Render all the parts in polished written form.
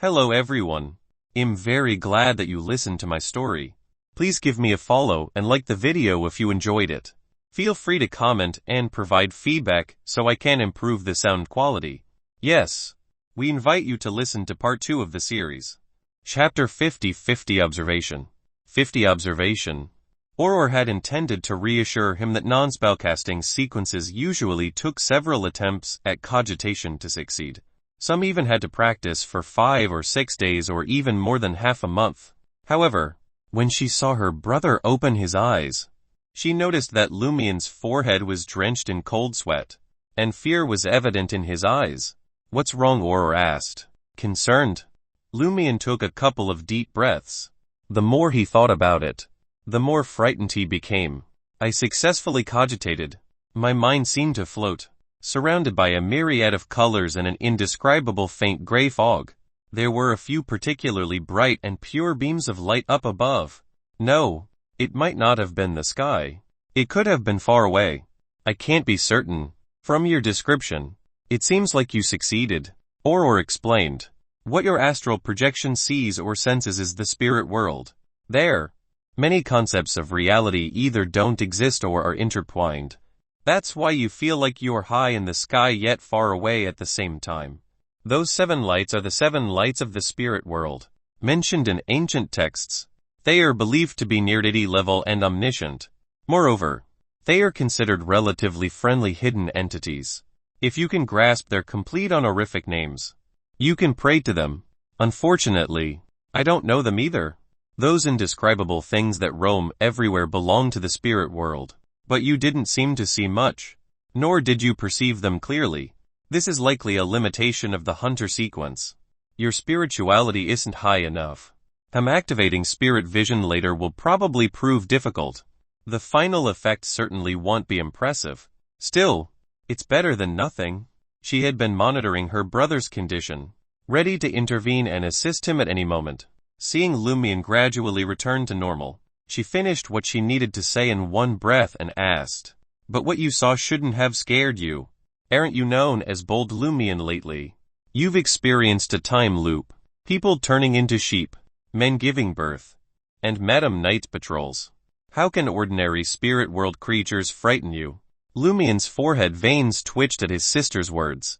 Hello everyone. I'm very glad that you listened to my story. Please give me a follow and like the video if you enjoyed it. Feel free to comment and provide feedback so I can improve the sound quality. Yes, we invite you to listen to part 2 of the series. Chapter 50 Observation. 50 Observation. Auror had intended to reassure him that non-spellcasting sequences usually took several attempts at cogitation to succeed. Some even had to practice for 5 or 6 days or even more than half a month. However, when she saw her brother open his eyes, she noticed that Lumian's forehead was drenched in cold sweat, and fear was evident in his eyes. "What's wrong?" Auror asked, concerned. Lumian took a couple of deep breaths. The more he thought about it, the more frightened he became. "I successfully cogitated. My mind seemed to float, surrounded by a myriad of colors and an indescribable faint gray fog. There were a few particularly bright and pure beams of light up above. No, it might not have been the sky. It could have been far away. I can't be certain. From your description, it seems like you succeeded," Auror explained. "What your astral projection sees or senses is the spirit world. There, many concepts of reality either don't exist or are intertwined. That's why you feel like you're high in the sky yet far away at the same time. Those 7 lights are the 7 lights of the spirit world, mentioned in ancient texts. They are believed to be near deity level and omniscient. Moreover, they are considered relatively friendly hidden entities. If you can grasp their complete honorific names, you can pray to them. Unfortunately, I don't know them either. Those indescribable things that roam everywhere belong to the spirit world. But you didn't seem to see much, nor did you perceive them clearly. This is likely a limitation of the hunter sequence. Your spirituality isn't high enough. Activating spirit vision later will probably prove difficult. The final effect certainly won't be impressive. Still, it's better than nothing." She had been monitoring her brother's condition, ready to intervene and assist him at any moment. Seeing Lumian gradually return to normal, she finished what she needed to say in one breath and asked, "But what you saw shouldn't have scared you. Aren't you known as bold Lumian lately? You've experienced a time loop, people turning into sheep, men giving birth, and Madam Night patrols. How can ordinary spirit world creatures frighten you?" Lumian's forehead veins twitched at his sister's words.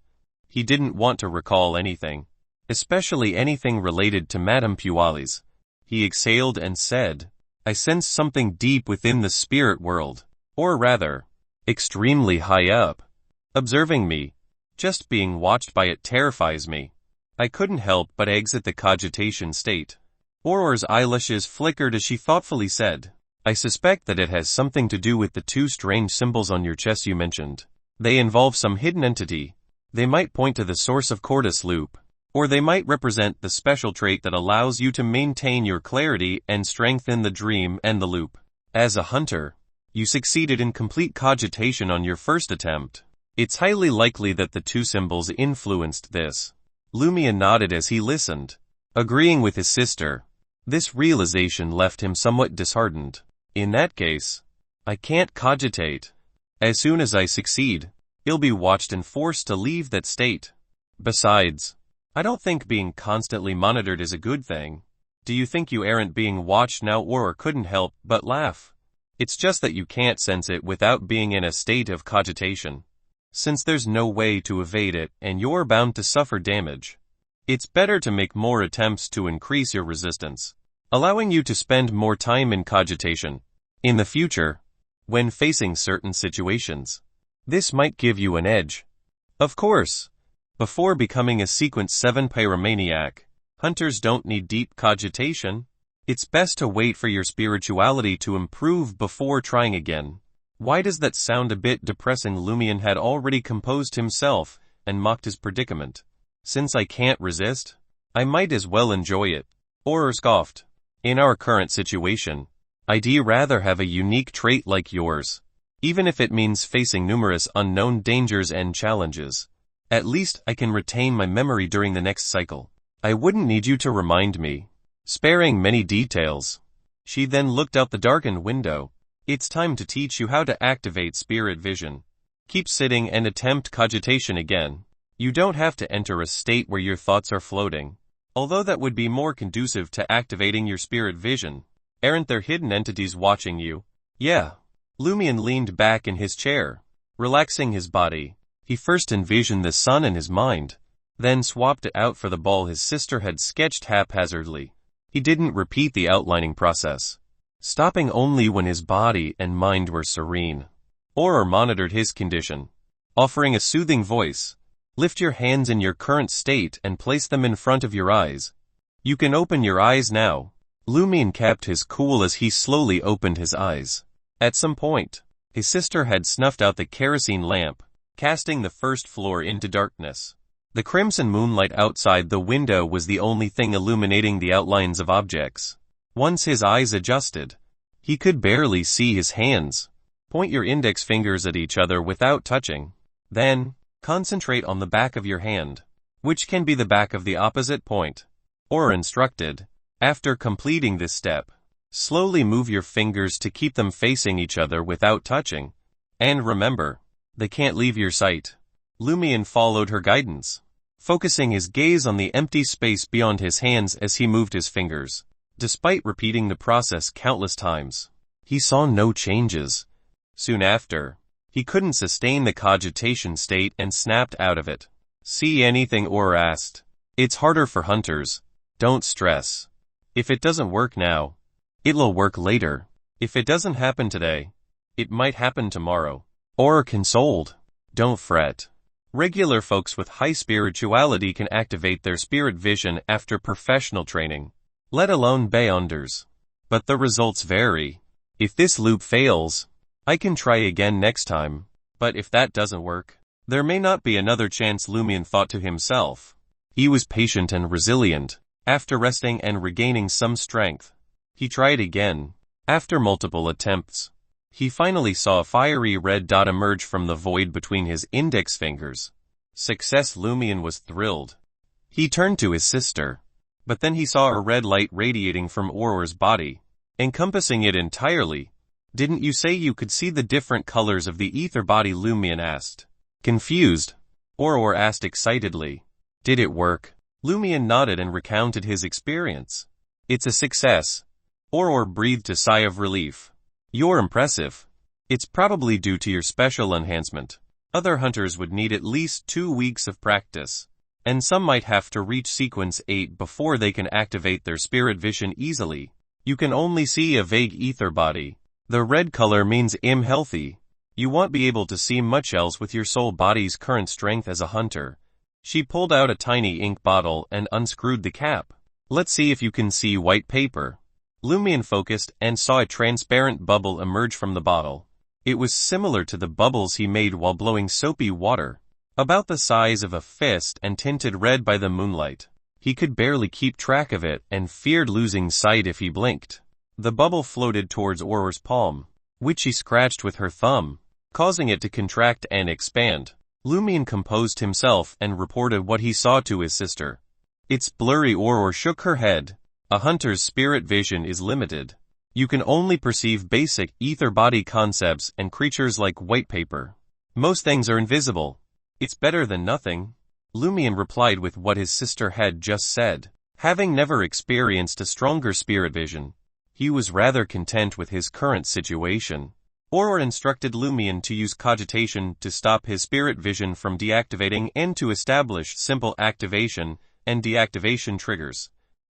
He didn't want to recall anything, especially anything related to Madame Pualis. He exhaled and said, "I sense something deep within the spirit world, or rather, extremely high up, observing me. Just being watched by it terrifies me." I couldn't help but exit the cogitation state. Auror's eyelashes flickered as she thoughtfully said, "I suspect that it has something to do with the 2 strange symbols on your chest you mentioned. They involve some hidden entity. They might point to the source of Cordus loop, or they might represent the special trait that allows you to maintain your clarity and strengthen the dream and the loop. As a hunter, you succeeded in complete cogitation on your first attempt. It's highly likely that the 2 symbols influenced this." Lumian nodded as he listened, agreeing with his sister. This realization left him somewhat disheartened. "In that case, I can't cogitate. As soon as I succeed, I'll be watched and forced to leave that state. Besides, I don't think being constantly monitored is a good thing." "Do you think you aren't being watched now?" Auror couldn't help but laugh. "It's just that you can't sense it without being in a state of cogitation. Since there's no way to evade it and you're bound to suffer damage, it's better to make more attempts to increase your resistance, allowing you to spend more time in cogitation. In the future, when facing certain situations, this might give you an edge. Of course, before becoming a Sequence 7 pyromaniac, hunters don't need deep cogitation. It's best to wait for your spirituality to improve before trying again." "Why does that sound a bit depressing?" Lumian had already composed himself and mocked his predicament. "Since I can't resist, I might as well enjoy it," Auror scoffed. "In our current situation, I'd rather have a unique trait like yours, even if it means facing numerous unknown dangers and challenges. At least I can retain my memory during the next cycle. I wouldn't need you to remind me." Sparing many details, she then looked out the darkened window. "It's time to teach you how to activate spirit vision. Keep sitting and attempt cogitation again. You don't have to enter a state where your thoughts are floating. Although that would be more conducive to activating your spirit vision. Aren't there hidden entities watching you? Yeah. Lumian leaned back in his chair, relaxing his body. He first envisioned the sun in his mind, then swapped it out for the ball his sister had sketched haphazardly. He didn't repeat the outlining process, stopping only when his body and mind were serene. Auror monitored his condition, offering a soothing voice. Lift your hands in your current state and place them in front of your eyes. You can open your eyes now. Lumian kept his cool as he slowly opened his eyes. At some point, his sister had snuffed out the kerosene lamp, casting the first floor into darkness. The crimson moonlight outside the window was the only thing illuminating the outlines of objects. Once his eyes adjusted, he could barely see his hands. Point your index fingers at each other without touching. Then, concentrate on the back of your hand, which can be the back of the opposite point. Auror instructed. After completing this step, slowly move your fingers to keep them facing each other without touching. And remember, they can't leave your sight. Lumian followed her guidance, focusing his gaze on the empty space beyond his hands as he moved his fingers. Despite repeating the process countless times, he saw no changes. Soon after, he couldn't sustain the cogitation state and snapped out of it. See anything? Auror asked. It's harder for hunters. Don't stress. If it doesn't work now, it'll work later. If it doesn't happen today, it might happen tomorrow. Auror consoled. Don't fret. Regular folks with high spirituality can activate their spirit vision after professional training, let alone beyonders. But the results vary. If this loop fails, I can try again next time. But if that doesn't work, there may not be another chance, Lumian thought to himself. He was patient and resilient. After resting and regaining some strength, he tried again. After multiple attempts, he finally saw a fiery red dot emerge from the void between his index fingers. Success! Lumian was thrilled. He turned to his sister, but then he saw a red light radiating from Auror's body, encompassing it entirely. Didn't you say you could see the different colors of the ether body? Lumian asked. Confused, Auror asked excitedly. Did it work? Lumian nodded and recounted his experience. It's a success. Auror breathed a sigh of relief. You're impressive. It's probably due to your special enhancement. Other hunters would need at least 2 weeks of practice, and some might have to reach sequence 8 before they can activate their spirit vision easily. You can only see a vague ether body. The red color means I'm healthy. You won't be able to see much else with your soul body's current strength as a hunter. She pulled out a tiny ink bottle and unscrewed the cap. Let's see if you can see white paper. Lumian focused and saw a transparent bubble emerge from the bottle. It was similar to the bubbles he made while blowing soapy water, about the size of a fist and tinted red by the moonlight. He could barely keep track of it and feared losing sight if he blinked. The bubble floated towards Auror's palm, which she scratched with her thumb, causing it to contract and expand. Lumian composed himself and reported what he saw to his sister. It's blurry. Auror shook her head. A hunter's spirit vision is limited. You can only perceive basic ether body concepts and creatures like white paper. Most things are invisible. It's better than nothing. Lumian replied with what his sister had just said. Having never experienced a stronger spirit vision, he was rather content with his current situation. Auror instructed Lumian to use cogitation to stop his spirit vision from deactivating and to establish simple activation and deactivation triggers.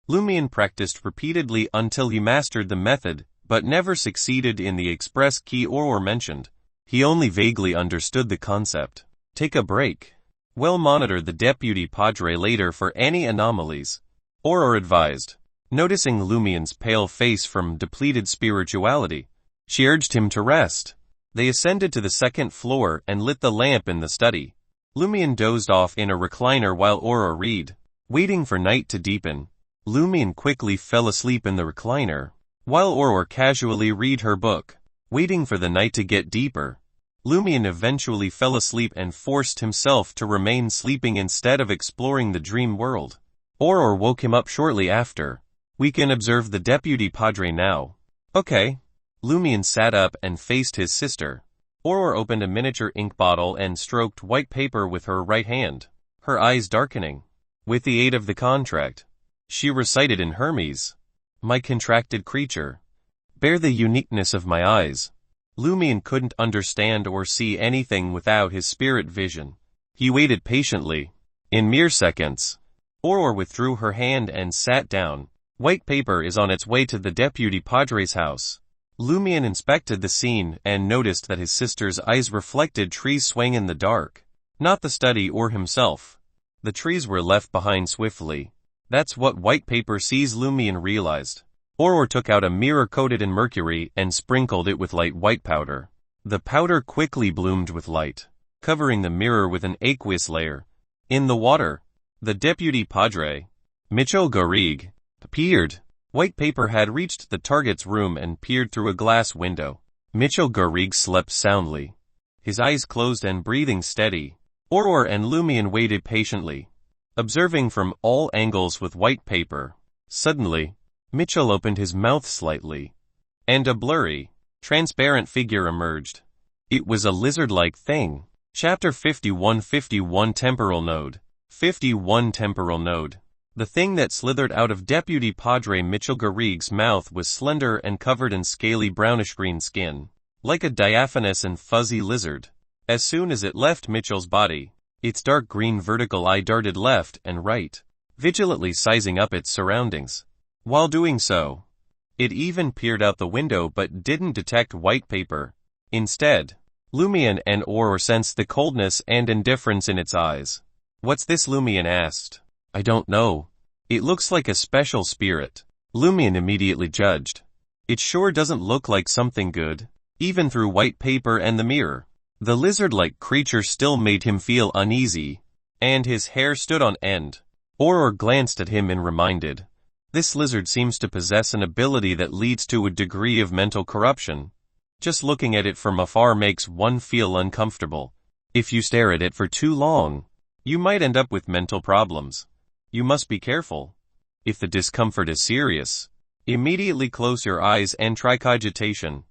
Lumian practiced repeatedly until he mastered the method, but never succeeded in the express key Auror mentioned. He only vaguely understood the concept. Take a break. Well, monitor the deputy padre later for any anomalies, Auror advised. Noticing Lumian's pale face from depleted spirituality, she urged him to rest. They ascended to the second floor and lit the lamp in the study. Lumian dozed off in a recliner while Auror read. Waiting for night to deepen, Lumian quickly fell asleep in the recliner, while Auror casually read her book. Waiting for the night to get deeper, Lumian eventually fell asleep and forced himself to remain sleeping instead of exploring the dream world. Auror woke him up shortly after. We can observe the deputy padre now. Okay. Lumian sat up and faced his sister. Auror opened a miniature ink bottle and stroked white paper with her right hand, her eyes darkening. With the aid of the contract, She recited in Hermes. My contracted creature. Bear the uniqueness of my eyes. Lumian couldn't understand or see anything without his spirit vision. He waited patiently. In mere seconds, Aurora withdrew her hand and sat down. White paper is on its way to the deputy padre's house. Lumian inspected the scene and noticed that his sister's eyes reflected trees swaying in the dark. Not the study or himself. The trees were left behind swiftly. That's what white paper sees, Lumian realized. Aurora took out a mirror coated in mercury and sprinkled it with light white powder. The powder quickly bloomed with light, covering the mirror with an aqueous layer. In the water, the deputy padre, Mitchell Garrigue, appeared. White paper had reached the target's room and peered through a glass window. Mitchell Garrigue slept soundly, his eyes closed and breathing steady. Aurora and Lumian waited patiently, observing from all angles with white paper. Suddenly, Mitchell opened his mouth slightly, and a blurry, transparent figure emerged. It was a lizard-like thing. Chapter 51 Temporal Node. 51 Temporal Node. The thing that slithered out of Deputy Padre Mitchell Garrigue's mouth was slender and covered in scaly brownish-green skin, like a diaphanous and fuzzy lizard. As soon as it left Mitchell's body, its dark green vertical eye darted left and right, vigilantly sizing up its surroundings. While doing so, it even peered out the window but didn't detect white paper. Instead, Lumian and Aurora sensed the coldness and indifference in its eyes. What's this? Lumian asked. I don't know. It looks like a special spirit, Lumian immediately judged. It sure doesn't look like something good, even through white paper and the mirror. The lizard-like creature still made him feel uneasy, and his hair stood on end. Aurora glanced at him and reminded, this lizard seems to possess an ability that leads to a degree of mental corruption. Just looking at it from afar makes one feel uncomfortable. If you stare at it for too long, you might end up with mental problems. You must be careful. If the discomfort is serious, immediately close your eyes and try cogitation.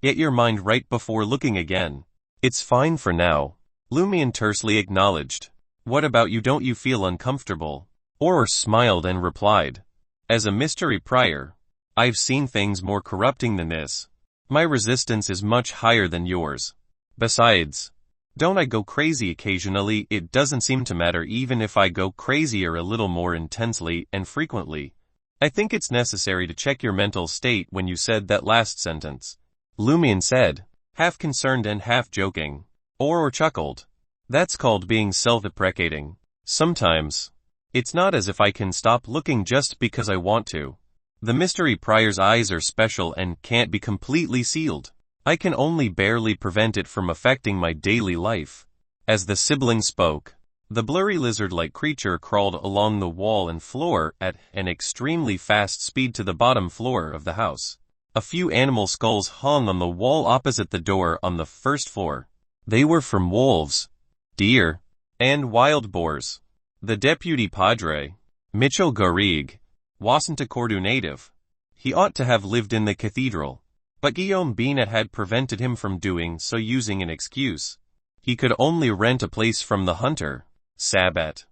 Get your mind right before looking again. It's fine for now, Lumian tersely acknowledged. What about you? Don't you feel uncomfortable? Aurora smiled and replied, as a mystery prior, I've seen things more corrupting than this. My resistance is much higher than yours. Besides, don't I go crazy occasionally? It doesn't seem to matter even if I go crazier a little more intensely and frequently. I think it's necessary to check your mental state when you said that last sentence, Lumian said, half concerned and half joking. Aurora chuckled. That's called being self-deprecating. Sometimes, it's not as if I can stop looking just because I want to. The mystery prior's eyes are special and can't be completely sealed. I can only barely prevent it from affecting my daily life. As the sibling spoke, the blurry lizard-like creature crawled along the wall and floor at an extremely fast speed to the bottom floor of the house. A few animal skulls hung on the wall opposite the door on the first floor. They were from wolves, deer, and wild boars. The deputy padre, Mitchell Garrigue, wasn't a Cordu native. He ought to have lived in the cathedral, but Guillaume Binet had prevented him from doing so using an excuse. He could only rent a place from the hunter, Sabat.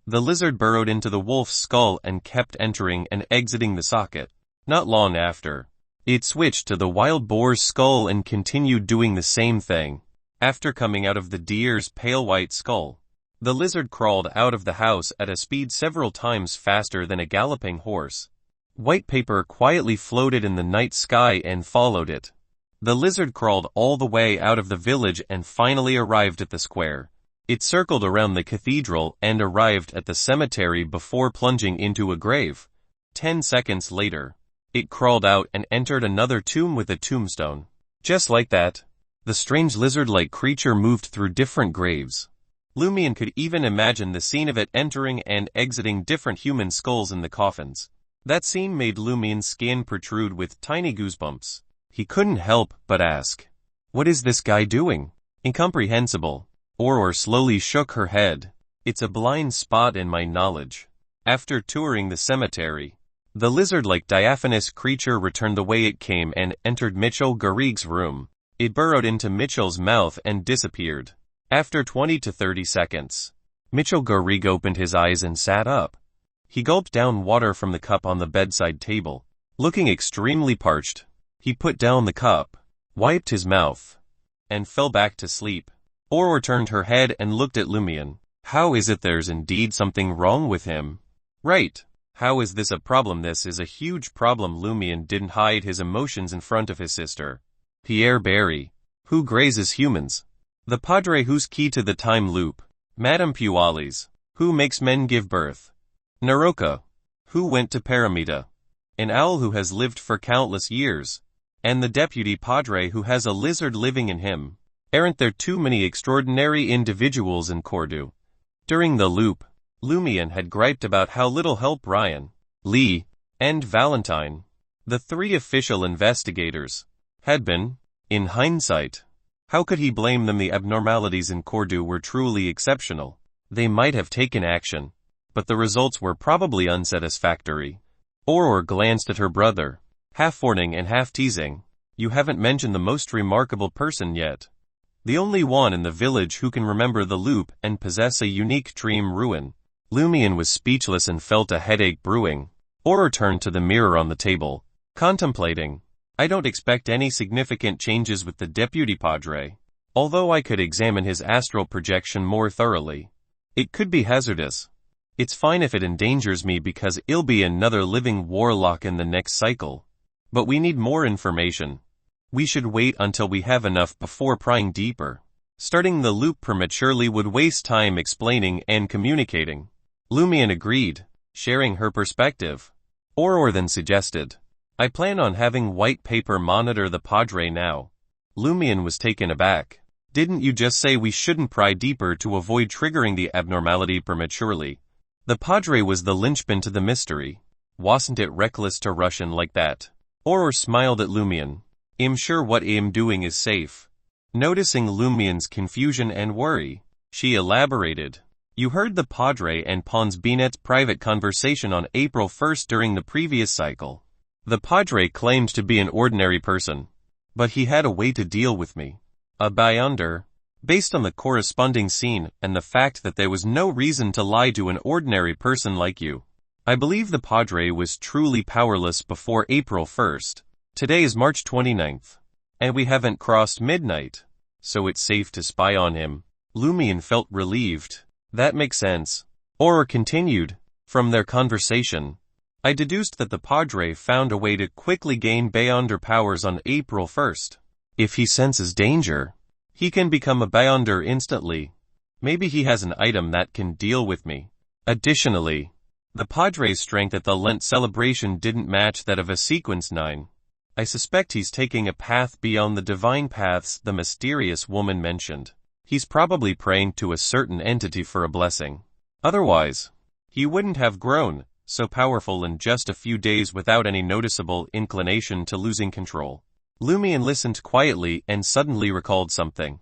The lizard burrowed into the wolf's skull and kept entering and exiting the socket. Not long after, it switched to the wild boar's skull and continued doing the same thing. After coming out of the deer's pale white skull, the lizard crawled out of the house at a speed several times faster than a galloping horse. White paper quietly floated in the night sky and followed it. The lizard crawled all the way out of the village and finally arrived at the square. It circled around the cathedral and arrived at the cemetery before plunging into a grave. 10 seconds later, it crawled out and entered another tomb with a tombstone. Just like that, the strange lizard-like creature moved through different graves. Lumian could even imagine the scene of it entering and exiting different human skulls in the coffins. That scene made Lumian's skin protrude with tiny goosebumps. He couldn't help but ask, what is this guy doing? Incomprehensible. Aurora slowly shook her head. It's a blind spot in my knowledge. After touring the cemetery, the lizard-like diaphanous creature returned the way it came and entered Mitchell Garrigue's room. It burrowed into Mitchell's mouth and disappeared. After 20 to 30 seconds, Mitchell Garrigue opened his eyes and sat up. He gulped down water from the cup on the bedside table. Looking extremely parched, he put down the cup, wiped his mouth, and fell back to sleep. Aurora turned her head and looked at Lumian. How is it there's indeed something wrong with him? Right. How is this a problem? This is a huge problem. Lumian didn't hide his emotions in front of his sister. Pierre Barry, who grazes humans. The Padre who's key to the time loop. Madame Pualis, who makes men give birth. Naroka, who went to Paramita. An owl who has lived for countless years. And the deputy Padre who has a lizard living in him. Aren't there too many extraordinary individuals in Cordu? During the loop, Lumian had griped about how little help Ryan, Lee, and Valentine, the three official investigators, had been. In hindsight, how could he blame them? The abnormalities in Cordu were truly exceptional. They might have taken action, but the results were probably unsatisfactory. Aurora glanced at her brother, half warning and half teasing. You haven't mentioned the most remarkable person yet. The only one in the village who can remember the loop and possess a unique dream ruin. Lumian was speechless and felt a headache brewing. Aurora turned to the mirror on the table, contemplating. I don't expect any significant changes with the deputy Padre, although I could examine his astral projection more thoroughly. It could be hazardous. It's fine if it endangers me because I'll be another living warlock in the next cycle. But we need more information. We should wait until we have enough before prying deeper. Starting the loop prematurely would waste time explaining and communicating. Lumian agreed, sharing her perspective. Aurora then suggested, I plan on having white paper monitor the Padre now. Lumian was taken aback. Didn't you just say we shouldn't pry deeper to avoid triggering the abnormality prematurely? The Padre was the linchpin to the mystery. Wasn't it reckless to rush in like that? Aurora smiled at Lumian. I'm sure what I'm doing is safe. Noticing Lumian's confusion and worry, she elaborated. You heard the Padre and Pons Binet's private conversation on April 1st during the previous cycle. The Padre claimed to be an ordinary person, but he had a way to deal with me. A beyonder. Based on the corresponding scene and the fact that there was no reason to lie to an ordinary person like you. I believe the Padre was truly powerless before April 1st. Today is March 29th, and we haven't crossed midnight, so it's safe to spy on him. Lumian felt relieved. That makes sense. Aurora continued. From their conversation, I deduced that the Padre found a way to quickly gain beyonder powers on April 1st. If he senses danger, he can become a beyonder instantly. Maybe he has an item that can deal with me. Additionally, the Padre's strength at the Lent celebration didn't match that of a Sequence 9. I suspect he's taking a path beyond the divine paths the mysterious woman mentioned. He's probably praying to a certain entity for a blessing. Otherwise, he wouldn't have grown so powerful in just a few days without any noticeable inclination to losing control. Lumian listened quietly and suddenly recalled something.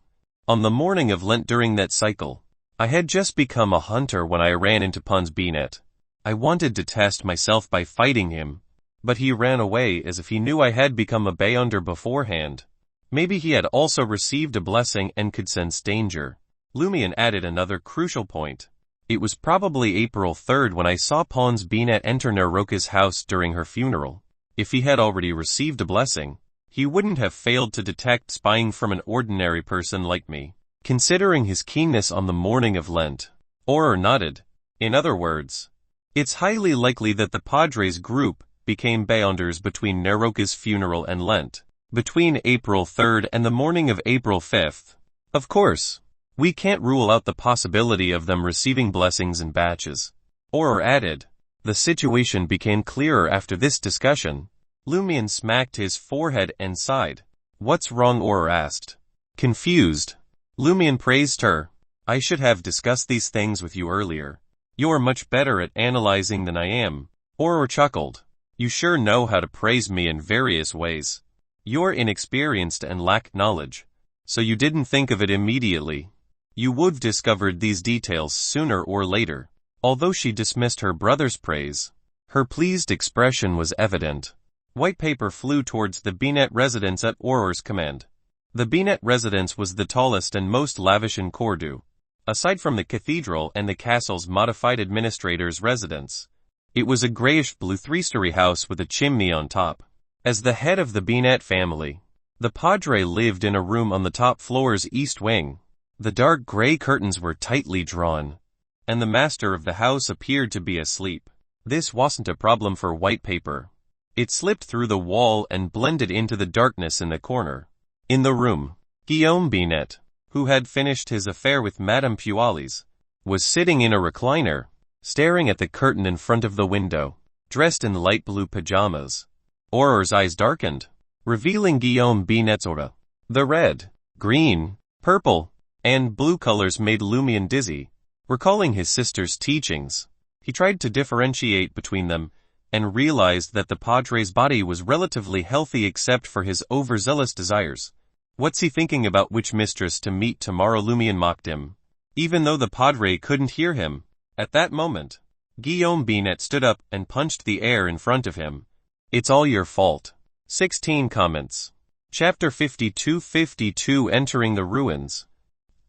On the morning of Lent during that cycle, I had just become a hunter when I ran into Pons Binet. I wanted to test myself by fighting him, but he ran away as if he knew I had become a beyonder beforehand. Maybe he had also received a blessing and could sense danger. Lumian added another crucial point. It was probably April 3rd when I saw Pons Binet enter Naroka's house during her funeral. If he had already received a blessing, he wouldn't have failed to detect spying from an ordinary person like me. Considering his keenness on the morning of Lent, Aurora nodded. In other words, it's highly likely that the Padre's group became beyonders between Naroka's funeral and Lent, between April 3rd and the morning of April 5th. Of course, we can't rule out the possibility of them receiving blessings in batches. Aurora added. The situation became clearer after this discussion. Lumian smacked his forehead and sighed. What's wrong? Aurora asked. Confused. Lumian praised her. I should have discussed these things with you earlier. You're much better at analyzing than I am. Aurora chuckled. You sure know how to praise me in various ways. You're inexperienced and lack knowledge, so you didn't think of it immediately. You would've discovered these details sooner or later. Although she dismissed her brother's praise, her pleased expression was evident. White paper flew towards the Binet residence at Aurora's command. The Binet residence was the tallest and most lavish in Cordu. Aside from the cathedral and the castle's modified administrator's residence, It was a grayish-blue three-story house with a chimney on top. As the head of the Binet family, the Padre lived in a room on the top floor's east wing. The dark gray curtains were tightly drawn, and the master of the house appeared to be asleep. This wasn't a problem for white paper. It slipped through the wall and blended into the darkness in the corner. In the room, Guillaume Binet, who had finished his affair with Madame Pualis, was sitting in a recliner, staring at the curtain in front of the window, dressed in light blue pajamas. Auror's eyes darkened, revealing Guillaume Binet's aura. The red, green, purple, and blue colors made Lumian dizzy. Recalling his sister's teachings, he tried to differentiate between them, and realized that the Padre's body was relatively healthy except for his overzealous desires. What's he thinking about which mistress to meet tomorrow? Lumian mocked him, even though the Padre couldn't hear him. At that moment, Guillaume Binet stood up and punched the air in front of him. It's all your fault. 16 comments. Chapter 52 Entering the Ruins.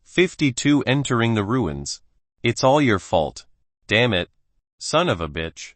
52 Entering the Ruins. It's all your fault. Damn it. Son of a bitch.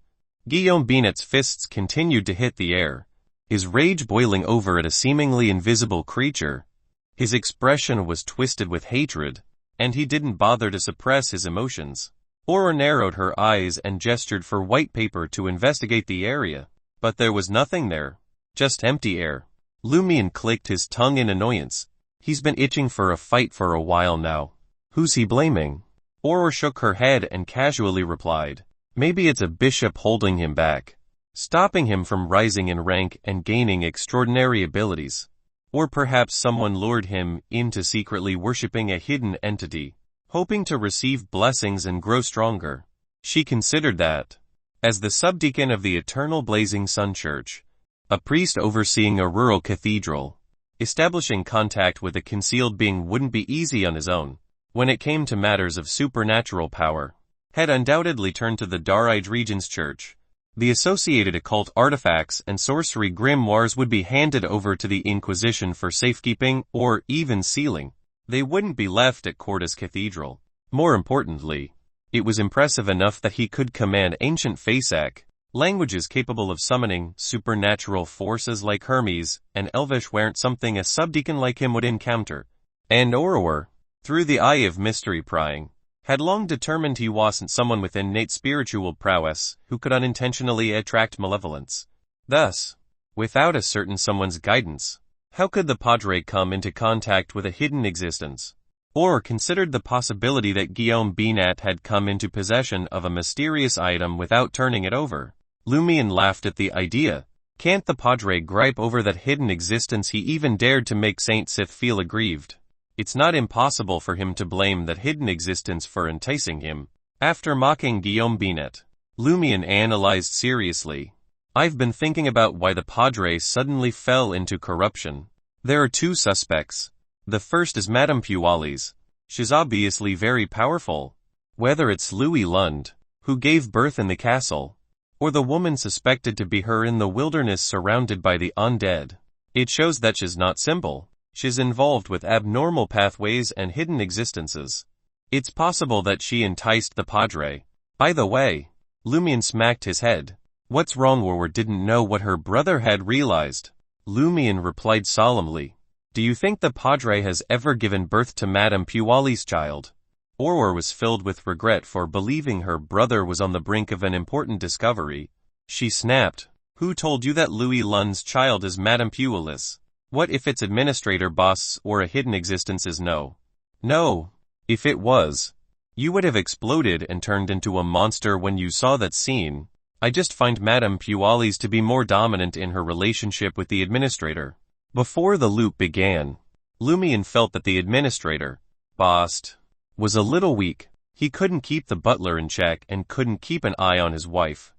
Guillaume Binet's fists continued to hit the air, his rage boiling over at a seemingly invisible creature. His expression was twisted with hatred, and he didn't bother to suppress his emotions. Auror narrowed her eyes and gestured for white paper to investigate the area, but there was nothing there, just empty air. Lumian clicked his tongue in annoyance. He's been itching for a fight for a while now. Who's he blaming? Auror shook her head and casually replied, maybe it's a bishop holding him back, stopping him from rising in rank and gaining extraordinary abilities. Or perhaps someone lured him into secretly worshipping a hidden entity, hoping to receive blessings and grow stronger. She considered that, as the subdeacon of the Eternal Blazing Sun Church, a priest overseeing a rural cathedral, establishing contact with a concealed being wouldn't be easy on his own. When it came to matters of supernatural power, had undoubtedly turned to the Daride Regent's Church. The associated occult artifacts and sorcery grimoires would be handed over to the Inquisition for safekeeping or even sealing. They wouldn't be left at Cordus Cathedral. More importantly, it was impressive enough that he could command ancient Fasak, languages capable of summoning supernatural forces like Hermes and Elvish weren't something a subdeacon like him would encounter. And Auror, through the eye of mystery prying, had long determined he wasn't someone with innate spiritual prowess who could unintentionally attract malevolence. Thus, without a certain someone's guidance, how could the Padre come into contact with a hidden existence? Or considered the possibility that Guillaume Binet had come into possession of a mysterious item without turning it over. Lumian laughed at the idea. Can't the Padre gripe over that hidden existence? He even dared to make Saint Sith feel aggrieved. It's not impossible for him to blame that hidden existence for enticing him. After mocking Guillaume Binet, Lumian analyzed seriously. I've been thinking about why the Padre suddenly fell into corruption. There are two suspects. The first is Madame Pualis. She's obviously very powerful. Whether it's Louis Lund, who gave birth in the castle, or the woman suspected to be her in the wilderness surrounded by the undead, it shows that she's not simple. She's involved with abnormal pathways and hidden existences. It's possible that she enticed the Padre. By the way, Lumian smacked his head. What's wrong? Auror didn't know what her brother had realized. Lumian replied solemnly. Do you think the Padre has ever given birth to Madame Pualis' child? Auror was filled with regret for believing her brother was on the brink of an important discovery. She snapped. Who told you that Louis Lund's child is Madame Pualis? What if its administrator boss or a hidden existence is no? No. If it was, you would have exploded and turned into a monster when you saw that scene. I just find Madame Pualis to be more dominant in her relationship with the administrator. Before the loop began, Lumian felt that the administrator, boss, was a little weak. He couldn't keep the butler in check and couldn't keep an eye on his wife.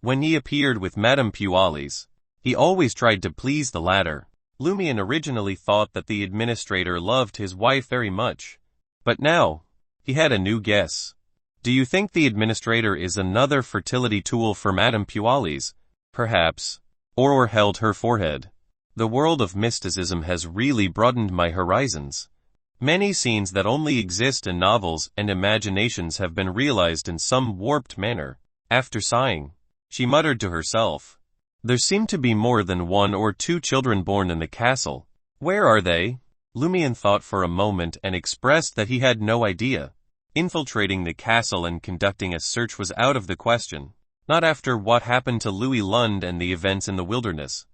When he appeared with Madame Pualis, he always tried to please the latter. Lumian originally thought that the administrator loved his wife very much. But now, he had a new guess. Do you think the administrator is another fertility tool for Madame Pualis? Perhaps. Auror held her forehead. The world of mysticism has really broadened my horizons. Many scenes that only exist in novels and imaginations have been realized in some warped manner. After sighing, she muttered to herself. There seemed to be more than 1 or 2 children born in the castle. Where are they? Lumian thought for a moment and expressed that he had no idea. Infiltrating the castle and conducting a search was out of the question. Not after what happened to Louis Lund and the events in the wilderness.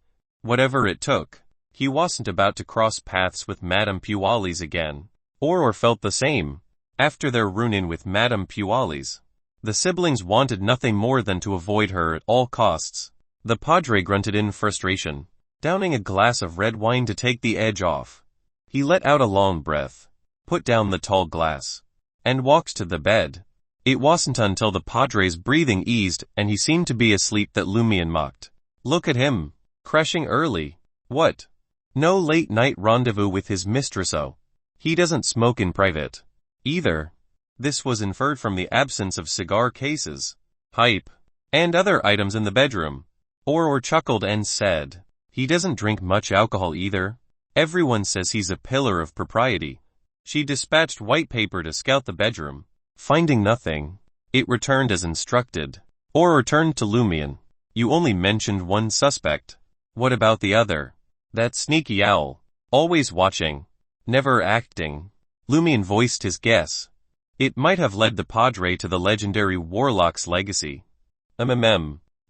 Whatever it took, he wasn't about to cross paths with Madame Pualis again. Or felt the same. After their run-in with Madame Pualis, the siblings wanted nothing more than to avoid her at all costs. The padre grunted in frustration, downing a glass of red wine to take the edge off. He let out a long breath, put down the tall glass, and walked to the bed. It wasn't until the padre's breathing eased and he seemed to be asleep that Lumian mocked. Look at him, crashing early. What? No late-night rendezvous with his mistress? Oh. He doesn't smoke in private, either. This was inferred from the absence of cigar cases, pipe, and other items in the bedroom. Or chuckled and said, he doesn't drink much alcohol either. Everyone says he's a pillar of propriety. She dispatched white paper to scout the bedroom. Finding nothing, it returned as instructed. Or turned to Lumian. You only mentioned 1 suspect. What about the other? That sneaky owl. Always watching. Never acting. Lumian voiced his guess. It might have led the padre to the legendary warlock's legacy.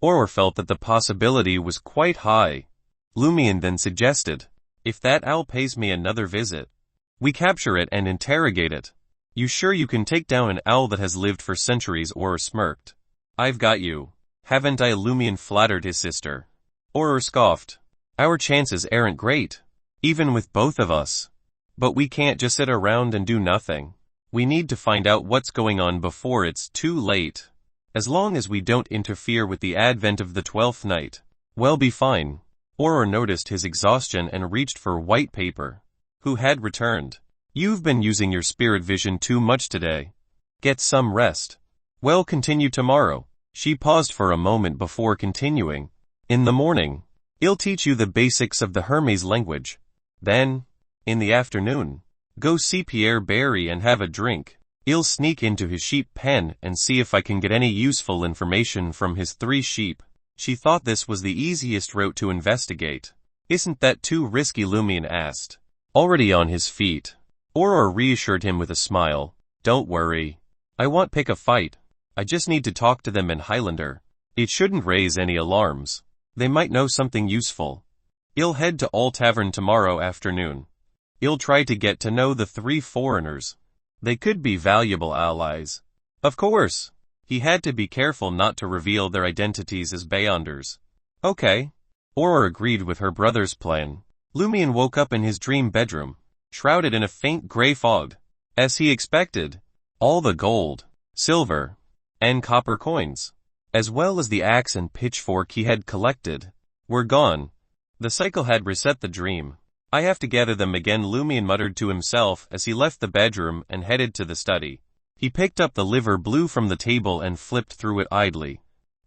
Or felt that the possibility was quite high. Lumian then suggested, if that owl pays me another visit, we capture it and interrogate it. You sure you can take down an owl that has lived for centuries? Or smirked. I've got you. Haven't I? Lumian flattered his sister. Or scoffed. Our chances aren't great, even with both of us. But we can't just sit around and do nothing. We need to find out what's going on before it's too late. As long as we don't interfere with the advent of the 12th night, we'll be fine. Or noticed his exhaustion and reached for white paper. Who had returned. You've been using your spirit vision too much today. Get some rest. We'll continue tomorrow. She paused for a moment before continuing. In the morning, I'll teach you the basics of the Hermes language. Then, in the afternoon, go see Pierre Barry and have a drink. I'll sneak into his sheep pen and see if I can get any useful information from his 3 sheep. She thought this was the easiest route to investigate. Isn't that too risky? Lumian asked. Already on his feet, Aurora reassured him with a smile. Don't worry. I won't pick a fight. I just need to talk to them in Highlander. It shouldn't raise any alarms. They might know something useful. I'll head to All Tavern tomorrow afternoon. I'll try to get to know the 3 foreigners. They could be valuable allies. Of course. He had to be careful not to reveal their identities as Beyonders. Okay. Aurora agreed with her brother's plan. Lumian woke up in his dream bedroom, shrouded in a faint gray fog. As he expected, all the gold, silver, and copper coins, as well as the axe and pitchfork he had collected, were gone. The cycle had reset the dream. I have to gather them again, Lumian muttered to himself as he left the bedroom and headed to the study. He picked up the liver blue from the table and flipped through it idly.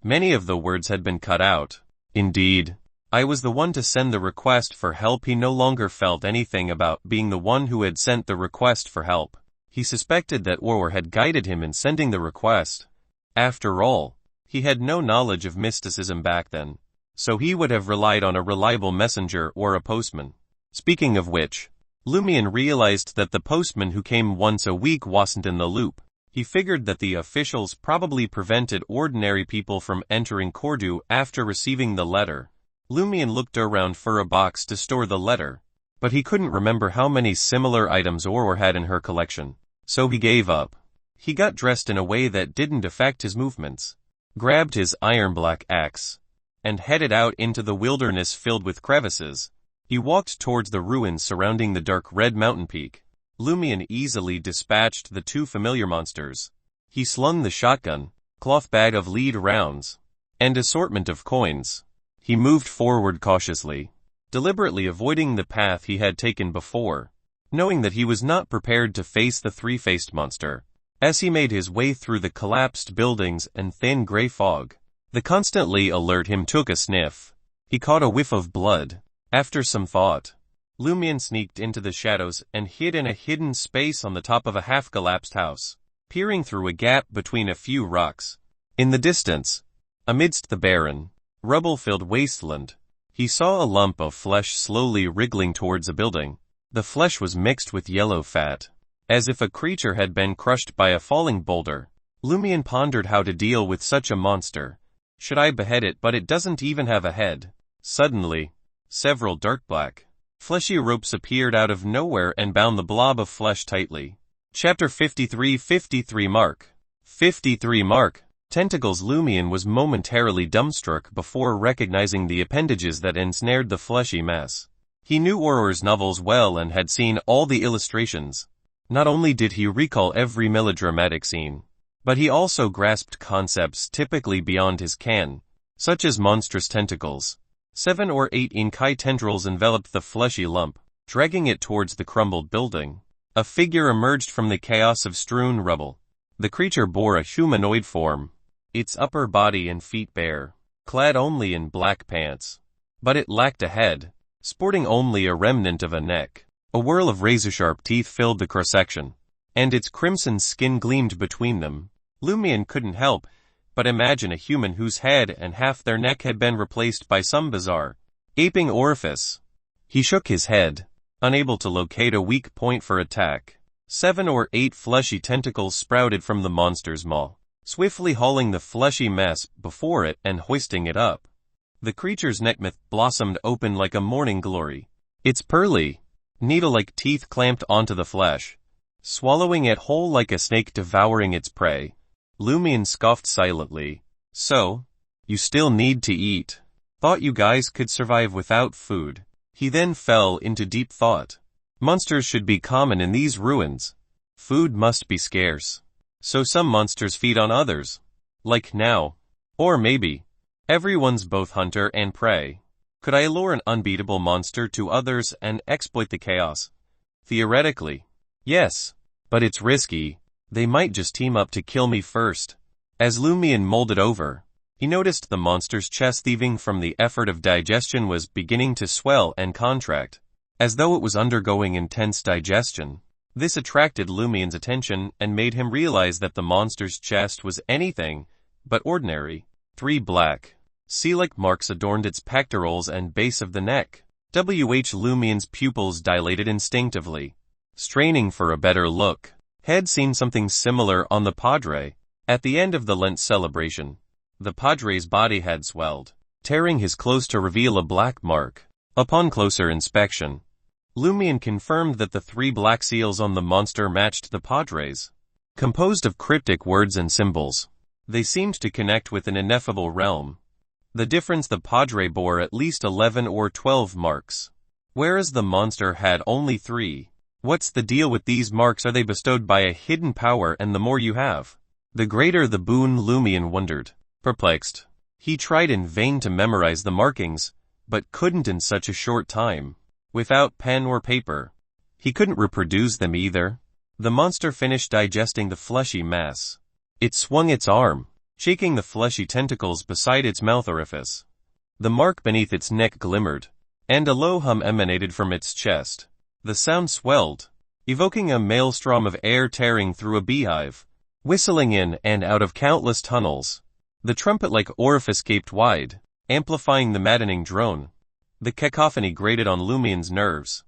Many of the words had been cut out. Indeed, I was the one to send the request for help. He no longer felt anything about being the one who had sent the request for help. He suspected that Aurora had guided him in sending the request. After all, he had no knowledge of mysticism back then, so he would have relied on a reliable messenger or a postman. Speaking of which, Lumian realized that the postman who came once a week wasn't in the loop. He figured that the officials probably prevented ordinary people from entering Cordu after receiving the letter. Lumian looked around for a box to store the letter, but he couldn't remember how many similar items Aurora had in her collection, so he gave up. He got dressed in a way that didn't affect his movements, grabbed his iron-black axe, and headed out into the wilderness filled with crevices. He walked towards the ruins surrounding the dark red mountain peak. Lumian easily dispatched the 2 familiar monsters. He slung the shotgun, cloth bag of lead rounds, and assortment of coins. He moved forward cautiously, deliberately avoiding the path he had taken before, knowing that he was not prepared to face the 3-faced monster. As he made his way through the collapsed buildings and thin gray fog, the constantly alert him took a sniff. He caught a whiff of blood. After some thought, Lumian sneaked into the shadows and hid in a hidden space on the top of a half-collapsed house, peering through a gap between a few rocks. In the distance, Amidst the barren, rubble-filled wasteland, he saw a lump of flesh slowly wriggling towards a building. The flesh was mixed with yellow fat, as if a creature had been crushed by a falling boulder. Lumian pondered how to deal with such a monster. Should I behead it, but it doesn't even have a head? Suddenly, several dark black, fleshy ropes appeared out of nowhere and bound the blob of flesh tightly. Chapter 53 Mark. 53 Mark. Tentacles. Lumian was momentarily dumbstruck before recognizing the appendages that ensnared the fleshy mass. He knew Auror's novels well and had seen all the illustrations. Not only did he recall every melodramatic scene, but he also grasped concepts typically beyond his ken, such as monstrous tentacles. 7 or 8 inky tendrils enveloped the fleshy lump, dragging it towards the crumbled building. A figure emerged from the chaos of strewn rubble. The creature bore a humanoid form, its upper body and feet bare, clad only in black pants. But it lacked a head, sporting only a remnant of a neck. A whirl of razor-sharp teeth filled the cross-section, and its crimson skin gleamed between them. Lumian couldn't help but imagine a human whose head and half their neck had been replaced by some bizarre, gaping orifice. He shook his head, unable to locate a weak point for attack. 7 or 8 fleshy tentacles sprouted from the monster's maw, swiftly hauling the fleshy mass before it and hoisting it up. The creature's neck blossomed open like a morning glory. Its pearly, needle-like teeth clamped onto the flesh, swallowing it whole like a snake devouring its prey. Lumian scoffed silently. So, you still need to eat. Thought you guys could survive without food. He then fell into deep thought. Monsters should be common in these ruins. Food must be scarce. So some monsters feed on others. Like now. Or maybe, everyone's both hunter and prey. Could I lure an unbeatable monster to others and exploit the chaos? Theoretically, yes. But it's risky. They might just team up to kill me first. As Lumian mulled over, he noticed the monster's chest heaving from the effort of digestion was beginning to swell and contract, as though it was undergoing intense digestion. This attracted Lumian's attention and made him realize that the monster's chest was anything but ordinary. 3 black, sea-like marks adorned its pectorals and base of the neck. Lumian's pupils dilated instinctively, straining for a better look. Had seen something similar on the Padre. At the end of the Lent celebration, the Padre's body had swelled, tearing his clothes to reveal a black mark. Upon closer inspection, Lumian confirmed that the 3 black seals on the monster matched the Padre's. Composed of cryptic words and symbols, they seemed to connect with an ineffable realm. The difference: the Padre bore at least 11 or 12 marks, whereas the monster had only 3. What's the deal with these marks? Are they bestowed by a hidden power, and the more you have, the greater the boon? Lumian wondered, perplexed. He tried in vain to memorize the markings, but couldn't in such a short time. Without pen or paper, he couldn't reproduce them either. The monster finished digesting the fleshy mass. It swung its arm, shaking the fleshy tentacles beside its mouth orifice. The mark beneath its neck glimmered, and a low hum emanated from its chest. The sound swelled, evoking a maelstrom of air tearing through a beehive, whistling in and out of countless tunnels. The trumpet-like orifice gaped wide, amplifying the maddening drone. The cacophony grated on Lumian's nerves,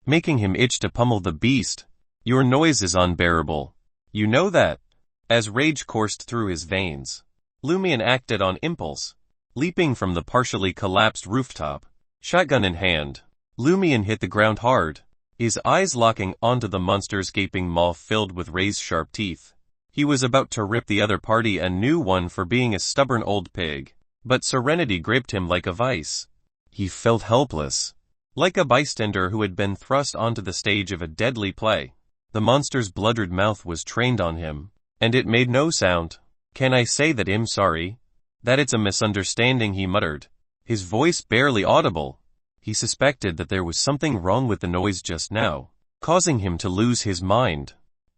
making him itch to pummel the beast. Your noise is unbearable. You know that. As rage coursed through his veins, Lumian acted on impulse. Leaping from the partially collapsed rooftop, shotgun in hand, Lumian hit the ground hard, his eyes locking onto the monster's gaping maw filled with razor-sharp teeth. He was about to rip the other party a new one for being a stubborn old pig, but serenity gripped him like a vice. He felt helpless, like a bystander who had been thrust onto the stage of a deadly play. The monster's bloodred mouth was trained on him, and it made no sound. Can I say that I'm sorry? That it's a misunderstanding, he muttered, his voice barely audible. He suspected that there was something wrong with the noise just now, causing him to lose his mind.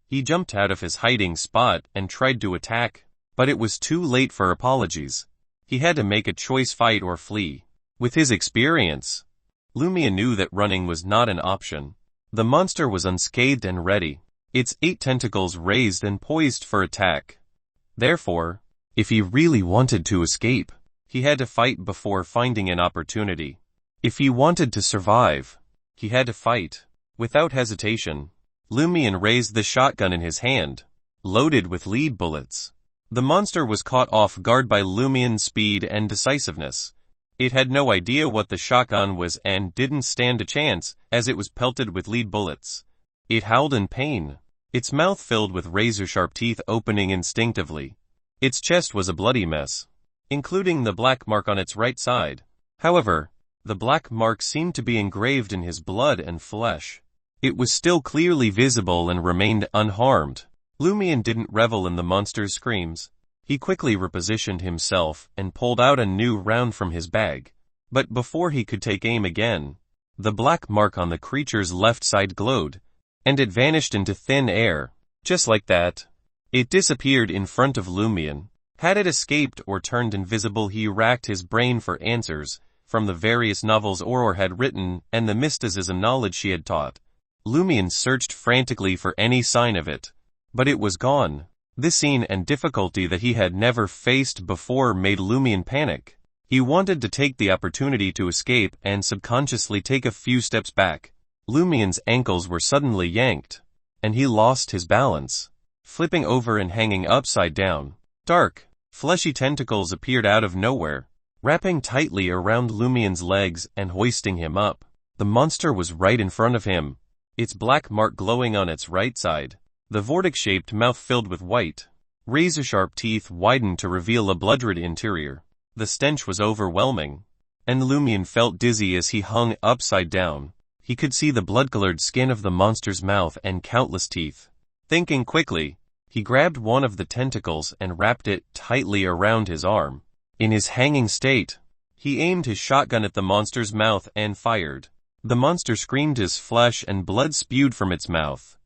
He jumped out of his hiding spot and tried to attack, but it was too late for apologies. He had to make a choice: fight or flee. With his experience, Lumian knew that running was not an option. The monster was unscathed and ready, its 8 tentacles raised and poised for attack. Therefore, If he really wanted to escape, he had to fight before finding an opportunity. If he wanted to survive, he had to fight. Without hesitation, Lumian raised the shotgun in his hand, loaded with lead bullets. The monster was caught off guard by Lumian's speed and decisiveness. It had no idea what the shotgun was and didn't stand a chance as it was pelted with lead bullets. It howled in pain, its mouth filled with razor-sharp teeth opening instinctively. Its chest was a bloody mess, including the black mark on its right side. However, the black mark seemed to be engraved in his blood and flesh. It was still clearly visible and remained unharmed. Lumian didn't revel in the monster's screams. He quickly repositioned himself and pulled out a new round from his bag. But before he could take aim again, the black mark on the creature's left side glowed, and it vanished into thin air. Just like that, it disappeared in front of Lumian. Had it escaped or turned invisible? He racked his brain for answers from the various novels Aurora had written and the mysticism knowledge she had taught. Lumian searched frantically for any sign of it, but it was gone. This scene and difficulty that he had never faced before made Lumian panic. He wanted to take the opportunity to escape and subconsciously take a few steps back. Lumian's ankles were suddenly yanked, and he lost his balance, flipping over and hanging upside down. Dark, fleshy tentacles appeared out of nowhere, wrapping tightly around Lumian's legs and hoisting him up. The monster was right in front of him, its black mark glowing on its right side. The vortex-shaped mouth filled with white, razor-sharp teeth widened to reveal a blood-red interior. The stench was overwhelming, and Lumian felt dizzy as he hung upside down. He could see the blood-colored skin of the monster's mouth and countless teeth. Thinking quickly, he grabbed one of the tentacles and wrapped it tightly around his arm. In his hanging state, he aimed his shotgun at the monster's mouth and fired. The monster screamed as flesh and blood spewed from its mouth.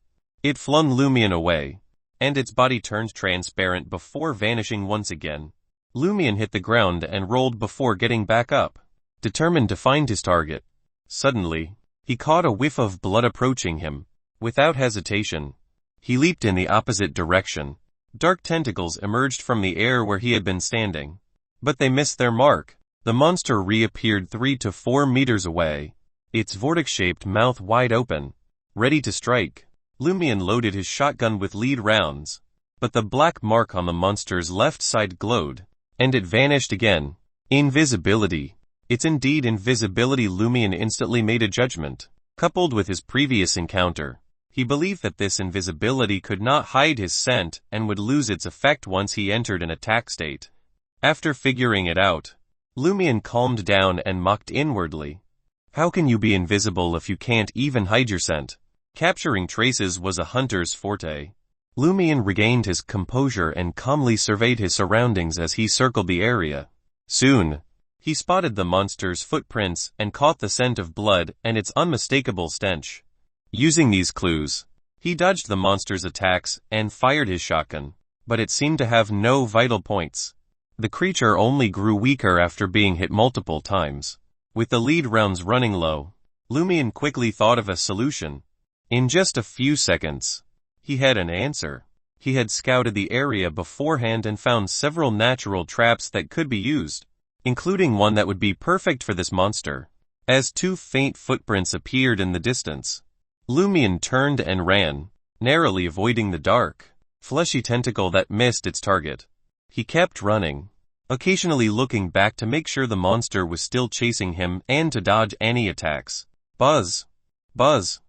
It flung Lumian away, and its body turned transparent before vanishing once again. Lumian hit the ground and rolled before getting back up, determined to find his target. Suddenly, he caught a whiff of blood approaching him. Without hesitation, he leaped in the opposite direction. Dark tentacles emerged from the air where he had been standing, but they missed their mark. The monster reappeared 3 to 4 meters away, its vortex-shaped mouth wide open, ready to strike. Lumian loaded his shotgun with lead rounds, but the black mark on the monster's left side glowed, and it vanished again. Invisibility. It's indeed invisibility. Lumian instantly made a judgment. Coupled with his previous encounter, he believed that this invisibility could not hide his scent and would lose its effect once he entered an attack state. After figuring it out, Lumian calmed down and mocked inwardly. How can you be invisible if you can't even hide your scent? Capturing traces was a hunter's forte. Lumian regained his composure and calmly surveyed his surroundings as he circled the area. Soon, he spotted the monster's footprints and caught the scent of blood and its unmistakable stench. Using these clues, he dodged the monster's attacks and fired his shotgun, but it seemed to have no vital points. The creature only grew weaker after being hit multiple times. With the lead rounds running low, Lumian quickly thought of a solution. In just a few seconds, he had an answer. He had scouted the area beforehand and found several natural traps that could be used, including one that would be perfect for this monster. As 2 faint footprints appeared in the distance, Lumian turned and ran, narrowly avoiding the dark, fleshy tentacle that missed its target. He kept running, occasionally looking back to make sure the monster was still chasing him and to dodge any attacks. Buzz! Buzz!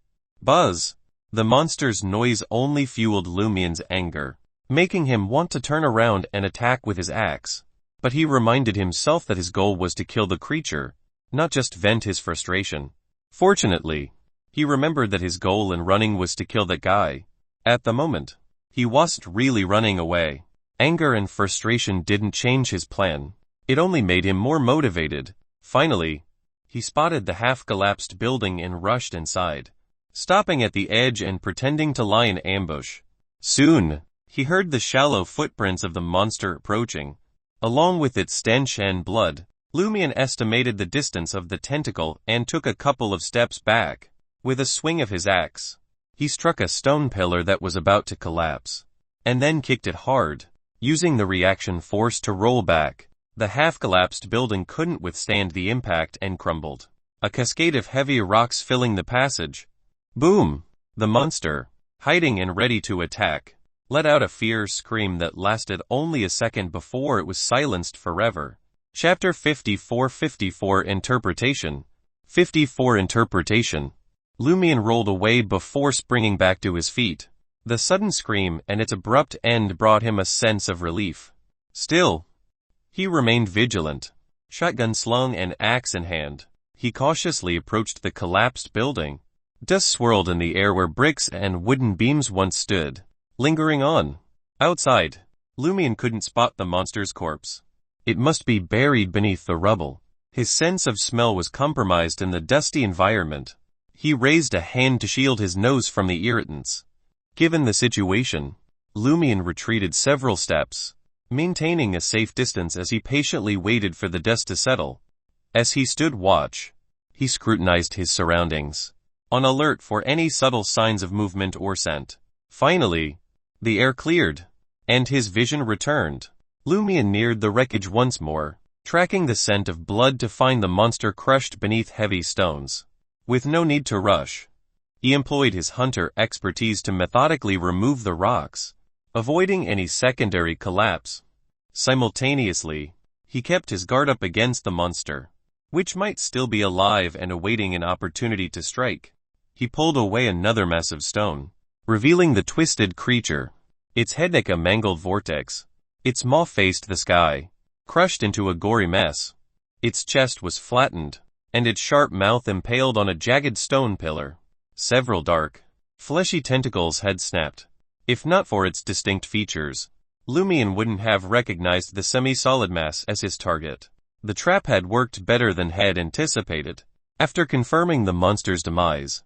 Buzz! The monster's noise only fueled Lumian's anger, making him want to turn around and attack with his axe. But he reminded himself that his goal was to kill the creature, not just vent his frustration. Fortunately, he remembered that his goal in running was to kill that guy. At the moment, he wasn't really running away. Anger and frustration didn't change his plan. It only made him more motivated. Finally, he spotted the half-collapsed building and rushed inside, stopping at the edge and pretending to lie in ambush. Soon, he heard the shallow footprints of the monster approaching, along with its stench and blood. Lumian estimated the distance of the tentacle and took a couple of steps back. With a swing of his axe, he struck a stone pillar that was about to collapse, and then kicked it hard. using the reaction force to roll back. The half-collapsed building couldn't withstand the impact and crumbled. A cascade of heavy rocks filling the passage. Boom! The monster, hiding and ready to attack, let out a fierce scream that lasted only a second before it was silenced forever. Chapter 54 Interpretation. 54 Interpretation. Lumian rolled away before springing back to his feet. The sudden scream and its abrupt end brought him a sense of relief. Still, he remained vigilant. Shotgun slung and axe in hand, he cautiously approached the collapsed building. Dust swirled in the air where bricks and wooden beams once stood. Lingering on. Outside, Lumian couldn't spot the monster's corpse. It must be buried beneath the rubble. His sense of smell was compromised in the dusty environment. He raised a hand to shield his nose from the irritants. Given the situation, Lumian retreated several steps, maintaining a safe distance as he patiently waited for the dust to settle. As he stood watch, he scrutinized his surroundings, on alert for any subtle signs of movement or scent. Finally, the air cleared, and his vision returned. Lumian neared the wreckage once more, tracking the scent of blood to find the monster crushed beneath heavy stones. With no need to rush, he employed his hunter expertise to methodically remove the rocks, avoiding any secondary collapse. Simultaneously, he kept his guard up against the monster, which might still be alive and awaiting an opportunity to strike. He pulled away another massive stone, revealing the twisted creature, its head like a mangled vortex. Its maw faced the sky, crushed into a gory mess. Its chest was flattened, and its sharp mouth impaled on a jagged stone pillar. Several dark, fleshy tentacles had snapped. If not for its distinct features, Lumian wouldn't have recognized the semi-solid mass as his target. The trap had worked better than had anticipated. After confirming the monster's demise,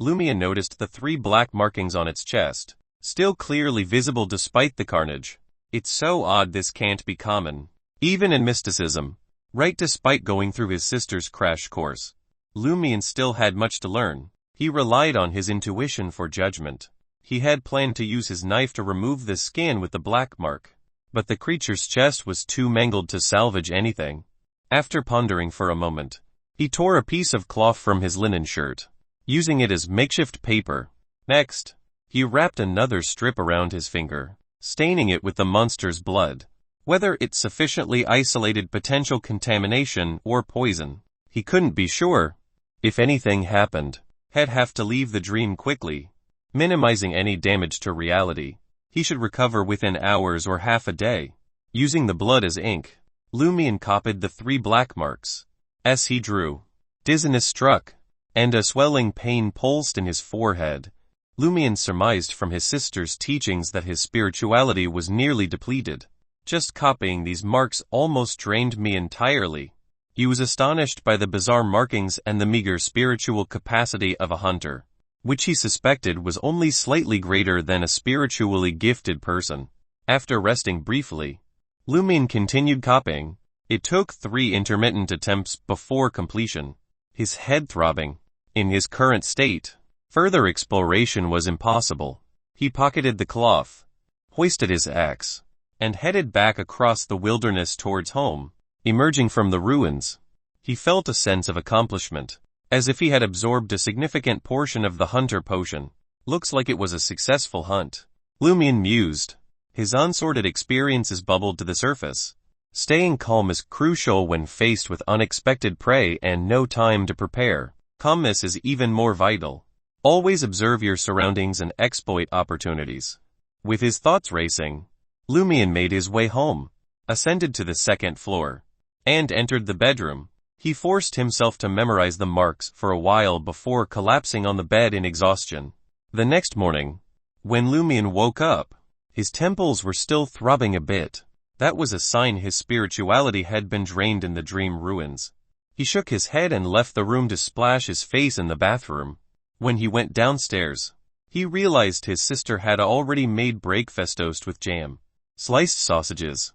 Lumian noticed the 3 black markings on its chest, still clearly visible despite the carnage. It's so odd this can't be common, even in mysticism. Right, despite going through his sister's crash course, Lumian still had much to learn. He relied on his intuition for judgment. He had planned to use his knife to remove the skin with the black mark, but the creature's chest was too mangled to salvage anything. After pondering for a moment, he tore a piece of cloth from his linen shirt, using it as makeshift paper. Next, he wrapped another strip around his finger, staining it with the monster's blood. Whether it sufficiently isolated potential contamination or poison, he couldn't be sure. If anything happened, he'd have to leave the dream quickly, minimizing any damage to reality. He should recover within hours or half a day. Using the blood as ink, Lumian copied the 3 black marks. As he drew, dizziness struck, and a swelling pain pulsed in his forehead. Lumian surmised from his sister's teachings that his spirituality was nearly depleted. Just copying these marks almost drained me entirely. He was astonished by the bizarre markings and the meager spiritual capacity of a hunter, which he suspected was only slightly greater than a spiritually gifted person. After resting briefly, Lumian continued copying. It took 3 intermittent attempts before completion, his head throbbing. In his current state, further exploration was impossible. He pocketed the cloth, hoisted his axe, and headed back across the wilderness towards home. Emerging from the ruins, he felt a sense of accomplishment, as if he had absorbed a significant portion of the hunter potion. Looks like it was a successful hunt, Lumian mused. His unsorted experiences bubbled to the surface. Staying calm is crucial when faced with unexpected prey and no time to prepare. Calmness is even more vital. Always observe your surroundings and exploit opportunities. With his thoughts racing, Lumian made his way home, ascended to the 2nd floor, and entered the bedroom. He forced himself to memorize the marks for a while before collapsing on the bed in exhaustion. The next morning, when Lumian woke up, his temples were still throbbing a bit. That was a sign his spirituality had been drained in the dream ruins. He shook his head and left the room to splash his face in the bathroom. When he went downstairs, he realized his sister had already made breakfast toast with jam, sliced sausages,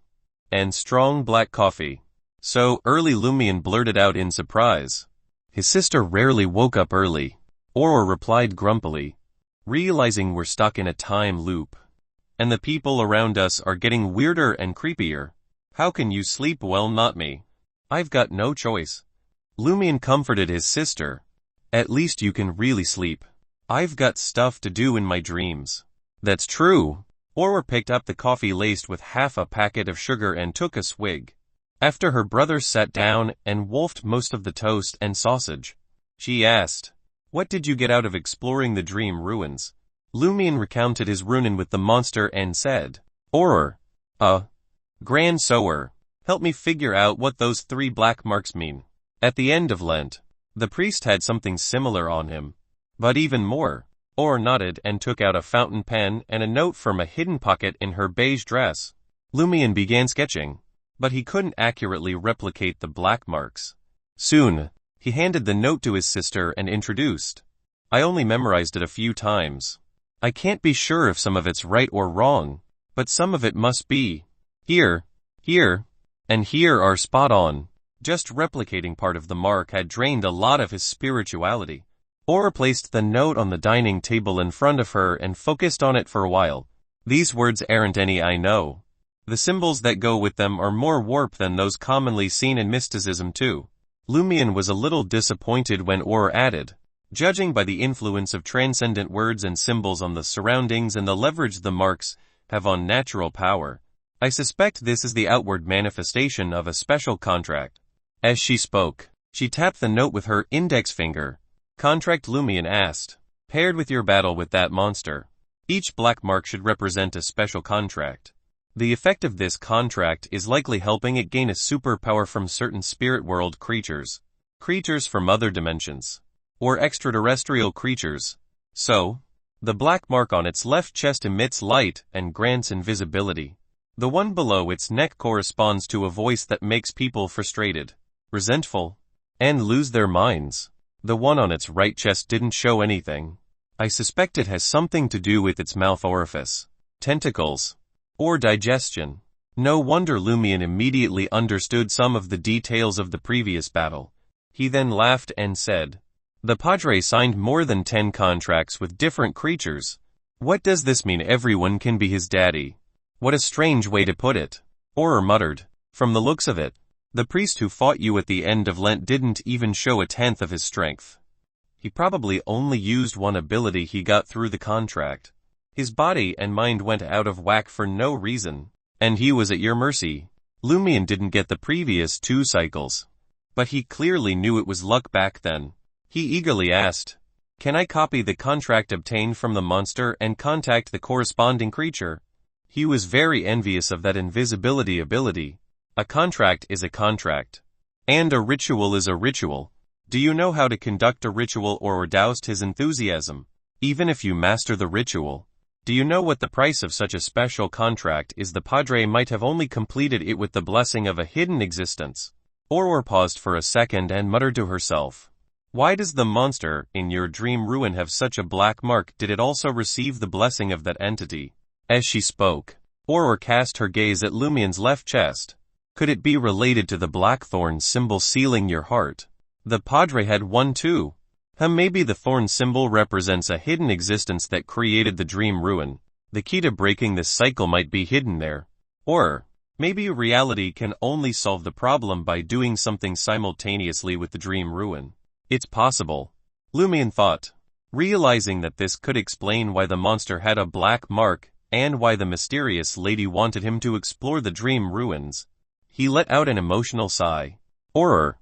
and strong black coffee. So early, Lumian blurted out in surprise. His sister rarely woke up early. Aurora replied grumpily, realizing we're stuck in a time loop. and the people around us are getting weirder and creepier. How can you sleep well? Not me. I've got no choice. Lumian comforted his sister. At least you can really sleep. I've got stuff to do in my dreams. That's true. Aurora picked up the coffee laced with half a packet of sugar and took a swig. After her brother sat down and wolfed most of the toast and sausage, she asked, "What did you get out of exploring the dream ruins?" Lumian recounted his run-in with the monster and said, "Aurora, Grand Sower, help me figure out what those 3 black marks mean." At the end of Lent, the priest had something similar on him, but even more. Aurora nodded and took out a fountain pen and a note from a hidden pocket in her beige dress. Lumian began sketching, but he couldn't accurately replicate the black marks. Soon, he handed the note to his sister and introduced, "I only memorized it a few times. I can't be sure if some of it's right or wrong, but some of it must be. Here, and here are spot on." Just replicating part of the mark had drained a lot of his spirituality. Aurora placed the note on the dining table in front of her and focused on it for a while. "These words aren't any I know. The symbols that go with them are more warped than those commonly seen in mysticism too." Lumian was a little disappointed when Aurora added, "Judging by the influence of transcendent words and symbols on the surroundings and the leverage the marks have on natural power, I suspect this is the outward manifestation of a special contract." As she spoke, she tapped the note with her index finger. "Contract?" Lumian asked. "Paired with your battle with that monster. Each black mark should represent a special contract. The effect of this contract is likely helping it gain a superpower from certain spirit world creatures, creatures from other dimensions, or extraterrestrial creatures. So, the black mark on its left chest emits light and grants invisibility. The one below its neck corresponds to a voice that makes people frustrated, resentful, and lose their minds. The one on its right chest didn't show anything. I suspect it has something to do with its mouth orifice, tentacles, or digestion." No wonder Lumian immediately understood some of the details of the previous battle. He then laughed and said, "The Padre signed more than 10 contracts with different creatures. What does this mean? Everyone can be his daddy?" "What a strange way to put it," Aurora muttered. "From the looks of it, the priest who fought you at the end of Lent didn't even show a tenth of his strength. He probably only used one ability he got through the contract. His body and mind went out of whack for no reason, and he was at your mercy." Lumian didn't get the previous 2 cycles, but he clearly knew it was luck back then. He eagerly asked, "Can I copy the contract obtained from the monster and contact the corresponding creature?" He was very envious of that invisibility ability. A contract is a contract, and a ritual is a ritual. Do you know how to conduct a ritual? Or doused his enthusiasm. "Even if you master the ritual, do you know what the price of such a special contract is?" The Padre might have only completed it with the blessing of a hidden existence. Aurora paused for a second and muttered to herself, "Why does the monster in your dream ruin have such a black mark? Did it also receive the blessing of that entity?" As she spoke, Aurora cast her gaze at Lumian's left chest. Could it be related to the blackthorn symbol sealing your heart? The Padre had one too. Maybe the thorn symbol represents a hidden existence that created the dream ruin. The key to breaking this cycle might be hidden there. Or, maybe reality can only solve the problem by doing something simultaneously with the dream ruin. It's possible, Lumian thought, realizing that this could explain why the monster had a black mark, and why the mysterious lady wanted him to explore the dream ruins. He let out an emotional sigh. "Aurora,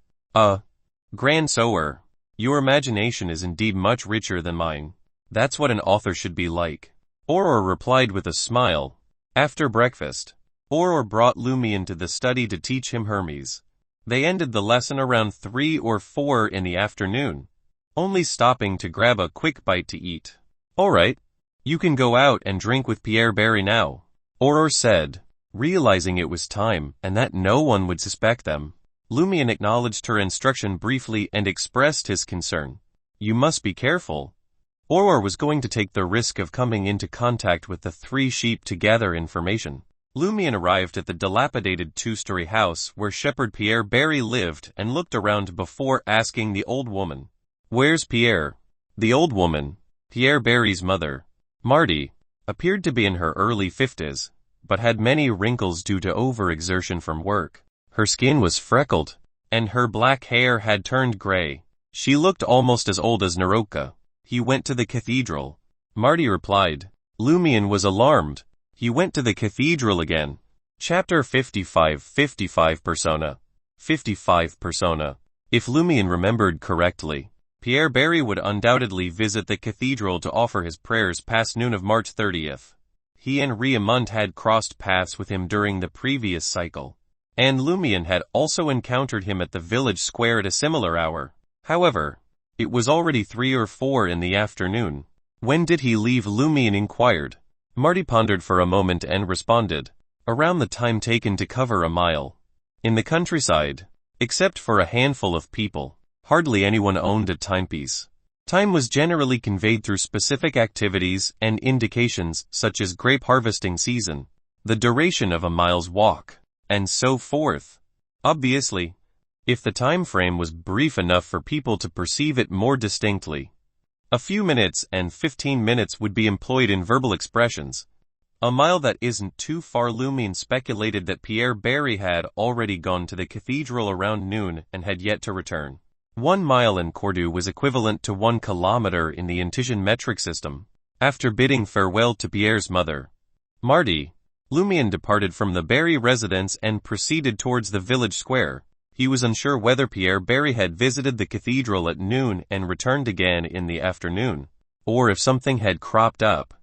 Grand Sower, your imagination is indeed much richer than mine. That's what an author should be like." Aurora replied with a smile. After breakfast, Aurora brought Lumian to the study to teach him Hermes. They ended the lesson around 3 or 4 in the afternoon, only stopping to grab a quick bite to eat. "All right, you can go out and drink with Pierre Barry now," Aurora said, realizing it was time and that no one would suspect them. Lumian acknowledged her instruction briefly and expressed his concern. "You must be careful." Aurora was going to take the risk of coming into contact with the 3 sheep to gather information. Lumian arrived at the dilapidated 2-story house where Shepherd Pierre Barry lived and looked around before asking the old woman, "Where's Pierre?" The old woman, Pierre Barry's mother, Marty, appeared to be in her early 50s, but had many wrinkles due to overexertion from work. Her skin was freckled, and her black hair had turned gray. She looked almost as old as Naroka. He went to the cathedral. Marty replied. Lumian was alarmed. He went to the cathedral again. Chapter 55 Persona. 55 Persona. If Lumian remembered correctly, Pierre Barry would undoubtedly visit the cathedral to offer his prayers past noon of March 30th. He and Riamund had crossed paths with him during the previous cycle, and Lumian had also encountered him at the village square at a similar hour. However, it was already 3 or 4 in the afternoon. When did he leave? Lumian inquired. Marty pondered for a moment and responded. Around the time taken to cover a mile. In the countryside, except for a handful of people, hardly anyone owned a timepiece. Time was generally conveyed through specific activities and indications such as grape harvesting season, the duration of a mile's walk, and so forth. Obviously, if the time frame was brief enough for people to perceive it more distinctly, a few minutes and 15 minutes would be employed in verbal expressions. A mile that isn't too far. Lumian speculated that Pierre Barry had already gone to the cathedral around noon and had yet to return. 1 mile in Cordu was equivalent to 1 kilometer in the Intitian metric system. After bidding farewell to Pierre's mother, Marty, Lumian departed from the Barry residence and proceeded towards the village square. He was unsure whether Pierre Barry had visited the cathedral at noon and returned again in the afternoon, or if something had cropped up,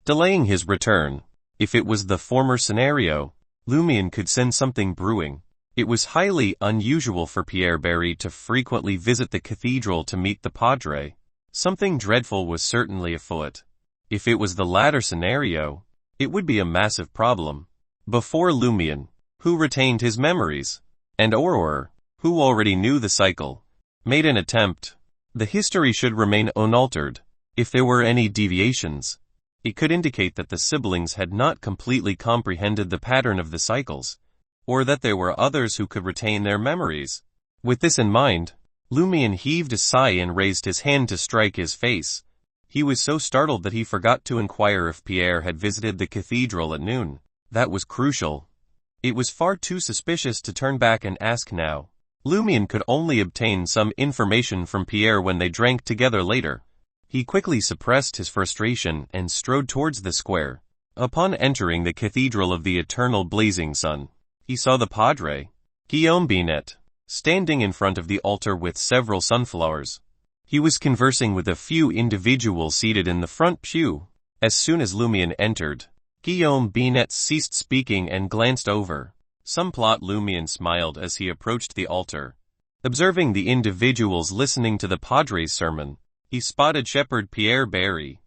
delaying his return. If it was the former scenario, Lumian could sense something brewing. It was highly unusual for Pierre Barry to frequently visit the cathedral to meet the Padre. Something dreadful was certainly afoot. If it was the latter scenario, it would be a massive problem. Before Lumian, who retained his memories, and Aurora, who already knew the cycle, made an attempt, the history should remain unaltered. If there were any deviations, it could indicate that the siblings had not completely comprehended the pattern of the cycles, or that there were others who could retain their memories. With this in mind, Lumian heaved a sigh and raised his hand to strike his face. He was so startled that he forgot to inquire if Pierre had visited the cathedral at noon. That was crucial. It was far too suspicious to turn back and ask now. Lumian could only obtain some information from Pierre when they drank together later. He quickly suppressed his frustration and strode towards the square. Upon entering the Cathedral of the Eternal Blazing Sun, he saw the Padre, Guillaume Binet, standing in front of the altar with several sunflowers. He was conversing with a few individuals seated in the front pew. As soon as Lumian entered, Guillaume Binet ceased speaking and glanced over. Some plot. Lumian smiled as he approached the altar. Observing the individuals listening to the Padre's sermon, he spotted Shepherd Pierre Barry,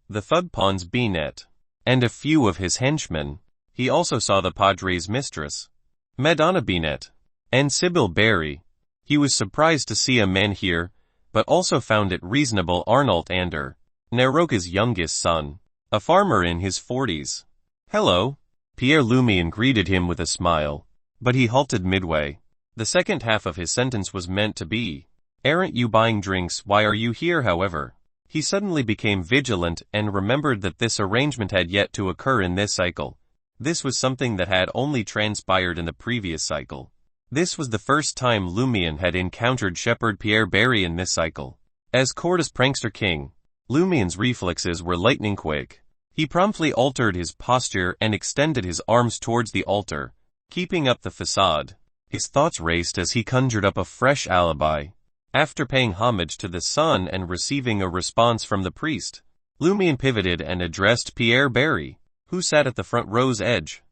the thug Pons Binet, and a few of his henchmen. He also saw the Padre's mistress, Madonna Binet, and Sybil Barry. He was surprised to see a man here, but also found it reasonable Arnault Ander, Naroka's youngest son, a farmer in his 40s. Hello. Pierre. Lumian greeted him with a smile, but he halted midway. The second half of his sentence was meant to be, "Aren't you buying drinks? Why are you here?" However, he suddenly became vigilant and remembered that this arrangement had yet to occur in this cycle. This was something that had only transpired in the previous cycle. This was the first time Lumian had encountered Shepherd Pierre Barry in this cycle. As Cordus Prankster King, Lumian's reflexes were lightning quick. He promptly altered his posture and extended his arms towards the altar, keeping up the facade. His thoughts raced as he conjured up a fresh alibi. After paying homage to the sun and receiving a response from the priest, Lumian pivoted and addressed Pierre Barry, who sat at the front row's edge,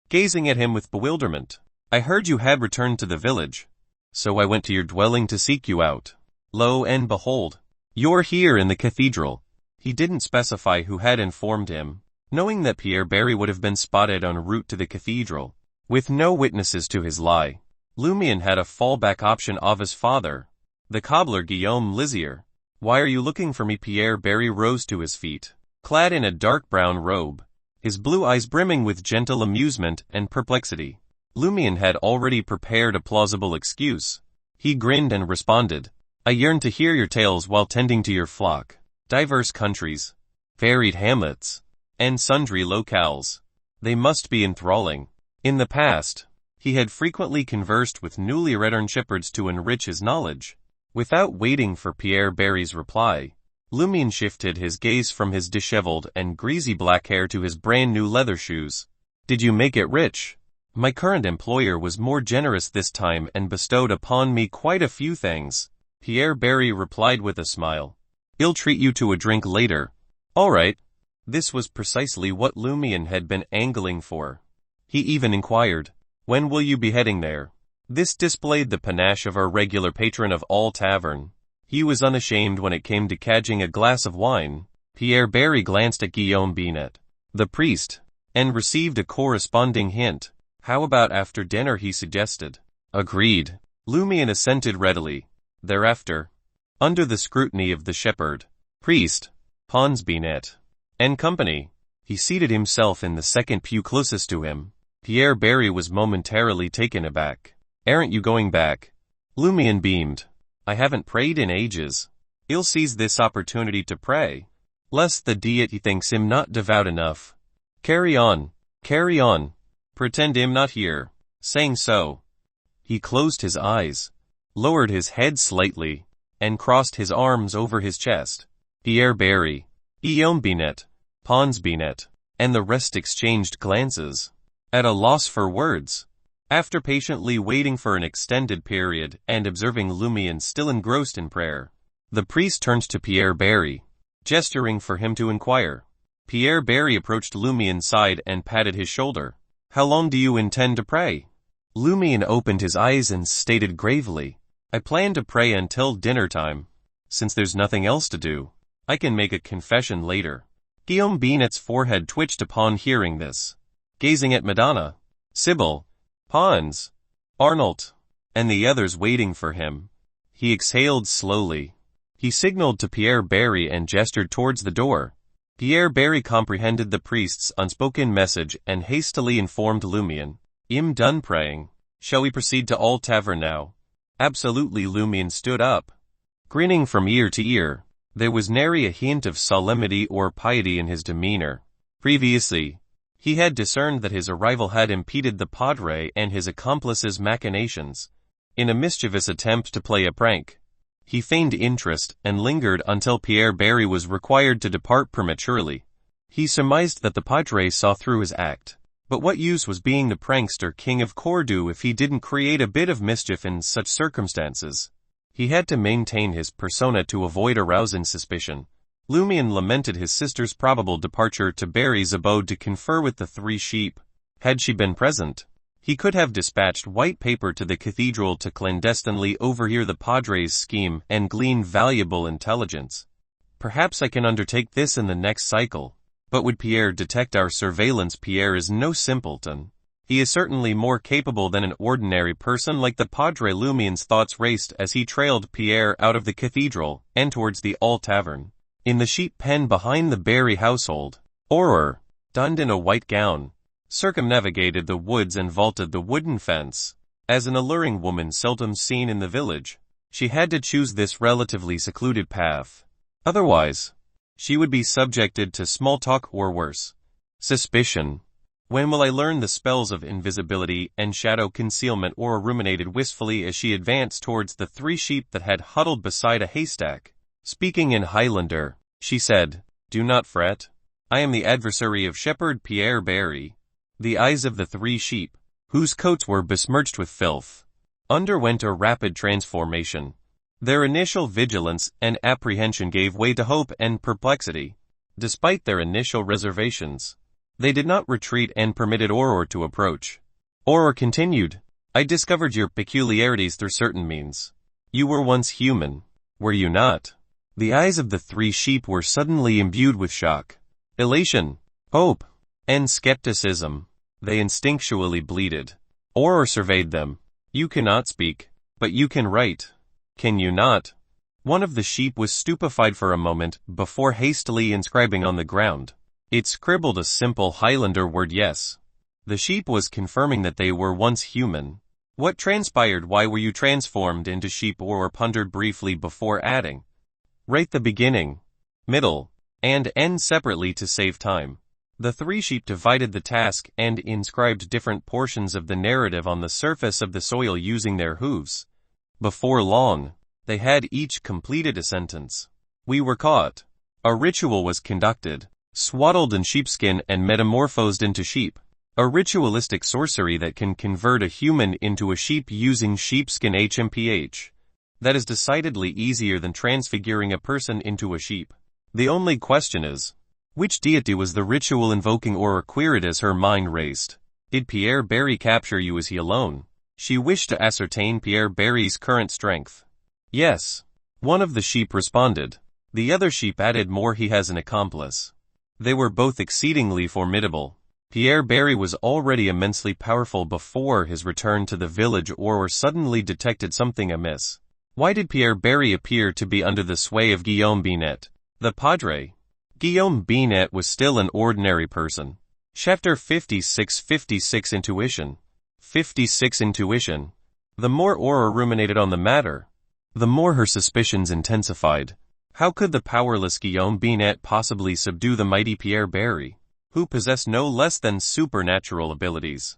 gazing at him with bewilderment. "I heard you had returned to the village, so I went to your dwelling to seek you out. Lo and behold, you're here in the cathedral." He didn't specify who had informed him, knowing that Pierre Barry would have been spotted en route to the cathedral. With no witnesses to his lie, Lumian had a fallback option of his father, the cobbler Guillaume Lizier. "Why are you looking for me?" Pierre Barry rose to his feet, clad in a dark brown robe, his blue eyes brimming with gentle amusement and perplexity. Lumian had already prepared a plausible excuse. He grinned and responded, "I yearn to hear your tales while tending to your flock. Diverse countries, varied hamlets, and sundry locales. They must be enthralling. In the past, he had frequently conversed with newly returned shepherds to enrich his knowledge. Without waiting for Pierre Barry's reply, Lumian shifted his gaze from his disheveled and greasy black hair to his brand new leather shoes. Did you make it rich? My current employer was more generous this time and bestowed upon me quite a few things. Pierre Barry replied with a smile. He'll treat you to a drink later. All right. This was precisely what Lumian had been angling for. He even inquired, when will you be heading there? This displayed the panache of our regular patron of all tavern. He was unashamed when it came to cadging a glass of wine. Pierre Barry glanced at Guillaume Binet, the priest, and received a corresponding hint. How about after dinner, he suggested. Agreed. Lumian assented readily. Thereafter, under the scrutiny of the shepherd, priest, Hans Binet, and company, he seated himself in the second pew closest to him. Pierre Barry was momentarily taken aback. Aren't you going back? Lumian beamed. I haven't prayed in ages. He'll seize this opportunity to pray, lest the deity thinks him not devout enough. Carry on. Pretend him not here. Saying so, he closed his eyes, lowered his head slightly, and crossed his arms over his chest. Pierre Barry, Guillaume Binet, Hans Binet, and the rest exchanged glances, at a loss for words. After patiently waiting for an extended period and observing Lumian still engrossed in prayer, the priest turned to Pierre Barry, gesturing for him to inquire. Pierre Barry approached Lumian's side and patted his shoulder. How long do you intend to pray? Lumian opened his eyes and stated gravely, I plan to pray until dinner time. Since there's nothing else to do, I can make a confession later. Guillaume Binet's forehead twitched upon hearing this. Gazing at Madonna, Sybil, Hans, Arnold, and the others waiting for him, he exhaled slowly. He signaled to Pierre Barry and gestured towards the door. Pierre Barry comprehended the priest's unspoken message and hastily informed Lumian. I'm done praying. Shall we proceed to All Tavern now? Absolutely. Lumian stood up, grinning from ear to ear. There was nary a hint of solemnity or piety in his demeanor. Previously, he had discerned that his arrival had impeded the padre and his accomplices' machinations. In a mischievous attempt to play a prank, he feigned interest and lingered until Pierre Barry was required to depart prematurely. He surmised that the padre saw through his act. But what use was being the prankster king of Cordu if he didn't create a bit of mischief in such circumstances? He had to maintain his persona to avoid arousing suspicion. Lumian lamented his sister's probable departure to Barry's abode to confer with the three sheep. Had she been present, he could have dispatched white paper to the cathedral to clandestinely overhear the padre's scheme and glean valuable intelligence. Perhaps I can undertake this in the next cycle. But would Pierre detect our surveillance? Pierre is no simpleton. He is certainly more capable than an ordinary person like the padre. Lumian's thoughts raced as he trailed Pierre out of the cathedral and towards the All Tavern. In the sheep pen behind the Barry household, Aurore, donned in a white gown, circumnavigated the woods and vaulted the wooden fence. As an alluring woman seldom seen in the village, she had to choose this relatively secluded path. Otherwise, she would be subjected to small talk or worse, suspicion. When will I learn the spells of invisibility and shadow concealment? Aurore ruminated wistfully as she advanced towards the three sheep that had huddled beside a haystack. Speaking in Highlander, she said, Do not fret. I am the adversary of Shepherd Pierre Barry. The eyes of the three sheep, whose coats were besmirched with filth, underwent a rapid transformation. Their initial vigilance and apprehension gave way to hope and perplexity. Despite their initial reservations, they did not retreat and permitted Aurore to approach. Aurore continued, I discovered your peculiarities through certain means. You were once human, were you not? The eyes of the three sheep were suddenly imbued with shock, elation, hope, and skepticism. They instinctually bleated. Aurore surveyed them. You cannot speak, but you can write. Can you not? One of the sheep was stupefied for a moment before hastily inscribing on the ground. It scribbled a simple Highlander word yes. The sheep was confirming that they were once human. What transpired? Why were you transformed into sheep? Aurore pondered briefly before adding, Write the beginning, middle, and end separately to save time. The three sheep divided the task and inscribed different portions of the narrative on the surface of the soil using their hooves. Before long, they had each completed a sentence. We were caught. A ritual was conducted, swaddled in sheepskin and metamorphosed into sheep. A ritualistic sorcery that can convert a human into a sheep using sheepskin HMPH. That is decidedly easier than transfiguring a person into a sheep. The only question is, which deity was the ritual invoking or queried as her mind raced? Did Pierre Barry capture you? Is he alone? She wished to ascertain Pierre Barry's current strength. Yes. One of the sheep responded. The other sheep added more. He has an accomplice. They were both exceedingly formidable. Pierre Barry was already immensely powerful before his return to the village or suddenly detected something amiss. Why did Pierre Barry appear to be under the sway of Guillaume Binet, the padre? Guillaume Binet was still an ordinary person. Chapter 56 Intuition. 56 Intuition. The more Aurora ruminated on the matter, the more her suspicions intensified. How could the powerless Guillaume Binet possibly subdue the mighty Pierre Barry, who possessed no less than supernatural abilities?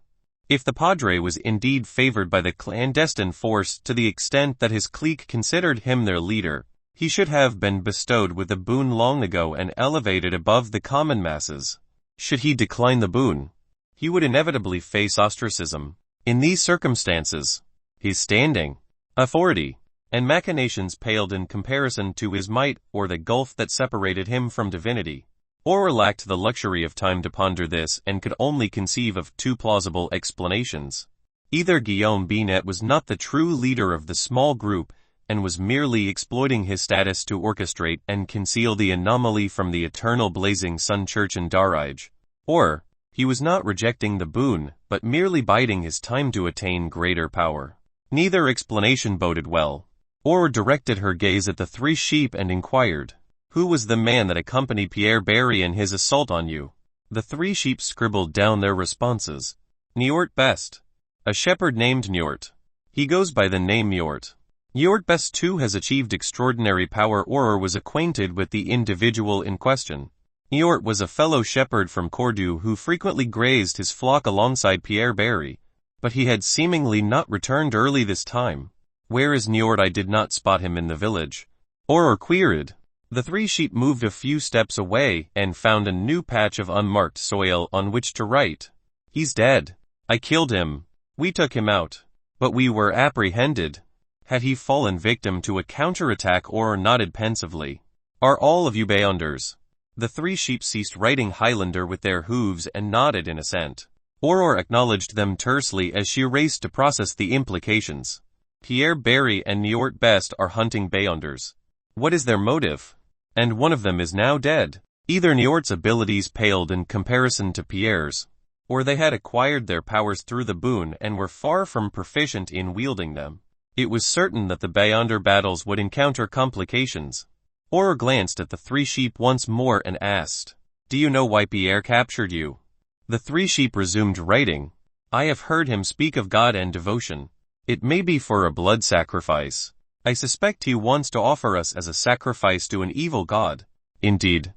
If the padre was indeed favored by the clandestine force to the extent that his clique considered him their leader, he should have been bestowed with the boon long ago and elevated above the common masses. Should he decline the boon, he would inevitably face ostracism. In these circumstances, his standing, authority, and machinations paled in comparison to his might or the gulf that separated him from divinity. Aurora lacked the luxury of time to ponder this and could only conceive of two plausible explanations. Either Guillaume Binet was not the true leader of the small group and was merely exploiting his status to orchestrate and conceal the anomaly from the eternal blazing sun church in Darige, or he was not rejecting the boon, but merely biding his time to attain greater power. Neither explanation boded well. Aurora directed her gaze at the three sheep and inquired, "Who was the man that accompanied Pierre Barry in his assault on you?" The three sheep scribbled down their responses. Njort Best. A shepherd named Njort. He goes by the name Njort. Njort Best too has achieved extraordinary power. Aurora was acquainted with the individual in question. Njort was a fellow shepherd from Cordu who frequently grazed his flock alongside Pierre Barry, but he had seemingly not returned early this time. Where is Njort? I did not spot him in the village. Aurora queried. The three sheep moved a few steps away and found a new patch of unmarked soil on which to write. He's dead. I killed him. We took him out. But we were apprehended. Had he fallen victim to a counterattack? Aurora nodded pensively. Are all of you Beyonders? The three sheep ceased writing Highlander with their hooves and nodded in assent. Aurora acknowledged them tersely as she raced to process the implications. Pierre Barry and Njort Best are hunting Beyonders. What is their motive? And one of them is now dead. Either Njort's abilities paled in comparison to Pierre's, or they had acquired their powers through the boon and were far from proficient in wielding them. It was certain that the Beyonder battles would encounter complications. Aurora glanced at the three sheep once more and asked, "Do you know why Pierre captured you?" The three sheep resumed writing. I have heard him speak of God and devotion. It may be for a blood sacrifice. I suspect he wants to offer us as a sacrifice to an evil god. Indeed,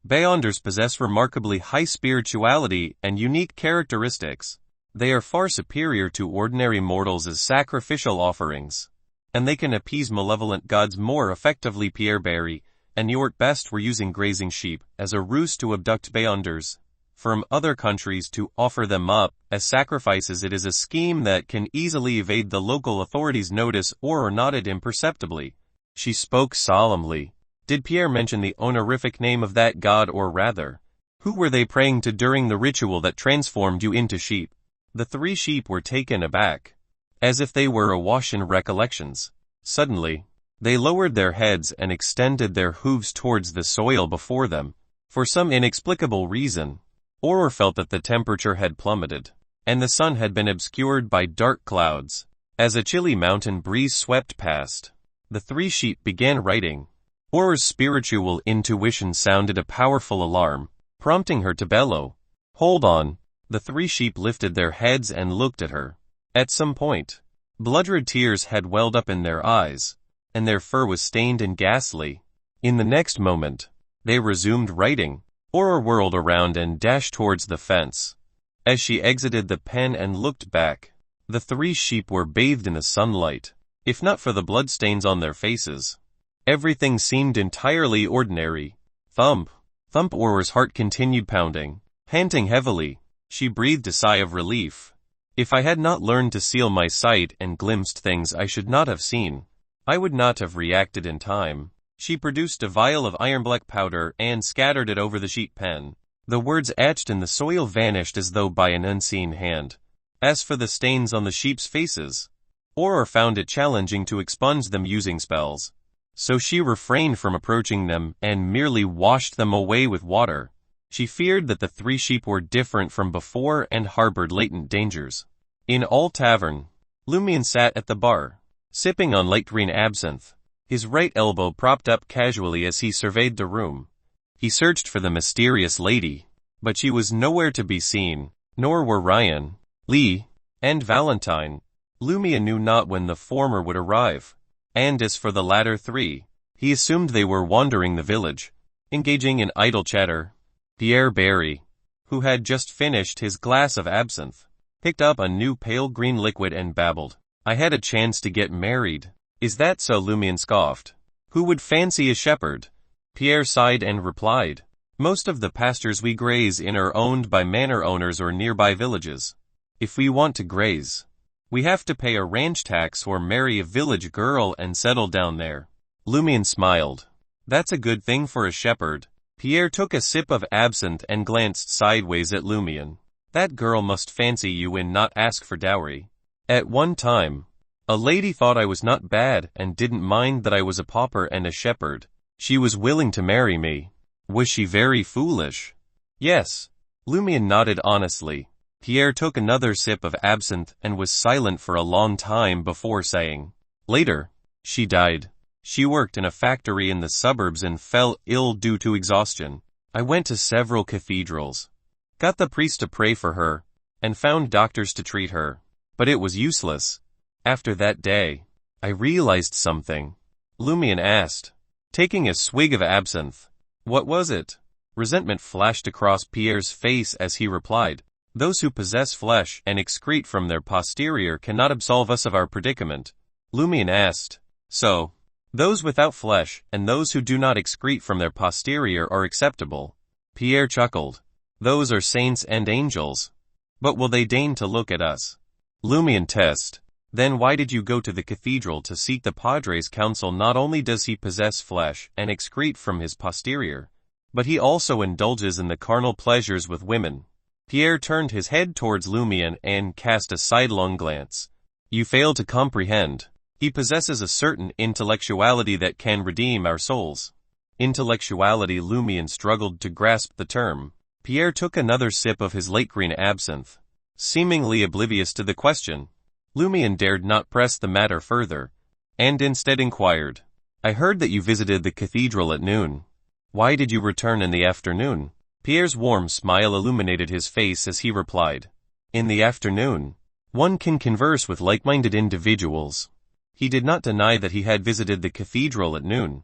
Beyonders possess remarkably high spirituality and unique characteristics. They are far superior to ordinary mortals as sacrificial offerings, and they can appease malevolent gods more effectively. Pierre Barry and Njort Best were using grazing sheep as a ruse to abduct Beyonders from other countries to offer them up as sacrifices. It is a scheme that can easily evade the local authorities' notice. Aurora nodded imperceptibly. She spoke solemnly. Did Pierre mention the honorific name of that god, or rather, who were they praying to during the ritual that transformed you into sheep? The three sheep were taken aback, as if they were awash in recollections. Suddenly, they lowered their heads and extended their hooves towards the soil before them. For some inexplicable reason, Aurora felt that the temperature had plummeted, and the sun had been obscured by dark clouds. As a chilly mountain breeze swept past, the three sheep began writing. Aurora's spiritual intuition sounded a powerful alarm, prompting her to bellow, "Hold on." The three sheep lifted their heads and looked at her. At some point, blood-red tears had welled up in their eyes, and their fur was stained and ghastly. In the next moment, they resumed writing. Aurora whirled around and dashed towards the fence. As she exited the pen and looked back, the 3 sheep were bathed in the sunlight. If not for the bloodstains on their faces, everything seemed entirely ordinary. Thump, thump. Aurora's heart continued pounding. Panting heavily, she breathed a sigh of relief. If I had not learned to seal my sight and glimpsed things I should not have seen, I would not have reacted in time. She produced a vial of iron-black powder and scattered it over the sheep pen. The words etched in the soil vanished as though by an unseen hand. As for the stains on the sheep's faces, Aurora found it challenging to expunge them using spells, so she refrained from approaching them and merely washed them away with water. She feared that the 3 sheep were different from before and harbored latent dangers. In All Tavern, Lumian sat at the bar, sipping on light green absinthe, his right elbow propped up casually as he surveyed the room. He searched for the mysterious lady, but she was nowhere to be seen, nor were Ryan, Lee, and Valentine. Lumian knew not when the former would arrive, and as for the latter 3, he assumed they were wandering the village, engaging in idle chatter. Pierre Barry, who had just finished his glass of absinthe, picked up a new pale green liquid and babbled. I had a chance to get married. Is that so? Lumian scoffed. Who would fancy a shepherd? Pierre sighed and replied. Most of the pastures we graze in are owned by manor owners or nearby villages. If we want to graze, we have to pay a ranch tax or marry a village girl and settle down there. Lumian smiled. That's a good thing for a shepherd. Pierre took a sip of absinthe and glanced sideways at Lumian. That girl must fancy you and not ask for dowry. At one time, a lady thought I was not bad and didn't mind that I was a pauper and a shepherd. She was willing to marry me. Was she very foolish? Yes. Lumian nodded honestly. Pierre took another sip of absinthe and was silent for a long time before saying, later, she died. She worked in a factory in the suburbs and fell ill due to exhaustion. I went to several cathedrals, got the priest to pray for her, and found doctors to treat her. But it was useless. After that day, I realized something. Lumian asked, taking a swig of absinthe. What was it? Resentment flashed across Pierre's face as he replied, those who possess flesh and excrete from their posterior cannot absolve us of our predicament. Lumian asked, so, those without flesh and those who do not excrete from their posterior are acceptable? Pierre chuckled. Those are saints and angels. But will they deign to look at us? Lumian test. Then why did you go to the cathedral to seek the Padre's counsel? Not only does he possess flesh and excrete from his posterior, but he also indulges in the carnal pleasures with women. Pierre turned his head towards Lumian and cast a sidelong glance. You fail to comprehend. He possesses a certain intellectuality that can redeem our souls. Intellectuality. Lumian struggled to grasp the term. Pierre took another sip of his light green absinthe, seemingly oblivious to the question. Lumian dared not press the matter further, and instead inquired, I heard that you visited the cathedral at noon. Why did you return in the afternoon? Pierre's warm smile illuminated his face as he replied, in the afternoon, one can converse with like-minded individuals. He did not deny that he had visited the cathedral at noon.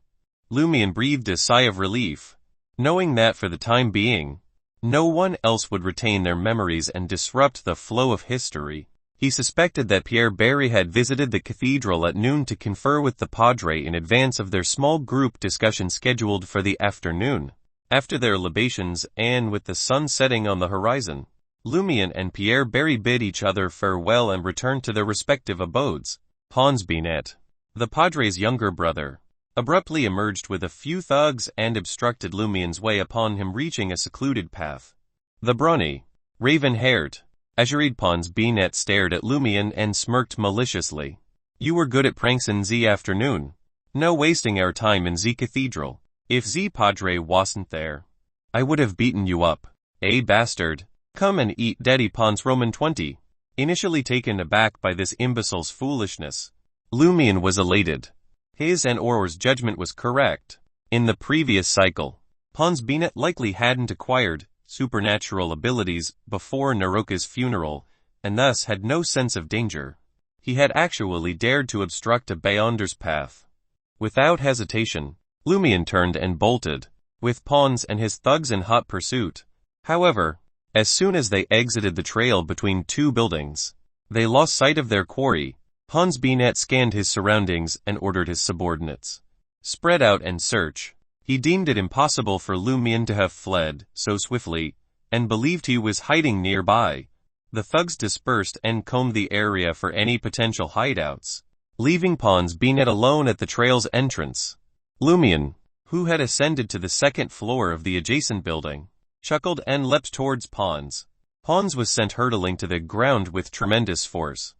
Lumian breathed a sigh of relief, knowing that for the time being, no one else would retain their memories and disrupt the flow of history. He suspected that Pierre Barry had visited the cathedral at noon to confer with the Padre in advance of their small group discussion scheduled for the afternoon. After their libations and with the sun setting on the horizon, Lumian and Pierre Barry bid each other farewell and returned to their respective abodes. Pons Binet, the Padre's younger brother, abruptly emerged with a few thugs and obstructed Lumian's way upon him reaching a secluded path. The brawny, raven-haired, azure-eyed Pons Binet stared at Lumian and smirked maliciously. You were good at pranks in the afternoon. No wasting our time in the cathedral. If the Padre wasn't there, I would have beaten you up. Bastard. Come and eat daddy. Pons Roman 20. Initially taken aback by this imbecile's foolishness, Lumian was elated. His and Aurora's judgment was correct. In the previous cycle, Pons Binet likely hadn't acquired supernatural abilities before Naroka's funeral, and thus had no sense of danger. He had actually dared to obstruct a Beyonder's path. Without hesitation, Lumian turned and bolted. with Pons and his thugs in hot pursuit. However, as soon as they exited the trail between two buildings, they lost sight of their quarry. Pons Binet scanned his surroundings and ordered his subordinates spread out and search. He deemed it impossible for Lumian to have fled so swiftly, and believed he was hiding nearby. The thugs dispersed and combed the area for any potential hideouts, leaving Pons Binet alone at the trail's entrance. Lumian, who had ascended to the second floor of the adjacent building, chuckled and leapt towards Pons. Pons was sent hurtling to the ground with tremendous force,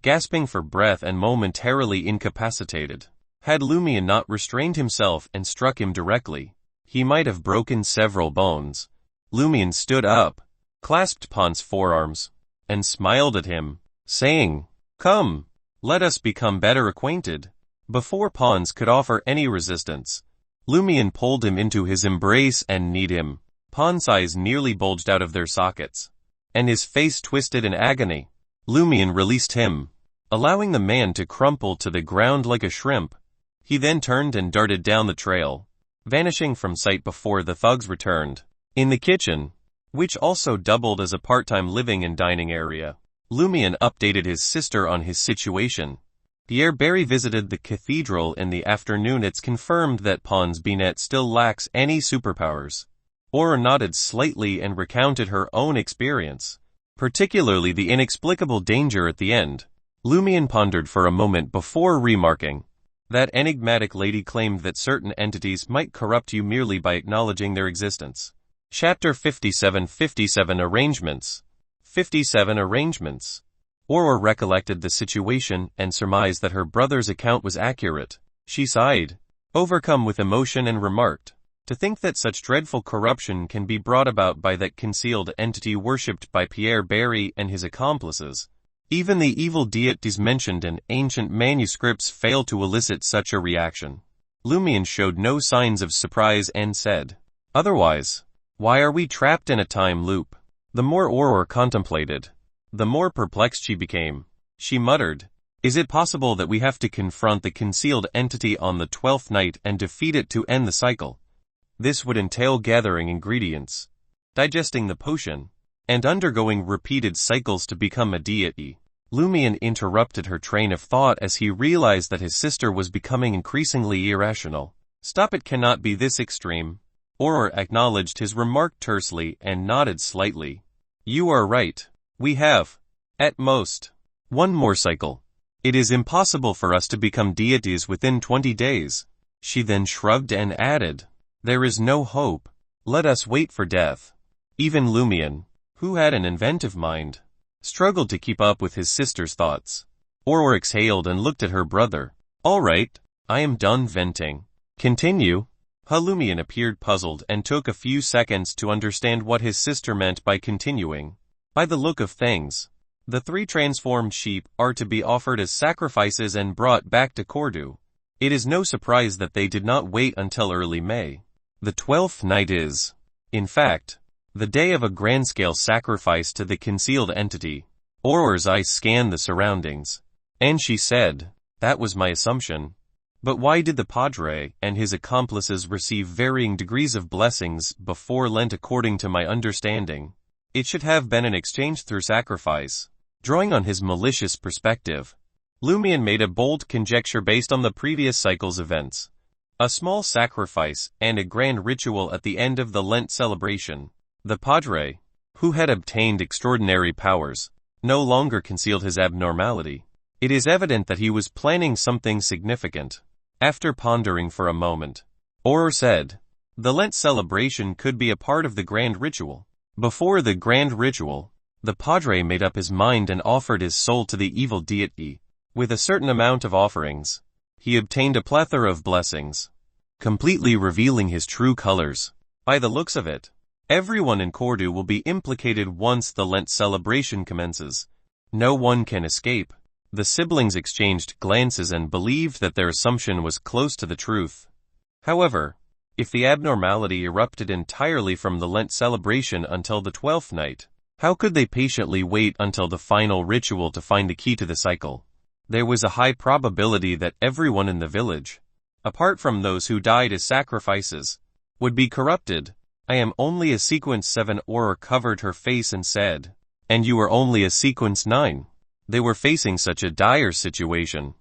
gasping for breath and momentarily incapacitated. Had Lumian not restrained himself and struck him directly, he might have broken several bones. Lumian stood up, clasped Pons' forearms, and smiled at him, saying, "Come, let us become better acquainted." Before Pons could offer any resistance, Lumian pulled him into his embrace and kneed him. Pons' eyes nearly bulged out of their sockets, and his face twisted in agony. Lumian released him, allowing the man to crumple to the ground like a shrimp. He then turned and darted down the trail, vanishing from sight before the thugs returned. In the kitchen, which also doubled as a part-time living and dining area, Lumian updated his sister on his situation. Pierre Barry visited the cathedral in the afternoon. It's confirmed that Pons Binet still lacks any superpowers. Aura nodded slightly and recounted her own experience, particularly the inexplicable danger at the end. Lumian pondered for a moment before remarking, "That enigmatic lady claimed that certain entities might corrupt you merely by acknowledging their existence." Chapter 57 Arrangements. 57 Arrangements. Aura recollected the situation and surmised that her brother's account was accurate. She sighed, overcome with emotion, and remarked, "To think that such dreadful corruption can be brought about by that concealed entity worshipped by Pierre Barry and his accomplices. Even the evil deities mentioned in ancient manuscripts fail to elicit such a reaction." Lumian showed no signs of surprise and said, "Otherwise, why are we trapped in a time loop?" The more Aurora contemplated, the more perplexed she became. She muttered, "Is it possible that we have to confront the concealed entity on the 12th night and defeat it to end the cycle? This would entail gathering ingredients, digesting the potion, and undergoing repeated cycles to become a deity." Lumian interrupted her train of thought as he realized that his sister was becoming increasingly irrational. "Stop, it cannot be this extreme." Aurora acknowledged his remark tersely and nodded slightly. "You are right. We have, at most, one more cycle. It is impossible for us to become deities within 20 days. She then shrugged and added, "There is no hope. Let us wait for death." Even Lumian, who had an inventive mind, struggled to keep up with his sister's thoughts. Aurora exhaled and looked at her brother. "All right, I am done venting. Continue." Lumian appeared puzzled and took a few seconds to understand what his sister meant by continuing. "By the look of things, the 3 transformed sheep are to be offered as sacrifices and brought back to Cordu. It is no surprise that they did not wait until early May. The 12th night is, in fact, the day of a grand-scale sacrifice to the concealed entity." Aurora's eyes scanned the surroundings, and she said, "That was my assumption. But why did the Padre and his accomplices receive varying degrees of blessings before Lent? According to my understanding, it should have been an exchange through sacrifice." Drawing on his malicious perspective, Lumian made a bold conjecture based on the previous cycle's events. A small sacrifice and a grand ritual at the end of the Lent celebration. The Padre, who had obtained extraordinary powers, no longer concealed his abnormality. It is evident that he was planning something significant. After pondering for a moment, Aurora said, "The Lent celebration could be a part of the grand ritual." Before the grand ritual, the Padre made up his mind and offered his soul to the evil deity. With a certain amount of offerings, he obtained a plethora of blessings, completely revealing his true colors. By the looks of it, everyone in Cordu will be implicated once the Lent celebration commences. No one can escape. The siblings exchanged glances and believed that their assumption was close to the truth. However, if the abnormality erupted entirely from the Lent celebration until the 12th night, how could they patiently wait until the final ritual to find the key to the cycle? There was a high probability that everyone in the village, apart from those who died as sacrifices, would be corrupted. I am only a sequence 7. Aurora covered her face and said, and you are only a sequence 9. They were facing such a dire situation.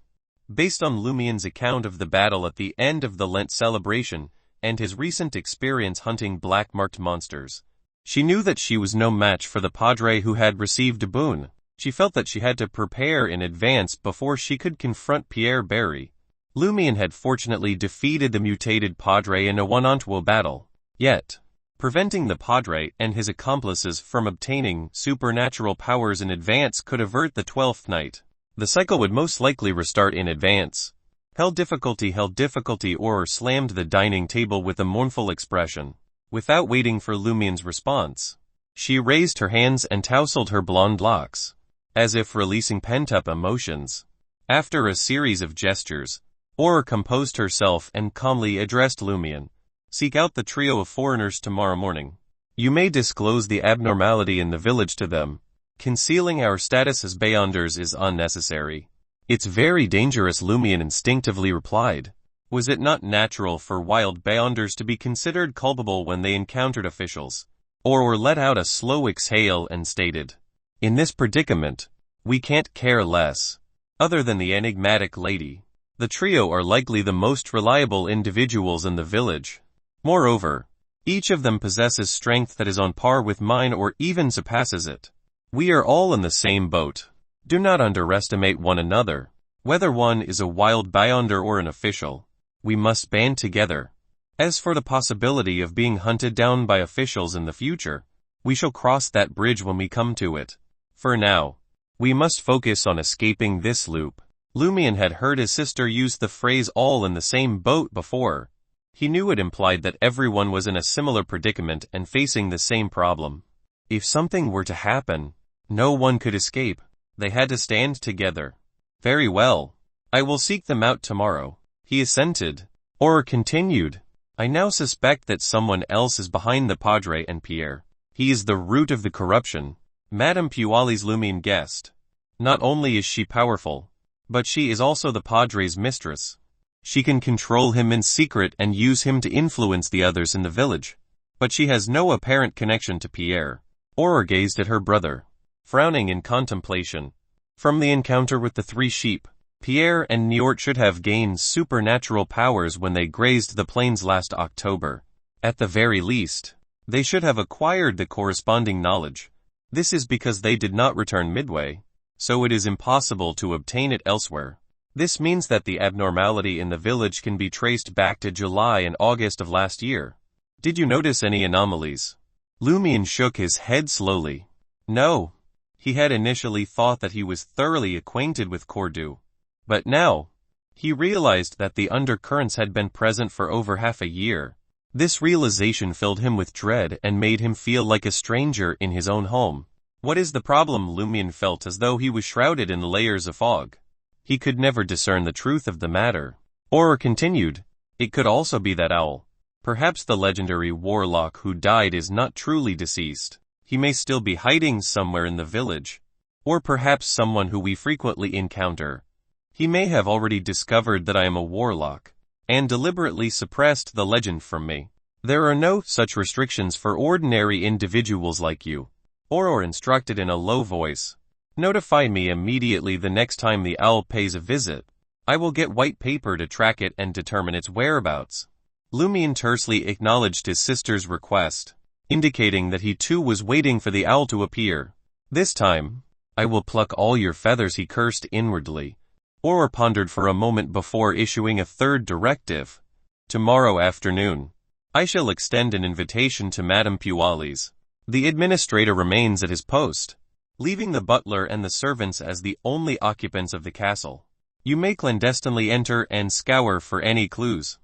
Based on Lumian's account of the battle at the end of the Lent celebration, and his recent experience hunting black-marked monsters, she knew that she was no match for the Padre who had received a boon. She felt that she had to prepare in advance before she could confront Pierre Barry. Lumian had fortunately defeated the mutated Padre in a one-on-one battle. Yet, preventing the Padre and his accomplices from obtaining supernatural powers in advance could avert the 12th night. The cycle would most likely restart in advance. Hell difficulty, Aurora slammed the dining table with a mournful expression. Without waiting for Lumian's response, she raised her hands and tousled her blonde locks, as if releasing pent-up emotions. After a series of gestures, Aurora composed herself and calmly addressed Lumian. Seek out the trio of foreigners tomorrow morning. You may disclose the abnormality in the village to them. Concealing our status as Beyonders is unnecessary. It's very dangerous, Lumian instinctively replied. Was it not natural for wild Beyonders to be considered culpable when they encountered officials? Aurora let out a slow exhale and stated, in this predicament, we can't care less. Other than the enigmatic lady, the trio are likely the most reliable individuals in the village. Moreover, each of them possesses strength that is on par with mine or even surpasses it. We are all in the same boat. Do not underestimate one another. Whether one is a wild Beyonder or an official, we must band together. As for the possibility of being hunted down by officials in the future, we shall cross that bridge when we come to it. For now, we must focus on escaping this loop. Lumian had heard his sister use the phrase all in the same boat before. He knew it implied that everyone was in a similar predicament and facing the same problem. If something were to happen, no one could escape. They had to stand together. Very well. I will seek them out tomorrow. He assented. Aurora continued. I now suspect that someone else is behind the Padre and Pierre. He is the root of the corruption. Madame Puali's Lumian guessed. Not only is she powerful, but she is also the Padre's mistress. She can control him in secret and use him to influence the others in the village. But she has no apparent connection to Pierre. Aurora gazed at her brother, frowning in contemplation. From the encounter with the 3 sheep, Pierre and Niort should have gained supernatural powers when they grazed the plains last October. At the very least, they should have acquired the corresponding knowledge. This is because they did not return midway, so it is impossible to obtain it elsewhere. This means that the abnormality in the village can be traced back to July and August of last year. Did you notice any anomalies? Lumian shook his head slowly. No. He had initially thought that he was thoroughly acquainted with Cordu. But now, he realized that the undercurrents had been present for over half a year. This realization filled him with dread and made him feel like a stranger in his own home. What is the problem? Lumian felt as though he was shrouded in layers of fog. He could never discern the truth of the matter. Aurora continued. It could also be that owl. Perhaps the legendary warlock who died is not truly deceased. He may still be hiding somewhere in the village. Or perhaps someone who we frequently encounter. He may have already discovered that I am a warlock, and deliberately suppressed the legend from me. There are no such restrictions for ordinary individuals like you. Aurora instructed in a low voice. Notify me immediately the next time the owl pays a visit. I will get white paper to track it and determine its whereabouts. Lumian tersely acknowledged his sister's request, indicating that he too was waiting for the owl to appear. This time, I will pluck all your feathers, he cursed inwardly. Aurora pondered for a moment before issuing a third directive. Tomorrow afternoon, I shall extend an invitation to Madame Puali's. The administrator remains at his post, leaving the butler and the servants as the only occupants of the castle. You may clandestinely enter and scour for any clues.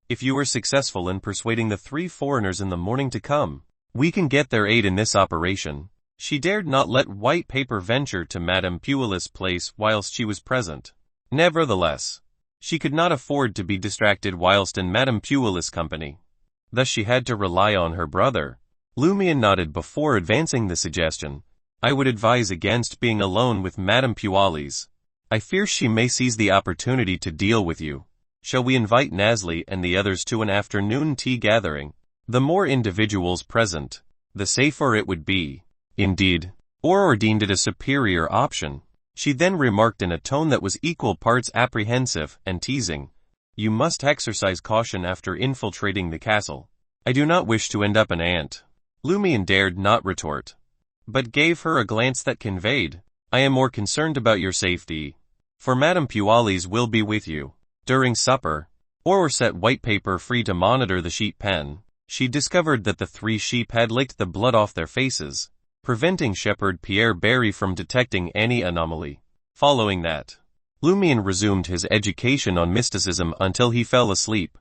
If you are successful in persuading the 3 foreigners in the morning to come, we can get their aid in this operation. She dared not let white paper venture to Madame Puali's place whilst she was present. Nevertheless, she could not afford to be distracted whilst in Madame Puali's company. Thus she had to rely on her brother. Lumian nodded before advancing the suggestion. I would advise against being alone with Madame Puali's. I fear she may seize the opportunity to deal with you. Shall we invite Nasli and the others to an afternoon tea gathering? The more individuals present, the safer it would be. Indeed, Aurora deemed it a superior option. She then remarked in a tone that was equal parts apprehensive and teasing, "You must exercise caution after infiltrating the castle. I do not wish to end up an ant." Lumian dared not retort, but gave her a glance that conveyed, "I am more concerned about your safety. For Madame Pualis will be with you." During supper, Aurora set white paper free to monitor the sheep pen. She discovered that the 3 sheep had licked the blood off their faces, preventing Shepherd Pierre Barry from detecting any anomaly. Following that, Lumian resumed his education on mysticism until he fell asleep.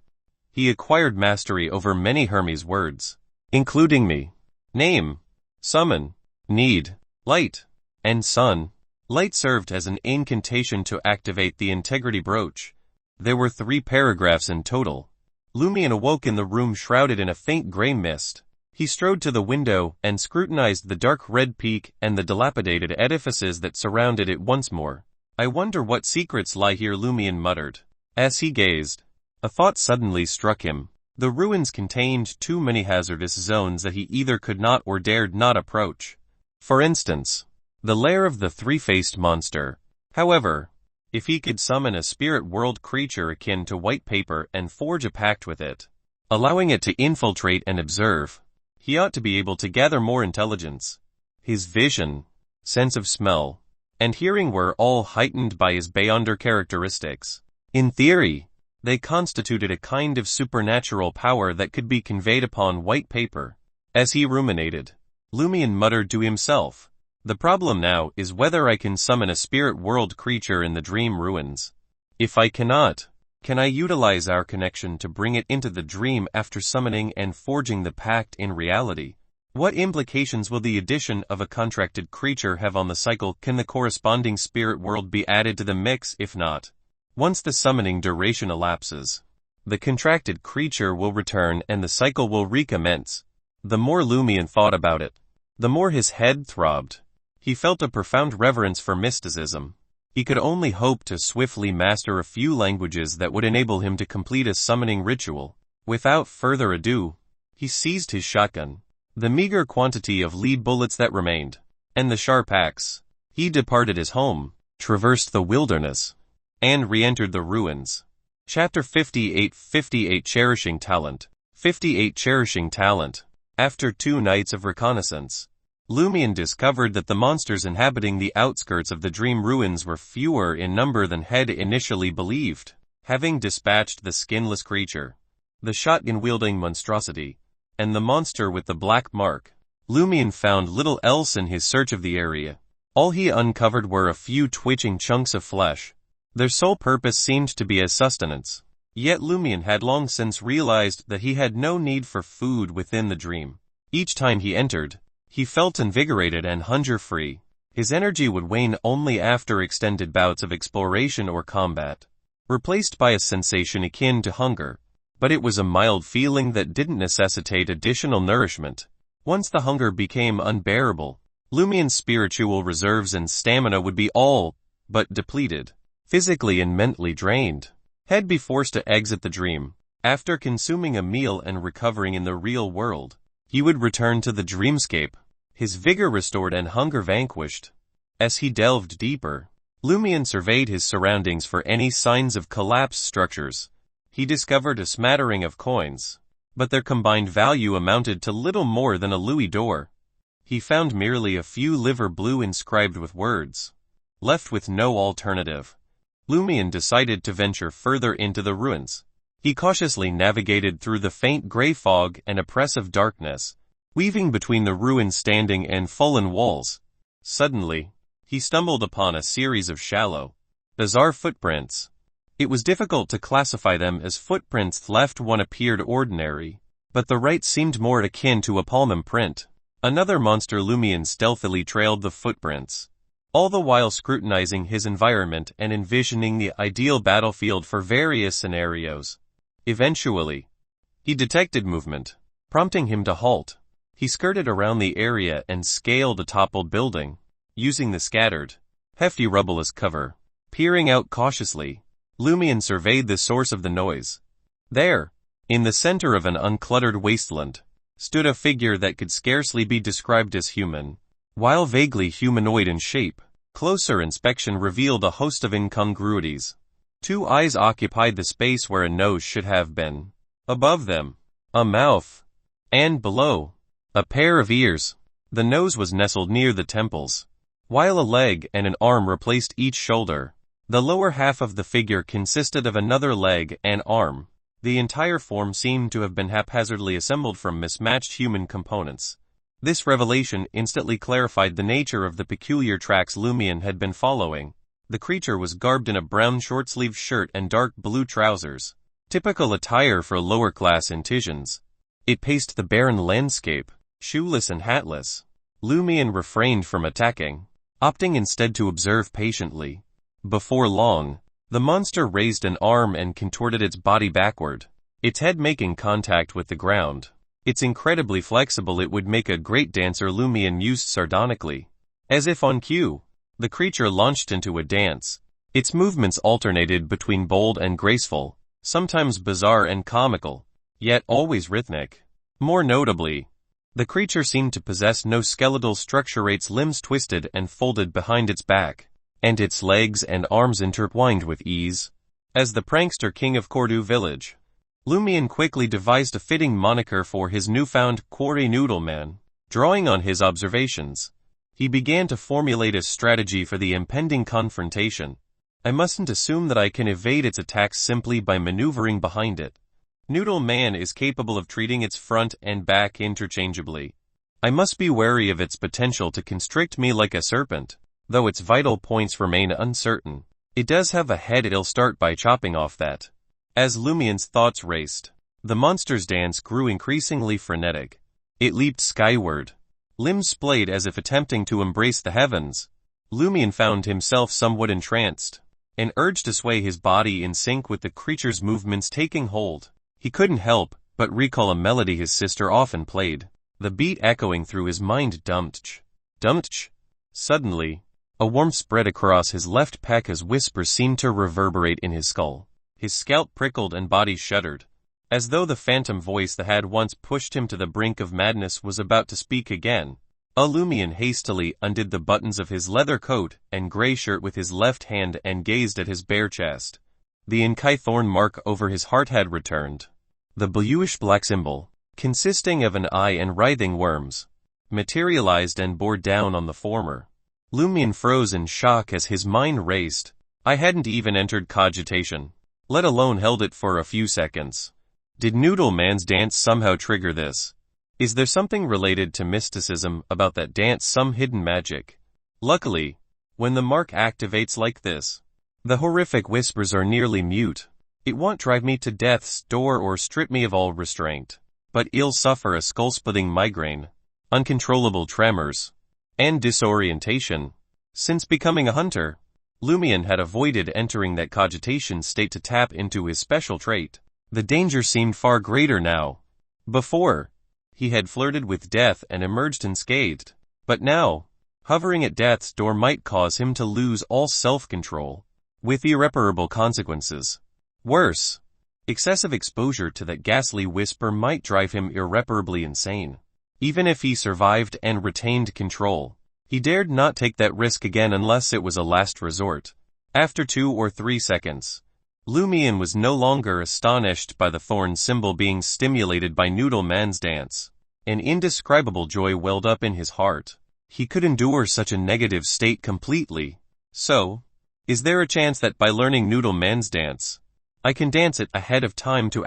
He acquired mastery over many Hermes words, including me, name, summon, need, light, and sun. Light served as an incantation to activate the integrity brooch. There were 3 paragraphs in total. Lumian awoke in the room shrouded in a faint gray mist. He strode to the window and scrutinized the dark red peak and the dilapidated edifices that surrounded it once more. "I wonder what secrets lie here," Lumian muttered. As he gazed, a thought suddenly struck him. The ruins contained too many hazardous zones that he either could not or dared not approach. For instance, the lair of the 3-faced monster. However, if he could summon a spirit world creature akin to white paper and forge a pact with it, allowing it to infiltrate and observe, he ought to be able to gather more intelligence. His vision, sense of smell, and hearing were all heightened by his Beyonder characteristics. In theory, they constituted a kind of supernatural power that could be conveyed upon white paper. As he ruminated, Lumian muttered to himself, "The problem now is whether I can summon a spirit world creature in the dream ruins. If I cannot, can I utilize our connection to bring it into the dream after summoning and forging the pact in reality? What implications will the addition of a contracted creature have on the cycle? Can the corresponding spirit world be added to the mix? If not, once the summoning duration elapses, the contracted creature will return and the cycle will recommence." The more Lumian thought about it, the more his head throbbed. He felt a profound reverence for mysticism. He could only hope to swiftly master a few languages that would enable him to complete a summoning ritual. Without further ado, he seized his shotgun, the meager quantity of lead bullets that remained, and the sharp axe. He departed his home, traversed the wilderness, and re-entered the ruins. Chapter 58 58 Cherishing Talent. 58 Cherishing Talent. After 2 nights of reconnaissance, Lumian discovered that the monsters inhabiting the outskirts of the dream ruins were fewer in number than had initially believed. Having dispatched the skinless creature, the shotgun-wielding monstrosity, and the monster with the black mark, Lumian found little else in his search of the area. All he uncovered were a few twitching chunks of flesh. Their sole purpose seemed to be as sustenance. Yet Lumian had long since realized that he had no need for food within the dream. Each time he entered, he felt invigorated and hunger-free. His energy would wane only after extended bouts of exploration or combat, replaced by a sensation akin to hunger. But it was a mild feeling that didn't necessitate additional nourishment. Once the hunger became unbearable, Lumian's spiritual reserves and stamina would be all but depleted. Physically and mentally drained, he'd be forced to exit the dream. After consuming a meal and recovering in the real world, he would return to the dreamscape, his vigor restored and hunger vanquished. As he delved deeper, Lumian surveyed his surroundings for any signs of collapsed structures. He discovered a smattering of coins, but their combined value amounted to little more than a louis d'or. He found merely a few liver blue inscribed with words. Left with no alternative, Lumian decided to venture further into the ruins. He cautiously navigated through the faint gray fog and oppressive darkness, weaving between the ruins' standing and fallen walls. Suddenly, he stumbled upon a series of shallow, bizarre footprints. It was difficult to classify them as footprints. Left one appeared ordinary, but the right seemed more akin to a palm imprint. Another monster. Lumian stealthily trailed the footprints, all the while scrutinizing his environment and envisioning the ideal battlefield for various scenarios. Eventually, he detected movement, prompting him to halt. He skirted around the area and scaled a toppled building, using the scattered, hefty rubble as cover. Peering out cautiously, Lumian surveyed the source of the noise. There, In the center of an uncluttered wasteland stood a figure that could scarcely be described as human. While vaguely humanoid in shape, closer inspection revealed a host of incongruities. 2 eyes occupied the space where a nose should have been. Above them, a mouth. And below, a pair of ears. The nose was nestled near the temples, while a leg and an arm replaced each shoulder. The lower half of the figure consisted of another leg and arm. The entire form seemed to have been haphazardly assembled from mismatched human components. This revelation instantly clarified the nature of the peculiar tracks Lumian had been following. The creature was garbed in a brown short-sleeved shirt and dark blue trousers, typical attire for lower-class Intisians. It paced the barren landscape, shoeless and hatless. Lumian refrained from attacking, opting instead to observe patiently. Before long, the monster raised an arm and contorted its body backward, its head making contact with the ground. It's incredibly flexible. It would make a great dancer, Lumian mused sardonically. As if on cue, the creature launched into a dance. Its movements alternated between bold and graceful, sometimes bizarre and comical, yet always rhythmic. More notably, the creature seemed to possess no skeletal structure. Its limbs twisted and folded behind its back, and its legs and arms intertwined with ease. As the prankster king of Cordu village, Lumian quickly devised a fitting moniker for his newfound quarry noodle man. Drawing on his observations, he began to formulate a strategy for the impending confrontation. I mustn't assume that I can evade its attacks simply by maneuvering behind it. Noodle Man is capable of treating its front and back interchangeably. I must be wary of its potential to constrict me like a serpent, though its vital points remain uncertain. It does have a head. It'll start by chopping off that. As Lumian's thoughts raced, the monster's dance grew increasingly frenetic. It leaped skyward, limbs splayed as if attempting to embrace the heavens. Lumian found himself somewhat entranced, an urge to sway his body in sync with the creature's movements taking hold. He couldn't help but recall a melody his sister often played, the beat echoing through his mind. Dumtch, dumtch. Suddenly, a warmth spread across his left pec as whispers seemed to reverberate in his skull. His scalp prickled and body shuddered, as though the phantom voice that had once pushed him to the brink of madness was about to speak again. Lumian hastily undid the buttons of his leather coat and gray shirt with his left hand and gazed at his bare chest. The Inkai thorn mark over his heart had returned. The bluish-black symbol, consisting of an eye and writhing worms, materialized and bore down on the former. Lumian froze in shock as his mind raced. I hadn't even entered cogitation, let alone held it for a few seconds. Did Noodle Man's dance somehow trigger this? Is there something related to mysticism about that dance, some hidden magic? Luckily, when the mark activates like this, the horrific whispers are nearly mute. It won't drive me to death's door or strip me of all restraint, but I'll suffer a skull-splitting migraine, uncontrollable tremors, and disorientation. Since becoming a hunter, Lumian had avoided entering that cogitation state to tap into his special trait. The danger seemed far greater now. Before, he had flirted with death and emerged unscathed, but now, hovering at death's door might cause him to lose all self-control, with irreparable consequences. Worse, excessive exposure to that ghastly whisper might drive him irreparably insane. Even if he survived and retained control, he dared not take that risk again unless it was a last resort. After 2 or 3 seconds, Lumian was no longer astonished by the thorn symbol being stimulated by Noodle Man's dance. An indescribable joy welled up in his heart. He could endure such a negative state completely. So, is there a chance that by learning Noodle Man's dance, I can dance it ahead of time to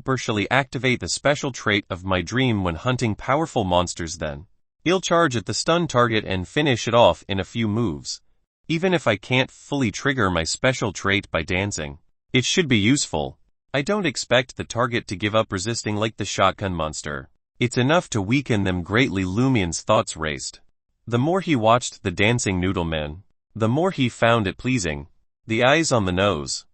partially activate the special trait of my dream when hunting powerful monsters? Then I'll charge at the stun target and finish it off in a few moves. Even if I can't fully trigger my special trait by dancing, it should be useful. I don't expect the target to give up resisting like the shotgun monster. It's enough to weaken them greatly. Lumian's thoughts raced. The more he watched the dancing Noodle Man, the more he found it pleasing. The eyes on the nose,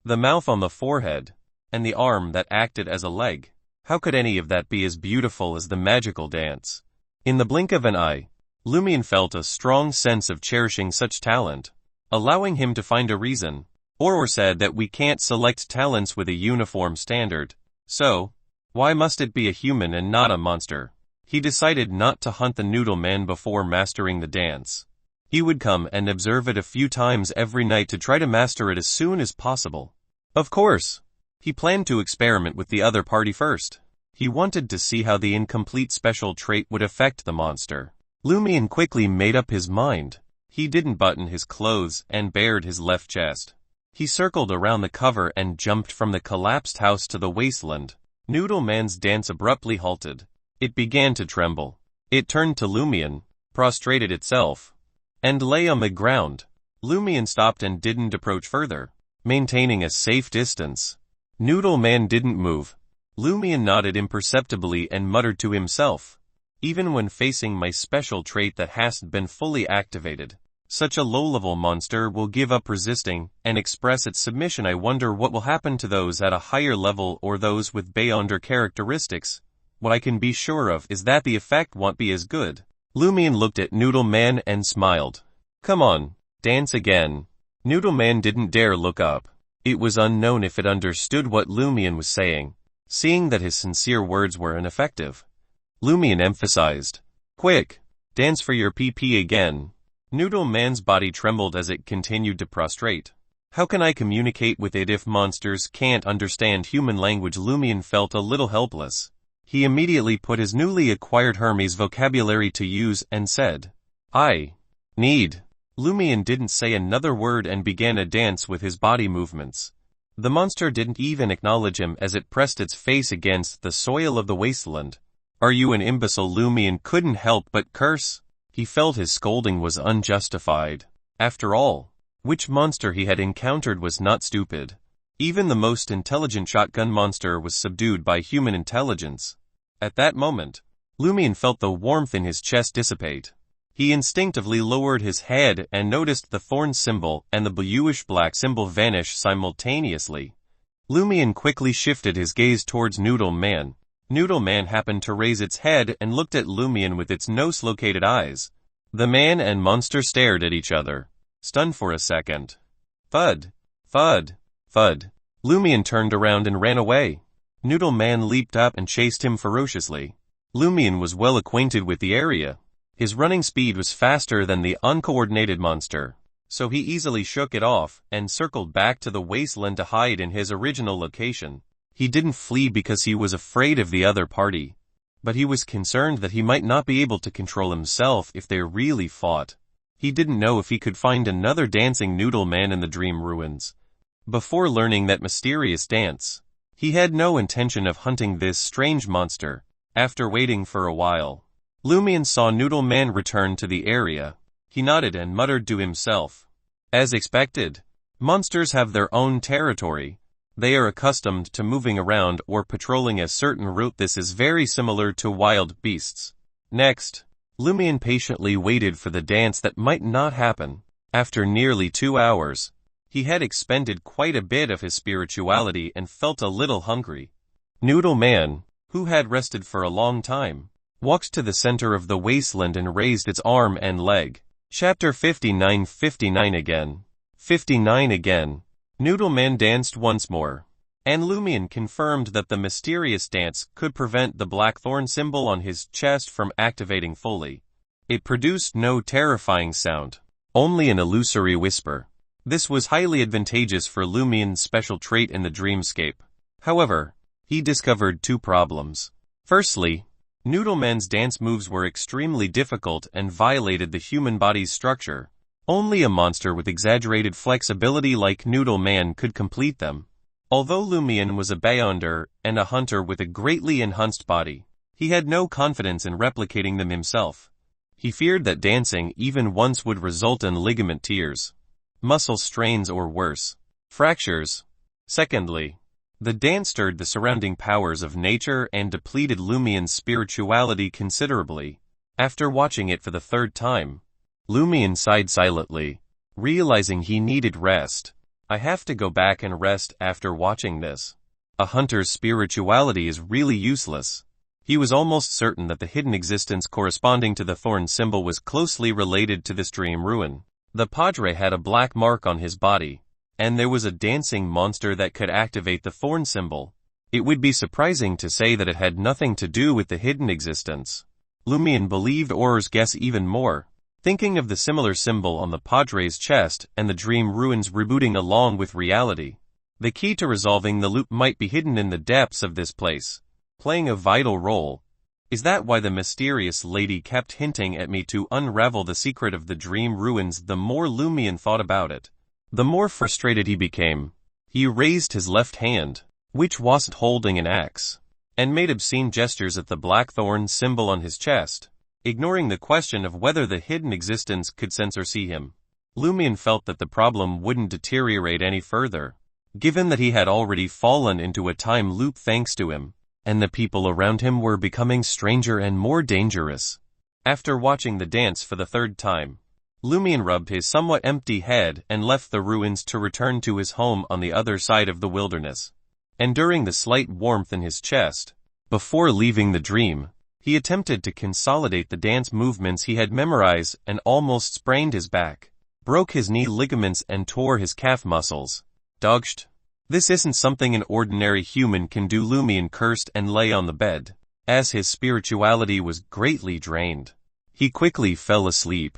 the mouth on the forehead, and the arm that acted as a leg. How could any of that be as beautiful as the magical dance? In the blink of an eye, Lumian felt a strong sense of cherishing such talent, allowing him to find a reason, or said that we can't select talents with a uniform standard. So, why must it be a human and not a monster? He decided not to hunt the Noodle Man before mastering the dance. He would come and observe it a few times every night to try to master it as soon as possible. Of course, he planned to experiment with the other party first. He wanted to see how the incomplete special trait would affect the monster. Lumian quickly made up his mind. He didn't button his clothes and bared his left chest. He circled around the cover and jumped from the collapsed house to the wasteland. Noodle Man's dance abruptly halted. It began to tremble. It turned to Lumian, prostrated itself, and lay on the ground. Lumian stopped and didn't approach further, maintaining a safe distance. Noodle Man didn't move. Lumian nodded imperceptibly and muttered to himself. Even when facing my special trait that hasn't been fully activated, such a low-level monster will give up resisting and express its submission. I wonder what will happen to those at a higher level or those with Beyonder characteristics. What I can be sure of is that the effect won't be as good. Lumian looked at Noodle Man and smiled. Come on, dance again. Noodle Man didn't dare look up. It was unknown if it understood what Lumian was saying, seeing that his sincere words were ineffective. Lumian emphasized, Quick, dance for your PP again. Noodle Man's body trembled as it continued to prostrate. How can I communicate with it if monsters can't understand human language? Lumian felt a little helpless. He immediately put his newly acquired Hermes vocabulary to use and said, I need. Lumian didn't say another word and began a dance with his body movements. The monster didn't even acknowledge him as it pressed its face against the soil of the wasteland. Are you an imbecile? Lumian couldn't help but curse. He felt his scolding was unjustified. After all, which monster he had encountered was not stupid. Even the most intelligent shotgun monster was subdued by human intelligence. At that moment, Lumian felt the warmth in his chest dissipate. He instinctively lowered his head and noticed the thorn symbol and the bluish-black symbol vanish simultaneously. Lumian quickly shifted his gaze towards Noodle Man. Noodle Man happened to raise its head and looked at Lumian with its nose-located eyes. The man and monster stared at each other, stunned for a second. Thud, thud, thud. Lumian turned around and ran away. Noodle Man leaped up and chased him ferociously. Lumian was well acquainted with the area. His running speed was faster than the uncoordinated monster, so he easily shook it off and circled back to the wasteland to hide in his original location. He didn't flee because he was afraid of the other party, but he was concerned that he might not be able to control himself if they really fought. He didn't know if he could find another dancing Noodle Man in the dream ruins. Before learning that mysterious dance, he had no intention of hunting this strange monster. After waiting for a while, Lumian saw Noodle Man return to the area. He nodded and muttered to himself. As expected, monsters have their own territory. They are accustomed to moving around or patrolling a certain route. This is very similar to wild beasts. Next, Lumian patiently waited for the dance that might not happen. After nearly 2 hours, he had expended quite a bit of his spirituality and felt a little hungry. Noodle Man, who had rested for a long time, walked to the center of the wasteland and raised its arm and leg. Chapter 59. 59 again. 59 again. Noodle Man danced once more, and Lumian confirmed that the mysterious dance could prevent the black thorn symbol on his chest from activating fully. It produced no terrifying sound, only an illusory whisper. This was highly advantageous for Lumian's special trait in the dreamscape. However, he discovered 2 problems. Firstly, Noodle Man's dance moves were extremely difficult and violated the human body's structure. Only a monster with exaggerated flexibility like Noodle Man could complete them. Although Lumian was a Beyonder and a hunter with a greatly enhanced body, he had no confidence in replicating them himself. He feared that dancing even once would result in ligament tears, muscle strains or worse, fractures. Secondly, the dance stirred the surrounding powers of nature and depleted Lumian's spirituality considerably. After watching it for the 3rd time, Lumian sighed silently, realizing he needed rest. I have to go back and rest after watching this. A hunter's spirituality is really useless. He was almost certain that the hidden existence corresponding to the thorn symbol was closely related to this dream ruin. The Padre had a black mark on his body, and there was a dancing monster that could activate the thorn symbol. It would be surprising to say that it had nothing to do with the hidden existence. Lumian believed Auror's guess even more, thinking of the similar symbol on the Padre's chest and the dream ruins rebooting along with reality. The key to resolving the loop might be hidden in the depths of this place, playing a vital role. Is that why the mysterious lady kept hinting at me to unravel the secret of the dream ruins? The more Lumian thought about it, the more frustrated he became. He raised his left hand, which wasn't holding an axe, and made obscene gestures at the blackthorn symbol on his chest, ignoring the question of whether the hidden existence could sense or see him. Lumian felt that the problem wouldn't deteriorate any further, given that he had already fallen into a time loop thanks to him, and the people around him were becoming stranger and more dangerous. After watching the dance for the third time, Lumian rubbed his somewhat empty head and left the ruins to return to his home on the other side of the wilderness. Enduring the slight warmth in his chest, before leaving the dream, he attempted to consolidate the dance movements he had memorized and almost sprained his back, broke his knee ligaments and tore his calf muscles. Dogged. This isn't something an ordinary human can do. Lumian cursed and lay on the bed. As his spirituality was greatly drained, he quickly fell asleep.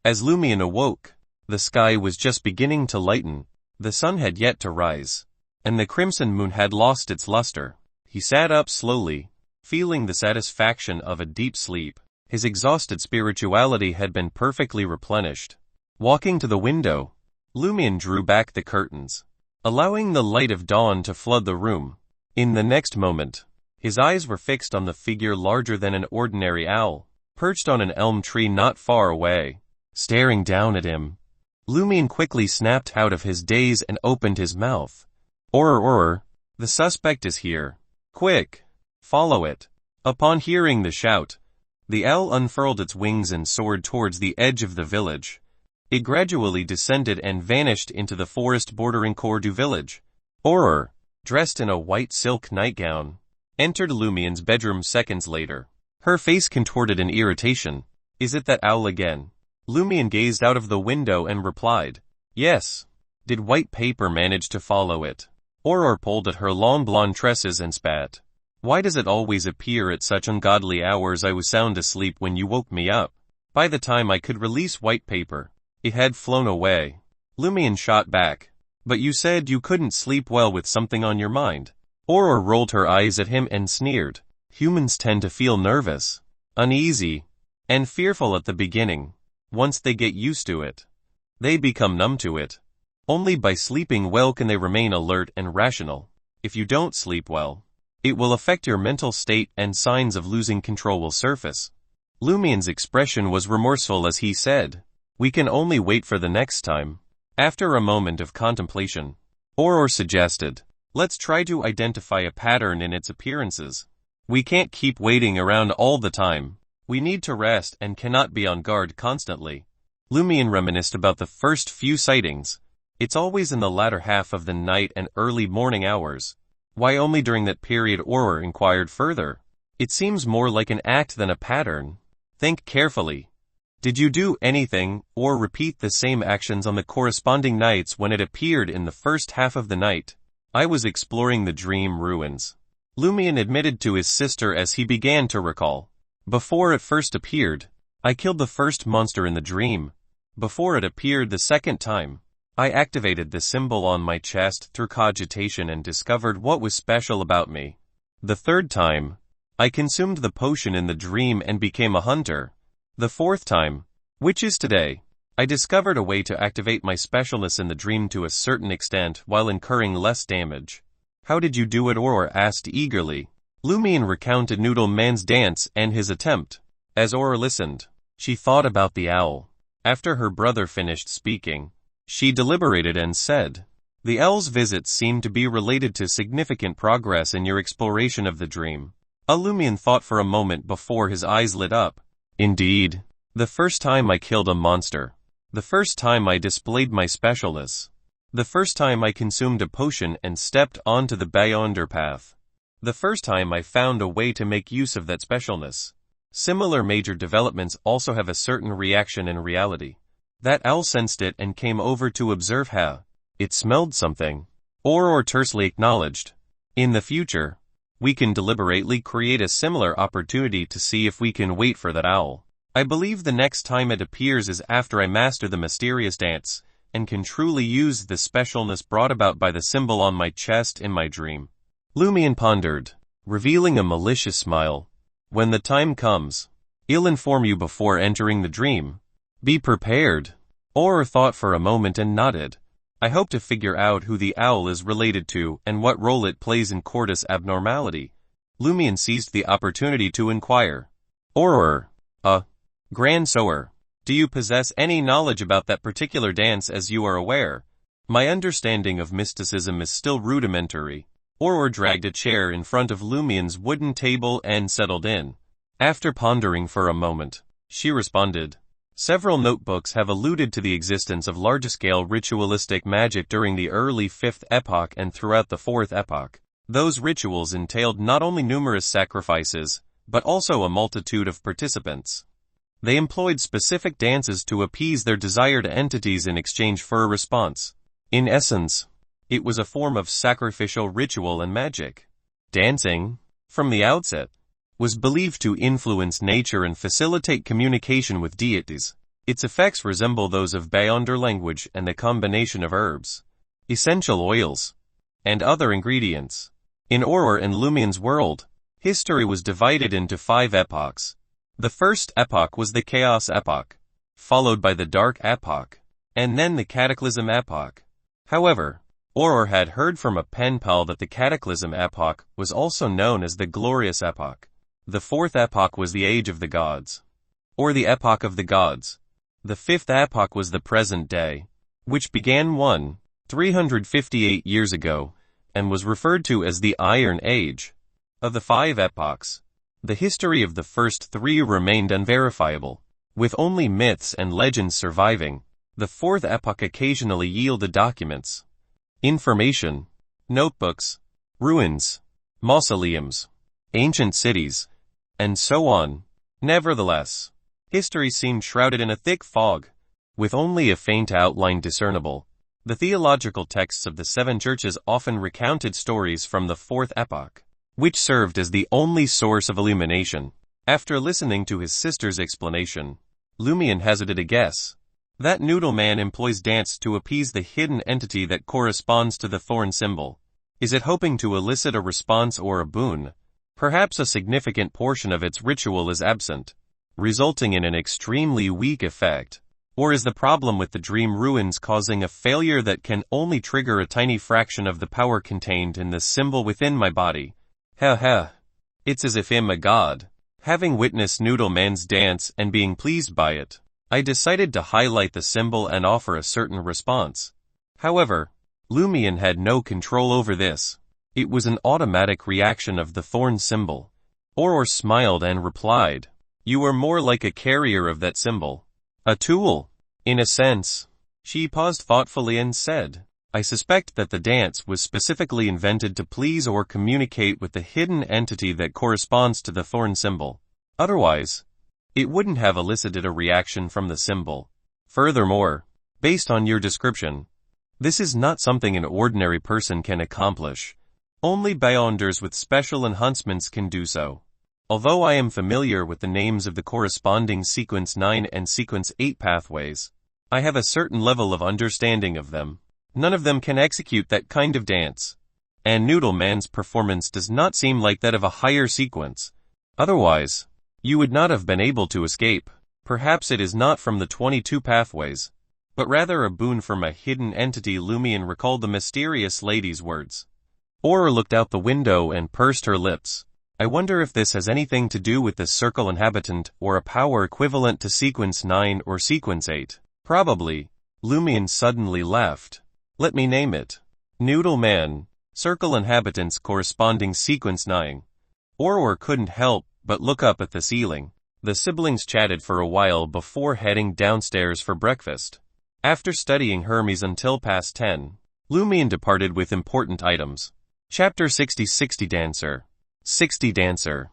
As Lumian awoke, the sky was just beginning to lighten, the sun had yet to rise, and the crimson moon had lost its luster. He sat up slowly, feeling the satisfaction of a deep sleep. His exhausted spirituality had been perfectly replenished. Walking to the window, Lumian drew back the curtains, allowing the light of dawn to flood the room. In the next moment, his eyes were fixed on the figure larger than an ordinary owl, perched on an elm tree not far away, staring down at him. Lumian quickly snapped out of his daze and opened his mouth. Auror, the suspect is here. Quick, follow it. Upon hearing the shout, the owl unfurled its wings and soared towards the edge of the village. It gradually descended and vanished into the forest bordering Cordu village. Auror, dressed in a white silk nightgown, entered Lumian's bedroom seconds later. Her face contorted in irritation. Is it that owl again? Lumian gazed out of the window and replied, yes. Did white paper manage to follow it? Auror pulled at her long blonde tresses and spat. Why does it always appear at such ungodly hours? I was sound asleep when you woke me up. By the time I could release white paper, it had flown away. Lumian shot back. But you said you couldn't sleep well with something on your mind. Auror rolled her eyes at him and sneered. Humans tend to feel nervous, uneasy, and fearful at the beginning. Once they get used to it, they become numb to it. Only by sleeping well can they remain alert and rational. If you don't sleep well, it will affect your mental state and signs of losing control will surface. Lumian's expression was remorseful as he said, we can only wait for the next time. After a moment of contemplation, Auror suggested, let's try to identify a pattern in its appearances. We can't keep waiting around all the time. We need to rest and cannot be on guard constantly. Lumian reminisced about the first few sightings. It's always in the latter half of the night and early morning hours. Why only during that period? Auror inquired further. It seems more like an act than a pattern. Think carefully. Did you do anything, or repeat the same actions on the corresponding nights when it appeared in the first half of the night? I was exploring the dream ruins, Lumian admitted to his sister as he began to recall. Before it first appeared, I killed the first monster in the dream. Before it appeared the second time, I activated the symbol on my chest through cogitation and discovered what was special about me. The third time, I consumed the potion in the dream and became a hunter. The fourth time, which is today, I discovered a way to activate my specialness in the dream to a certain extent while incurring less damage. How did you do it? Auror asked eagerly. Lumian recounted Noodle Man's dance and his attempt. As Auror listened, she thought about the owl. After her brother finished speaking, she deliberated and said, the owl's visits seem to be related to significant progress in your exploration of the dream. Lumian thought for a moment before his eyes lit up. Indeed. The first time I killed a monster. The first time I displayed my specialness. The first time I consumed a potion and stepped onto the Beyonder path. The first time I found a way to make use of that specialness. Similar major developments also have a certain reaction in reality. That owl sensed it and came over to observe how it smelled something. Auror tersely acknowledged. In the future, we can deliberately create a similar opportunity to see if we can wait for that owl. I believe the next time it appears is after I master the mysterious dance, and can truly use the specialness brought about by the symbol on my chest in my dream. Lumian pondered, revealing a malicious smile. When the time comes, I'll inform you before entering the dream. Be prepared. Auror thought for a moment and nodded. I hope to figure out who the owl is related to and what role it plays in Cordus abnormality. Lumian seized the opportunity to inquire. Auror, Grand Sower, do you possess any knowledge about that particular dance? As you are aware, my understanding of mysticism is still rudimentary. Auror dragged a chair in front of Lumian's wooden table and settled in. After pondering for a moment, she responded. Several notebooks have alluded to the existence of large-scale ritualistic magic during the early 5th epoch and throughout the 4th epoch. Those rituals entailed not only numerous sacrifices, but also a multitude of participants. They employed specific dances to appease their desired entities in exchange for a response. In essence, it was a form of sacrificial ritual and magic. Dancing, from the outset, was believed to influence nature and facilitate communication with deities. Its effects resemble those of Beyonder language and the combination of herbs, essential oils, and other ingredients. In Auror and Lumian's world, history was divided into 5 epochs. The first epoch was the Chaos epoch, followed by the Dark epoch, and then the Cataclysm epoch. However, Auror had heard from a pen pal that the Cataclysm epoch was also known as the Glorious epoch. The 4th epoch was the Age of the Gods, or the Epoch of the Gods. The 5th epoch was the present day, which began 358 years ago, and was referred to as the Iron Age. Of the 5 epochs, the history of the first 3 remained unverifiable, with only myths and legends surviving. The 4th epoch occasionally yielded documents, information, notebooks, ruins, mausoleums, ancient cities, and so on. Nevertheless, history seemed shrouded in a thick fog, with only a faint outline discernible. The theological texts of the 7 churches often recounted stories from the 4th epoch, which served as the only source of illumination. After listening to his sister's explanation, Lumian hazarded a guess. That noodle man employs dance to appease the hidden entity that corresponds to the thorn symbol. Is it hoping to elicit a response or a boon? Perhaps a significant portion of its ritual is absent, resulting in an extremely weak effect. Or is the problem with the dream ruins causing a failure that can only trigger a tiny fraction of the power contained in the symbol within my body? It's as if I'm a god. Having witnessed Noodle Man's dance and being pleased by it, I decided to highlight the symbol and offer a certain response. However, Lumian had no control over this. It was an automatic reaction of the thorn symbol. Auror smiled and replied, "You are more like a carrier of that symbol. A tool, in a sense." She paused thoughtfully and said, "I suspect that the dance was specifically invented to please or communicate with the hidden entity that corresponds to the thorn symbol. Otherwise, it wouldn't have elicited a reaction from the symbol. Furthermore, based on your description, this is not something an ordinary person can accomplish. Only Beyonders with special enhancements can do so. Although I am familiar with the names of the corresponding Sequence 9 and Sequence 8 pathways, I have a certain level of understanding of them. None of them can execute that kind of dance. And Noodle Man's performance does not seem like that of a higher sequence. Otherwise, you would not have been able to escape. Perhaps it is not from the 22 pathways, but rather a boon from a hidden entity." Lumian recalled the mysterious lady's words. Auror looked out the window and pursed her lips. "I wonder if this has anything to do with the circle inhabitant or a power equivalent to Sequence 9 or Sequence 8. Probably." Lumian suddenly laughed. "Let me name it. Noodle Man, circle inhabitants corresponding Sequence 9. Auror couldn't help but look up at the ceiling. The siblings chatted for a while before heading downstairs for breakfast. After studying Hermes until past 10, Lumian departed with important items. Chapter 60 Dancer. 60 Dancer.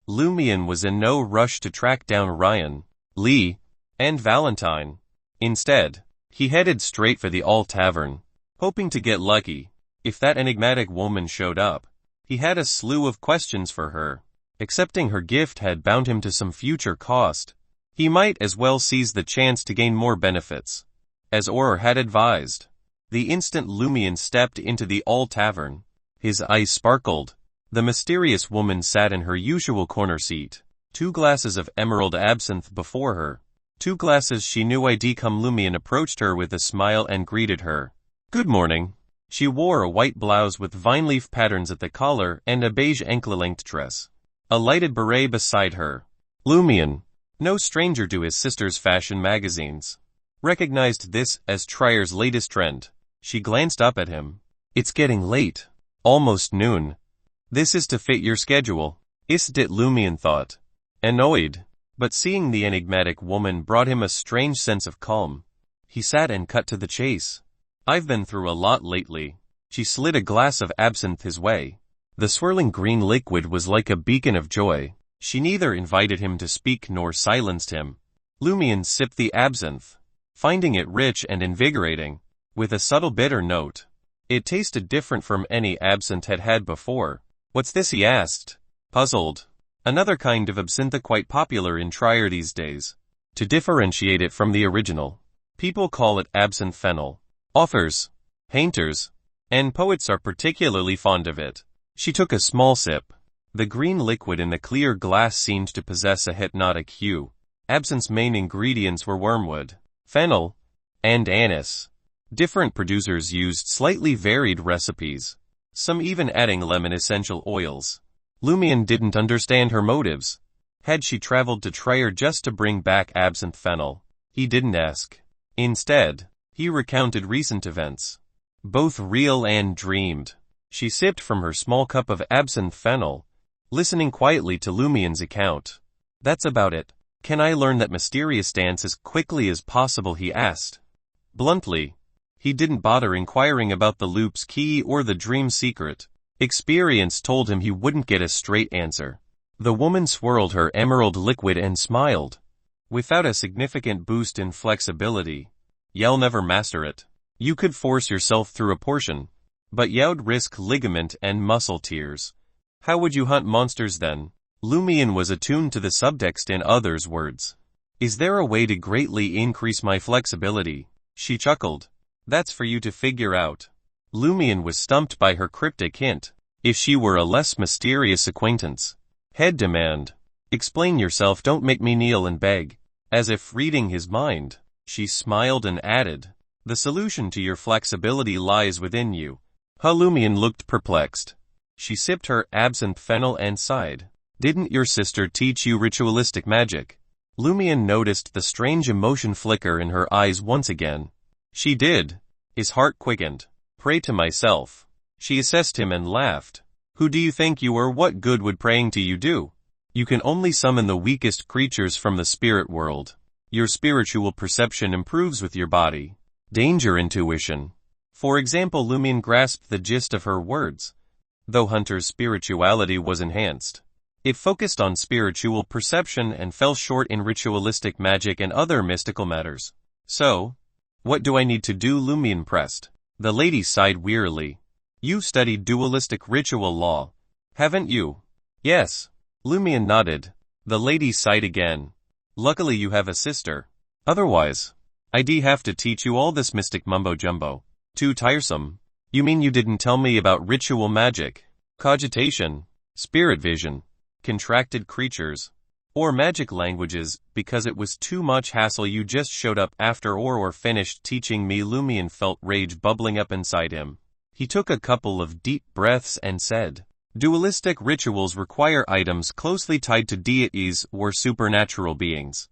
Lumian was in no rush to track down Ryan, Lee, and Valentine. Instead, he headed straight for the All Tavern, hoping to get lucky. If that enigmatic woman showed up, He had a slew of questions for her. Accepting her gift had bound him to some future cost. He might as well seize the chance to gain more benefits. As Auror had advised. The instant Lumian stepped into the All Tavern, his eyes sparkled. The mysterious woman sat in her usual corner seat, 2 glasses of emerald absinthe before her. 2 glasses she knew I'd come. Lumian approached her with a smile and greeted her. Good morning. She wore a white blouse with vine leaf patterns at the collar and a beige ankle-length dress. A lighted beret beside her. Lumian, no stranger to his sister's fashion magazines, recognized this as Trier's latest trend. She glanced up at him. It's getting late. Almost noon. This is to fit your schedule. Isn't it? Lumian thought. Annoyed. But seeing the enigmatic woman brought him a strange sense of calm. He sat and cut to the chase. I've been through a lot lately. She slid a glass of absinthe his way. The swirling green liquid was like a beacon of joy. She neither invited him to speak nor silenced him. Lumian sipped the absinthe, finding it rich and invigorating, with a subtle bitter note. It tasted different from any absinthe had had before. What's this? He asked, puzzled. Another kind of absinthe quite popular in Trier these days. To differentiate it from the original, people call it absinthe fennel. Authors, painters, and poets are particularly fond of it. She took a small sip. The green liquid in the clear glass seemed to possess a hypnotic hue. Absinthe's main ingredients were wormwood, fennel, and anise. Different producers used slightly varied recipes, some even adding lemon essential oils. Lumian didn't understand her motives. Had she traveled to Trier just to bring back absinthe fennel? He didn't ask. Instead, he recounted recent events, both real and dreamed. She sipped from her small cup of absinthe fennel, listening quietly to Lumian's account. That's about it. Can I learn that mysterious dance as quickly as possible? He asked. Bluntly. He didn't bother inquiring about the loop's key or the dream secret. Experience told him he wouldn't get a straight answer. The woman swirled her emerald liquid and smiled. Without a significant boost in flexibility, you'll never master it. You could force yourself through a portion, but you'd risk ligament and muscle tears. How would you hunt monsters then? Lumian was attuned to the subtext in others' words. Is there a way to greatly increase my flexibility? She chuckled. That's for you to figure out. Lumian was stumped by her cryptic hint. If she were a less mysterious acquaintance. Head demand. Explain yourself, don't make me kneel and beg. As if reading his mind, she smiled and added, the solution to your flexibility lies within you. Lumian looked perplexed. She sipped her absinthe fennel and sighed. Didn't your sister teach you ritualistic magic? Lumian noticed the strange emotion flicker in her eyes once again. She did. His heart quickened. Pray to myself. She assessed him and laughed. Who do you think you are? What good would praying to you do? You can only summon the weakest creatures from the spirit world. Your spiritual perception improves with your body. Danger intuition. For example, Lumian grasped the gist of her words. Though Hunter's spirituality was enhanced, it focused on spiritual perception and fell short in ritualistic magic and other mystical matters. So, what do I need to do? Lumian pressed. The lady sighed wearily. You've studied dualistic ritual law, haven't you? Yes. Lumian nodded. The lady sighed again. Luckily you have a sister. Otherwise, I'd have to teach you all this mystic mumbo-jumbo. Too tiresome. You mean you didn't tell me about ritual magic, cogitation, spirit vision, contracted creatures, or magic languages because it was too much hassle? You just showed up after Auror finished teaching me. Lumian felt rage bubbling up inside him. He took a couple of deep breaths and said, dualistic rituals require items closely tied to deities or supernatural beings.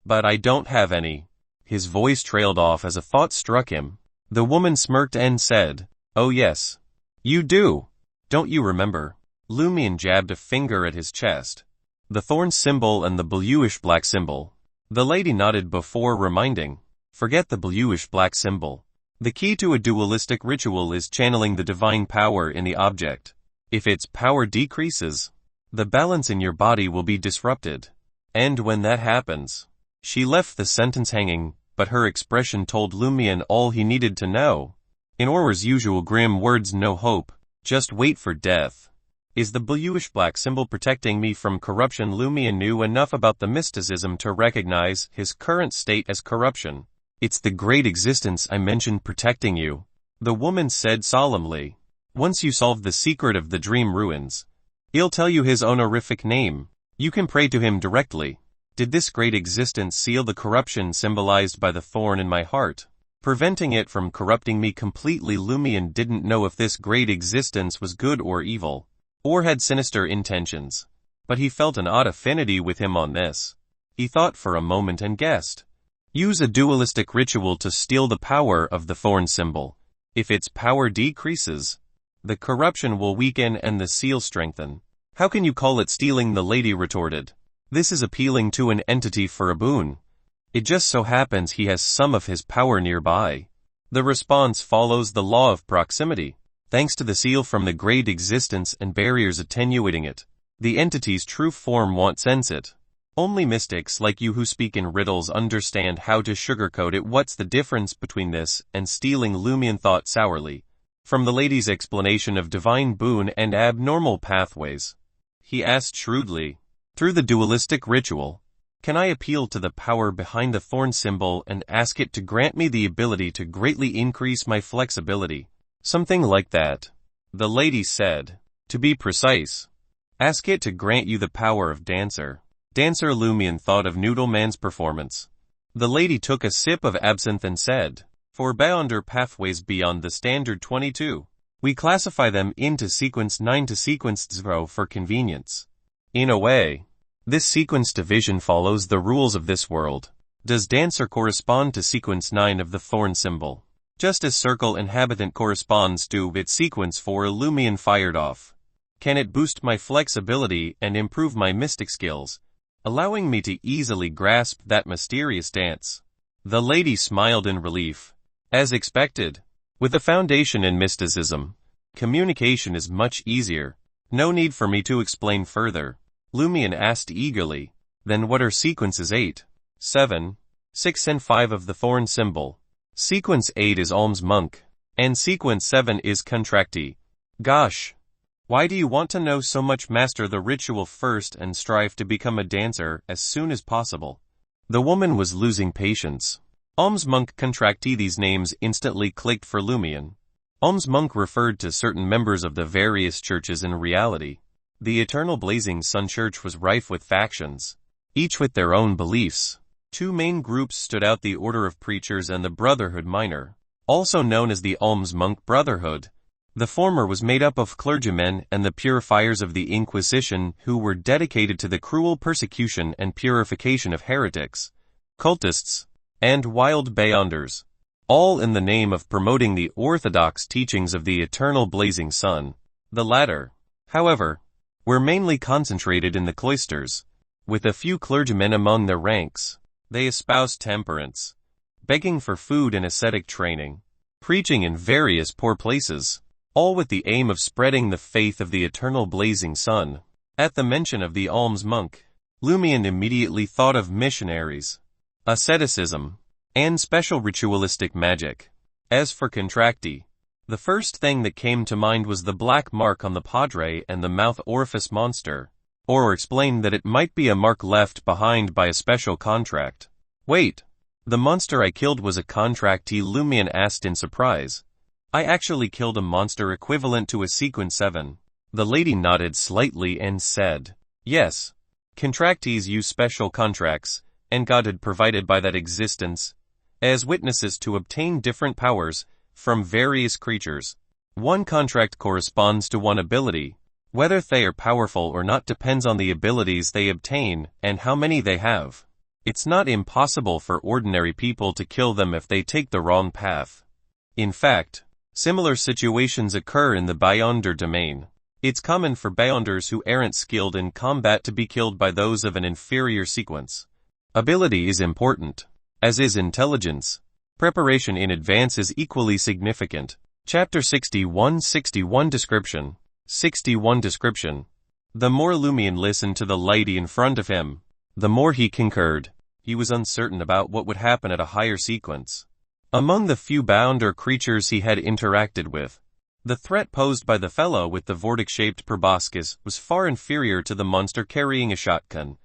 But I don't have any. His voice trailed off as a thought struck him. The woman smirked and said, oh yes. You do. Don't you remember? Lumian jabbed a finger at his chest. The thorn symbol and the bluish-black symbol. The lady nodded before reminding. Forget the bluish-black symbol. The key to a dualistic ritual is channeling the divine power in the object. If its power decreases, the balance in your body will be disrupted. And when that happens, she left the sentence hanging, but her expression told Lumian all he needed to know. In Auror's usual grim words, no hope, just wait for death. Is the bluish-black symbol protecting me from corruption? Lumian knew enough about the mysticism to recognize his current state as corruption. It's the great existence I mentioned protecting you, the woman said solemnly. Once you solve the secret of the dream ruins, he'll tell you his honorific name. You can pray to him directly. Did this great existence seal the corruption symbolized by the thorn in my heart, preventing it from corrupting me completely? Lumian didn't know if this great existence was good or evil, or had sinister intentions, but he felt an odd affinity with him on this. He thought for a moment and guessed. Use a dualistic ritual to steal the power of the thorn symbol. If its power decreases, the corruption will weaken and the seal strengthen. How can you call it stealing? The lady retorted. This is appealing to an entity for a boon. It just so happens he has some of his power nearby. The response follows the law of proximity. Thanks to the seal from the great existence and barriers attenuating it, the entity's true form won't sense it. Only mystics like you who speak in riddles understand how to sugarcoat it. What's the difference between this and stealing? Lumian thought sourly. From the lady's explanation of divine boon and abnormal pathways, he asked shrewdly, through the dualistic ritual, can I appeal to the power behind the thorn symbol and ask it to grant me the ability to greatly increase my flexibility? Something like that, the lady said. To be precise, ask it to grant you the power of dancer. Dancer. Lumian thought of Noodleman's performance. The lady took a sip of absinthe and said, for beyonder pathways beyond the standard 22, we classify them into sequence 9 to sequence 0 for convenience. In a way, this sequence division follows the rules of this world. Does dancer correspond to sequence 9 of the thorn symbol? Just as circle inhabitant corresponds to its sequence 4. Lumian fired off. Can it boost my flexibility and improve my mystic skills, allowing me to easily grasp that mysterious dance? The lady smiled in relief. As expected, with a foundation in mysticism, communication is much easier. No need for me to explain further. Lumian asked eagerly. Then what are sequences 8, 7, 6 and 5 of the thorn symbol? Sequence 8 is alms monk, and sequence 7 is contractee. Gosh, why do you want to know so much? Master the ritual first and strive to become a dancer as soon as possible. The woman was losing patience. Alms monk, contractee. These names instantly clicked for Lumian. Alms monk referred to certain members of the various churches. In reality, the Eternal Blazing Sun Church was rife with factions, each with their own beliefs. Two main groups stood out: the Order of Preachers and the Brotherhood Minor, also known as the Alms Monk Brotherhood. The former was made up of clergymen and the purifiers of the Inquisition who were dedicated to the cruel persecution and purification of heretics, cultists, and wild beyonders, all in the name of promoting the orthodox teachings of the Eternal Blazing Sun. The latter, however, were mainly concentrated in the cloisters, with a few clergymen among their ranks. They espoused temperance, begging for food and ascetic training, preaching in various poor places, all with the aim of spreading the faith of the Eternal Blazing Sun. At the mention of the alms monk, Lumian immediately thought of missionaries, asceticism, and special ritualistic magic. As for contractee, the first thing that came to mind was the black mark on the padre and the mouth orifice monster, or explained that it might be a mark left behind by a special contract. Wait, the monster I killed was a contractee? Lumian asked in surprise. I actually killed a monster equivalent to a sequence 7. The lady nodded slightly and said, yes, contractees use special contracts, and God had provided by that existence, as witnesses to obtain different powers from various creatures. One contract corresponds to one ability. Whether they are powerful or not depends on the abilities they obtain and how many they have. It's not impossible for ordinary people to kill them if they take the wrong path. In fact, similar situations occur in the beyonder domain. It's common for beyonders who aren't skilled in combat to be killed by those of an inferior sequence. Ability is important, as is intelligence. Preparation in advance is equally significant. Chapter 61 Description 61 Description. The more Lumian listened to the lady in front of him, the more he concurred. He was uncertain about what would happen at a higher sequence. Among the few beyonder creatures he had interacted with, The threat posed by the fellow with the vortex-shaped proboscis was far inferior to the monster carrying a shotgun,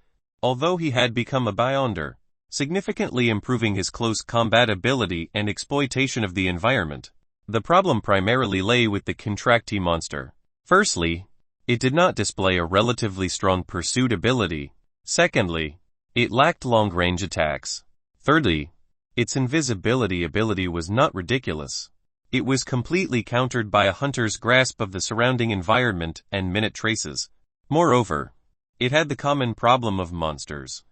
although he had become a beyonder, significantly improving his close combat ability and exploitation of the environment. The problem primarily lay with the contractee monster. Firstly, it did not display a relatively strong pursuit ability. Secondly, it lacked long-range attacks. Thirdly, its invisibility ability was not ridiculous. It was completely countered by a hunter's grasp of the surrounding environment and minute traces. Moreover, it had the common problem of monsters.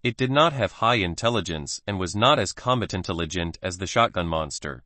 It did not have high intelligence and was not as combat intelligent as the shotgun monster.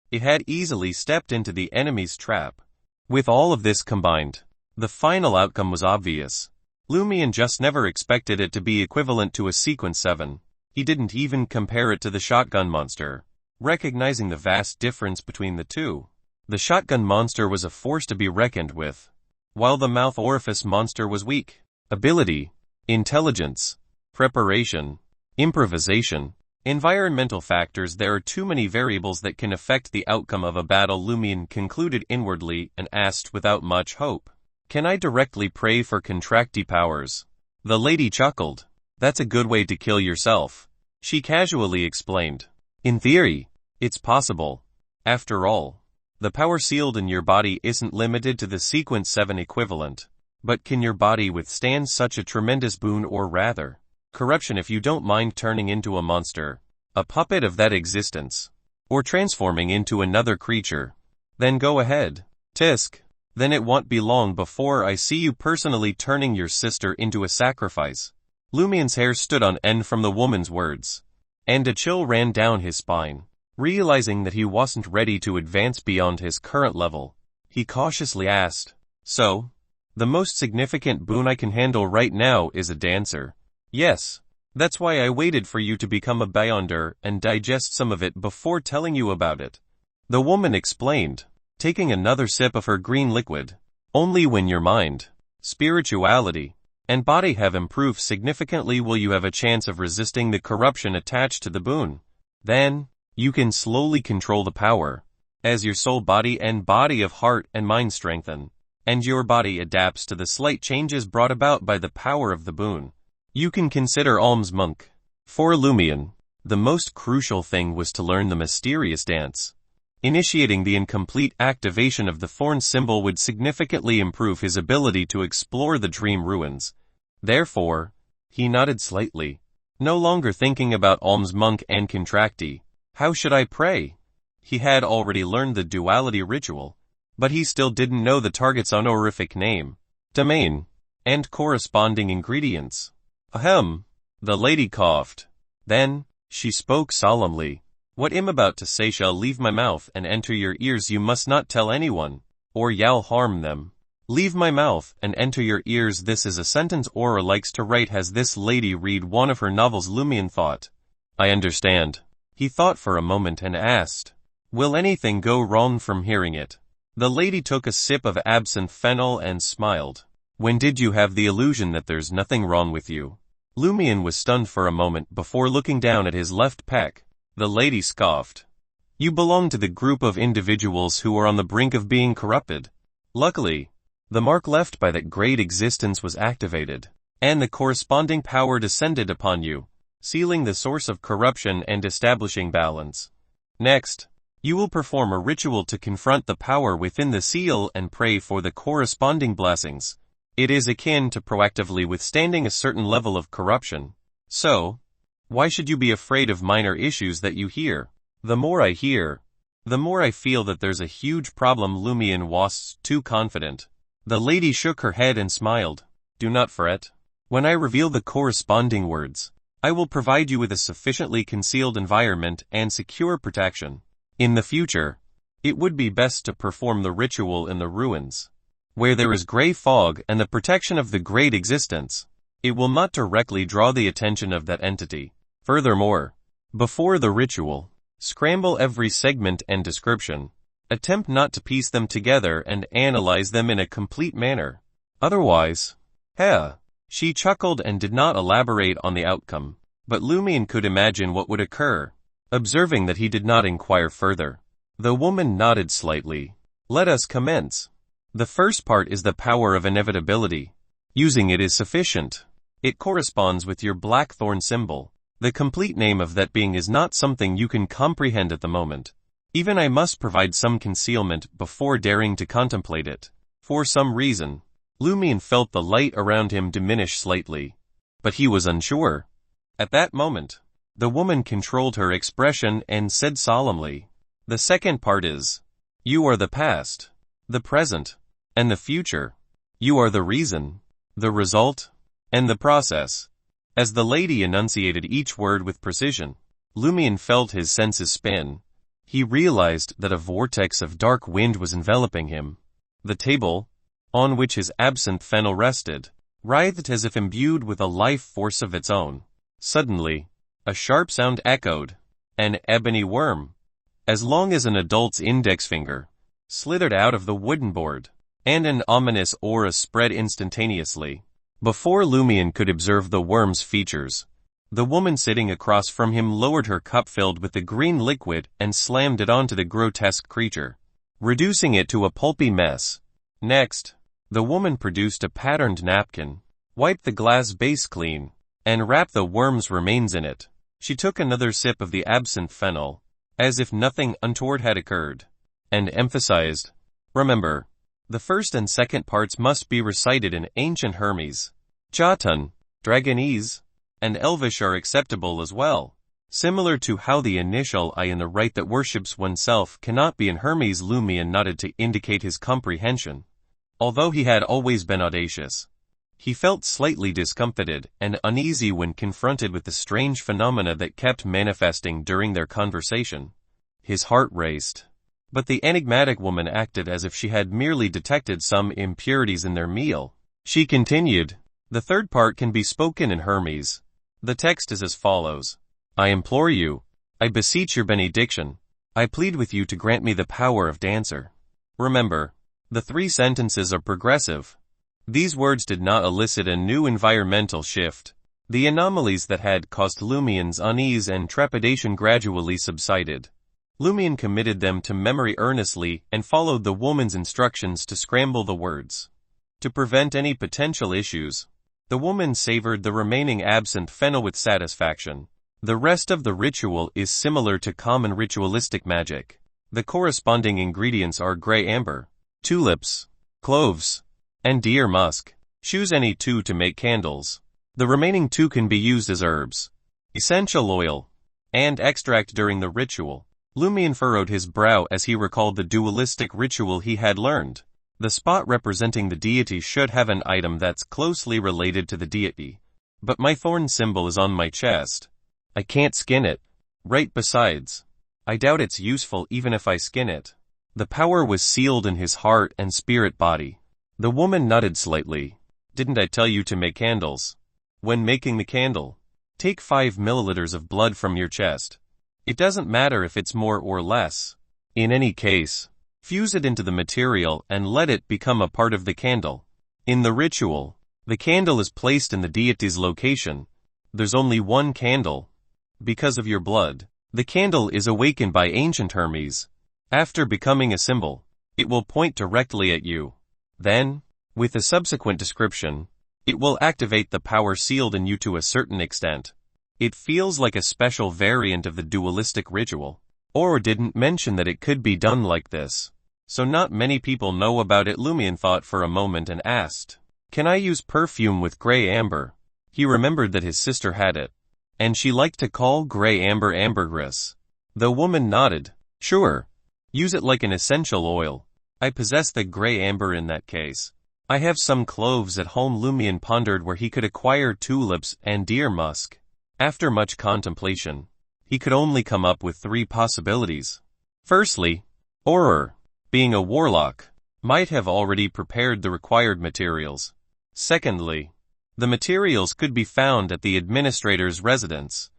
It had easily stepped into the enemy's trap. With all of this combined, the final outcome was obvious. Lumian just never expected it to be equivalent to a Sequence 7. He didn't even compare it to the shotgun monster, recognizing the vast difference between the two. The shotgun monster was a force to be reckoned with, while the mouth orifice monster was weak. Ability, intelligence, preparation, improvisation, environmental factors. There are too many variables that can affect the outcome of a battle, Lumian concluded inwardly and asked without much hope. Can I directly pray for contractee powers? The lady chuckled. That's a good way to kill yourself, she casually explained. In theory, it's possible. After all, the power sealed in your body isn't limited to the Sequence 7 equivalent. But can your body withstand such a tremendous boon, or rather, corruption, if you don't mind turning into a monster, a puppet of that existence, or transforming into another creature? Then go ahead. Tisk. Then it won't be long before I see you personally turning your sister into a sacrifice. Lumian's hair stood on end from the woman's words, and a chill ran down his spine. Realizing that he wasn't ready to advance beyond his current level, he cautiously asked, So, the most significant boon I can handle right now is a dancer? Yes. That's why I waited for you to become a beyonder and digest some of it before telling you about it. The woman explained, taking another sip of her green liquid. Only when your mind, spirituality, and body have improved significantly will you have a chance of resisting the corruption attached to the boon. Then, you can slowly control the power. As your soul body and body of heart and mind strengthen, and your body adapts to the slight changes brought about by the power of the boon, you can consider alms monk. For Lumian, the most crucial thing was to learn the mysterious dance. Initiating the incomplete activation of the thorn symbol would significantly improve his ability to explore the dream ruins. Therefore, he nodded slightly, no longer thinking about alms monk and contractee. How should I pray? He had already learned the duality ritual, but he still didn't know the target's honorific name, domain, and corresponding ingredients. Ahem. The lady coughed. Then, she spoke solemnly. What I'm about to say shall leave my mouth and enter your ears. You must not tell anyone, or you'll harm them. Leave my mouth and enter your ears. This is a sentence Aura likes to write. Has this lady read one of her novels? Lumian thought. I understand. He thought for a moment and asked, Will anything go wrong from hearing it? The lady took a sip of absinthe fennel and smiled. When did you have the illusion that there's nothing wrong with you? Lumian was stunned for a moment before looking down at his left pec. The lady scoffed. You belong to the group of individuals who are on the brink of being corrupted. Luckily, the mark left by that great existence was activated, and the corresponding power descended upon you, sealing the source of corruption and establishing balance. Next, you will perform a ritual to confront the power within the seal and pray for the corresponding blessings. It is akin to proactively withstanding a certain level of corruption. So, why should you be afraid of minor issues that you hear? The more I hear, the more I feel that there's a huge problem. Lumian was too confident. The lady shook her head and smiled. Do not fret. When I reveal the corresponding words, I will provide you with a sufficiently concealed environment and secure protection. In the future, it would be best to perform the ritual in the ruins, where there is gray fog and the protection of the great existence. It will not directly draw the attention of that entity. Furthermore, before the ritual, scramble every segment and description. Attempt not to piece them together and analyze them in a complete manner. Otherwise, She chuckled and did not elaborate on the outcome, but Lumian could imagine what would occur. Observing that he did not inquire further, the woman nodded slightly. Let us commence. The first part is the power of inevitability. Using it is sufficient. It corresponds with your blackthorn symbol. The complete name of that being is not something you can comprehend at the moment. Even I must provide some concealment before daring to contemplate it. For some reason, Lumian felt the light around him diminish slightly. But he was unsure. At that moment, the woman controlled her expression and said solemnly, "The second part is, you are the past, the present, and the future. You are the reason, the result, and the process." As the lady enunciated each word with precision, Lumian felt his senses spin. He realized that a vortex of dark wind was enveloping him. The table, on which his absinthe fennel rested, writhed as if imbued with a life force of its own. Suddenly, a sharp sound echoed. An ebony worm, as long as an adult's index finger, slithered out of the wooden board, and an ominous aura spread instantaneously. Before Lumian could observe the worm's features, the woman sitting across from him lowered her cup filled with the green liquid and slammed it onto the grotesque creature, reducing it to a pulpy mess. Next, the woman produced a patterned napkin, wiped the glass base clean, and wrapped the worm's remains in it. She took another sip of the absinthe fennel, as if nothing untoward had occurred, and emphasized, "Remember, the first and second parts must be recited in ancient Hermes. Jotun, Dragonese, and Elvish are acceptable as well." Similar to how the initial I in the rite that worships oneself cannot be in Hermes, Lumian nodded to indicate his comprehension. Although he had always been audacious, he felt slightly discomfited and uneasy when confronted with the strange phenomena that kept manifesting during their conversation. His heart raced. But the enigmatic woman acted as if she had merely detected some impurities in their meal. She continued, "The third part can be spoken in Hermes. The text is as follows. I implore you, I beseech your benediction, I plead with you to grant me the power of dancer." Remember, the 3 sentences are progressive. These words did not elicit a new environmental shift. The anomalies that had caused Lumian's unease and trepidation gradually subsided. Lumian committed them to memory earnestly and followed the woman's instructions to scramble the words. To prevent any potential issues, the woman savored the remaining absinthe fennel with satisfaction. The rest of the ritual is similar to common ritualistic magic. The corresponding ingredients are gray amber, tulips, cloves, and deer musk. Choose any 2 to make candles. The remaining 2 can be used as herbs, essential oil, and extract during the ritual. Lumian furrowed his brow as he recalled the dualistic ritual he had learned. The spot representing the deity should have an item that's closely related to the deity. But my thorn symbol is on my chest. I can't skin it. Right, besides, I doubt it's useful even if I skin it. The power was sealed in his heart and spirit body. The woman nodded slightly. "Didn't I tell you to make candles? When making the candle, take 5 milliliters of blood from your chest. It doesn't matter if it's more or less. In any case, fuse it into the material and let it become a part of the candle. In the ritual, the candle is placed in the deity's location. There's only one candle. Because of your blood, the candle is awakened by ancient Hermes. After becoming a symbol, it will point directly at you. Then, with a subsequent description, it will activate the power sealed in you to a certain extent. It feels like a special variant of the dualistic ritual. Or didn't mention that it could be done like this. So not many people know about it." Lumian thought for a moment and asked, "Can I use perfume with gray amber?" He remembered that his sister had it, and she liked to call gray amber ambergris. The woman nodded. "Sure. Use it like an essential oil. I possess the gray amber in that case. I have some cloves at home." Lumian pondered where he could acquire tulips and deer musk. After much contemplation, he could only come up with 3 possibilities. Firstly, Auror, being a warlock, might have already prepared the required materials. Secondly, the materials could be found at the administrator's residence.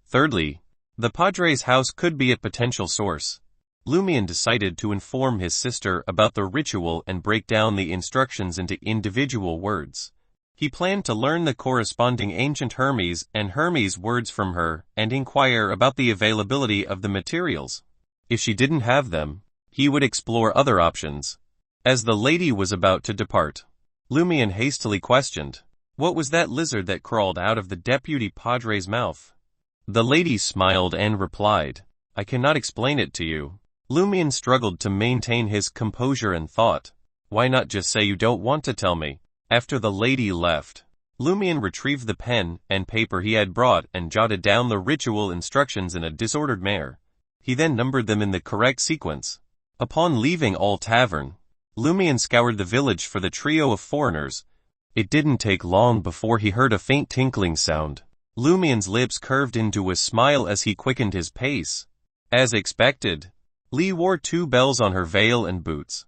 Thirdly, the Padre's house could be a potential source. Lumian decided to inform his sister about the ritual and break down the instructions into individual words. He planned to learn the corresponding ancient Hermes and Hermes words from her and inquire about the availability of the materials. If she didn't have them, He would explore other options. As the lady was about to depart, Lumian hastily questioned, "What was that lizard that crawled out of the deputy padre's mouth?" The lady smiled and replied, "I cannot explain it to you." Lumian struggled to maintain his composure and thought, "Why not just say you don't want to tell me?" After the lady left, Lumian retrieved the pen and paper he had brought and jotted down the ritual instructions in a disordered manner. He then numbered them in the correct sequence. Upon leaving All Tavern, Lumian scoured the village for the trio of foreigners. It didn't take long before he heard a faint tinkling sound. Lumian's lips curved into a smile as he quickened his pace. As expected, Lee wore 2 bells on her veil and boots.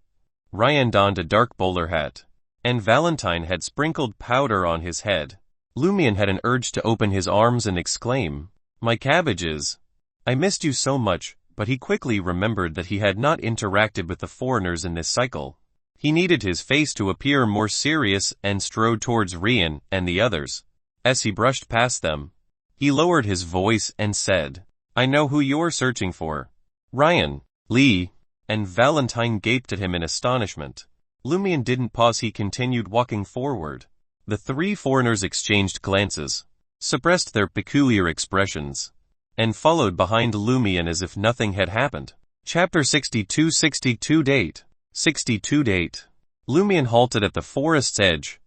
Ryan donned a dark bowler hat, and Valentine had sprinkled powder on his head. Lumian had an urge to open his arms and exclaim, "My cabbages! I missed you so much," but he quickly remembered that he had not interacted with the foreigners in this cycle. He needed his face to appear more serious and strode towards Ryan and the others. As he brushed past them, he lowered his voice and said, "I know who you're searching for." Ryan, Lee, and Valentine gaped at him in astonishment. Lumian didn't pause. He continued walking forward. The 3 foreigners exchanged glances, suppressed their peculiar expressions, and followed behind Lumian as if nothing had happened. Chapter 62 Date 62 Date. Lumian halted at the forest's edge,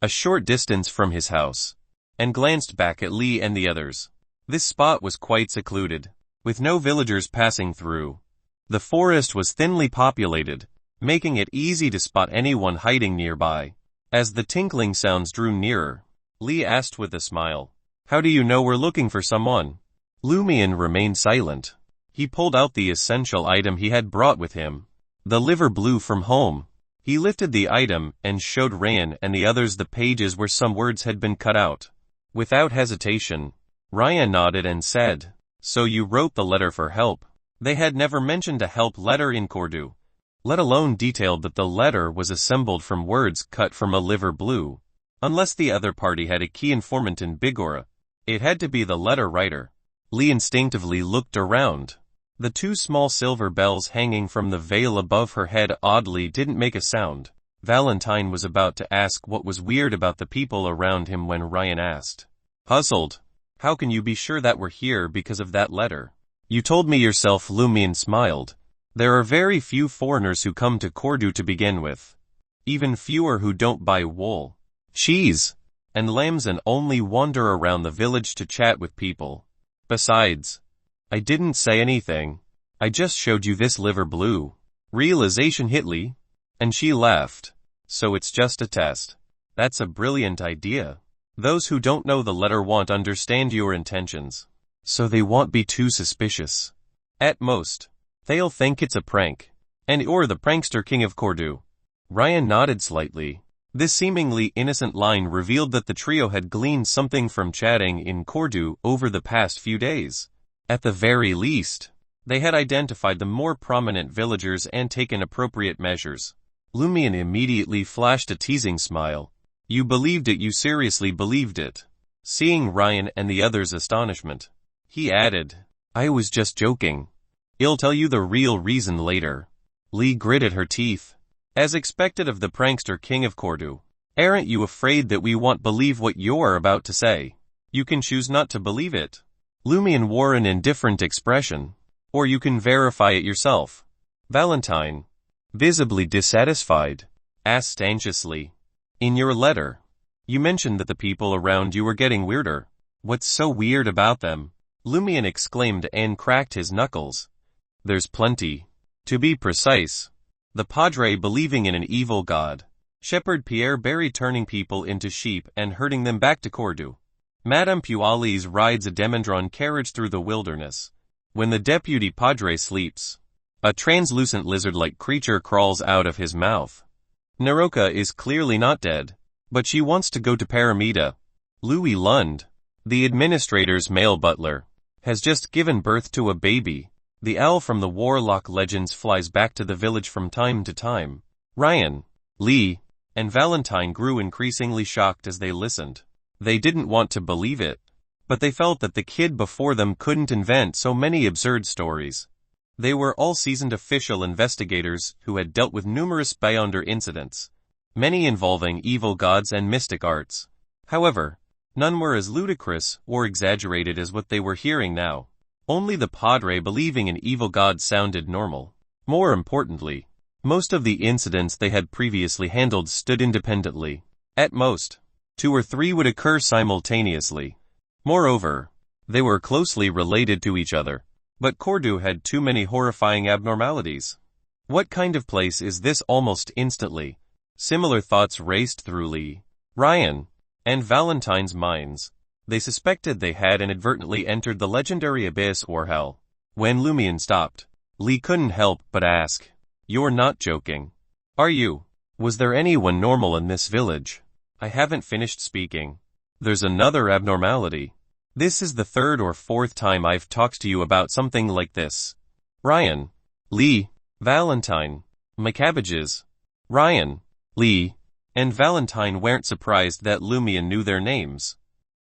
a short distance from his house, and glanced back at Lee and the others. This spot was quite secluded, with no villagers passing through. The forest was thinly populated, making it easy to spot anyone hiding nearby. As the tinkling sounds drew nearer, Lee asked with a smile, "How do you know we're looking for someone?" Lumian remained silent. He pulled out the essential item he had brought with him, the liver blue from home. He lifted the item and showed Ryan and the others the pages where some words had been cut out. Without hesitation, Ryan nodded and said, "So you wrote the letter for help." They had never mentioned a help letter in Cordu, let alone detailed that the letter was assembled from words cut from a liver blue. Unless the other party had a key informant in Bigora, it had to be the letter writer. Lee instinctively looked around. The 2 small silver bells hanging from the veil above her head oddly didn't make a sound. Valentine was about to ask what was weird about the people around him when Ryan asked, puzzled, "How can you be sure that we're here because of that letter?" "You told me yourself," Lumian smiled. "There are very few foreigners who come to Cordu to begin with. Even fewer who don't buy wool, cheese, and lambs and only wander around the village to chat with people. Besides, I didn't say anything. I just showed you this liver blue." Realization hit Lee, and she laughed. "So it's just a test. That's a brilliant idea. Those who don't know the letter won't understand your intentions, so they won't be too suspicious. At most, they'll think it's a prank, and you're the prankster king of Cordu." Ryan nodded slightly. This seemingly innocent line revealed that the trio had gleaned something from chatting in Cordu over the past few days. At the very least, they had identified the more prominent villagers and taken appropriate measures. Lumian immediately flashed a teasing smile. "You believed it, you seriously believed it?" Seeing Ryan and the others' astonishment, he added, "I was just joking. I'll tell you the real reason later." Lee gritted her teeth. "As expected of the prankster king of Cordu. Aren't you afraid that we won't believe what you're about to say? You can choose not to believe it." Lumian wore an indifferent expression. "Or you can verify it yourself." Valentine, visibly dissatisfied, asked anxiously, "In your letter, you mentioned that the people around you were getting weirder. What's so weird about them?" Lumian exclaimed and cracked his knuckles. "There's plenty. To be precise, the padre believing in an evil god, Shepherd Pierre Barry turning people into sheep and herding them back to Cordu. Madame Pualis rides a Demandron carriage through the wilderness. When the deputy padre sleeps, a translucent lizard-like creature crawls out of his mouth. Naroka is clearly not dead, but she wants to go to Paramita. Louis Lund, the administrator's male butler, has just given birth to a baby. The owl from the Warlock legends flies back to the village from time to time." Ryan, Lee, and Valentine grew increasingly shocked as they listened. They didn't want to believe it, but they felt that the kid before them couldn't invent so many absurd stories. They were all seasoned official investigators who had dealt with numerous beyonder incidents, many involving evil gods and mystic arts. However, none were as ludicrous or exaggerated as what they were hearing now. Only the padre believing in evil gods sounded normal. More importantly, most of the incidents they had previously handled stood independently. At most, 2 or 3 would occur simultaneously. Moreover, they were closely related to each other. But Cordu had too many horrifying abnormalities. What kind of place is this? Almost instantly, similar thoughts raced through Lee, Ryan, and Valentine's minds. They suspected they had inadvertently entered the legendary abyss or hell. When Lumian stopped, Lee couldn't help but ask, "You're not joking, are you? Was there anyone normal in this village?" "I haven't finished speaking. There's another abnormality. This is the 3rd or 4th time I've talked to you about something like this." Ryan, Lee, Valentine, my cabbages. Ryan, Lee, and Valentine weren't surprised that Lumian knew their names.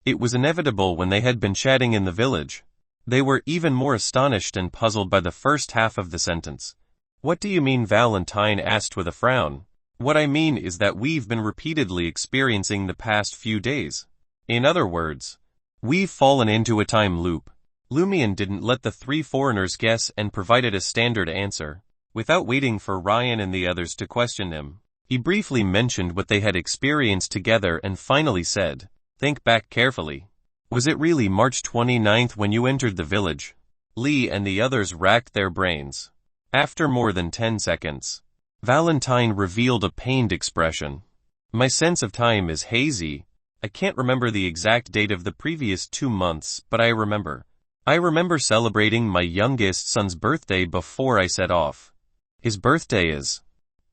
It was inevitable when they had been chatting in the village. They were even more astonished and puzzled by the first half of the sentence. "What do you mean?" Valentine asked with a frown. "What I mean is that we've been repeatedly experiencing the past few days. In other words, we've fallen into a time loop." Lumian didn't let the 3 foreigners guess and provided a standard answer. Without waiting for Ryan and the others to question him, he briefly mentioned what they had experienced together and finally said, "Think back carefully. Was it really March 29th when you entered the village?" Lee and the others racked their brains. After more than 10 seconds, Valentine revealed a pained expression. "My sense of time is hazy. I can't remember the exact date of the previous 2 months, but I remember celebrating my youngest son's birthday before I set off." "His birthday is?"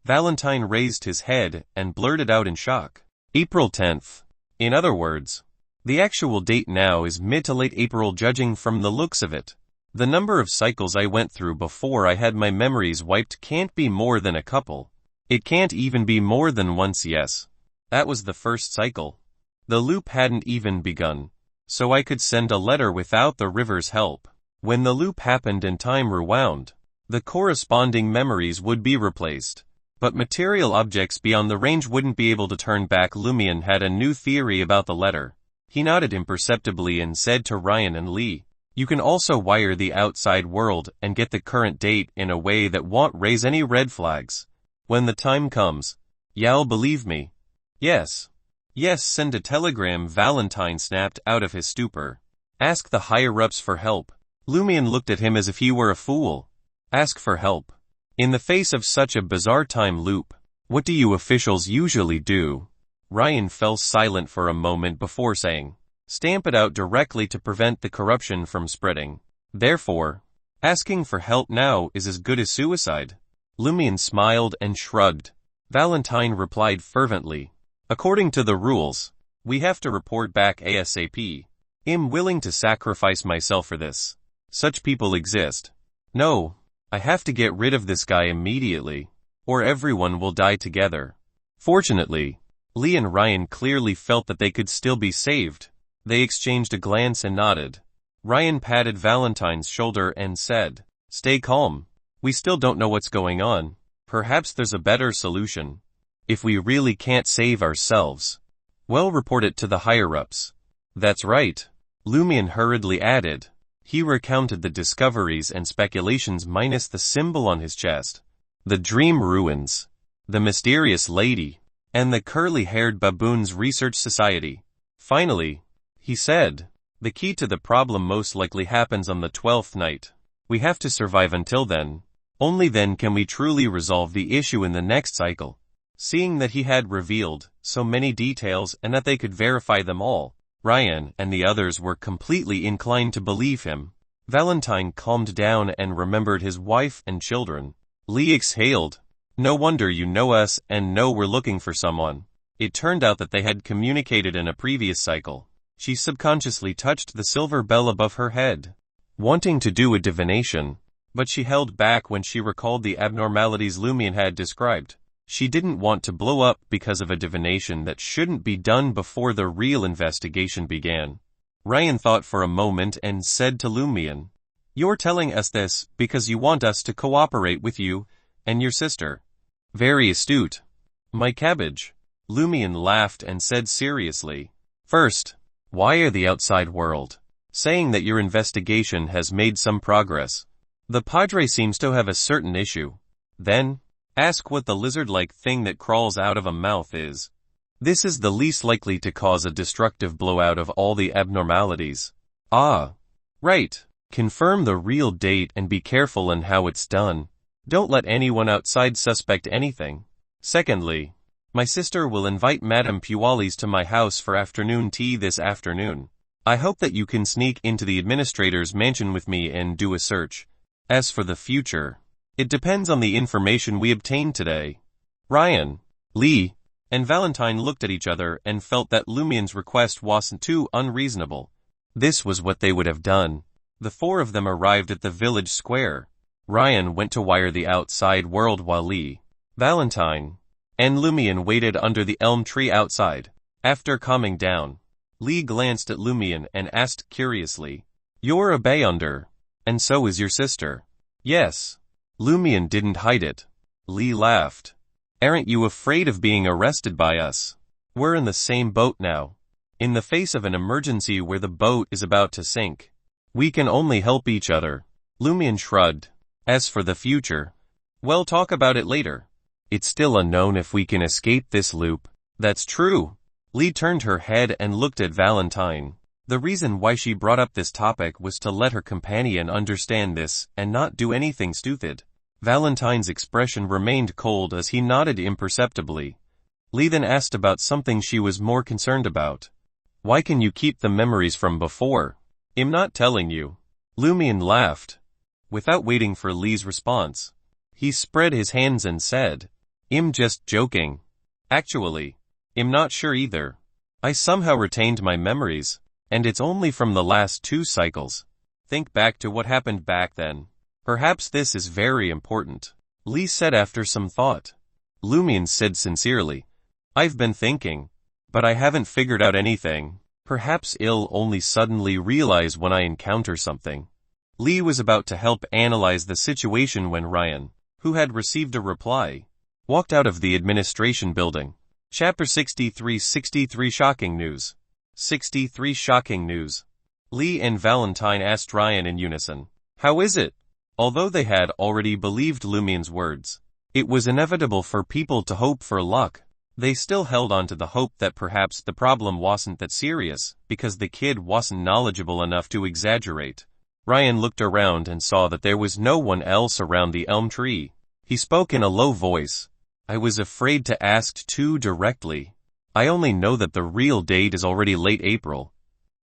Valentine raised his head and blurted out in shock, "April 10th. In other words, the actual date now is mid to late April judging from the looks of it. The number of cycles I went through before I had my memories wiped can't be more than a couple. It can't even be more than once. Yes. That was the first cycle. The loop hadn't even begun, so I could send a letter without the river's help. When the loop happened and time rewound, the corresponding memories would be replaced. But material objects beyond the range wouldn't be able to turn back." Lumian had a new theory about the letter. He nodded imperceptibly and said to Ryan and Lee, "You can also wire the outside world and get the current date in a way that won't raise any red flags. When the time comes, you'll believe me." "Yes. Yes, send a telegram." Valentine snapped out of his stupor. "Ask the higher-ups for help." Lumian looked at him as if he were a fool. "Ask for help? In the face of such a bizarre time loop, what do you officials usually do?" Ryan fell silent for a moment before saying, "Stamp it out directly to prevent the corruption from spreading. Therefore, asking for help now is as good as suicide." Lumian smiled and shrugged. Valentine replied fervently, "According to the rules, we have to report back ASAP. I'm willing to sacrifice myself for this. Such people exist. No, I have to get rid of this guy immediately, or everyone will die together." Fortunately, Lee and Ryan clearly felt that they could still be saved. They exchanged a glance and nodded. Ryan patted Valentine's shoulder and said, "Stay calm. We still don't know what's going on. Perhaps there's a better solution. If we really can't save ourselves, well, report it to the higher-ups." "That's right," Lumian hurriedly added. He recounted the discoveries and speculations minus the symbol on his chest. The dream ruins, the mysterious lady, and the curly-haired baboons research society. Finally, he said, "The key to the problem most likely happens on the 12th night. We have to survive until then. Only then can we truly resolve the issue in the next cycle." Seeing that he had revealed so many details and that they could verify them all, Ryan and the others were completely inclined to believe him. Valentine calmed down and remembered his wife and children. Lee exhaled. "No wonder you know us and know we're looking for someone." It turned out that they had communicated in a previous cycle. She subconsciously touched the silver bell above her head, wanting to do a divination, but she held back when she recalled the abnormalities Lumian had described. She didn't want to blow up because of a divination that shouldn't be done before the real investigation began. Ryan thought for a moment and said to Lumian, You're telling us this because you want us to cooperate with you and your sister. Very astute. My cabbage. Lumian laughed and said seriously. First, why are the outside world saying that your investigation has made some progress? The Padre seems to have a certain issue. Then, ask what the lizard-like thing that crawls out of a mouth is. This is the least likely to cause a destructive blowout of all the abnormalities. Ah. Right. Confirm the real date and be careful in how it's done. Don't let anyone outside suspect anything. Secondly, my sister will invite Madame Pualis to my house for afternoon tea this afternoon. I hope that you can sneak into the administrator's mansion with me and do a search. As for the future, it depends on the information we obtain today. Ryan, Lee, and Valentine looked at each other and felt that Lumian's request wasn't too unreasonable. This was what they would have done. The four of them arrived at the village square. Ryan went to wire the outside world while Lee, Valentine, and Lumian waited under the elm tree outside. After calming down, Lee glanced at Lumian and asked curiously, "You're a Beyonder, and so is your sister." "Yes." Lumian didn't hide it. Lee laughed. "Aren't you afraid of being arrested by us? We're in the same boat now. In the face of an emergency where the boat is about to sink, we can only help each other." Lumian shrugged. "As for the future, we'll talk about it later. It's still unknown if we can escape this loop." "That's true." Lee turned her head and looked at Valentine. The reason why she brought up this topic was to let her companion understand this and not do anything stupid. Valentine's expression remained cold as he nodded imperceptibly. Lee then asked about something she was more concerned about. "Why can you keep the memories from before?" "I'm not telling you." Lumian laughed. Without waiting for Lee's response, he spread his hands and said, "I'm just joking. Actually, I'm not sure either. I somehow retained my memories, and it's only from the last 2 cycles. Think back to what happened back then. Perhaps this is very important." Lee said after some thought. Lumian said sincerely, "I've been thinking, but I haven't figured out anything. Perhaps I'll only suddenly realize when I encounter something." Lee was about to help analyze the situation when Ryan, who had received a reply, walked out of the administration building. Chapter 63 Shocking News. 63 Shocking News. Lee and Valentine asked Ryan in unison, "How is it?" Although they had already believed Lumian's words, it was inevitable for people to hope for luck. They still held on to the hope that perhaps the problem wasn't that serious, because the kid wasn't knowledgeable enough to exaggerate. Ryan looked around and saw that there was no one else around the elm tree. He spoke in a low voice. "I was afraid to ask too directly. I only know that the real date is already late April.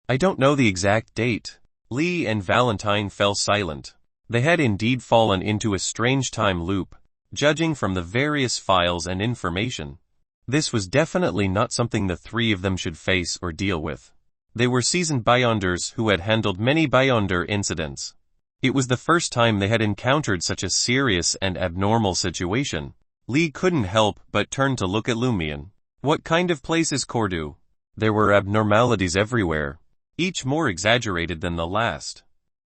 I don't know the exact date." Lee and Valentine fell silent. They had indeed fallen into a strange time loop, judging from the various files and information. This was definitely not something the three of them should face or deal with. They were seasoned Beyonders who had handled many Beyonder incidents. It was the first time they had encountered such a serious and abnormal situation. Lee couldn't help but turn to look at Lumian. "What kind of place is Cordu?" There were abnormalities everywhere, each more exaggerated than the last.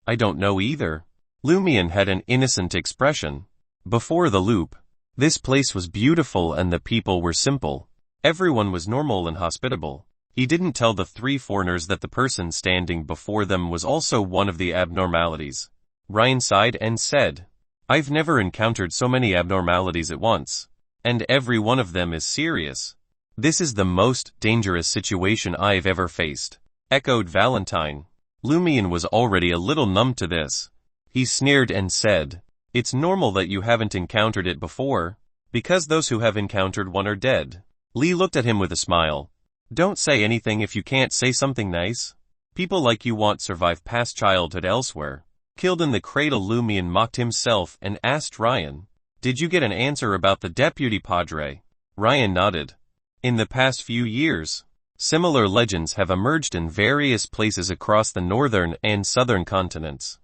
"I don't know either." Lumian had an innocent expression. Before the loop, this place was beautiful and the people were simple. Everyone was normal and hospitable. He didn't tell the 3 foreigners that the person standing before them was also one of the abnormalities. Ryan sighed and said, "I've never encountered so many abnormalities at once. And every one of them is serious. This is the most dangerous situation I've ever faced," echoed Valentine. Lumian was already a little numb to this. He sneered and said, "It's normal that you haven't encountered it before, because those who have encountered one are dead." Lee looked at him with a smile. "Don't say anything if you can't say something nice. People like you won't survive past childhood elsewhere." Killed in the cradle, Lumian mocked himself and asked Ryan, "Did you get an answer about the deputy padre?" Ryan nodded. "In the past few years, similar legends have emerged in various places across the northern and southern continents.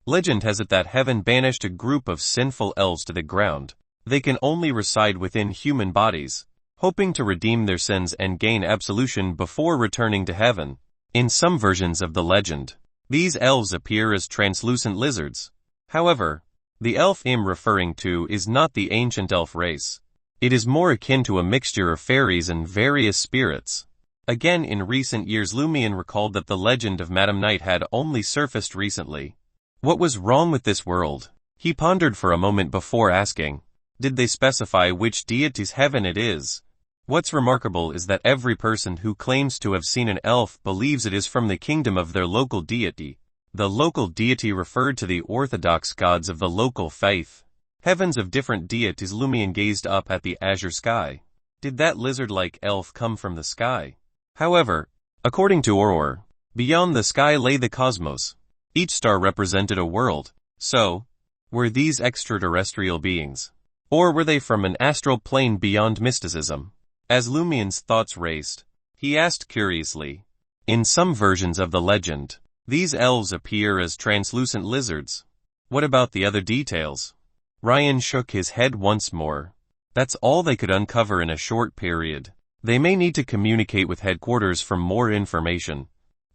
Legend has it that heaven banished a group of sinful elves to the ground. They can only reside within human bodies, hoping to redeem their sins and gain absolution before returning to heaven. In some versions of the legend, These elves appear as translucent lizards. However, the elf I'm referring to is not the ancient elf race. It is more akin to a mixture of fairies and various spirits. Again, in recent years, Lumian recalled that the legend of Madam Night had only surfaced recently. What was wrong with this world? He pondered for a moment before asking. Did they specify which deity's heaven it is? What's remarkable is that every person who claims to have seen an elf believes it is from the kingdom of their local deity. The local deity referred to the orthodox gods of the local faith. Heavens of different deities. Lumian gazed up at the azure sky. Did that lizard-like elf come from the sky? However, according to Auror, beyond the sky lay the cosmos. Each star represented a world. So, were these extraterrestrial beings? Or were they from an astral plane beyond mysticism? As Lumian's thoughts raced, he asked curiously. In some versions of the legend, these elves appear as translucent lizards. What about the other details? Ryan shook his head once more. That's all they could uncover in a short period. They may need to communicate with headquarters for more information.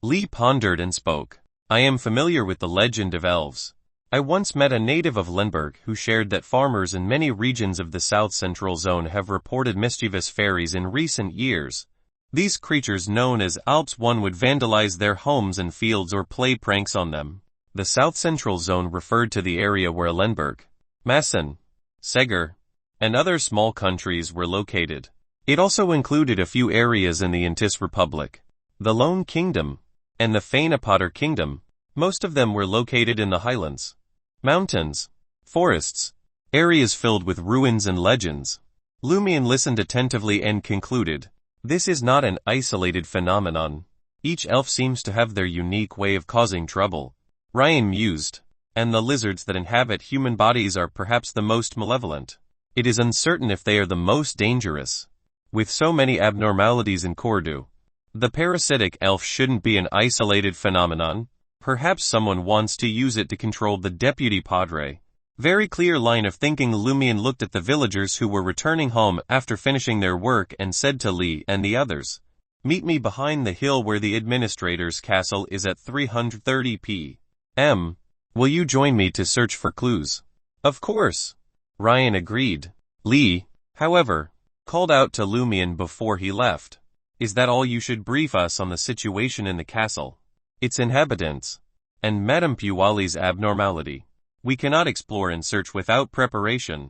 Lee pondered and spoke. I am familiar with the legend of elves. I once met a native of Lemberg who shared that farmers in many regions of the South Central Zone have reported mischievous fairies in recent years. These creatures, known as Alps, would vandalize their homes and fields or play pranks on them. The South Central Zone referred to the area where Lemberg, Masson, Seger, and other small countries were located. It also included a few areas in the Intis Republic, the Lone Kingdom, and the Fainapotter Kingdom. Most of them were located in the highlands, mountains, forests, areas filled with ruins and legends. Lumian listened attentively and concluded, this is not an isolated phenomenon. Each elf seems to have their unique way of causing trouble. Ryan mused, and the lizards that inhabit human bodies are perhaps the most malevolent. It is uncertain if they are the most dangerous. With so many abnormalities in Cordu, the parasitic elf shouldn't be an isolated phenomenon. Perhaps someone wants to use it to control the deputy padre. Very clear line of thinking. Lumian looked at the villagers who were returning home after finishing their work and said to Lee and the others, meet me behind the hill where the administrator's castle is at 3:30 p.m. Will you join me to search for clues? Of course. Ryan agreed. Lee, however, called out to Lumian before he left. Is that all? You should brief us on the situation in the castle, its inhabitants, and Madame Puwali's abnormality. We cannot explore and search without preparation.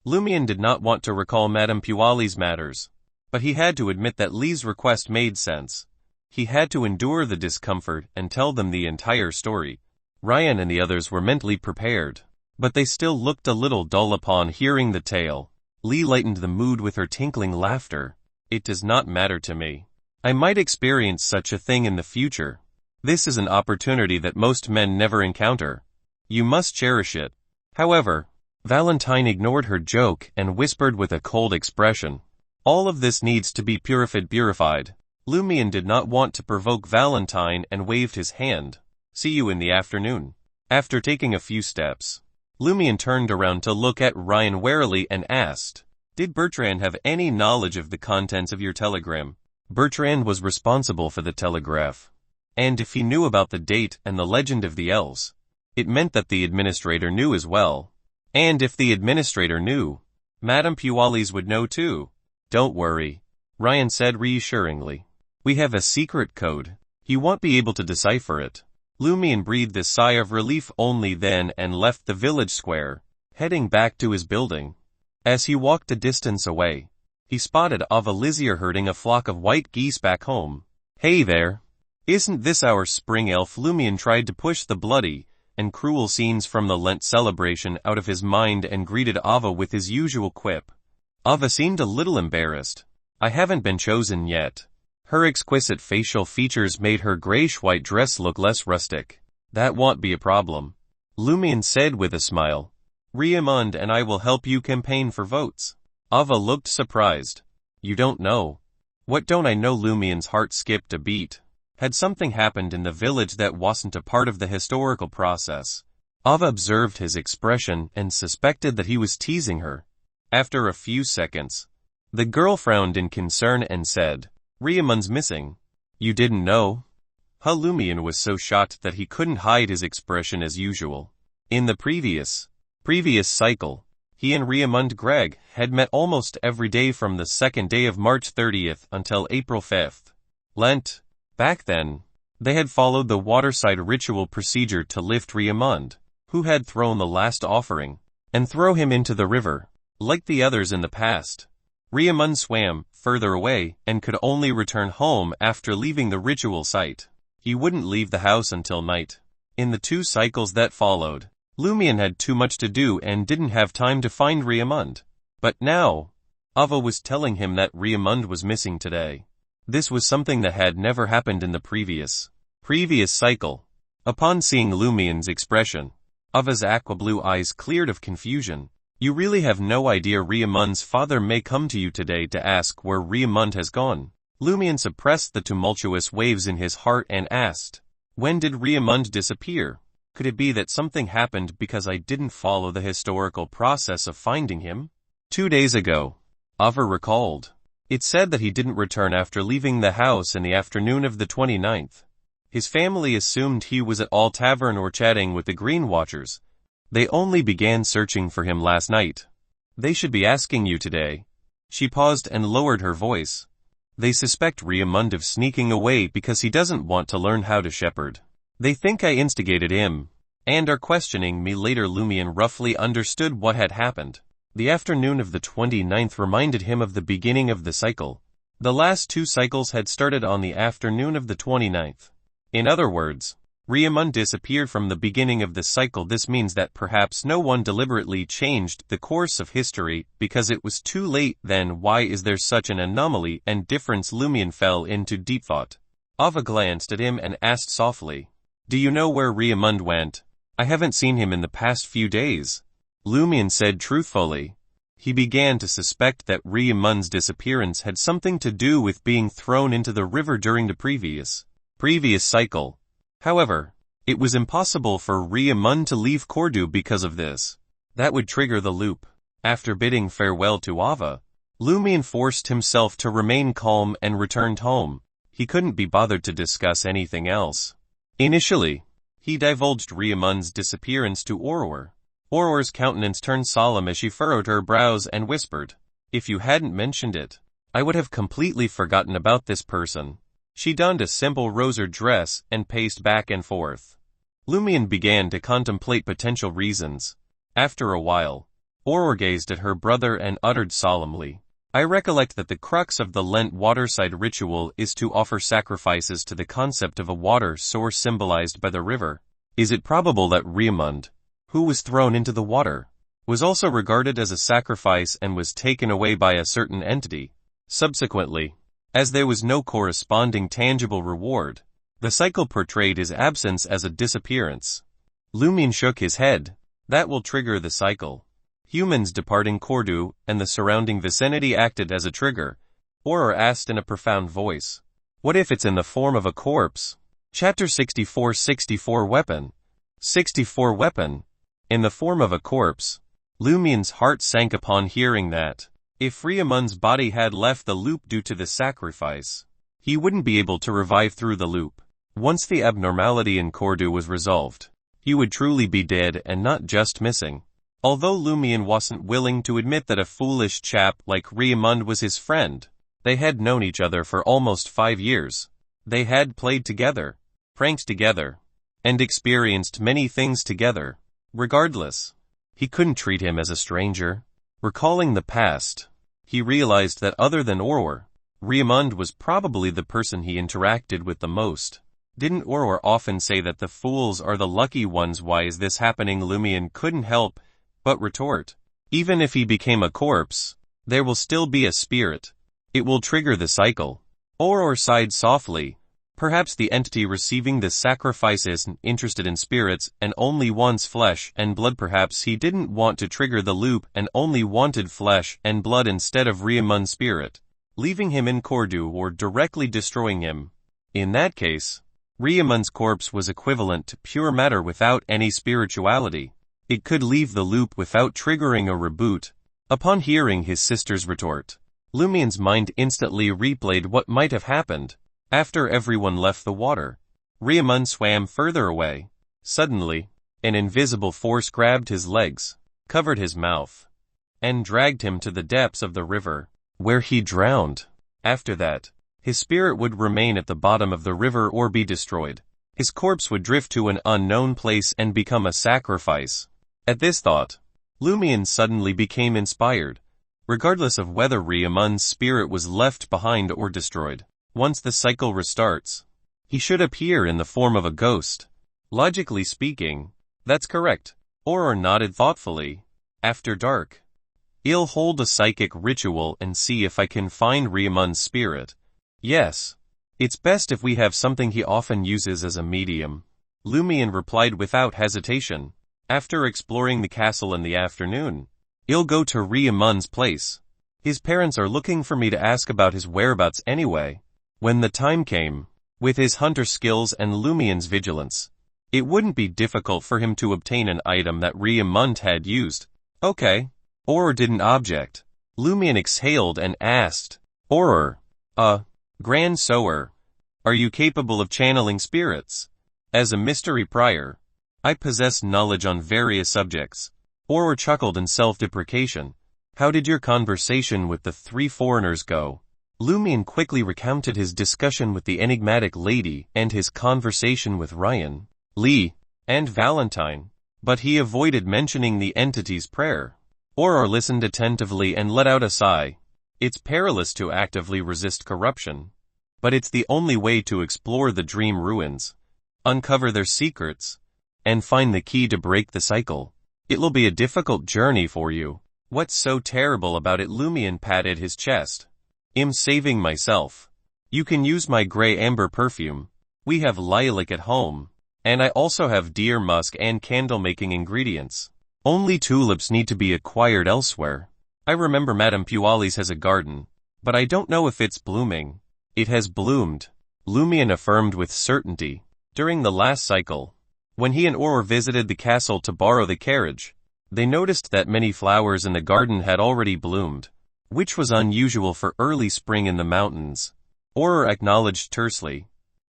Lumian did not want to recall Madame Puwali's matters, but he had to admit that Lee's request made sense. He had to endure the discomfort and tell them the entire story. Ryan and the others were mentally prepared, but they still looked a little dull upon hearing the tale. Lee lightened the mood with her tinkling laughter. It does not matter to me. I might experience such a thing in the future. This is an opportunity that most men never encounter. You must cherish it. However, Valentine ignored her joke and whispered with a cold expression. All of this needs to be purified. Lumian did not want to provoke Valentine and waved his hand. See you in the afternoon. After taking a few steps, Lumian turned around to look at Ryan warily and asked, did Bertrand have any knowledge of the contents of your telegram? Bertrand was responsible for the telegraph. And if he knew about the date and the legend of the elves, it meant that the administrator knew as well. And if the administrator knew, Madame Puwali's would know too. Don't worry, Ryan said reassuringly. We have a secret code. You won't be able to decipher it. Lumian breathed a sigh of relief only then and left the village square, heading back to his building. As he walked a distance away, he spotted Ava Lizier herding a flock of white geese back home. Hey there. Isn't this our spring elf? Lumian tried to push the bloody and cruel scenes from the Lent celebration out of his mind and greeted Ava with his usual quip. Ava seemed a little embarrassed. I haven't been chosen yet. Her exquisite facial features made her grayish-white dress look less rustic. That won't be a problem, Lumian said with a smile. Riamond and I will help you campaign for votes. Ava looked surprised. You don't know. What don't I know? Lumian's heart skipped a beat. Had something happened in the village that wasn't a part of the historical process? Ava observed his expression and suspected that he was teasing her. After a few seconds, the girl frowned in concern and said, Riamond's missing. You didn't know? Lumian was so shocked that he couldn't hide his expression as usual. In the previous cycle, he and Riamund Gregg had met almost every day from the second day of March 30th until April 5th. Lent. Back then, they had followed the waterside ritual procedure to lift Riamund, who had thrown the last offering, and throw him into the river. Like the others in the past, Riamund swam further away and could only return home after leaving the ritual site. He wouldn't leave the house until night. In the 2 cycles that followed, Lumian had too much to do and didn't have time to find Riamund. But now, Ava was telling him that Riamund was missing today. This was something that had never happened in the previous cycle. Upon seeing Lumian's expression, Ava's aqua-blue eyes cleared of confusion. You really have no idea Riamund's father may come to you today to ask where Riamund has gone. Lumian suppressed the tumultuous waves in his heart and asked, when did Riamund disappear? Could it be that something happened because I didn't follow the historical process of finding him? 2 days ago, Ava recalled. It said that he didn't return after leaving the house in the afternoon of the 29th. His family assumed he was at All Tavern or chatting with the Green Watchers. They only began searching for him last night. They should be asking you today. She paused and lowered her voice. They suspect Riamund of sneaking away because he doesn't want to learn how to shepherd. They think I instigated him, and are questioning me later. Lumian roughly understood what had happened. The afternoon of the 29th reminded him of the beginning of the cycle. The last 2 cycles had started on the afternoon of the 29th. In other words, Riamund disappeared from the beginning of the cycle. This means that perhaps no one deliberately changed the course of history because it was too late. Then why is there such an anomaly and difference? Lumian fell into deep thought. Ava glanced at him and asked softly, do you know where Riamund went? I haven't seen him in the past few days. Lumian said truthfully. He began to suspect that Riamund's disappearance had something to do with being thrown into the river during the previous cycle. However, it was impossible for Riamund to leave Cordu because of this. That would trigger the loop. After bidding farewell to Ava, Lumian forced himself to remain calm and returned home. He couldn't be bothered to discuss anything else. Initially, he divulged Riamund's disappearance to Aurora. Aurora's countenance turned solemn as she furrowed her brows and whispered, if you hadn't mentioned it, I would have completely forgotten about this person. She donned a simple rosary dress and paced back and forth. Lumian began to contemplate potential reasons. After a while, Aurora gazed at her brother and uttered solemnly, I recollect that the crux of the Lent waterside ritual is to offer sacrifices to the concept of a water source symbolized by the river. Is it probable that Riamund, who was thrown into the water, was also regarded as a sacrifice and was taken away by a certain entity? Subsequently, as there was no corresponding tangible reward, the cycle portrayed his absence as a disappearance. Lumian shook his head. That will trigger the cycle. Humans departing Cordu and the surrounding vicinity acted as a trigger. Aurora asked in a profound voice, what if it's in the form of a corpse? Chapter 64 Weapon. 64 Weapon. In the form of a corpse. Lumian's heart sank upon hearing that. If Riamund's body had left the loop due to the sacrifice, he wouldn't be able to revive through the loop. Once the abnormality in Cordu was resolved, he would truly be dead and not just missing. Although Lumian wasn't willing to admit that a foolish chap like Riamund was his friend, they had known each other for almost 5 years. They had played together, pranked together, and experienced many things together. Regardless, he couldn't treat him as a stranger. Recalling the past, he realized that other than Aurora, Riamund was probably the person he interacted with the most. Didn't Aurora often say that the fools are the lucky ones? Why is this happening? Lumian couldn't help but retort. Even if he became a corpse, there will still be a spirit. It will trigger the cycle. Aurora sighed softly. Perhaps the entity receiving the sacrifice isn't interested in spirits and only wants flesh and blood. Perhaps he didn't want to trigger the loop and only wanted flesh and blood instead of Riamund's spirit, leaving him in Cordu or directly destroying him. In that case, Riamund's corpse was equivalent to pure matter without any spirituality. It could leave the loop without triggering a reboot. Upon hearing his sister's retort, Lumian's mind instantly replayed what might have happened. After everyone left the water, Riemann swam further away. Suddenly, an invisible force grabbed his legs, covered his mouth, and dragged him to the depths of the river, where he drowned. After that, his spirit would remain at the bottom of the river or be destroyed. His corpse would drift to an unknown place and become a sacrifice. At this thought, Lumian suddenly became inspired, regardless of whether Riemann's spirit was left behind or destroyed. Once the cycle restarts, he should appear in the form of a ghost. Logically speaking, that's correct. Auror nodded thoughtfully. After dark, I'll hold a psychic ritual and see if I can find Riemann's spirit. Yes. It's best if we have something he often uses as a medium. Lumian replied without hesitation. After exploring the castle in the afternoon, I'll go to Riemann's place. His parents are looking for me to ask about his whereabouts anyway. When the time came, with his hunter skills and Lumian's vigilance, it wouldn't be difficult for him to obtain an item that Riemann had used. Okay. Auror didn't object. Lumian exhaled and asked, Auror, Grand Sower, are you capable of channeling spirits? As a mystery prior, I possess knowledge on various subjects. Auror chuckled in self-deprecation. How did your conversation with the 3 foreigners go? Lumian quickly recounted his discussion with the enigmatic lady and his conversation with Ryan, Lee, and Valentine, but he avoided mentioning the entity's prayer. Auror listened attentively and let out a sigh. It's perilous to actively resist corruption, but it's the only way to explore the dream ruins, uncover their secrets, and find the key to break the cycle. It'll be a difficult journey for you. What's so terrible about it? Lumian patted his chest. I'm saving myself. You can use my gray amber perfume. We have lilac at home, and I also have deer musk and candle-making ingredients. Only tulips need to be acquired elsewhere. I remember Madame Puali's has a garden, but I don't know if it's blooming. It has bloomed, Lumian affirmed with certainty. During the last cycle, when he and Auror visited the castle to borrow the carriage, they noticed that many flowers in the garden had already bloomed, which was unusual for early spring in the mountains. Auror acknowledged tersely.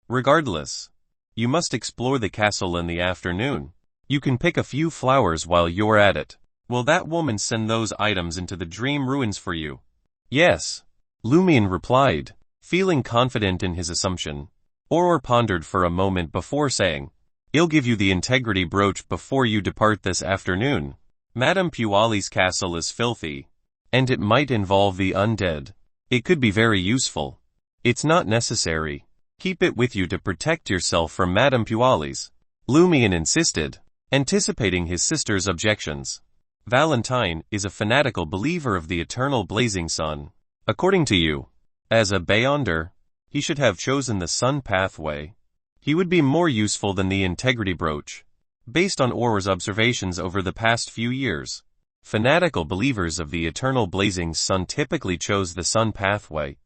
Regardless, you must explore the castle in the afternoon. You can pick a few flowers while you're at it. Will that woman send those items into the dream ruins for you? Yes, Lumian replied, feeling confident in his assumption. Auror pondered for a moment before saying, I'll give you the integrity brooch before you depart this afternoon. Madame Puali's castle is filthy, and it might involve the undead. It could be very useful. It's not necessary. Keep it with you to protect yourself from Madame Puali's. Lumian insisted, anticipating his sister's objections. Valentine is a fanatical believer of the eternal blazing sun. According to you, as a Beyonder, he should have chosen the sun pathway. He would be more useful than the integrity brooch. Based on Auror's observations over the past few years, fanatical believers of the eternal blazing sun typically chose the sun pathway.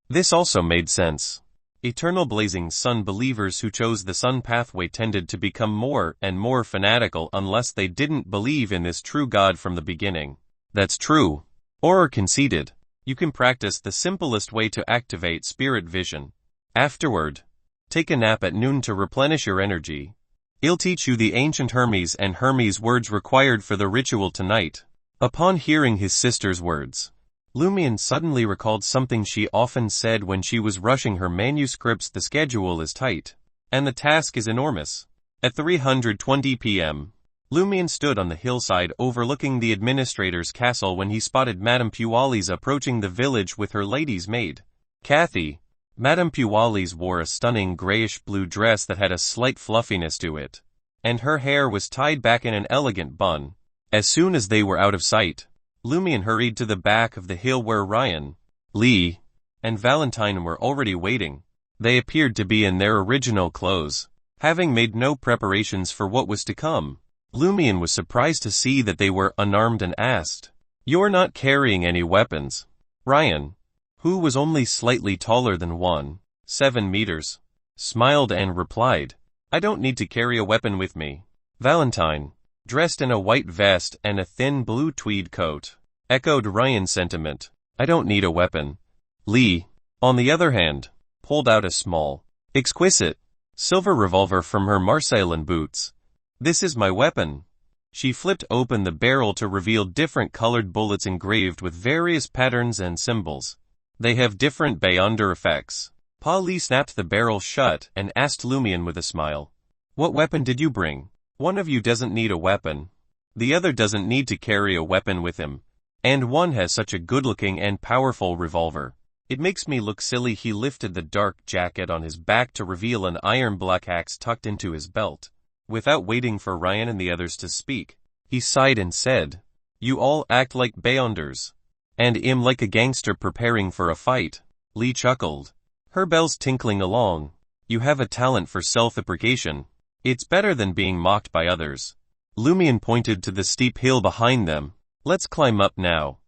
This also made sense. Eternal blazing sun believers who chose the sun pathway tended to become more and more fanatical unless they didn't believe in this true God from the beginning. That's true, Auror conceded. You can practice the simplest way to activate spirit vision. Afterward, take a nap at noon to replenish your energy. I'll teach you the ancient Hermes and Hermes words required for the ritual tonight. Upon hearing his sister's words, Lumian suddenly recalled something she often said when she was rushing her manuscripts. The schedule is tight, and the task is enormous. At 3:20 p.m., Lumian stood on the hillside overlooking the administrator's castle when he spotted Madame Puali's approaching the village with her lady's maid, Kathy. Madame Puali's wore a stunning grayish-blue dress that had a slight fluffiness to it, and her hair was tied back in an elegant bun. As soon as they were out of sight, Lumian hurried to the back of the hill where Ryan, Lee, and Valentine were already waiting. They appeared to be in their original clothes, having made no preparations for what was to come. Lumian was surprised to see that they were unarmed and asked, "You're not carrying any weapons?" Ryan, who was only slightly taller than 1.7 meters, smiled and replied, "I don't need to carry a weapon with me." Valentine, dressed in a white vest and a thin blue tweed coat, echoed Ryan's sentiment, "I don't need a weapon." Lee, on the other hand, pulled out a small, exquisite silver revolver from her Marseillan boots. This is my weapon. She flipped open the barrel to reveal different colored bullets engraved with various patterns and symbols. They have different Beyonder effects. Pa Lee snapped the barrel shut and asked Lumian with a smile. What weapon did you bring? One of you doesn't need a weapon. The other doesn't need to carry a weapon with him. And one has such a good-looking and powerful revolver. It makes me look silly. He lifted the dark jacket on his back to reveal an iron black axe tucked into his belt. Without waiting for Ryan and the others to speak, he sighed and said, You all act like Beyonders. And I'm like a gangster preparing for a fight. Lee chuckled. Her bells tinkling along. You have a talent for self-deprecation. It's better than being mocked by others. Lumian pointed to the steep hill behind them. Let's climb up now.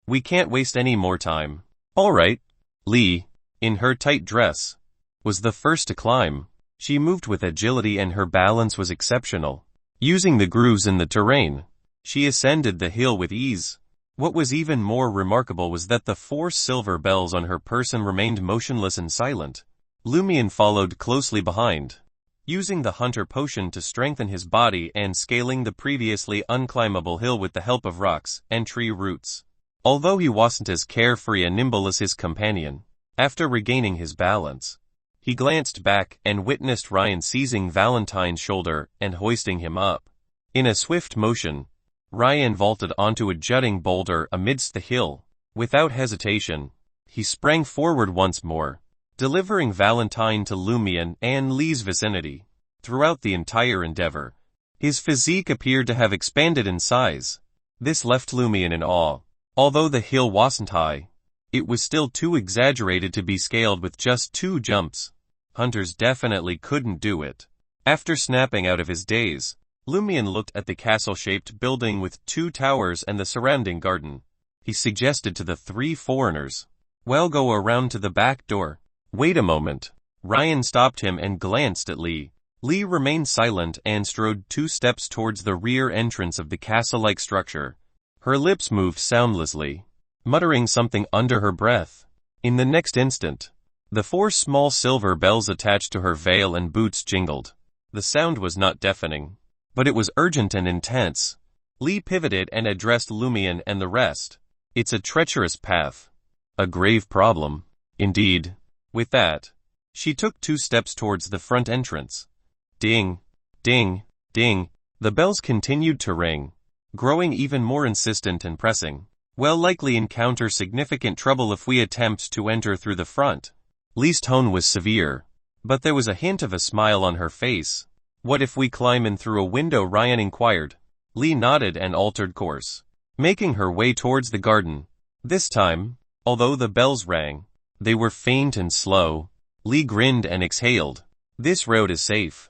We can't waste any more time. All right. Lee, in her tight dress, was the first to climb. She moved with agility and her balance was exceptional. Using the grooves in the terrain, she ascended the hill with ease. What was even more remarkable was that the 4 silver bells on her person remained motionless and silent. Lumian followed closely behind, using the hunter potion to strengthen his body and scaling the previously unclimbable hill with the help of rocks and tree roots. Although he wasn't as carefree and nimble as his companion, after regaining his balance, he glanced back and witnessed Ryan seizing Valentine's shoulder and hoisting him up. In a swift motion, Ryan vaulted onto a jutting boulder amidst the hill. Without hesitation, he sprang forward once more, delivering Valentine to Lumian and Lee's vicinity. Throughout the entire endeavor, his physique appeared to have expanded in size. This left Lumian in awe. Although the hill wasn't high, it was still too exaggerated to be scaled with just 2 jumps. Hunters definitely couldn't do it. After snapping out of his daze, Lumian looked at the castle-shaped building with 2 towers and the surrounding garden. He suggested to the 3 foreigners, Well, go around to the back door. Wait a moment. Ryan stopped him and glanced at Lee. Lee remained silent and strode 2 steps towards the rear entrance of the castle-like structure. Her lips moved soundlessly, muttering something under her breath. In the next instant, the 4 small silver bells attached to her veil and boots jingled. The sound was not deafening, but it was urgent and intense. Lee pivoted and addressed Lumian and the rest. It's a treacherous path. A grave problem. Indeed. With that, she took 2 steps towards the front entrance. Ding, ding, ding. The bells continued to ring, growing even more insistent and pressing. We'll likely encounter significant trouble if we attempt to enter through the front. Lee's tone was severe, but there was a hint of a smile on her face. What if we climb in through a window? Ryan inquired. Lee nodded and altered course, making her way towards the garden. This time, although the bells rang, they were faint and slow. Lee grinned and exhaled. This road is safe.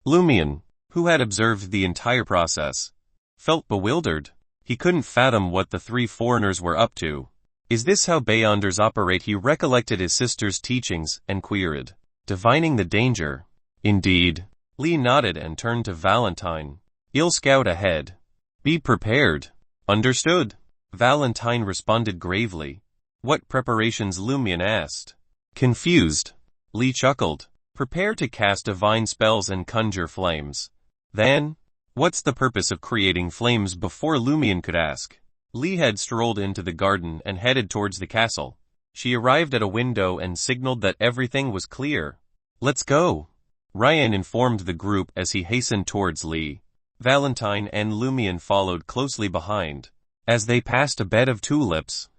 Lumian, who had observed the entire process, felt bewildered. He couldn't fathom what the 3 foreigners were up to. Is this how Beyonders operate? He recollected his sister's teachings and queried, divining the danger. Indeed. Lee nodded and turned to Valentine. I'll scout ahead. Be prepared. Understood. Valentine responded gravely. What preparations? Lumian asked. Confused. Lee chuckled. Prepare to cast divine spells and conjure flames. Then, what's the purpose of creating flames? Before Lumian could ask, Lee had strolled into the garden and headed towards the castle. She arrived at a window and signaled that everything was clear. Let's go. Ryan informed the group as he hastened towards Lee. Valentine and Lumian followed closely behind. As they passed a bed of tulips,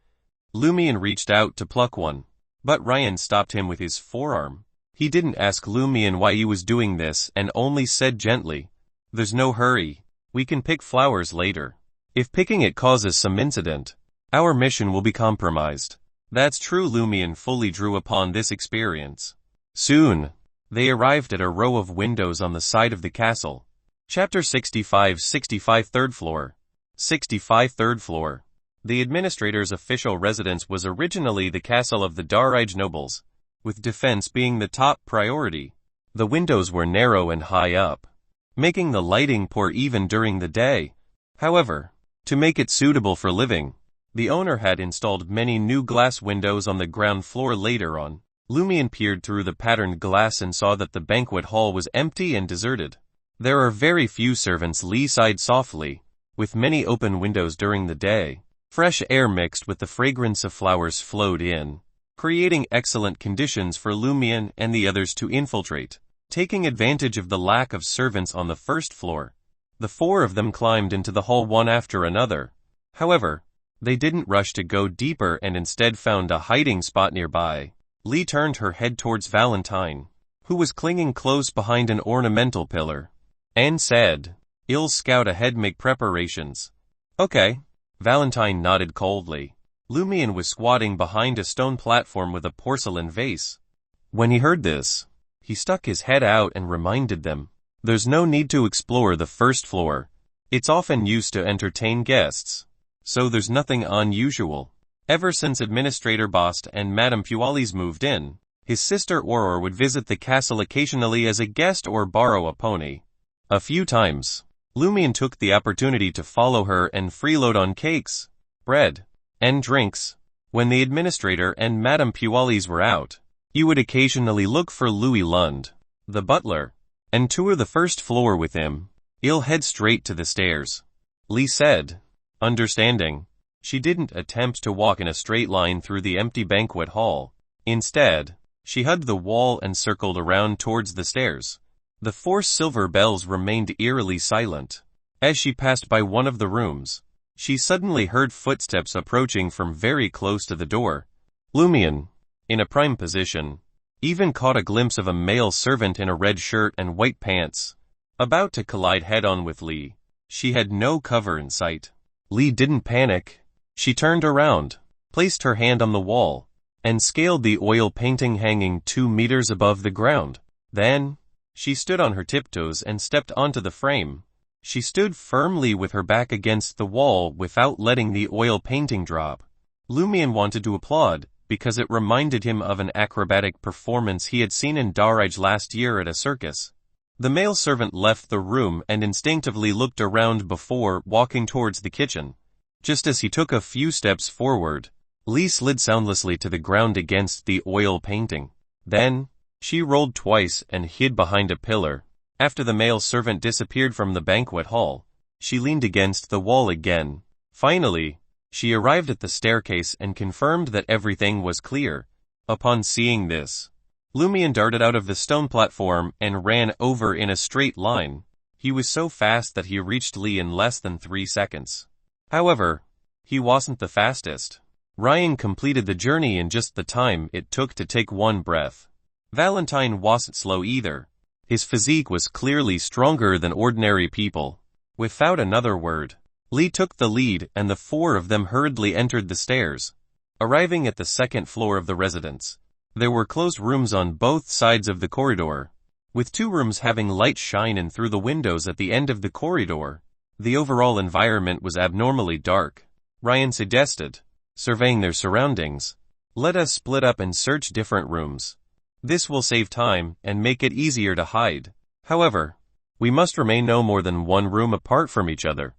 Lumian reached out to pluck one, but Ryan stopped him with his forearm. He didn't ask Lumian why he was doing this and only said gently, There's no hurry. We can pick flowers later. If picking it causes some incident, our mission will be compromised. That's true. Lumian fully drew upon this experience. Soon, they arrived at a row of windows on the side of the castle. Chapter 65 3rd floor. 65 3rd floor. The administrator's official residence was originally the castle of the Darige nobles, with defense being the top priority. The windows were narrow and high up, making the lighting poor even during the day. However, to make it suitable for living, the owner had installed many new glass windows on the ground floor later on. Lumian peered through the patterned glass and saw that the banquet hall was empty and deserted. There are very few servants, Lee sighed softly. With many open windows during the day, fresh air mixed with the fragrance of flowers flowed in, creating excellent conditions for Lumian and the others to infiltrate. Taking advantage of the lack of servants on the first floor, the four of them climbed into the hall one after another. However, they didn't rush to go deeper and instead found a hiding spot nearby. Lee turned her head towards Valentine, who was clinging close behind an ornamental pillar, and said, "I'll scout ahead, make preparations." "Okay." Valentine nodded coldly. Lumian was squatting behind a stone platform with a porcelain vase. When he heard this, he stuck his head out and reminded them, "There's no need to explore the first floor. It's often used to entertain guests, so there's nothing unusual." Ever since Administrator Bost and Madame Pualis moved in, his sister Aurora would visit the castle occasionally as a guest or borrow a pony. A few times, Lumian took the opportunity to follow her and freeload on cakes, bread, and drinks. When the administrator and Madame Pualis were out, he would occasionally look for Louis Lund, the butler, and tour the first floor with him. "I'll head straight to the stairs," Lee said, understanding. She didn't attempt to walk in a straight line through the empty banquet hall. Instead, she hugged the wall and circled around towards the stairs. The four silver bells remained eerily silent. As she passed by one of the rooms, she suddenly heard footsteps approaching from very close to the door. Lumian, in a prime position, even caught a glimpse of a male servant in a red shirt and white pants, about to collide head-on with Lee. She had no cover in sight. Lee didn't panic. She turned around, placed her hand on the wall, and scaled the oil painting hanging 2 meters above the ground. Then, she stood on her tiptoes and stepped onto the frame. She stood firmly with her back against the wall without letting the oil painting drop. Lumian wanted to applaud, because it reminded him of an acrobatic performance he had seen in Darij last year at a circus. The male servant left the room and instinctively looked around before walking towards the kitchen. Just as he took a few steps forward, Lee slid soundlessly to the ground against the oil painting. Then, she rolled twice and hid behind a pillar. After the male servant disappeared from the banquet hall, she leaned against the wall again. Finally, she arrived at the staircase and confirmed that everything was clear. Upon seeing this, Lumian darted out of the stone platform and ran over in a straight line. He was so fast that he reached Lee in less than 3 seconds. However, he wasn't the fastest. Ryan completed the journey in just the time it took to take one breath. Valentine wasn't slow either. His physique was clearly stronger than ordinary people. Without another word, Lee took the lead and the four of them hurriedly entered the stairs. Arriving at the second floor of the residence, there were closed rooms on both sides of the corridor, with 2 rooms having light shine in through the windows at the end of the corridor. The overall environment was abnormally dark. Ryan suggested, surveying their surroundings, "Let us split up and search different rooms. This will save time and make it easier to hide. However, we must remain no more than 1 room apart from each other,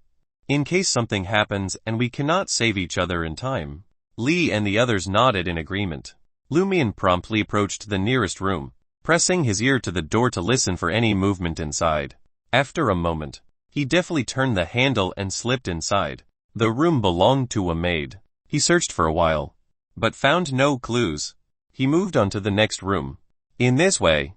in case something happens and we cannot save each other in time." Lee and the others nodded in agreement. Lumian promptly approached the nearest room, pressing his ear to the door to listen for any movement inside. After a moment, he deftly turned the handle and slipped inside. The room belonged to a maid. He searched for a while, but found no clues. He moved on to the next room. In this way,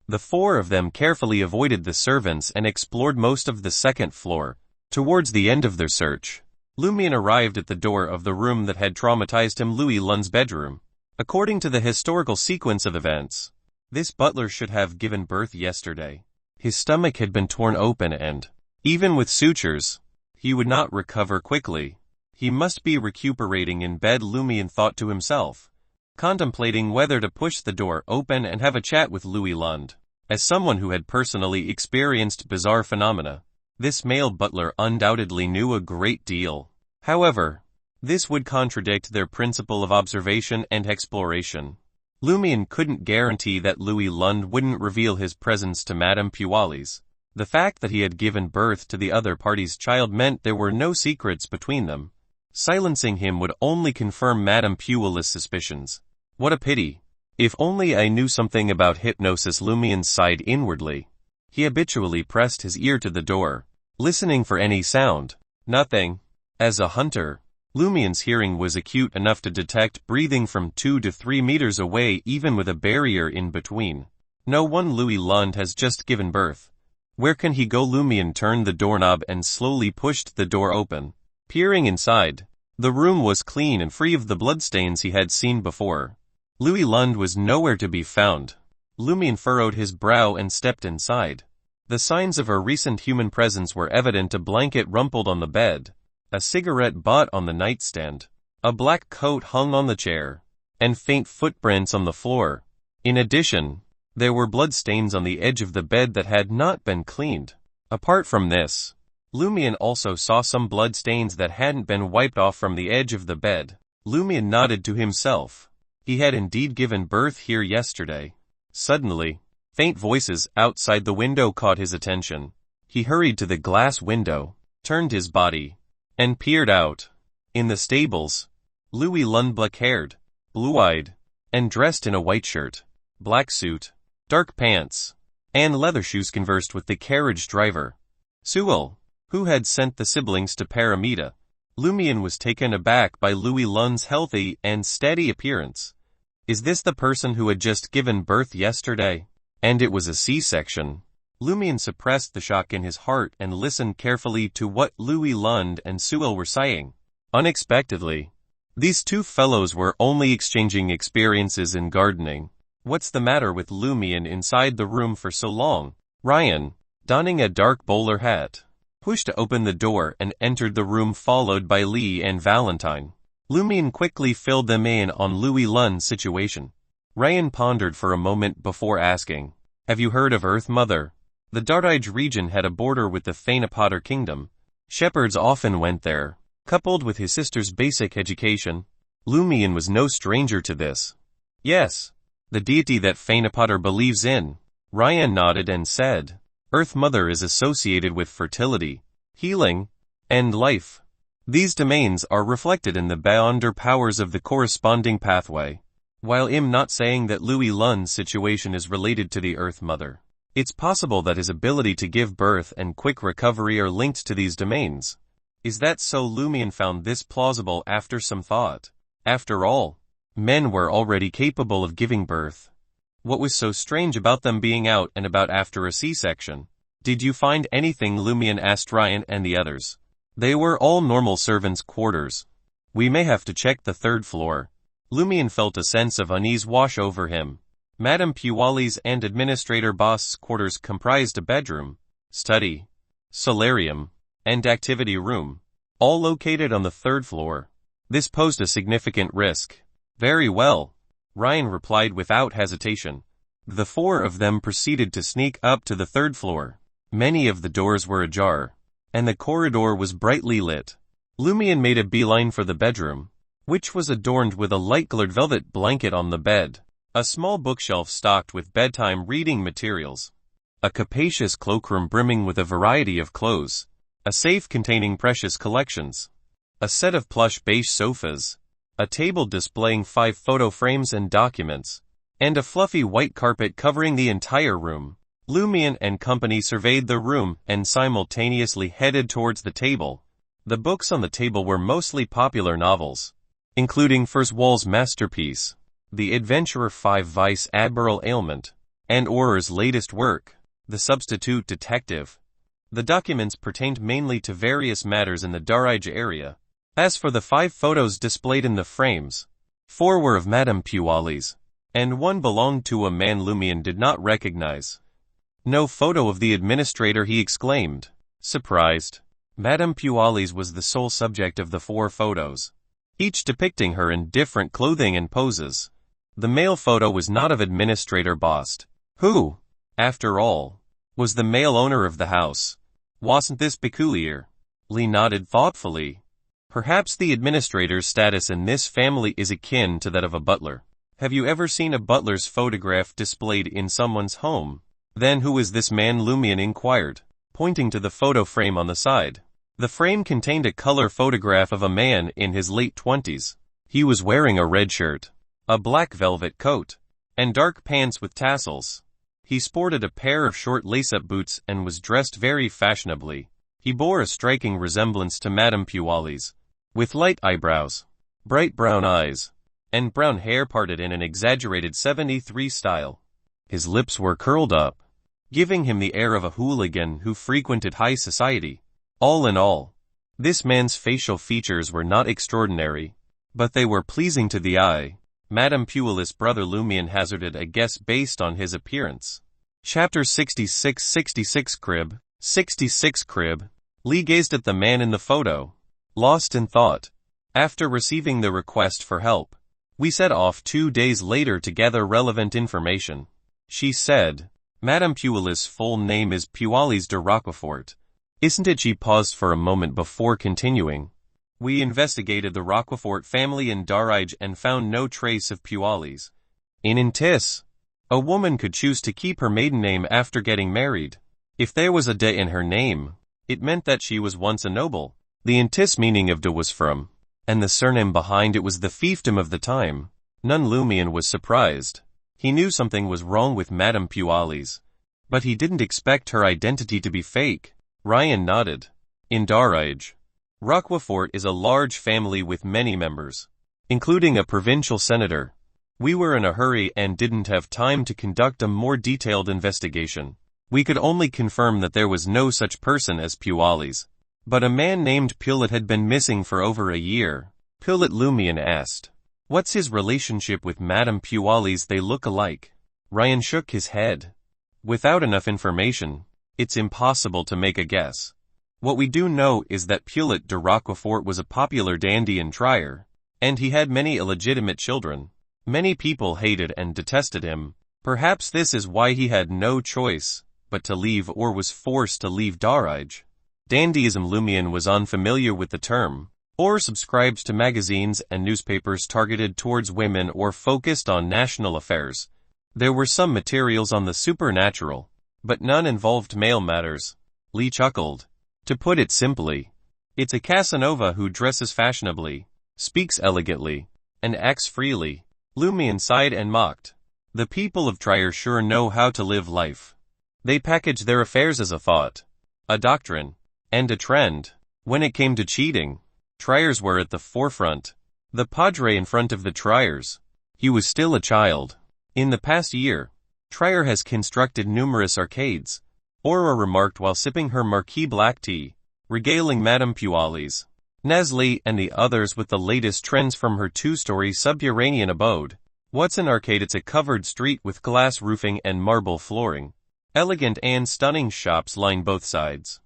the 4 of them carefully avoided the servants and explored most of the second floor. Towards the end of their search, Lumian arrived at the door of the room that had traumatized him, Louis Lund's bedroom. According to the historical sequence of events, this butler should have given birth yesterday. His stomach had been torn open and, even with sutures, he would not recover quickly. He must be recuperating in bed, Lumian thought to himself, contemplating whether to push the door open and have a chat with Louis Lund. As someone who had personally experienced bizarre phenomena, this male butler undoubtedly knew a great deal. However, this would contradict their principle of observation and exploration. Lumian couldn't guarantee that Louis Lund wouldn't reveal his presence to Madame Pualis. The fact that he had given birth to the other party's child meant there were no secrets between them. Silencing him would only confirm Madame Pualis' suspicions. What a pity. If only I knew something about hypnosis. Lumian sighed inwardly. He habitually pressed his ear to the door, listening for any sound. Nothing. As a hunter, Lumian's hearing was acute enough to detect breathing from 2 to 3 meters away, even with a barrier in between. No one. Louis Lund has just given birth. Where can he go? Lumian turned the doorknob and slowly pushed the door open. Peering inside, the room was clean and free of the bloodstains he had seen before. Louis Lund was nowhere to be found. Lumian furrowed his brow and stepped inside. The signs of a recent human presence were evident: a blanket rumpled on the bed, a cigarette butt on the nightstand, a black coat hung on the chair, and faint footprints on the floor. In addition, there were bloodstains on the edge of the bed that had not been cleaned. Apart from this, Lumian also saw some bloodstains that hadn't been wiped off from the edge of the bed. Lumian nodded to himself. He had indeed given birth here yesterday. Suddenly, faint voices outside the window caught his attention. He hurried to the glass window, turned his body, and peered out. In the stables, Louis Lund, black-haired, blue-eyed, and dressed in a white shirt, black suit, dark pants, and leather shoes, conversed with the carriage driver, Sewell, who had sent the siblings to Paramita. Lumian was taken aback by Louis Lund's healthy and steady appearance. Is this the person who had just given birth yesterday? And it was a C-section. Lumian suppressed the shock in his heart and listened carefully to what Louis Lund and Sewell were saying. Unexpectedly, these two fellows were only exchanging experiences in gardening. What's the matter with Lumian inside the room for so long? Ryan, donning a dark bowler hat, pushed open the door and entered the room, followed by Lee and Valentine. Lumian quickly filled them in on Louis Lund's situation. Ryan pondered for a moment before asking, "Have you heard of Earth Mother?" The Dardige region had a border with the Thanapotter kingdom. Shepherds often went there, coupled with his sister's basic education. Lumian was no stranger to this. "Yes, the deity that Thanapotter believes in." Ryan nodded and said, "Earth Mother is associated with fertility, healing, and life. These domains are reflected in the beyonder powers of the corresponding pathway." While I'm not saying that Louis Lund's situation is related to the Earth Mother, it's possible that his ability to give birth and quick recovery are linked to these domains. Is that so? Lumian found this plausible after some thought. After all, men were already capable of giving birth. What was so strange about them being out and about after a C-section? "Did you find anything?" Lumian asked Ryan and the others. They were all normal servants' quarters. "We may have to check the 3rd floor. Lumian felt a sense of unease wash over him. Madame Puali's and Administrator Boss's quarters comprised a bedroom, study, solarium, and activity room, all located on the 3rd floor. This posed a significant risk. "Very well," Ryan replied without hesitation. The 4 of them proceeded to sneak up to the 3rd floor. Many of the doors were ajar, and the corridor was brightly lit. Lumian made a beeline for the bedroom, which was adorned with a light-colored velvet blanket on the bed, a small bookshelf stocked with bedtime reading materials, a capacious cloakroom brimming with a variety of clothes, a safe containing precious collections, a set of plush beige sofas, a table displaying 5 photo frames and documents, and a fluffy white carpet covering the entire room. Lumian and company surveyed the room and simultaneously headed towards the table. The books on the table were mostly popular novels, including Furswall's masterpiece, The Adventurer 5 Vice Admiral Ailment, and Orr's latest work, The Substitute Detective. The documents pertained mainly to various matters in the Darige area. As for the 5 photos displayed in the frames, 4 were of Madame Puali's, and 1 belonged to a man Lumian did not recognize. "No photo of the administrator," he exclaimed, surprised. Madame Puali's was the sole subject of the 4 photos, each depicting her in different clothing and poses. The male photo was not of Administrator Bost, who, after all, was the male owner of the house. Wasn't this peculiar? Lee nodded thoughtfully. Perhaps the administrator's status in this family is akin to that of a butler. Have you ever seen a butler's photograph displayed in someone's home? Then who is this man? Lumian inquired, pointing to the photo frame on the side. The frame contained a color photograph of a man in his late 20s. He was wearing a red shirt, a black velvet coat, and dark pants with tassels. He sported a pair of short lace-up boots and was dressed very fashionably. He bore a striking resemblance to Madame Puali's, with light eyebrows, bright brown eyes, and brown hair parted in an exaggerated 73 style. His lips were curled up, giving him the air of a hooligan who frequented high society. All in all, this man's facial features were not extraordinary, but they were pleasing to the eye. Madame Puali's brother Lumian hazarded a guess based on his appearance. Chapter 66 Crib. 66 Crib. Lee gazed at the man in the photo, lost in thought. After receiving the request for help, we set off 2 days later to gather relevant information. She said, Madame Puali's full name is Puali's de Roquefort. Isn't it? She paused for a moment before continuing. We investigated the Roquefort family in Darige and found no trace of Puali's. In Intis, a woman could choose to keep her maiden name after getting married. If there was a de in her name, it meant that she was once a noble. The Intis meaning of de was from, and the surname behind it was the fiefdom of the time. None Lumian was surprised. He knew something was wrong with Madame Puali's, but he didn't expect her identity to be fake. Ryan nodded. In Darige, Roquefort is a large family with many members, including a provincial senator. We were in a hurry and didn't have time to conduct a more detailed investigation. We could only confirm that there was no such person as Puali's, but a man named Pullet had been missing for over a year. Pullet, Lumian asked. What's his relationship with Madame Puali's? They look alike. Ryan shook his head. Without enough information, it's impossible to make a guess. What we do know is that Pullet de Roquefort was a popular dandy in Trier, and he had many illegitimate children. Many people hated and detested him. Perhaps this is why he had no choice but to leave or was forced to leave Darige. Dandyism. Lumian was unfamiliar with the term, or subscribed to magazines and newspapers targeted towards women or focused on national affairs. There were some materials on the supernatural, but none involved male matters. Lee chuckled. To put it simply, it's a Casanova who dresses fashionably, speaks elegantly, and acts freely. Lumian sighed and mocked. The people of Trier sure know how to live life. They package their affairs as a thought, a doctrine, and a trend. When it came to cheating, Triers were at the forefront. The padre in front of the Triers. He was still a child. In the past year, Trier has constructed numerous arcades, Aurora remarked while sipping her marquis black tea, regaling Madame Puali's, Nestle and the others with the latest trends from her 2-story subterranean abode. What's an arcade? It's a covered street with glass roofing and marble flooring. Elegant and stunning shops line both sides.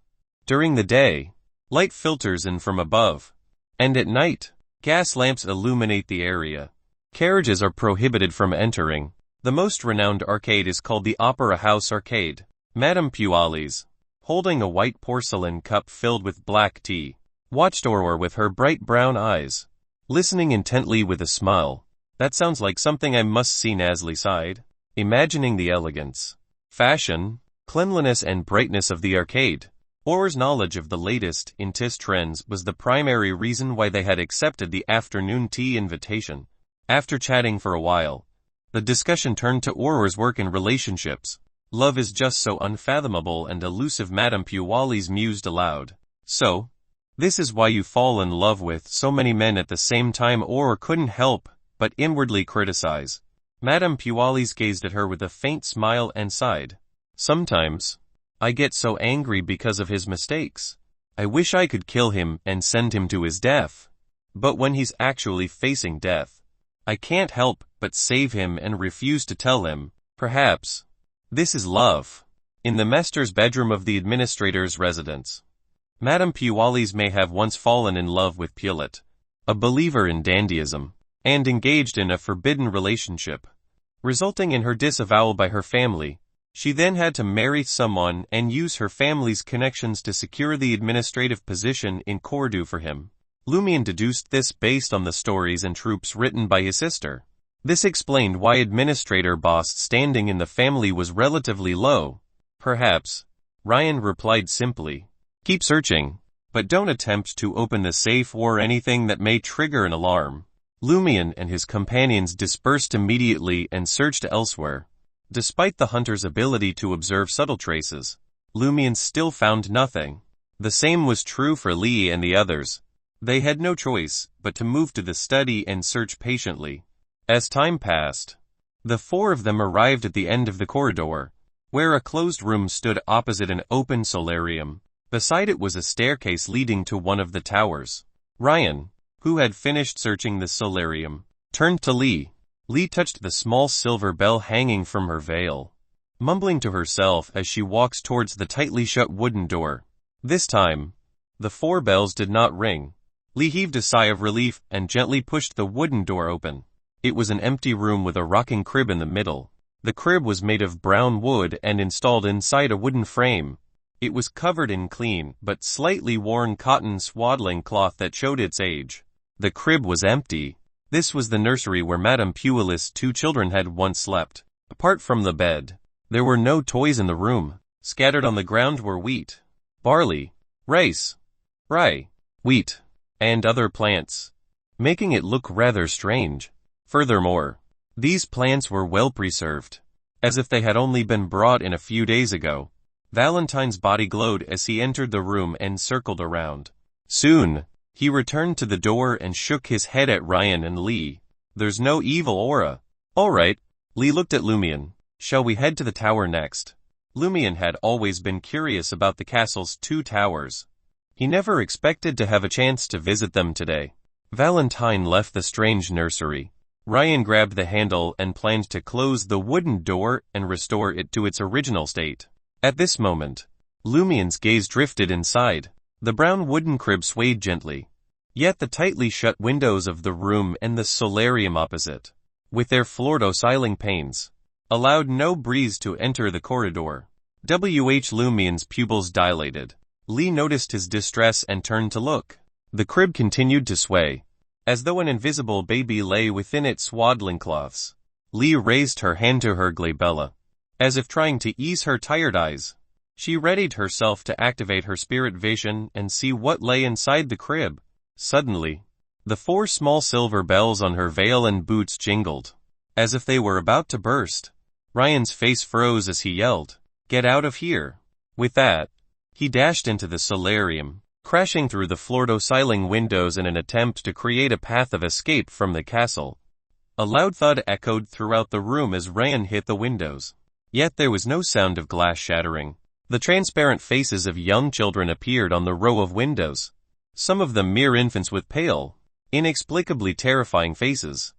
During the day, light filters in from above, and at night, gas lamps illuminate the area. Carriages are prohibited from entering. The most renowned arcade is called the Opera House Arcade. Madame Puali's, holding a white porcelain cup filled with black tea, watched Aurora with her bright brown eyes, listening intently with a smile. That sounds like something I must see. Nasli sighed, imagining the elegance, fashion, cleanliness and brightness of the arcade. Aurora's knowledge of the latest Intis trends was the primary reason why they had accepted the afternoon tea invitation. After chatting for a while, the discussion turned to Aurora's work in relationships. Love is just so unfathomable and elusive. Madame Puali's mused aloud. So, this is why you fall in love with so many men at the same time. Aurora couldn't help but inwardly criticize. Madame Puali's gazed at her with a faint smile and sighed. Sometimes, I get so angry because of his mistakes. I wish I could kill him and send him to his death. But when he's actually facing death, I can't help but save him and refuse to tell him. Perhaps this is love. In the master's bedroom of the administrator's residence, Madame Puali's may have once fallen in love with Pullet, a believer in dandyism, and engaged in a forbidden relationship, resulting in her disavowal by her family. She then had to marry someone and use her family's connections to secure the administrative position in Cordu for him. Lumian deduced this based on the stories and tropes written by his sister. This explained why administrator boss standing in the family was relatively low. Perhaps, Ryan replied simply. Keep searching, but don't attempt to open the safe or anything that may trigger an alarm. Lumian and his companions dispersed immediately and searched elsewhere. Despite the hunter's ability to observe subtle traces, Lumian still found nothing. The same was true for Lee and the others. They had no choice but to move to the study and search patiently. As time passed, the four of them arrived at the end of the corridor, where a closed room stood opposite an open solarium. Beside it was a staircase leading to one of the towers. Ryan, who had finished searching the solarium, turned to Lee. Lee touched the small silver bell hanging from her veil, mumbling to herself as she walks towards the tightly shut wooden door. This time, the four bells did not ring. Lee heaved a sigh of relief and gently pushed the wooden door open. It was an empty room with a rocking crib in the middle. The crib was made of brown wood and installed inside a wooden frame. It was covered in clean but slightly worn cotton swaddling cloth that showed its age. The crib was empty. This was the nursery where Madame Puella's two children had once slept. Apart from the bed, there were no toys in the room. Scattered on the ground were wheat, barley, rice, rye, wheat, and other plants, making it look rather strange. Furthermore, these plants were well preserved, as if they had only been brought in a few days ago. Valentine's body glowed as he entered the room and circled around. Soon, he returned to the door and shook his head at Ryan and Lee. There's no evil aura. All right. Lee looked at Lumian. Shall we head to the tower next? Lumian had always been curious about the castle's two towers. He never expected to have a chance to visit them today. Valentine left the strange nursery. Ryan grabbed the handle and planned to close the wooden door and restore it to its original state. At this moment, Lumian's gaze drifted inside. The brown wooden crib swayed gently. Yet the tightly shut windows of the room and the solarium opposite, with their floor-to-ceiling panes, allowed no breeze to enter the corridor. Lumian's pupils dilated. Lee noticed his distress and turned to look. The crib continued to sway, as though an invisible baby lay within its swaddling cloths. Lee raised her hand to her glabella, as if trying to ease her tired eyes. She readied herself to activate her spirit vision and see what lay inside the crib. Suddenly, the four small silver bells on her veil and boots jingled, as if they were about to burst. Ryan's face froze as he yelled, "Get out of here!" With that, he dashed into the solarium, crashing through the floor-to-ceiling windows in an attempt to create a path of escape from the castle. A loud thud echoed throughout the room as Ryan hit the windows. Yet there was no sound of glass shattering. The transparent faces of young children appeared on the row of windows, some of them mere infants with pale, inexplicably terrifying faces.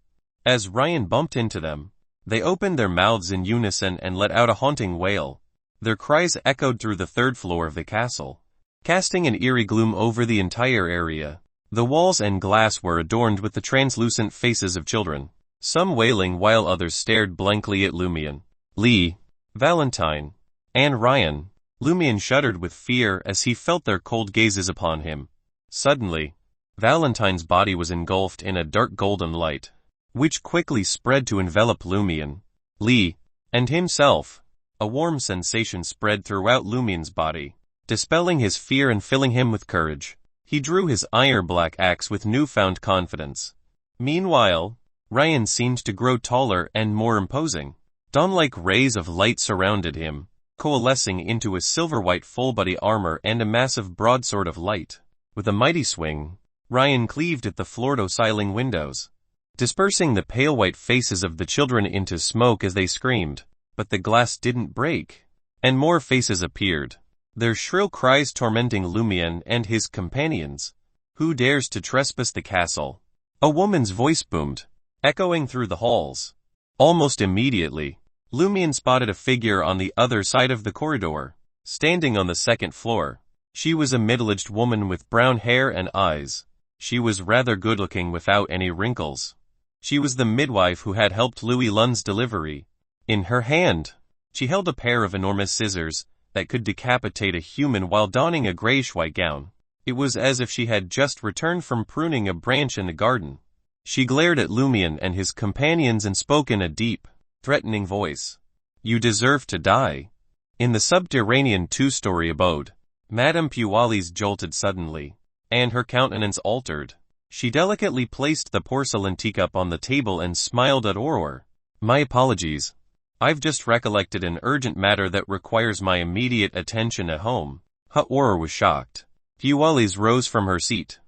As Ryan bumped into them, they opened their mouths in unison and let out a haunting wail. Their cries echoed through the third floor of the castle, casting an eerie gloom over the entire area. The walls and glass were adorned with the translucent faces of children, some wailing while others stared blankly at Lumian, Lee, Valentine, and Ryan. Lumian shuddered with fear as he felt their cold gazes upon him. Suddenly, Valentine's body was engulfed in a dark golden light, which quickly spread to envelop Lumian, Lee, and himself. A warm sensation spread throughout Lumian's body, dispelling his fear and filling him with courage. He drew his iron-black axe with newfound confidence. Meanwhile, Ryan seemed to grow taller and more imposing. Dawn-like rays of light surrounded him, coalescing into a silver-white full-body armor and a massive broadsword of light. With a mighty swing, Ryan cleaved at the floor-to-ceiling windows, dispersing the pale white faces of the children into smoke as they screamed. But the glass didn't break, and more faces appeared, their shrill cries tormenting Lumian and his companions. "Who dares to trespass the castle?" A woman's voice boomed, echoing through the halls. Almost immediately, Lumian spotted a figure on the other side of the corridor, standing on the second floor. She was a middle-aged woman with brown hair and eyes. She was rather good-looking without any wrinkles. She was the midwife who had helped Louis Lun's delivery. In her hand, she held a pair of enormous scissors that could decapitate a human while donning a grayish-white gown. It was as if she had just returned from pruning a branch in the garden. She glared at Lumian and his companions and spoke in a deep, threatening voice. "You deserve to die." In the subterranean two-story abode, Madame Puella's jolted suddenly, and her countenance altered. She delicately placed the porcelain teacup on the table and smiled at Aurora. My apologies. I've just recollected an urgent matter that requires my immediate attention at home. Aurora was shocked. Pualis rose from her seat,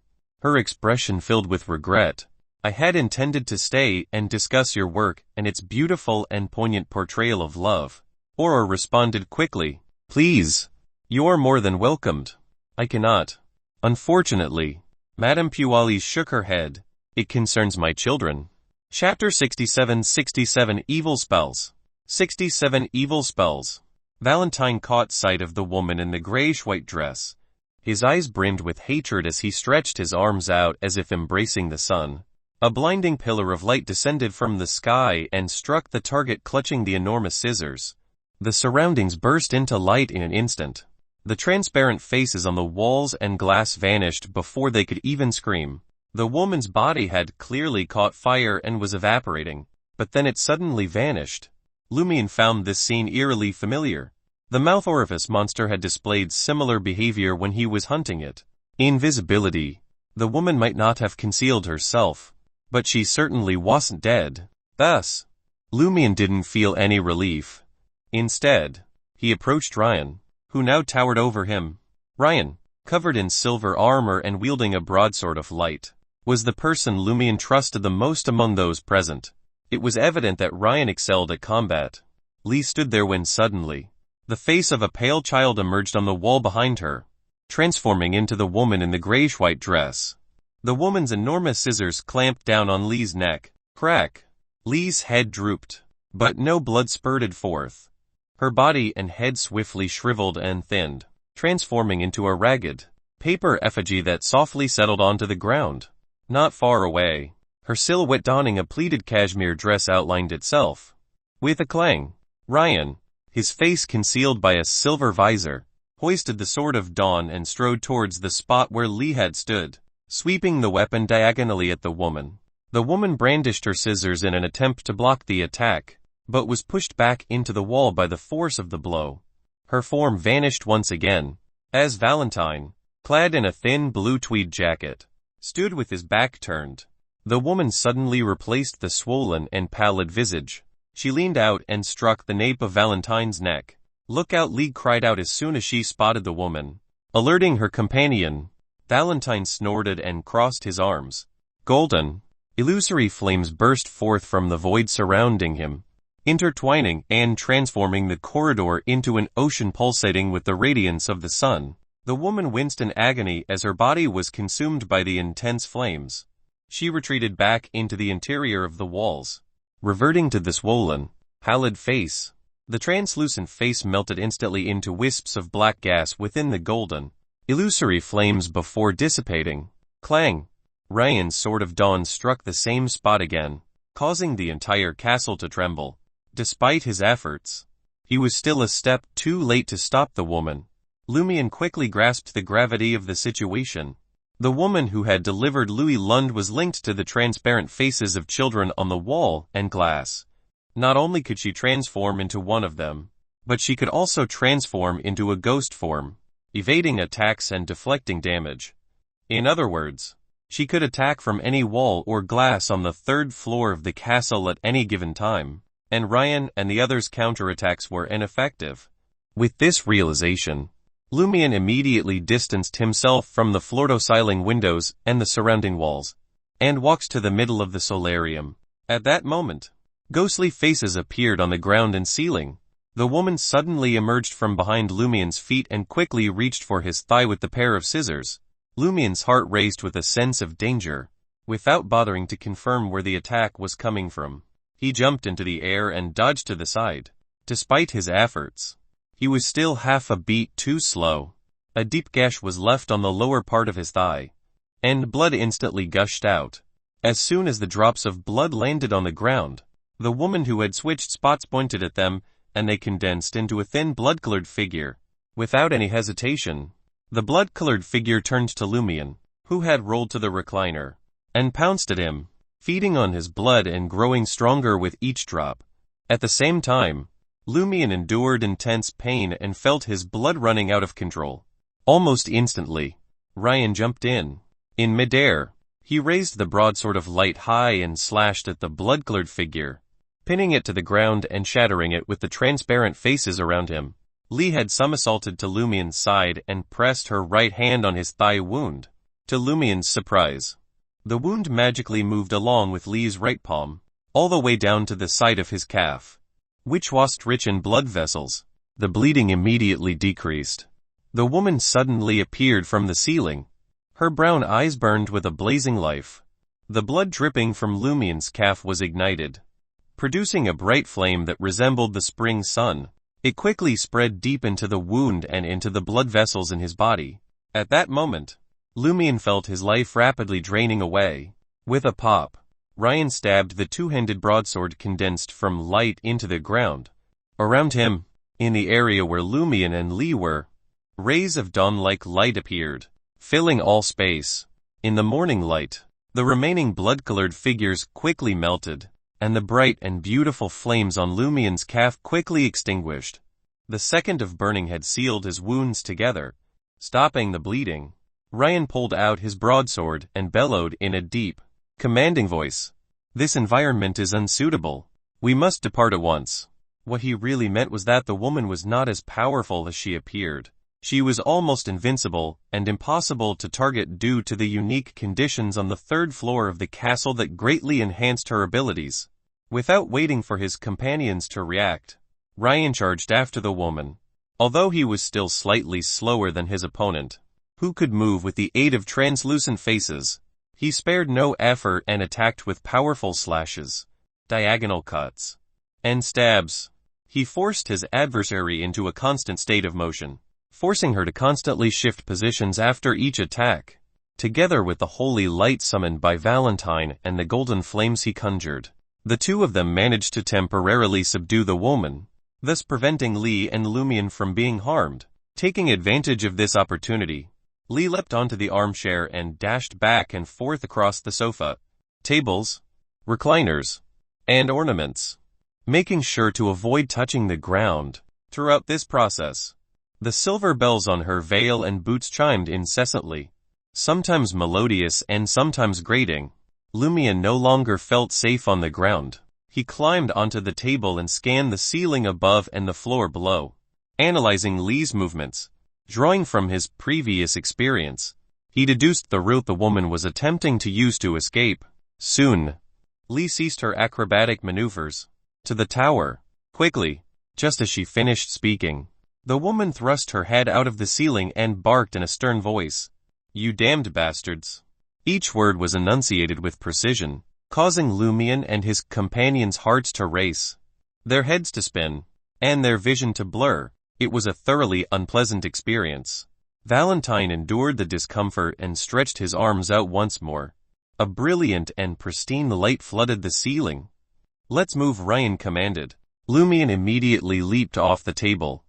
her expression filled with regret. I had intended to stay and discuss your work and its beautiful and poignant portrayal of love. Aurora responded quickly. Please. You're more than welcomed. I cannot. Unfortunately. Madame Pualis shook her head. It concerns my children. Chapter 67 Evil Spells. 67 Evil Spells. Valentine caught sight of the woman in the grayish-white dress. His eyes brimmed with hatred as he stretched his arms out as if embracing the sun. A blinding pillar of light descended from the sky and struck the target, clutching the enormous scissors. The surroundings burst into light in an instant. The transparent faces on the walls and glass vanished before they could even scream. The woman's body had clearly caught fire and was evaporating, but then it suddenly vanished. Lumian found this scene eerily familiar. The mouth orifice monster had displayed similar behavior when he was hunting it. Invisibility. The woman might not have concealed herself, but she certainly wasn't dead. Thus, Lumian didn't feel any relief. Instead, he approached Ryan, who now towered over him. Ryan, covered in silver armor and wielding a broadsword of light, was the person Lumian trusted the most among those present. It was evident that Ryan excelled at combat. Lee stood there when suddenly, the face of a pale child emerged on the wall behind her, transforming into the woman in the grayish-white dress. The woman's enormous scissors clamped down on Lee's neck. Crack! Lee's head drooped, but no blood spurted forth. Her body and head swiftly shriveled and thinned, transforming into a ragged, paper effigy that softly settled onto the ground. Not far away, her silhouette donning a pleated cashmere dress outlined itself. With a clang, Ryan, his face concealed by a silver visor, hoisted the Sword of Dawn and strode towards the spot where Lee had stood, sweeping the weapon diagonally at the woman. The woman brandished her scissors in an attempt to block the attack, but was pushed back into the wall by the force of the blow. Her form vanished once again, as Valentine, clad in a thin blue tweed jacket, stood with his back turned. The woman suddenly replaced the swollen and pallid visage. She leaned out and struck the nape of Valentine's neck. Look out! Lee cried out as soon as she spotted the woman. Alerting her companion, Valentine snorted and crossed his arms. Golden, illusory flames burst forth from the void surrounding him, intertwining and transforming the corridor into an ocean pulsating with the radiance of the sun. The woman winced in agony as her body was consumed by the intense flames. She retreated back into the interior of the walls, reverting to the swollen, pallid face. The translucent face melted instantly into wisps of black gas within the golden, illusory flames before dissipating. Clang! Ryan's Sword of Dawn struck the same spot again, causing the entire castle to tremble. Despite his efforts, he was still a step too late to stop the woman. Lumian quickly grasped the gravity of the situation. The woman who had delivered Louis Lund was linked to the transparent faces of children on the wall and glass. Not only could she transform into one of them, but she could also transform into a ghost form, evading attacks and deflecting damage. In other words, she could attack from any wall or glass on the third floor of the castle at any given time, and Ryan and the others' counterattacks were ineffective. With this realization, Lumian immediately distanced himself from the floor-to-ceiling windows and the surrounding walls, and walked to the middle of the solarium. At that moment, ghostly faces appeared on the ground and ceiling. The woman suddenly emerged from behind Lumian's feet and quickly reached for his thigh with the pair of scissors. Lumian's heart raced with a sense of danger. Without bothering to confirm where the attack was coming from, he jumped into the air and dodged to the side. Despite his efforts, he was still half a beat too slow. A deep gash was left on the lower part of his thigh, and blood instantly gushed out. As soon as the drops of blood landed on the ground, the woman who had switched spots pointed at them, and they condensed into a thin blood-colored figure. Without any hesitation, the blood-colored figure turned to Lumian, who had rolled to the recliner, and pounced at him, feeding on his blood and growing stronger with each drop. At the same time, Lumian endured intense pain and felt his blood running out of control. Almost instantly, Ryan jumped in. In midair, He raised the broadsword of light high and slashed at the blood-colored figure, pinning it to the ground and shattering it with the transparent faces around him. Lee had somersaulted to Lumian's side and pressed her right hand on his thigh wound. To Lumian's surprise, the wound magically moved along with Lee's right palm, all the way down to the side of his calf, which was rich in blood vessels. The bleeding immediately decreased. The woman suddenly appeared from the ceiling. Her brown eyes burned with a blazing life. The blood dripping from Lumian's calf was ignited, producing a bright flame that resembled the spring sun. It quickly spread deep into the wound and into the blood vessels in his body. At that moment, Lumian felt his life rapidly draining away. With a pop, Ryan stabbed the two-handed broadsword condensed from light into the ground. Around him, in the area where Lumian and Lee were, rays of dawn-like light appeared, filling all space. In the morning light, the remaining blood-colored figures quickly melted, and the bright and beautiful flames on Lumian's calf quickly extinguished. The second of burning had sealed his wounds together, stopping the bleeding. Ryan pulled out his broadsword and bellowed in a deep, commanding voice, "This environment is unsuitable. We must depart at once." What he really meant was that the woman was not as powerful as she appeared. She was almost invincible and impossible to target due to the unique conditions on the third floor of the castle that greatly enhanced her abilities. Without waiting for his companions to react, Ryan charged after the woman. Although he was still slightly slower than his opponent, who could move with the aid of translucent faces, he spared no effort and attacked with powerful slashes, diagonal cuts, and stabs. He forced his adversary into a constant state of motion, forcing her to constantly shift positions after each attack. Together with the holy light summoned by Valentine and the golden flames he conjured, the two of them managed to temporarily subdue the woman, thus preventing Lee and Lumian from being harmed. Taking advantage of this opportunity, Lee leapt onto the armchair and dashed back and forth across the sofa, tables, recliners, and ornaments, making sure to avoid touching the ground. Throughout this process, the silver bells on her veil and boots chimed incessantly, sometimes melodious and sometimes grating. Lumian no longer felt safe on the ground. He climbed onto the table and scanned the ceiling above and the floor below, analyzing Lee's movements. Drawing from his previous experience, he deduced the route the woman was attempting to use to escape. Soon, Lee ceased her acrobatic maneuvers. To the tower. Quickly, just as she finished speaking, the woman thrust her head out of the ceiling and barked in a stern voice, "You damned bastards." Each word was enunciated with precision, causing Lumian and his companions' hearts to race, their heads to spin, and their vision to blur. It was a thoroughly unpleasant experience. Valentine endured the discomfort and stretched his arms out once more. A brilliant and pristine light flooded the ceiling. "Let's move," Ryan commanded. Lumian immediately leaped off the table,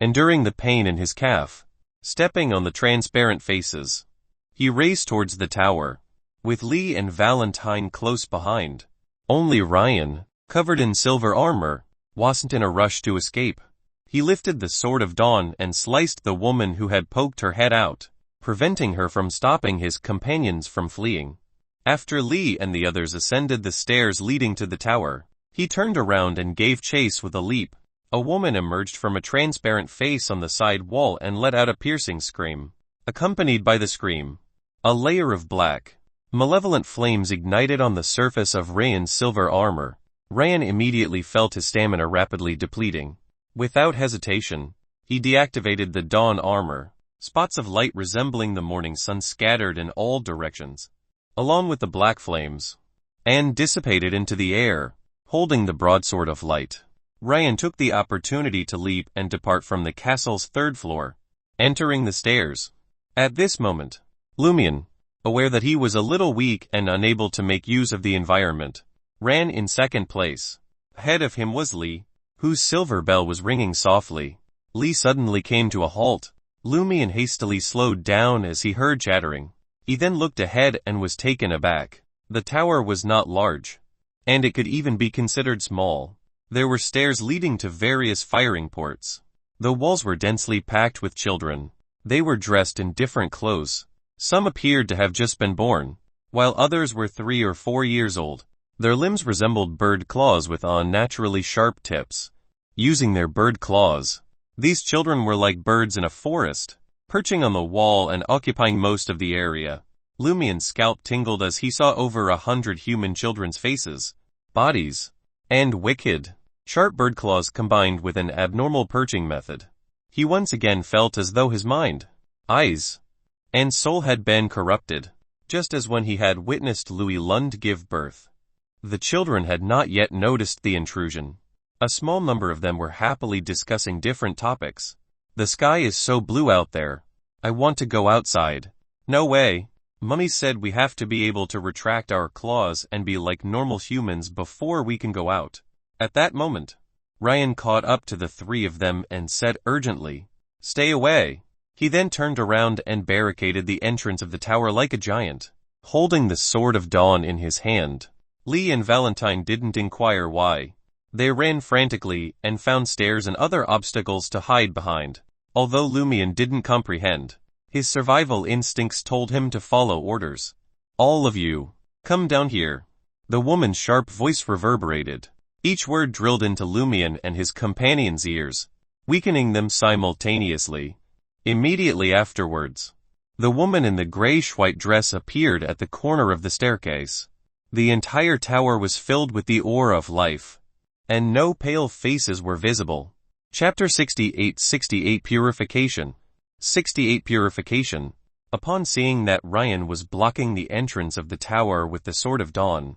enduring the pain in his calf. Stepping on the transparent faces, he raced towards the tower, with Lee and Valentine close behind. Only Ryan, covered in silver armor, wasn't in a rush to escape. He lifted the Sword of Dawn and sliced the woman who had poked her head out, preventing her from stopping his companions from fleeing. After Lee and the others ascended the stairs leading to the tower, he turned around and gave chase with a leap. A woman emerged from a transparent face on the side wall and let out a piercing scream. Accompanied by the scream, a layer of black, malevolent flames ignited on the surface of Ryan's silver armor. Ryan immediately felt his stamina rapidly depleting. Without hesitation, he deactivated the dawn armor. Spots of light resembling the morning sun scattered in all directions, along with the black flames, and dissipated into the air. Holding the broadsword of light, Ryan took the opportunity to leap and depart from the castle's third floor, entering the stairs. At this moment, Lumian, aware that he was a little weak and unable to make use of the environment, ran in second place. Ahead of him was Lee, whose silver bell was ringing softly. Lee suddenly came to a halt. Lumian hastily slowed down as he heard chattering. He then looked ahead and was taken aback. The tower was not large, and it could even be considered small. There were stairs leading to various firing ports. The walls were densely packed with children. They were dressed in different clothes. Some appeared to have just been born, while others were 3 or 4 years old. Their limbs resembled bird claws with unnaturally sharp tips. Using their bird claws, these children were like birds in a forest, perching on the wall and occupying most of the area. Lumian's scalp tingled as he saw over 100 human children's faces, bodies, and wicked, sharp bird claws combined with an abnormal perching method. He once again felt as though his mind, eyes, and soul had been corrupted, just as when he had witnessed Louis Lund give birth. The children had not yet noticed the intrusion. A small number of them were happily discussing different topics. The sky is so blue out there. I want to go outside. No way. Mummy said we have to be able to retract our claws and be like normal humans before we can go out. At that moment, Ryan caught up to the 3 of them and said urgently, "Stay away." He then turned around and barricaded the entrance of the tower like a giant, holding the Sword of Dawn in his hand. Lee and Valentine didn't inquire why. They ran frantically and found stairs and other obstacles to hide behind. Although Lumian didn't comprehend, his survival instincts told him to follow orders. "All of you, come down here." The woman's sharp voice reverberated, each word drilled into Lumian and his companions' ears, weakening them simultaneously. Immediately afterwards, the woman in the grayish-white dress appeared at the corner of the staircase. The entire tower was filled with the aura of life, and no pale faces were visible. Chapter 68 Purification. 68 Purification. Upon seeing that Ryan was blocking the entrance of the tower with the Sword of Dawn,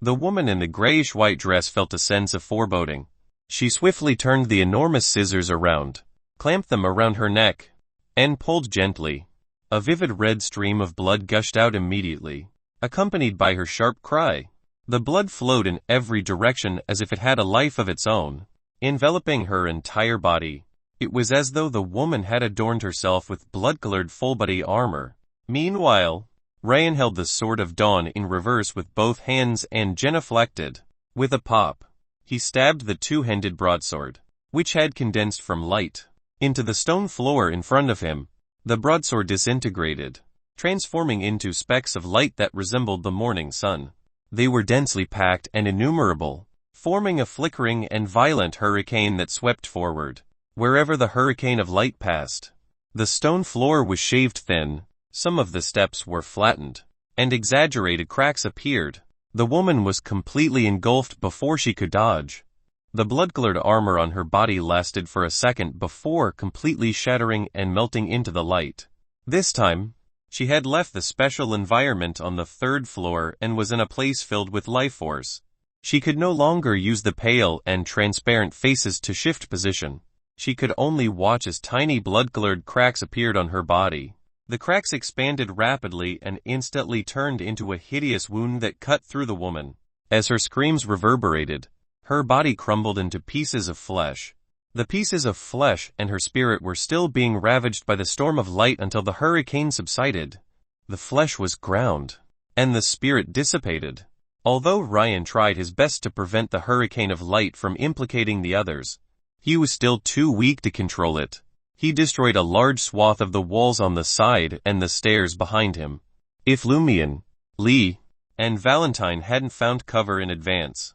the woman in the grayish-white dress felt a sense of foreboding. She swiftly turned the enormous scissors around, clamped them around her neck, and pulled gently. A vivid red stream of blood gushed out immediately, accompanied by her sharp cry. The blood flowed in every direction as if it had a life of its own, enveloping her entire body. It was as though the woman had adorned herself with blood-colored full-body armor. Meanwhile, Ryan held the Sword of Dawn in reverse with both hands and genuflected. With a pop, he stabbed the two-handed broadsword, which had condensed from light, into the stone floor in front of him. The broadsword disintegrated, transforming into specks of light that resembled the morning sun. They were densely packed and innumerable, forming a flickering and violent hurricane that swept forward. Wherever the hurricane of light passed, the stone floor was shaved thin, some of the steps were flattened, and exaggerated cracks appeared. The woman was completely engulfed before she could dodge. The blood-colored armor on her body lasted for a second before completely shattering and melting into the light. This time, she had left the special environment on the 3rd floor and was in a place filled with life force. She could no longer use the pale and transparent faces to shift position. She could only watch as tiny blood-colored cracks appeared on her body. The cracks expanded rapidly and instantly turned into a hideous wound that cut through the woman. As her screams reverberated, her body crumbled into pieces of flesh. The pieces of flesh and her spirit were still being ravaged by the storm of light until the hurricane subsided. The flesh was ground, and the spirit dissipated. Although Ryan tried his best to prevent the hurricane of light from implicating the others, he was still too weak to control it. He destroyed a large swath of the walls on the side and the stairs behind him. If Lumian, Lee, and Valentine hadn't found cover in advance,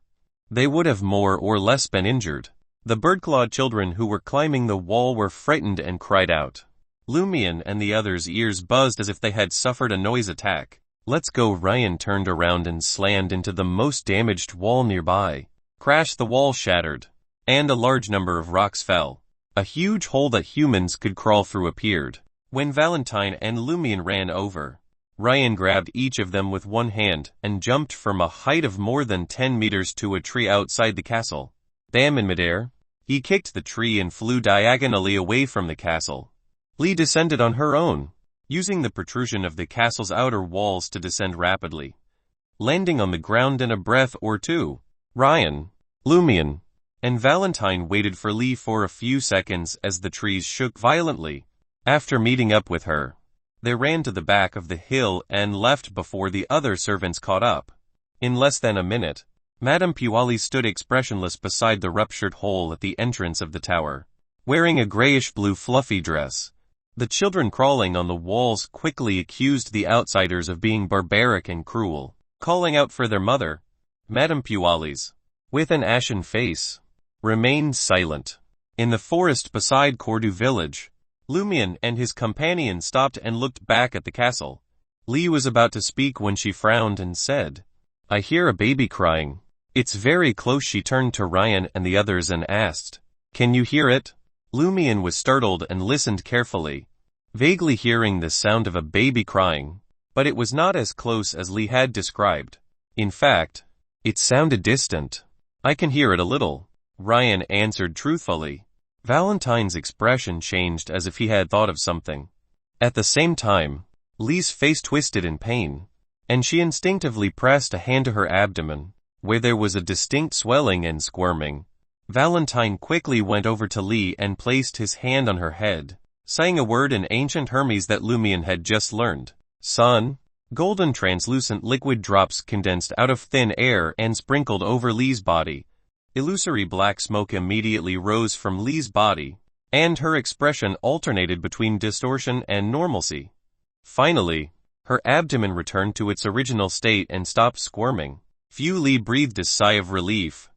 they would have more or less been injured. The bird-clawed children who were climbing the wall were frightened and cried out. Lumian and the others' ears buzzed as if they had suffered a noise attack. "Let's go." Ryan turned around and slammed into the most damaged wall nearby. Crash! The wall shattered, and a large number of rocks fell. A huge hole that humans could crawl through appeared. When Valentine and Lumian ran over, Ryan grabbed each of them with one hand and jumped from a height of more than 10 meters to a tree outside the castle. Bam! In midair, he kicked the tree and flew diagonally away from the castle. Lee descended on her own, using the protrusion of the castle's outer walls to descend rapidly, landing on the ground in a breath or two. Ryan, Lumian, and Valentine waited for Lee for a few seconds as the trees shook violently. After meeting up with her, they ran to the back of the hill and left before the other servants caught up. In less than a minute, Madame Puali stood expressionless beside the ruptured hole at the entrance of the tower, wearing a grayish-blue fluffy dress. The children crawling on the walls quickly accused the outsiders of being barbaric and cruel, calling out for their mother. Madame Pualis, with an ashen face, remained silent. In the forest beside Cordu village, Lumian and his companion stopped and looked back at the castle. Lee was about to speak when she frowned and said, "I hear a baby crying. It's very close." She turned to Ryan and the others and asked, "Can you hear it?" Lumian was startled and listened carefully, vaguely hearing the sound of a baby crying, but it was not as close as Lee had described. In fact, it sounded distant. "I can hear it a little," Ryan answered truthfully. Valentine's expression changed as if he had thought of something. At the same time, Lee's face twisted in pain, and she instinctively pressed a hand to her abdomen, where there was a distinct swelling and squirming. Valentine quickly went over to Lee and placed his hand on her head, saying a word in ancient Hermes that Lumian had just learned. "Son." Golden translucent liquid drops condensed out of thin air and sprinkled over Lee's body. Illusory black smoke immediately rose from Lee's body, and her expression alternated between distortion and normalcy. Finally, her abdomen returned to its original state and stopped squirming. Lee breathed a sigh of relief.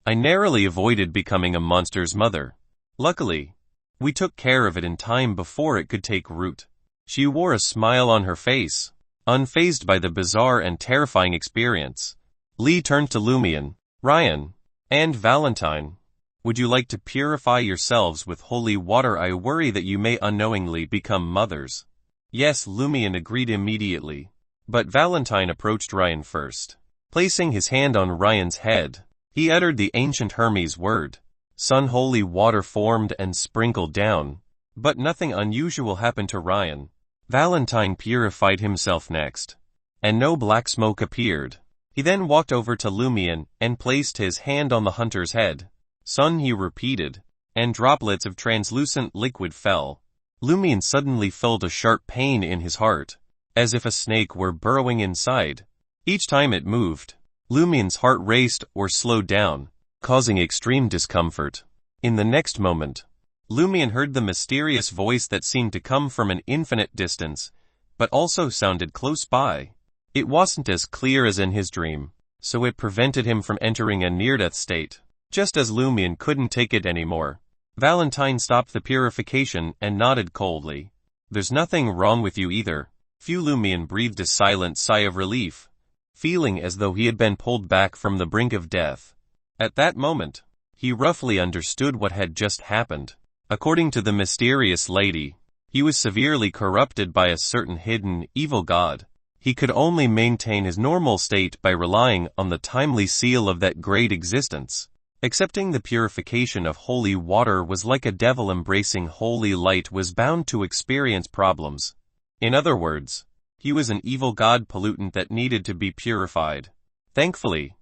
"I narrowly avoided becoming a monster's mother. Luckily, we took care of it in time before it could take root." She wore a smile on her face, unfazed by the bizarre and terrifying experience. Lee turned to Lumian, Ryan, and Valentine. "Would you like to purify yourselves with holy water? I worry that you may unknowingly become mothers." "Yes," Lumian agreed immediately. But Valentine approached Ryan first. Placing his hand on Ryan's head, he uttered the ancient Hermes word. Sun holy water formed and sprinkled down, but nothing unusual happened to Ryan. Valentine purified himself next, and no black smoke appeared. He then walked over to Lumian and placed his hand on the hunter's head. "Sun," he repeated, and droplets of translucent liquid fell. Lumian suddenly felt a sharp pain in his heart, as if a snake were burrowing inside. Each time it moved, Lumian's heart raced or slowed down, causing extreme discomfort. In the next moment, Lumian heard the mysterious voice that seemed to come from an infinite distance, but also sounded close by. It wasn't as clear as in his dream, so it prevented him from entering a near-death state. Just as Lumian couldn't take it anymore, Valentine stopped the purification and nodded coldly. "There's nothing wrong with you either." Lumian breathed a silent sigh of relief, feeling as though he had been pulled back from the brink of death. At that moment, he roughly understood what had just happened. According to the mysterious lady, he was severely corrupted by a certain hidden, evil god. He could only maintain his normal state by relying on the timely seal of that great existence. Accepting the purification of holy water was like a devil embracing holy light was bound to experience problems. In other words, he was an evil god pollutant that needed to be purified. Thankfully,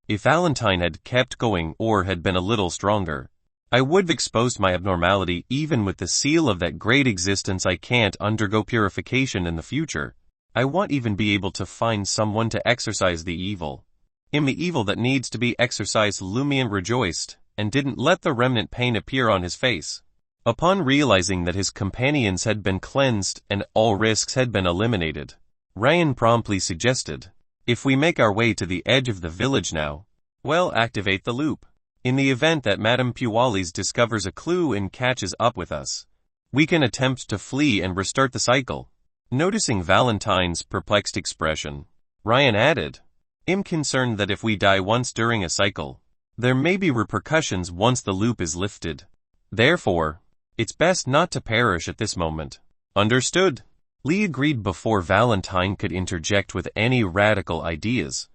if Valentine had kept going or had been a little stronger, I would have exposed my abnormality. Even with the seal of that great existence, I can't undergo purification in the future. I won't even be able to find someone to exorcise the evil. In the evil that needs to be exorcised. Lumian rejoiced, and didn't let the remnant pain appear on his face. Upon realizing that his companions had been cleansed and all risks had been eliminated, Ryan promptly suggested, "If we make our way to the edge of the village now, we'll activate the loop. In the event that Madame Pualis discovers a clue and catches up with us, we can attempt to flee and restart the cycle." Noticing Valentine's perplexed expression, Ryan added, "I'm concerned that if we die once during a cycle, there may be repercussions once the loop is lifted. Therefore, it's best not to perish at this moment." "Understood." Lee agreed before Valentine could interject with any radical ideas.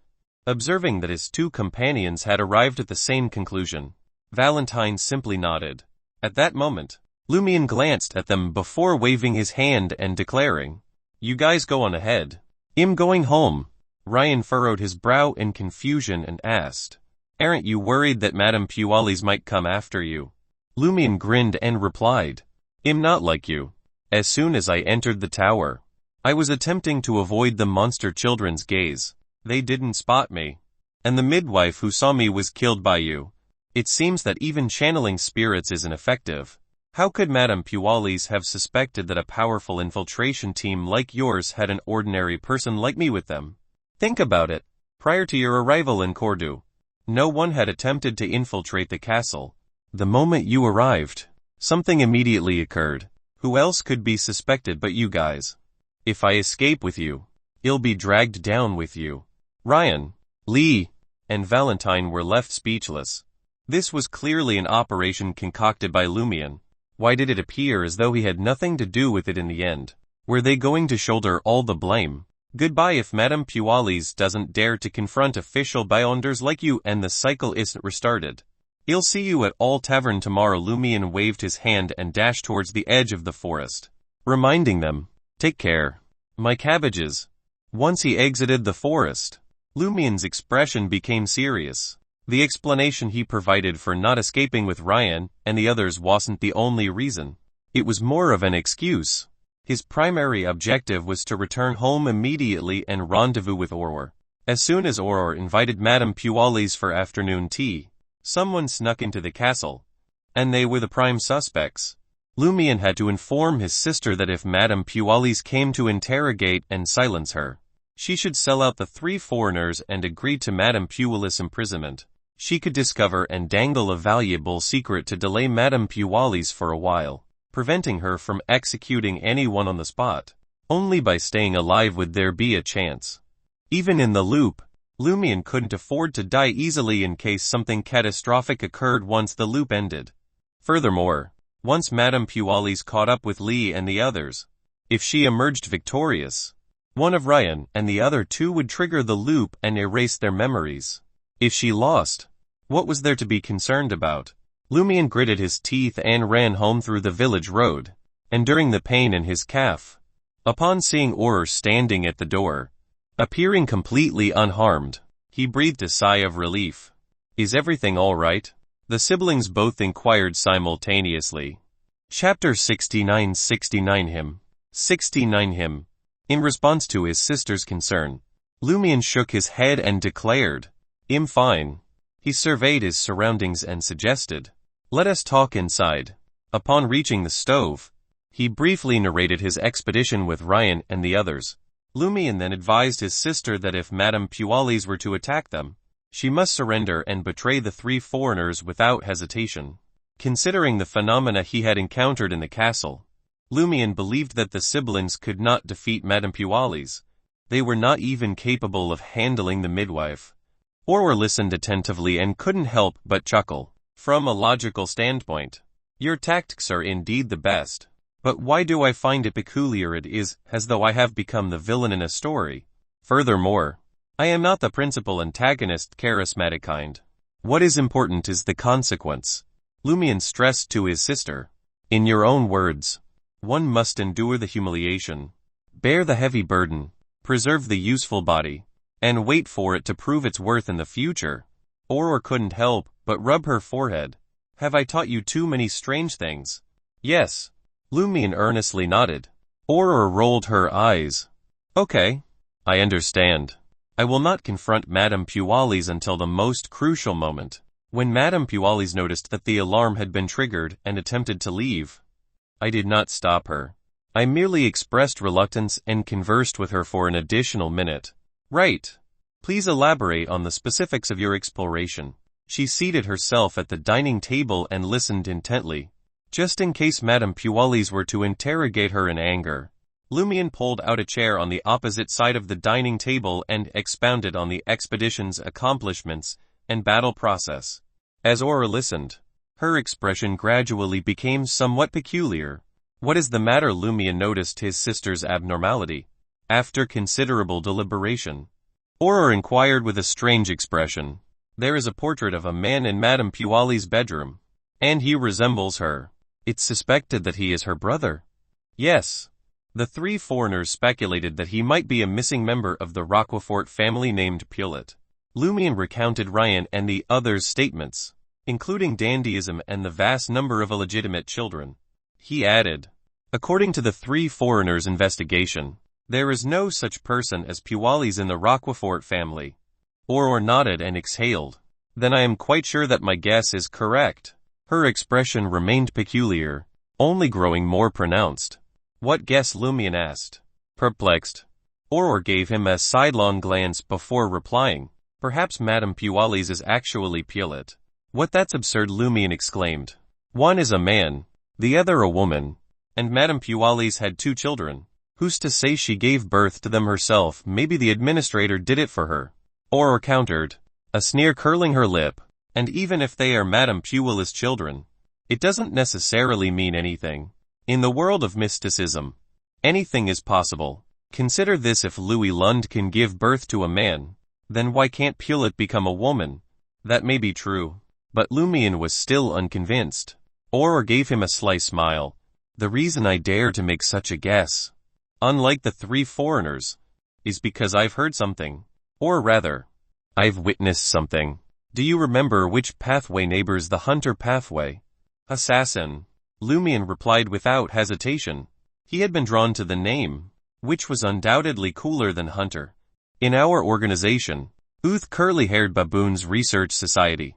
Observing that his two companions had arrived at the same conclusion, Valentine simply nodded. At that moment, Lumian glanced at them before waving his hand and declaring, "You guys go on ahead. I'm going home." Ryan furrowed his brow in confusion and asked, "Aren't you worried that Madame Pualis might come after you?" Lumian grinned and replied, "I'm not like you. As soon as I entered the tower, I was attempting to avoid the monster children's gaze. They didn't spot me. And the midwife who saw me was killed by you. It seems that even channeling spirits isn't effective. How could Madame Pualis have suspected that a powerful infiltration team like yours had an ordinary person like me with them? Think about it. Prior to your arrival in Cordu, no one had attempted to infiltrate the castle. The moment you arrived, something immediately occurred. Who else could be suspected but you guys? If I escape with you, I'll be dragged down with you. Ryan, Lee, and Valentine were left speechless. This was clearly an operation concocted by Lumian. Why did it appear as though he had nothing to do with it in the end? Were they going to shoulder all the blame? Goodbye if Madame Pualis doesn't dare to confront official beyonders like you and the cycle isn't restarted. I'll see you at All Tavern tomorrow. Lumian waved his hand and dashed towards the edge of the forest, reminding them, take care, my cabbages. Once he exited the forest, Lumian's expression became serious. The explanation he provided for not escaping with Ryan and the others wasn't the only reason. It was more of an excuse. His primary objective was to return home immediately and rendezvous with Auror. As soon as Auror invited Madame Pualis for afternoon tea, someone snuck into the castle, and they were the prime suspects. Lumian had to inform his sister that if Madame Pualis came to interrogate and silence her, she should sell out the 3 foreigners and agree to Madame Pualis' imprisonment. She could discover and dangle a valuable secret to delay Madame Pualis for a while, preventing her from executing anyone on the spot. Only by staying alive would there be a chance. Even in the loop, Lumian couldn't afford to die easily in case something catastrophic occurred once the loop ended. Furthermore, once Madame Pualis caught up with Lee and the others, if she emerged victorious, one of Ryan and the other 2 would trigger the loop and erase their memories. If she lost, what was there to be concerned about? Lumian gritted his teeth and ran home through the village road, enduring the pain in his calf. Upon seeing Auror standing at the door, appearing completely unharmed, he breathed a sigh of relief. Is everything all right? The siblings both inquired simultaneously. Chapter 69 him. 69 him. In response to his sister's concern, Lumian shook his head and declared, I'm fine. He surveyed his surroundings and suggested, let us talk inside. Upon reaching the stove, he briefly narrated his expedition with Ryan and the others. Lumian then advised his sister that if Madame Pualis were to attack them, she must surrender and betray the 3 foreigners without hesitation. Considering the phenomena he had encountered in the castle, Lumian believed that the siblings could not defeat Madame Pualis. They were not even capable of handling the midwife. Auror listened attentively and couldn't help but chuckle. From a logical standpoint, your tactics are indeed the best. But why do I find it peculiar? It is as though I have become the villain in a story. Furthermore, I am not the principal antagonist charismatic kind. What is important is the consequence. Lumian stressed to his sister. In your own words, one must endure the humiliation, bear the heavy burden, preserve the useful body, and wait for it to prove its worth in the future. Auror couldn't help but rub her forehead. Have I taught you too many strange things? Yes. Lumian earnestly nodded. Auror rolled her eyes. Okay. I understand. I will not confront Madame Pualis until the most crucial moment. When Madame Pualis noticed that the alarm had been triggered and attempted to leave, I did not stop her. I merely expressed reluctance and conversed with her for an additional minute. Right. Please elaborate on the specifics of your exploration. She seated herself at the dining table and listened intently, just in case Madame Pualis were to interrogate her in anger. Lumian pulled out a chair on the opposite side of the dining table and expounded on the expedition's accomplishments and battle process. As Auror listened, her expression gradually became somewhat peculiar. What is the matter? Lumian noticed his sister's abnormality. After considerable deliberation, Auror inquired with a strange expression. There is a portrait of a man in Madame Pualis' bedroom, and he resembles her. It's suspected that he is her brother. Yes. The 3 foreigners speculated that he might be a missing member of the Roquefort family named Pulet. Lumian recounted Ryan and the others' statements, including dandyism and the vast number of illegitimate children. He added, according to the 3 foreigners' investigation, there is no such person as Pualis in the Roquefort family. Auror nodded and exhaled. Then I am quite sure that my guess is correct. Her expression remained peculiar. only growing more pronounced. What guess? Lumian asked. Perplexed. Auror gave him a sidelong glance before replying. Perhaps Madame Pualis is actually Pullet. What, that's absurd, Lumian exclaimed. One is a man, the other a woman, and Madame Pualis had 2 children. Who's to say she gave birth to them herself? Maybe the administrator did it for her. Auror countered, a sneer curling her lip. And even if they are Madame Pualis' children, it doesn't necessarily mean anything. In the world of mysticism, anything is possible. Consider this: if Louis Lund can give birth to a man, then why can't Pullet become a woman? That may be true. But Lumian was still unconvinced. Auror gave him a sly smile. The reason I dare to make such a guess, unlike the 3 foreigners, is because I've heard something. Or rather, I've witnessed something. Do you remember which pathway neighbors the Hunter pathway? Assassin. Lumian replied without hesitation. He had been drawn to the name, which was undoubtedly cooler than Hunter. In our organization, Curly-Haired Baboons Research Society,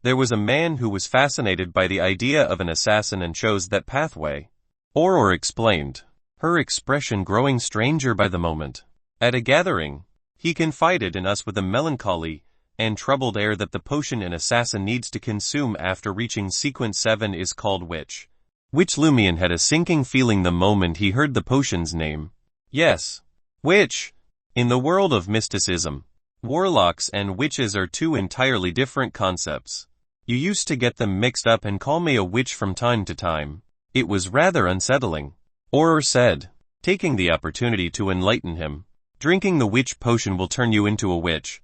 there was a man who was fascinated by the idea of an assassin and chose that pathway. Auror explained, her expression growing stranger by the moment. At a gathering, he confided in us with a melancholy and troubled air that the potion an assassin needs to consume after reaching sequence 7 is called witch. Which Lumian had a sinking feeling the moment he heard the potion's name. Yes, witch. In the world of mysticism, warlocks and witches are 2 entirely different concepts. You used to get them mixed up and call me a witch from time to time. It was rather unsettling, Auror said, taking the opportunity to enlighten him. Drinking the witch potion will turn you into a witch.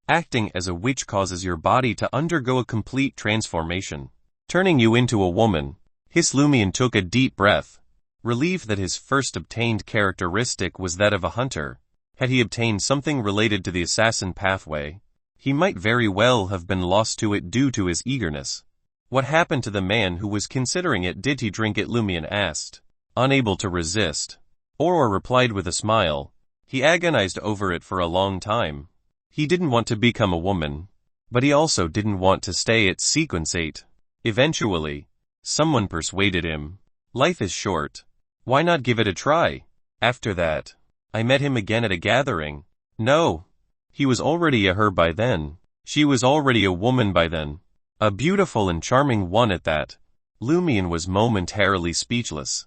Acting as a witch causes your body to undergo a complete transformation, turning you into a woman. Lumian took a deep breath, relieved that his first obtained characteristic was that of a hunter. Had he obtained something related to the assassin pathway, he might very well have been lost to it due to his eagerness. What happened to the man who was considering it? Did he drink it? Lumian asked. Unable to resist, Auror replied with a smile. He agonized over it for a long time. He didn't want to become a woman, but he also didn't want to stay at sequence 8. Eventually, someone persuaded him. Life is short. Why not give it a try? After that, I met him again at a gathering. No, he was already a her by then. She was already a woman by then. A beautiful and charming one at that. Lumian was momentarily speechless.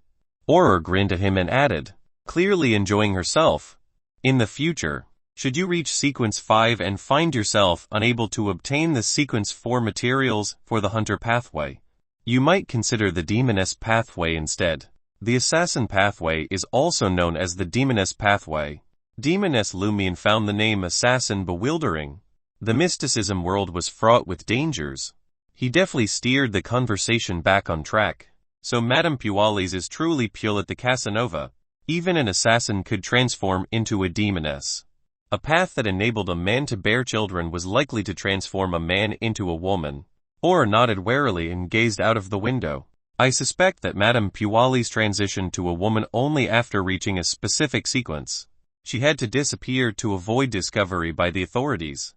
Auror grinned at him and added, clearly enjoying herself. In the future, should you reach sequence 5 and find yourself unable to obtain the sequence 4 materials for the Hunter pathway, you might consider the Demoness pathway instead. The Assassin pathway is also known as the Demoness pathway. Demoness. Lumian found the name Assassin bewildering. The mysticism world was fraught with dangers. He deftly steered the conversation back on track. So Madame Pualis is truly Pullet the Casanova. Even an assassin could transform into a demoness. A path that enabled a man to bear children was likely to transform a man into a woman. Auror nodded warily and gazed out of the window. I suspect that Madame Pualis transitioned to a woman only after reaching a specific sequence. She had to disappear to avoid discovery by the authorities.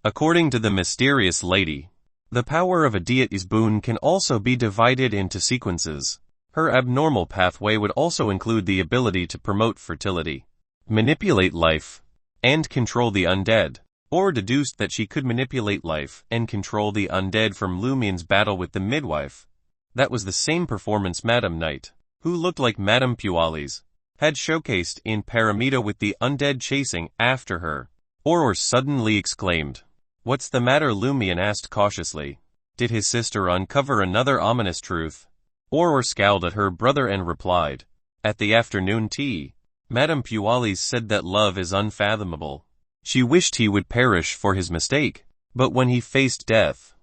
According to the mysterious lady, the power of a deity's boon can also be divided into sequences. Her abnormal pathway would also include the ability to promote fertility, manipulate life, and control the undead. Auror deduced that she could manipulate life and control the undead from Lumian's battle with the midwife. That was the same performance Madame Knight, who looked like Madame Pualis, had showcased in Paramita with the undead chasing after her. Auror suddenly exclaimed, "What's the matter?" Lumian asked cautiously. Did his sister uncover another ominous truth? Auror scowled at her brother and replied, "At the afternoon tea, Madame Pualis said that love is unfathomable. She wished he would perish for his mistake, but when he faced death,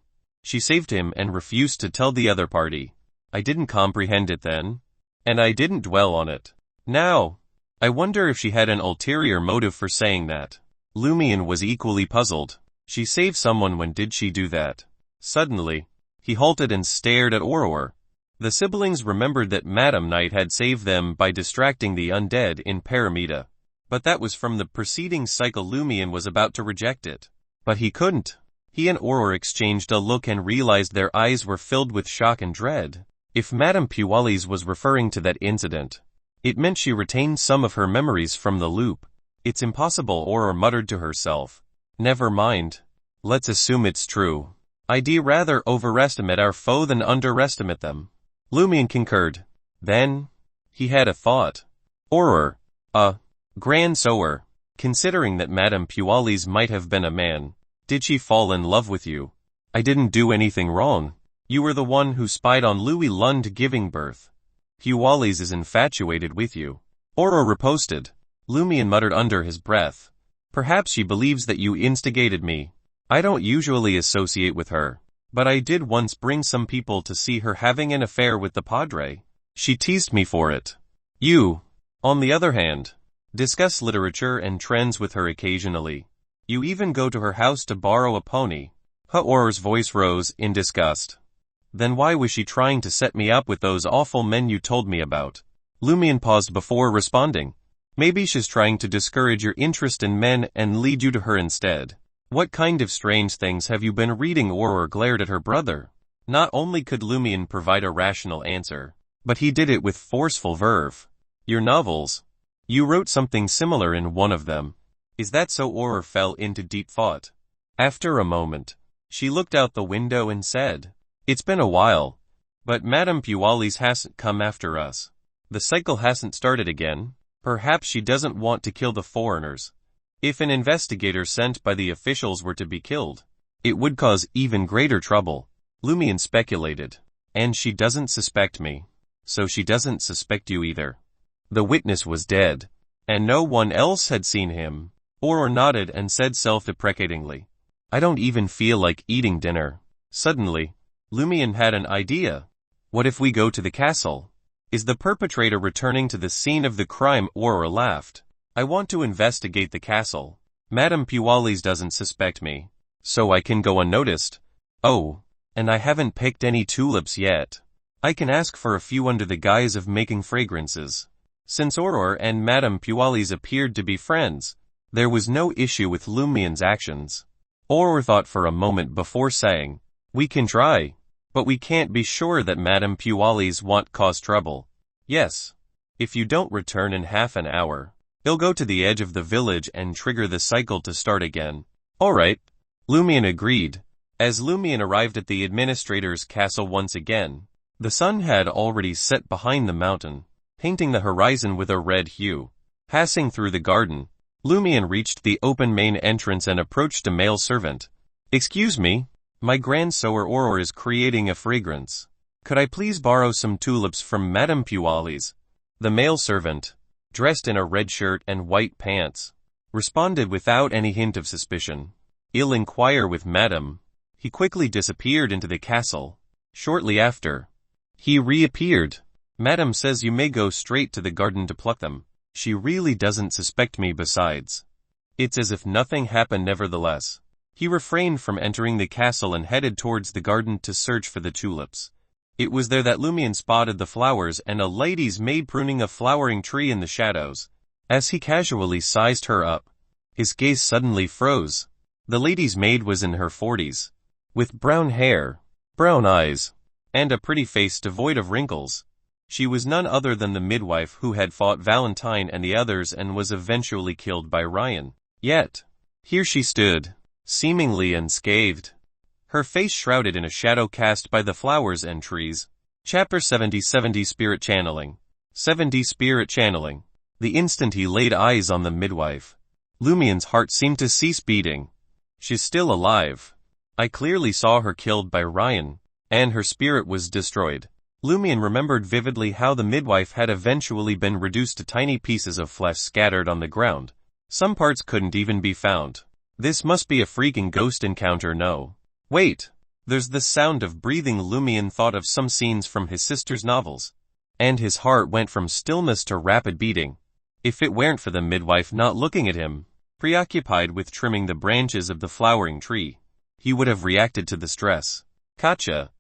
she saved him and refused to tell the other party. I didn't comprehend it then, and I didn't dwell on it. Now, I wonder if she had an ulterior motive for saying that." Lumian was equally puzzled. She saved someone. When did she do that? Suddenly, he halted and stared at Auror. The siblings remembered that Madame Knight had saved them by distracting the undead in Paramita. But that was from the preceding cycle. Lumian was about to reject it, but he couldn't. He and Auror exchanged a look and realized their eyes were filled with shock and dread. If Madame Pualis was referring to that incident, it meant she retained some of her memories from the loop. It's impossible, Aurora muttered to herself. Never mind. Let's assume it's true. I'd rather overestimate our foe than underestimate them. Lumian concurred. Then, he had a thought. Aurora, grand sower, considering that Madame Pualis might have been a man, did she fall in love with you? I didn't do anything wrong. You were the one who spied on Louis Lund giving birth. Pualis is infatuated with you. Aurora riposted. Lumian muttered under his breath. Perhaps she believes that you instigated me. I don't usually associate with her, but I did once bring some people to see her having an affair with the padre. She teased me for it. You, on the other hand, discuss literature and trends with her occasionally. You even go to her house to borrow a pony. Aurora's voice rose in disgust. Then why was she trying to set me up with those awful men you told me about? Lumian paused before responding. Maybe she's trying to discourage your interest in men and lead you to her instead. What kind of strange things have you been reading? Aurora glared at her brother. Not only could Lumian provide a rational answer, but he did it with forceful verve. Your novels. You wrote something similar in one of them. Is that so? Aurora fell into deep thought. After a moment, she looked out the window and said, It's been a while, but Madame Pualis hasn't come after us. The cycle hasn't started again. Perhaps she doesn't want to kill the foreigners. If an investigator sent by the officials were to be killed, it would cause even greater trouble. Lumian speculated. And she doesn't suspect me. So she doesn't suspect you either. The witness was dead, and no one else had seen him. Aurora nodded and said self-deprecatingly, I don't even feel like eating dinner. Suddenly, Lumian had an idea. What if we go to the castle? Is the perpetrator returning to the scene of the crime? Aurora laughed. I want to investigate the castle. Madame Pualis doesn't suspect me, so I can go unnoticed. Oh, and I haven't picked any tulips yet. I can ask for a few under the guise of making fragrances. Since Aurora and Madame Pualis appeared to be friends, there was no issue with Lumian's actions. Aurora thought for a moment before saying, We can try, but we can't be sure that Madame Pualis won't cause trouble. Yes. If you don't return in half an hour, he'll go to the edge of the village and trigger the cycle to start again. All right. Lumian agreed. As Lumian arrived at the administrator's castle once again, the sun had already set behind the mountain, painting the horizon with a red hue. Passing through the garden, Lumian reached the open main entrance and approached a male servant. Excuse me, my grand sower Aurora is creating a fragrance. Could I please borrow some tulips from Madame Pualis? The male servant, dressed in a red shirt and white pants, responded without any hint of suspicion. I'll inquire with Madame. He quickly disappeared into the castle. Shortly after, he reappeared. Madame says you may go straight to the garden to pluck them. She really doesn't suspect me besides. It's as if nothing happened nevertheless. He refrained from entering the castle and headed towards the garden to search for the tulips. It was there that Lumian spotted the flowers and a lady's maid pruning a flowering tree in the shadows. As he casually sized her up, his gaze suddenly froze. The lady's maid was in her 40s, with brown hair, brown eyes, and a pretty face devoid of wrinkles. She was none other than the midwife who had fought Valentine and the others and was eventually killed by Ryan. Yet, here she stood, seemingly unscathed, her face shrouded in a shadow cast by the flowers and trees. Chapter 70 Spirit Channeling. 70 Spirit Channeling. The instant he laid eyes on the midwife, Lumian's heart seemed to cease beating. She's still alive. I clearly saw her killed by Ryan, and her spirit was destroyed. Lumian remembered vividly how the midwife had eventually been reduced to tiny pieces of flesh scattered on the ground. Some parts couldn't even be found. This must be a freaking ghost encounter. No. Wait. There's the sound of breathing. Lumian thought of some scenes from his sister's novels, and his heart went from stillness to rapid beating. If it weren't for the midwife not looking at him, preoccupied with trimming the branches of the flowering tree, he would have reacted to the stress. Kacha.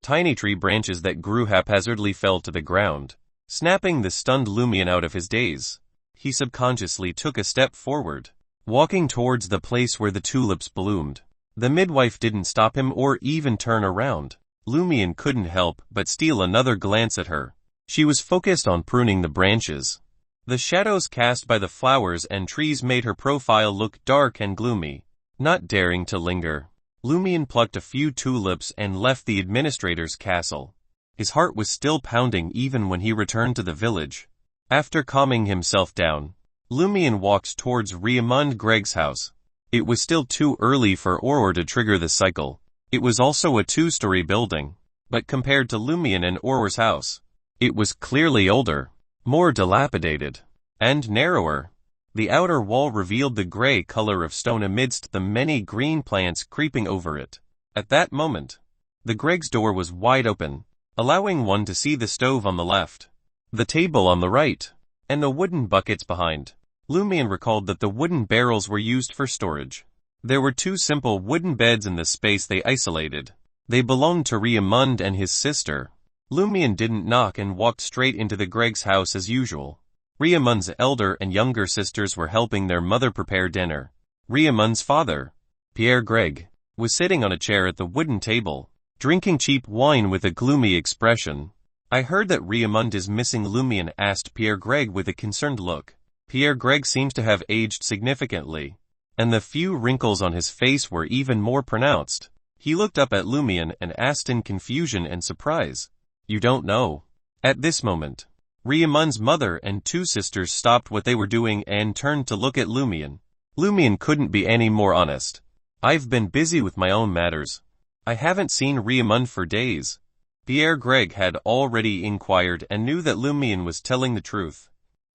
Tiny tree branches that grew haphazardly fell to the ground, snapping the stunned Lumian out of his daze. He subconsciously took a step forward, walking towards the place where the tulips bloomed. The midwife didn't stop him or even turn around. Lumian couldn't help but steal another glance at her. She was focused on pruning the branches. The shadows cast by the flowers and trees made her profile look dark and gloomy. Not daring to linger, Lumian plucked a few tulips and left the administrator's castle. His heart was still pounding even when he returned to the village. After calming himself down, Lumian walked towards Raymond Greg's house. It was still too early for Auror to trigger the cycle. It was also a two-story building, but compared to Lumian and Auror's house, it was clearly older, more dilapidated, and narrower. The outer wall revealed the gray color of stone amidst the many green plants creeping over it. At that moment, the Greg's door was wide open, allowing one to see the stove on the left, the table on the right, and the wooden buckets behind. Lumian recalled that the wooden barrels were used for storage. There were two simple wooden beds in the space they isolated. They belonged to Raymond and his sister. Lumian didn't knock and walked straight into the Greg's house as usual. Raymond's elder and younger sisters were helping their mother prepare dinner. Raymond's father, Pierre Greg, was sitting on a chair at the wooden table, drinking cheap wine with a gloomy expression. "I heard that Raymond is missing," Lumian asked Pierre Greg with a concerned look. Pierre Greg seems to have aged significantly, and the few wrinkles on his face were even more pronounced. He looked up at Lumian and asked in confusion and surprise, "You don't know?" At this moment, Raymond's mother and two sisters stopped what they were doing and turned to look at Lumian. Lumian couldn't be any more honest. "I've been busy with my own matters. I haven't seen Raymond for days." Pierre Greg had already inquired and knew that Lumian was telling the truth.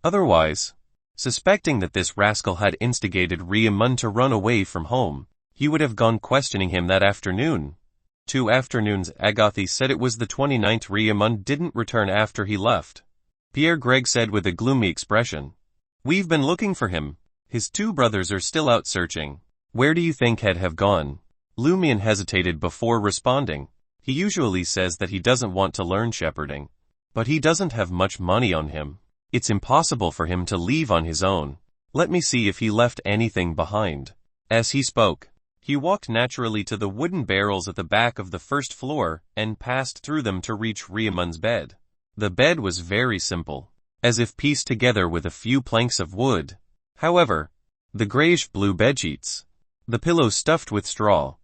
Otherwise, suspecting that this rascal had instigated Raymond to run away from home, he would have gone questioning him that afternoon. 2 afternoons Agathe said it was the 29th. Raymond didn't return after he left. Pierre Greg said with a gloomy expression, "We've been looking for him. His two brothers are still out searching." "Where do you think he'd have gone?" Lumian hesitated before responding. "He usually says that he doesn't want to learn shepherding, but he doesn't have much money on him. It's impossible for him to leave on his own. Let me see if he left anything behind." As he spoke, he walked naturally to the wooden barrels at the back of the first floor and passed through them to reach Raymond's bed. The bed was very simple, as if pieced together with a few planks of wood. However, the grayish-blue bedsheets, the pillow stuffed with straw,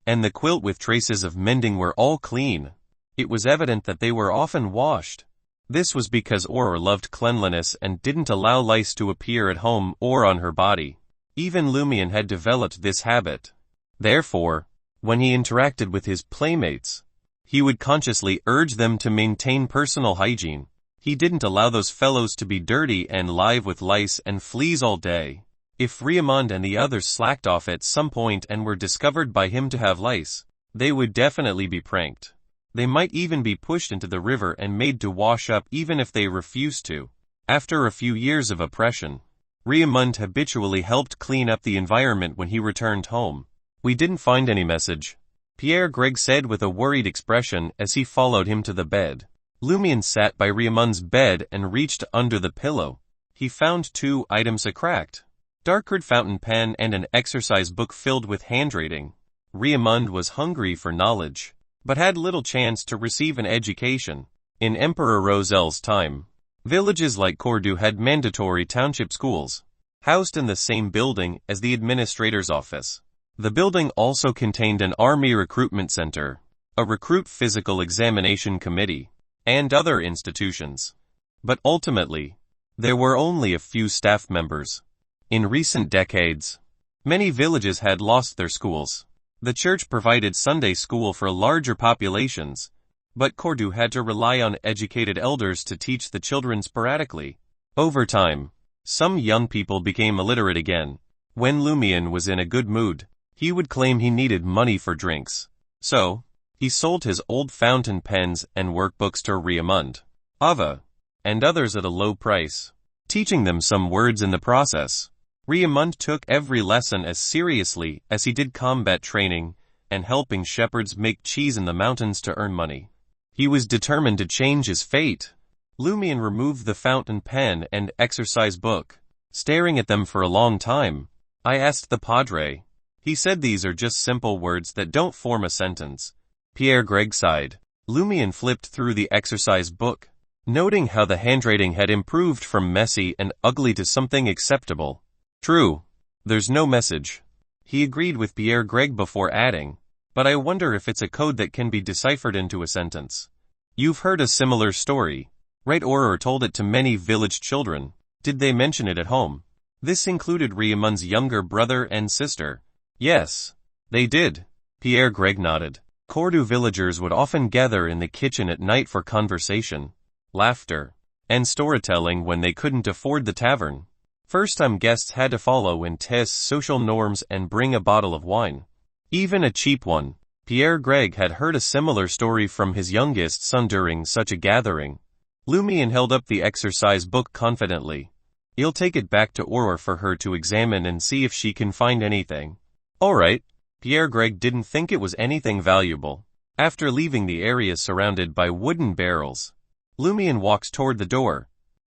and the quilt with traces of mending were all clean. It was evident that they were often washed. This was because Auror loved cleanliness and didn't allow lice to appear at home or on her body. Even Lumian had developed this habit. Therefore, when he interacted with his playmates, he would consciously urge them to maintain personal hygiene. He didn't allow those fellows to be dirty and live with lice and fleas all day. If Raymond and the others slacked off at some point and were discovered by him to have lice, they would definitely be pranked. They might even be pushed into the river and made to wash up even if they refused to. After a few years of oppression, Raymond habitually helped clean up the environment when he returned home. "We didn't find any message," Pierre Greg said with a worried expression as he followed him to the bed. Lumian sat by Raymond's bed and reached under the pillow. He found 2 items: a cracked, dark-red fountain pen and an exercise book filled with handwriting. Raymond was hungry for knowledge, but had little chance to receive an education. In Emperor Rosel's time, villages like Cordu had mandatory township schools, housed in the same building as the administrator's office. The building also contained an army recruitment center, a recruit physical examination committee, and other institutions. But ultimately, there were only a few staff members. In recent decades, many villages had lost their schools. The church provided Sunday school for larger populations, but Cordu had to rely on educated elders to teach the children sporadically. Over time, some young people became illiterate again. When Lumian was in a good mood, he would claim he needed money for drinks. So, he sold his old fountain pens and workbooks to Raymond, Ava, and others at a low price, teaching them some words in the process. Raymond took every lesson as seriously as he did combat training and helping shepherds make cheese in the mountains to earn money. He was determined to change his fate. Lumian removed the fountain pen and exercise book, staring at them for a long time. "I asked the padre. He said these are just simple words that don't form a sentence. Pierre Greg sighed. Lumian flipped through the exercise book, noting how the handwriting had improved from messy and ugly to something acceptable. True. There's no message. He agreed with Pierre Greg before adding, but I wonder if it's a code that can be deciphered into a sentence. You've heard a similar story, right? Or told it to many village children. Did they mention it at home? This included Rieman's younger brother and sister. Yes, they did. Pierre Greg nodded. Cordu villagers would often gather in the kitchen at night for conversation, laughter, and storytelling when they couldn't afford the tavern. First-time guests had to follow and test social norms and bring a bottle of wine. Even a cheap one. Pierre Greg had heard a similar story from his youngest son during such a gathering. Lumian held up the exercise book confidently. He'll take it back to Aurora for her to examine and see if she can find anything. Alright. Pierre Greg didn't think it was anything valuable. After leaving the area surrounded by wooden barrels, Lumian walked toward the door,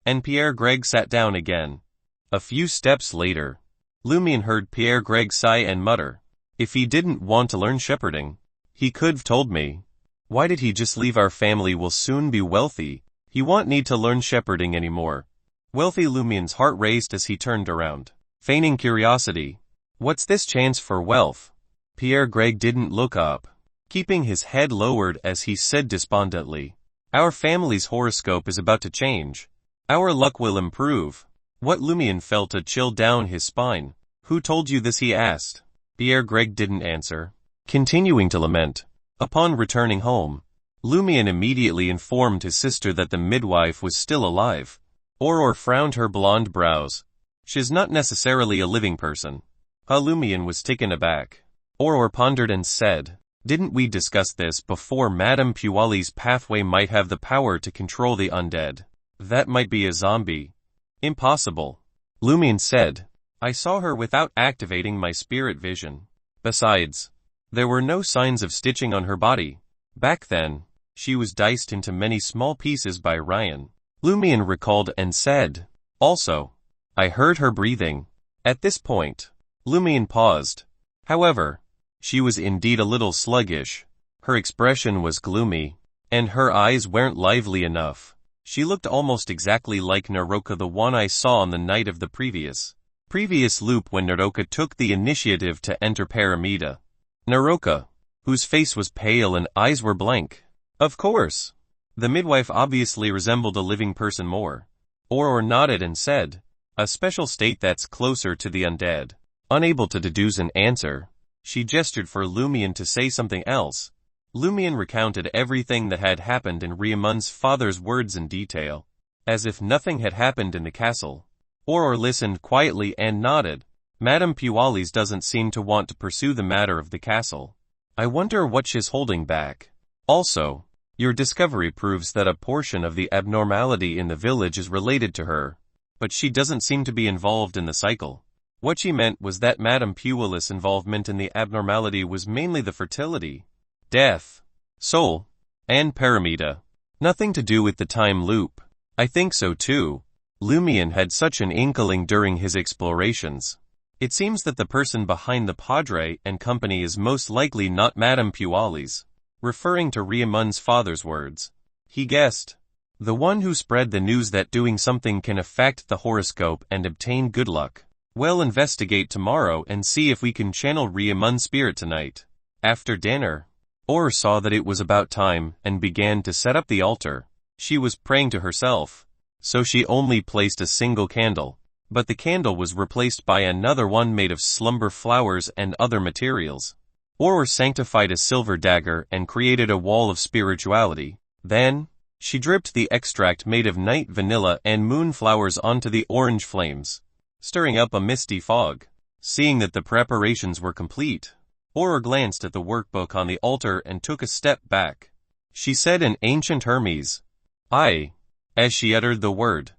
and Pierre Greg sat down again. A few steps later, Lumian heard Pierre Greg sigh and mutter, "If he didn't want to learn shepherding, he could've told me. Why did he just leave? Our family will soon be wealthy. He won't need to learn shepherding anymore." Wealthy? Lumian's heart raced as he turned around, feigning curiosity. What's this chance for wealth? Pierre Greg didn't look up, keeping his head lowered as he said despondently, "Our family's horoscope is about to change. Our luck will improve." What? Lumian felt a chill down his spine. Who told you this? He asked. Pierre Greg didn't answer, continuing to lament. Upon returning home, Lumian immediately informed his sister that the midwife was still alive. Aurora frowned her blonde brows. She's not necessarily a living person. Lumian was taken aback. Aurora pondered and said, "Didn't we discuss this before? Madame Puali's pathway might have the power to control the undead. That might be a zombie." "Impossible," Lumian said. "I saw her without activating my spirit vision. Besides, there were no signs of stitching on her body. Back then, she was diced into many small pieces by Ryan," Lumian recalled and said. "Also, I heard her breathing." At this point, Lumian paused. However, she was indeed a little sluggish. Her expression was gloomy, and her eyes weren't lively enough. She looked almost exactly like Naroka, the one I saw on the night of the previous loop when Naroka took the initiative to enter Paramita. Naroka, whose face was pale and eyes were blank. Of course. The midwife obviously resembled a living person more. Aurora nodded and said, "A special state that's closer to the undead." Unable to deduce an answer, she gestured for Lumian to say something else. Lumian recounted everything that had happened in Rieman's father's words in detail, as if nothing had happened in the castle. Aurora listened quietly and nodded. Madame Pualis doesn't seem to want to pursue the matter of the castle. I wonder what she's holding back. Also, your discovery proves that a portion of the abnormality in the village is related to her, but she doesn't seem to be involved in the cycle. What she meant was that Madame Pualis' involvement in the abnormality was mainly the fertility, death, soul, and paramita. Nothing to do with the time loop. I think so too. Lumian had such an inkling during his explorations. It seems that the person behind the Padre and company is most likely not Madame Pualis. Referring to Rieman's father's words, he guessed. The one who spread the news that doing something can affect the horoscope and obtain good luck. We'll investigate tomorrow and see if we can channel Rieman's spirit tonight. After dinner, Aurora saw that it was about time and began to set up the altar. She was praying to herself, so she only placed a single candle, but the candle was replaced by another one made of slumber flowers and other materials. Aurora sanctified a silver dagger and created a wall of spirituality. Then, she dripped the extract made of night vanilla and moonflowers onto the orange flames, stirring up a misty fog. Seeing that the preparations were complete, Aurora glanced at the workbook on the altar and took a step back. She said in ancient Hermes, "I." As she uttered the word,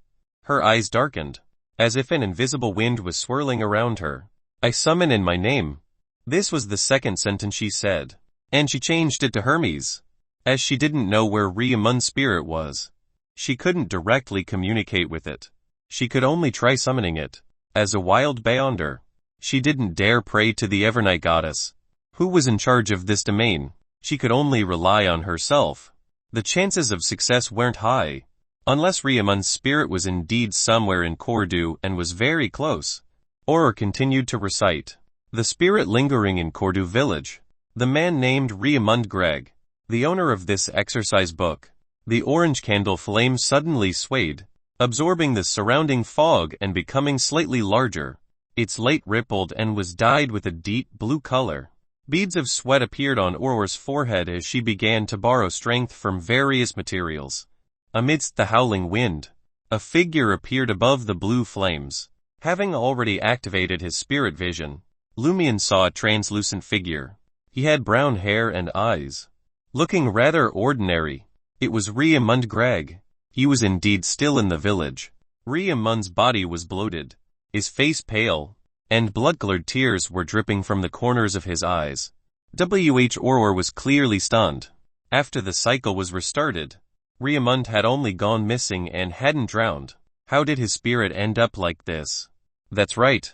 her eyes darkened, as if an invisible wind was swirling around her. "I summon in my name." This was the second sentence she said, and she changed it to Hermes. As she didn't know where Rieman's spirit was, she couldn't directly communicate with it. She could only try summoning it. As a wild beyonder, she didn't dare pray to the Evernight goddess, who was in charge of this domain. She could only rely on herself. The chances of success weren't high. Unless Riamun's spirit was indeed somewhere in Cordu and was very close. Auror continued to recite. The spirit lingering in Cordu village. The man named Riamund Gregg, the owner of this exercise book. The orange candle flame suddenly swayed, absorbing the surrounding fog and becoming slightly larger. Its light rippled and was dyed with a deep blue color. Beads of sweat appeared on Auror's forehead as she began to borrow strength from various materials. Amidst the howling wind, a figure appeared above the blue flames. Having already activated his spirit vision, Lumian saw a translucent figure. He had brown hair and eyes. Looking rather ordinary, it was Riamund Gregg. He was indeed still in the village. Riamund's body was bloated, his face pale, and blood-colored tears were dripping from the corners of his eyes. Auror was clearly stunned. After the cycle was restarted, Riamund had only gone missing and hadn't drowned. How did his spirit end up like this? That's right.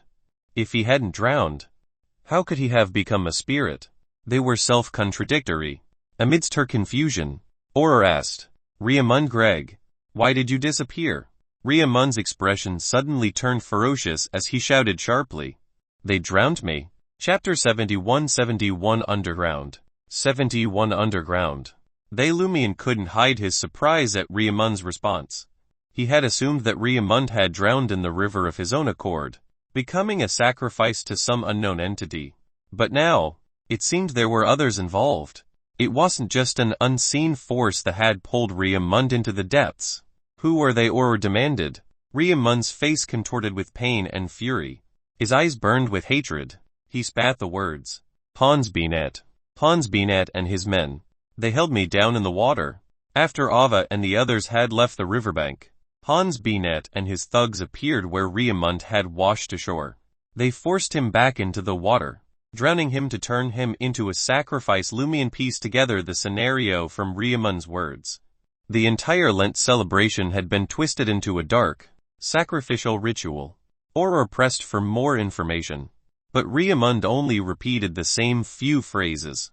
If he hadn't drowned, how could he have become a spirit? They were self-contradictory. Amidst her confusion, Auror asked, Riamund Gregg, why did you disappear? Riamund's expression suddenly turned ferocious as he shouted sharply. They drowned me. Chapter 71 Underground. 71 Underground. Lumian couldn't hide his surprise at Riamund's response. He had assumed that Riamund had drowned in the river of his own accord, becoming a sacrifice to some unknown entity. But now, it seemed there were others involved. It wasn't just an unseen force that had pulled Riamund into the depths. Who were they? Auror demanded. Riamund's face contorted with pain and fury. His eyes burned with hatred. He spat the words. Ponsbenet and his men. They held me down in the water. After Ava and the others had left the riverbank, Ponsbenet and his thugs appeared where Riamund had washed ashore. They forced him back into the water, drowning him to turn him into a sacrifice. Lumian pieced together the scenario from Riamund's words. The entire Lent celebration had been twisted into a dark, sacrificial ritual. Auror pressed for more information, but Riamund only repeated the same few phrases,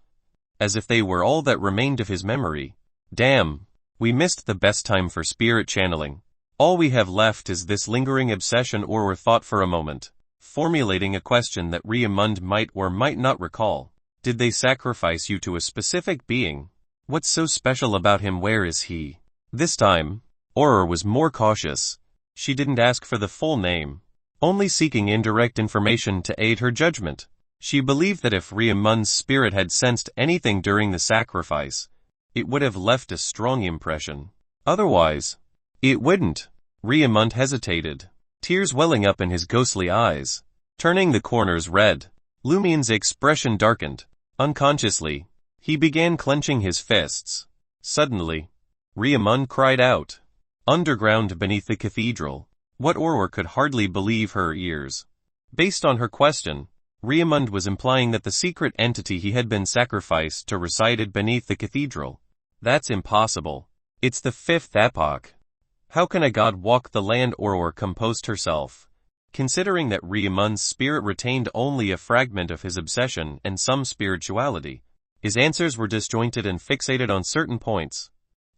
as if they were all that remained of his memory. Damn, we missed the best time for spirit channeling. All we have left is this lingering obsession. Auror thought for a moment, formulating a question that Riamund might or might not recall. Did they sacrifice you to a specific being? What's so special about him? Where is he? This time, Auror was more cautious. She didn't ask for the full name, only seeking indirect information to aid her judgment. She believed that if Riamund's spirit had sensed anything during the sacrifice, it would have left a strong impression. Otherwise, it wouldn't. Riamund hesitated, tears welling up in his ghostly eyes, turning the corners red. Lumian's expression darkened. Unconsciously, he began clenching his fists. Suddenly, Riamund cried out. Underground beneath the cathedral. What? Auror could hardly believe her ears. Based on her question, Riamund was implying that the secret entity he had been sacrificed to resided beneath the cathedral. That's impossible. It's the fifth epoch. How can a god walk the land? Auror composed herself. Considering that Riamund's spirit retained only a fragment of his obsession and some spirituality, his answers were disjointed and fixated on certain points.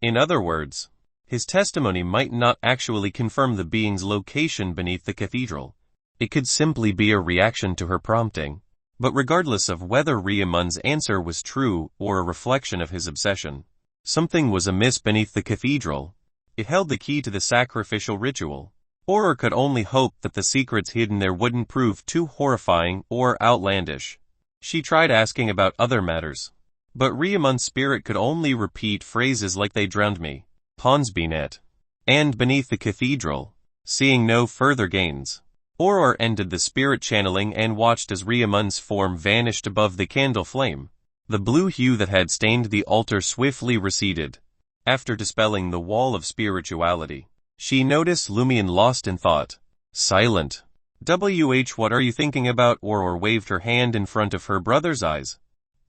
In other words, his testimony might not actually confirm the being's location beneath the cathedral. It could simply be a reaction to her prompting. But regardless of whether Riamund's answer was true or a reflection of his obsession, something was amiss beneath the cathedral. It held the key to the sacrificial ritual. Auror could only hope that the secrets hidden there wouldn't prove too horrifying or outlandish. She tried asking about other matters, but Riamund's spirit could only repeat phrases like "they drowned me," Ponsbenet, and "beneath the cathedral." Seeing no further gains, Auror ended the spirit channeling and watched as Riamund's form vanished above the candle flame. The blue hue that had stained the altar swiftly receded. After dispelling the wall of spirituality, she noticed Lumian lost in thought. Silent. What are you thinking about? Auror waved her hand in front of her brother's eyes.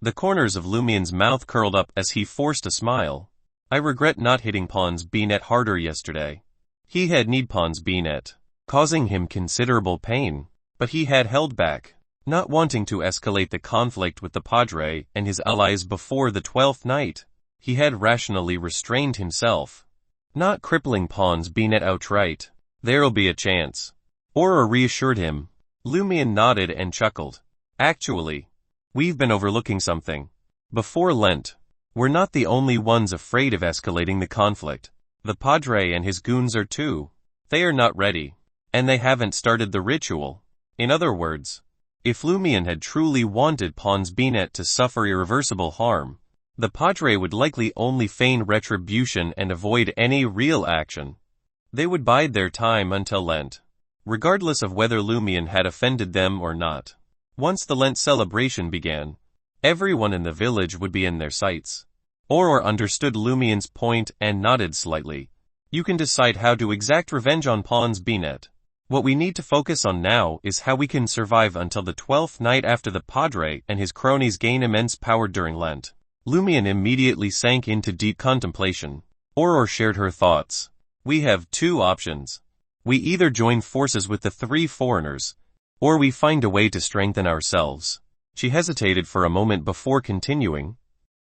The corners of Lumian's mouth curled up as he forced a smile. I regret not hitting Ponsbenet harder yesterday. He had need Ponsbenet, causing him considerable pain, but he had held back. not wanting to escalate the conflict with the Padre and his allies before the 12th night. He had rationally restrained himself, not crippling Pons Benet outright. There'll be a chance. Aurora reassured him. Lumian nodded and chuckled. Actually, we've been overlooking something. Before Lent, we're not the only ones afraid of escalating the conflict. The Padre and his goons are too. They are not ready, and they haven't started the ritual. In other words, if Lumian had truly wanted Pons Benet to suffer irreversible harm, the Padre would likely only feign retribution and avoid any real action. They would bide their time until Lent, regardless of whether Lumian had offended them or not. Once the Lent celebration began, everyone in the village would be in their sights. Aurora understood Lumian's point and nodded slightly. You can decide how to exact revenge on Pons Benet. What we need to focus on now is how we can survive until the 12th night after the Padre and his cronies gain immense power during Lent. Lumian immediately sank into deep contemplation. Aurora shared her thoughts. We have two options. We either join forces with the three foreigners, or we find a way to strengthen ourselves. She hesitated for a moment before continuing.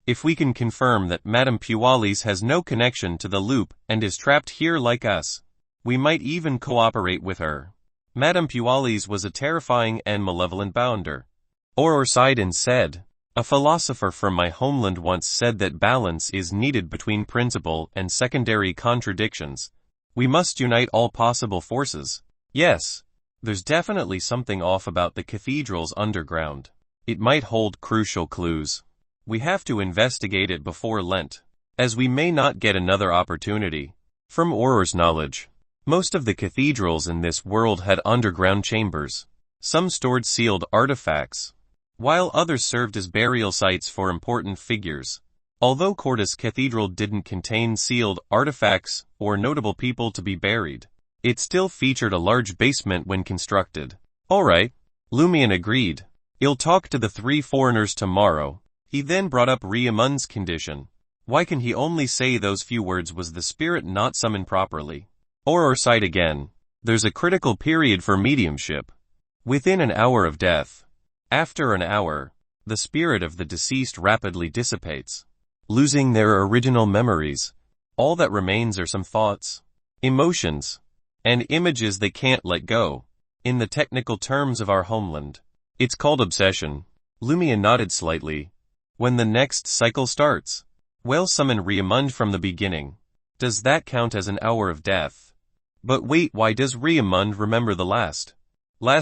If we can confirm that Madame Pualis has no connection to the loop and is trapped here like us, we might even cooperate with her. Madame Pualis was a terrifying and malevolent bounder. Aurora sighed and said, a philosopher from my homeland once said that balance is needed between principal and secondary contradictions. We must unite all possible forces. Yes, there's definitely something off about the cathedral's underground. It might hold crucial clues. We have to investigate it before Lent, as we may not get another opportunity. From Aurora's knowledge, most of the cathedrals in this world had underground chambers. Some stored sealed artifacts, while others served as burial sites for important figures. Although Cordus Cathedral didn't contain sealed artifacts or notable people to be buried, it still featured a large basement when constructed. All right, Lumian agreed. I'll talk to the three foreigners tomorrow. He then brought up Riamund's condition. Why can he only say those few words? Was the spirit not summoned properly? Aurora sighed again. There's a critical period for mediumship. Within an hour of death. After an hour, the spirit of the deceased rapidly dissipates, losing their original memories. All that remains are some thoughts, emotions, and images they can't let go. In the technical terms of our homeland, it's called obsession. Lumian nodded slightly. When the next cycle starts, well, summon Riamund from the beginning. Does that count as an hour of death? But wait, why does Riamund remember the last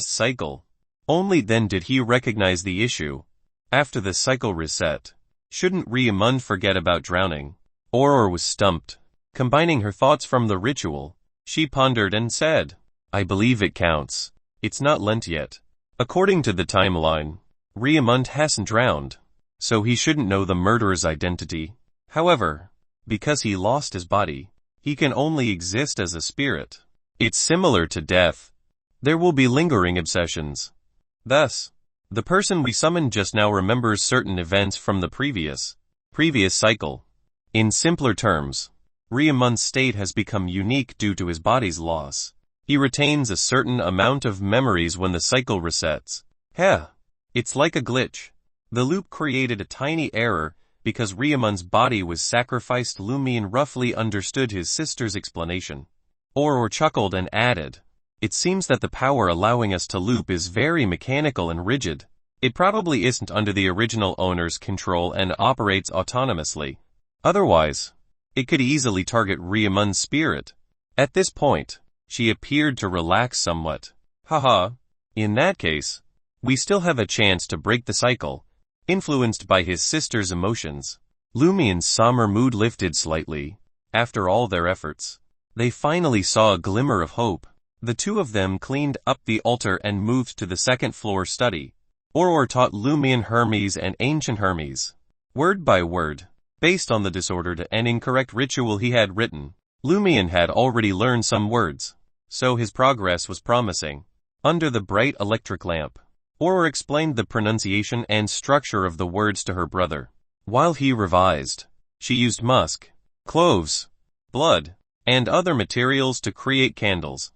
cycle? Only then did he recognize the issue. After the cycle reset, shouldn't Riamund forget about drowning? Aurora was stumped. Combining her thoughts from the ritual, she pondered and said, I believe it counts. It's not Lent yet. According to the timeline, Riamund hasn't drowned, so he shouldn't know the murderer's identity. However, because he lost his body, he can only exist as a spirit. It's similar to death. There will be lingering obsessions. Thus, the person we summoned just now remembers certain events from the previous cycle. In simpler terms, Riamund's state has become unique due to his body's loss. He retains a certain amount of memories when the cycle resets. It's like a glitch. The loop created a tiny error because Riamund's body was sacrificed. Lumian roughly understood his sister's explanation. Aurora chuckled and added, it seems that the power allowing us to loop is very mechanical and rigid. It probably isn't under the original owner's control and operates autonomously. Otherwise, it could easily target Riamund's spirit. At this point, she appeared to relax somewhat. Haha. In that case, we still have a chance to break the cycle. Influenced by his sister's emotions, Lumian's somber mood lifted slightly. After all their efforts, they finally saw a glimmer of hope. The two of them cleaned up the altar and moved to the second-floor study. Aurora taught Lumian Hermes and Ancient Hermes, word by word, based on the disordered and incorrect ritual he had written. Lumian had already learned some words, so his progress was promising. Under the bright electric lamp, Aurora explained the pronunciation and structure of the words to her brother. While he revised, she used musk, cloves, blood, and other materials to create candles.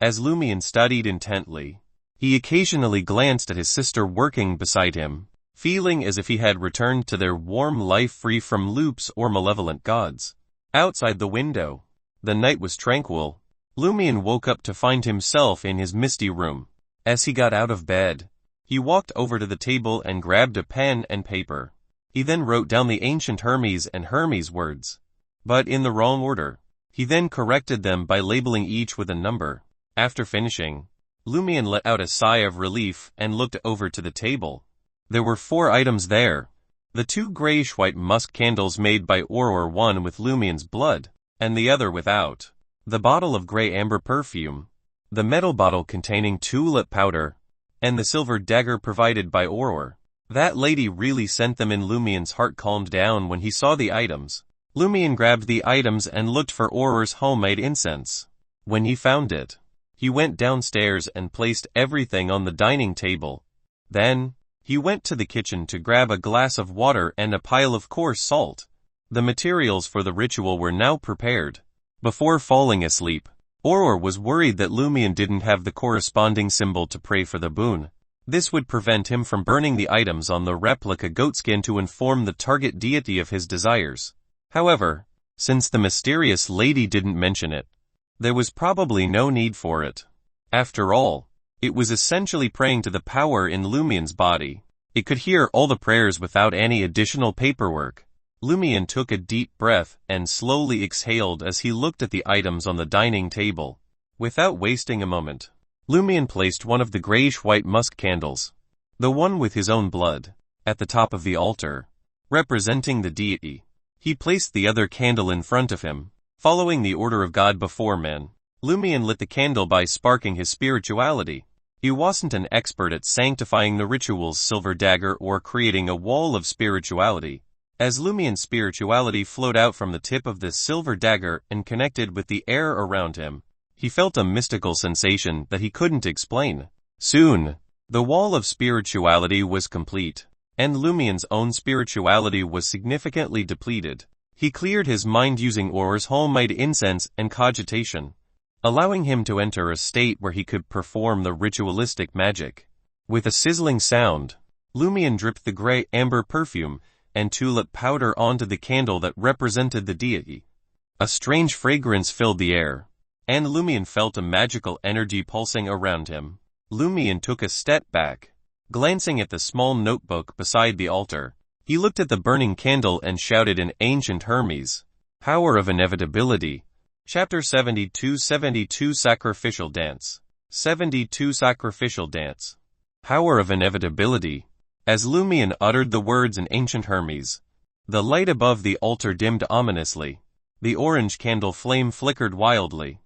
As Lumian studied intently, He occasionally glanced at his sister working beside him, feeling as if he had returned to their warm life free from loops or malevolent gods. Outside the window, the night was tranquil. Lumian woke up to find himself in his misty room. As he got out of bed, he walked over to the table and grabbed a pen and paper. He then wrote down the ancient Hermes and Hermes words, but in the wrong order. He then corrected them by labeling each with a number. After finishing, Lumian let out a sigh of relief and looked over to the table. There were 4 items there. The 2 grayish-white musk candles made by Auror, one with Lumian's blood, and the other without. The bottle of gray amber perfume, the metal bottle containing tulip powder, and the silver dagger provided by Auror. That lady really sent them in. Lumian's heart calmed down when he saw the items. Lumian grabbed the items and looked for Auror's homemade incense. When he found it, he went downstairs and placed everything on the dining table. Then, he went to the kitchen to grab a glass of water and a pile of coarse salt. The materials for the ritual were now prepared. Before falling asleep, Auror was worried that Lumian didn't have the corresponding symbol to pray for the boon. This would prevent him from burning the items on the replica goatskin to inform the target deity of his desires. However, since the mysterious lady didn't mention it, there was probably no need for it. After all, it was essentially praying to the power in Lumian's body. It could hear all the prayers without any additional paperwork. Lumian took a deep breath and slowly exhaled as he looked at the items on the dining table. Without wasting a moment, Lumian placed one of the grayish-white musk candles, the one with his own blood, at the top of the altar, representing the deity. He placed the other candle in front of him, following the order of God before men. Lumian lit the candle by sparking his spirituality. He wasn't an expert at sanctifying the ritual's silver dagger or creating a wall of spirituality. As Lumian's spirituality flowed out from the tip of the silver dagger and connected with the air around him, he felt a mystical sensation that he couldn't explain. Soon, the wall of spirituality was complete, and Lumian's own spirituality was significantly depleted. He cleared his mind using Auror's homemade incense and cogitation, allowing him to enter a state where he could perform the ritualistic magic. With a sizzling sound, Lumian dripped the gray amber perfume and tulip powder onto the candle that represented the deity. A strange fragrance filled the air, and Lumian felt a magical energy pulsing around him. Lumian took a step back, glancing at the small notebook beside the altar. He looked at the burning candle and shouted in ancient Hermes, "Power of Inevitability." Chapter 72 Sacrificial Dance. 72 Sacrificial Dance. Power of Inevitability. As Lumian uttered the words in ancient Hermes, the light above the altar dimmed ominously. The orange candle flame flickered wildly,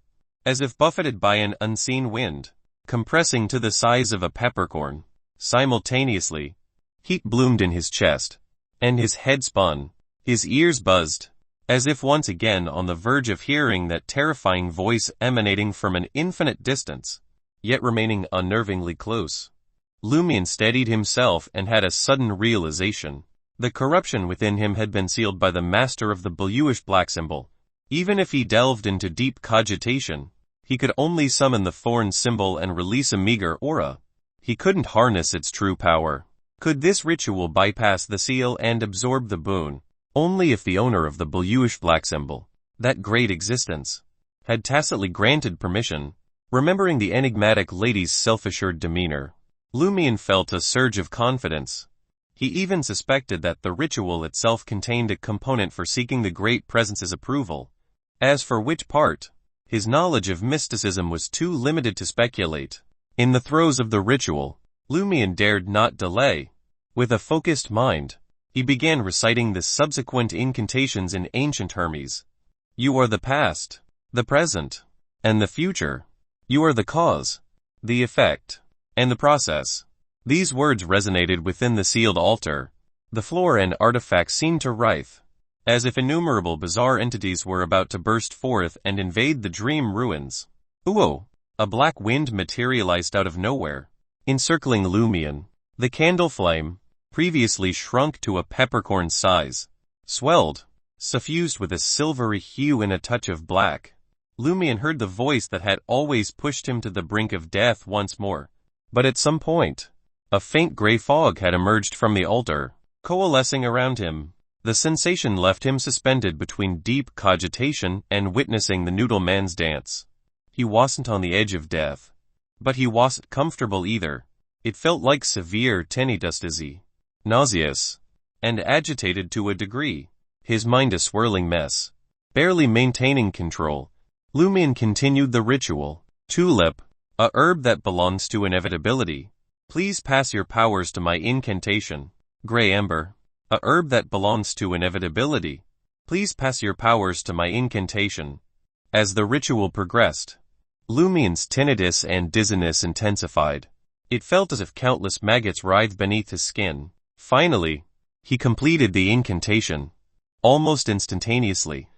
as if buffeted by an unseen wind, compressing to the size of a peppercorn. Simultaneously, heat bloomed in his chest, and his head spun. His ears buzzed, as if once again on the verge of hearing that terrifying voice emanating from an infinite distance, yet remaining unnervingly close. Lumian steadied himself and had a sudden realization. The corruption within him had been sealed by the master of the bluish black symbol. Even if he delved into deep cogitation, he could only summon the thorn symbol and release a meager aura. He couldn't harness its true power. Could this ritual bypass the seal and absorb the boon? Only if the owner of the bluish black symbol, that great existence, had tacitly granted permission. Remembering the enigmatic lady's self-assured demeanor, Lumian felt a surge of confidence. He even suspected that the ritual itself contained a component for seeking the Great Presence's approval. As for which part, his knowledge of mysticism was too limited to speculate. In the throes of the ritual, Lumian dared not delay. With a focused mind, he began reciting the subsequent incantations in ancient Hermes. You are the past, the present, and the future. You are the cause, the effect, and the process. These words resonated within the sealed altar. The floor and artifacts seemed to writhe, as if innumerable bizarre entities were about to burst forth and invade the dream ruins. Ooh! A black wind materialized out of nowhere, encircling Lumian. The candle flame, previously shrunk to a peppercorn size, swelled, suffused with a silvery hue and a touch of black. Lumian heard the voice that had always pushed him to the brink of death once more. But at some point, a faint gray fog had emerged from the altar, coalescing around him. The sensation left him suspended between deep cogitation and witnessing the Noodle Man's dance. He wasn't on the edge of death, but he wasn't comfortable either. It felt like severe tinnitus, dizzy, nauseous, and agitated to a degree. His mind a swirling mess. Barely maintaining control, Lumian continued the ritual. Tulip, a herb that belongs to inevitability. Please pass your powers to my incantation. Gray amber, a herb that belongs to inevitability. Please pass your powers to my incantation. As the ritual progressed, Lumian's tinnitus and dizziness intensified. It felt as if countless maggots writhed beneath his skin. Finally, he completed the incantation. Almost instantaneously,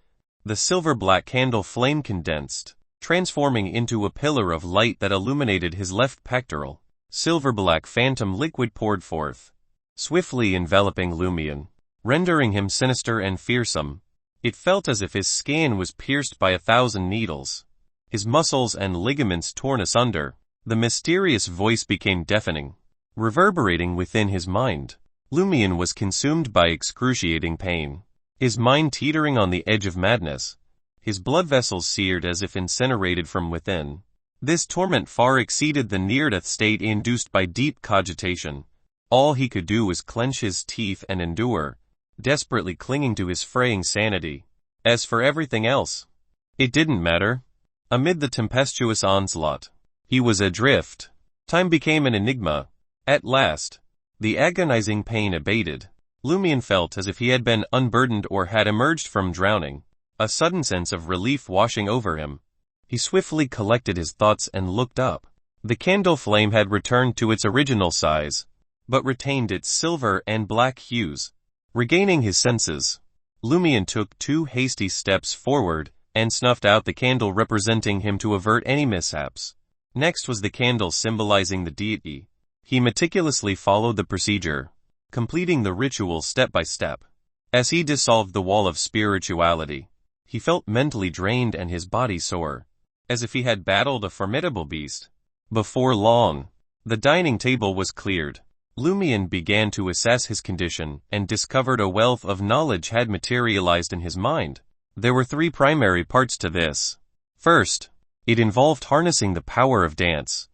the silver-black candle flame condensed, transforming into a pillar of light that illuminated his left pectoral. Silver-black phantom liquid poured forth, swiftly enveloping Lumian, rendering him sinister and fearsome. It felt as if his skin was pierced by 1,000 needles, his muscles and ligaments torn asunder. The mysterious voice became deafening, reverberating within his mind. Lumian was consumed by excruciating pain, his mind teetering on the edge of madness, his blood vessels seared as if incinerated from within. This torment far exceeded the near-death state induced by deep cogitation. All he could do was clench his teeth and endure, desperately clinging to his fraying sanity. As for everything else, it didn't matter. Amid the tempestuous onslaught, he was adrift. Time became an enigma. At last, the agonizing pain abated. Lumian felt as if he had been unburdened or had emerged from drowning, a sudden sense of relief washing over him. He swiftly collected his thoughts and looked up. The candle flame had returned to its original size, but retained its silver and black hues. Regaining his senses, Lumian took 2 hasty steps forward and snuffed out the candle representing him to avert any mishaps. Next was the candle symbolizing the deity. He meticulously followed the procedure, completing the ritual step by step. As he dissolved the wall of spirituality, he felt mentally drained and his body sore, as if he had battled a formidable beast. Before long, the dining table was cleared. Lumian began to assess his condition and discovered a wealth of knowledge had materialized in his mind. There were 3 primary parts to this. First, it involved harnessing the power of dance,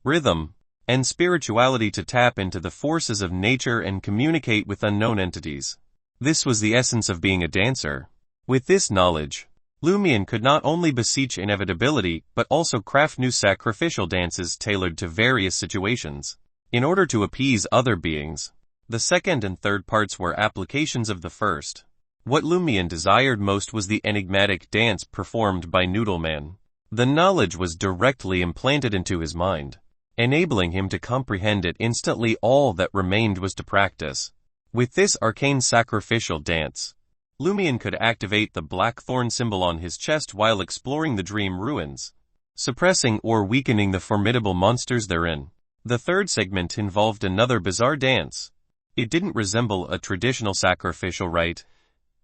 rhythm, and spirituality to tap into the forces of nature and communicate with unknown entities. This was the essence of being a dancer. With this knowledge, Lumian could not only beseech inevitability but also craft new sacrificial dances tailored to various situations. In order to appease other beings, the second and third parts were applications of the first. What Lumian desired most was the enigmatic dance performed by Noodle Man. The knowledge was directly implanted into his mind, enabling him to comprehend it instantly. All that remained was to practice. With this arcane sacrificial dance, Lumian could activate the blackthorn symbol on his chest while exploring the dream ruins, suppressing or weakening the formidable monsters therein. The third segment involved another bizarre dance. It didn't resemble a traditional sacrificial rite,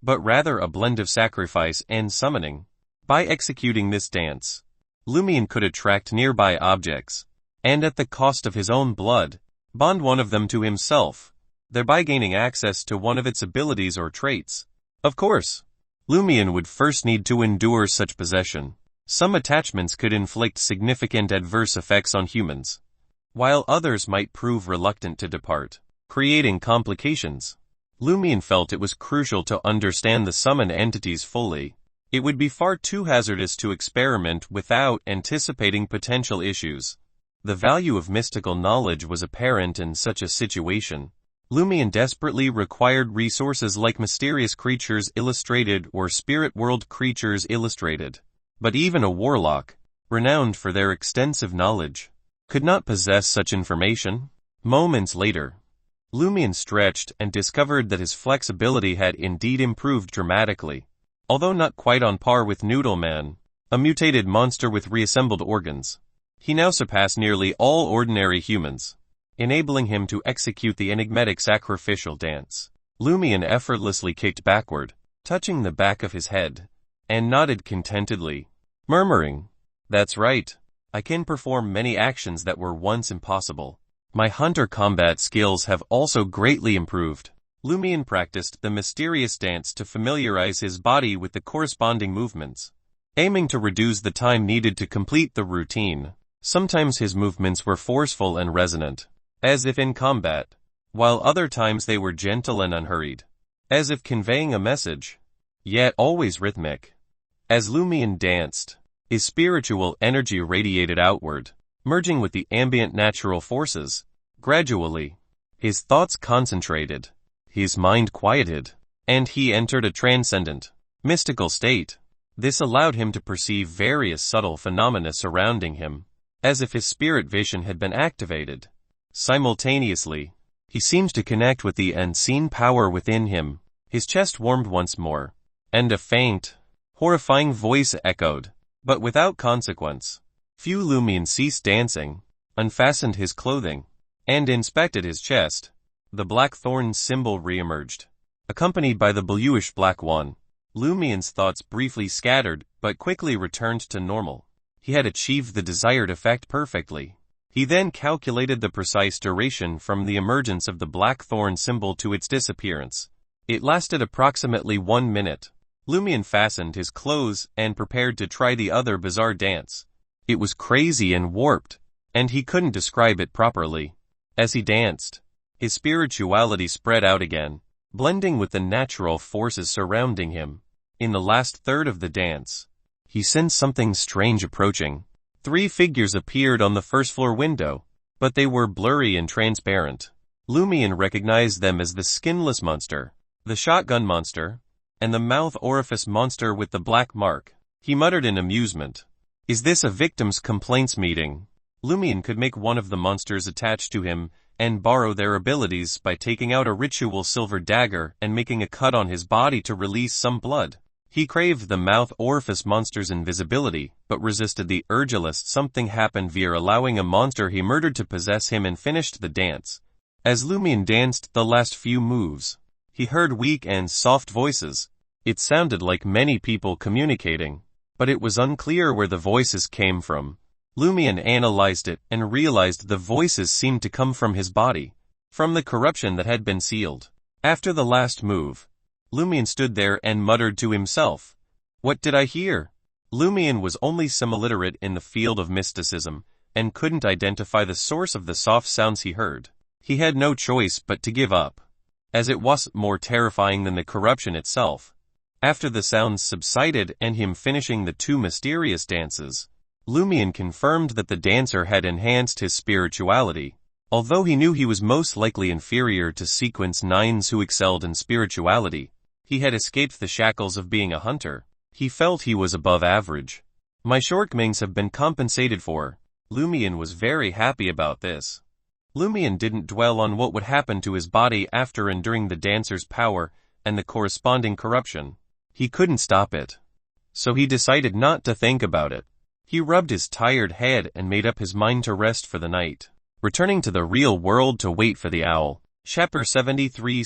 but rather a blend of sacrifice and summoning. By executing this dance, Lumian could attract nearby objects, and at the cost of his own blood, bond one of them to himself, thereby gaining access to one of its abilities or traits. Of course, Lumian would first need to endure such possession. Some attachments could inflict significant adverse effects on humans, while others might prove reluctant to depart, creating complications. Lumian felt it was crucial to understand the summoned entities fully. It would be far too hazardous to experiment without anticipating potential issues. The value of mystical knowledge was apparent in such a situation. Lumian desperately required resources like Mysterious Creatures Illustrated or Spirit World Creatures Illustrated. But even a warlock, renowned for their extensive knowledge, could not possess such information. Moments later, Lumian stretched and discovered that his flexibility had indeed improved dramatically. Although not quite on par with Noodle Man, a mutated monster with reassembled organs, he now surpassed nearly all ordinary humans, enabling him to execute the enigmatic sacrificial dance. Lumian effortlessly kicked backward, touching the back of his head, and nodded contentedly, murmuring, "That's right. I can perform many actions that were once impossible. My hunter combat skills have also greatly improved. Lumian practiced the mysterious dance to familiarize his body with the corresponding movements, aiming to reduce the time needed to complete the routine. Sometimes his movements were forceful and resonant, as if in combat, while other times they were gentle and unhurried, as if conveying a message, yet always rhythmic. As Lumian danced, his spiritual energy radiated outward, merging with the ambient natural forces. Gradually, his thoughts concentrated, his mind quieted, and he entered a transcendent, mystical state. This allowed him to perceive various subtle phenomena surrounding him, as if his spirit vision had been activated. Simultaneously, he seemed to connect with the unseen power within him. His chest warmed once more, and a faint, horrifying voice echoed, but without consequence. Few Lumian ceased dancing, unfastened his clothing, and inspected his chest. The black thorn symbol re-emerged, accompanied by the bluish-black one. Lumian's thoughts briefly scattered, but quickly returned to normal. He had achieved the desired effect perfectly. He then calculated the precise duration from the emergence of the black thorn symbol to its disappearance. It lasted approximately 1 minute. Lumian fastened his clothes and prepared to try the other bizarre dance. It was crazy and warped, and he couldn't describe it properly. As he danced, his spirituality spread out again, blending with the natural forces surrounding him. In the last third of the dance, he sensed something strange approaching. 3 figures appeared on the first-floor window, but they were blurry and transparent. Lumian recognized them as the skinless monster, the shotgun monster, and the mouth orifice monster with the black mark. He muttered in amusement, "Is this a victim's complaints meeting?" Lumian could make one of the monsters attached to him and borrow their abilities by taking out a ritual silver dagger and making a cut on his body to release some blood. He craved the mouth orifice monster's invisibility, but resisted the urge lest something happened via allowing a monster he murdered to possess him, and finished the dance. As Lumian danced the last few moves, he heard weak and soft voices. It sounded like many people communicating, but it was unclear where the voices came from. Lumian analyzed it and realized the voices seemed to come from his body, from the corruption that had been sealed. After the last move, Lumian stood there and muttered to himself, "What did I hear?" Lumian was only semi-literate in the field of mysticism, and couldn't identify the source of the soft sounds he heard. He had no choice but to give up, as it was more terrifying than the corruption itself. After the sounds subsided and him finishing the 2 mysterious dances, Lumian confirmed that the dancer had enhanced his spirituality. Although he knew he was most likely inferior to Sequence 9s who excelled in spirituality, he had escaped the shackles of being a hunter. He felt he was above average. "My shortcomings have been compensated for." Lumian was very happy about this. Lumian didn't dwell on what would happen to his body after and during the dancer's power and the corresponding corruption. He couldn't stop it, so he decided not to think about it. He rubbed his tired head and made up his mind to rest for the night, returning to the real world to wait for the owl. Chapter 73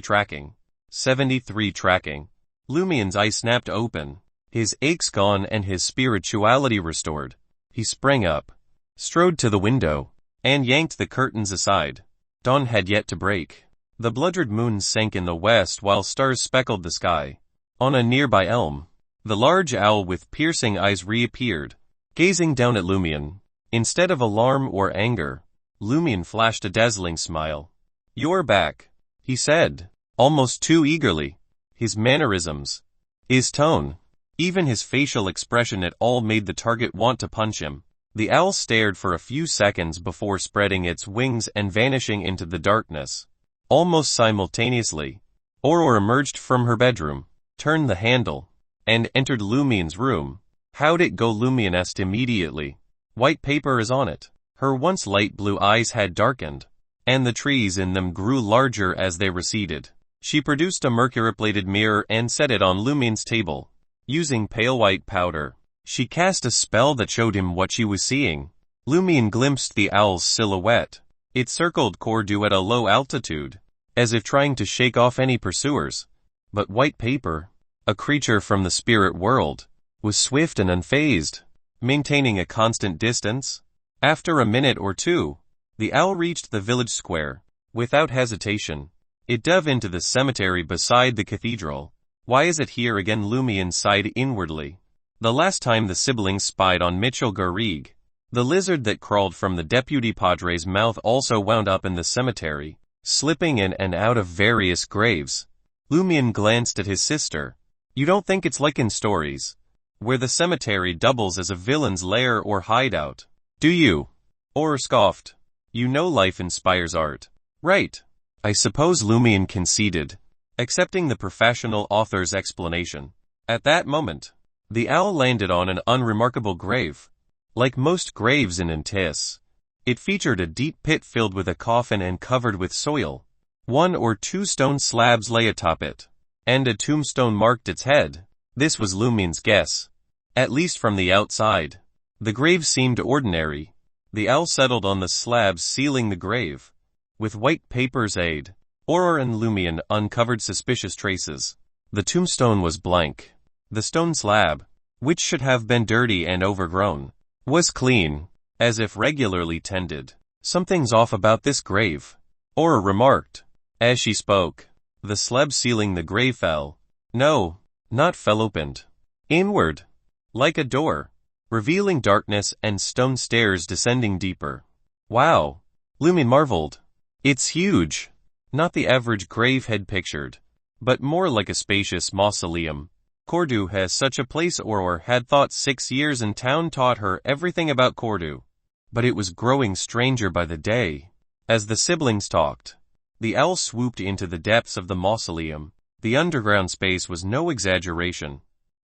Tracking. 73 Tracking. Lumian's eyes snapped open, his aches gone and his spirituality restored. He sprang up, strode to the window, and yanked the curtains aside. Dawn had yet to break. The blood-red moon sank in the west while stars speckled the sky. On a nearby elm, the large owl with piercing eyes reappeared, gazing down at Lumian. Instead of alarm or anger, Lumian flashed a dazzling smile. "You're back," he said, almost too eagerly. His mannerisms, his tone, even his facial expression, it all made the target want to punch him. The owl stared for a few seconds before spreading its wings and vanishing into the darkness. Almost simultaneously, Aurora emerged from her bedroom, turned the handle, and entered Lumian's room. "How'd it go?" Lumian asked immediately. "White paper is on it." Her once light blue eyes had darkened, and the trees in them grew larger as they receded. She produced a mercury-plated mirror and set it on Lumian's table. Using pale white powder, she cast a spell that showed him what she was seeing. Lumian glimpsed the owl's silhouette. It circled Cordu at a low altitude, as if trying to shake off any pursuers. But White Paper, a creature from the spirit world, was swift and unfazed. maintaining a constant distance. After a minute or two, the owl reached the village square. Without hesitation, it dove into the cemetery beside the cathedral. Why is it here again? Lumian sighed inwardly. The last time the siblings spied on Mitchell Garrigue, the lizard that crawled from the deputy padre's mouth also wound up in the cemetery, slipping in and out of various graves. Lumian glanced at his sister. You don't think it's like in stories, where the cemetery doubles as a villain's lair or hideout, do you? Or scoffed. You know life inspires art. Right. I suppose, Lumian conceded, accepting the professional author's explanation. At that moment, the owl landed on an unremarkable grave. Like most graves in Antis, it featured a deep pit filled with a coffin and covered with soil. 1 or 2 stone slabs lay atop it, and a tombstone marked its head. This was Lumian's guess, at least from the outside. The grave seemed ordinary. The owl settled on the slabs sealing the grave. With white paper's aid, Aurora and Lumian uncovered suspicious traces. The tombstone was blank. The stone slab, which should have been dirty and overgrown, was clean, as if regularly tended. Something's off about this grave, Aurora remarked. As she spoke, the slab sealing the grave fell. No, not fell opened. Inward, like a door, revealing darkness and stone stairs descending deeper. Wow, Lumian marveled. It's huge. Not the average grave head pictured, but more like a spacious mausoleum. Cordu has such a place. Aurora had thought 6 years in town taught her everything about Cordu. But it was growing stranger by the day. As the siblings talked, the owl swooped into the depths of the mausoleum. The underground space was no exaggeration.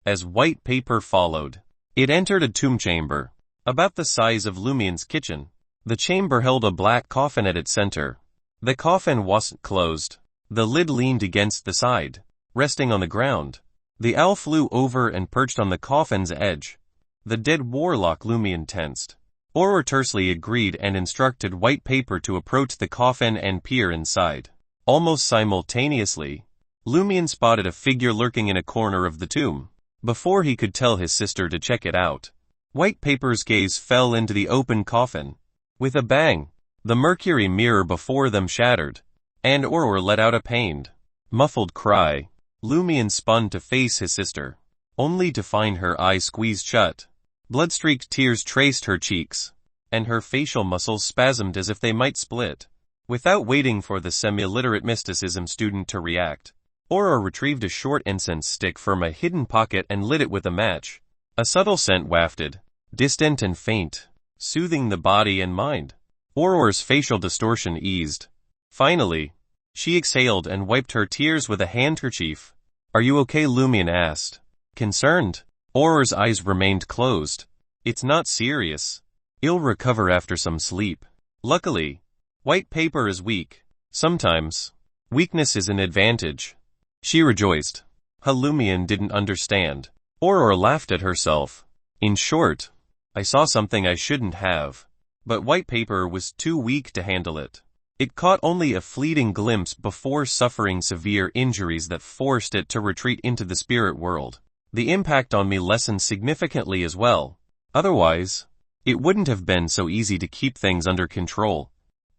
As white paper followed, it entered a tomb chamber, about the size of Lumian's kitchen. The chamber held a black coffin at its center. The coffin wasn't closed. The lid leaned against the side, resting on the ground. The owl flew over and perched on the coffin's edge. The dead warlock. Lumian tensed. Aurora tersely agreed and instructed white paper to approach the coffin and peer inside. Almost simultaneously, Lumian spotted a figure lurking in a corner of the tomb. Before he could tell his sister to check it out, white paper's gaze fell into the open coffin. With a bang, the mercury mirror before them shattered, and Aurora let out a pained, muffled cry. Lumian spun to face his sister, only to find her eyes squeezed shut. Blood-streaked tears traced her cheeks, and her facial muscles spasmed as if they might split. Without waiting for the semi-literate mysticism student to react, Aurora retrieved a short incense stick from a hidden pocket and lit it with a match. A subtle scent wafted, distant and faint, soothing the body and mind. Aurora's facial distortion eased. Finally, she exhaled and wiped her tears with a handkerchief. Are you okay? Lumian asked. Concerned, Aurora's eyes remained closed. It's not serious. You'll recover after some sleep. Luckily, white paper is weak. Sometimes, weakness is an advantage. She rejoiced. Lumian didn't understand. Aurora laughed at herself. In short, I saw something I shouldn't have. But white paper was too weak to handle it. It caught only a fleeting glimpse before suffering severe injuries that forced it to retreat into the spirit world. The impact on me lessened significantly as well. Otherwise, it wouldn't have been so easy to keep things under control.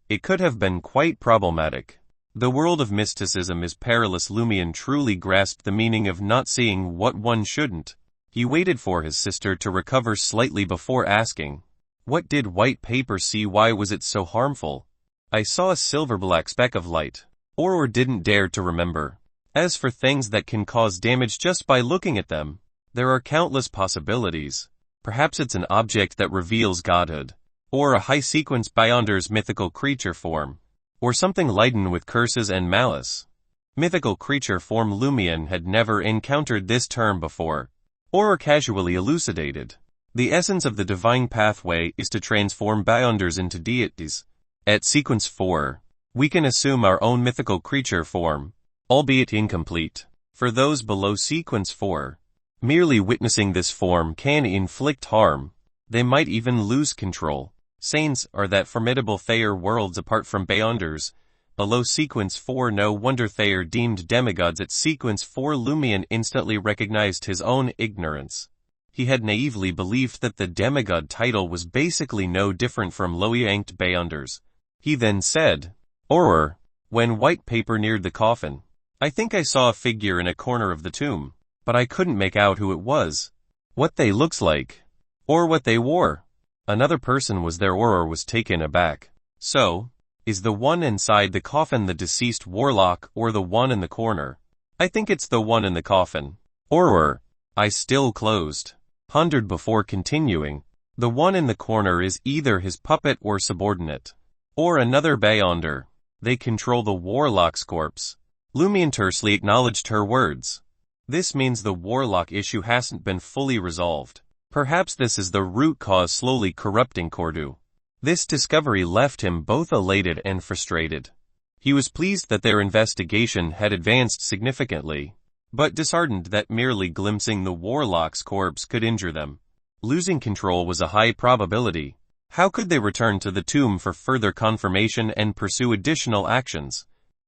It could have been quite problematic. The world of mysticism is perilous. Lumian truly grasped the meaning of not seeing what one shouldn't. He waited for his sister to recover slightly before asking, what did white paper see? Why was it so harmful? I saw a silver-black speck of light. Aurora didn't dare to remember. As for things that can cause damage just by looking at them, there are countless possibilities. Perhaps it's an object that reveals godhood, or a high-sequence Beyonder's mythical creature form, or something laden with curses and malice. Mythical creature form. Lumian had never encountered this term before. Aurora casually elucidated. The essence of the divine pathway is to transform Beyonders into deities. At sequence 4, we can assume our own mythical creature form, albeit incomplete. For those below sequence 4, merely witnessing this form can inflict harm. They might even lose control. Saints are that formidable Thayer worlds apart from Beyonders. Below sequence 4, no wonder Thayer deemed demigods. At sequence 4, Lumian instantly recognized his own ignorance. He had naively believed that the demigod title was basically no different from low-yanked Beyonders. He then said, "Horror," when white paper neared the coffin. "I think I saw a figure in a corner of the tomb, but I couldn't make out who it was, what they looks like, or what they wore." Another person was there. Horror was taken aback. "So, is the one inside the coffin the deceased warlock or the one in the corner?" "I think it's the one in the coffin." Horror, eyes still closed, pondered before continuing. "The one in the corner is either his puppet or subordinate, or another Beyonder. They control the warlock's corpse." Lumian tersely acknowledged her words. "This means the warlock issue hasn't been fully resolved. Perhaps this is the root cause slowly corrupting Cordu." This discovery left him both elated and frustrated. He was pleased that their investigation had advanced significantly, but disheartened that merely glimpsing the warlock's corpse could injure them. Losing control was a high probability. How could they return to the tomb for further confirmation and pursue additional actions?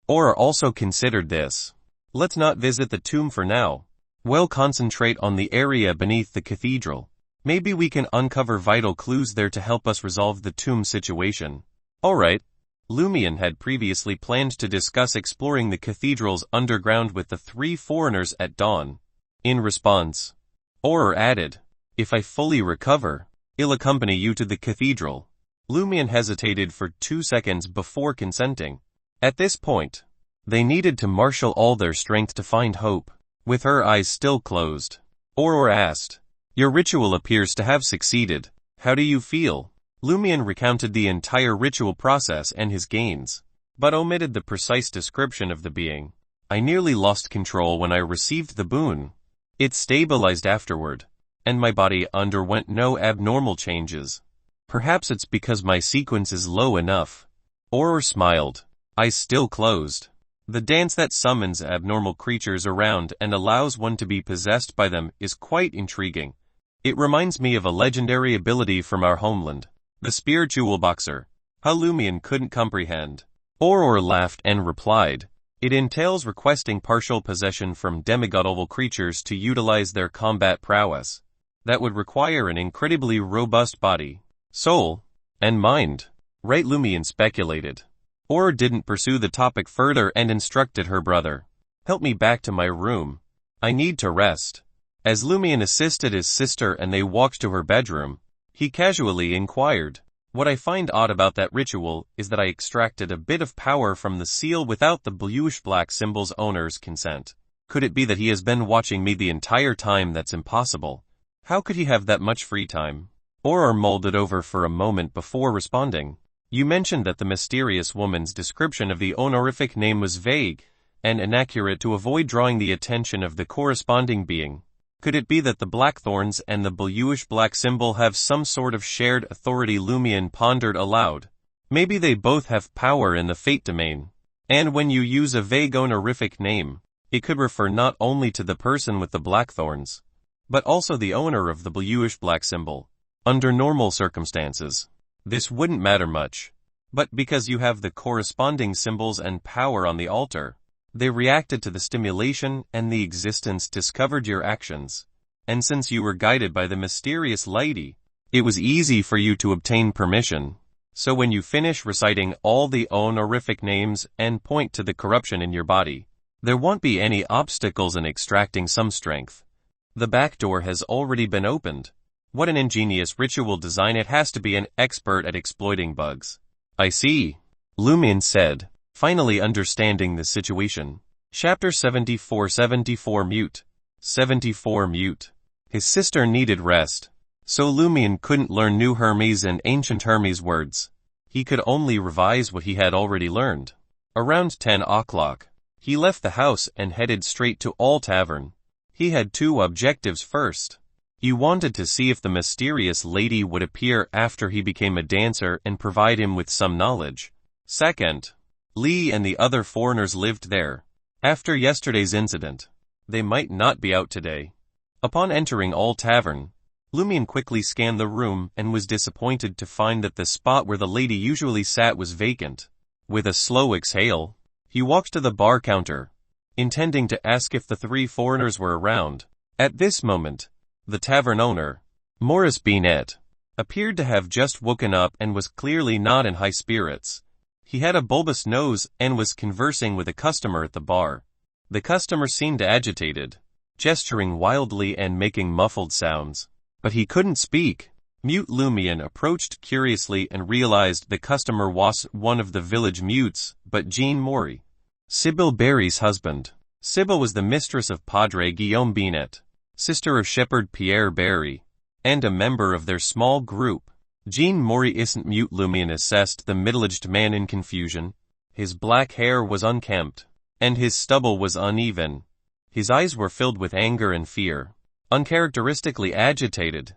Or also considered this. "Let's not visit the tomb for now. We'll concentrate on the area beneath the cathedral. Maybe we can uncover vital clues there to help us resolve the tomb situation." Alright. Lumian had previously planned to discuss exploring the cathedral's underground with the three foreigners at dawn. In response, Horror added, "If I fully recover, I'll accompany you to the cathedral." Lumian hesitated for 2 seconds before consenting. At this point, they needed to marshal all their strength to find hope. With her eyes still closed, Horror asked, "Your ritual appears to have succeeded. How do you feel?" Lumian recounted the entire ritual process and his gains, but omitted the precise description of the being. "I nearly lost control when I received the boon. It stabilized afterward, and my body underwent no abnormal changes. Perhaps it's because my sequence is low enough." Horror smiled, eyes still closed. "The dance that summons abnormal creatures around and allows one to be possessed by them is quite intriguing. It reminds me of a legendary ability from our homeland, the spiritual boxer." How Lumian couldn't comprehend. Horror laughed and replied, "It entails requesting partial possession from demigod-level creatures to utilize their combat prowess. That would require an incredibly robust body, soul, and mind." Right, Lumian speculated. Horror didn't pursue the topic further and instructed her brother, "Help me back to my room. I need to rest." As Lumian assisted his sister and they walked to her bedroom, he casually inquired, "What I find odd about that ritual is that I extracted a bit of power from the seal without the bluish-black symbol's owner's consent. Could it be that he has been watching me the entire time? That's impossible. How could he have that much free time?" Horror mulled it over for a moment before responding. "You mentioned that the mysterious woman's description of the honorific name was vague and inaccurate to avoid drawing the attention of the corresponding being. Could it be that the blackthorns and the bluish-black symbol have some sort of shared authority?" Lumian pondered aloud. "Maybe they both have power in the fate domain. And when you use a vague honorific name, it could refer not only to the person with the blackthorns, but also the owner of the bluish-black symbol. Under normal circumstances, this wouldn't matter much. But because you have the corresponding symbols and power on the altar, they reacted to the stimulation and the existence discovered your actions. And since you were guided by the mysterious lady, it was easy for you to obtain permission. So when you finish reciting all the honorific names and point to the corruption in your body, there won't be any obstacles in extracting some strength. The back door has already been opened." What an ingenious ritual design. It has to be an expert at exploiting bugs. "I see," Lumian said, finally understanding the situation. Chapter 74 Mute. 74 Mute. His sister needed rest, so Lumian couldn't learn new Hermes and ancient Hermes words. He could only revise what he had already learned. Around 10 o'clock, he left the house and headed straight to All Tavern. He had two objectives. First, he wanted to see if the mysterious lady would appear after he became a dancer and provide him with some knowledge. Second, Lee and the other foreigners lived there. After yesterday's incident, they might not be out today. Upon entering All Tavern, Lumian quickly scanned the room and was disappointed to find that the spot where the lady usually sat was vacant. With a slow exhale, he walked to the bar counter, intending to ask if the three foreigners were around. At this moment, The tavern owner, Morris Beanett, appeared to have just woken up and was clearly not in high spirits. He had a bulbous nose and was conversing with a customer at the bar. The customer seemed agitated, gesturing wildly and making muffled sounds. But he couldn't speak. Mute Lumian approached curiously and realized the customer was one of the village mutes, but Jean Maury, Sybil Barry's husband. Sybil was the mistress of Padre Guillaume Beanett, sister of Shepherd Pierre Barry, and a member of their small group. Jean Maury isn't Mute Lumian assessed the middle-aged man in confusion. His black hair was unkempt, and his stubble was uneven. His eyes were filled with anger and fear, uncharacteristically agitated.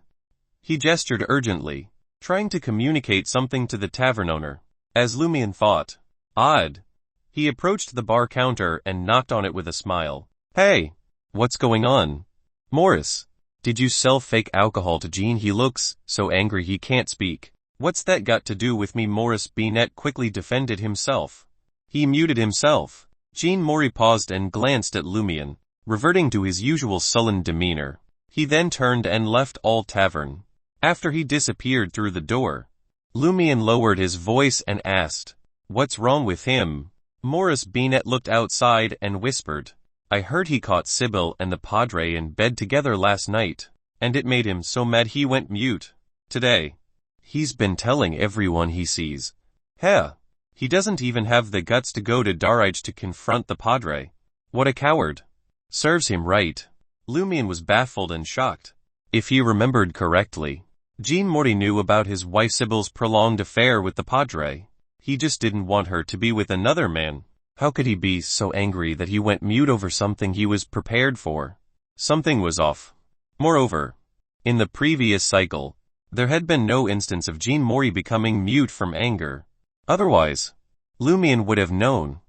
He gestured urgently, trying to communicate something to the tavern owner. As Lumian thought, odd, he approached the bar counter and knocked on it with a smile. "Hey, what's going on? Morris, did you sell fake alcohol to Jean? He looks so angry he can't speak." "What's that got to do with me?" Morris Beanett quickly defended himself. He muted himself. Jean Maury paused and glanced at Lumian, reverting to his usual sullen demeanor. He then turned and left all tavern. After he disappeared through the door, Lumian lowered his voice and asked, "What's wrong with him?" Morris Beanett looked outside and whispered, "I heard he caught Sybil and the Padre in bed together last night, and it made him so mad he went mute. Today, he's been telling everyone he sees. Heh, he doesn't even have the guts to go to Darige to confront the Padre. What a coward. Serves him right." Lumian was baffled and shocked. If he remembered correctly, Jean Maury knew about his wife Sybil's prolonged affair with the Padre. He just didn't want her to be with another man. How could he be so angry that he went mute over something he was prepared for? Something was off. Moreover, in the previous cycle, there had been no instance of Jean Maury becoming mute from anger. Otherwise, Lumian would have known.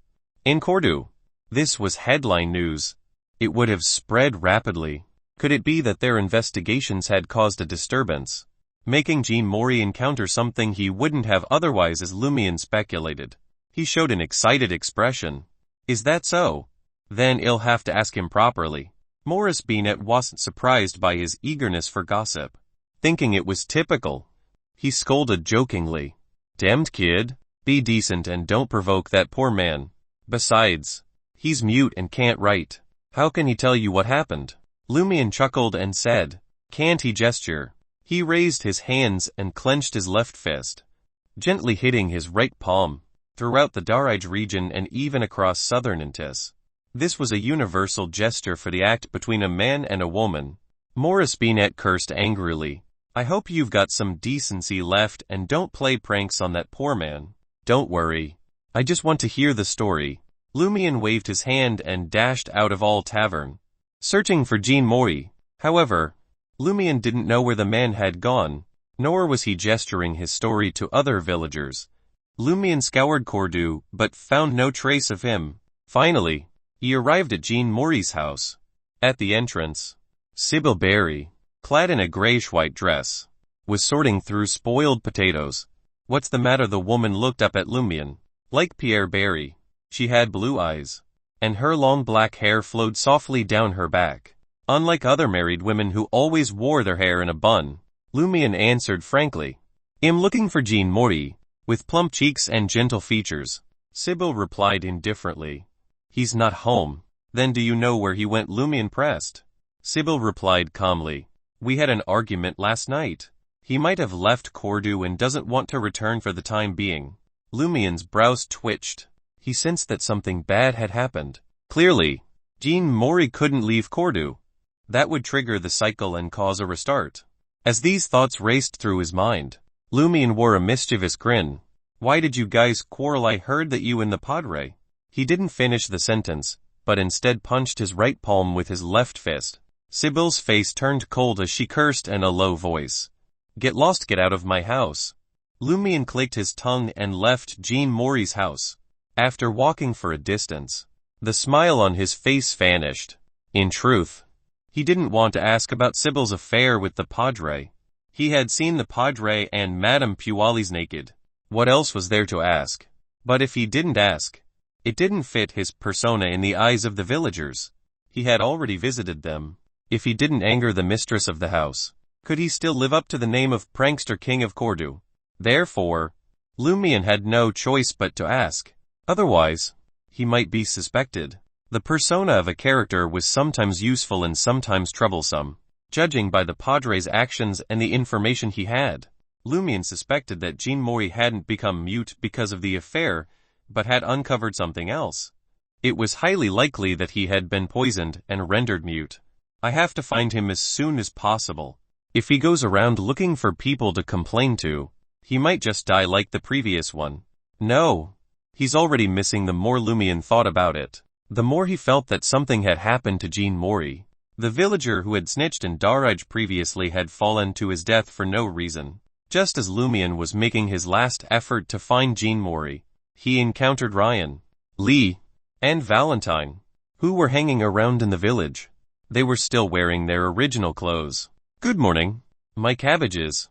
In Cordu, this was headline news. It would have spread rapidly. Could it be that their investigations had caused a disturbance, making Jean Maury encounter something he wouldn't have otherwise, as Lumian speculated? He showed an excited expression. "Is that so? Then I'll have to ask him properly." Morris Beanett wasn't surprised by his eagerness for gossip. Thinking it was typical, he scolded jokingly, "Damned kid, be decent and don't provoke that poor man. Besides, he's mute and can't write. How can he tell you what happened?" Lumian chuckled and said, "Can't he gesture?" He raised his hands and clenched his left fist, gently hitting his right palm throughout the Darige region and even across southern Intis. This was a universal gesture for the act between a man and a woman. Morris Beanett cursed angrily. "I hope you've got some decency left and don't play pranks on that poor man." "Don't worry. I just want to hear the story." Lumian waved his hand and dashed out of all tavern, searching for Jean Maury. However, Lumian didn't know where the man had gone, nor was he gesturing his story to other villagers. Lumian scoured Cordu, but found no trace of him. Finally, he arrived at Jean Maury's house. At the entrance, Sybil Barry, clad in a grayish-white dress, was sorting through spoiled potatoes. "What's the matter?" The woman looked up at Lumian. Like Pierre Barry, she had blue eyes, and her long black hair flowed softly down her back. Unlike other married women who always wore their hair in a bun, Lumian answered frankly, "I'm looking for Jean Maury, with plump cheeks and gentle features." Sybil replied indifferently, "He's not home." "Then do you know where he went?" Lumian pressed. Sybil replied calmly, "We had an argument last night. He might have left Cordu and doesn't want to return for the time being." Lumian's brows twitched. He sensed that something bad had happened. Clearly, Jean Maury couldn't leave Cordu. That would trigger the cycle and cause a restart. As these thoughts raced through his mind, Lumian wore a mischievous grin. "Why did you guys quarrel? I heard that you and the Padre." He didn't finish the sentence, but instead punched his right palm with his left fist. Sybil's face turned cold as she cursed in a low voice. "Get lost, get out of my house." Lumian clicked his tongue and left Jean Maury's house. After walking for a distance, the smile on his face vanished. In truth, he didn't want to ask about Sybil's affair with the Padre. He had seen the Padre and Madame Puali's naked. What else was there to ask? But if he didn't ask, it didn't fit his persona in the eyes of the villagers. He had already visited them. If he didn't anger the mistress of the house, could he still live up to the name of prankster king of Cordu? Therefore, Lumian had no choice but to ask. Otherwise, he might be suspected. The persona of a character was sometimes useful and sometimes troublesome, judging by the Padre's actions and the information he had. Lumian suspected that Jean Mori hadn't become mute because of the affair, but had uncovered something else. It was highly likely that he had been poisoned and rendered mute. I have to find him as soon as possible. If he goes around looking for people to complain to, he might just die like the previous one. No, he's already missing. The more Lumian thought about it, the more he felt that something had happened to Jean Mori. The villager who had snitched in Daraj previously had fallen to his death for no reason. Just as Lumian was making his last effort to find Jean Mori, he encountered Ryan, Lee, and Valentine, who were hanging around in the village. They were still wearing their original clothes. "Good morning, my cabbages."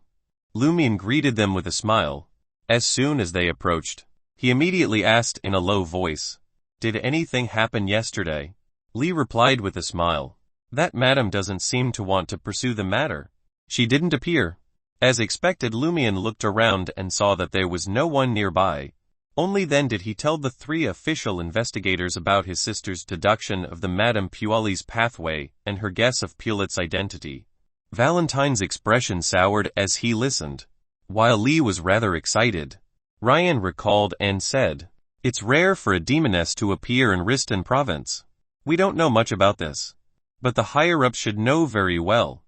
Lumian greeted them with a smile. As soon as they approached, he immediately asked in a low voice, "Did anything happen yesterday?" Lee replied with a smile, "That madam doesn't seem to want to pursue the matter. She didn't appear." As expected, Lumian looked around and saw that there was no one nearby. Only then did he tell the three official investigators about his sister's deduction of the Madame Puali's pathway and her guess of Pulet's identity. Valentine's expression soured as he listened, while Lee was rather excited. Ryan recalled and said, "It's rare for a demoness to appear in Riston province. We don't know much about this, but the higher-ups should know very well.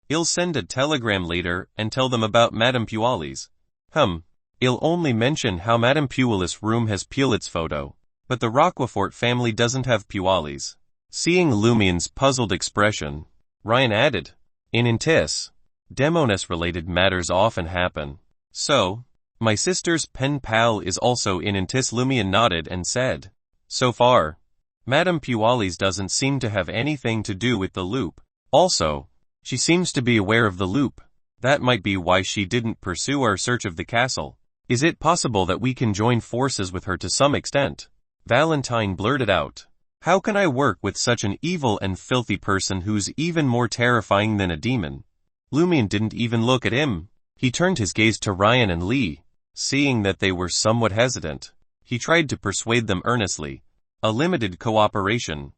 I'll send a telegram later and tell them about Madame Puali's. I'll only mention how Madame Puali's room has Pulet's photo, but the Roquefort family doesn't have Puali's." Seeing Lumian's puzzled expression, Ryan added, "In Intis, Demoness-related matters often happen. So, my sister's pen pal is also in Intis." Lumian nodded and said, "So far, Madame Puali's doesn't seem to have anything to do with the loop. Also, she seems to be aware of the loop. That might be why she didn't pursue our search of the castle. Is it possible that we can join forces with her to some extent?" Valentine blurted out, "How can I work with such an evil and filthy person who's even more terrifying than a demon?" Lumian didn't even look at him. He turned his gaze to Ryan and Lee. Seeing that they were somewhat hesitant, he tried to persuade them earnestly. "A limited cooperation.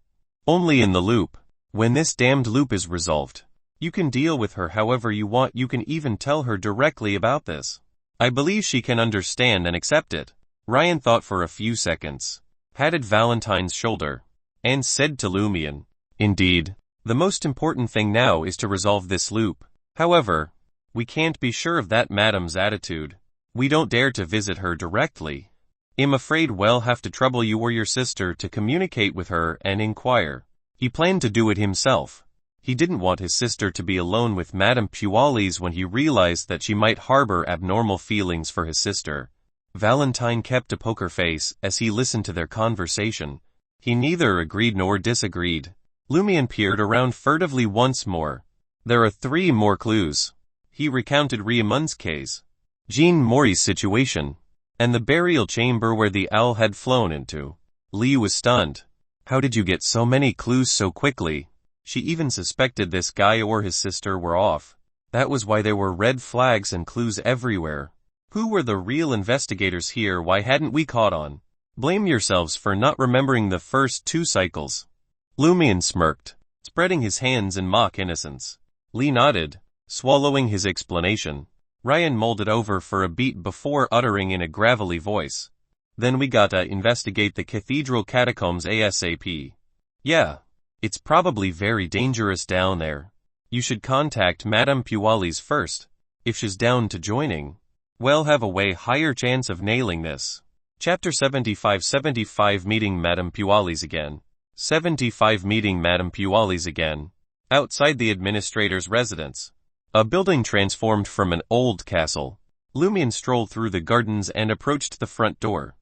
Only in the loop. When this damned loop is resolved, you can deal with her however you want. You can even tell her directly about this. I believe she can understand and accept it." Ryan thought for a few seconds, patted Valentine's shoulder, and said to Lumian, "Indeed, the most important thing now is to resolve this loop. However, we can't be sure of that madam's attitude. We don't dare to visit her directly. I'm afraid we'll have to trouble you or your sister to communicate with her and inquire." He planned to do it himself. He didn't want his sister to be alone with Madame Puali's when he realized that she might harbor abnormal feelings for his sister. Valentine kept a poker face as he listened to their conversation. He neither agreed nor disagreed. Lumian peered around furtively once more. "There are 3 more clues." He recounted Riamund's case, Jean Mori's situation, and the burial chamber where the owl had flown into. Lee was stunned. "How did you get so many clues so quickly?" She even suspected this guy or his sister were off. That was why there were red flags and clues everywhere. Who were the real investigators here? Why hadn't we caught on? Blame yourselves for not remembering the first 2 cycles. Lumian smirked, spreading his hands in mock innocence. Lee nodded, swallowing his explanation. Ryan mulled it over for a beat before uttering in a gravelly voice, "Then we gotta investigate the cathedral catacombs ASAP. Yeah. It's probably very dangerous down there. You should contact Madame Puali's first. If she's down to joining, we'll have a way higher chance of nailing this." Chapter 75 Meeting Madame Puali's again. 75 Meeting Madame Puali's again. Outside the administrator's residence, a building transformed from an old castle, Lumian strolled through the gardens and approached the front door.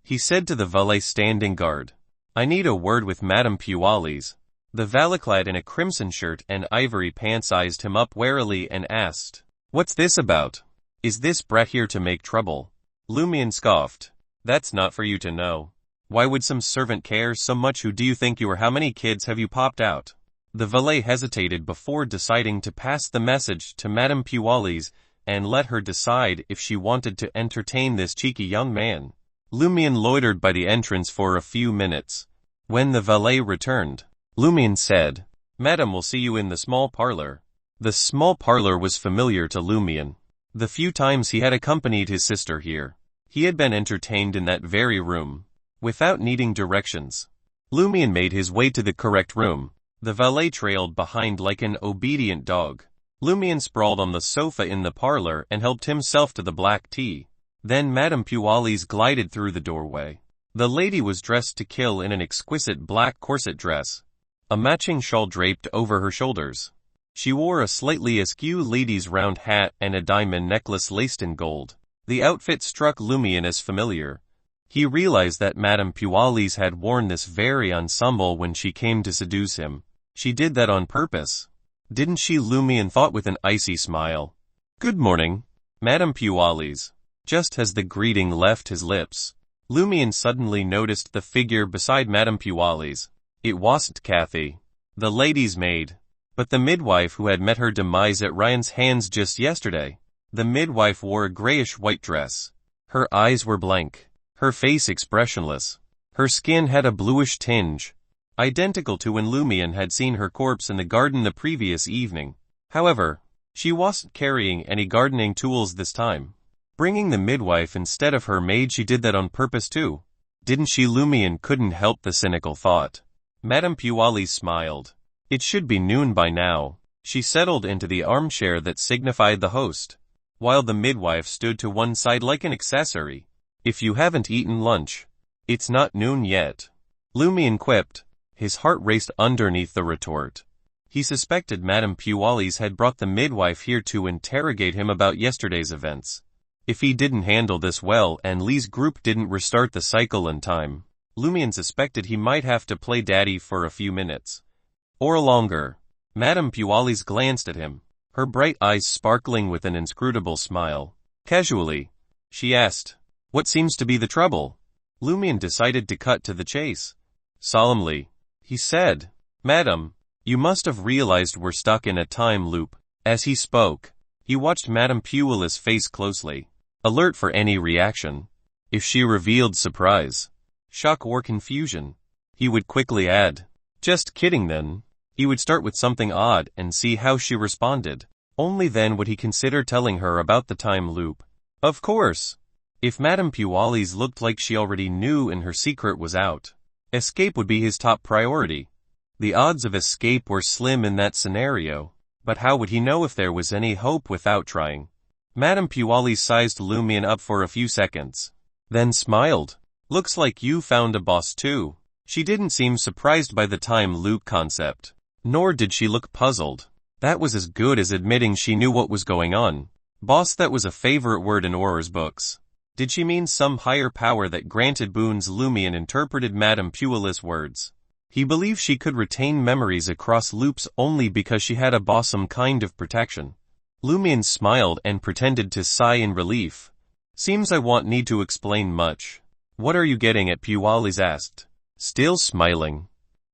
He said to the valet standing guard, "I need a word with Madame Puali's." The valet, clad in a crimson shirt and ivory pants, sized him up warily and asked, "What's this about? Is this brat here to make trouble?" Lumian scoffed, "That's not for you to know. Why would some servant care so much? Who do you think you are? How many kids have you popped out?" The valet hesitated before deciding to pass the message to Madame Pualis and let her decide if she wanted to entertain this cheeky young man. Lumian loitered by the entrance for a few minutes. When the valet returned, Lumian said, "Madam will see you in the small parlor." The small parlor was familiar to Lumian. The few times he had accompanied his sister here, he had been entertained in that very room. Without needing directions, Lumian made his way to the correct room. The valet trailed behind like an obedient dog. Lumian sprawled on the sofa in the parlor and helped himself to the black tea. Then Madame Pualis glided through the doorway. The lady was dressed to kill in an exquisite black corset dress, a matching shawl draped over her shoulders. She wore a slightly askew lady's round hat and a diamond necklace laced in gold. The outfit struck Lumian as familiar. He realized that Madame Pualis had worn this very ensemble when she came to seduce him. She did that on purpose, didn't she? Lumian thought with an icy smile. "Good morning, Madame Pualis." Just as the greeting left his lips, Lumian suddenly noticed the figure beside Madame Pualis. It wasn't Kathy, the lady's maid, but the midwife who had met her demise at Ryan's hands just yesterday. The midwife wore a grayish-white dress. Her eyes were blank, her face expressionless. Her skin had a bluish tinge, identical to when Lumian had seen her corpse in the garden the previous evening. However, she wasn't carrying any gardening tools this time. Bringing the midwife instead of her maid, she did that on purpose too, didn't she? Lumian couldn't help the cynical thought. Madame Pualis smiled. It should be noon by now. She settled into the armchair that signified the host, while the midwife stood to one side like an accessory. "If you haven't eaten lunch, it's not noon yet," Lumian quipped. His heart raced underneath the retort. He suspected Madame Pualis had brought the midwife here to interrogate him about yesterday's events. If he didn't handle this well and Lee's group didn't restart the cycle in time, Lumian suspected he might have to play daddy for a few minutes. Or longer. Madame Pualis glanced at him, her bright eyes sparkling with an inscrutable smile. Casually, she asked, "What seems to be the trouble?" Lumian decided to cut to the chase. Solemnly, he said, "Madam, you must have realized we're stuck in a time loop." As he spoke, he watched Madame Pualis' face closely, alert for any reaction. If she revealed surprise, shock or confusion, he would quickly add, "Just kidding." Then he would start with something odd and see how she responded. Only then would he consider telling her about the time loop. Of course, if Madame Pualis looked like she already knew and her secret was out, escape would be his top priority. The odds of escape were slim in that scenario, but how would he know if there was any hope without trying? Madame Pualis sized Lumian up for a few seconds, then smiled. "Looks like you found a boss too." She didn't seem surprised by the time loop concept, nor did she look puzzled. That was as good as admitting she knew what was going on. Boss, that was a favorite word in Auror's books. Did she mean some higher power that granted boons? Lumian interpreted Madame Pualis' words. He believed she could retain memories across loops only because she had a bossome kind of protection. Lumian smiled and pretended to sigh in relief. "Seems I won't need to explain much." "What are you getting at?" Pualis asked, still smiling.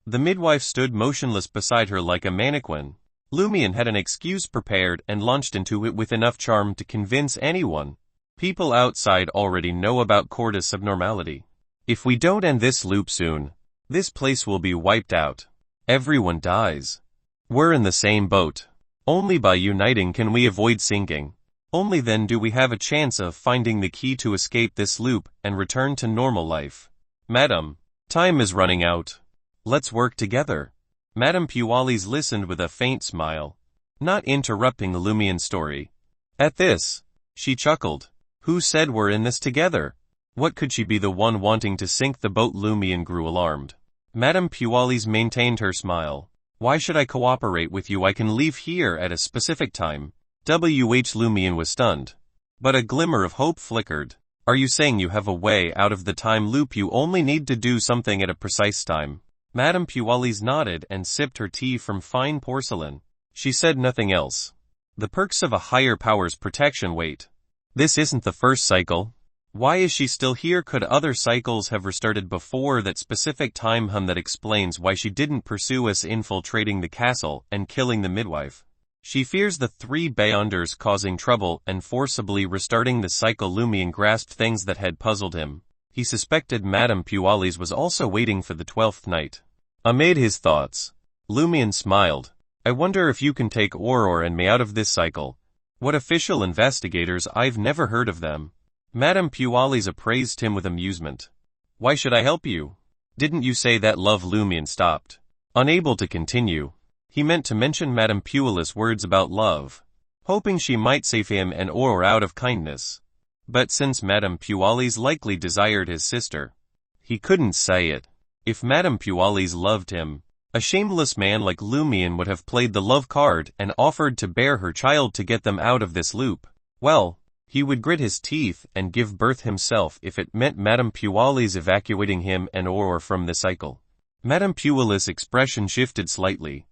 The midwife stood motionless beside her like a mannequin. Lumian had an excuse prepared and launched into it with enough charm to convince anyone. "People outside already know about Cordu's subnormality. If we don't end this loop soon, this place will be wiped out. Everyone dies. We're in the same boat. Only by uniting can we avoid sinking. Only then do we have a chance of finding the key to escape this loop and return to normal life. Madam, time is running out. Let's work together." Madame Pualis listened with a faint smile, not interrupting Lumian's story. At this, she chuckled. "Who said we're in this together? What could she be the one wanting to sink the boat?" Lumian grew alarmed. Madame Pualis maintained her smile. "Why should I cooperate with you? I can leave here at a specific time." Lumian was stunned, but a glimmer of hope flickered. "Are you saying you have a way out of the time loop? You only need to do something at a precise time?" Madame Pualis nodded and sipped her tea from fine porcelain. She said nothing else. "The perks of a higher power's protection. Wait. This isn't the first cycle. Why is she still here? Could other cycles have restarted before that specific time? That explains why she didn't pursue us, infiltrating the castle and killing the midwife. She fears the three Beyonders causing trouble and forcibly restarting the cycle. Lumian grasped things that had puzzled him. He suspected Madame Pualis was also waiting for the 12th night. Amid his thoughts, Lumian smiled. I wonder if you can take Aurora and me out of this cycle. What official investigators? I've never heard of them. Madame Pualis appraised him with amusement. Why should I help you? Didn't you say that love? Lumian stopped. Unable to continue. He meant to mention Madame Pualis' words about love, hoping she might save him and Aurora out of kindness. But since Madame Pualis likely desired his sister, he couldn't say it. If Madame Pualis loved him, a shameless man like Lumian would have played the love card and offered to bear her child to get them out of this loop. Well, he would grit his teeth and give birth himself if it meant Madame Pualis evacuating him and Aurora from the cycle. Madame Pualis' expression shifted slightly.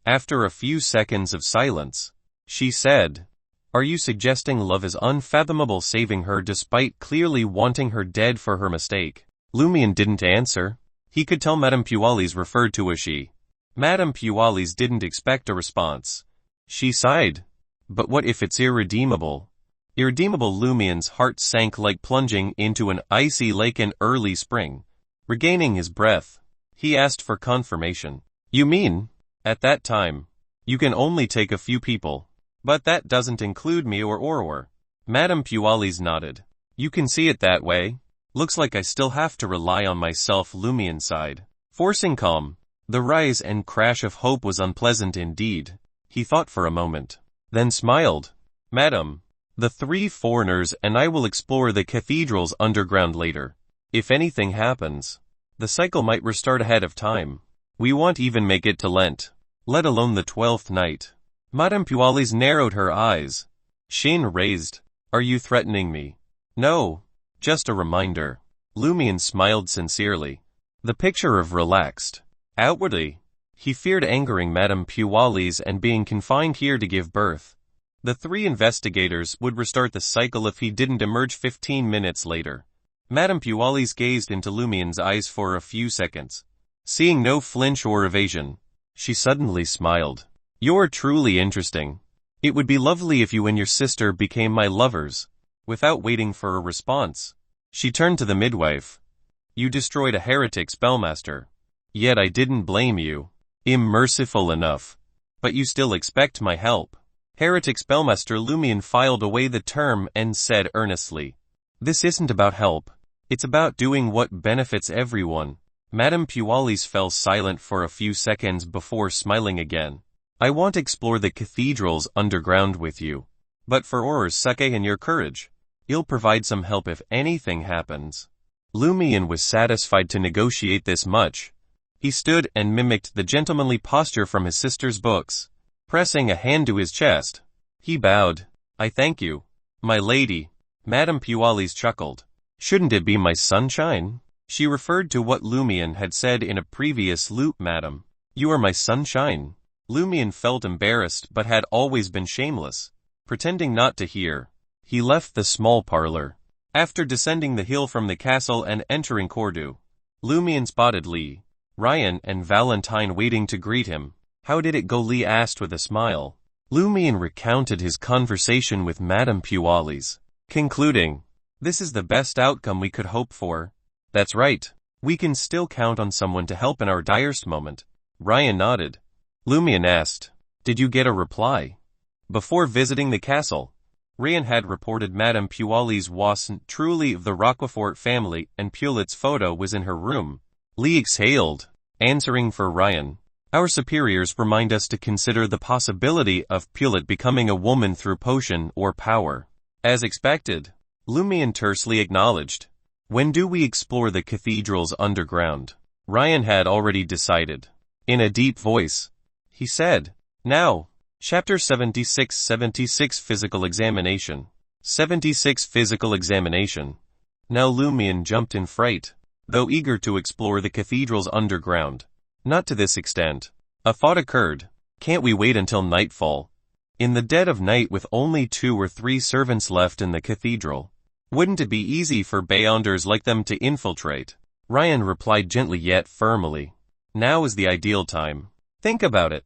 After a few seconds of silence, she said, Are you suggesting love is unfathomable, saving her despite clearly wanting her dead for her mistake? Lumian didn't answer. He could tell Madame Pualis referred to as she. Madame Pualis didn't expect a response. She sighed. But what if it's irredeemable? Irredeemable? Lumian's heart sank like plunging into an icy lake in early spring. Regaining his breath, he asked for confirmation. You mean, at that time, you can only take a few people? But that doesn't include me or Aurora. Madame Pualis nodded. You can see it that way. Looks like I still have to rely on myself. Lumian sighed, forcing calm. The rise and crash of hope was unpleasant indeed. He thought for a moment, then smiled. Madam, the three foreigners and I will explore the cathedral's underground later. If anything happens, the cycle might restart ahead of time. We won't even make it to Lent, let alone the 12th night. Madame Pualis narrowed her eyes. Chin raised. Are you threatening me? No, just a reminder. Lumian smiled sincerely. The picture of relaxed. Outwardly, he feared angering Madame Pualis and being confined here to give birth. The three investigators would restart the cycle if he didn't emerge 15 minutes later. Madame Pualis gazed into Lumian's eyes for a few seconds. Seeing no flinch or evasion, she suddenly smiled. You're truly interesting. It would be lovely if you and your sister became my lovers. Without waiting for a response, she turned to the midwife. You destroyed a heretic spellmaster. Yet I didn't blame you. Immerciful enough. But you still expect my help. Heretic spellmaster. Lumian filed away the term and said earnestly. This isn't about help. It's about doing what benefits everyone. Madame Pualis fell silent for a few seconds before smiling again. I want to explore the cathedral's underground with you. But for Aurora's sake and your courage, you'll provide some help if anything happens. Lumian was satisfied to negotiate this much. He stood and mimicked the gentlemanly posture from his sister's books, pressing a hand to his chest. He bowed. I thank you, my lady. Madame Pualis chuckled. Shouldn't it be my sunshine? She referred to what Lumian had said in a previous loop. Madam, you are my sunshine. Lumian felt embarrassed but had always been shameless. Pretending not to hear, he left the small parlor. After descending the hill from the castle and entering Cordu, Lumian spotted Lee, Ryan and Valentine waiting to greet him. How did it go? Lee asked with a smile. Lumian recounted his conversation with Madame Pualis, concluding, this is the best outcome we could hope for. That's right. We can still count on someone to help in our direst moment. Ryan nodded. Lumian asked, did you get a reply? Before visiting the castle, Ryan had reported Madame Pualis wasn't truly of the Roquefort family and Pulet's photo was in her room. Lee exhaled, answering for Ryan. Our superiors remind us to consider the possibility of Pulet becoming a woman through potion or power. As expected, Lumian tersely acknowledged. When do we explore the cathedral's underground? Ryan had already decided. In a deep voice, he said, now. Chapter 76 Physical Examination. 76 Physical Examination. Now Lumian jumped in fright, though eager to explore the cathedral's underground. Not to this extent. A thought occurred. Can't we wait until nightfall? In the dead of night with only 2 or 3 servants left in the cathedral, Wouldn't it be easy for Beyonders like them to infiltrate? Ryan replied gently yet firmly. Now is the ideal time. Think about it.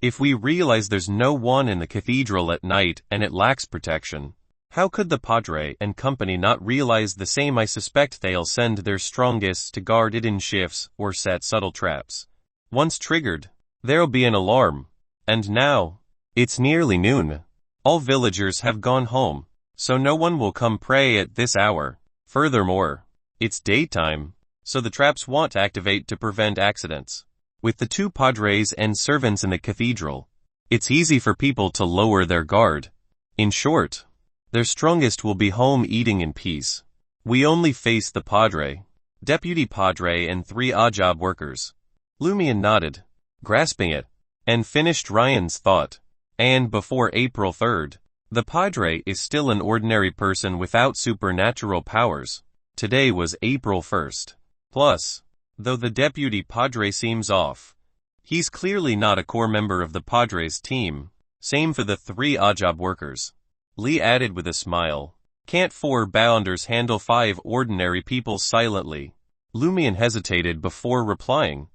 If we realize there's no one in the cathedral at night and it lacks protection, how could the Padre and company not realize the same? I suspect they'll send their strongest to guard it in shifts or set subtle traps. Once triggered, there'll be an alarm. And now, it's nearly noon. All villagers have gone home, so no one will come pray at this hour. Furthermore, it's daytime, so the traps won't activate to prevent accidents. With the two padres and servants in the cathedral, it's easy for people to lower their guard. In short, their strongest will be home eating in peace. We only face the padre, deputy padre and 3 odd job workers. Lumian nodded, grasping it, and finished Ryan's thought. And before April 3rd, the padre is still an ordinary person without supernatural powers. Today was April 1st. Plus, though the deputy padre seems off, he's clearly not a core member of the padre's team. Same for the 3 odd job workers. Lee added with a smile. Can't 4 Beyonders handle 5 ordinary people silently? Lumian hesitated before replying.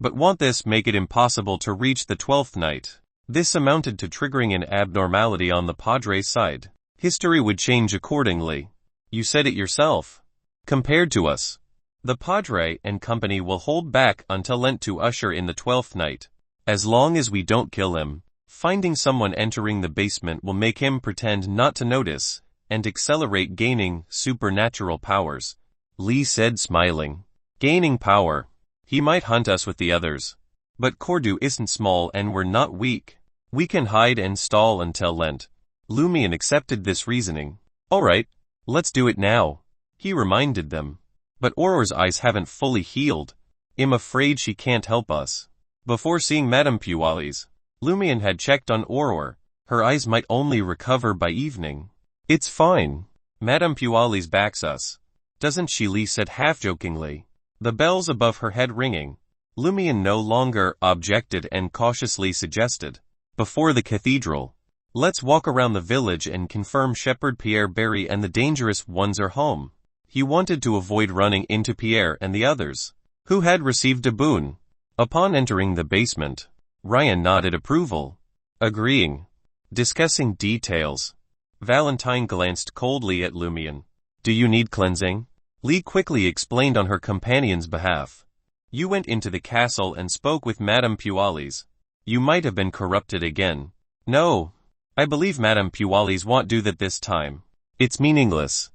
But won't this make it impossible to reach the 12th night? This amounted to triggering an abnormality on the padre's side. History would change accordingly. You said it yourself. Compared to us, the padre and company will hold back until Lent to usher in the 12th night. As long as we don't kill him, finding someone entering the basement will make him pretend not to notice, and accelerate gaining supernatural powers. Lee said smiling. Gaining power. He might hunt us with the others. But Cordu isn't small and we're not weak. We can hide and stall until Lent. Lumian accepted this reasoning. Alright, let's do it now, he reminded them. But Auror's eyes haven't fully healed. I'm afraid she can't help us. Before seeing Madame Puali's, Lumian had checked on Auror. Her eyes might only recover by evening. It's fine. Madame Puali's backs us. Doesn't she? Lee said half-jokingly. The bells above her head ringing. Lumian no longer objected and cautiously suggested. Before the cathedral, let's walk around the village and confirm Shepherd Pierre Barry and the dangerous ones are home. He wanted to avoid running into Pierre and the others, who had received a boon. Upon entering the basement, Ryan nodded approval, agreeing. Discussing details, Valentine glanced coldly at Lumian. Do you need cleansing? Lee quickly explained on her companion's behalf. You went into the castle and spoke with Madame Puali's. You might have been corrupted again. No, I believe Madame Puali's won't do that this time. It's meaningless.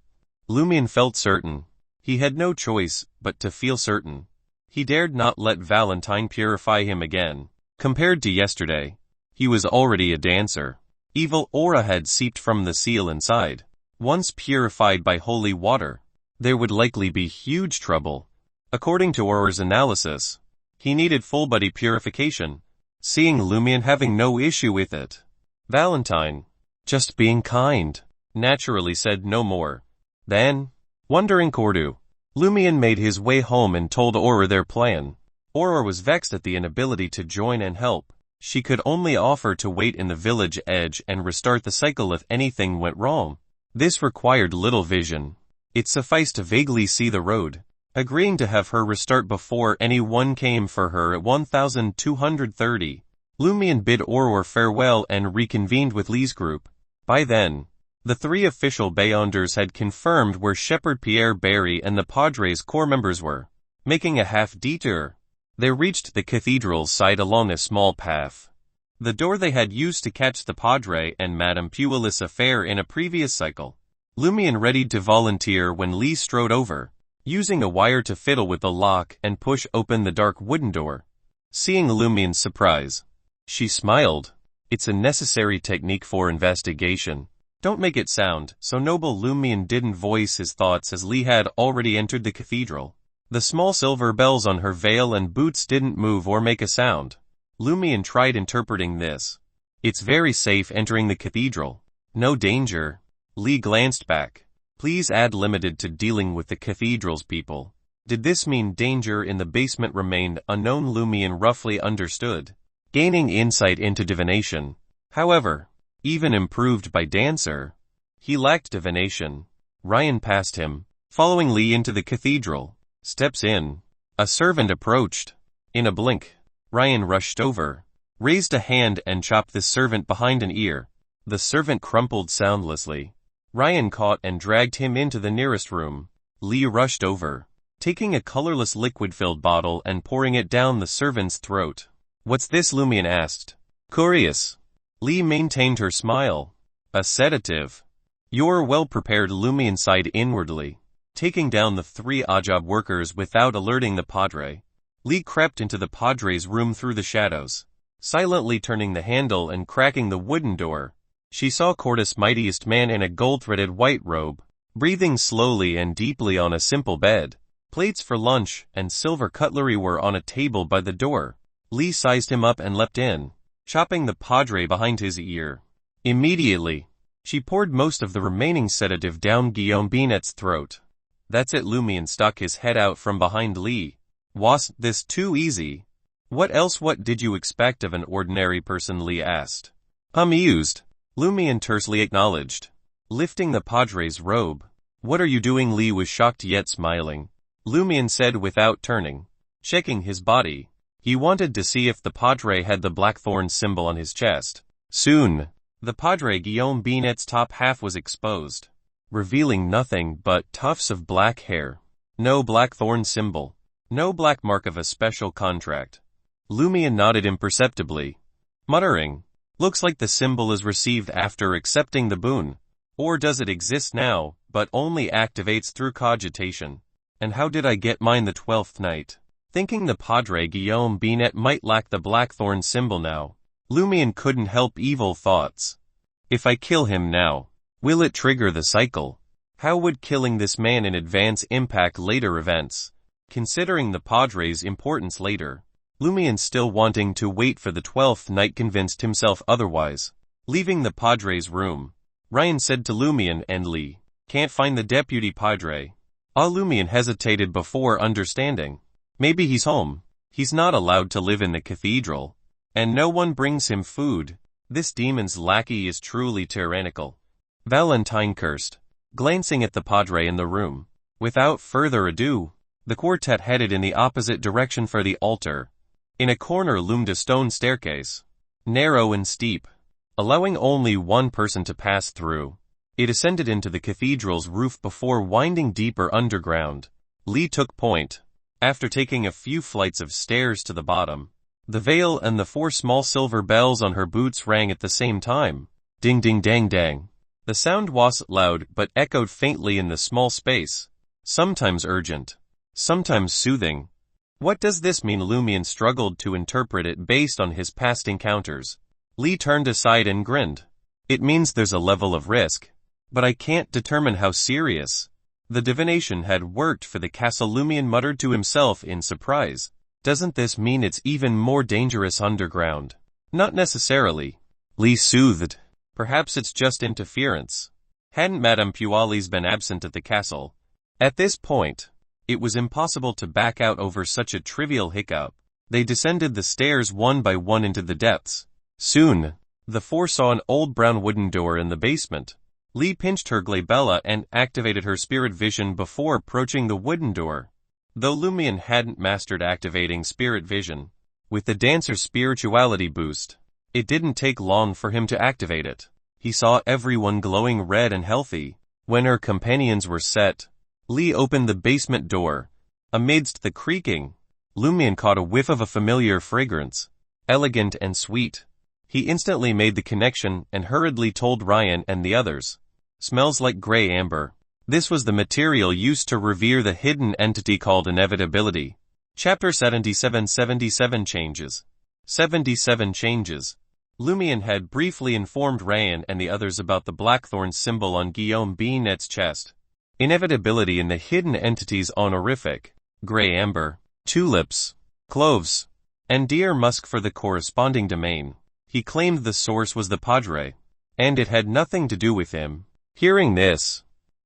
Lumian felt certain. He had no choice but to feel certain. He dared not let Valentine purify him again. Compared to yesterday, he was already a dancer. Evil aura had seeped from the seal inside. Once purified by holy water, there would likely be huge trouble. According to Auror's analysis, he needed full-body purification. Seeing Lumian having no issue with it, Valentine, just being kind, naturally said no more. Then, wondering Cordu, Lumian made his way home and told Auror their plan. Auror was vexed at the inability to join and help. She could only offer to wait in the village edge and restart the cycle if anything went wrong. This required little vision. It sufficed to vaguely see the road. Agreeing to have her restart before anyone came for her at 1230, Lumian bid Auror farewell and reconvened with Lee's group. By then, the 3 official Beyonders had confirmed where Shepherd Pierre Barry and the Padre's core members were. Making a half-detour, they reached the cathedral's side along a small path. The door they had used to catch the Padre and Madame Puali's affair in a previous cycle. Lumian readied to volunteer when Lee strode over, using a wire to fiddle with the lock and push open the dark wooden door. Seeing Lumian's surprise, she smiled. It's a necessary technique for investigation. Don't make it sound so noble. Lumian didn't voice his thoughts as Lee had already entered the cathedral. The small silver bells on her veil and boots didn't move or make a sound. Lumian tried interpreting this. It's very safe entering the cathedral. No danger. Lee glanced back. Please add limited to dealing with the cathedral's people. Did this mean danger in the basement remained unknown? Lumian roughly understood, gaining insight into divination. However, even improved by Dancer, he lacked divination. Ryan passed him, following Lee into the cathedral. Steps in. A servant approached. In a blink, Ryan rushed over, raised a hand and chopped the servant behind an ear. The servant crumpled soundlessly. Ryan caught and dragged him into the nearest room. Lee rushed over, taking a colorless liquid-filled bottle and pouring it down the servant's throat. "What's this?" Lumian asked. "Curious." Lee maintained her smile. "A sedative." "You're well prepared," Lumian sighed inwardly. Taking down the 3 Audiobook workers without alerting the Padre, Lee crept into the Padre's room through the shadows, silently turning the handle and cracking the wooden door. She saw Cordus' mightiest man in a gold-threaded white robe, breathing slowly and deeply on a simple bed. Plates for lunch and silver cutlery were on a table by the door. Lee sized him up and leapt in, chopping the Padre behind his ear. Immediately, she poured most of the remaining sedative down Guillaume Binet's throat. "That's it." Lumian stuck his head out from behind Lee. "Wasn't this too easy?" "What else? What did you expect of an ordinary person?" Lee asked. "Amused," Lumian tersely acknowledged, lifting the Padre's robe. "What are you doing?" Lee was shocked yet smiling. Lumian said without turning, checking his body. He wanted to see if the Padre had the blackthorn symbol on his chest. Soon, the Padre Guillaume Binet's top half was exposed, revealing nothing but tufts of black hair. No blackthorn symbol. No black mark of a special contract. Lumian nodded imperceptibly, muttering, "Looks like the symbol is received after accepting the boon. Or does it exist now, but only activates through cogitation? And how did I get mine the 12th night?" Thinking the Padre Guillaume Binet might lack the blackthorn symbol now, Lumian couldn't help evil thoughts. If I kill him now, will it trigger the cycle? How would killing this man in advance impact later events? Considering the Padre's importance later, Lumian still wanting to wait for the 12th night convinced himself otherwise. Leaving the Padre's room, Ryan said to Lumian and Lee, "Can't find the deputy Padre." Lumian hesitated before understanding. "Maybe he's home. He's not allowed to live in the cathedral. And no one brings him food. This demon's lackey is truly tyrannical." Valentine cursed, glancing at the Padre in the room. Without further ado, the quartet headed in the opposite direction for the altar. In a corner loomed a stone staircase, narrow and steep, allowing only one person to pass through. It ascended into the cathedral's roof before winding deeper underground. Lee took point. After taking a few flights of stairs to the bottom, the veil and the 4 small silver bells on her boots rang at the same time. Ding ding dang dang. The sound wasn't loud but echoed faintly in the small space, sometimes urgent, sometimes soothing. What does this mean? Lumian struggled to interpret it based on his past encounters. Lee turned aside and grinned. "It means there's a level of risk, but I can't determine how serious." The divination had worked for the castle. Lumian muttered to himself in surprise. "Doesn't this mean it's even more dangerous underground?" "Not necessarily," Lee soothed. "Perhaps it's just interference." Hadn't Madame Pualis been absent at the castle? At this point, it was impossible to back out over such a trivial hiccup. They descended the stairs one by one into the depths. Soon, the 4 saw an old brown wooden door in the basement. Lee pinched her glabella and activated her spirit vision before approaching the wooden door. Though Lumian hadn't mastered activating spirit vision, with the dancer's spirituality boost, it didn't take long for him to activate it. He saw everyone glowing red and healthy. When her companions were set, Lee opened the basement door. Amidst the creaking, Lumian caught a whiff of a familiar fragrance, elegant and sweet. He instantly made the connection and hurriedly told Ryan and the others. "Smells like gray amber." This was the material used to revere the hidden entity called Inevitability. Chapter 77 77 Changes. 77 Changes. Lumian had briefly informed Ryan and the others about the blackthorn symbol on Guillaume Binet's chest. Inevitability in the hidden entity's honorific, gray amber, tulips, cloves, and deer musk for the corresponding domain. He claimed the source was the Padre, and it had nothing to do with him. Hearing this,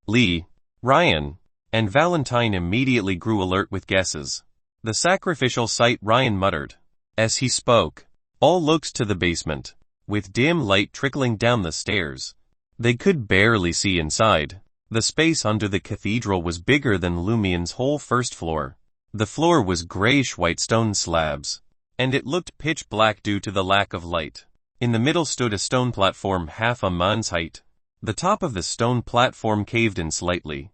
Lee, Ryan, and Valentine immediately grew alert with guesses. "The sacrificial site," Ryan muttered. As he spoke, all looked to the basement, with dim light trickling down the stairs. They could barely see inside, The space under the cathedral was bigger than Lumian's whole first floor. The floor was grayish-white stone slabs, and it looked pitch black due to the lack of light. In the middle stood a stone platform half a man's height. The top of the stone platform caved in slightly,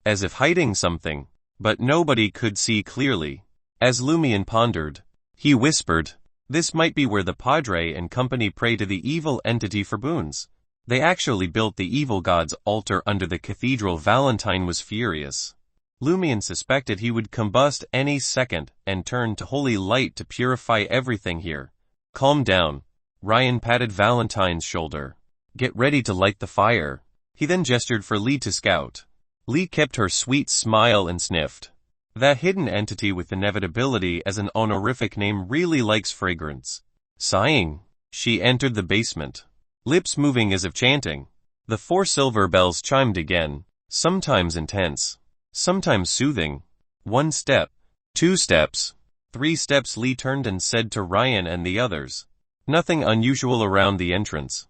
as if hiding something, but nobody could see clearly. As Lumian pondered, he whispered, "This might be where the Padre and company pray to the evil entity for boons. They actually built the evil god's altar under the cathedral." Valentine was furious. Lumian suspected he would combust any second and turn to holy light to purify everything here. "Calm down." Ryan patted Valentine's shoulder. "Get ready to light the fire." He then gestured for Lee to scout. Lee kept her sweet smile and sniffed. That hidden entity with Inevitability as an honorific name really likes fragrance. Sighing, she entered the basement, lips moving as if chanting. The 4 silver bells chimed again, sometimes intense, sometimes soothing. 1 step, 2 steps, 3 steps. Lee turned and said to Ryan and the others, "Nothing unusual around the entrance."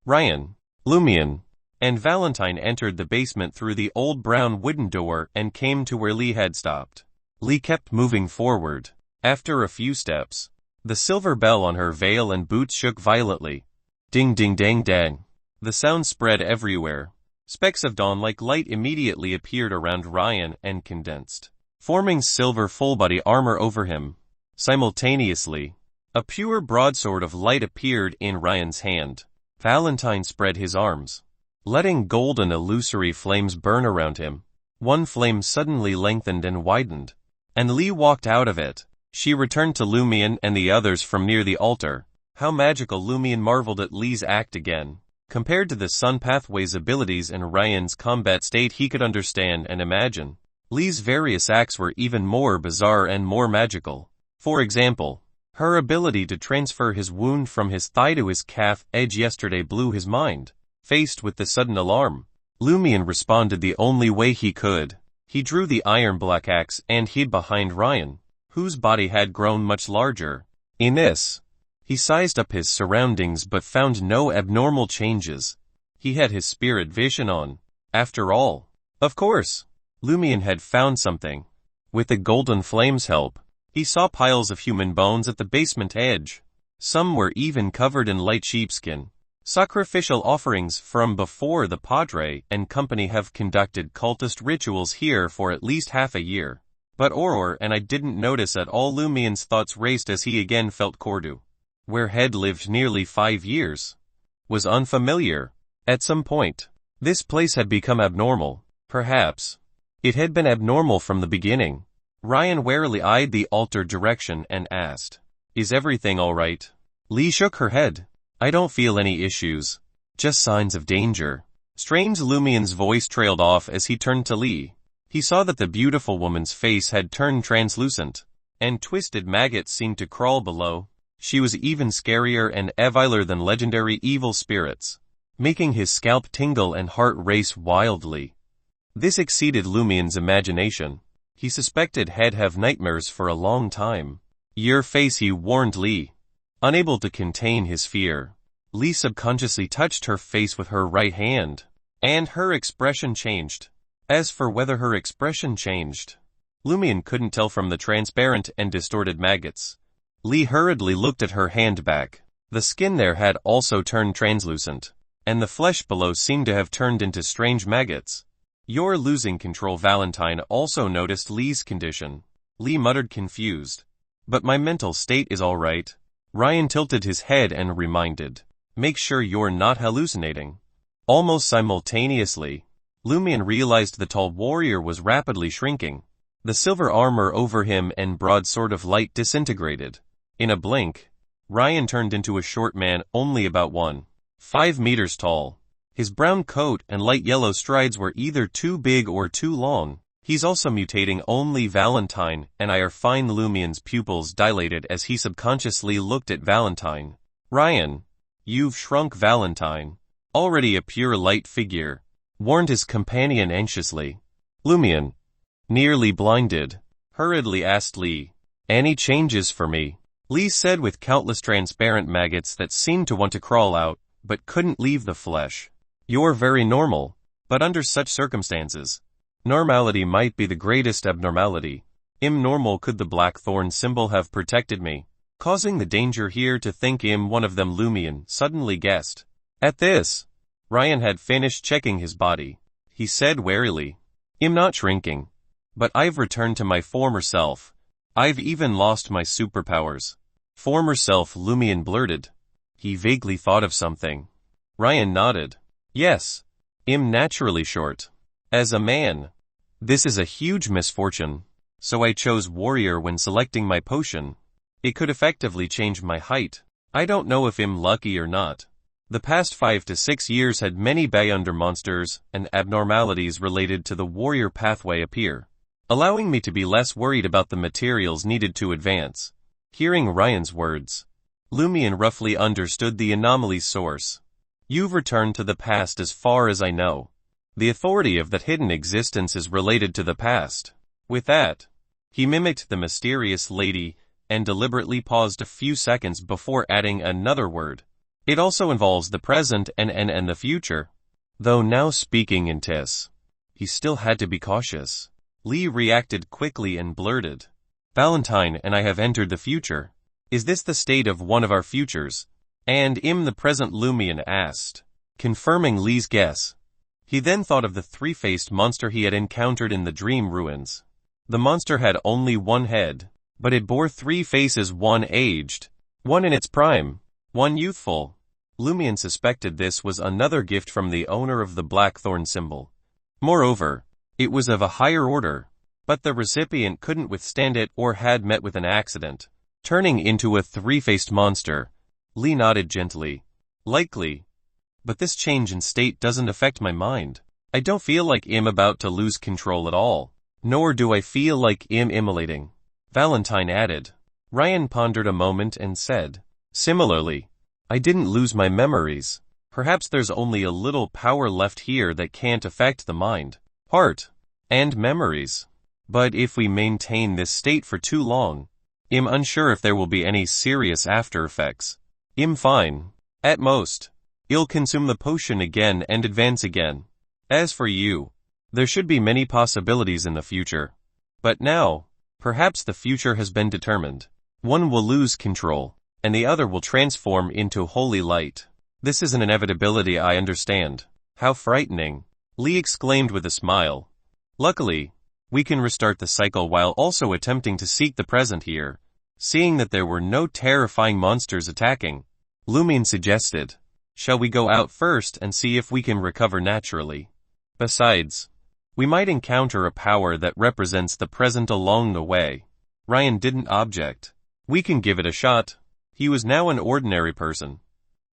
Ryan, Lumian, and Valentine entered the basement through the old brown wooden door and came to where Lee had stopped. Lee kept moving forward. After a few steps, the silver bell on her veil and boots shook violently. Ding ding dang dang. The sound spread everywhere. Specks of dawn-like light immediately appeared around Ryan and condensed, forming silver full-body armor over him. Simultaneously, a pure broadsword of light appeared in Ryan's hand. Valentine spread his arms, letting golden illusory flames burn around him. One flame suddenly lengthened and widened, and Lee walked out of it. She returned to Lumian and the others from near the altar. How magical! Lumian marveled at Lee's act again. Compared to the Sun Pathway's abilities and Ryan's combat state he could understand and imagine, Lee's various acts were even more bizarre and more magical. For example, her ability to transfer his wound from his thigh to his calf edge yesterday blew his mind. Faced with the sudden alarm, Lumian responded the only way he could. He drew the iron black axe and hid behind Ryan, whose body had grown much larger. In this, he sized up his surroundings but found no abnormal changes. He had his spirit vision on, after all. Of course, Lumian had found something. With the golden flame's help, he saw piles of human bones at the basement edge. Some were even covered in light sheepskin. Sacrificial offerings from before the Padre and company have conducted cultist rituals here for at least half a year. But and I didn't notice at all. Lumian's thoughts raced as he again felt Cordu, where had lived nearly 5 years, was unfamiliar. At some point, this place had become abnormal. Perhaps it had been abnormal from the beginning. Ryan warily eyed the altar direction and asked, "Is everything all right?" Lee shook her head. "I don't feel any issues. Just signs of danger." Strange. Lumian's voice trailed off as he turned to Lee. He saw that the beautiful woman's face had turned translucent, and twisted maggots seemed to crawl below. She was even scarier and eviler than legendary evil spirits, making his scalp tingle and heart race wildly. This exceeded Lumian's imagination. He suspected he'd have nightmares for a long time. "Your face," he warned Lee. Unable to contain his fear, Lee subconsciously touched her face with her right hand, and her expression changed. As for whether her expression changed, Lumian couldn't tell from the transparent and distorted maggots. Lee hurriedly looked at her hand back. The skin there had also turned translucent, and the flesh below seemed to have turned into strange maggots. "You're losing control." Valentine also noticed Lee's condition. Lee muttered, confused, "But my mental state is all right." Ryan tilted his head and reminded, "Make sure you're not hallucinating." Almost simultaneously, Lumian realized the tall warrior was rapidly shrinking. The silver armor over him and broadsword of light disintegrated. In a blink, Ryan turned into a short man only about 1.5 meters tall. His brown coat and light yellow strides were either too big or too long. "He's also mutating." Only Valentine and I are fine. Lumian's pupils dilated as he subconsciously looked at Valentine. "Ryan, you've shrunk." Valentine, already a pure light figure, warned his companion anxiously. Lumian, nearly blinded, hurriedly asked Lee, "Any changes for me?" Lee said with countless transparent maggots that seemed to want to crawl out, but couldn't leave the flesh, "You're very normal." But under such circumstances, normality might be the greatest abnormality. Normal could the blackthorn symbol have protected me, causing the danger here to think one of them Lumian suddenly guessed. At this, Ryan had finished checking his body. He said warily, not shrinking. But I've returned to my former self. I've even lost my superpowers. Former self, Lumian blurted. He vaguely thought of something. Ryan nodded. Yes. Naturally short. As a man. This is a huge misfortune. So I chose warrior when selecting my potion. It could effectively change my height. I don't know if I'm lucky or not. The past 5 to 6 years had many Bayunder monsters and abnormalities related to the warrior pathway appear, allowing me to be less worried about the materials needed to advance. Hearing Ryan's words, Lumian roughly understood the anomaly's source. You've returned to the past as far as I know. The authority of that hidden existence is related to the past. With that, he mimicked the mysterious lady and deliberately paused a few seconds before adding another word. It also involves the present and the future. Though now speaking in Tis, he still had to be cautious. Lee reacted quickly and blurted. Valentine and I have entered the future. Is this the state of one of our futures? And the present, Lumian asked, confirming Lee's guess. He then thought of the three-faced monster he had encountered in the dream ruins. The monster had only one head, but it bore 3 faces, one aged, one in its prime, one youthful. Lumian suspected this was another gift from the owner of the blackthorn symbol. Moreover, it was of a higher order, but the recipient couldn't withstand it or had met with an accident, turning into a 3-faced monster. Lee nodded gently. Likely. But this change in state doesn't affect my mind. I don't feel like I'm about to lose control at all. Nor do I feel like I'm immolating. Valentine added. Ryan pondered a moment and said, similarly, I didn't lose my memories. Perhaps there's only a little power left here that can't affect the mind, heart, and memories. But if we maintain this state for too long, I'm unsure if there will be any serious after effects. I'm fine. At most, you'll consume the potion again and advance again. As for you, there should be many possibilities in the future. But now, perhaps the future has been determined. One will lose control, and the other will transform into holy light. This is an inevitability, I understand. How frightening, Lee exclaimed with a smile. Luckily, we can restart the cycle while also attempting to seek the present here. Seeing that there were no terrifying monsters attacking, Lumian suggested, shall we go out first and see if we can recover naturally? Besides, we might encounter a power that represents the present along the way. Ryan didn't object. We can give it a shot. He was now an ordinary person,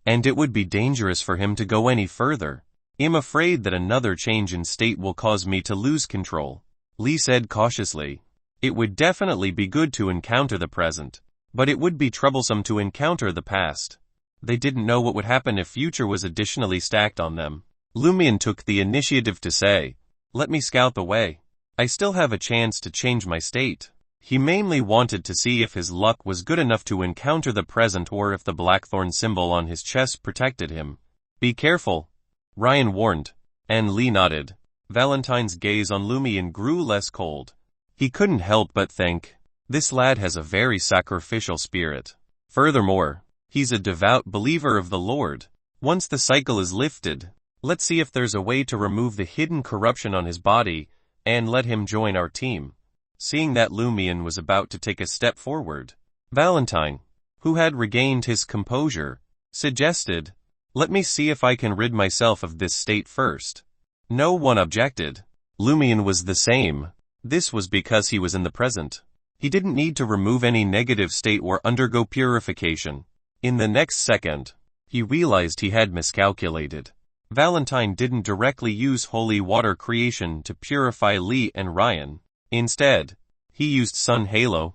and it would be dangerous for him to go any further. I'm afraid that another change in state will cause me to lose control, Lee said cautiously. It would definitely be good to encounter the present, but it would be troublesome to encounter the past. They didn't know what would happen if future was additionally stacked on them. Lumian took the initiative to say, let me scout the way. I still have a chance to change my state. He mainly wanted to see if his luck was good enough to encounter the present or if the blackthorn symbol on his chest protected him. Be careful, Ryan warned, and Lee nodded. Valentine's gaze on Lumian grew less cold. He couldn't help but think, this lad has a very sacrificial spirit. Furthermore, he's a devout believer of the Lord. Once the cycle is lifted, let's see if there's a way to remove the hidden corruption on his body and let him join our team. Seeing that Lumian was about to take a step forward, Valentine, who had regained his composure, suggested, let me see if I can rid myself of this state first. No one objected. Lumian was the same. This was because he was in the present. He didn't need to remove any negative state or undergo purification. In the next second, he realized he had miscalculated. Valentine didn't directly use holy water creation to purify Lee and Ryan. Instead, he used sun halo.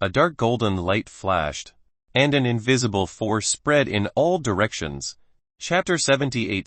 A dark golden light flashed, and an invisible force spread in all directions. Chapter 78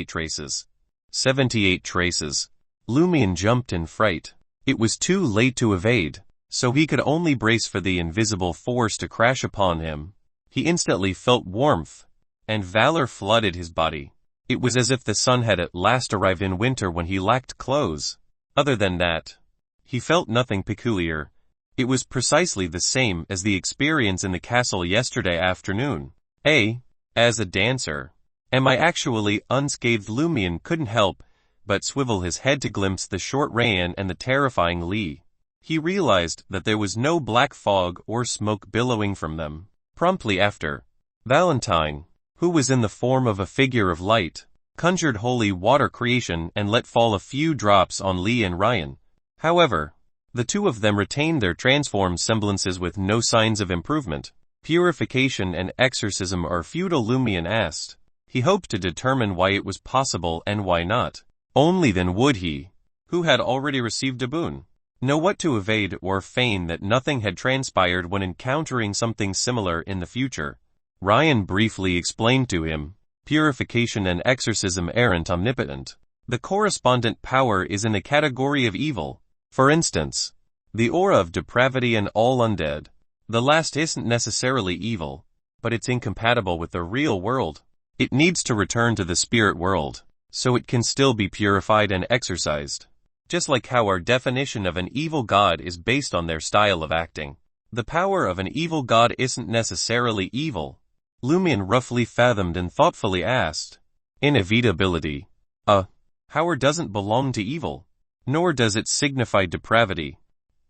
Traces. 78 Traces. Lumian jumped in fright. It was too late to evade, so he could only brace for the invisible force to crash upon him. He instantly felt warmth, and valor flooded his body. It was as if the sun had at last arrived in winter when he lacked clothes. Other than that, he felt nothing peculiar. It was precisely the same as the experience in the castle yesterday afternoon. As a dancer. Am I actually unscathed? Lumian couldn't help but swivel his head to glimpse the short Rayan and the terrifying Lee. He realized that there was no black fog or smoke billowing from them. Promptly after, Valentine, who was in the form of a figure of light, conjured holy water creation and let fall a few drops on Lee and Ryan. However, the two of them retained their transformed semblances with no signs of improvement. Purification and exorcism are futile, Lumian asked. He hoped to determine why it was possible and why not. Only then would he, who had already received a boon, know what to evade or feign that nothing had transpired when encountering something similar in the future. Ryan briefly explained to him, purification and exorcism aren't omnipotent. The correspondent power is in the category of evil. For instance, the aura of depravity and all undead. The last isn't necessarily evil, but it's incompatible with the real world. It needs to return to the spirit world, so it can still be purified and exorcised. Just like how our definition of an evil god is based on their style of acting. The power of an evil god isn't necessarily evil. Lumian roughly fathomed and thoughtfully asked. Inevitability. Power doesn't belong to evil, nor does it signify depravity.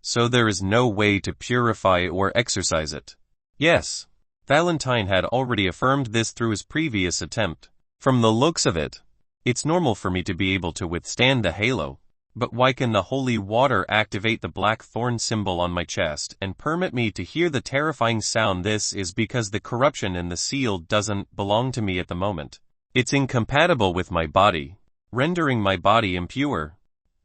So there is no way to purify or exorcise it. Yes. Valentine had already affirmed this through his previous attempt. From the looks of it, it's normal for me to be able to withstand the halo. But why can the holy water activate the black thorn symbol on my chest and permit me to hear the terrifying sound? This is because the corruption in the seal doesn't belong to me at the moment. It's incompatible with my body, rendering my body impure.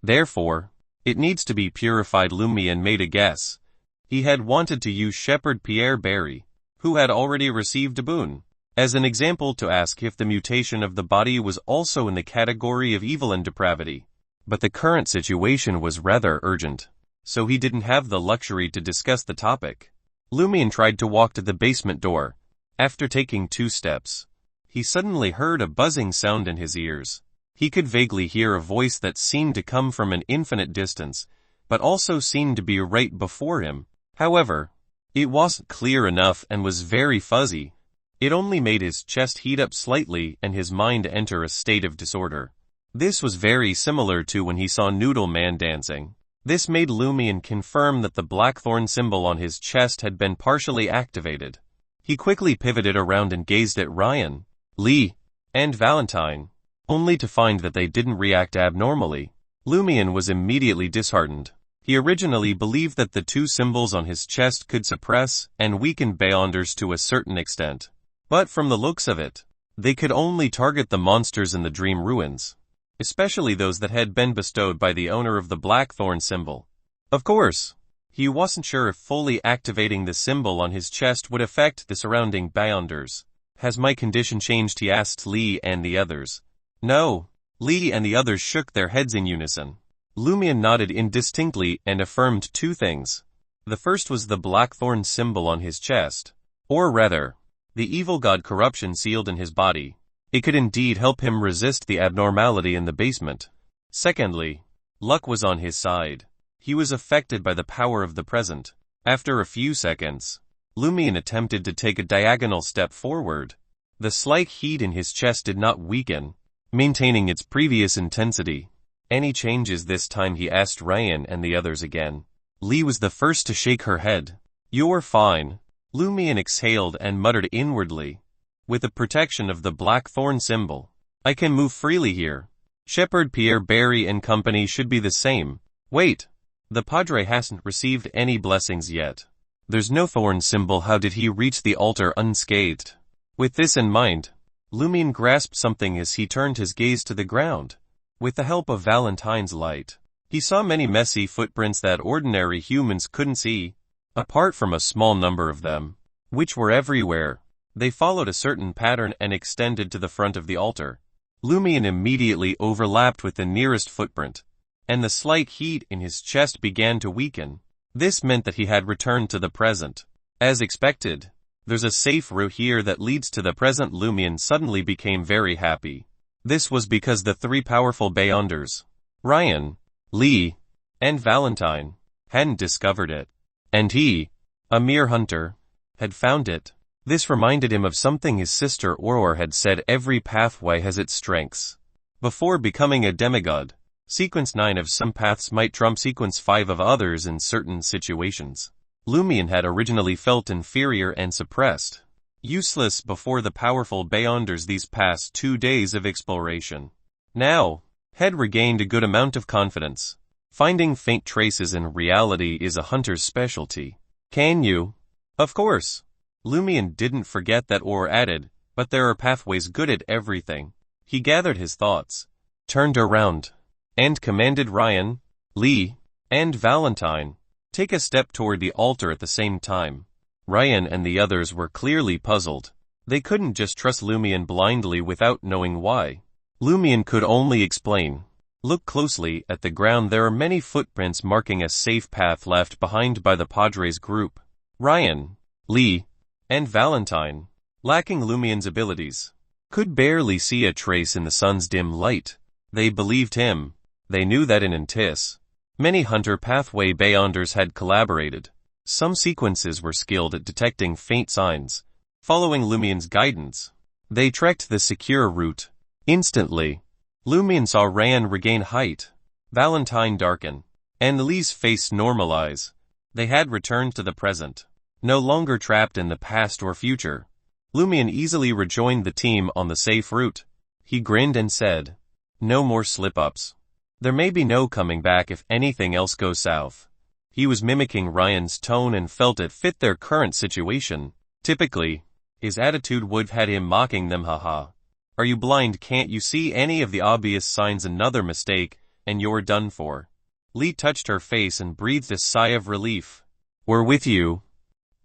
Therefore, it needs to be purified. Lumian made a guess. He had wanted to use Shepherd Pierre Barry, who had already received a boon, as an example to ask if the mutation of the body was also in the category of evil and depravity. But the current situation was rather urgent, so he didn't have the luxury to discuss the topic. Lumian tried to walk to the basement door. After taking 2 steps, he suddenly heard a buzzing sound in his ears. He could vaguely hear a voice that seemed to come from an infinite distance, but also seemed to be right before him. However, it wasn't clear enough and was very fuzzy. It only made his chest heat up slightly and his mind enter a state of disorder. This was very similar to when he saw Noodle Man dancing. This made Lumian confirm that the blackthorn symbol on his chest had been partially activated. He quickly pivoted around and gazed at Ryan, Lee, and Valentine, only to find that they didn't react abnormally. Lumian was immediately disheartened. He originally believed that the 2 symbols on his chest could suppress and weaken Beyonders to a certain extent. But from the looks of it, they could only target the monsters in the dream ruins, especially those that had been bestowed by the owner of the blackthorn symbol. Of course, he wasn't sure if fully activating the symbol on his chest would affect the surrounding Beyonders. Has my condition changed? He asked Lee and the others. No. Lee and the others shook their heads in unison. Lumian nodded indistinctly and affirmed 2 things. The first was the blackthorn symbol on his chest, or rather, the evil god corruption sealed in his body. It could indeed help him resist the abnormality in the basement. Secondly, luck was on his side. He was affected by the power of the present. After a few seconds, Lumian attempted to take a diagonal step forward. The slight heat in his chest did not weaken, maintaining its previous intensity. Any changes this time? He asked Ryan and the others again. Lee was the first to shake her head. You're fine. Lumian exhaled and muttered inwardly. With the protection of the blackthorn symbol, I can move freely here. Shepherd Pierre Barry and company should be the same. Wait. The Padre hasn't received any blessings yet. There's no thorn symbol. How did he reach the altar unscathed? With this in mind, Lumian grasped something as he turned his gaze to the ground. With the help of Valentine's light, he saw many messy footprints that ordinary humans couldn't see. Apart from a small number of them, which were everywhere, they followed a certain pattern and extended to the front of the altar. Lumian immediately overlapped with the nearest footprint, and the slight heat in his chest began to weaken. This meant that he had returned to the present. As expected, there's a safe route here that leads to the present. Lumian suddenly became very happy. This was because the three powerful Beyonders, Ryan, Lee, and Valentine, hadn't discovered it. And he, a mere hunter, had found it. This reminded him of something his sister Aurora had said: every pathway has its strengths. Before becoming a demigod, Sequence 9 of some paths might trump Sequence 5 of others in certain situations. Lumian had originally felt inferior and suppressed, useless before the powerful Beyonders these past 2 days of exploration. Now, had regained a good amount of confidence. Finding faint traces in reality is a hunter's specialty. Can you? Of course. Lumian didn't forget that or added, but there are pathways good at everything. He gathered his thoughts, turned around, and commanded Ryan, Lee, and Valentine, take a step toward the altar at the same time. Ryan and the others were clearly puzzled. They couldn't just trust Lumian blindly without knowing why. Lumian could only explain. Look closely at the ground. There are many footprints marking a safe path left behind by the Padres group. Ryan, Lee, and Valentine, lacking Lumian's abilities, could barely see a trace in the sun's dim light. They believed him. They knew that in Intis, many hunter pathway Beyonders had collaborated. Some sequences were skilled at detecting faint signs. Following Lumian's guidance, they trekked the secure route. Instantly, Lumian saw Ryan regain height, Valentine darken, and Lee's face normalize. They had returned to the present, no longer trapped in the past or future. Lumian easily rejoined the team on the safe route. He grinned and said, "No more slip-ups. There may be no coming back if anything else goes south." He was mimicking Ryan's tone and felt it fit their current situation. Typically, his attitude would have had him mocking them. Haha. Are you blind? Can't you see any of the obvious signs? Another mistake, and you're done for. Lee touched her face and breathed a sigh of relief. We're with you.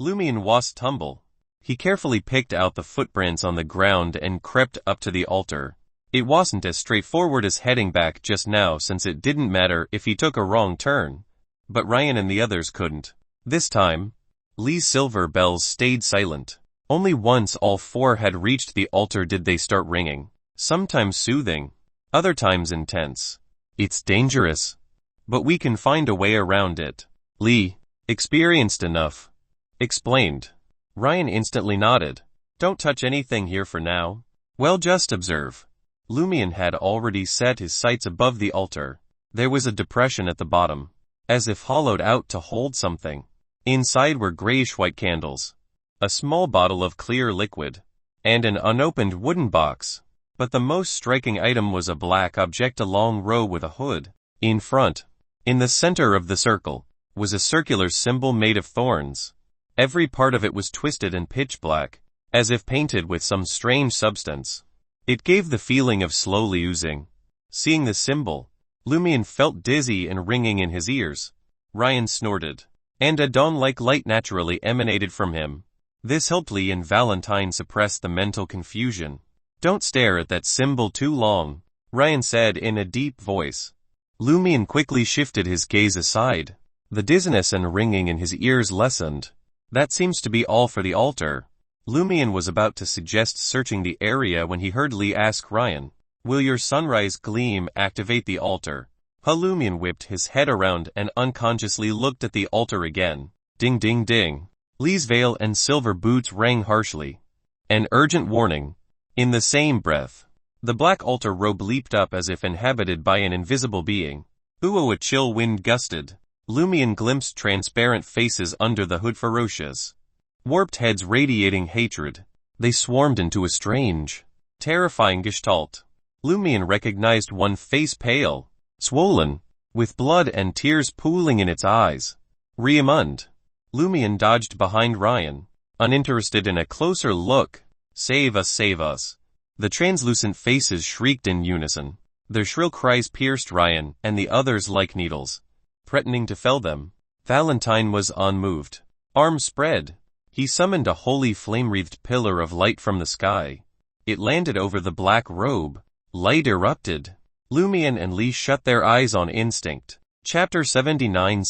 Lumian was tumble. He carefully picked out the footprints on the ground and crept up to the altar. It wasn't as straightforward as heading back just now, since it didn't matter if he took a wrong turn. But Ryan and the others couldn't. This time, Lee's silver bells stayed silent. Only once all four had reached the altar did they start ringing, sometimes soothing, other times intense. It's dangerous, but we can find a way around it. Lee, experienced enough, explained. Ryan instantly nodded. Don't touch anything here for now. Well, just observe. Lumian had already set his sights above the altar. There was a depression at the bottom, as if hollowed out to hold something. Inside were grayish-white candles, a small bottle of clear liquid, and an unopened wooden box. But the most striking item was a black object, a long row with a hood. In front, in the center of the circle, was a circular symbol made of thorns. Every part of it was twisted and pitch black, as if painted with some strange substance. It gave the feeling of slowly oozing. Seeing the symbol, Lumian felt dizzy and ringing in his ears. Ryan snorted, and a dawn-like light naturally emanated from him. This helped Lee and Valentine suppress the mental confusion. Don't stare at that symbol too long, Ryan said in a deep voice. Lumian quickly shifted his gaze aside. The dizziness and ringing in his ears lessened. That seems to be all for the altar. Lumian was about to suggest searching the area when he heard Lee ask Ryan, will your sunrise gleam activate the altar? Lumian whipped his head around and unconsciously looked at the altar again. Ding ding ding. Lee's veil and silver boots rang harshly. An urgent warning. In the same breath, the black altar robe leaped up as if inhabited by an invisible being. Ooh, a chill wind gusted. Lumian glimpsed transparent faces under the hood, ferocious, warped heads radiating hatred. They swarmed into a strange, terrifying gestalt. Lumian recognized one face, pale, swollen, with blood and tears pooling in its eyes. Raymond. Lumian dodged behind Ryan, uninterested in a closer look. Save us, save us. The translucent faces shrieked in unison. Their shrill cries pierced Ryan and the others like needles, threatening to fell them. Valentine was unmoved. Arms spread. He summoned a holy flame-wreathed pillar of light from the sky. It landed over the black robe. Light erupted. Lumian and Lee shut their eyes on instinct. Chapter 79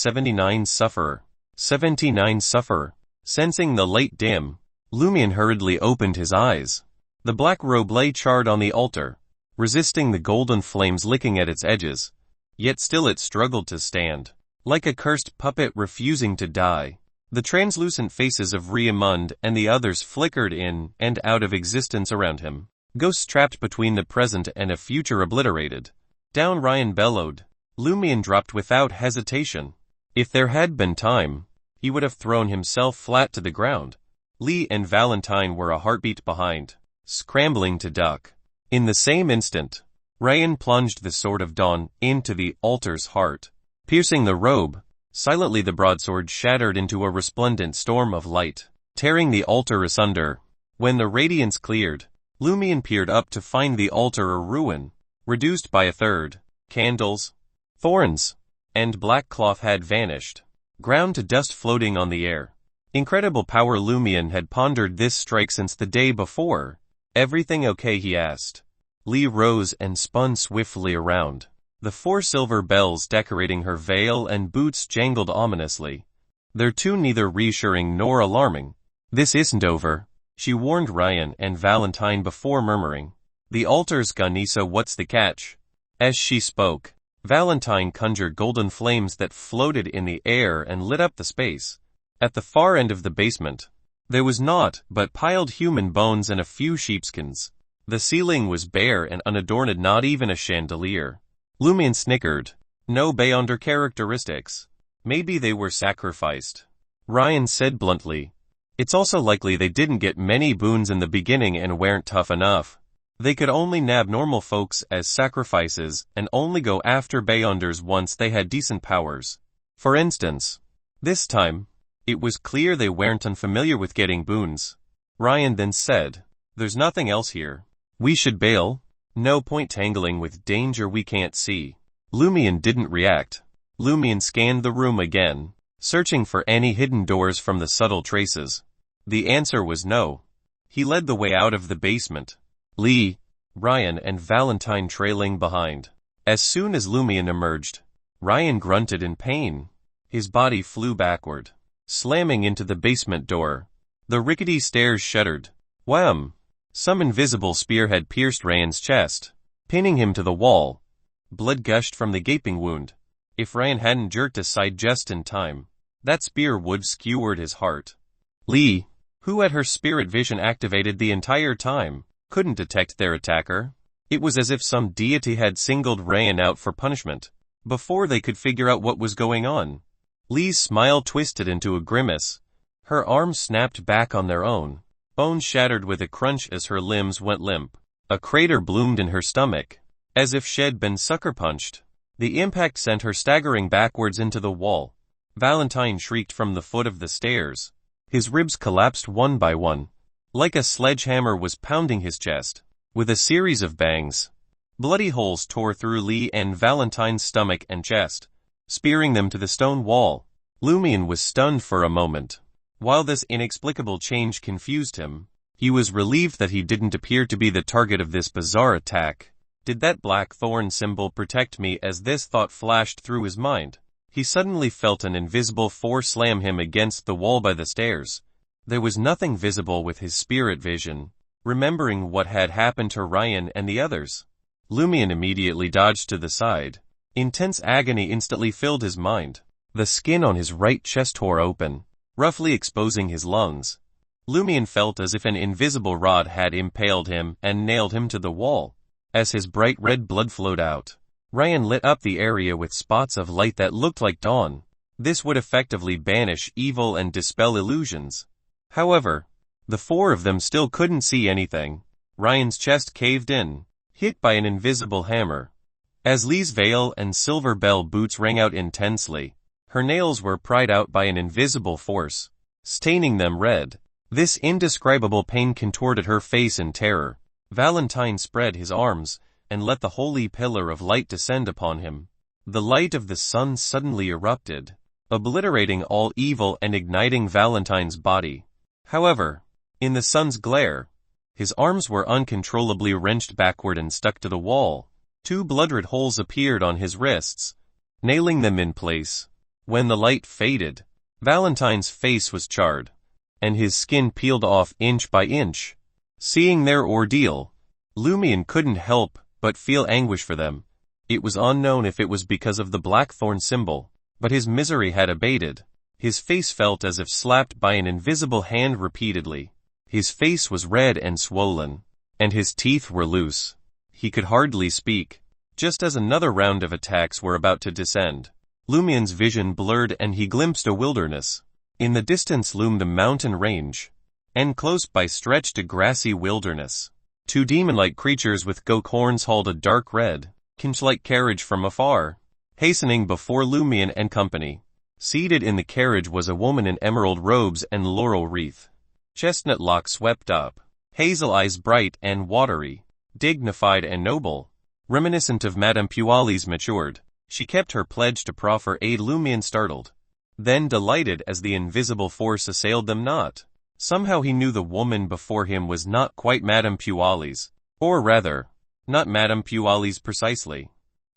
Sufferer. 79 Sufferer. Sensing the light dim, Lumian hurriedly opened his eyes. The black robe lay charred on the altar, resisting the golden flames licking at its edges. Yet still it struggled to stand, like a cursed puppet refusing to die. The translucent faces of Riamund and the others flickered in and out of existence around him. Ghosts trapped between the present and a future obliterated. Down Ryan bellowed. Lumian dropped without hesitation. If there had been time, he would have thrown himself flat to the ground. Lee and Valentine were a heartbeat behind, scrambling to duck. In the same instant, Ryan plunged the sword of dawn into the altar's heart. Piercing the robe, silently the broadsword shattered into a resplendent storm of light, tearing the altar asunder. When the radiance cleared, Lumian peered up to find the altar a ruin, reduced by a third. Candles, thorns, and black cloth had vanished, ground to dust floating on the air. Incredible power. Lumian had pondered this strike since the day before. Everything okay? He asked. Lee rose and spun swiftly around. The 4 silver bells decorating her veil and boots jangled ominously, their tune neither reassuring nor alarming. This isn't over, she warned Ryan and Valentine before murmuring. The altar's Ganisa, what's the catch? As she spoke, Valentine conjured golden flames that floated in the air and lit up the space. At the far end of the basement, there was naught but piled human bones and a few sheepskins. The ceiling was bare and unadorned, not even a chandelier. Lumian snickered. No Beyonder characteristics. Maybe they were sacrificed. Ryan said bluntly. It's also likely they didn't get many boons in the beginning and weren't tough enough. They could only nab normal folks as sacrifices and only go after Beyonders once they had decent powers. For instance, this time, it was clear they weren't unfamiliar with getting boons. Ryan then said, there's nothing else here. We should bail. No point tangling with danger we can't see. Lumian didn't react. Lumian scanned the room again, searching for any hidden doors from the subtle traces. The answer was no. He led the way out of the basement. Lee, Ryan and Valentine trailing behind. As soon as Lumian emerged, Ryan grunted in pain. His body flew backward, slamming into the basement door. The rickety stairs shuddered. Wham! Some invisible spear had pierced Ryan's chest, pinning him to the wall. Blood gushed from the gaping wound. If Ryan hadn't jerked aside just in time, that spear would skewered his heart. Lee, who had her spirit vision activated the entire time, couldn't detect their attacker. It was as if some deity had singled Ryan out for punishment, before they could figure out what was going on. Lee's smile twisted into a grimace. Her arms snapped back on their own. Bones shattered with a crunch as her limbs went limp. A crater bloomed in her stomach, as if she'd been sucker-punched. The impact sent her staggering backwards into the wall. Valentine shrieked from the foot of the stairs. His ribs collapsed one by one, like a sledgehammer was pounding his chest. With a series of bangs, bloody holes tore through Lee and Valentine's stomach and chest, spearing them to the stone wall. Lumian was stunned for a moment. While this inexplicable change confused him, he was relieved that he didn't appear to be the target of this bizarre attack. Did that black thorn symbol protect me? As this thought flashed through his mind, he suddenly felt an invisible force slam him against the wall by the stairs. There was nothing visible with his spirit vision. Remembering what had happened to Ryan and the others, Lumian immediately dodged to the side. Intense agony instantly filled his mind. The skin on his right chest tore open, roughly exposing his lungs. Lumian felt as if an invisible rod had impaled him and nailed him to the wall. As his bright red blood flowed out, Ryan lit up the area with spots of light that looked like dawn. This would effectively banish evil and dispel illusions. However, the 4 of them still couldn't see anything. Ryan's chest caved in, hit by an invisible hammer. As Lee's veil and silver bell boots rang out intensely, her nails were pried out by an invisible force, staining them red. This indescribable pain contorted her face in terror. Valentine spread his arms and let the holy pillar of light descend upon him. The light of the sun suddenly erupted, obliterating all evil and igniting Valentine's body. However, in the sun's glare, his arms were uncontrollably wrenched backward and stuck to the wall. 2 blood-red holes appeared on his wrists, nailing them in place. When the light faded, Valentine's face was charred, and his skin peeled off inch by inch. Seeing their ordeal, Lumian couldn't help but feel anguish for them. It was unknown if it was because of the blackthorn symbol, but his misery had abated. His face felt as if slapped by an invisible hand repeatedly. His face was red and swollen, and his teeth were loose. He could hardly speak. Just as another round of attacks were about to descend, Lumian's vision blurred and he glimpsed a wilderness. In the distance loomed a mountain range, and close by stretched a grassy wilderness. Two demon-like creatures with goat horns hauled a dark red, kinch-like carriage from afar, hastening before Lumian and company. Seated in the carriage was a woman in emerald robes and laurel wreath. Chestnut locks swept up, hazel eyes bright and watery, dignified and noble, reminiscent of Madame Puali's matured. She kept her pledge to proffer aid. Lumian startled, then delighted as the invisible force assailed them not. Somehow he knew the woman before him was not quite Madame Puali's, or rather, not Madame Puali's precisely.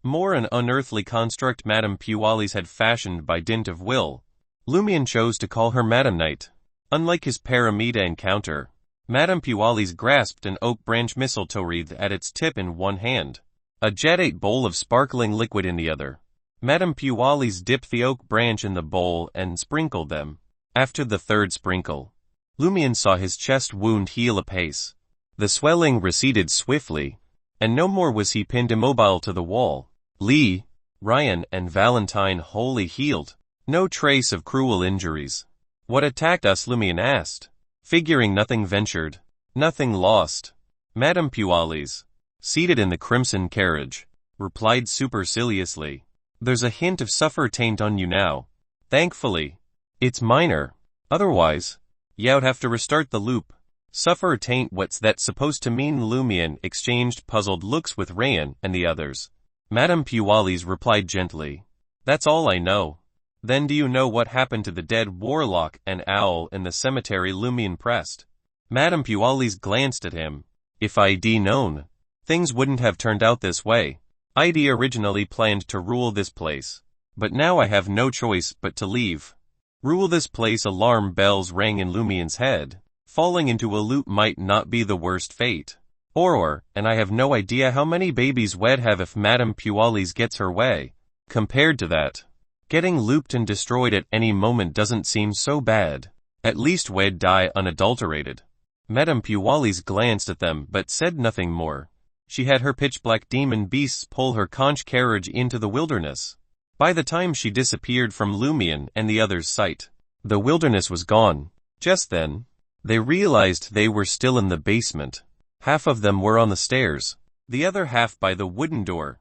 More an unearthly construct Madame Puali's had fashioned by dint of will. Lumian chose to call her Madame Knight. Unlike his Paramita encounter, Madame Puali's grasped an oak branch mistletoe wreath at its tip in one hand, a jetate bowl of sparkling liquid in the other. Madame Puali's dipped the oak branch in the bowl and sprinkled them. After the third sprinkle, Lumian saw his chest wound heal apace. The swelling receded swiftly, and no more was he pinned immobile to the wall. Lee, Ryan, and Valentine wholly healed. No trace of cruel injuries. What attacked us? Lumian asked. Figuring nothing ventured, nothing lost. Madame Puali's, seated in the crimson carriage, replied superciliously. There's a hint of suffer taint on you now. Thankfully, it's minor. Otherwise, you'd have to restart the loop. Suffer taint, what's that supposed to mean? Lumian exchanged puzzled looks with Ryan and the others. Madame Puali's replied gently. That's all I know. Then do you know what happened to the dead warlock and owl in the cemetery? Lumian pressed. Madame Puali's glanced at him. If I'd known, things wouldn't have turned out this way. I'd originally planned to rule this place, but now I have no choice but to leave. Rule this place? Alarm bells rang in Lumian's head. Falling into a loop might not be the worst fate. And I have no idea how many babies we'd have if Madame Puali's gets her way. Compared to that, getting looped and destroyed at any moment doesn't seem so bad. At least we'd die unadulterated. Madame Puali's glanced at them but said nothing more. She had her pitch-black demon beasts pull her conch carriage into the wilderness. By the time she disappeared from Lumian and the others' sight, the wilderness was gone. Just then, they realized they were still in the basement. Half of them were on the stairs, the other half by the wooden door.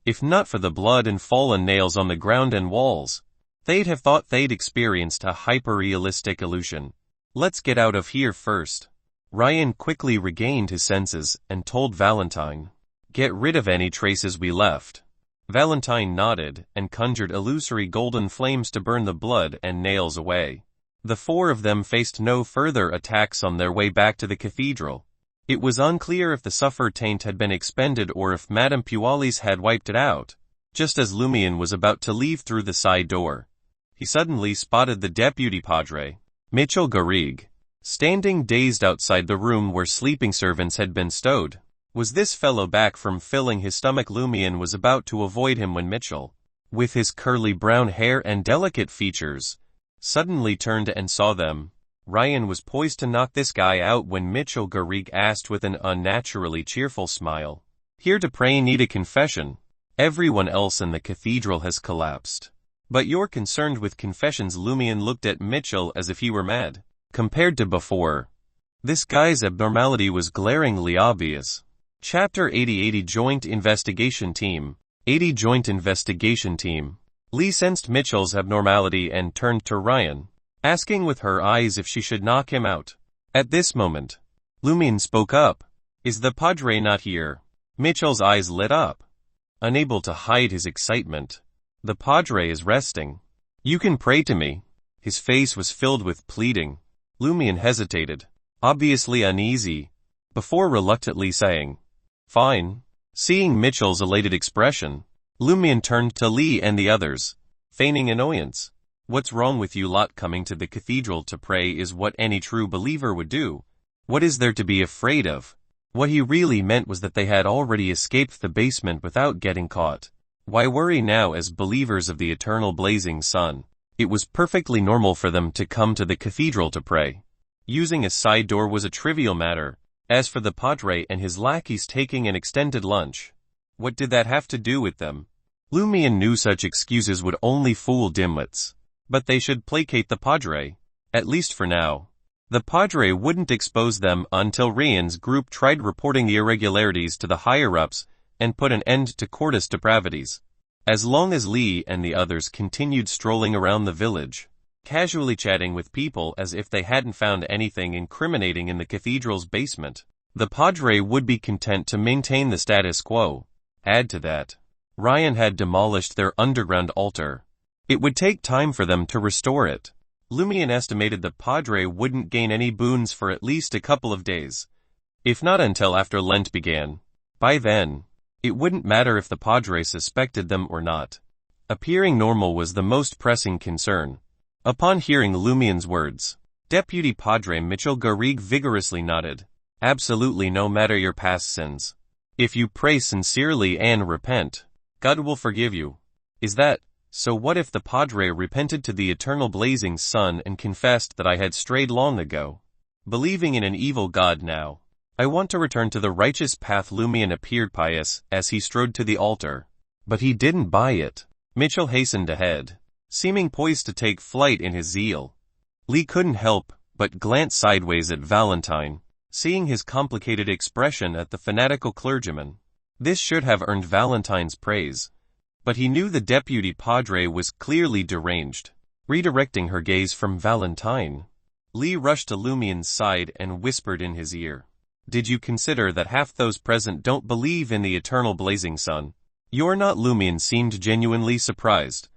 If not for the blood and fallen nails on the ground and walls, they'd have thought they'd experienced a hyper-realistic illusion. Let's get out of here first. Ryan quickly regained his senses and told Valentine. Get rid of any traces we left. Valentine nodded and conjured illusory golden flames to burn the blood and nails away. The four of them faced no further attacks on their way back to the cathedral. It was unclear if the suffer taint had been expended or if Madame Puali's had wiped it out. Just as Lumian was about to leave through the side door, he suddenly spotted the deputy padre, Mitchell Garrigue, standing dazed outside the room where sleeping servants had been stowed. Was this fellow back from filling his stomach? Lumian was about to avoid him when Mitchell, with his curly brown hair and delicate features, suddenly turned and saw them. Ryan was poised to knock this guy out when Mitchell Garrigue asked with an unnaturally cheerful smile. Here to pray? Need a confession. Everyone else in the cathedral has collapsed. But you're concerned with confessions? Lumian looked at Mitchell as if he were mad. Compared to before, this guy's abnormality was glaringly obvious. Chapter 80 Joint Investigation Team. 80 Joint Investigation Team. Lee sensed Mitchell's abnormality and turned to Ryan, asking with her eyes if she should knock him out. At this moment, Lumian spoke up. Is the padre not here? Mitchell's eyes lit up, unable to hide his excitement. The padre is resting. You can pray to me. His face was filled with pleading. Lumian hesitated, obviously uneasy, before reluctantly saying, Fine. Seeing Mitchell's elated expression, Lumian turned to Lee and the others, feigning annoyance. What's wrong with you lot? Coming to the cathedral to pray is what any true believer would do. What is there to be afraid of? What he really meant was that they had already escaped the basement without getting caught. Why worry now as believers of the eternal blazing sun? It was perfectly normal for them to come to the cathedral to pray. Using a side door was a trivial matter. As for the padre and his lackeys taking an extended lunch, what did that have to do with them? Lumian knew such excuses would only fool dimwits. But they should placate the padre, at least for now. The padre wouldn't expose them until Ryan's group tried reporting the irregularities to the higher-ups and put an end to Cordus depravities. As long as Lee and the others continued strolling around the village, casually chatting with people as if they hadn't found anything incriminating in the cathedral's basement, the padre would be content to maintain the status quo. Add to that, Ryan had demolished their underground altar. It would take time for them to restore it. Lumian estimated the padre wouldn't gain any boons for at least a couple of days, if not until after Lent began. By then, it wouldn't matter if the padre suspected them or not. Appearing normal was the most pressing concern. Upon hearing Lumian's words, Deputy Padre Mitchell Garrigue vigorously nodded. Absolutely, no matter your past sins. If you pray sincerely and repent, God will forgive you. Is that so? What if the padre repented to the eternal blazing sun and confessed that I had strayed long ago, believing in an evil God now? I want to return to the righteous path. Lumian appeared pious as he strode to the altar. But he didn't buy it. Mitchell hastened ahead, seeming poised to take flight in his zeal. Lee couldn't help but glance sideways at Valentine, seeing his complicated expression at the fanatical clergyman. This should have earned Valentine's praise. But he knew the deputy padre was clearly deranged. Redirecting her gaze from Valentine, Lee rushed to Lumian's side and whispered in his ear. Did you consider that half those present don't believe in the eternal blazing sun? You're not. Lumian seemed genuinely surprised.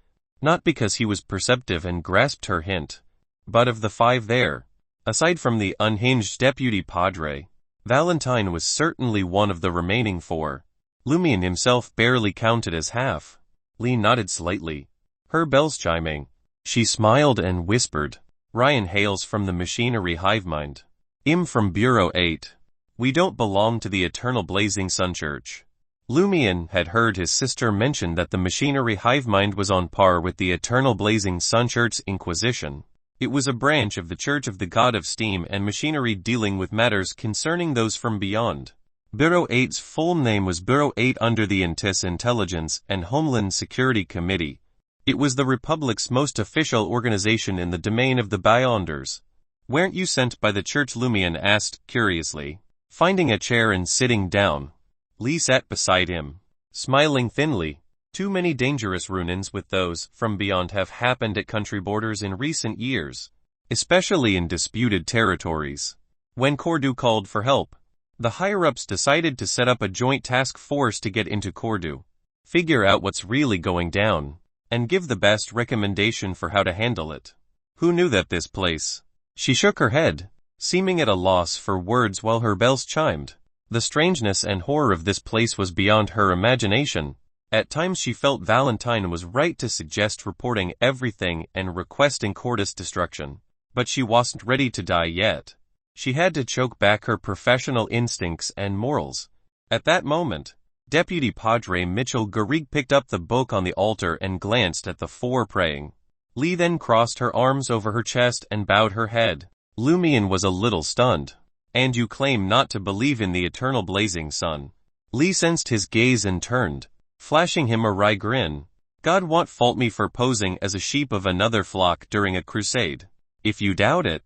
Not because he was perceptive and grasped her hint, but of the 5 there, aside from the unhinged deputy padre, Valentine was certainly one of the remaining 4. Lumian himself barely counted as half. Lee nodded slightly, her bells chiming. She smiled and whispered, Ryan hails from the machinery hivemind. I'm from Bureau 8. We don't belong to the Eternal Blazing Sun Church. Lumian had heard his sister mention that the machinery hivemind was on par with the Eternal Blazing Sun Church's Inquisition. It was a branch of the Church of the God of Steam and Machinery dealing with matters concerning those from beyond. Bureau 8's full name was Bureau 8 under the Intelligence and Homeland Security Committee. It was the Republic's most official organization in the domain of the Beyonders. Weren't you sent by the church? Lumian asked curiously, finding a chair and sitting down. Lee sat beside him, smiling thinly. Too many dangerous run-ins with those from beyond have happened at country borders in recent years, especially in disputed territories. When Cordu called for help, the higher-ups decided to set up a joint task force to get into Cordu, figure out what's really going down, and give the best recommendation for how to handle it. Who knew that this place? She shook her head, seeming at a loss for words while her bells chimed. The strangeness and horror of this place was beyond her imagination. At times she felt Valentine was right to suggest reporting everything and requesting Cordus destruction. But she wasn't ready to die yet. She had to choke back her professional instincts and morals. At that moment, Deputy Padre Mitchell Garrigue picked up the book on the altar and glanced at the 4 praying. Lee then crossed her arms over her chest and bowed her head. Lumian was a little stunned. And you claim not to believe in the eternal blazing sun? Lee sensed his gaze and turned, flashing him a wry grin. God won't fault me for posing as a sheep of another flock during a crusade. If you doubt it,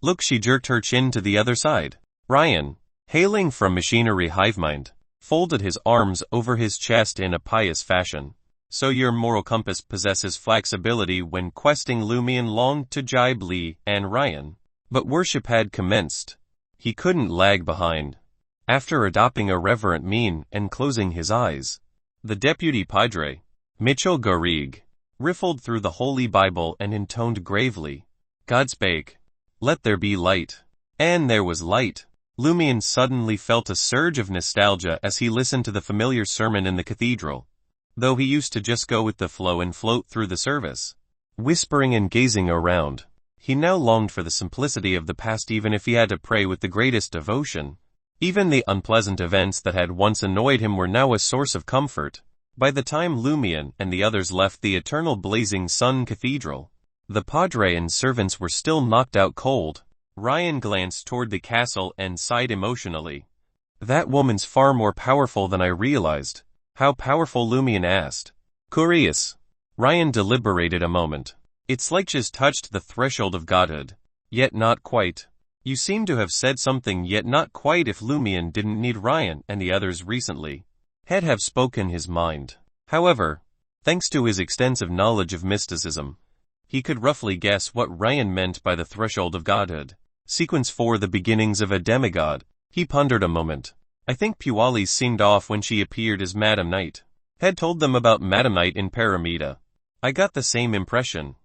look. She jerked her chin to the other side. Ryan, hailing from machinery hivemind, folded his arms over his chest in a pious fashion. So your moral compass possesses flexibility. When questing, Lumian longed to jibe Lee and Ryan, but worship had commenced. He couldn't lag behind. After adopting a reverent mien and closing his eyes, the deputy padre, Mitchell Garrigue, riffled through the Holy Bible and intoned gravely, God spake, let there be light. And there was light. Lumian suddenly felt a surge of nostalgia as he listened to the familiar sermon in the cathedral, though he used to just go with the flow and float through the service, whispering and gazing around. He now longed for the simplicity of the past. Even if he had to pray with the greatest devotion, Even the unpleasant events that had once annoyed him were now a source of comfort. By the time Lumian and the others left the eternal blazing sun cathedral, the padre and servants were still knocked out cold. Ryan glanced toward the castle and sighed emotionally. That woman's far more powerful than I realized. How powerful? Lumian asked. Curious. Ryan deliberated a moment. It's like she's touched the threshold of godhood. Yet not quite. You seem to have said something yet not quite. If Lumian didn't need Ryan and the others recently, he'd have spoken his mind. However, thanks to his extensive knowledge of mysticism, he could roughly guess what Ryan meant by the threshold of godhood. Sequence 4: The beginnings of a demigod. He pondered a moment. I think Puali seemed off when she appeared as Madam Knight. Had told them about Madam Knight in Paramita. I got the same impression.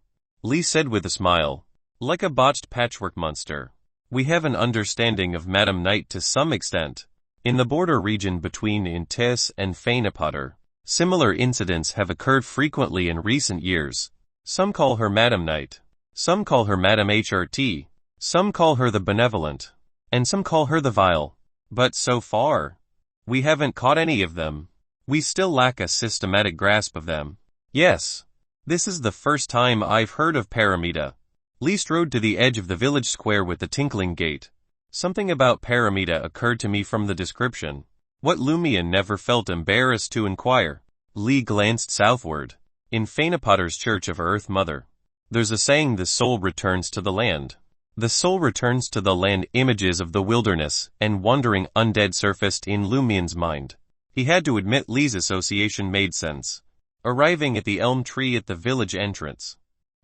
Lee said with a smile. Like a botched patchwork monster. We have an understanding of Madam Knight to some extent. In the border region between Intes and Fainapotter, similar incidents have occurred frequently in recent years. Some call her Madam Knight. Some call her Madam HRT. Some call her the Benevolent. And some call her the Vile. But so far, we haven't caught any of them. We still lack a systematic grasp of them. Yes. This is the first time I've heard of Paramita. Lee strode to the edge of the village square with the tinkling gate. Something about Paramita occurred to me from the description. What Lumian never felt embarrassed to inquire. Lee glanced southward. In Fainapotter's Church of Earth Mother, there's a saying, the soul returns to the land. The soul returns to the land. Images of the wilderness and wandering undead surfaced in Lumian's mind. He had to admit Lee's association made sense. Arriving at the elm tree at the village entrance,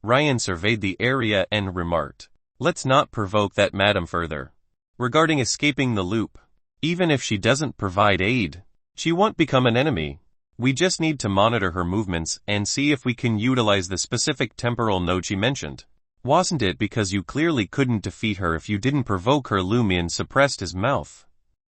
Ryan surveyed the area and remarked, let's not provoke that madam further. Regarding escaping the loop, even if she doesn't provide aid, she won't become an enemy. We just need to monitor her movements and see if we can utilize the specific temporal node she mentioned. Wasn't it because you clearly couldn't defeat her if you didn't provoke her? Lumian suppressed his mouth,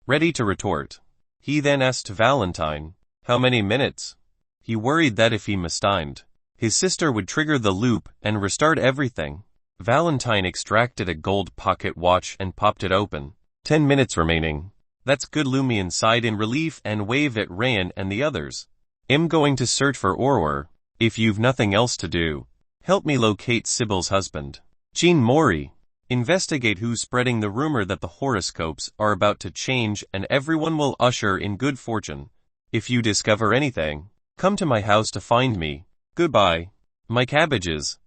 ready to retort. He then asked Valentine, how many minutes? He worried that if he mistimed, his sister would trigger the loop and restart everything. Valentine extracted a gold pocket watch and popped it open. 10 minutes remaining. That's good. Lumian sighed in relief and waved at Ryan and the others. I'm going to search for Auror. If you've nothing else to do, help me locate Sybil's husband, Jean Mori. Investigate who's spreading the rumor that the horoscopes are about to change and everyone will usher in good fortune. If you discover anything, come to my house to find me. Goodbye. My cabbages.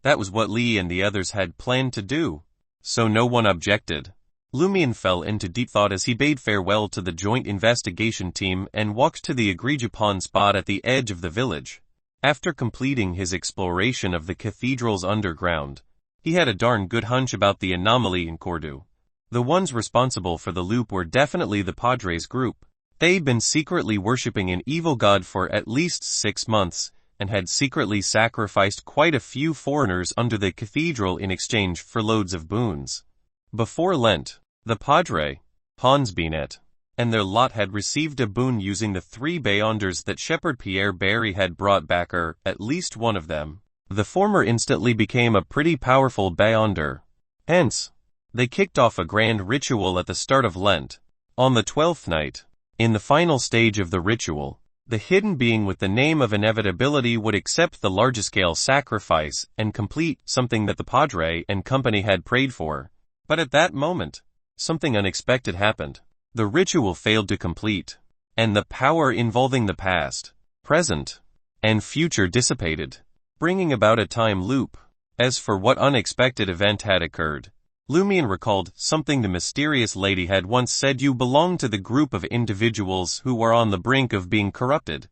That was what Lee and the others had planned to do, so no one objected. Lumian fell into deep thought as he bade farewell to the joint investigation team and walked to the agreed-upon spot at the edge of the village. After completing his exploration of the cathedral's underground, he had a darn good hunch about the anomaly in Cordu. The ones responsible for the loop were definitely the Padres group. They'd been secretly worshipping an evil god for at least 6 months, and had secretly sacrificed quite a few foreigners under the cathedral in exchange for loads of boons. Before Lent, the Padre, Hans Binet, and their lot had received a boon using the 3 Beyonders that Shepherd Pierre Barry had brought back, or at least one of them. The former instantly became a pretty powerful Beyonder. Hence, they kicked off a grand ritual at the start of Lent. On the 12th night, in the final stage of the ritual, the hidden being with the name of Inevitability would accept the large-scale sacrifice and complete something that the Padre and company had prayed for. But at that moment, something unexpected happened. The ritual failed to complete, and the power involving the past, present, and future dissipated, bringing about a time loop. As for what unexpected event had occurred, Lumian recalled something the mysterious lady had once said: you belong to the group of individuals who are on the brink of being corrupted.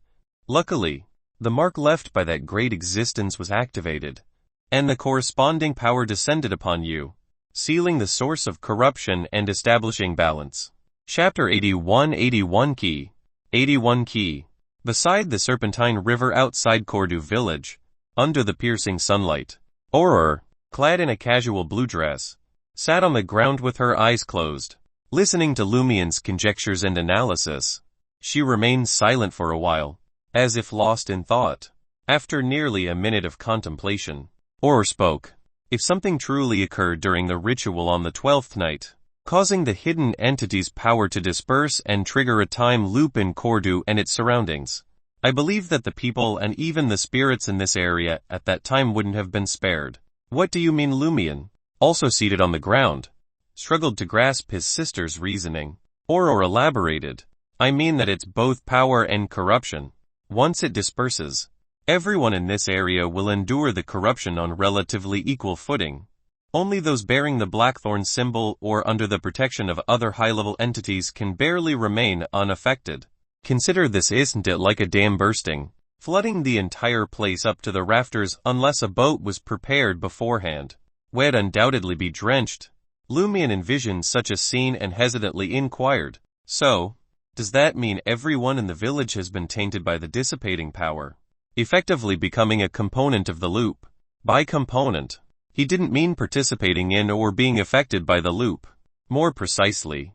Luckily, the mark left by that great existence was activated, and the corresponding power descended upon you, sealing the source of corruption and establishing balance. Chapter 81 Key. 81 Key. Beside the Serpentine River outside Cordu village, under the piercing sunlight, Auror, clad in a casual blue dress, sat on the ground with her eyes closed, listening to Lumian's conjectures and analysis. She remained silent for a while, as if lost in thought. After nearly a minute of contemplation, Auror spoke. If something truly occurred during the ritual on the 12th night, causing the hidden entity's power to disperse and trigger a time loop in Cordu and its surroundings. I believe that the people and even the spirits in this area at that time wouldn't have been spared. What do you mean? Lumian, also seated on the ground, struggled to grasp his sister's reasoning. Or elaborated. I mean that it's both power and corruption. Once it disperses, everyone in this area will endure the corruption on relatively equal footing. Only those bearing the blackthorn symbol or under the protection of other high-level entities can barely remain unaffected. Consider this, isn't it like a dam bursting, flooding the entire place up to the rafters unless a boat was prepared beforehand? We'd undoubtedly be drenched. Lumian envisioned such a scene and hesitantly inquired, so, does that mean everyone in the village has been tainted by the dissipating power, effectively becoming a component of the loop? By component, he didn't mean participating in or being affected by the loop. More precisely,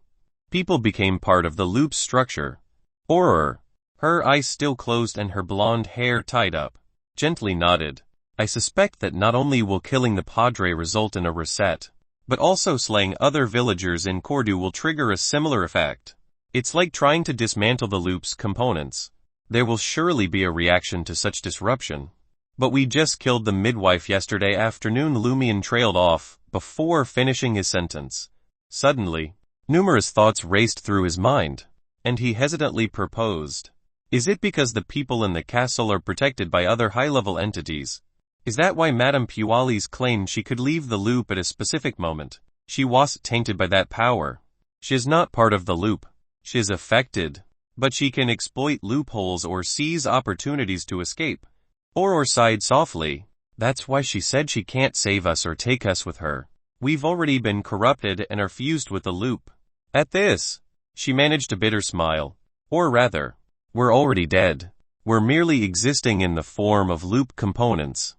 people became part of the loop's structure. Or, her eyes still closed and her blonde hair tied up, gently nodded. I suspect that not only will killing the Padre result in a reset, but also slaying other villagers in Cordu will trigger a similar effect. It's like trying to dismantle the loop's components. There will surely be a reaction to such disruption. But we just killed the midwife yesterday afternoon. Lumian trailed off, before finishing his sentence. Suddenly, numerous thoughts raced through his mind, and he hesitantly proposed. Is it because the people in the castle are protected by other high-level entities? Is that why Madame Puali's claimed she could leave the loop at a specific moment? She was tainted by that power. She is not part of the loop. She is affected, but she can exploit loopholes or seize opportunities to escape. Or sighed softly. That's why she said she can't save us or take us with her. We've already been corrupted and are fused with the loop. At this, she managed a bitter smile. Or rather, we're already dead. We're merely existing in the form of loop components.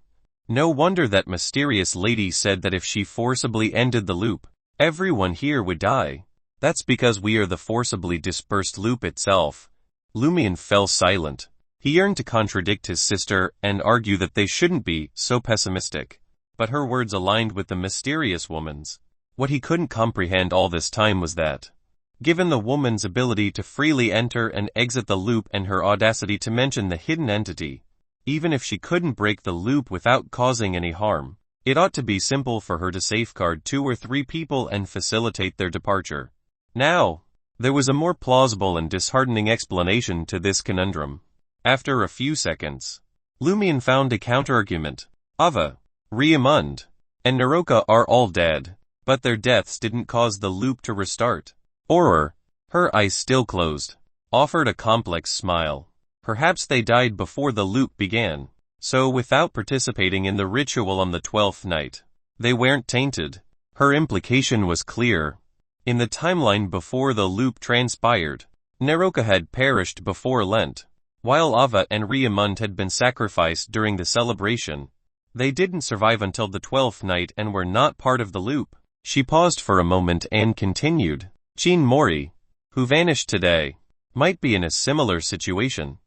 No wonder that mysterious lady said that if she forcibly ended the loop, everyone here would die. That's because we are the forcibly dispersed loop itself. Lumian fell silent. He yearned to contradict his sister and argue that they shouldn't be so pessimistic. But her words aligned with the mysterious woman's. What he couldn't comprehend all this time was that, given the woman's ability to freely enter and exit the loop and her audacity to mention the hidden entity, even if she couldn't break the loop without causing any harm, it ought to be simple for her to safeguard 2 or 3 people and facilitate their departure. Now, there was a more plausible and disheartening explanation to this conundrum. After a few seconds, Lumian found a counterargument. Ava, Riamund, and Naroka are all dead, but their deaths didn't cause the loop to restart. Or, her eyes still closed, offered a complex smile. Perhaps they died before the loop began, so without participating in the ritual on the 12th night, they weren't tainted. Her implication was clear. In the timeline before the loop transpired, Naroka had perished before Lent, while Ava and Riamund had been sacrificed during the celebration. They didn't survive until the 12th night and were not part of the loop. She paused for a moment and continued. Jean Mori, who vanished today, might be in a similar situation.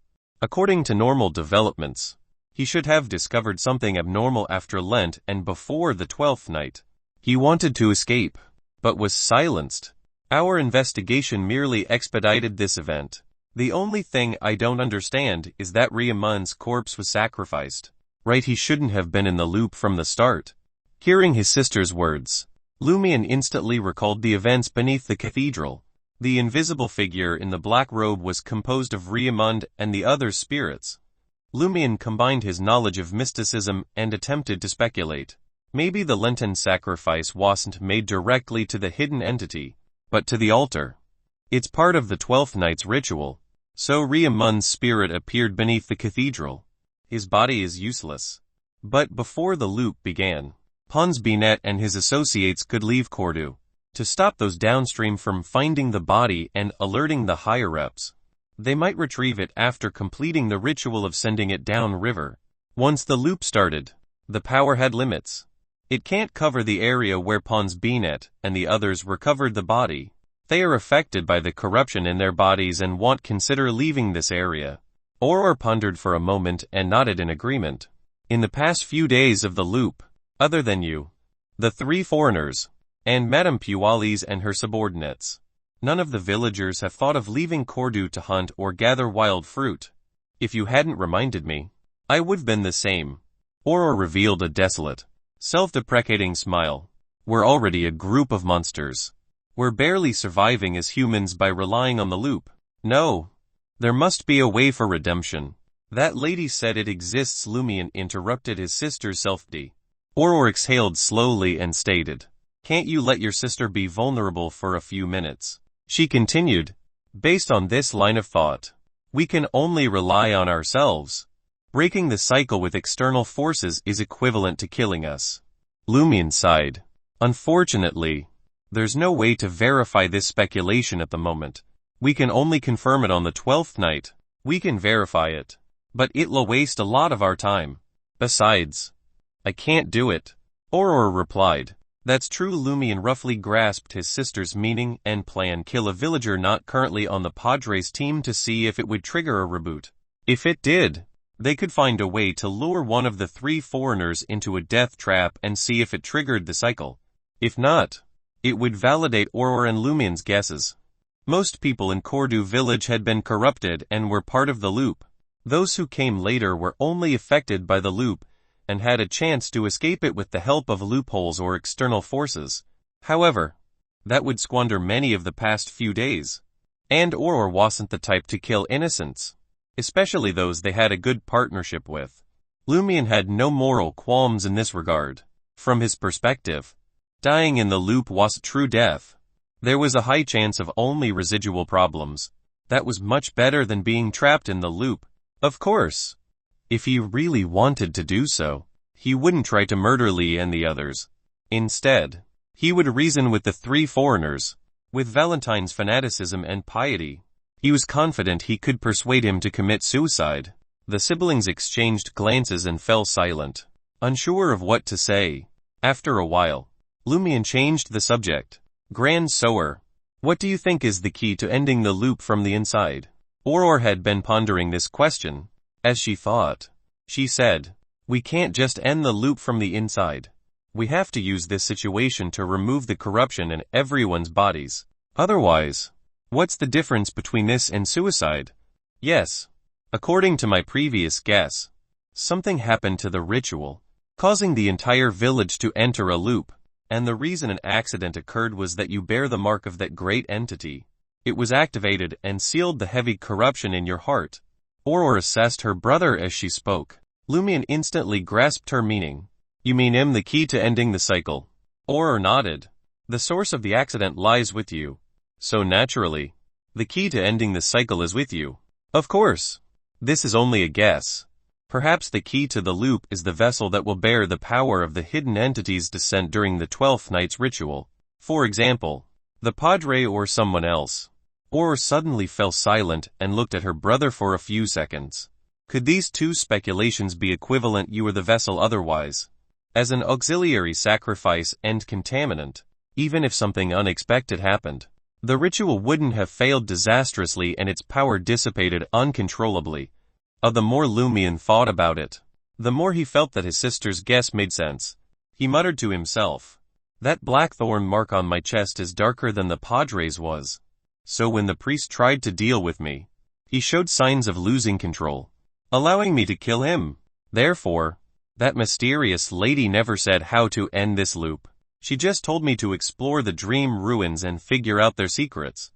According to normal developments, he should have discovered something abnormal after Lent and before the 12th night. He wanted to escape, but was silenced. Our investigation merely expedited this event. The only thing I don't understand is that Riamund's corpse was sacrificed. Right, he shouldn't have been in the loop from the start. Hearing his sister's words, Lumian instantly recalled the events beneath the cathedral. The invisible figure in the black robe was composed of Riamund and the other spirits. Lumian combined his knowledge of mysticism and attempted to speculate. Maybe the Lenten sacrifice wasn't made directly to the hidden entity, but to the altar. It's part of the 12th night's ritual. So Riamund's spirit appeared beneath the cathedral. His body is useless. But before the loop began, Pons Binet and his associates could leave Cordu to stop those downstream from finding the body and alerting the higher-ups. They might retrieve it after completing the ritual of sending it downriver. Once the loop started, the power had limits. It can't cover the area where Pons Binet and the others recovered the body. They are affected by the corruption in their bodies and won't consider leaving this area. Auror pondered for a moment and nodded in agreement. In the past few days of the loop, other than you, the 3 foreigners, and Madame Pualis and her subordinates. None of the villagers have thought of leaving Cordu to hunt or gather wild fruit. If you hadn't reminded me, I would've been the same. Aurora revealed a desolate, self-deprecating smile. We're already a group of monsters. We're barely surviving as humans by relying on the loop. No. There must be a way for redemption. That lady said it exists. Lumian interrupted his sister's self-pity. Aurora exhaled slowly and stated, "Can't you let your sister be vulnerable for a few minutes?" She continued, "Based on this line of thought, we can only rely on ourselves. Breaking the cycle with external forces is equivalent to killing us." Lumian sighed. "Unfortunately, there's no way to verify this speculation at the moment. We can only confirm it on the 12th night. We can verify it, but it'll waste a lot of our time. Besides, I can't do it," Aurora replied. "That's true." Lumian roughly grasped his sister's meaning and plan. Kill a villager not currently on the Padres team to see if it would trigger a reboot. If it did, they could find a way to lure one of the 3 foreigners into a death trap and see if it triggered the cycle. If not, it would validate Aurora and Lumian's guesses. Most people in Cordu village had been corrupted and were part of the loop. Those who came later were only affected by the loop and had a chance to escape it with the help of loopholes or external forces. However, that would squander many of the past few days. And Aurora wasn't the type to kill innocents, especially those they had a good partnership with. Lumian had no moral qualms in this regard. From his perspective, dying in the loop was true death. There was a high chance of only residual problems. That was much better than being trapped in the loop. Of course, if he really wanted to do so, he wouldn't try to murder Lee and the others. Instead, he would reason with the 3 foreigners. With Valentine's fanaticism and piety, he was confident he could persuade him to commit suicide. The siblings exchanged glances and fell silent, unsure of what to say. After a while, Lumian changed the subject. "Grand Sower, what do you think is the key to ending the loop from the inside?" Aurora had been pondering this question. As she thought, she said, "We can't just end the loop from the inside. We have to use this situation to remove the corruption in everyone's bodies. Otherwise, what's the difference between this and suicide?" Yes. According to my previous guess, something happened to the ritual, causing the entire village to enter a loop. And the reason an accident occurred was that you bear the mark of that great entity. It was activated and sealed the heavy corruption in your heart. Aurora assessed her brother as she spoke. Lumian instantly grasped her meaning. "You mean the key to ending the cycle?" Aurora nodded. "The source of the accident lies with you. So naturally, the key to ending the cycle is with you." "Of course. This is only a guess. Perhaps the key to the loop is the vessel that will bear the power of the hidden entity's descent during the 12th night's ritual. For example, the Padre or someone else." Aurora suddenly fell silent and looked at her brother for a few seconds. Could these 2 speculations be equivalent? You were the vessel otherwise. As an auxiliary sacrifice and contaminant, even if something unexpected happened, the ritual wouldn't have failed disastrously and its power dissipated uncontrollably. The more Lumian thought about it, the more he felt that his sister's guess made sense. He muttered to himself, "That blackthorn mark on my chest is darker than the Padre's was. So when the priest tried to deal with me, he showed signs of losing control, allowing me to kill him. Therefore, that mysterious lady never said how to end this loop. She just told me to explore the dream ruins and figure out their secrets."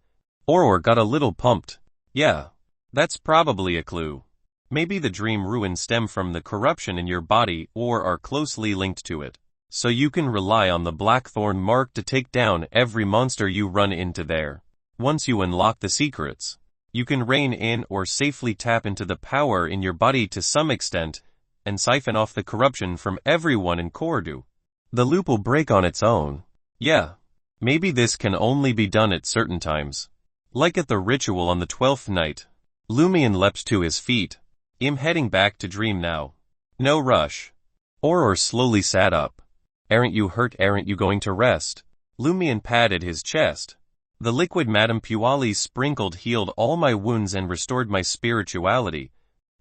Aurora got a little pumped. "Yeah, that's probably a clue. Maybe the dream ruins stem from the corruption in your body or are closely linked to it. So you can rely on the blackthorn mark to take down every monster you run into there. Once you unlock the secrets, you can rein in or safely tap into the power in your body to some extent and siphon off the corruption from everyone in Cordu. The loop will break on its own. Yeah, maybe this can only be done at certain times. Like at the ritual on the 12th night." Lumian leapt to his feet. "I'm heading back to dream now. No rush." Aurora slowly sat up. "Aren't you hurt? Aren't you going to rest?" Lumian patted his chest. "The liquid Madame Pualis sprinkled healed all my wounds and restored my spirituality."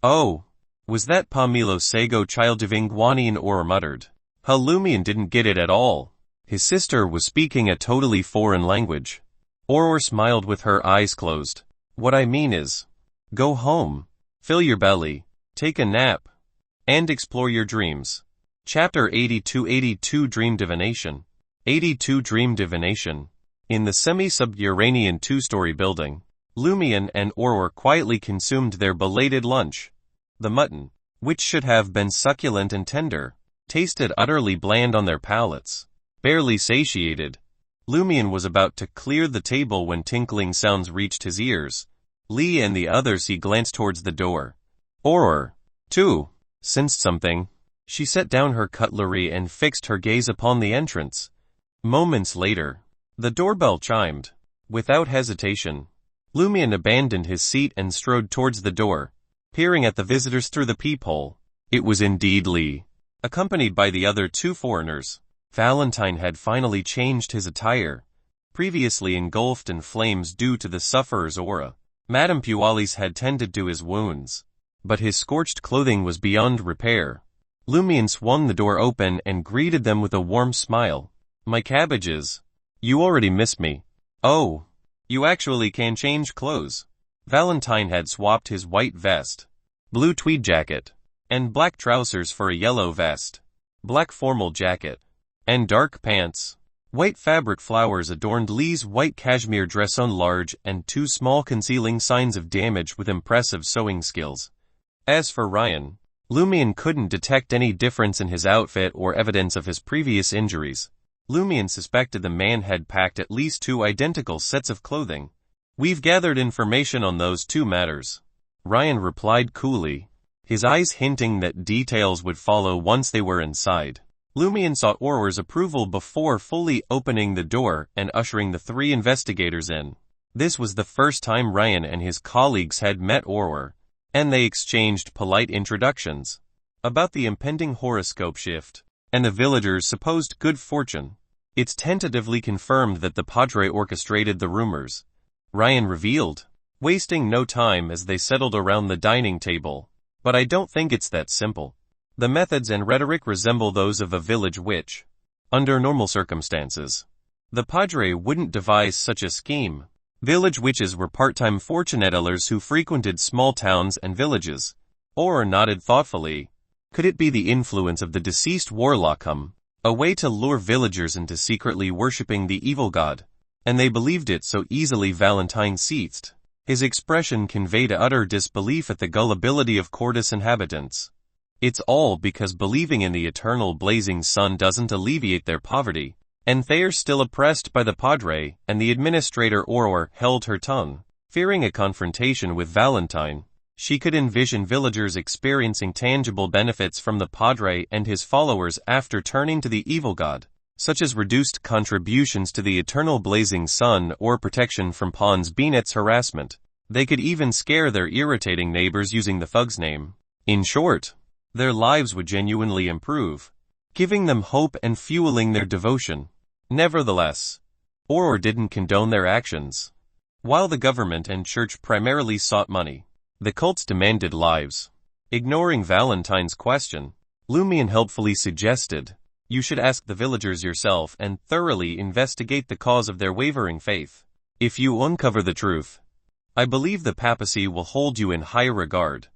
"Oh, was that Pamilo Sego child diving?" Guanine Aurora muttered. Lumian didn't get it at all. His sister was speaking a totally foreign language. Auror smiled with her eyes closed. What I mean is, go home, fill your belly, take a nap, and explore your dreams. Chapter 82 Dream Divination. 82 Dream Divination. In the semi-subterranean two-story building, Lumian and Auror quietly consumed their belated lunch. The mutton, which should have been succulent and tender, tasted utterly bland on their palates. Barely satiated, Lumian was about to clear the table when tinkling sounds reached his ears. Lee and the others he glanced towards the door. Auror, too, sensed something. She set down her cutlery and fixed her gaze upon the entrance. Moments later, the doorbell chimed. Without hesitation, Lumian abandoned his seat and strode towards the door, peering at the visitors through the peephole. It was indeed Lee, accompanied by the other two foreigners. Valentine had finally changed his attire, previously engulfed in flames due to the sufferer's aura. Madame Pualis had tended to his wounds, but his scorched clothing was beyond repair. Lumian swung the door open and greeted them with a warm smile. My cabbages. You already missed me. Oh, you actually can change clothes. Valentine had swapped his white vest, blue tweed jacket, and black trousers for a yellow vest, black formal jacket, and dark pants. White fabric flowers adorned Lee's white cashmere dress on large and two small concealing signs of damage with impressive sewing skills. As for Ryan, Lumian couldn't detect any difference in his outfit or evidence of his previous injuries. Lumian suspected the man had packed at least two identical sets of clothing. We've gathered information on those two matters, Ryan replied coolly, his eyes hinting that details would follow once they were inside. Lumian sought Auror's approval before fully opening the door and ushering the three investigators in. This was the first time Ryan and his colleagues had met Auror, and they exchanged polite introductions about the impending horoscope shift and the villagers' supposed good fortune. It's tentatively confirmed that the Padre orchestrated the rumors, Ryan revealed, wasting no time as they settled around the dining table. But I don't think it's that simple. The methods and rhetoric resemble those of a village witch. Under normal circumstances, the Padre wouldn't devise such a scheme. Village witches were part-time fortune tellers who frequented small towns and villages. Auror nodded thoughtfully. Could it be the influence of the deceased warlock, a way to lure villagers into secretly worshipping the evil god? And they believed it so easily. Valentine ceased. His expression conveyed utter disbelief at the gullibility of Cordus inhabitants. It's all because believing in the eternal blazing sun doesn't alleviate their poverty. And they're still oppressed by the Padre, and the administrator. Auror held her tongue, fearing a confrontation with Valentine. She could envision villagers experiencing tangible benefits from the Padre and his followers after turning to the evil god, such as reduced contributions to the eternal blazing sun or protection from Pons Benet's harassment. They could even scare their irritating neighbors using the thug's name. In short, their lives would genuinely improve, giving them hope and fueling their devotion. Nevertheless, Auror didn't condone their actions. While the government and church primarily sought money, the cults demanded lives. Ignoring Valentine's question, Lumian helpfully suggested, you should ask the villagers yourself and thoroughly investigate the cause of their wavering faith. If you uncover the truth, I believe the papacy will hold you in high regard.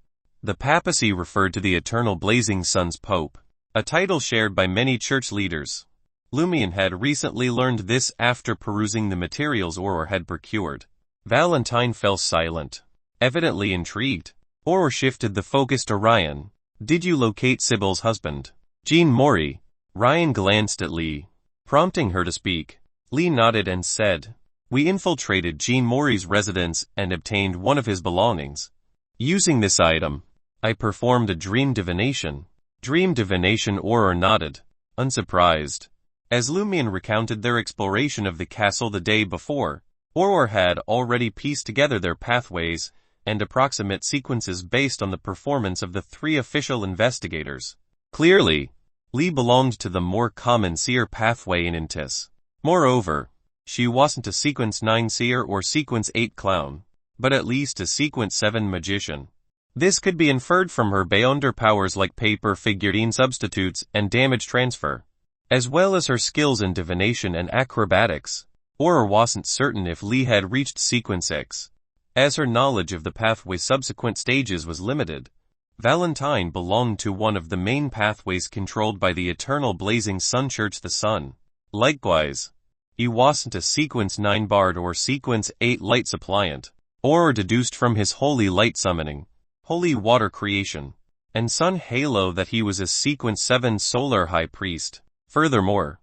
The papacy referred to the eternal blazing sun's pope, a title shared by many church leaders. Lumian had recently learned this after perusing the materials Auror had procured. Valentine fell silent, evidently intrigued. Auror shifted the focus to Ryan. Did you locate Sybil's husband, Jean Maury? Ryan glanced at Lee, prompting her to speak. Lee nodded and said, we infiltrated Jean Maury's residence and obtained one of his belongings. Using this item, I performed a dream divination. Dream divination? Auror nodded, unsurprised. As Lumian recounted their exploration of the castle the day before, Auror had already pieced together their pathways and approximate sequences based on the performance of the three official investigators. Clearly, Lee belonged to the more common seer pathway in Intis. Moreover, she wasn't a sequence 9 seer or sequence 8 clown, but at least a sequence 7 magician. This could be inferred from her beyonder powers like paper figurine substitutes and damage transfer. as well as her skills in divination and acrobatics. Aurora wasn't certain if Lee had reached Sequence 6, as her knowledge of the pathway's subsequent stages was limited. Valentine belonged to one of the main pathways controlled by the eternal blazing sun church, the sun. Likewise, he wasn't a Sequence 9 bard or Sequence 8 light suppliant. Aurora deduced from his holy light summoning, holy water creation, and sun halo that he was a Sequence 7 solar high priest. Furthermore,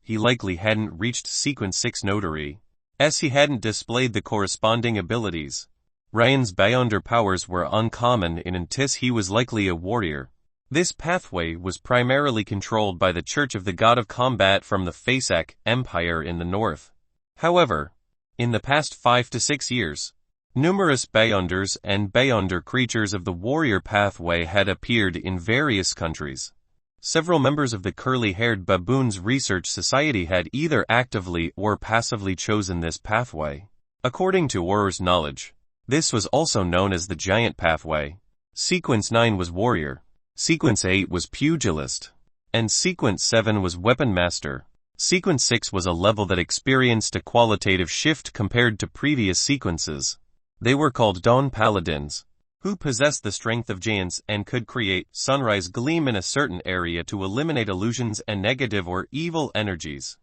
he likely hadn't reached Sequence 6 notary, as he hadn't displayed the corresponding abilities. Ryan's Beyonder powers were uncommon, and until he was likely a warrior. This pathway was primarily controlled by the Church of the God of Combat from the Fasak Empire in the north. However, in the past 5 to 6 years, numerous Beyonders and Beyonder creatures of the warrior pathway had appeared in various countries. Several members of the curly-haired baboons research society had either actively or passively chosen this pathway. According to Aurora's knowledge, this was also known as the giant pathway. Sequence 9 was warrior, Sequence 8 was pugilist, and Sequence 7 was weapon master. Sequence 6 was a level that experienced a qualitative shift compared to previous sequences. They were called Dawn Paladins, who possessed the strength of giants and could create sunrise gleam in a certain area to eliminate illusions and negative or evil energies.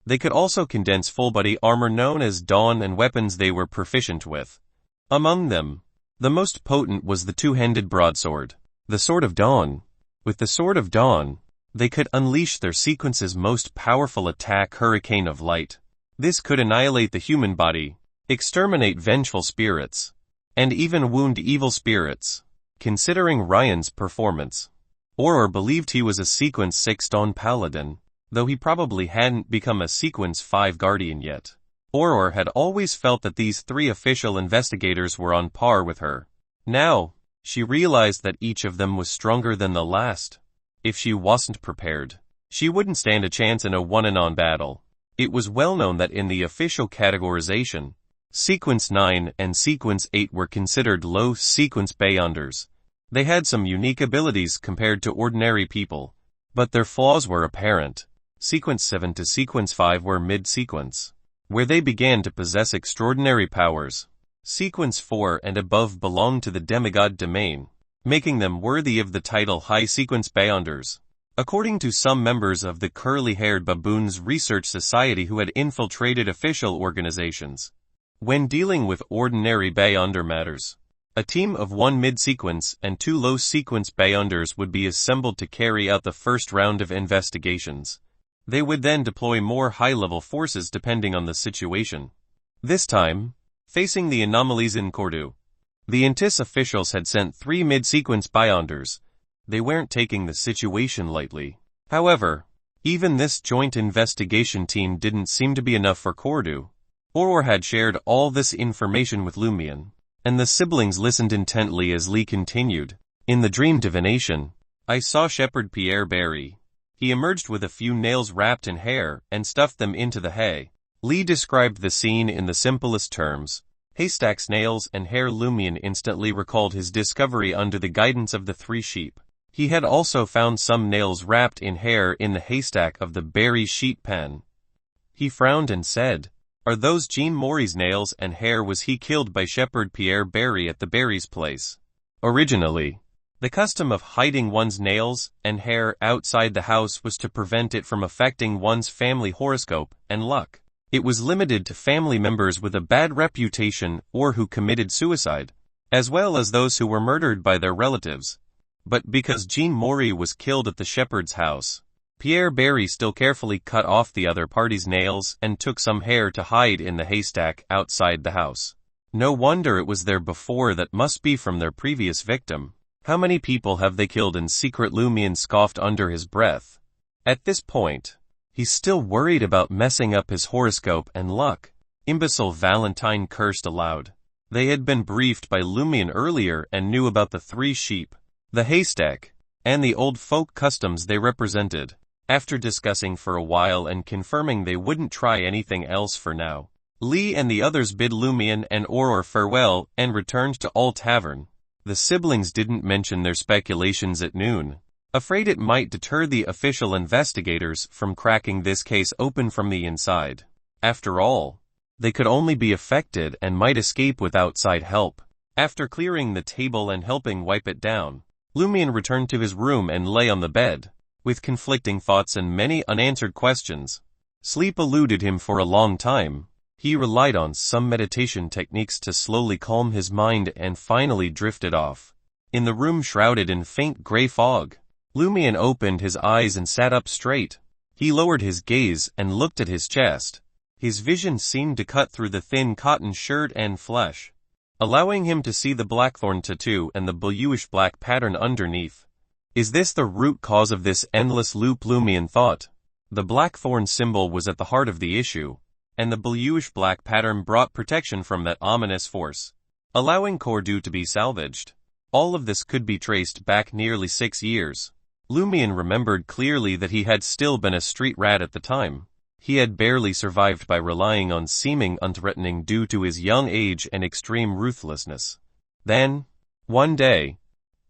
They could also condense full-body armor known as Dawn and weapons they were proficient with. Among them, the most potent was the two-handed broadsword, the Sword of Dawn. With the Sword of Dawn, they could unleash their sequence's most powerful attack, Hurricane of Light. This could annihilate the human body, exterminate vengeful spirits, and even wound evil spirits. Considering Ryan's performance, Aurora believed he was a Sequence 6 Dawn Paladin, though he probably hadn't become a Sequence 5 Guardian yet. Aurora had always felt that these 3 official investigators were on par with her. Now, she realized that each of them was stronger than the last. If she wasn't prepared, she wouldn't stand a chance in a one-on-one battle. It was well known that in the official categorization, Sequence 9 and Sequence 8 were considered low Sequence Beyonders. They had some unique abilities compared to ordinary people, but their flaws were apparent. Sequence 7 to Sequence 5 were mid-sequence, where they began to possess extraordinary powers. Sequence 4 and above belonged to the demigod domain, making them worthy of the title High Sequence Beyonders. According to some members of the curly-haired baboons research society who had infiltrated official organizations, when dealing with ordinary Beyonder matters, a team of 1 mid-sequence and 2 low-sequence Beyonders would be assembled to carry out the first round of investigations. They would then deploy more high-level forces depending on the situation. This time, facing the anomalies in Cordu, the Intis officials had sent 3 mid-sequence Beyonders. They weren't taking the situation lightly. However, even this joint investigation team didn't seem to be enough for Cordu. Aurora had shared all this information with Lumian, and the siblings listened intently as Lee continued. In the dream divination, I saw Shepherd Pierre Barry. He emerged with a few nails wrapped in hair and stuffed them into the hay. Lee described the scene in the simplest terms. Haystacks, nails, and hair. Lumian instantly recalled his discovery under the guidance of the 3 sheep. He had also found some nails wrapped in hair in the haystack of the Barry sheep pen. He frowned and said, "Are those Jean Maury's nails and hair? Was he killed by Shepherd Pierre Barry at the Barry's place?" Originally, the custom of hiding one's nails and hair outside the house was to prevent it from affecting one's family horoscope and luck. It was limited to family members with a bad reputation or who committed suicide, as well as those who were murdered by their relatives. But because Jean Maury was killed at the shepherd's house, Pierre Barry still carefully cut off the other party's nails and took some hair to hide in the haystack outside the house. No wonder it was there before. That must be from their previous victim. How many people have they killed in secret? Lumian scoffed under his breath. At this point, he's still worried about messing up his horoscope and luck. Imbecile, Valentine cursed aloud. They had been briefed by Lumian earlier and knew about the 3 sheep, the haystack, and the old folk customs they represented. After discussing for a while and confirming they wouldn't try anything else for now, Lee and the others bid Lumian and Aurora farewell and returned to All Tavern. The siblings didn't mention their speculations at noon. afraid it might deter the official investigators from cracking this case open from the inside. After all, they could only be affected and might escape with outside help. After clearing the table and helping wipe it down, Lumian returned to his room and lay on the bed, with conflicting thoughts and many unanswered questions. Sleep eluded him for a long time. He relied on some meditation techniques to slowly calm his mind and finally drifted off. In the room shrouded in faint gray fog, Lumian opened his eyes and sat up straight. He lowered his gaze and looked at his chest. His vision seemed to cut through the thin cotton shirt and flesh, allowing him to see the blackthorn tattoo and the bluish-black pattern underneath. Is this the root cause of this endless loop? Lumian thought. The blackthorn symbol was at the heart of the issue, and the bluish-black pattern brought protection from that ominous force, allowing Cordu to be salvaged. All of this could be traced back nearly 6 years. Lumian remembered clearly that he had still been a street rat at the time. He had barely survived by relying on seeming unthreatening due to his young age and extreme ruthlessness. Then, one day,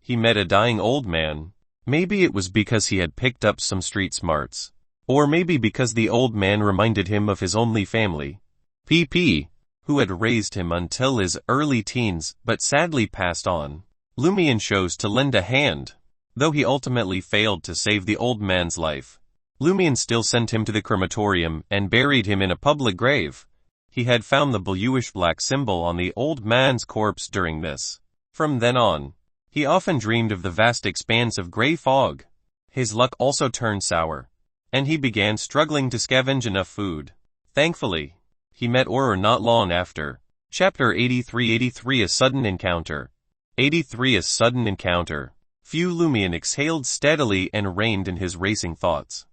he met a dying old man. Maybe it was because he had picked up some street smarts, or maybe because the old man reminded him of his only family, PP, who had raised him until his early teens but sadly passed on. Lumian chose to lend a hand. Though he ultimately failed to save the old man's life, Lumian still sent him to the crematorium and buried him in a public grave. He had found the bluish-black symbol on the old man's corpse during this. From then on, he often dreamed of the vast expanse of gray fog. His luck also turned sour, and he began struggling to scavenge enough food. Thankfully, he met Aurora not long after. Chapter 83 A Sudden Encounter. 83 A Sudden Encounter. Lumian exhaled steadily and reined in his racing thoughts.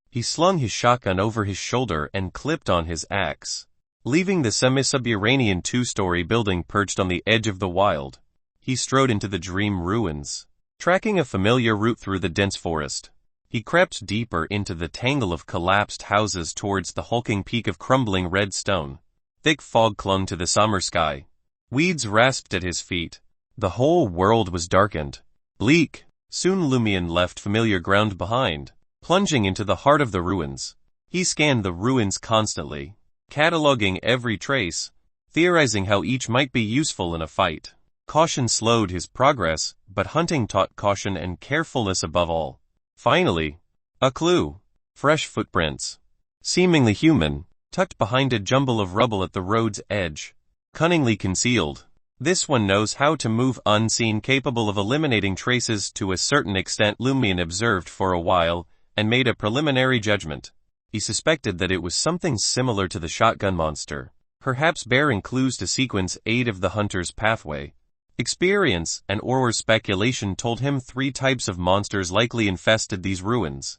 He slung his shotgun over his shoulder and clipped on his axe. Leaving the semi-subterranean 2-story building perched on the edge of the wild, he strode into the dream ruins. Tracking a familiar route through the dense forest, he crept deeper into the tangle of collapsed houses towards the hulking peak of crumbling red stone. Thick fog clung to the summer sky. Weeds rasped at his feet. The whole world was darkened. Bleak. Soon Lumian left familiar ground behind, plunging into the heart of the ruins. He scanned the ruins constantly, cataloging every trace, theorizing how each might be useful in a fight. Caution slowed his progress, but hunting taught caution and carefulness above all. Finally, a clue. Fresh footprints, seemingly human, tucked behind a jumble of rubble at the road's edge. Cunningly concealed. This one knows how to move unseen, capable of eliminating traces to a certain extent. Lumian observed for a while and made a preliminary judgment. He suspected that it was something similar to the shotgun monster, perhaps bearing clues to sequence 8 of the hunter's pathway. Experience and Aurora's speculation told him 3 types of monsters likely infested these ruins.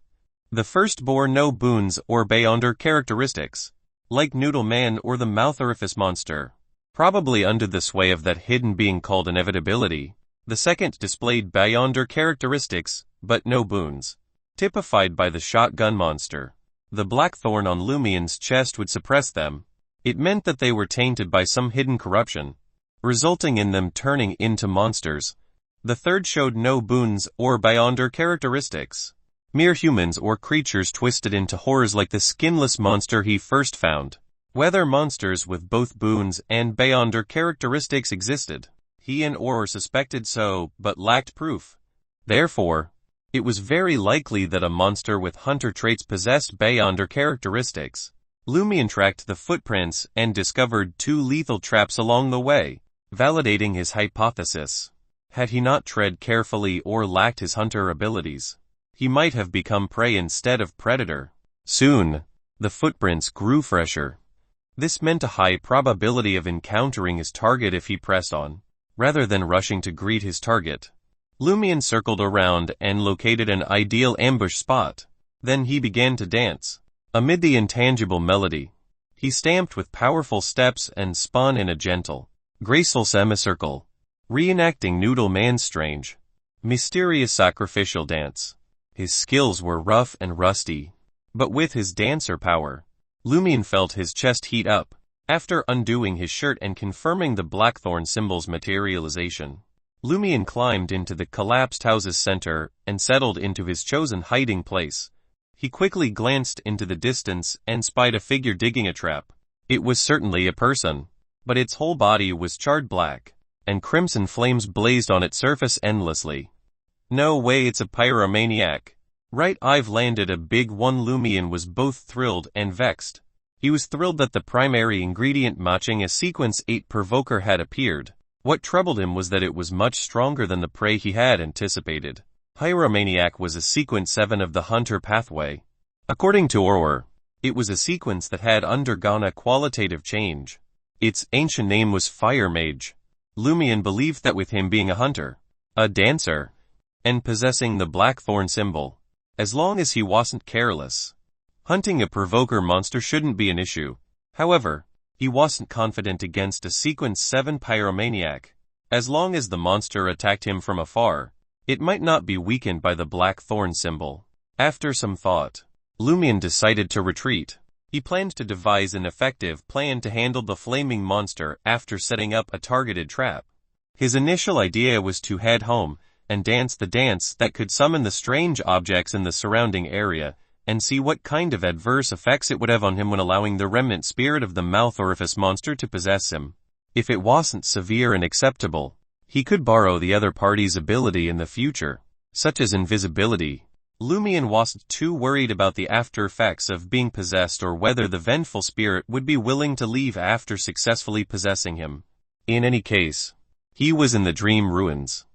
The first bore no boons or beyonder characteristics, like Noodle Man or the Mouth Orifice monster, probably under the sway of that hidden being called Inevitability. The second displayed beyonder characteristics, but no boons, typified by the shotgun monster. The blackthorn on Lumian's chest would suppress them. It meant that they were tainted by some hidden corruption, resulting in them turning into monsters. The third showed no boons or beyonder characteristics, mere humans or creatures twisted into horrors like the skinless monster he first found. Whether monsters with both boons and beyonder characteristics existed, he and Aurora suspected so, but lacked proof. Therefore, it was very likely that a monster with hunter traits possessed beyonder characteristics. Lumian tracked the footprints and discovered 2 lethal traps along the way, validating his hypothesis. Had he not tread carefully or lacked his hunter abilities, he might have become prey instead of predator. Soon, the footprints grew fresher. This meant a high probability of encountering his target if he pressed on, rather than rushing to greet his target. Lumian circled around and located an ideal ambush spot. Then he began to dance. Amid the intangible melody, he stamped with powerful steps and spun in a gentle, graceful semicircle, reenacting Noodle Man's strange, mysterious sacrificial dance. His skills were rough and rusty, but with his dancer power, Lumian felt his chest heat up. After undoing his shirt and confirming the blackthorn symbol's materialization, Lumian climbed into the collapsed house's center and settled into his chosen hiding place. He quickly glanced into the distance and spied a figure digging a trap. It was certainly a person, but its whole body was charred black, and crimson flames blazed on its surface endlessly. No way, it's a pyromaniac. Right, I've landed a big one. Lumian was both thrilled and vexed. He was thrilled that the primary ingredient matching a sequence 8 provoker had appeared. What troubled him was that it was much stronger than the prey he had anticipated. Pyromaniac was a sequence 7 of the Hunter pathway. According to Orwer, it was a sequence that had undergone a qualitative change. Its ancient name was Fire Mage. Lumian believed that with him being a hunter, a dancer, and possessing the Blackthorn symbol, as long as he wasn't careless, hunting a provoker monster shouldn't be an issue. However, he wasn't confident against a sequence 7 pyromaniac. As long as the monster attacked him from afar, it might not be weakened by the Blackthorn symbol. After some thought, Lumian decided to retreat. He planned to devise an effective plan to handle the flaming monster after setting up a targeted trap. His initial idea was to head home and dance the dance that could summon the strange objects in the surrounding area, and see what kind of adverse effects it would have on him when allowing the remnant spirit of the mouth orifice monster to possess him. If it wasn't severe and acceptable, he could borrow the other party's ability in the future, such as invisibility. Lumian wasn't too worried about the after effects of being possessed or whether the vengeful spirit would be willing to leave after successfully possessing him. In any case, he was in the dream ruins.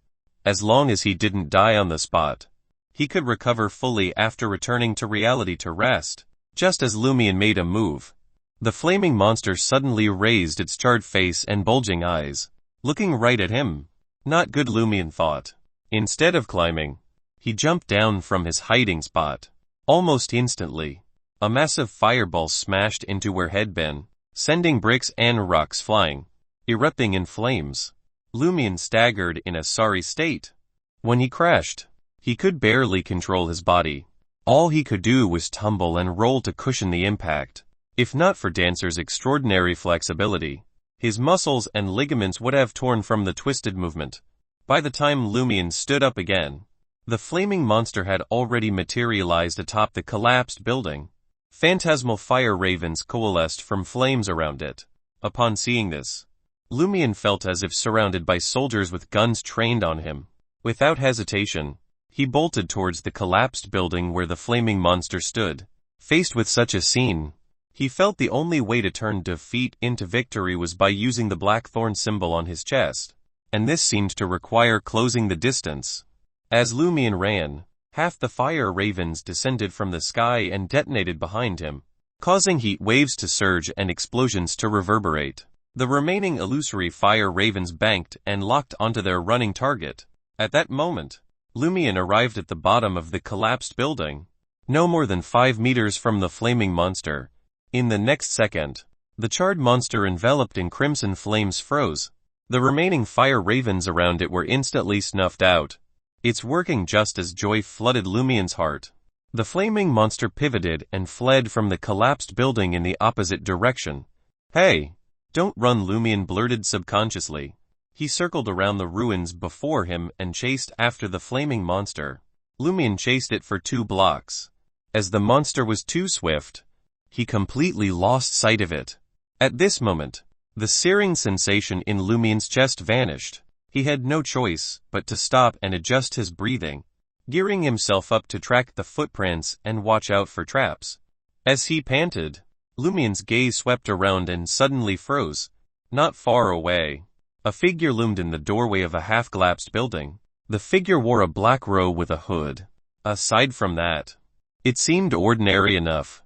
As long as he didn't die on the spot, he could recover fully after returning to reality to rest. Just as Lumian made a move, the flaming monster suddenly raised its charred face and bulging eyes, looking right at him. Not good, Lumian thought. Instead of climbing, he jumped down from his hiding spot. Almost instantly, a massive fireball smashed into where he'd been, sending bricks and rocks flying, erupting in flames. Lumian staggered in a sorry state. When he crashed, he could barely control his body. All he could do was tumble and roll to cushion the impact. If not for Dancer's extraordinary flexibility, his muscles and ligaments would have torn from the twisted movement. By the time Lumian stood up again, the flaming monster had already materialized atop the collapsed building. Phantasmal fire ravens coalesced from flames around it. Upon seeing this, Lumian felt as if surrounded by soldiers with guns trained on him. Without hesitation, he bolted towards the collapsed building where the flaming monster stood. Faced with such a scene, he felt the only way to turn defeat into victory was by using the Blackthorn symbol on his chest, and this seemed to require closing the distance. As Lumian ran, half the fire ravens descended from the sky and detonated behind him, causing heat waves to surge and explosions to reverberate. The remaining illusory fire ravens banked and locked onto their running target. At that moment, Lumian arrived at the bottom of the collapsed building, no more than 5 meters from the flaming monster. In the next second, the charred monster enveloped in crimson flames froze. The remaining fire ravens around it were instantly snuffed out. It's working, just as joy flooded Lumian's heart. The flaming monster pivoted and fled from the collapsed building in the opposite direction. Hey, don't run, Lumian blurted subconsciously. He circled around the ruins before him and chased after the flaming monster. Lumian chased it for 2 blocks. As the monster was too swift, he completely lost sight of it. At this moment, the searing sensation in Lumian's chest vanished. He had no choice but to stop and adjust his breathing, gearing himself up to track the footprints and watch out for traps. As he panted, Lumian's gaze swept around and suddenly froze. Not far away, a figure loomed in the doorway of a half-collapsed building. The figure wore a black robe with a hood. Aside from that, it seemed ordinary enough,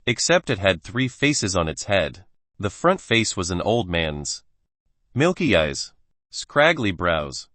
except it had 3 faces on its head. The front face was an old man's. Milky eyes, scraggly brows,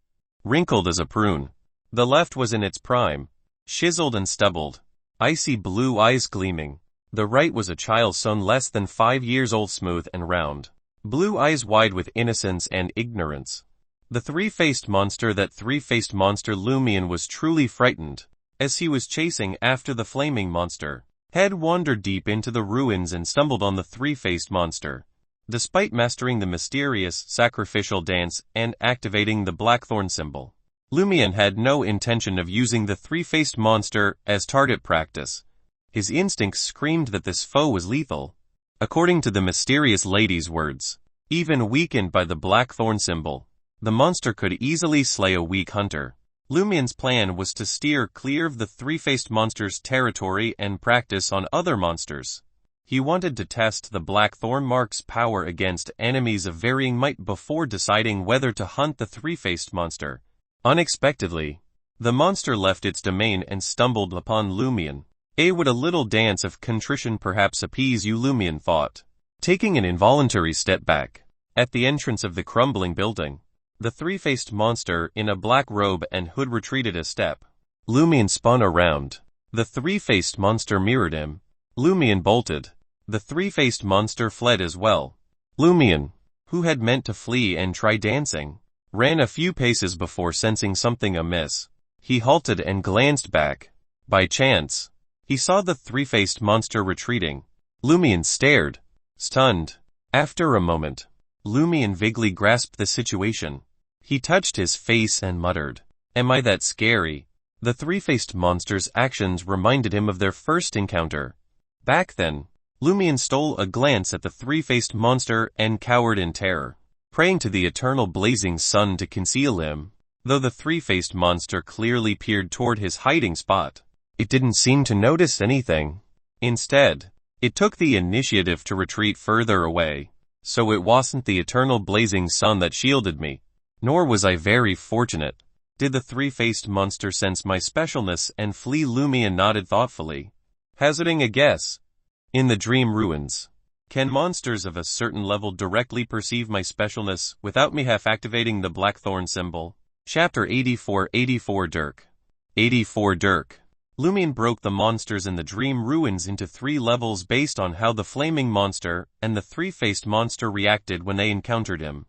wrinkled as a prune. The left was in its prime, chiseled and stubbled, icy blue eyes gleaming. The right was a child son less than 5 years old, smooth and round, blue eyes wide with innocence and ignorance. The 3-faced monster. That 3-faced monster. Lumian was truly frightened. As he was chasing after the flaming monster, head wandered deep into the ruins and stumbled on the 3-faced monster. Despite mastering the mysterious sacrificial dance and activating the blackthorn symbol, Lumian had no intention of using the three-faced monster as target practice. His instincts screamed that this foe was lethal. According to the mysterious lady's words, even weakened by the blackthorn symbol, the monster could easily slay a weak hunter. Lumian's plan was to steer clear of the three-faced monster's territory and practice on other monsters. He wanted to test the blackthorn mark's power against enemies of varying might before deciding whether to hunt the three-faced monster. Unexpectedly, the monster left its domain and stumbled upon Lumian. Would a little dance of contrition perhaps appease you, Lumian thought, taking an involuntary step back. At the entrance of the crumbling building, the three-faced monster in a black robe and hood retreated a step. Lumian spun around. The three-faced monster mirrored him. Lumian bolted. The three-faced monster fled as well. Lumian, who had meant to flee and try dancing, ran a few paces before sensing something amiss. He halted and glanced back. By chance, he saw the three-faced monster retreating. Lumian stared, stunned. After a moment, Lumian vaguely grasped the situation. He touched his face and muttered, "Am I that scary?" The three-faced monster's actions reminded him of their first encounter. Back then, Lumian stole a glance at the three-faced monster and cowered in terror, praying to the eternal blazing sun to conceal him. Though the three-faced monster clearly peered toward his hiding spot, it didn't seem to notice anything. Instead, it took the initiative to retreat further away. So it wasn't the eternal blazing sun that shielded me. Nor was I very fortunate. Did the three-faced monster sense my specialness and flee? Lumian nodded thoughtfully, hazarding a guess. In the dream ruins, can monsters of a certain level directly perceive my specialness without me activating the blackthorn symbol? Chapter 84 Dirk. 84 Dirk. Lumian broke the monsters in the dream ruins into 3 levels based on how the flaming monster and the three-faced monster reacted when they encountered him.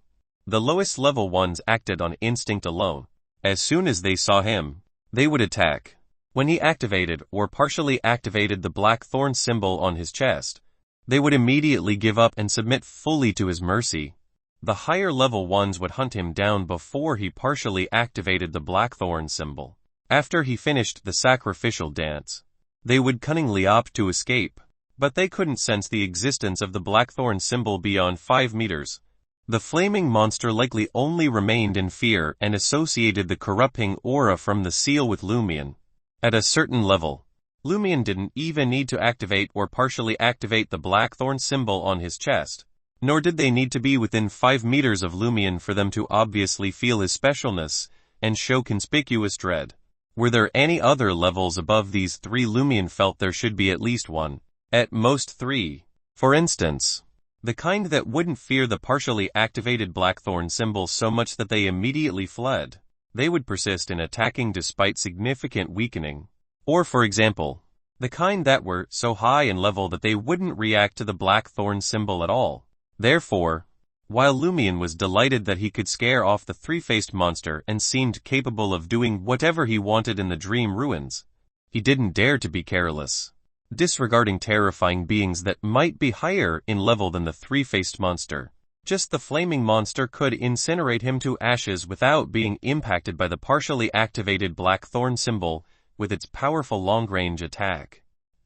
The lowest level ones acted on instinct alone. As soon as they saw him, they would attack. When he activated or partially activated the blackthorn symbol on his chest, they would immediately give up and submit fully to his mercy. The higher level ones would hunt him down before he partially activated the blackthorn symbol. After he finished the sacrificial dance, they would cunningly opt to escape, but they couldn't sense the existence of the blackthorn symbol beyond 5 meters. The flaming monster likely only remained in fear and associated the corrupting aura from the seal with Lumian. At a certain level, Lumian didn't even need to activate or partially activate the blackthorn symbol on his chest, nor did they need to be within 5 meters of Lumian for them to obviously feel his specialness and show conspicuous dread. Were there any other levels above these 3? Lumian felt there should be at least one, at most 3. For instance, the kind that wouldn't fear the partially activated blackthorn symbol so much that they immediately fled. They would persist in attacking despite significant weakening. Or for example, the kind that were so high in level that they wouldn't react to the blackthorn symbol at all. Therefore, while Lumian was delighted that he could scare off the three-faced monster and seemed capable of doing whatever he wanted in the dream ruins, he didn't dare to be careless, disregarding terrifying beings that might be higher in level than the three-faced monster. Just the flaming monster could incinerate him to ashes without being impacted by the partially activated blackthorn symbol with its powerful long-range attack.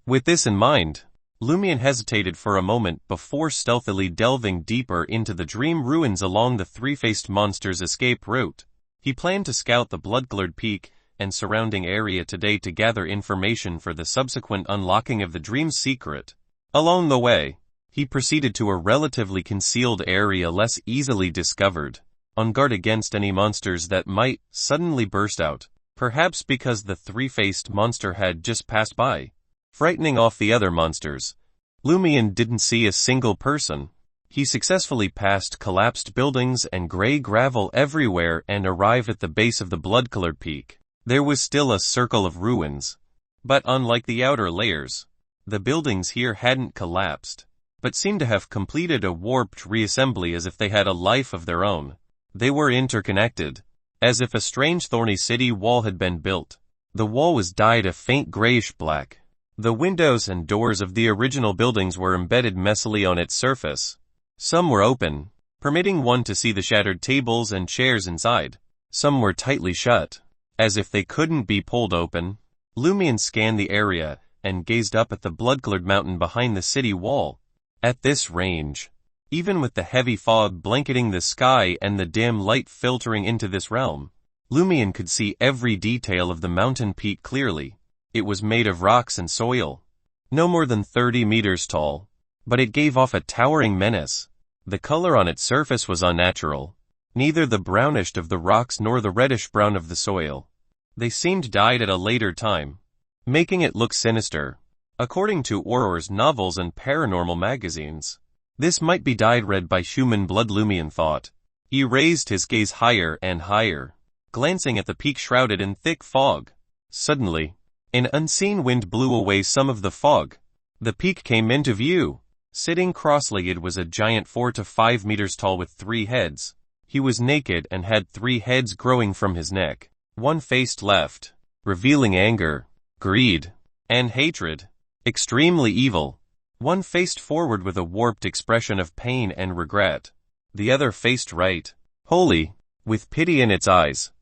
With this in mind, Lumian hesitated for a moment before stealthily delving deeper into the dream ruins along the three-faced monster's escape route. He planned to scout the blood-colored peak and surrounding area today to gather information for the subsequent unlocking of the dream's secret. Along the way, he proceeded to a relatively concealed area less easily discovered, on guard against any monsters that might suddenly burst out, perhaps because the three-faced monster had just passed by, frightening off the other monsters. Lumian didn't see a single person. He successfully passed collapsed buildings and gray gravel everywhere and arrived at the base of the blood-colored peak. There was still a circle of ruins, but unlike the outer layers, the buildings here hadn't collapsed, but seemed to have completed a warped reassembly as if they had a life of their own. They were interconnected, as if a strange thorny city wall had been built. The wall was dyed a faint grayish black. The windows and doors of the original buildings were embedded messily on its surface. Some were open, permitting one to see the shattered tables and chairs inside. Some were tightly shut, as if they couldn't be pulled open. Lumian scanned the area and gazed up at the blood-colored mountain behind the city wall. At this range, even with the heavy fog blanketing the sky and the dim light filtering into this realm, Lumian could see every detail of the mountain peak clearly. It was made of rocks and soil, no more than 30 meters tall, but it gave off a towering menace. The color on its surface was unnatural, neither the brownish of the rocks nor the reddish-brown of the soil. They seemed dyed at a later time, making it look sinister. According to Auror's novels and paranormal magazines, this might be dyed red by human blood, Lumian thought. He raised his gaze higher and higher, glancing at the peak shrouded in thick fog. Suddenly, an unseen wind blew away some of the fog. The peak came into view. Sitting cross-legged was a giant 4 to 5 meters tall with 3 heads. He was naked and had 3 heads growing from his neck. One faced left, revealing anger, greed, and hatred. Extremely evil. One faced forward with a warped expression of pain and regret. The other faced right, holy, with pity in its eyes.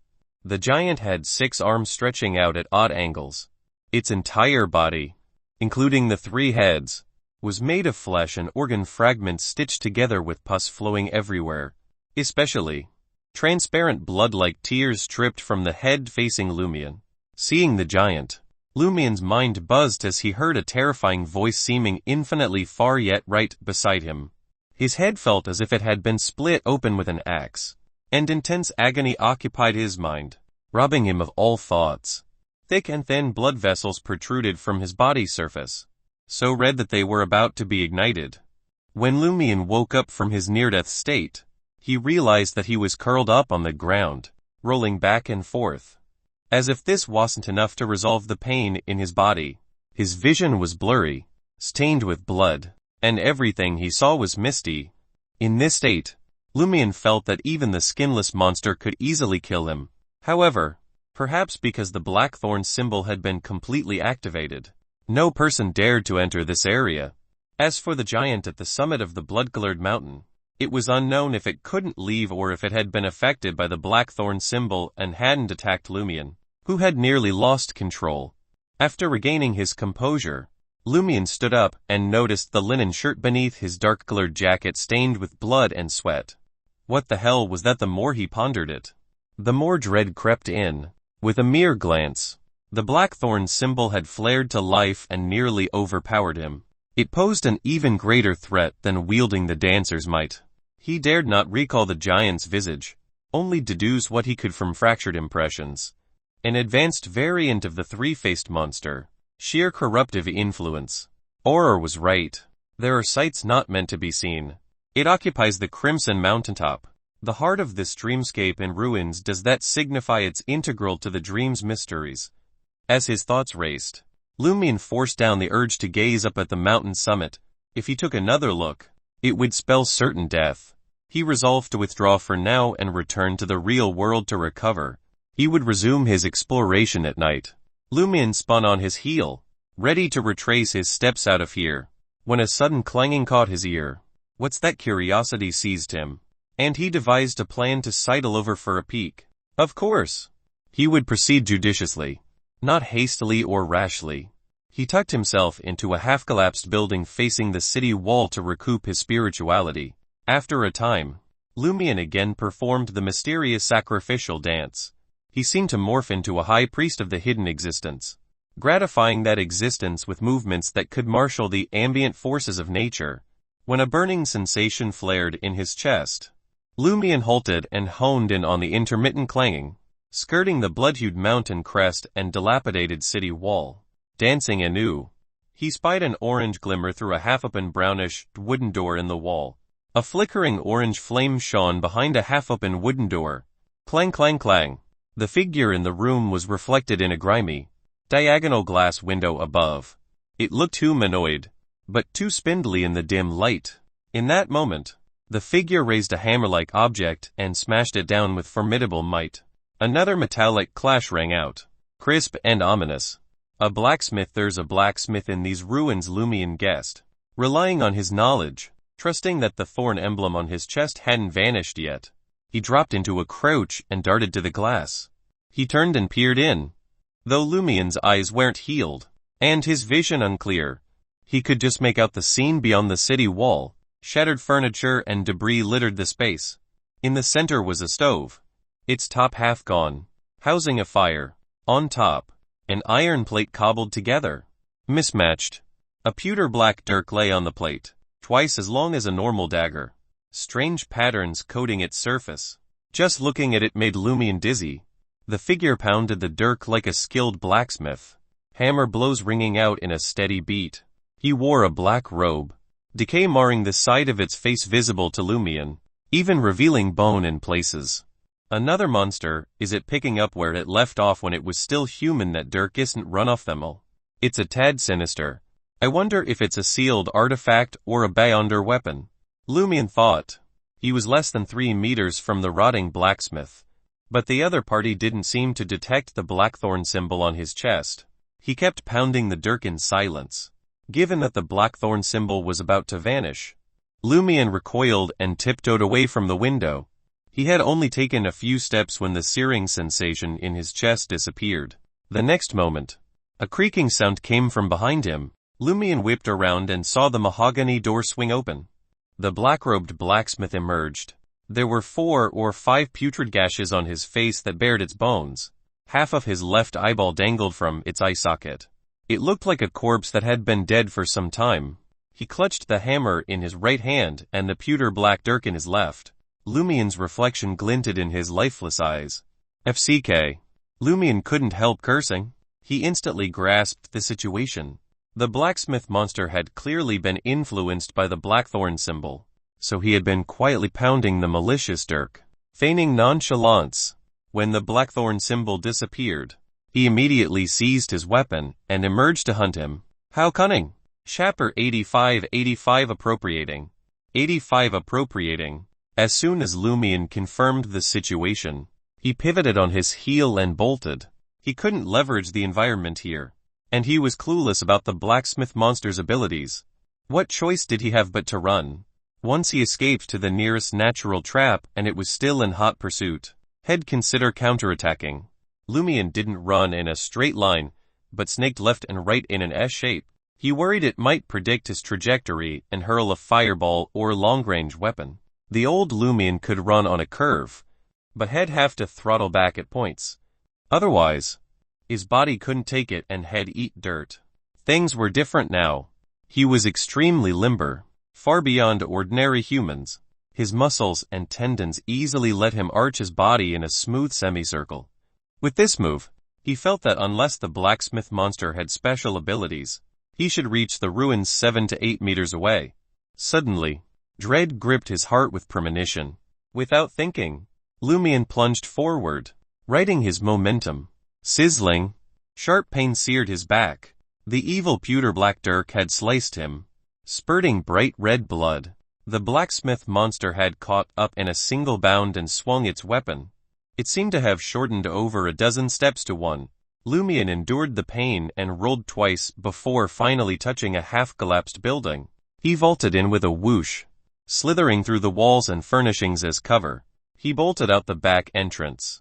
The giant had 6 arms stretching out at odd angles. Its entire body, including the 3 heads, was made of flesh and organ fragments stitched together with pus flowing everywhere. Especially, transparent blood-like tears dripped from the head facing Lumian. Seeing the giant, Lumian's mind buzzed as he heard a terrifying voice seeming infinitely far yet right beside him. His head felt as if it had been split open with an axe, and intense agony occupied his mind, robbing him of all thoughts. Thick and thin blood vessels protruded from his body surface, so red that they were about to be ignited. When Lumian woke up from his near-death state, he realized that he was curled up on the ground, rolling back and forth. As if this wasn't enough to resolve the pain in his body, his vision was blurry, stained with blood, and everything he saw was misty. In this state, Lumian felt that even the skinless monster could easily kill him. However, perhaps because the blackthorn symbol had been completely activated, no person dared to enter this area. As for the giant at the summit of the blood-colored mountain, it was unknown if it couldn't leave or if it had been affected by the blackthorn symbol and hadn't attacked Lumian, who had nearly lost control. After regaining his composure, Lumian stood up and noticed the linen shirt beneath his dark-colored jacket stained with blood and sweat. What the hell was that? The more he pondered it, the more dread crept in. With a mere glance, the blackthorn symbol had flared to life and nearly overpowered him. It posed an even greater threat than wielding the dancer's might. He dared not recall the giant's visage, only deduce what he could from fractured impressions. An advanced variant of the 3-faced monster. Sheer corruptive influence. Auror was right. There are sights not meant to be seen. It occupies the Crimson Mountaintop, the heart of this dreamscape in ruins. Does that signify it's integral to the dream's mysteries? As his thoughts raced, Lumian forced down the urge to gaze up at the mountain summit. If he took another look, it would spell certain death. He resolved to withdraw for now and return to the real world to recover. He would resume his exploration at night. Lumian spun on his heel, ready to retrace his steps out of here, when a sudden clanging caught his ear. What's that? Curiosity seized him, and he devised a plan to sidle over for a peek. Of course, he would proceed judiciously, not hastily or rashly. He tucked himself into a half-collapsed building facing the city wall to recoup his spirituality. After a time, Lumian again performed the mysterious sacrificial dance. He seemed to morph into a high priest of the hidden existence, gratifying that existence with movements that could marshal the ambient forces of nature. When a burning sensation flared in his chest, Lumian halted and honed in on the intermittent clanging, skirting the blood-hued mountain crest and dilapidated city wall. Dancing anew, he spied an orange glimmer through a half-open brownish wooden door in the wall. A flickering orange flame shone behind a half-open wooden door. Clang, clang, clang. The figure in the room was reflected in a grimy, diagonal glass window above. It looked humanoid, but too spindly in the dim light. In that moment, the figure raised a hammer-like object and smashed it down with formidable might. Another metallic clash rang out, crisp and ominous. A blacksmith. There's a blacksmith in these ruins, Lumian guessed, relying on his knowledge, Trusting that the thorn emblem on his chest hadn't vanished yet, he dropped into a crouch and darted to the glass. He turned and peered in. Though Lumian's eyes weren't healed, and his vision unclear, he could just make out the scene beyond the city wall. Shattered furniture and debris littered the space. In the center was a stove, its top half gone, housing a fire. On top, an iron plate cobbled together, mismatched. A pewter black dirk lay on the plate, twice as long as a normal dagger, strange patterns coating its surface. Just looking at it made Lumian dizzy. The figure pounded the dirk like a skilled blacksmith, hammer blows ringing out in a steady beat. He wore a black robe, decay marring the side of its face visible to Lumian, even revealing bone in places. Another monster, is it picking up where it left off when it was still human? That dirk isn't run off them all. It's a tad sinister. I wonder if it's a sealed artifact or a beyonder weapon. Lumian thought. He was less than 3 meters from the rotting blacksmith, but the other party didn't seem to detect the blackthorn symbol on his chest. He kept pounding the dirk in silence. Given that the blackthorn symbol was about to vanish, Lumian recoiled and tiptoed away from the window. He had only taken a few steps when the searing sensation in his chest disappeared. The next moment, a creaking sound came from behind him. Lumian whipped around and saw the mahogany door swing open. The black-robed blacksmith emerged. There were 4 or 5 putrid gashes on his face that bared its bones. Half of his left eyeball dangled from its eye socket. It looked like a corpse that had been dead for some time. He clutched the hammer in his right hand and the pewter black dirk in his left. Lumian's reflection glinted in his lifeless eyes. FCK. Lumian couldn't help cursing. He instantly grasped the situation. The blacksmith monster had clearly been influenced by the blackthorn symbol, so he had been quietly pounding the malicious dirk, feigning nonchalance. When the blackthorn symbol disappeared, he immediately seized his weapon and emerged to hunt him. How cunning! Chapter 85 Appropriating. 85 Appropriating. As soon as Lumian confirmed the situation, he pivoted on his heel and bolted. He couldn't leverage the environment here, and he was clueless about the blacksmith monster's abilities. What choice did he have but to run? Once he escaped to the nearest natural trap and it was still in hot pursuit. He'd consider counterattacking. Lumian didn't run in a straight line, but snaked left and right in an S shape. He worried it might predict his trajectory and hurl a fireball or long-range weapon. The old Lumian could run on a curve, but he'd have to throttle back at points. Otherwise, his body couldn't take it and he'd eat dirt. Things were different now. He was extremely limber, far beyond ordinary humans. His muscles and tendons easily let him arch his body in a smooth semicircle. With this move, he felt that unless the blacksmith monster had special abilities, he should reach the ruins 7 to 8 meters away. Suddenly, dread gripped his heart with premonition. Without thinking, Lumian plunged forward, riding his momentum. Sizzling, sharp pain seared his back. The evil pewter black dirk had sliced him, spurting bright red blood. The blacksmith monster had caught up in a single bound and swung its weapon. It seemed to have shortened over a dozen steps to one. Lumian endured the pain and rolled twice before finally touching a half-collapsed building. He vaulted in with a whoosh, slithering through the walls and furnishings as cover. He bolted out the back entrance.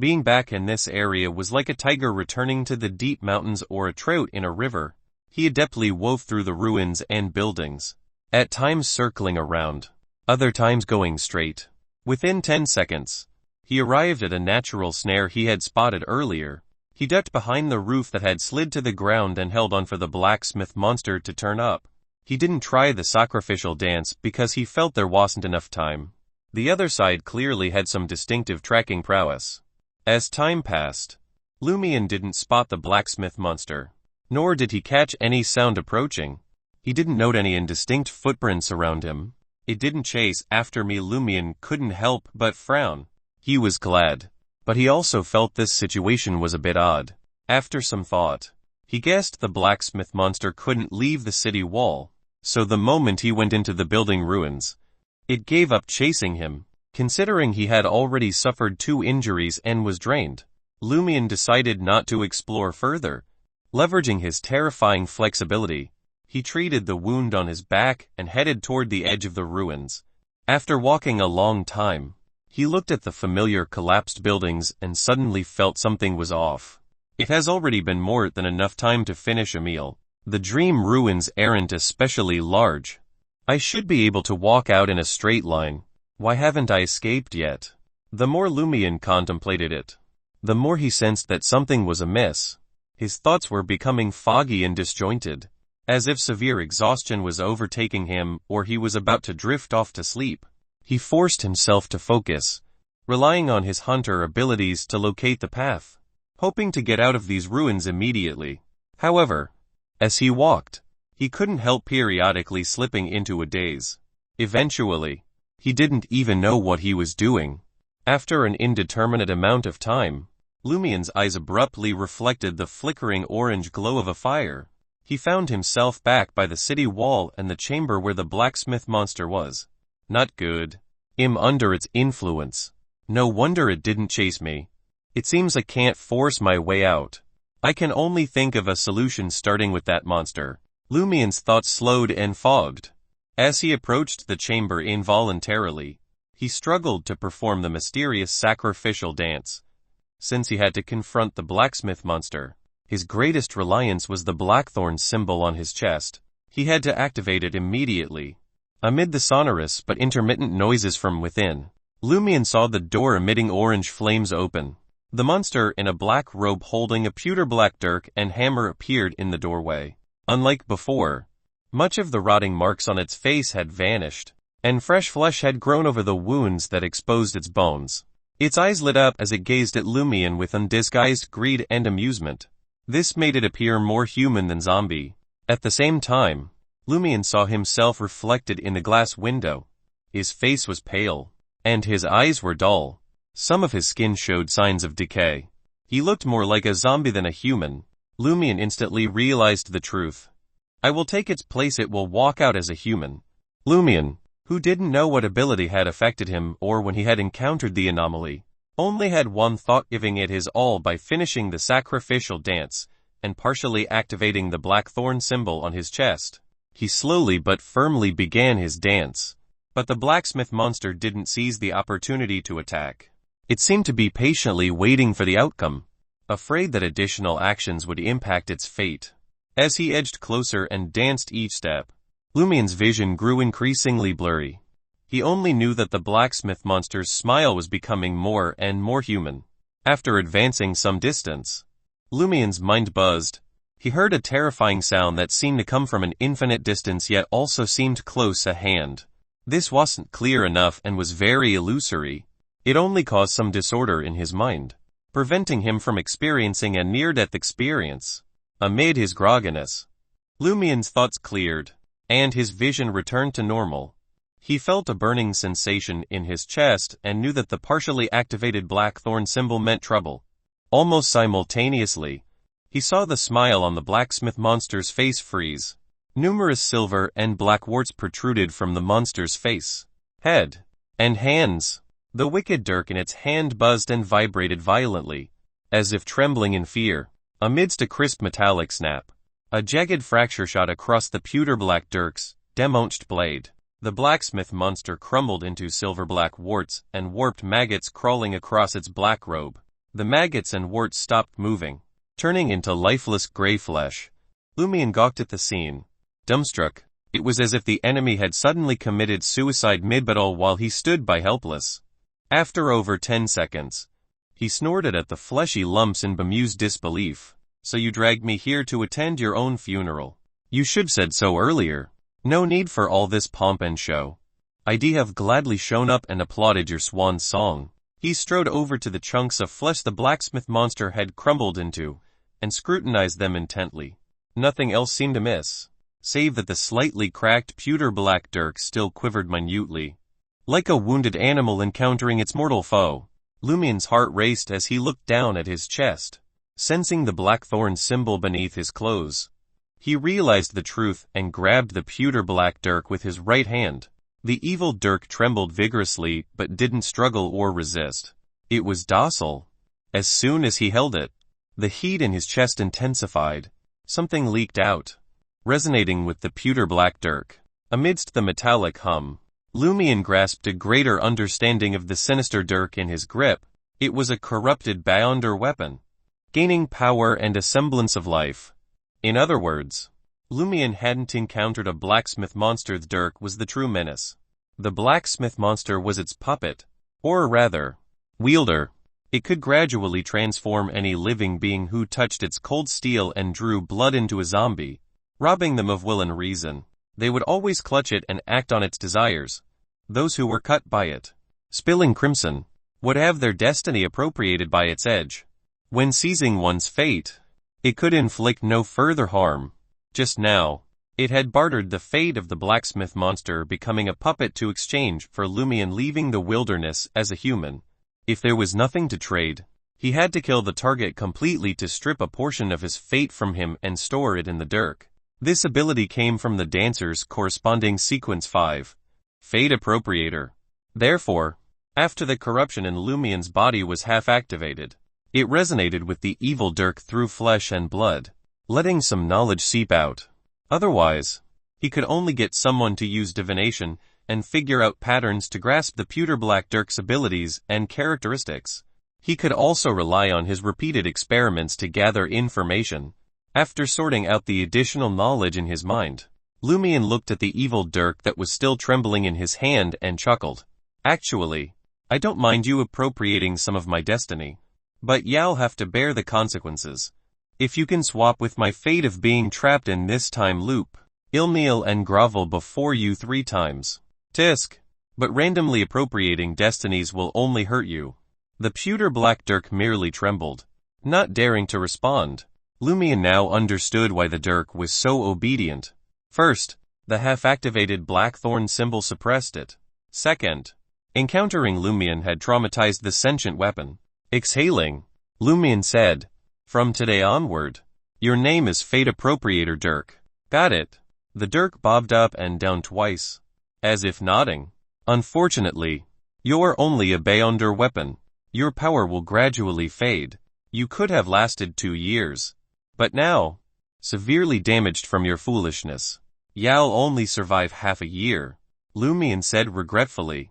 Being back in this area was like a tiger returning to the deep mountains or a trout in a river. He adeptly wove through the ruins and buildings, at times circling around, other times going straight. Within 10 seconds, he arrived at a natural snare he had spotted earlier. He ducked behind the roof that had slid to the ground and held on for the blacksmith monster to turn up. He didn't try the sacrificial dance because he felt there wasn't enough time. The other side clearly had some distinctive tracking prowess. As time passed, Lumian didn't spot the blacksmith monster, nor did he catch any sound approaching. He didn't note any indistinct footprints around him. It didn't chase after me. Lumian couldn't help but frown. He was glad, but he also felt this situation was a bit odd. After some thought, he guessed the blacksmith monster couldn't leave the city wall, so the moment he went into the building ruins, it gave up chasing him. Considering he had already suffered 2 injuries and was drained, Lumian decided not to explore further. Leveraging his terrifying flexibility, He treated the wound on his back and headed toward the edge of the ruins. After walking a long time, he looked at the familiar collapsed buildings and suddenly felt something was off. It has already been more than enough time to finish a meal. The dream ruins aren't especially large. I should be able to walk out in a straight line. Why haven't I escaped yet? The more Lumian contemplated it, the more he sensed that something was amiss. His thoughts were becoming foggy and disjointed, as if severe exhaustion was overtaking him or he was about to drift off to sleep. He forced himself to focus, relying on his hunter abilities to locate the path, hoping to get out of these ruins immediately. However, as he walked, he couldn't help periodically slipping into a daze. Eventually, he didn't even know what he was doing. After an indeterminate amount of time, Lumian's eyes abruptly reflected the flickering orange glow of a fire. He found himself back by the city wall and the chamber where the blacksmith monster was. Not good. I'm under its influence. No wonder it didn't chase me. It seems I can't force my way out. I can only think of a solution starting with that monster. Lumian's thoughts slowed and fogged. As he approached the chamber involuntarily, he struggled to perform the mysterious sacrificial dance. Since he had to confront the blacksmith monster, his greatest reliance was the blackthorn symbol on his chest. He had to activate it immediately. Amid the sonorous but intermittent noises from within, Lumian saw the door emitting orange flames open. The monster in a black robe holding a pewter black dirk and hammer appeared in the doorway. Unlike before, much of the rotting marks on its face had vanished, and fresh flesh had grown over the wounds that exposed its bones. Its eyes lit up as it gazed at Lumian with undisguised greed and amusement. This made it appear more human than zombie. At the same time, Lumian saw himself reflected in the glass window. His face was pale, and his eyes were dull. Some of his skin showed signs of decay. He looked more like a zombie than a human. Lumian instantly realized the truth. I will take its place. It will walk out as a human. Lumian, who didn't know what ability had affected him or when he had encountered the anomaly, only had one thought: giving it his all by finishing the sacrificial dance and partially activating the blackthorn symbol on his chest. He slowly but firmly began his dance, but the blacksmith monster didn't seize the opportunity to attack. It seemed to be patiently waiting for the outcome, afraid that additional actions would impact its fate. As he edged closer and danced each step, Lumian's vision grew increasingly blurry. He only knew that the blacksmith monster's smile was becoming more and more human. After advancing some distance, Lumian's mind buzzed. He heard a terrifying sound that seemed to come from an infinite distance yet also seemed close at hand. This wasn't clear enough and was very illusory. It only caused some disorder in his mind, preventing him from experiencing a near-death experience. Amid his grogginess, Lumian's thoughts cleared, and his vision returned to normal. He felt a burning sensation in his chest and knew that the partially activated blackthorn symbol meant trouble. Almost simultaneously, he saw the smile on the blacksmith monster's face freeze. Numerous silver and black warts protruded from the monster's face, head, and hands. The wicked dirk in its hand buzzed and vibrated violently, as if trembling in fear. Amidst a crisp metallic snap, a jagged fracture shot across the pewter-black dirk's demouched blade. The blacksmith monster crumbled into silver-black warts and warped maggots crawling across its black robe. The maggots and warts stopped moving, turning into lifeless gray flesh. Lumian gawked at the scene, dumbstruck. It was as if the enemy had suddenly committed suicide mid-battle while he stood by helpless. After over 10 seconds, he snorted at the fleshy lumps in bemused disbelief. So you dragged me here to attend your own funeral. You should said so earlier. No need for all this pomp and show. I'd have gladly shown up and applauded your swan song. He strode over to the chunks of flesh the blacksmith monster had crumbled into, and scrutinized them intently. Nothing else seemed amiss, save that the slightly cracked pewter-black dirk still quivered minutely, like a wounded animal encountering its mortal foe. Lumian's heart raced as he looked down at his chest, sensing the blackthorn symbol beneath his clothes. He realized the truth and grabbed the pewter-black dirk with his right hand. The evil dirk trembled vigorously but didn't struggle or resist. It was docile. As soon as he held it, the heat in his chest intensified. Something leaked out. resonating with the pewter black dirk. Amidst the metallic hum, Lumian grasped a greater understanding of the sinister dirk in his grip. It was a corrupted beyonder weapon, gaining power and a semblance of life. In other words, Lumian hadn't encountered a blacksmith monster. The dirk was the true menace. The blacksmith monster was its puppet, or rather, wielder. It could gradually transform any living being who touched its cold steel and drew blood into a zombie, robbing them of will and reason. They would always clutch it and act on its desires. Those who were cut by it, spilling crimson, would have their destiny appropriated by its edge. When seizing one's fate, it could inflict no further harm. Just now, it had bartered the fate of the blacksmith monster, becoming a puppet to exchange for Lumian leaving the wilderness as a human. If there was nothing to trade, he had to kill the target completely to strip a portion of his fate from him and store it in the dirk. This ability came from the dancer's corresponding sequence 5, Fate Appropriator. Therefore, after the corruption in Lumian's body was half-activated, it resonated with the evil dirk through flesh and blood, letting some knowledge seep out. Otherwise, he could only get someone to use divination and figure out patterns to grasp the pewter black dirk's abilities and characteristics. He could also rely on his repeated experiments to gather information. After sorting out the additional knowledge in his mind, Lumian looked at the evil dirk that was still trembling in his hand and chuckled. Actually, I don't mind you appropriating some of my destiny, but you'll have to bear the consequences. If you can swap with my fate of being trapped in this time loop, I'll kneel and grovel before you 3 times. Tisk. But randomly appropriating destinies will only hurt you. The pewter black dirk merely trembled, not daring to respond. Lumian now understood why the dirk was so obedient. First, the half-activated blackthorn symbol suppressed it. Second, encountering Lumian had traumatized the sentient weapon. Exhaling, Lumian said, "From today onward, your name is Fate Appropriator Dirk." Got it. The dirk bobbed up and down twice, as if nodding. Unfortunately, you're only a beyonder weapon. Your power will gradually fade. You could have lasted 2 years. But now, severely damaged from your foolishness, you'll only survive half a year, Lumian said regretfully.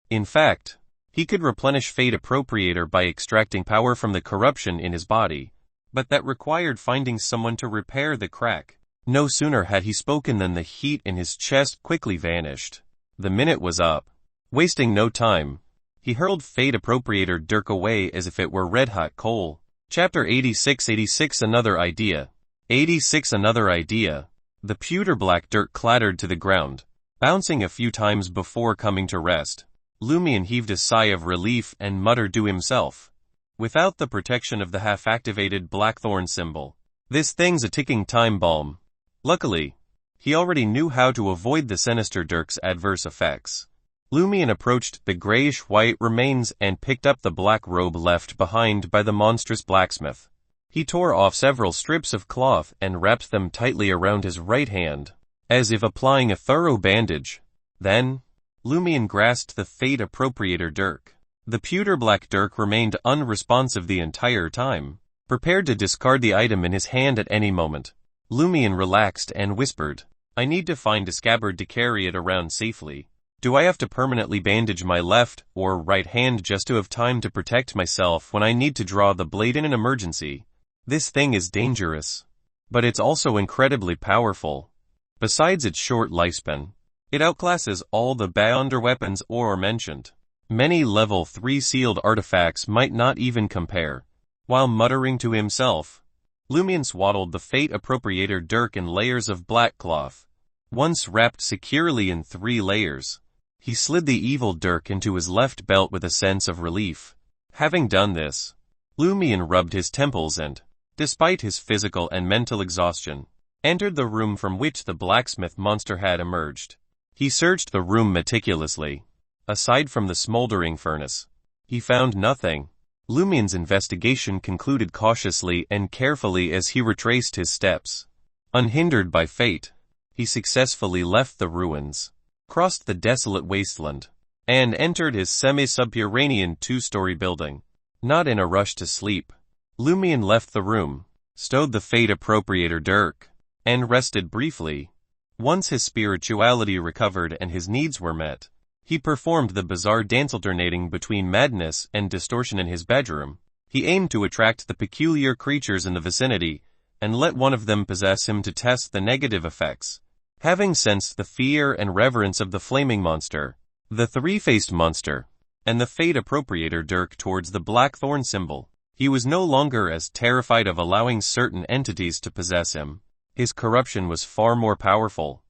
In fact, he could replenish Fate Appropriator by extracting power from the corruption in his body, but that required finding someone to repair the crack. No sooner had he spoken than the heat in his chest quickly vanished. The minute was up. Wasting no time, he hurled Fate Appropriator dirk away as if it were red-hot coal. Chapter 86 Another Idea. 86 Another Idea. The pewter black dirk clattered to the ground, bouncing a few times before coming to rest. Lumian heaved a sigh of relief and muttered to himself. Without the protection of the half-activated blackthorn symbol, this thing's a ticking time bomb. Luckily, he already knew how to avoid the sinister dirk's adverse effects. Lumian approached the grayish-white remains and picked up the black robe left behind by the monstrous blacksmith. He tore off several strips of cloth and wrapped them tightly around his right hand, as if applying a thorough bandage. Then, Lumian grasped the Fate Appropriator dirk. The pewter black dirk remained unresponsive the entire time, prepared to discard the item in his hand at any moment. Lumian relaxed and whispered, "I need to find a scabbard to carry it around safely. Do I have to permanently bandage my left or right hand just to have time to protect myself when I need to draw the blade in an emergency? This thing is dangerous, but it's also incredibly powerful. Besides its short lifespan, it outclasses all the beyonder weapons or mentioned. Many level 3 sealed artifacts might not even compare." While muttering to himself, Lumian swaddled the Fate Appropriator dirk in layers of black cloth. Once wrapped securely in 3 layers, he slid the evil dirk into his left belt with a sense of relief. Having done this, Lumian rubbed his temples and, despite his physical and mental exhaustion, entered the room from which the blacksmith monster had emerged. He searched the room meticulously. Aside from the smoldering furnace, he found nothing. Lumian's investigation concluded cautiously and carefully as he retraced his steps. Unhindered by fate, he successfully left the ruins, crossed the desolate wasteland, and entered his semi-subterranean 2-story building. Not in a rush to sleep, Lumian left the room, stowed the Fate Appropriator dirk, and rested briefly. Once his spirituality recovered and his needs were met, he performed the bizarre dance alternating between madness and distortion in his bedroom. He aimed to attract the peculiar creatures in the vicinity and let one of them possess him to test the negative effects. Having sensed the fear and reverence of the flaming monster, the three-faced monster, and the fate appropriator dirk towards the blackthorn symbol, he was no longer as terrified of allowing certain entities to possess him. His corruption was far more powerful.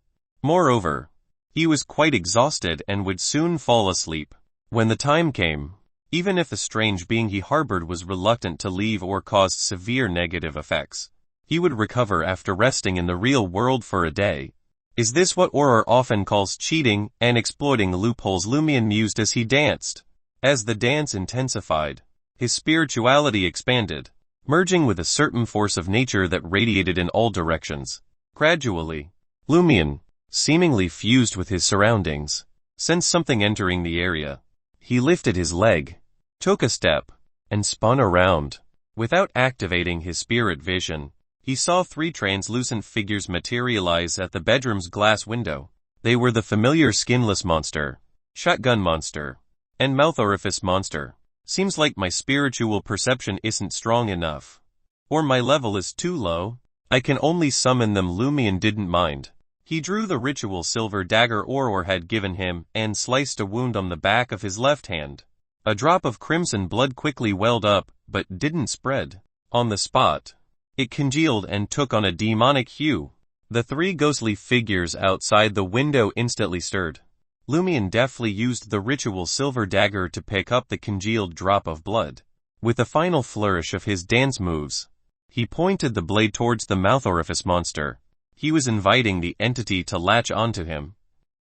Moreover, he was quite exhausted and would soon fall asleep. When the time came, even if the strange being he harbored was reluctant to leave or caused severe negative effects, he would recover after resting in the real world for a day. Is this what horror often calls cheating and exploiting loopholes? Lumian mused as he danced. As the dance intensified, his spirituality expanded, merging with a certain force of nature that radiated in all directions. Gradually, Lumian, seemingly fused with his surroundings, sensed something entering the area. He lifted his leg, took a step, and spun around. Without activating his spirit vision, he saw three translucent figures materialize at the bedroom's glass window. They were the familiar skinless monster, shotgun monster, and mouth orifice monster. Seems like my spiritual perception isn't strong enough. Or my level is too low. I can only summon them. Lumian didn't mind. He drew the ritual silver dagger Auror had given him and sliced a wound on the back of his left hand. A drop of crimson blood quickly welled up, but didn't spread. On the spot, it congealed and took on a demonic hue. The three ghostly figures outside the window instantly stirred. Lumian deftly used the ritual silver dagger to pick up the congealed drop of blood. With a final flourish of his dance moves, he pointed the blade towards the mouth orifice monster. He was inviting the entity to latch onto him.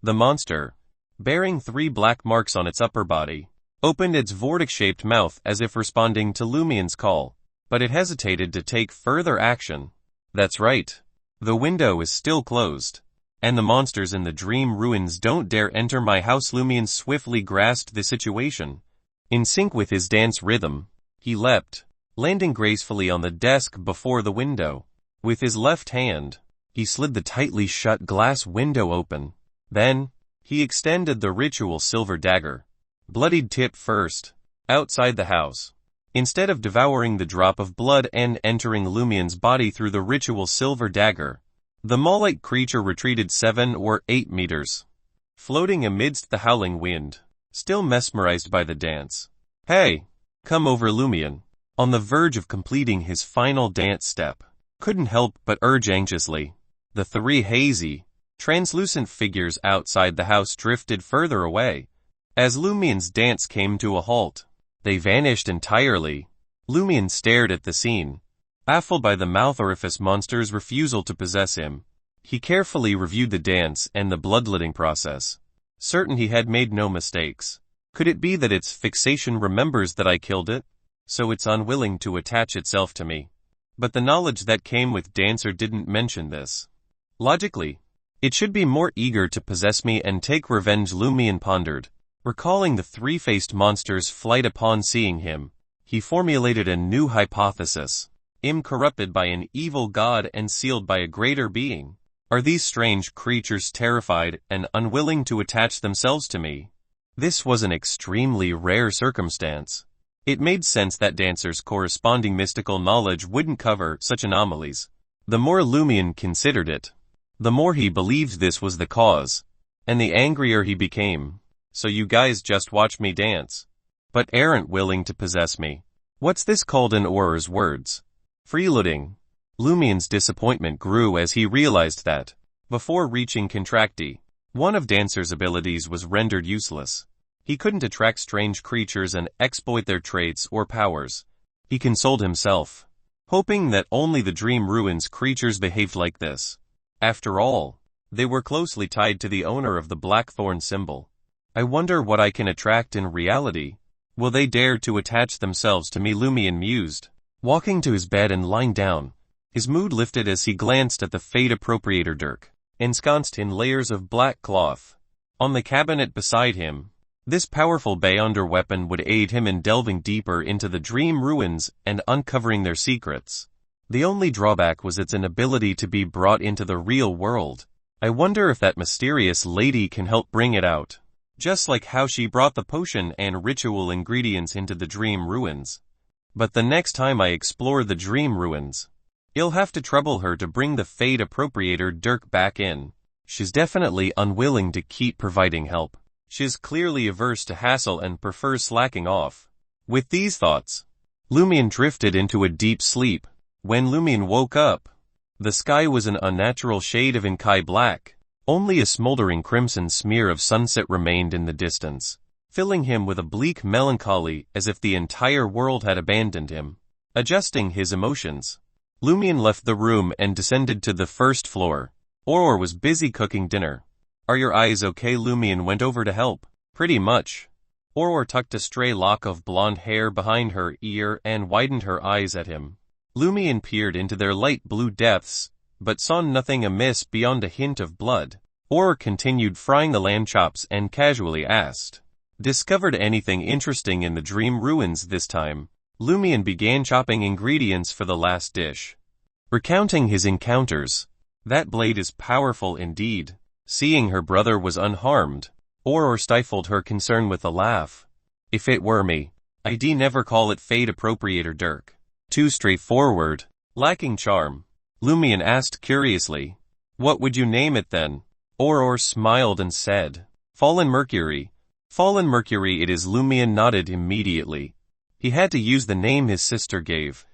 The monster, bearing three black marks on its upper body, opened its vortex-shaped mouth as if responding to Lumian's call, but it hesitated to take further action. That's right. The window is still closed, and the monsters in the dream ruins don't dare enter my house. Lumian swiftly grasped the situation. In sync with his dance rhythm, he leapt, landing gracefully on the desk before the window. With his left hand, he slid the tightly shut glass window open. Then, he extended the ritual silver dagger, bloodied tip first, outside the house. Instead of devouring the drop of blood and entering Lumian's body through the ritual silver dagger, the maw-like creature retreated 7 or 8 meters, floating amidst the howling wind, still mesmerized by the dance. Hey, come over. Lumian, on the verge of completing his final dance step, couldn't help but urge anxiously. The three hazy, translucent figures outside the house drifted further away. As Lumian's dance came to a halt, they vanished entirely. Lumian stared at the scene, baffled by the mouth orifice monster's refusal to possess him. He carefully reviewed the dance and the bloodletting process, certain he had made no mistakes. Could it be that its fixation remembers that I killed it, so it's unwilling to attach itself to me? But the knowledge that came with Dancer didn't mention this. Logically, it should be more eager to possess me and take revenge. Lumian pondered, recalling the three-faced monster's flight. Upon seeing him, he formulated a new hypothesis. Incorrupted by an evil god and sealed by a greater being, are these strange creatures terrified and unwilling to attach themselves to me? This was an extremely rare circumstance. It made sense that Dancer's corresponding mystical knowledge wouldn't cover such anomalies. The more Lumian considered it, the more he believed this was the cause, and the angrier he became. So you guys just watch me dance, but aren't willing to possess me. What's this called in Auror's words? Freeloading. Lumian's disappointment grew as he realized that, before reaching Contracti, one of Dancer's abilities was rendered useless. He couldn't attract strange creatures and exploit their traits or powers. He consoled himself, hoping that only the Dream Ruins creatures behaved like this. After all, they were closely tied to the owner of the Blackthorn symbol. I wonder what I can attract in reality. Will they dare to attach themselves to me? Lumian mused. Walking to his bed and lying down, his mood lifted as he glanced at the fate appropriator dirk, ensconced in layers of black cloth. On the cabinet beside him, this powerful Beyonder weapon would aid him in delving deeper into the Dream Ruins and uncovering their secrets. The only drawback was its inability to be brought into the real world. I wonder if that mysterious lady can help bring it out. Just like how she brought the potion and ritual ingredients into the dream ruins. But the next time I explore the dream ruins, I'll have to trouble her to bring the fate appropriator Dirk back in. She's definitely unwilling to keep providing help. She's clearly averse to hassle and prefers slacking off. With these thoughts, Lumian drifted into a deep sleep. When Lumian woke up, the sky was an unnatural shade of inky black. Only a smoldering crimson smear of sunset remained in the distance, filling him with a bleak melancholy as if the entire world had abandoned him. Adjusting his emotions, Lumian left the room and descended to the first floor. Aurora was busy cooking dinner. "Are your eyes okay?" Lumian went over to help. "Pretty much." Aurora tucked a stray lock of blonde hair behind her ear and widened her eyes at him. Lumian peered into their light blue depths, but saw nothing amiss beyond a hint of blood. Aurora continued frying the lamb chops and casually asked, "Discovered anything interesting in the dream ruins this time?" Lumian began chopping ingredients for the last dish, recounting his encounters. "That blade is powerful indeed." Seeing her brother was unharmed, Aurora stifled her concern with a laugh. "If it were me, I'd never call it fate appropriator Dirk. Too straightforward, lacking charm." Lumian asked curiously, "What would you name it then?" Aurora smiled and said, "Fallen Mercury." "Fallen Mercury it is." Lumian nodded immediately. He had to use the name his sister gave.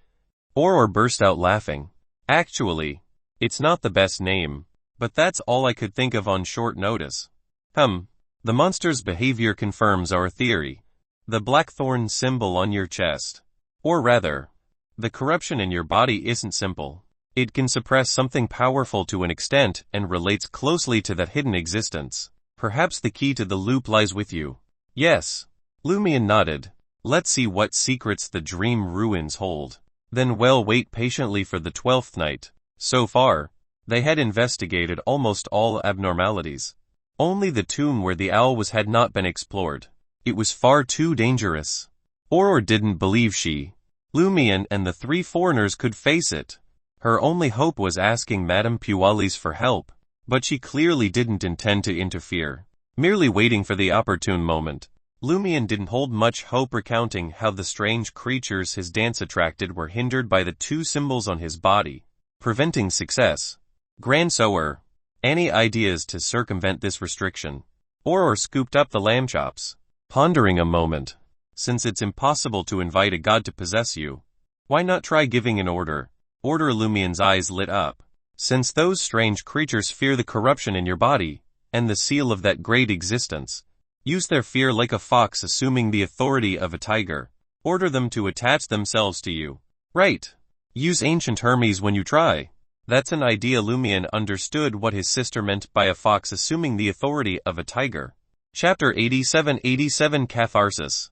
Aurora burst out laughing. "Actually, it's not the best name, but that's all I could think of on short notice." The monster's behavior confirms our theory. The blackthorn symbol on your chest. Or rather, the corruption in your body isn't simple. It can suppress something powerful to an extent and relates closely to that hidden existence. Perhaps the key to the loop lies with you. "Yes." Lumian nodded. "Let's see what secrets the dream ruins hold. Then we'll wait patiently for the 12th night." So far, they had investigated almost all abnormalities. Only the tomb where the owl was had not been explored. It was far too dangerous. Aurora didn't believe she, Lumian and the three foreigners could face it. Her only hope was asking Madame Pualis for help, but she clearly didn't intend to interfere, merely waiting for the opportune moment. Lumian didn't hold much hope, recounting how the strange creatures his dance attracted were hindered by the two symbols on his body, preventing success. Grand Sower, any ideas to circumvent this restriction? Aurora scooped up the lamb chops, pondering a moment. Since it's impossible to invite a god to possess you, why not try giving an order? Order. Lumian's eyes lit up. Since those strange creatures fear the corruption in your body, and the seal of that great existence, use their fear like a fox assuming the authority of a tiger. Order them to attach themselves to you. Right. Use ancient Hermes when you try. That's an idea. Lumian understood what his sister meant by a fox assuming the authority of a tiger. Chapter 87 Catharsis.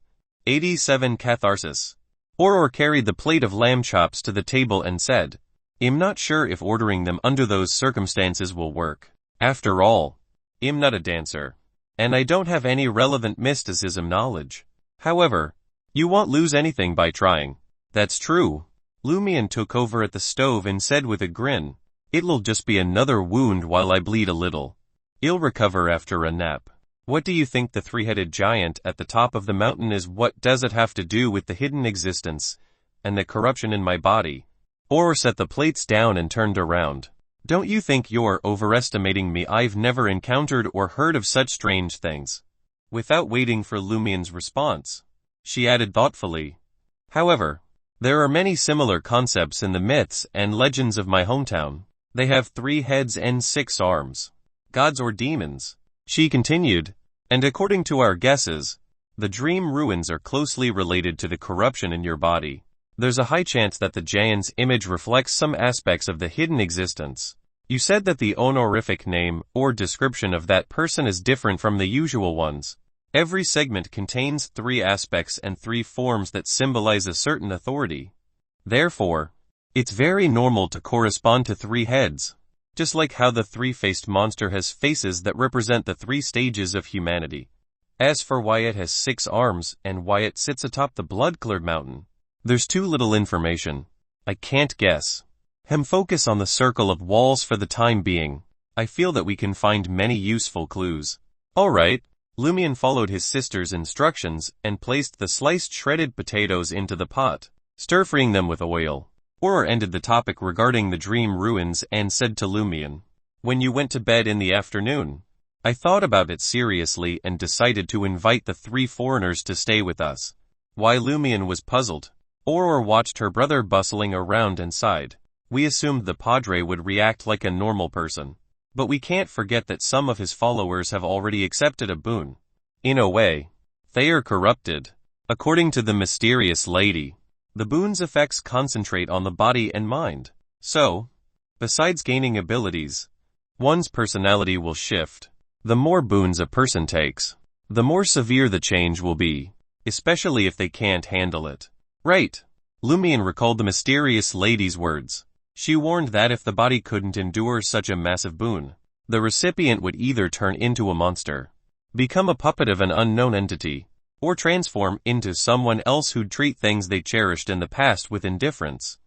87 Catharsis. Aurora carried the plate of lamb chops to the table and said, "I'm not sure if ordering them under those circumstances will work. After all, I'm not a dancer, and I don't have any relevant mysticism knowledge. However, you won't lose anything by trying." "That's true." Lumian took over at the stove and said with a grin, "It'll just be another wound while I bleed a little. I'll recover after a nap." "What do you think the three-headed giant at the top of the mountain is?" "What does it have to do with the hidden existence and the corruption in my body?" Aurora set the plates down and turned around. "Don't you think you're overestimating me? I've never encountered or heard of such strange things." Without waiting for Lumian's response, she added thoughtfully, "However, there are many similar concepts in the myths and legends of my hometown. They have 3 heads and 6 arms. Gods or demons," she continued, "and according to our guesses, the dream ruins are closely related to the corruption in your body. There's a high chance that the giant's image reflects some aspects of the hidden existence. You said that the honorific name or description of that person is different from the usual ones. Every segment contains 3 aspects and 3 forms that symbolize a certain authority. Therefore, it's very normal to correspond to 3 heads, just like how the 3-faced monster has faces that represent the 3 stages of humanity. As for why it has 6 arms and why it sits atop the blood-colored mountain, there's too little information. I can't guess." Focus on the circle of walls for the time being. I feel that we can find many useful clues. Alright. Lumian followed his sister's instructions and placed the sliced shredded potatoes into the pot, stir-frying them with oil. Auror ended the topic regarding the dream ruins and said to Lumian, "When you went to bed in the afternoon, I thought about it seriously and decided to invite the 3 foreigners to stay with us." Why Lumian was puzzled. Auror watched her brother bustling around and sighed. "We assumed the Padre would react like a normal person. But we can't forget that some of his followers have already accepted a boon. In a way, they are corrupted. According to the mysterious lady, the boon's effects concentrate on the body and mind. So, besides gaining abilities, one's personality will shift. The more boons a person takes, the more severe the change will be, especially if they can't handle it." Right. Lumian recalled the mysterious lady's words. She warned that if the body couldn't endure such a massive boon, the recipient would either turn into a monster, become a puppet of an unknown entity, or transform into someone else who'd treat things they cherished in the past with indifference.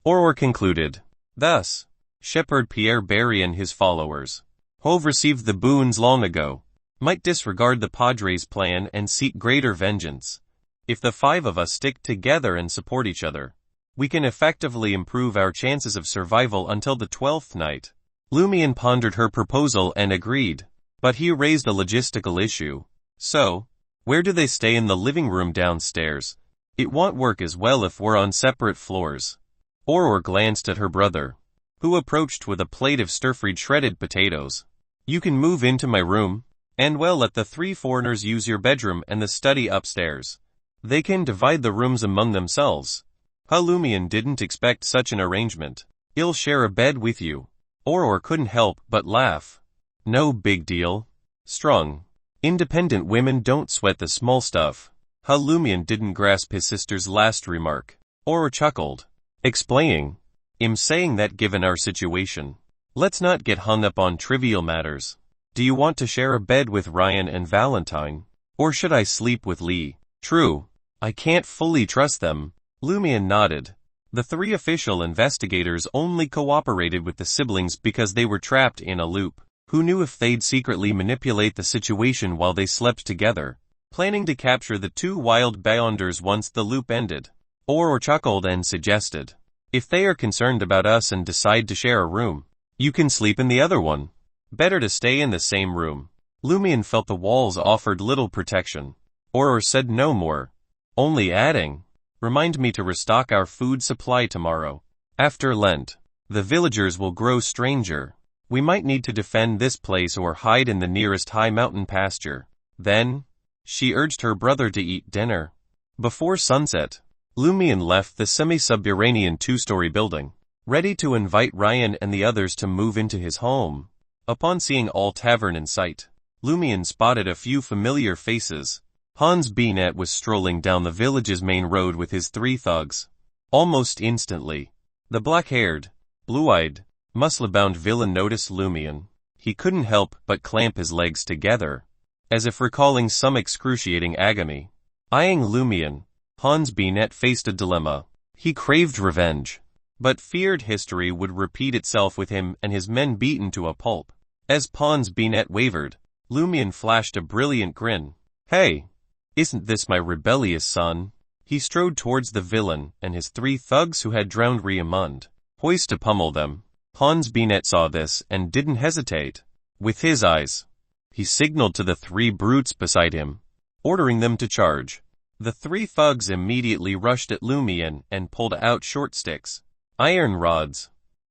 Auror concluded. Thus, Shepherd Pierre Barry and his followers, who've received the boons long ago, might disregard the Padre's plan and seek greater vengeance. If the 5 of us stick together and support each other, we can effectively improve our chances of survival until the 12th night. Lumian pondered her proposal and agreed, but he raised a logistical issue. So, where do they stay? In the living room downstairs? It won't work as well if we're on separate floors. Auror glanced at her brother, who approached with a plate of stir-fried shredded potatoes. "You can move into my room, and let the 3 foreigners use your bedroom and the study upstairs. They can divide the rooms among themselves." Lumian didn't expect such an arrangement. "I'll share a bed with you." Auror couldn't help but laugh. "No big deal. Strong, independent women don't sweat the small stuff." Lumian didn't grasp his sister's last remark. Auror chuckled, explaining, "I'm saying that given our situation, let's not get hung up on trivial matters. Do you want to share a bed with Ryan and Valentine? Or should I sleep with Lee?" "True. I can't fully trust them." Lumian nodded. The 3 official investigators only cooperated with the siblings because they were trapped in a loop. Who knew if they'd secretly manipulate the situation while they slept together, planning to capture the 2 wild beyonders once the loop ended? Auror chuckled and suggested, "If they are concerned about us and decide to share a room, you can sleep in the other one. Better to stay in the same room." Lumian felt the walls offered little protection. Auror said no more, only adding, "Remind me to restock our food supply tomorrow. After Lent, the villagers will grow stranger. We might need to defend this place or hide in the nearest high mountain pasture." Then, she urged her brother to eat dinner. Before sunset, Lumian left the semi-subterranean 2-story building, ready to invite Ryan and the others to move into his home. Upon seeing all tavern in sight, Lumian spotted a few familiar faces. Hans Beanet was strolling down the village's main road with his 3 thugs. Almost instantly, the black-haired, blue-eyed, muscle-bound villain noticed Lumian. He couldn't help but clamp his legs together, as if recalling some excruciating agony. Eyeing Lumian, Hans Beanet faced a dilemma. He craved revenge, but feared history would repeat itself with him and his men beaten to a pulp. As Hans Beanet wavered, Lumian flashed a brilliant grin. "Hey! Isn't this my rebellious son?" He strode towards the villain and his 3 thugs who had drowned Riamund, poised to pummel them. Hans Beanet saw this and didn't hesitate. With his eyes, he signaled to the 3 brutes beside him, ordering them to charge. The 3 thugs immediately rushed at Lumian and pulled out short sticks, iron rods,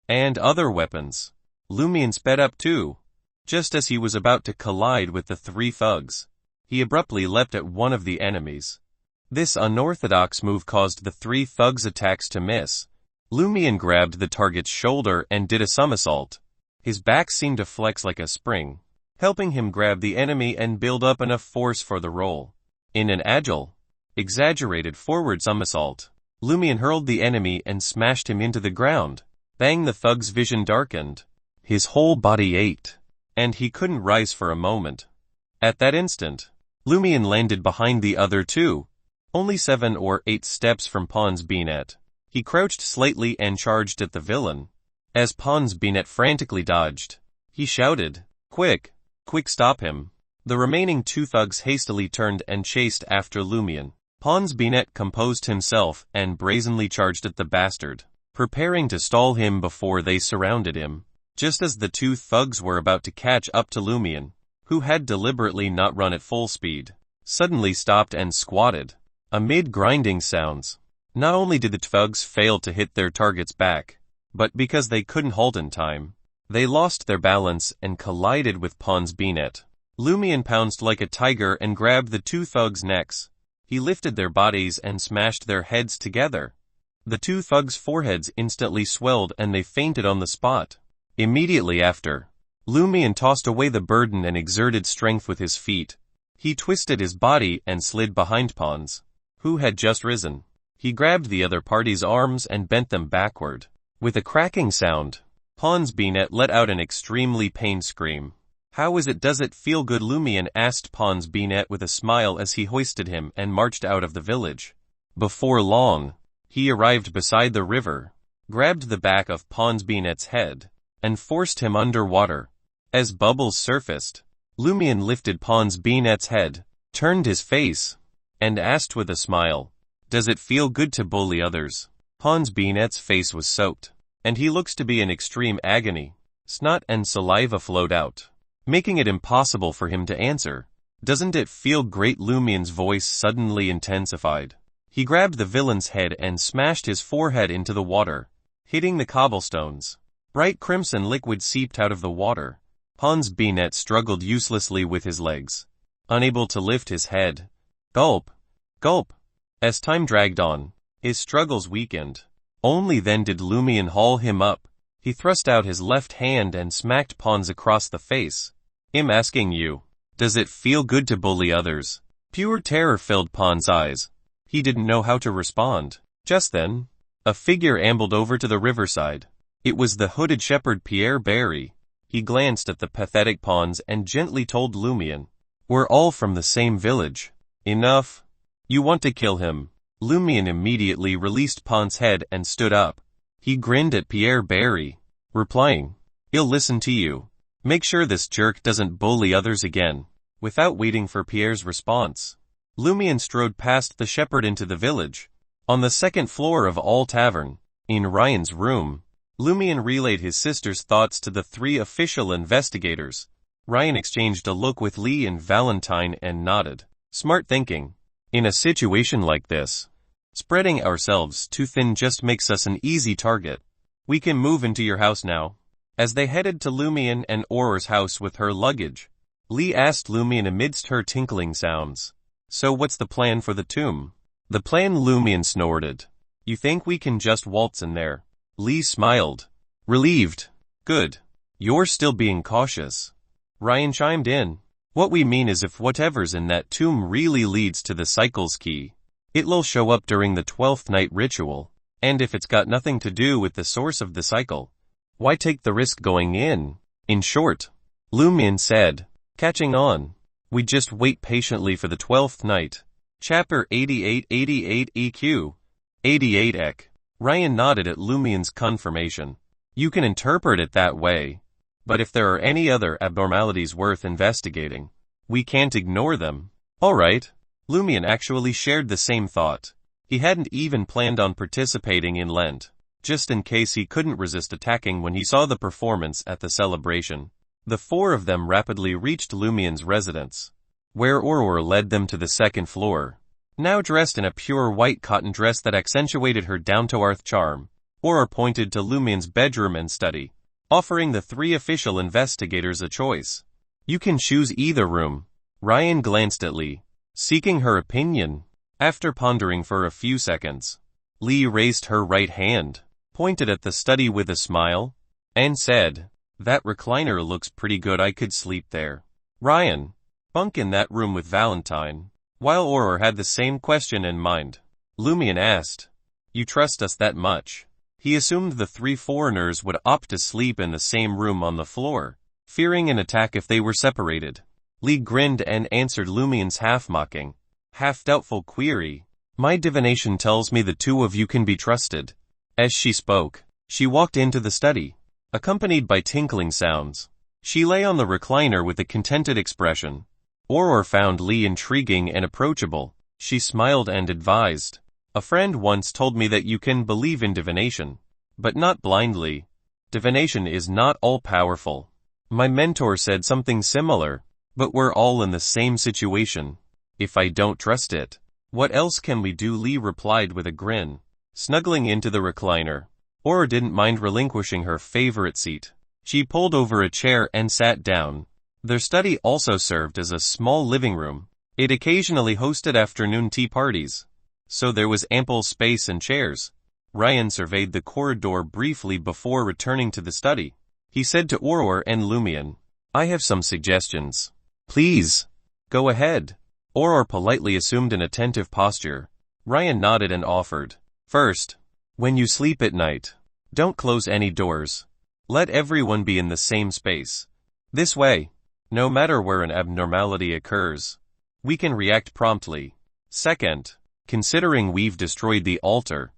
and other weapons. Lumian sped up too. Just as he was about to collide with the 3 thugs, he abruptly leapt at one of the enemies. This unorthodox move caused the 3 thugs' attacks to miss. Lumian grabbed the target's shoulder and did a somersault. His back seemed to flex like a spring, helping him grab the enemy and build up enough force for the roll. In an agile, exaggerated forward somersault, Lumian hurled the enemy and smashed him into the ground. Bang! The thug's vision darkened. His whole body ached, and he couldn't rise for a moment. At that instant, Lumian landed behind the other 2, only 7 or 8 steps from Hans Beanet. He crouched slightly and charged at the villain. As Pons Binet frantically dodged, he shouted, "Quick! Quick, stop him!" The remaining two thugs hastily turned and chased after Lumian. Pons Binet composed himself and brazenly charged at the bastard, preparing to stall him before they surrounded him. Just as the two thugs were about to catch up to Lumian, who had deliberately not run at full speed, suddenly stopped and squatted, amid grinding sounds. Not only did the thugs fail to hit their target's back, but because they couldn't halt in time, they lost their balance and collided with Pons Binet. Lumian pounced like a tiger and grabbed the two thugs' necks. He lifted their bodies and smashed their heads together. The two thugs' foreheads instantly swelled and they fainted on the spot. Immediately after, Lumian tossed away the burden and exerted strength with his feet. He twisted his body and slid behind Pons, who had just risen. He grabbed the other party's arms and bent them backward. With a cracking sound, Pons Binet let out an extremely pained scream. "How is it? Does it feel good?" Lumian asked Pons Binet with a smile as he hoisted him and marched out of the village. Before long, he arrived beside the river, grabbed the back of Pons Binet's head, and forced him underwater. As bubbles surfaced, Lumian lifted Pons Binet's head, turned his face, and asked with a smile, "Does it feel good to bully others?" Pons Binet's face was soaked, and he looks to be in extreme agony. Snot and saliva flowed out, making it impossible for him to answer. "Doesn't it feel great?" Lumian's voice suddenly intensified. He grabbed the villain's head and smashed his forehead into the water, hitting the cobblestones. Bright crimson liquid seeped out of the water. Pons Binet struggled uselessly with his legs, unable to lift his head. Gulp! Gulp! As time dragged on, his struggles weakened. Only then did Lumian haul him up. He thrust out his left hand and smacked Pons across the face. "I'm asking you, does it feel good to bully others?" Pure terror filled Pons' eyes. He didn't know how to respond. Just then, a figure ambled over to the riverside. It was the hooded shepherd Pierre Barry. He glanced at the pathetic Pons and gently told Lumian, "We're all from the same village." "Enough. You want to kill him." Lumian immediately released Pons' head and stood up. He grinned at Pierre Barry, replying, "He'll listen to you. Make sure this jerk doesn't bully others again." Without waiting for Pierre's response, Lumian strode past the shepherd into the village. On the second floor of All Tavern, in Ryan's room, Lumian relayed his sister's thoughts to the three official investigators. Ryan exchanged a look with Lee and Valentine and nodded. "Smart thinking. In a situation like this, spreading ourselves too thin just makes us an easy target. We can move into your house now." As they headed to Lumian and Auror's house with her luggage, Lee asked Lumian amidst her tinkling sounds, "So what's the plan for the tomb?" "The plan?" Lumian snorted. "You think we can just waltz in there?" Lee smiled, relieved. "Good. You're still being cautious." Ryan chimed in. "What we mean is if whatever's in that tomb really leads to the cycle's key, it'll show up during the 12th night ritual. And if it's got nothing to do with the source of the cycle, why take the risk going in?" "In short," Lumian said, catching on, "we just wait patiently for the 12th night." Chapter 88 EQ 88 EC. Ryan nodded at Lumian's confirmation. "You can interpret it that way. But if there are any other abnormalities worth investigating, we can't ignore them." "All right." Lumian actually shared the same thought. He hadn't even planned on participating in Lent, just in case he couldn't resist attacking when he saw the performance at the celebration. The four of them rapidly reached Lumian's residence, where Auror led them to the second floor. Now dressed in a pure white cotton dress that accentuated her down-to-earth charm, Auror pointed to Lumian's bedroom and study, offering the three official investigators a choice. "You can choose either room." Ryan glanced at Lee, seeking her opinion. After pondering for a few seconds, Lee raised her right hand, pointed at the study with a smile, and said, "That recliner looks pretty good. I could sleep there." "Ryan, bunk in that room with Valentine." While Auror had the same question in mind, Lumian asked, "You trust us that much?" He assumed the three foreigners would opt to sleep in the same room on the floor, fearing an attack if they were separated. Lee grinned and answered Lumian's half-mocking, half-doubtful query. "My divination tells me the two of you can be trusted." As she spoke, she walked into the study, accompanied by tinkling sounds. She lay on the recliner with a contented expression. Aurora found Lee intriguing and approachable. She smiled and advised, "A friend once told me that you can believe in divination, but not blindly. Divination is not all-powerful. My mentor said something similar, but we're all in the same situation. If I don't trust it, what else can we do?" Lee replied with a grin, snuggling into the recliner. Aurora didn't mind relinquishing her favorite seat. She pulled over a chair and sat down. Their study also served as a small living room. It occasionally hosted afternoon tea parties, so there was ample space and chairs. Ryan surveyed the corridor briefly before returning to the study. He said to Aurora and Lumian, "I have some suggestions." "Please, go ahead." Aurora politely assumed an attentive posture. Ryan nodded and offered, "First, when you sleep at night, don't close any doors. Let everyone be in the same space. This way, no matter where an abnormality occurs, we can react promptly. Second, considering we've destroyed the altar,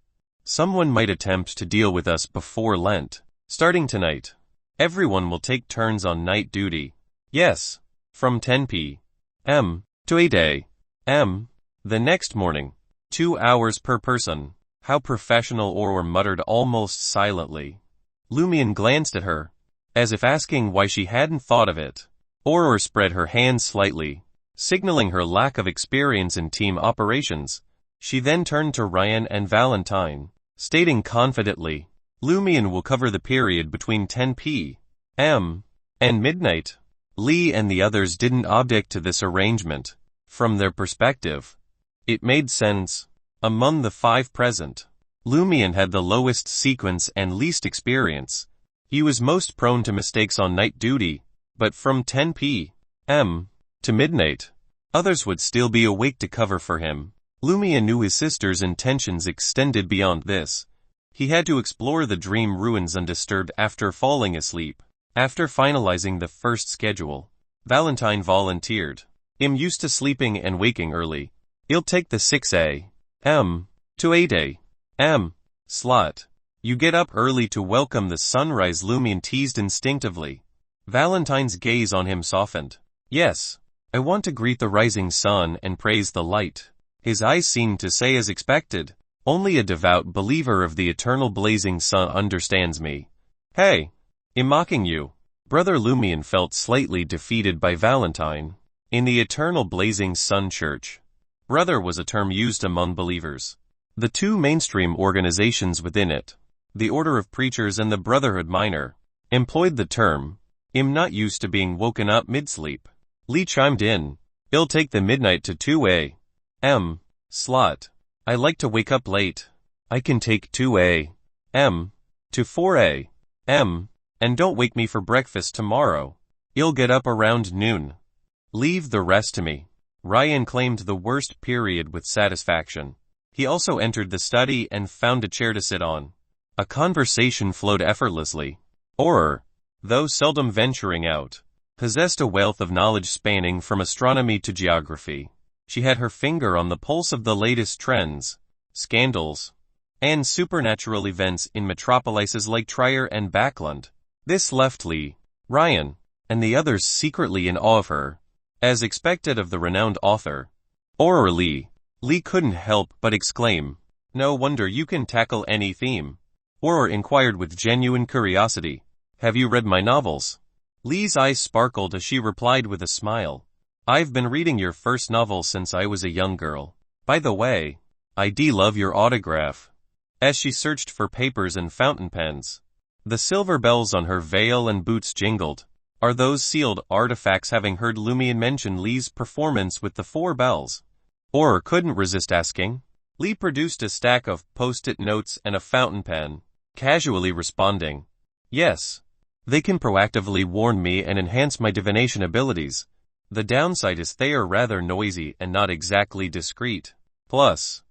someone might attempt to deal with us before Lent. Starting tonight, everyone will take turns on night duty. Yes, from 10 p.m. to 8 a.m. the next morning. 2 hours per person." "How professional," Aurora muttered almost silently. Lumian glanced at her, as if asking why she hadn't thought of it. Aurora spread her hands slightly, signaling her lack of experience in team operations. She then turned to Ryan and Valentine, stating confidently, "Lumian will cover the period between 10 p.m. and midnight." Lee and the others didn't object to this arrangement. From their perspective, it made sense. Among the 5 present, Lumian had the lowest sequence and least experience. He was most prone to mistakes on night duty, but from 10 p.m. to midnight, others would still be awake to cover for him. Lumian knew his sister's intentions extended beyond this. He had to explore the dream ruins undisturbed after falling asleep. After finalizing the first schedule, Valentine volunteered. "I'm used to sleeping and waking early. I'll take the 6 a.m. to 8 a.m. slot. You get up early to welcome the sunrise," Lumian teased instinctively. Valentine's gaze on him softened. "Yes, I want to greet the rising sun and praise the light." His eyes seemed to say as expected, "Only a devout believer of the eternal blazing sun understands me." "Hey, I'm mocking you." Brother Lumian felt slightly defeated by Valentine. In the eternal blazing sun church, brother was a term used among believers. The 2 mainstream organizations within it, the Order of Preachers and the Brotherhood Minor, employed the term. "I'm not used to being woken up mid-sleep." Lee chimed in, "I'll take the midnight to 2 a.m. slot. I like to wake up late. I can take 2 a.m. to 4 a.m. and don't wake me for breakfast tomorrow. I'll get up around noon. Leave the rest to me." Ryan claimed the worst period with satisfaction. He also entered the study and found a chair to sit on. A conversation flowed effortlessly. Aurora, though seldom venturing out, possessed a wealth of knowledge spanning from astronomy to geography. She had her finger on the pulse of the latest trends, scandals, and supernatural events in metropolises like Trier and Backland. This left Lee, Ryan, and the others secretly in awe of her, as expected of the renowned author. Aurora Lee couldn't help but exclaim, "No wonder you can tackle any theme." Aurora inquired with genuine curiosity, "Have you read my novels?" Lee's eyes sparkled as she replied with a smile, "I've been reading your first novel since I was a young girl. By the way, I'd love your autograph." As she searched for papers and fountain pens, the silver bells on her veil and boots jingled. "Are those sealed artifacts?" Having heard Lumian mention Lee's performance with the 4 bells, Aurora couldn't resist asking. Lee produced a stack of post-it notes and a fountain pen, casually responding, "Yes. They can proactively warn me and enhance my divination abilities. The downside is they are rather noisy and not exactly discreet. Plus,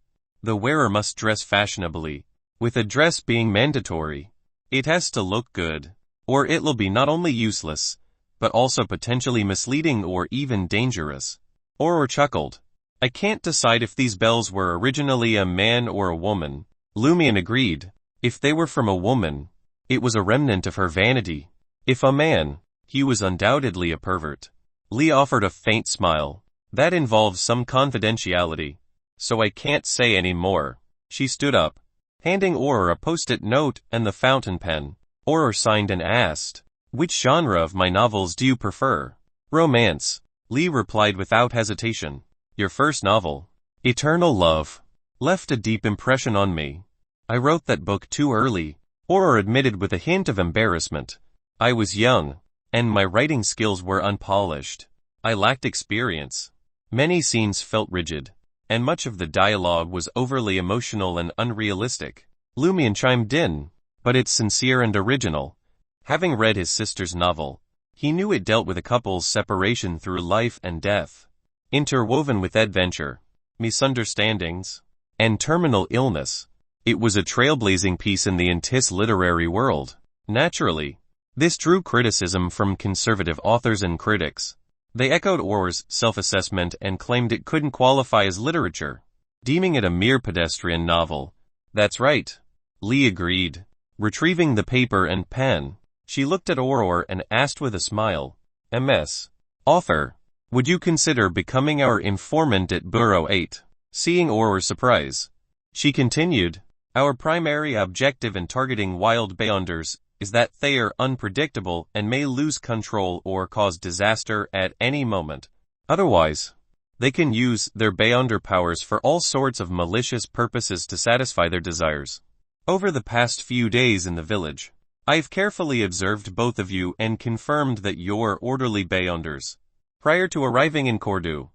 the wearer must dress fashionably. With a dress being mandatory, it has to look good, or it'll be not only useless, but also potentially misleading or even dangerous." Aurora chuckled. "I can't decide if these bells were originally a man or a woman." Lumian agreed. If they were from a woman, it was a remnant of her vanity. If a man, he was undoubtedly a pervert. Lee offered a faint smile. That involves some confidentiality, so I can't say any more. She stood up, handing Auror a post-it note and the fountain pen. Auror signed and asked, "Which genre of my novels do you prefer?" "Romance," Lee replied without hesitation. "Your first novel, Eternal Love, left a deep impression on me. I wrote that book too early," Auror admitted with a hint of embarrassment. "I was young, and my writing skills were unpolished. I lacked experience. Many scenes felt rigid, and much of the dialogue was overly emotional and unrealistic." Lumian chimed in, "But it's sincere and original." Having read his sister's novel, he knew it dealt with a couple's separation through life and death, interwoven with adventure, misunderstandings, and terminal illness. It was a trailblazing piece in the intense literary world. Naturally, this drew criticism from conservative authors and critics. They echoed Auror's self-assessment and claimed it couldn't qualify as literature, deeming it a mere pedestrian novel. "That's right," Lee agreed. Retrieving the paper and pen, she looked at Auror and asked with a smile, "Ms. Author, would you consider becoming our informant at Bureau 8? Seeing Auror's surprise, she continued, "Our primary objective in targeting wild beyonders is that they are unpredictable and may lose control or cause disaster at any moment. Otherwise, they can use their beyonder powers for all sorts of malicious purposes to satisfy their desires. Over the past few days in the village, I've carefully observed both of you and confirmed that you're orderly beyonders. Prior to arriving in Cordu,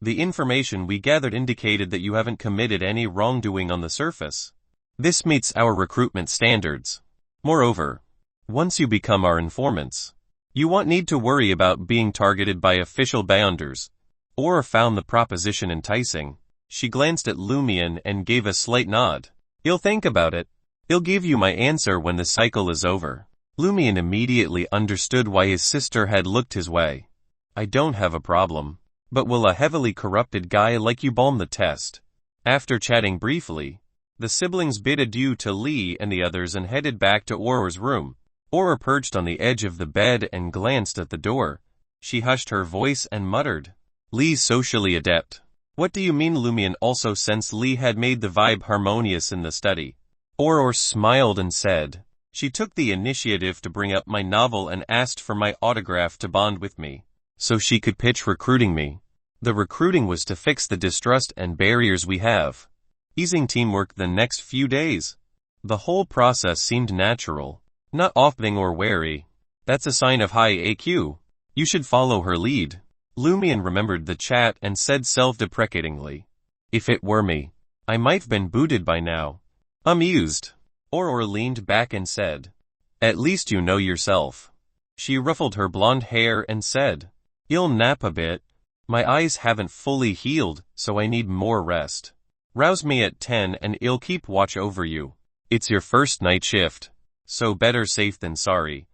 the information we gathered indicated that you haven't committed any wrongdoing on the surface. This meets our recruitment standards. Moreover, once you become our informants, you won't need to worry about being targeted by official beyonders." Auror found the proposition enticing. She glanced at Lumian and gave a slight nod. "You'll think about it. I'll give you my answer when the cycle is over." Lumian immediately understood why his sister had looked his way. "I don't have a problem, but will a heavily corrupted guy like you bomb the test?" After chatting briefly, the siblings bid adieu to Lee and the others and headed back to Auror's room. Auror perched on the edge of the bed and glanced at the door. She hushed her voice and muttered, "Lee's socially adept." "What do you mean?" Lumian also sensed Lee had made the vibe harmonious in the study. Auror smiled and said, "She took the initiative to bring up my novel and asked for my autograph to bond with me, so she could pitch recruiting me. The recruiting was to fix the distrust and barriers we have, easing teamwork the next few days. The whole process seemed natural, not off-putting or wary. That's a sign of high AQ. You should follow her lead." Lumian remembered the chat and said self-deprecatingly, "If it were me, I might have been booted by now." Amused, Auror leaned back and said, "At least you know yourself." She ruffled her blonde hair and said, "I'll nap a bit. My eyes haven't fully healed, so I need more rest. Rouse me at 10 and I'll keep watch over you. It's your first night shift, so better safe than sorry."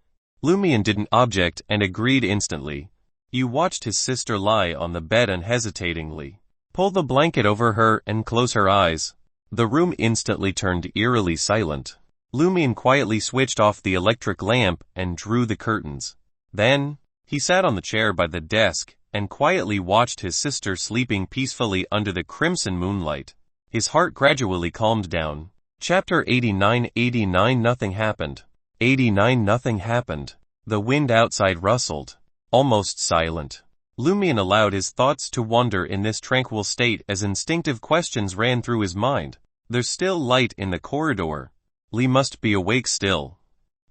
Lumian didn't object and agreed instantly. He watched his sister lie on the bed unhesitatingly, pull the blanket over her and close her eyes. The room instantly turned eerily silent. Lumian quietly switched off the electric lamp and drew the curtains. Then, he sat on the chair by the desk and quietly watched his sister sleeping peacefully under the crimson moonlight. His heart gradually calmed down. Chapter 89. Nothing happened. 89. Nothing happened. The wind outside rustled, almost silent. Lumian allowed his thoughts to wander in this tranquil state as instinctive questions ran through his mind. There's still light in the corridor. Lee must be awake still.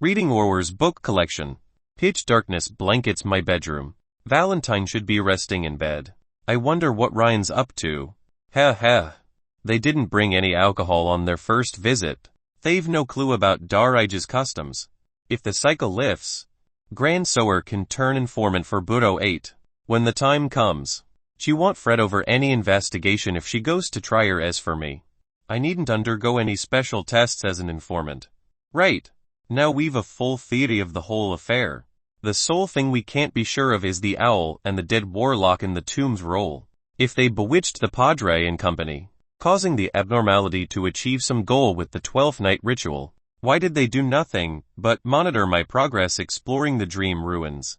Reading Auror's book collection. Pitch darkness blankets my bedroom. Valentine should be resting in bed. I wonder what Ryan's up to. Ha ha. They didn't bring any alcohol on their first visit. They've no clue about Darage's customs. If the cycle lifts, Grand Sower can turn informant for Bureau 8. When the time comes, she won't fret over any investigation if she goes to try her. As for me, I needn't undergo any special tests as an informant. Right. Now we've a full theory of the whole affair. The sole thing we can't be sure of is the owl and the dead warlock in the tomb's role. If they bewitched the Padre and company, causing the abnormality to achieve some goal with the 12th night ritual. Why did they do nothing but monitor my progress exploring the dream ruins?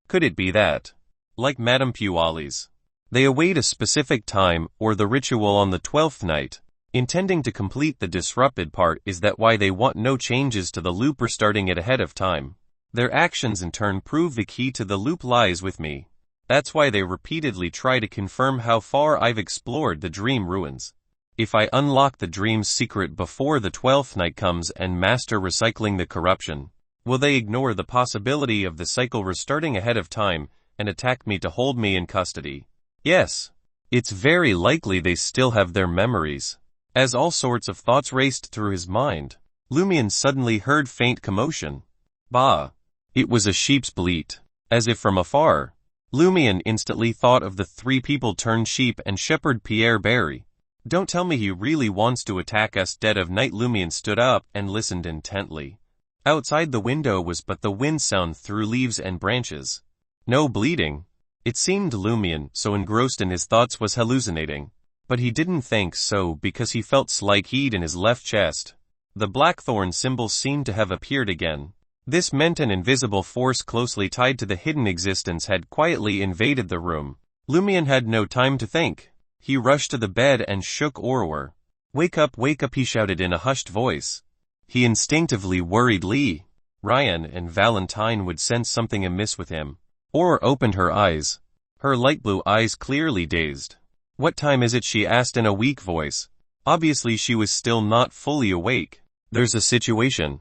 Could it be that, like Madame Puali's, they await a specific time or the ritual on the 12th night, intending to complete the disrupted part? Is that why they want no changes to the loop or starting it ahead of time? Their actions in turn prove the key to the loop lies with me. That's why they repeatedly try to confirm how far I've explored the dream ruins. If I unlock the dream's secret before the 12th night comes and master recycling the corruption, will they ignore the possibility of the cycle restarting ahead of time and attack me to hold me in custody? Yes, it's very likely they still have their memories. As all sorts of thoughts raced through his mind, Lumian suddenly heard faint commotion. Bah! It was a sheep's bleat, as if from afar. Lumian instantly thought of the 3 people turned sheep and shepherd Pierre Barry. Don't tell me he really wants to attack us dead of night. Lumian stood up and listened intently. Outside the window was but the wind sound through leaves and branches. No bleeding. It seemed Lumian, so engrossed in his thoughts, was hallucinating. But he didn't think so because he felt slight heat in his left chest. The blackthorn symbol seemed to have appeared again. This meant an invisible force closely tied to the hidden existence had quietly invaded the room. Lumian had no time to think. He rushed to the bed and shook Auror. Wake up, he shouted in a hushed voice. He instinctively worried Lee, Ryan, and Valentine would sense something amiss with him. Auror opened her eyes, her light blue eyes clearly dazed. What time is it? She asked in a weak voice. Obviously she was still not fully awake. There's a situation,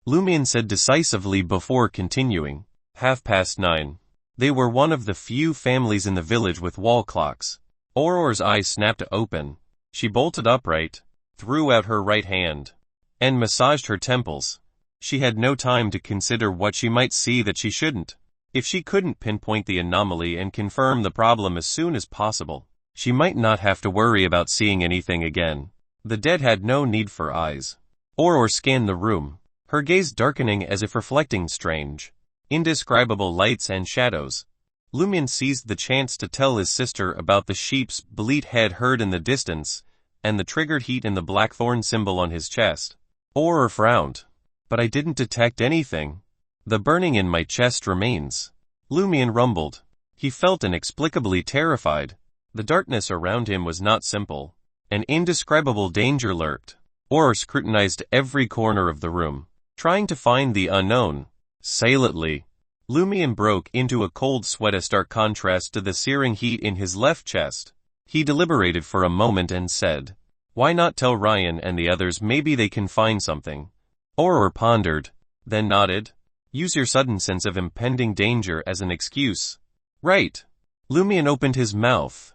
Lumian said decisively before continuing. 9:30. They were one of the few families in the village with wall clocks. Auror's eyes snapped open. She bolted upright, threw out her right hand, and massaged her temples. She had no time to consider what she might see that she shouldn't. If she couldn't pinpoint the anomaly and confirm the problem as soon as possible, she might not have to worry about seeing anything again. The dead had no need for eyes. Auror scanned the room, her gaze darkening as if reflecting strange, indescribable lights and shadows. Lumian seized the chance to tell his sister about the sheep's bleat head heard in the distance, and the triggered heat in the blackthorn symbol on his chest. Auror frowned. But I didn't detect anything. The burning in my chest remains. Lumian rumbled. He felt inexplicably terrified. The darkness around him was not simple. An indescribable danger lurked. Auror scrutinized every corner of the room, trying to find the unknown. Silently, Lumian broke into a cold sweat, a stark contrast to the searing heat in his left chest. He deliberated for a moment and said, "Why not tell Ryan and the others? Maybe they can find something." Auror pondered, then nodded. "Use your sudden sense of impending danger as an excuse." "Right." Lumian opened his mouth,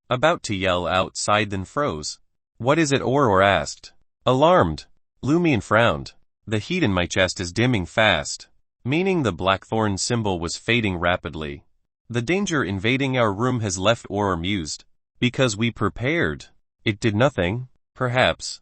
about to yell outside, then froze. "What is it?" Auror asked. Alarmed, Lumian frowned. "The heat in my chest is dimming fast." Meaning the blackthorn symbol was fading rapidly. "The danger invading our room has left," Auror mused. "Because we prepared. It did nothing, perhaps."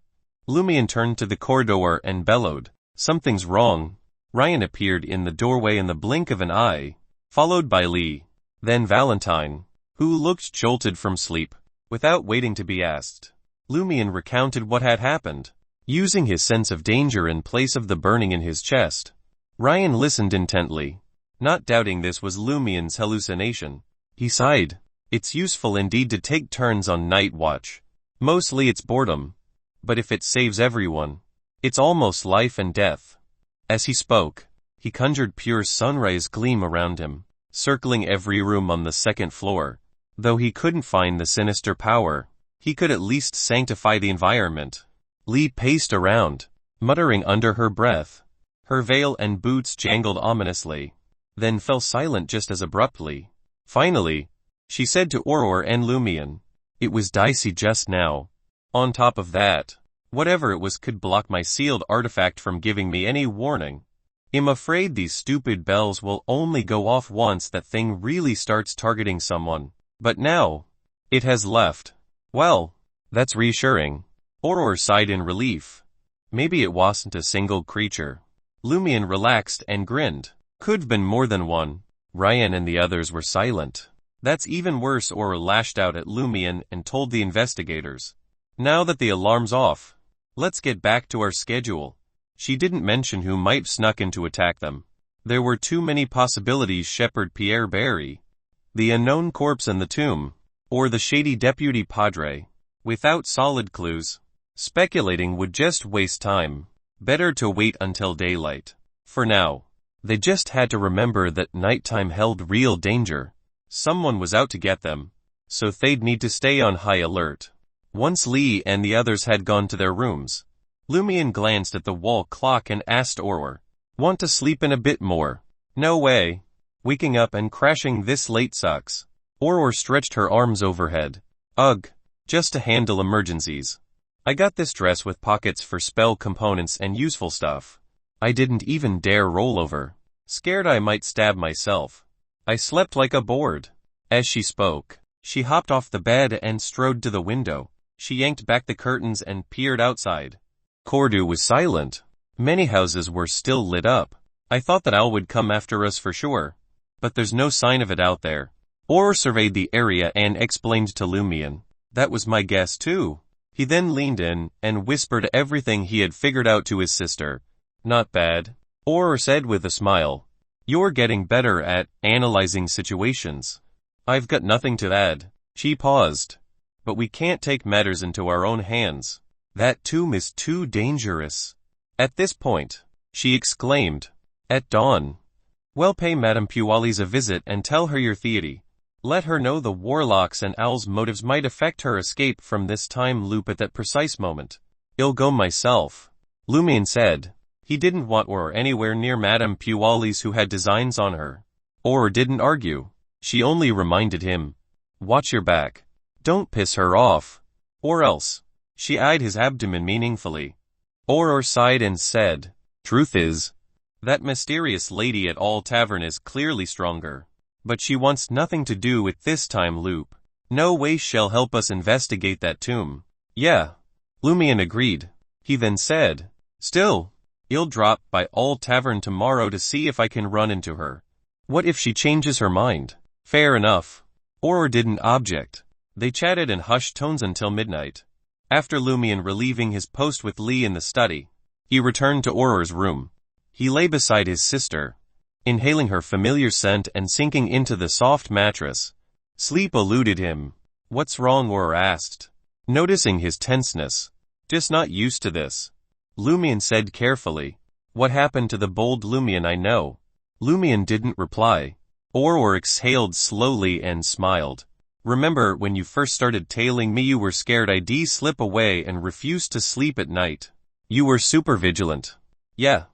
Lumian turned to the corridor and bellowed, "Something's wrong." Ryan appeared in the doorway in the blink of an eye, followed by Lee, then Valentine, who looked jolted from sleep. Without waiting to be asked, Lumian recounted what had happened, using his sense of danger in place of the burning in his chest. Ryan listened intently, not doubting this was Lumian's hallucination. He sighed. "It's useful indeed to take turns on night watch. Mostly it's boredom. But if it saves everyone, it's almost life and death." As he spoke, he conjured pure sunrise gleam around him, circling every room on the second floor. Though he couldn't find the sinister power, he could at least sanctify the environment. Lee paced around, muttering under her breath. Her veil and boots jangled ominously, then fell silent just as abruptly. Finally, she said to Auror and Lumian, "It was dicey just now. On top of that, whatever it was could block my sealed artifact from giving me any warning. I'm afraid these stupid bells will only go off once that thing really starts targeting someone. But now, it has left." "Well, that's reassuring." Auror sighed in relief. "Maybe it wasn't a single creature." Lumian relaxed and grinned. "Could've been more than one." Ryan and the others were silent. "That's even worse." Auror lashed out at Lumian and told the investigators, Now that the alarm's off, let's get back to our schedule. She didn't mention who might snuck in to attack them. There were too many possibilities: Shepherd Pierre Barry, the unknown corpse in the tomb, or the shady deputy padre. Without solid clues, speculating would just waste time. Better to wait until daylight. For now, they just had to remember that nighttime held real danger. Someone was out to get them, so they'd need to stay on high alert. Once Lee and the others had gone to their rooms, Lumian glanced at the wall clock and asked Auror, "Want to sleep in a bit more?" "No way. Waking up and crashing this late sucks." Auror stretched her arms overhead. "Ugh, just to handle emergencies. I got this dress with pockets for spell components and useful stuff. I didn't even dare roll over. Scared I might stab myself. I slept like a board." As she spoke, she hopped off the bed and strode to the window. She yanked back the curtains and peered outside. Cordu was silent. Many houses were still lit up. "I thought that Al would come after us for sure, but there's no sign of it out there." Auror surveyed the area and explained to Lumian, "That was my guess too." He then leaned in and whispered everything he had figured out to his sister. "Not bad," Auror said with a smile. "You're getting better at analyzing situations." "I've got nothing to add." She paused. "But we can't take matters into our own hands. That tomb is too dangerous." At this point, she exclaimed, "At dawn. Well, pay Madame Pualis a visit and tell her your theory. Let her know the warlocks and Owl's motives might affect her escape from this time loop at that precise moment." "I'll go myself," Lumian said. He didn't want Auror anywhere near Madame Pualis, who had designs on her. Auror didn't argue. She only reminded him, "Watch your back. Don't piss her off. Or else." She eyed his abdomen meaningfully. Auror sighed and said, "Truth is, that mysterious lady at All Tavern is clearly stronger. But she wants nothing to do with this time loop. No way she'll help us investigate that tomb." "Yeah," Lumian agreed. He then said, "Still, I'll drop by All Tavern tomorrow to see if I can run into her. What if she changes her mind?" "Fair enough." Auror didn't object. They chatted in hushed tones until midnight. After Lumian relieving his post with Lee in the study, he returned to Auror's room. He lay beside his sister, inhaling her familiar scent and sinking into the soft mattress. Sleep eluded him. "What's wrong?" Auror asked, noticing his tenseness. "Just not used to this," Lumian said carefully. "What happened to the bold Lumian I know?" Lumian didn't reply. Auror exhaled slowly and smiled. "Remember when you first started tailing me, you were scared I'd slip away and refused to sleep at night. You were super vigilant." "Yeah,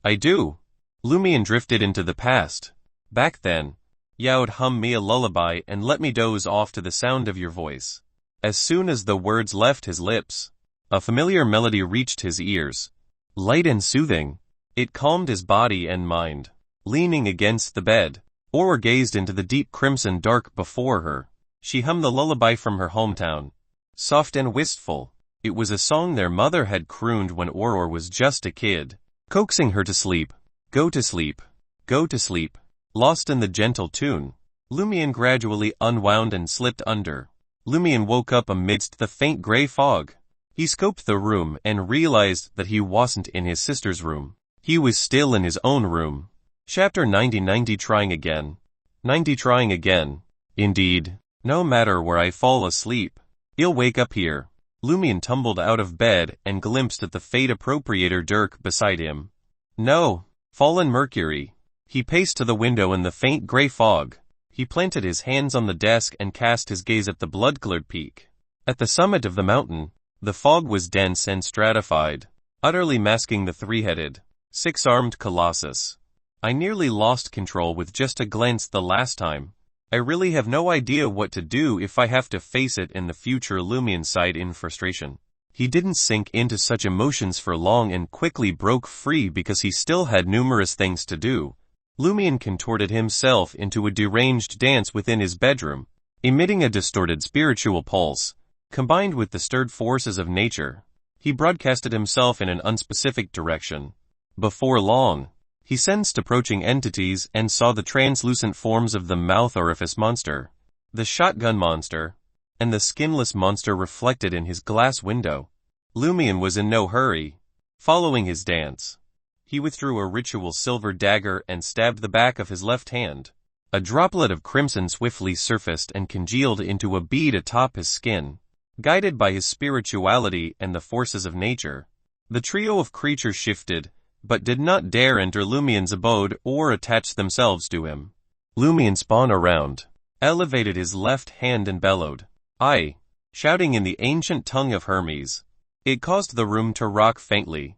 I do." Lumian drifted into the past. "Back then, you'd hum me a lullaby and let me doze off to the sound of your voice." As soon as the words left his lips, a familiar melody reached his ears. Light and soothing, it calmed his body and mind. Leaning against the bed, Auror gazed into the deep crimson dark before her. She hummed the lullaby from her hometown. Soft and wistful, it was a song their mother had crooned when Auror was just a kid, coaxing her to sleep. Go to sleep. Go to sleep. Lost in the gentle tune, Lumian gradually unwound and slipped under. Lumian woke up amidst the faint gray fog. He scoped the room and realized that he wasn't in his sister's room. He was still in his own room. Chapter 90. Trying again. 90 Trying again. Indeed. No matter where I fall asleep, I'll wake up here. Lumian tumbled out of bed and glimpsed at the fate appropriator Dirk beside him. No, fallen Mercury. He paced to the window in the faint gray fog. He planted his hands on the desk and cast his gaze at the blood-colored peak. At the summit of the mountain, the fog was dense and stratified, utterly masking the three-headed, six-armed colossus. "I nearly lost control with just a glance the last time. I really have no idea what to do if I have to face it in the future," Lumian sighed in frustration. He didn't sink into such emotions for long and quickly broke free because he still had numerous things to do. Lumian contorted himself into a deranged dance within his bedroom, emitting a distorted spiritual pulse. Combined with the stirred forces of nature, he broadcasted himself in an unspecific direction. Before long, he sensed approaching entities and saw the translucent forms of the mouth orifice monster, the shotgun monster, and the skinless monster reflected in his glass window. Lumian was in no hurry. Following his dance, he withdrew a ritual silver dagger and stabbed the back of his left hand. A droplet of crimson swiftly surfaced and congealed into a bead atop his skin. Guided by his spirituality and the forces of nature, the trio of creatures shifted, but did not dare enter Lumian's abode or attach themselves to him. Lumian spun around, elevated his left hand and bellowed, "I!" shouting in the ancient tongue of Hermes. It caused the room to rock faintly.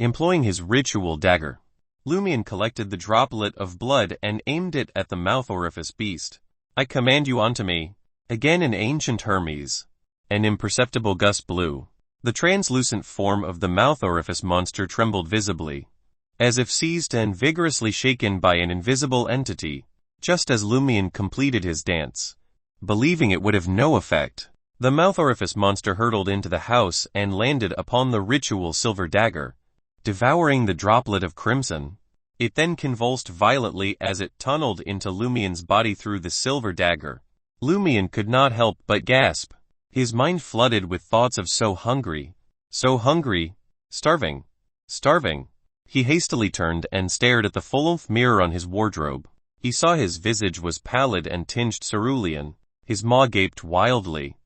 Employing his ritual dagger, Lumian collected the droplet of blood and aimed it at the mouth orifice beast. "I command you onto me." Again in ancient Hermes. An imperceptible gust blew. The translucent form of the mouth orifice monster trembled visibly, as if seized and vigorously shaken by an invisible entity. Just as Lumian completed his dance, believing it would have no effect, the mouth orifice monster hurtled into the house and landed upon the ritual silver dagger, devouring the droplet of crimson. It then convulsed violently as it tunneled into Lumian's body through the silver dagger. Lumian could not help but gasp. His mind flooded with thoughts of so hungry, starving. He hastily turned and stared at the full-length mirror on his wardrobe. He saw his visage was pallid and tinged cerulean. His maw gaped wildly,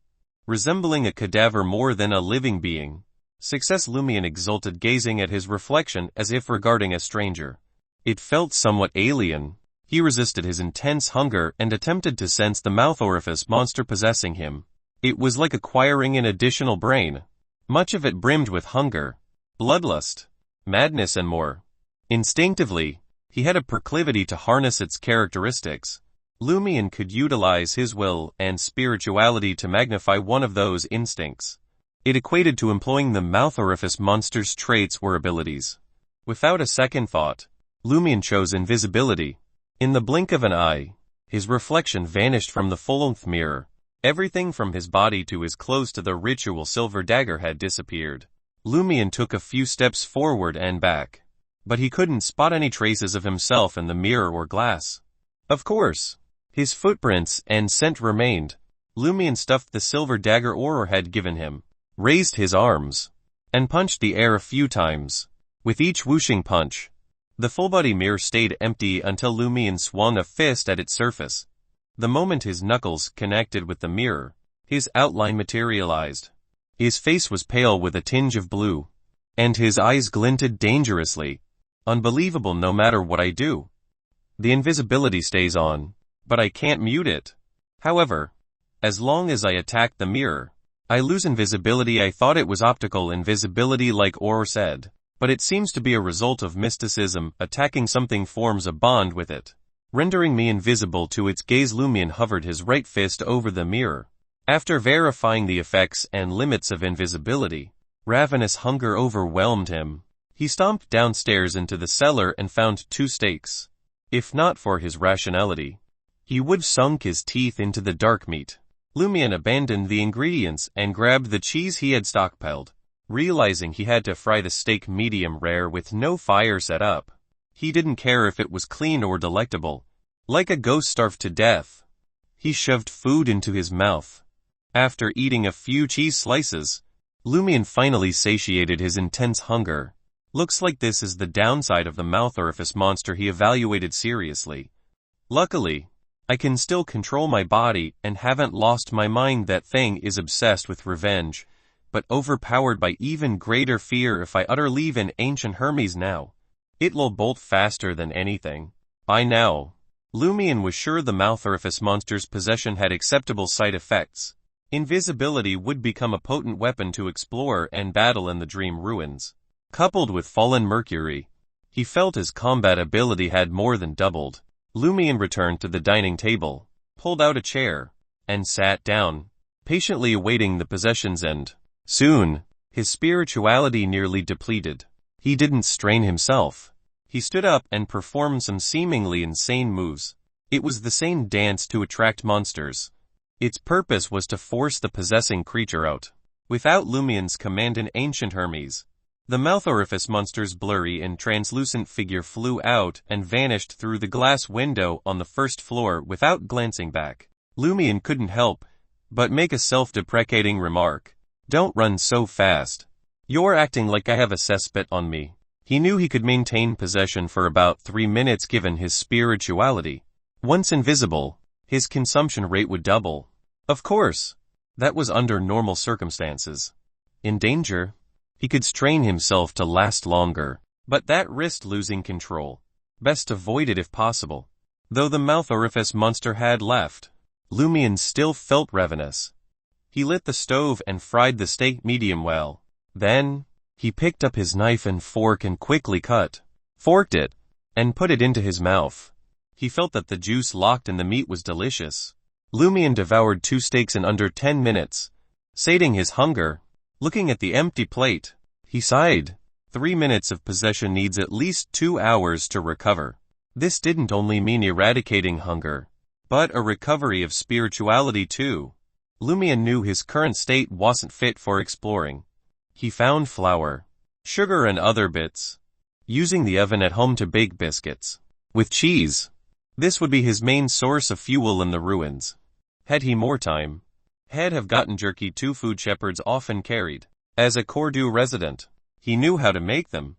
resembling a cadaver more than a living being. Success! Lumian exulted, gazing at his reflection as if regarding a stranger. It felt somewhat alien. He resisted his intense hunger and attempted to sense the mouth orifice monster possessing him. It was like acquiring an additional brain. Much of it brimmed with hunger, bloodlust, madness and more. Instinctively, he had a proclivity to harness its characteristics. Lumian could utilize his will and spirituality to magnify one of those instincts. It equated to employing the mouth orifice monster's traits or abilities. Without a second thought, Lumian chose invisibility. In the blink of an eye, his reflection vanished from the full-length mirror. Everything from his body to his clothes to the ritual silver dagger had disappeared. Lumian took a few steps forward and back, but he couldn't spot any traces of himself in the mirror or glass. Of course, his footprints and scent remained. Lumian stuffed the silver dagger Auror had given him, raised his arms, and punched the air a few times. With each whooshing punch, the full-body mirror stayed empty until Lumian swung a fist at its surface. The moment his knuckles connected with the mirror, his outline materialized. His face was pale with a tinge of blue, and his eyes glinted dangerously. Unbelievable. No matter what I do, the invisibility stays on, but I can't mute it. However, as long as I attack the mirror, I lose invisibility. I thought it was optical invisibility like Auror said, but it seems to be a result of mysticism. Attacking something forms a bond with it, rendering me invisible to its gaze. Lumian hovered his right fist over the mirror. After verifying the effects and limits of invisibility, ravenous hunger overwhelmed him. He stomped downstairs into the cellar and found 2 steaks. If not for his rationality, he would have sunk his teeth into the dark meat. Lumian abandoned the ingredients and grabbed the cheese he had stockpiled, realizing he had to fry the steak medium rare with no fire set up. He didn't care if it was clean or delectable. Like a ghost starved to death, he shoved food into his mouth. After eating a few cheese slices, Lumian finally satiated his intense hunger. Looks like this is the downside of the mouth orifice monster, he evaluated seriously. Luckily, I can still control my body and haven't lost my mind. That thing is obsessed with revenge, but overpowered by even greater fear. If I utterly leave in ancient Hermes now, it'll bolt faster than anything. By now, Lumian was sure the mouth orifice monster's possession had acceptable side effects. Invisibility would become a potent weapon to explore and battle in the dream ruins. Coupled with fallen Mercury, he felt his combat ability had more than doubled. Lumian returned to the dining table, pulled out a chair, and sat down, patiently awaiting the possession's end. Soon, his spirituality nearly depleted. He didn't strain himself. He stood up and performed some seemingly insane moves. It was the same dance to attract monsters. Its purpose was to force the possessing creature out. Without Lumian's command in ancient Hermes, the mouth orifice monster's blurry and translucent figure flew out and vanished through the glass window on the first floor without glancing back. Lumian couldn't help but make a self-deprecating remark. Don't run so fast. You're acting like I have a cesspit on me. He knew he could maintain possession for about 3 minutes given his spirituality. Once invisible, his consumption rate would double. Of course, that was under normal circumstances. In danger, he could strain himself to last longer, but that risked losing control. Best avoid it if possible. Though the mouth orifice monster had left, Lumian still felt ravenous. He lit the stove and fried the steak medium well. Then, he picked up his knife and fork and quickly forked it, and put it into his mouth. He felt that the juice locked in the meat was delicious. Lumian devoured 2 steaks in under 10 minutes, sating his hunger. Looking at the empty plate, he sighed. 3 minutes of possession needs at least 2 hours to recover. This didn't only mean eradicating hunger, but a recovery of spirituality too. Lumian knew his current state wasn't fit for exploring. He found flour, sugar and other bits, using the oven at home to bake biscuits. With cheese, this would be his main source of fuel in the ruins. Had he more time, he'd have gotten jerky too. Food shepherds often carried. As a Cordu resident, he knew how to make them.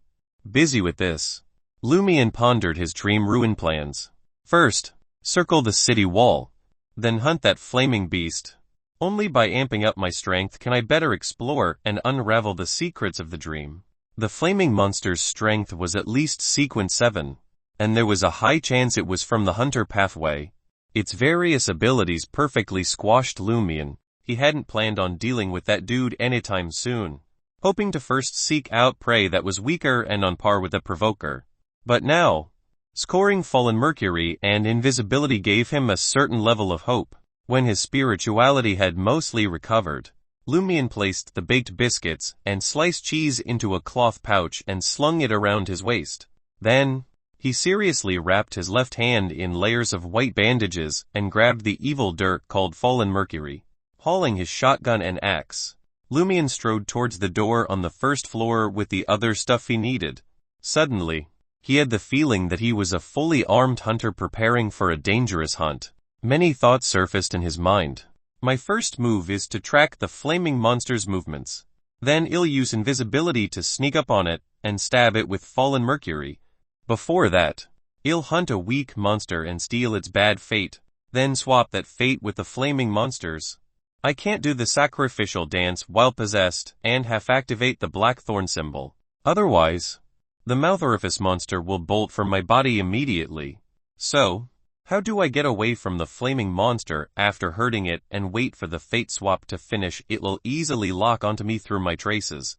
Busy with this, Lumian pondered his dream ruin plans. First, circle the city wall, then hunt that flaming beast. Only by amping up my strength can I better explore and unravel the secrets of the dream. The flaming monster's strength was at least sequence 7, and there was a high chance it was from the hunter pathway. Its various abilities perfectly squashed Lumian. He hadn't planned on dealing with that dude anytime soon, hoping to first seek out prey that was weaker and on par with the provoker. But now, scoring fallen mercury and invisibility gave him a certain level of hope. When his spirituality had mostly recovered, Lumian placed the baked biscuits and sliced cheese into a cloth pouch and slung it around his waist. Then, he seriously wrapped his left hand in layers of white bandages and grabbed the evil dirt called fallen mercury. Hauling his shotgun and axe, Lumian strode towards the door on the first floor with the other stuff he needed. Suddenly, he had the feeling that he was a fully armed hunter preparing for a dangerous hunt. Many thoughts surfaced in his mind. My first move is to track the flaming monster's movements. Then I'll use invisibility to sneak up on it and stab it with fallen mercury. Before that, I'll hunt a weak monster and steal its bad fate, then swap that fate with the flaming monsters. I can't do the sacrificial dance while possessed and half-activate the blackthorn symbol. Otherwise, the mouth orifice monster will bolt from my body immediately. So, how do I get away from the flaming monster after hurting it and wait for the fate swap to finish? It will easily lock onto me through my traces.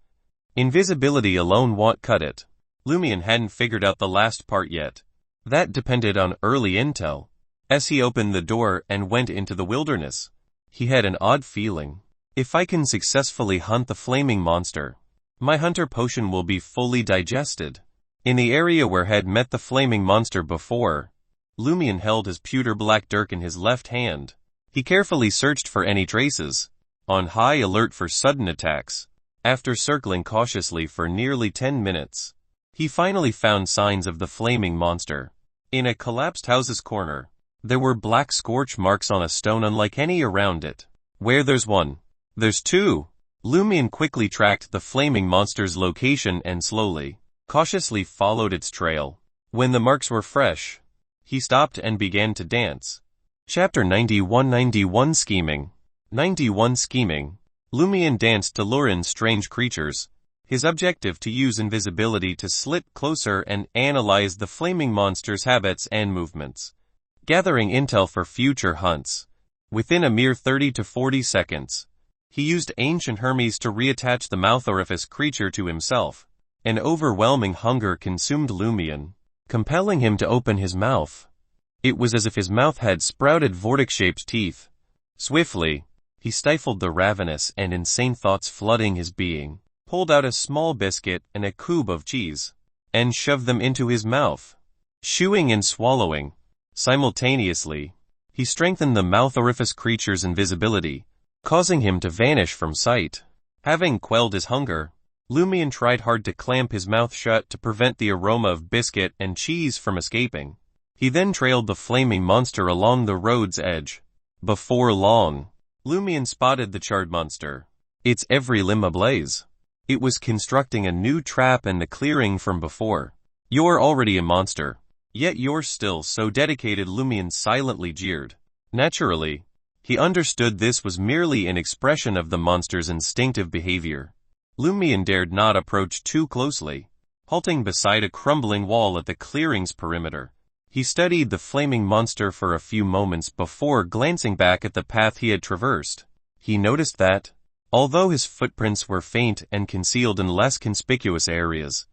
Invisibility alone won't cut it. Lumian hadn't figured out the last part yet. That depended on early intel. As he opened the door and went into the wilderness, he had an odd feeling. If I can successfully hunt the flaming monster, my hunter potion will be fully digested. In the area where had met the flaming monster before, Lumian held his pewter black dirk in his left hand. He carefully searched for any traces, on high alert for sudden attacks. After circling cautiously for nearly 10 minutes, he finally found signs of the flaming monster. In a collapsed house's corner, there were black scorch marks on a stone unlike any around it. Where there's one, there's two. Lumian quickly tracked the flaming monster's location and slowly, cautiously followed its trail. When the marks were fresh, he stopped and began to dance. Chapter 91 Scheming. 91 Scheming. Lumian danced to lure in strange creatures, his objective to use invisibility to slip closer and analyze the flaming monster's habits and movements, gathering intel for future hunts. Within a mere 30 to 40 seconds, he used Ancient Hermes to reattach the mouth orifice creature to himself. An overwhelming hunger consumed Lumian, compelling him to open his mouth. It was as if his mouth had sprouted vortex-shaped teeth. Swiftly, he stifled the ravenous and insane thoughts flooding his being, pulled out a small biscuit and a cube of cheese, and shoved them into his mouth. Chewing and swallowing simultaneously, he strengthened the mouth orifice creature's invisibility, causing him to vanish from sight. Having quelled his hunger, Lumian tried hard to clamp his mouth shut to prevent the aroma of biscuit and cheese from escaping. He then trailed the flaming monster along the road's edge. Before long, Lumian spotted the charred monster, its every limb ablaze. It was constructing a new trap in the clearing from before. "You're already a monster, yet you're still so dedicated," Lumian silently jeered. Naturally, he understood this was merely an expression of the monster's instinctive behavior. Lumian dared not approach too closely. Halting beside a crumbling wall at the clearing's perimeter, he studied the flaming monster for a few moments before glancing back at the path he had traversed. He noticed that, although his footprints were faint and concealed in less conspicuous areas,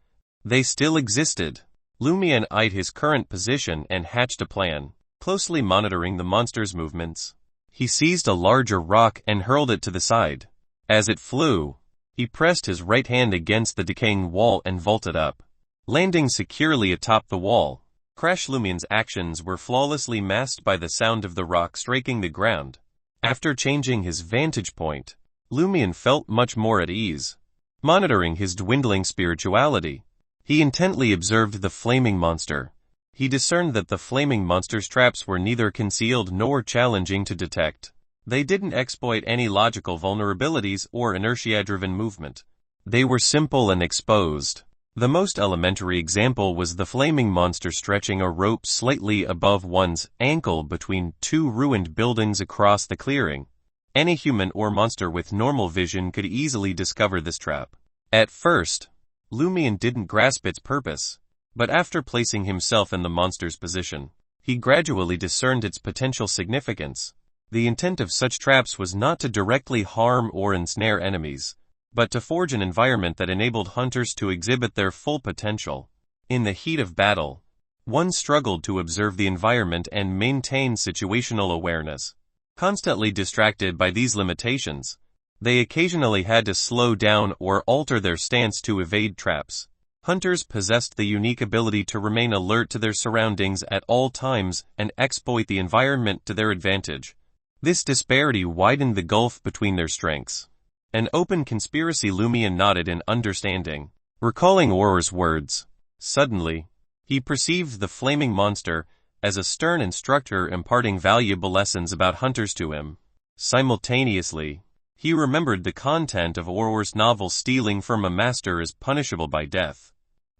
they still existed. Lumian eyed his current position and hatched a plan, closely monitoring the monster's movements. He seized a larger rock and hurled it to the side. As it flew, he pressed his right hand against the decaying wall and vaulted up, landing securely atop the wall. Crash! Lumian's actions were flawlessly masked by the sound of the rock striking the ground. After changing his vantage point, Lumian felt much more at ease. Monitoring his dwindling spirituality, he intently observed the flaming monster. He discerned that the flaming monster's traps were neither concealed nor challenging to detect. They didn't exploit any logical vulnerabilities or inertia-driven movement. They were simple and exposed. The most elementary example was the flaming monster stretching a rope slightly above one's ankle between two ruined buildings across the clearing. Any human or monster with normal vision could easily discover this trap. At first, Lumian didn't grasp its purpose, but after placing himself in the monster's position, he gradually discerned its potential significance. The intent of such traps was not to directly harm or ensnare enemies, but to forge an environment that enabled hunters to exhibit their full potential. In the heat of battle, one struggled to observe the environment and maintain situational awareness. Constantly distracted by these limitations, they occasionally had to slow down or alter their stance to evade traps. Hunters possessed the unique ability to remain alert to their surroundings at all times and exploit the environment to their advantage. This disparity widened the gulf between their strengths. An open conspiracy. Lumian nodded in understanding, recalling Auror's words. Suddenly, he perceived the flaming monster as a stern instructor imparting valuable lessons about hunters to him. Simultaneously, he remembered the content of Auror's novel Stealing from a Master is Punishable by Death.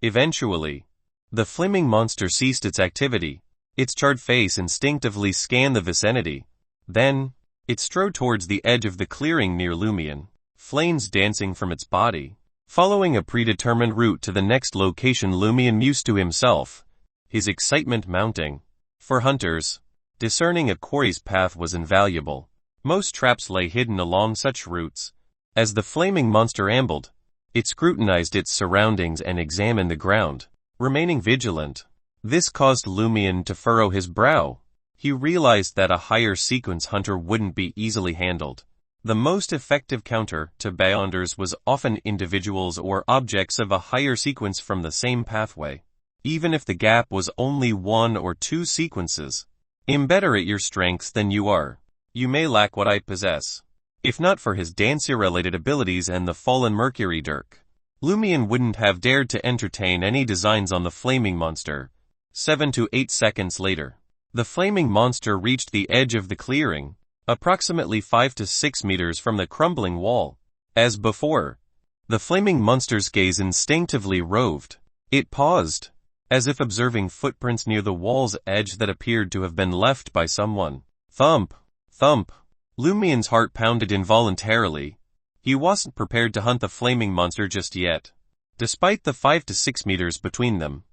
Eventually, the flaming monster ceased its activity. Its charred face instinctively scanned the vicinity. Then, it strode towards the edge of the clearing near Lumian, flames dancing from its body. Following a predetermined route to the next location, Lumian mused to himself, his excitement mounting. For hunters, discerning a quarry's path was invaluable. Most traps lay hidden along such routes. As the flaming monster ambled, it scrutinized its surroundings and examined the ground, remaining vigilant. This caused Lumian to furrow his brow. He realized that a higher sequence hunter wouldn't be easily handled. The most effective counter to beyonders was often individuals or objects of a higher sequence from the same pathway. Even if the gap was only 1 or 2 sequences, I'm better at your strengths than you are. You may lack what I possess. If not for his dancer-related abilities and the fallen Mercury dirk, Lumian wouldn't have dared to entertain any designs on the flaming monster. 7 to 8 seconds later, the flaming monster reached the edge of the clearing, approximately 5 to 6 meters from the crumbling wall. As before, the flaming monster's gaze instinctively roved. It paused, as if observing footprints near the wall's edge that appeared to have been left by someone. Thump, thump. Lumian's heart pounded involuntarily. He wasn't prepared to hunt the flaming monster just yet. Despite the 5 to 6 meters between them,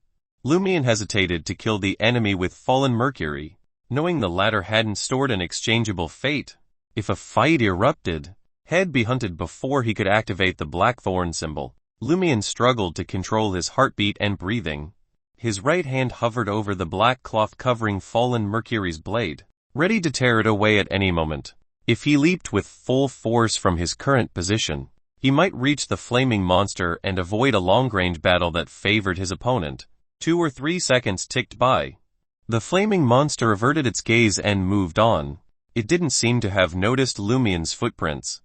Lumian hesitated to kill the enemy with fallen Mercury, knowing the latter hadn't stored an exchangeable fate. If a fight erupted, he'd be hunted before he could activate the Blackthorn symbol. Lumian struggled to control his heartbeat and breathing. His right hand hovered over the black cloth covering fallen Mercury's blade, ready to tear it away at any moment. If he leaped with full force from his current position, he might reach the flaming monster and avoid a long-range battle that favored his opponent. 2 or 3 seconds ticked by. The flaming monster averted its gaze and moved on. It didn't seem to have noticed Lumian's footprints.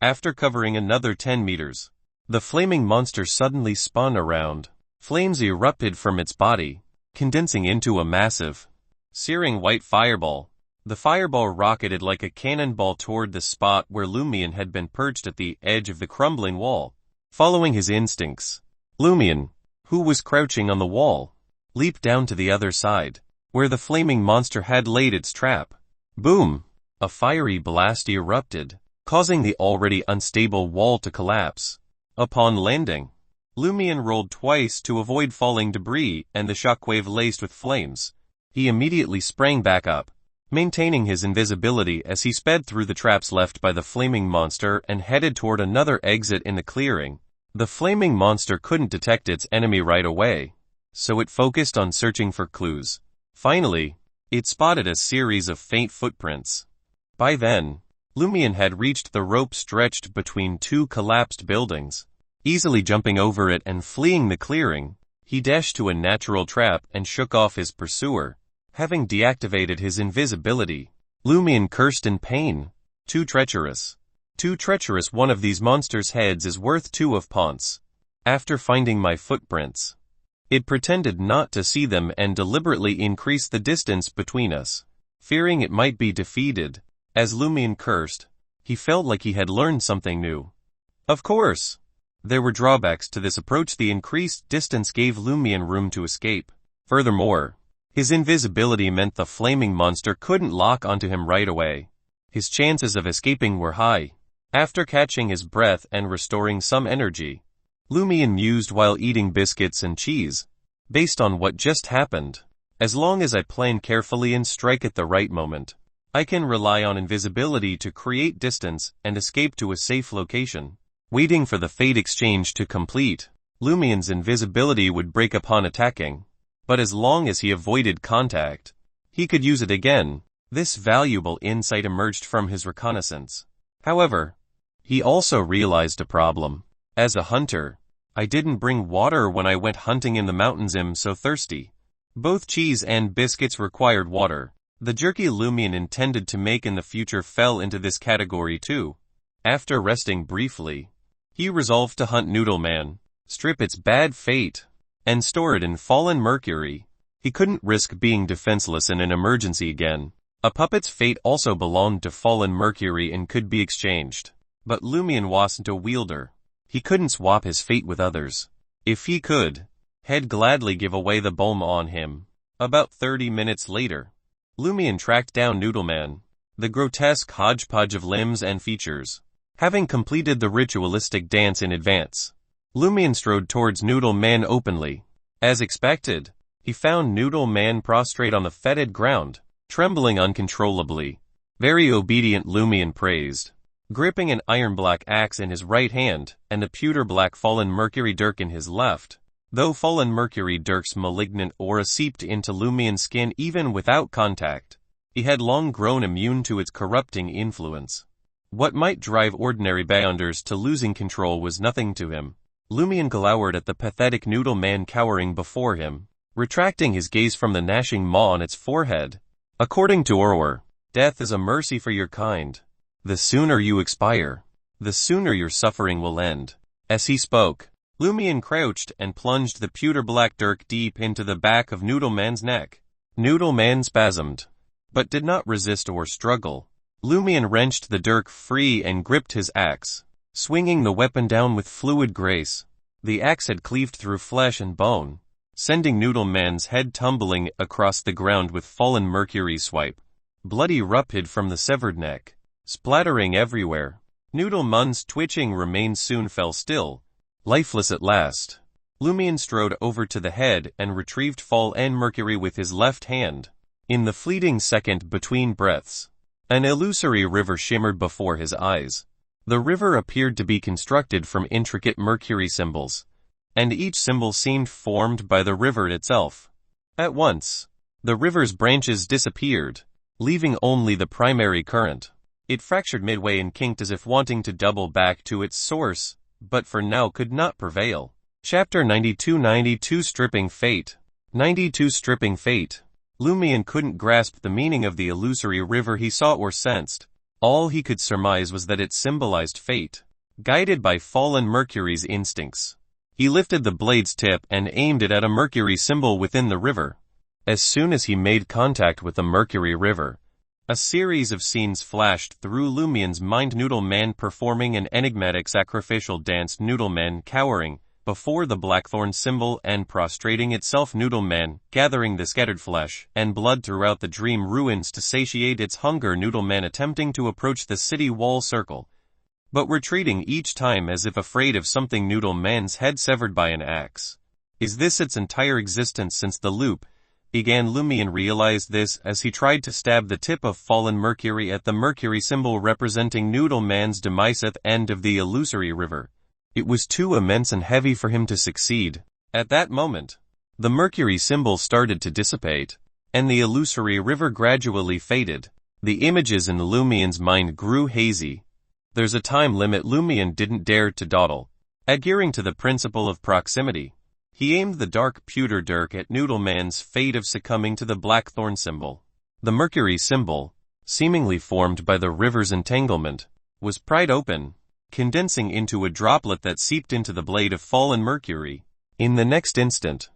After covering another 10 meters, the flaming monster suddenly spun around. Flames erupted from its body, condensing into a massive, searing white fireball. The fireball rocketed like a cannonball toward the spot where Lumian had been perched at the edge of the crumbling wall. Following his instincts, Lumian, who was crouching on the wall, leaped down to the other side, where the flaming monster had laid its trap. Boom! A fiery blast erupted, causing the already unstable wall to collapse. Upon landing, Lumian rolled twice to avoid falling debris and the shockwave laced with flames. He immediately sprang back up, maintaining his invisibility as he sped through the traps left by the flaming monster and headed toward another exit in the clearing. The flaming monster couldn't detect its enemy right away, so it focused on searching for clues. Finally, it spotted a series of faint footprints. By then, Lumian had reached the rope stretched between two collapsed buildings. Easily jumping over it and fleeing the clearing, he dashed to a natural trap and shook off his pursuer. Having deactivated his invisibility, Lumian cursed in pain. Too treacherous. Too treacherous. One of these monsters' heads is worth 2 of Ponce. After finding my footprints, it pretended not to see them and deliberately increased the distance between us. Fearing it might be defeated, as Lumian cursed, he felt like he had learned something new. Of course, there were drawbacks to this approach. The increased distance gave Lumian room to escape. Furthermore, his invisibility meant the flaming monster couldn't lock onto him right away. His chances of escaping were high. After catching his breath and restoring some energy, Lumian mused while eating biscuits and cheese. Based on what just happened, as long as I plan carefully and strike at the right moment, I can rely on invisibility to create distance and escape to a safe location. Waiting for the fate exchange to complete, Lumian's invisibility would break upon attacking. But as long as he avoided contact, he could use it again. This valuable insight emerged from his reconnaissance. However, he also realized a problem. As a hunter, I didn't bring water when I went hunting in the mountains. I'm so thirsty. Both cheese and biscuits required water. The jerky Lumian intended to make in the future fell into this category too. After resting briefly, he resolved to hunt Noodle Man, strip its bad fate, and store it in fallen mercury. He couldn't risk being defenseless in an emergency again. A puppet's fate also belonged to fallen mercury and could be exchanged. But Lumian wasn't a wielder. He couldn't swap his fate with others. If he could, he'd gladly give away the bomb on him. About 30 minutes later, Lumian tracked down Noodleman, the grotesque hodgepodge of limbs and features. Having completed the ritualistic dance in advance, Lumian strode towards Noodle Man openly. As expected, he found Noodle Man prostrate on the fetid ground, trembling uncontrollably. Very obedient, Lumian praised, gripping an iron-black axe in his right hand and a pewter-black fallen mercury dirk in his left. Though fallen mercury dirk's malignant aura seeped into Lumian's skin even without contact, he had long grown immune to its corrupting influence. What might drive ordinary bounders to losing control was nothing to him. Lumian glowered at the pathetic Noodle Man cowering before him, retracting his gaze from the gnashing maw on its forehead. According to Orwell, death is a mercy for your kind. The sooner you expire, the sooner your suffering will end. As he spoke, Lumian crouched and plunged the pewter-black dirk deep into the back of Noodle Man's neck. Noodle Man spasmed, but did not resist or struggle. Lumian wrenched the dirk free and gripped his axe, swinging the weapon down with fluid grace. The axe had cleaved through flesh and bone, sending Noodle Man's head tumbling across the ground with fallen mercury swipe. Blood erupted from the severed neck, splattering everywhere. Noodle Man's twitching remains soon fell still, lifeless at last. Lumian strode over to the head and retrieved fallen mercury with his left hand. In the fleeting second between breaths, an illusory river shimmered before his eyes. The river appeared to be constructed from intricate mercury symbols, and each symbol seemed formed by the river itself. At once, the river's branches disappeared, leaving only the primary current. It fractured midway and kinked as if wanting to double back to its source, but for now could not prevail. Chapter 92 Stripping Fate. 92 Stripping Fate. Lumian couldn't grasp the meaning of the illusory river he saw or sensed. All he could surmise was that it symbolized fate. Guided by fallen Mercury's instincts, he lifted the blade's tip and aimed it at a Mercury symbol within the river. As soon as he made contact with the Mercury river, A series of scenes flashed through Lumian's mind: Noodle Man performing an enigmatic sacrificial dance, Noodle Man cowering before the blackthorn symbol and prostrating itself, Noodle Man gathering the scattered flesh and blood throughout the dream ruins to satiate its hunger, Noodle Man attempting to approach the city wall circle, but retreating each time as if afraid of something, Noodle Man's head severed by an axe. Is this its entire existence since the loop began? Lumian realized this as he tried to stab the tip of fallen mercury at the mercury symbol representing Noodle Man's demise at the end of the illusory river. It was too immense and heavy for him to succeed. At that moment, the mercury symbol started to dissipate, and the illusory river gradually faded. The images in Lumian's mind grew hazy. There's a time limit. Lumian didn't dare to dawdle. Adhering to the principle of proximity, he aimed the dark pewter dirk at Noodle Man's fate of succumbing to the blackthorn symbol. The mercury symbol, seemingly formed by the river's entanglement, was pried open, condensing into a droplet that seeped into the blade of fallen mercury. In the next instant,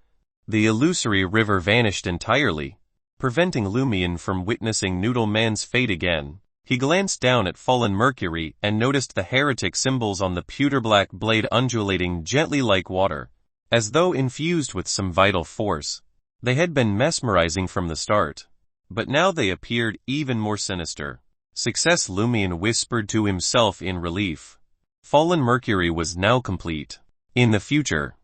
the illusory river vanished entirely, preventing Lumian from witnessing Noodle Man's fate again. He glanced down at fallen mercury and noticed the heretic symbols on the pewter-black blade undulating gently like water, as though infused with some vital force. They had been mesmerizing from the start, but now they appeared even more sinister. Success, Lumian whispered to himself in relief. Fallen mercury was now complete. In the future,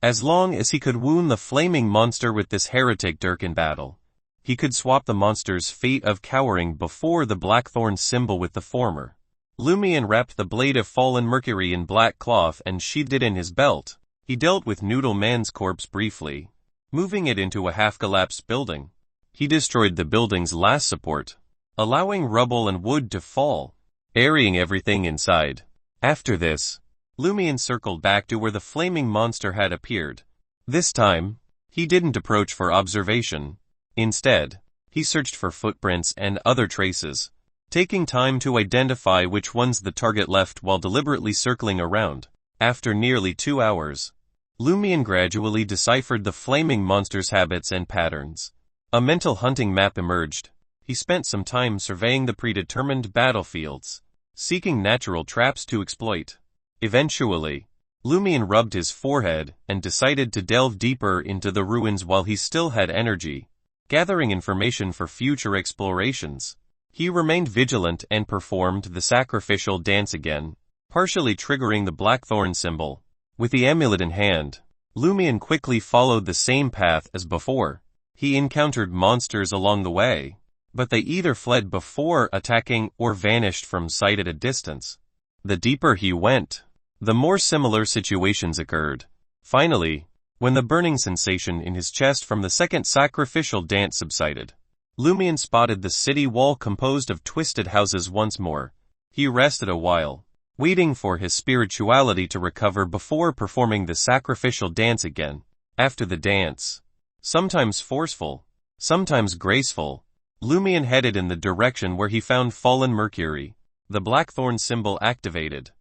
as long as he could wound the flaming monster with this heretic dirk in battle, he could swap the monster's fate of cowering before the blackthorn symbol with the former. Lumian wrapped the blade of fallen mercury in black cloth and sheathed it in his belt. He dealt with Noodle Man's corpse briefly, moving it into a half-collapsed building. He destroyed the building's last support, allowing rubble and wood to fall, burying everything inside. After this, Lumian circled back to where the flaming monster had appeared. This time, he didn't approach for observation. Instead, he searched for footprints and other traces, taking time to identify which ones the target left while deliberately circling around. After nearly 2 hours, Lumian gradually deciphered the flaming monster's habits and patterns. A mental hunting map emerged. He spent some time surveying the predetermined battlefields, seeking natural traps to exploit. Eventually, Lumian rubbed his forehead and decided to delve deeper into the ruins while he still had energy, gathering information for future explorations. He remained vigilant and performed the sacrificial dance again, partially triggering the blackthorn symbol. With the amulet in hand, Lumian quickly followed the same path as before. He encountered monsters along the way, but they either fled before attacking or vanished from sight at a distance. The deeper he went, the more similar situations occurred. Finally, when the burning sensation in his chest from the second sacrificial dance subsided, Lumian spotted the city wall composed of twisted houses once more. He rested a while, waiting for his spirituality to recover before performing the sacrificial dance again. After the dance, sometimes forceful, sometimes graceful, Lumian headed in the direction where he found fallen mercury. The blackthorn symbol activated.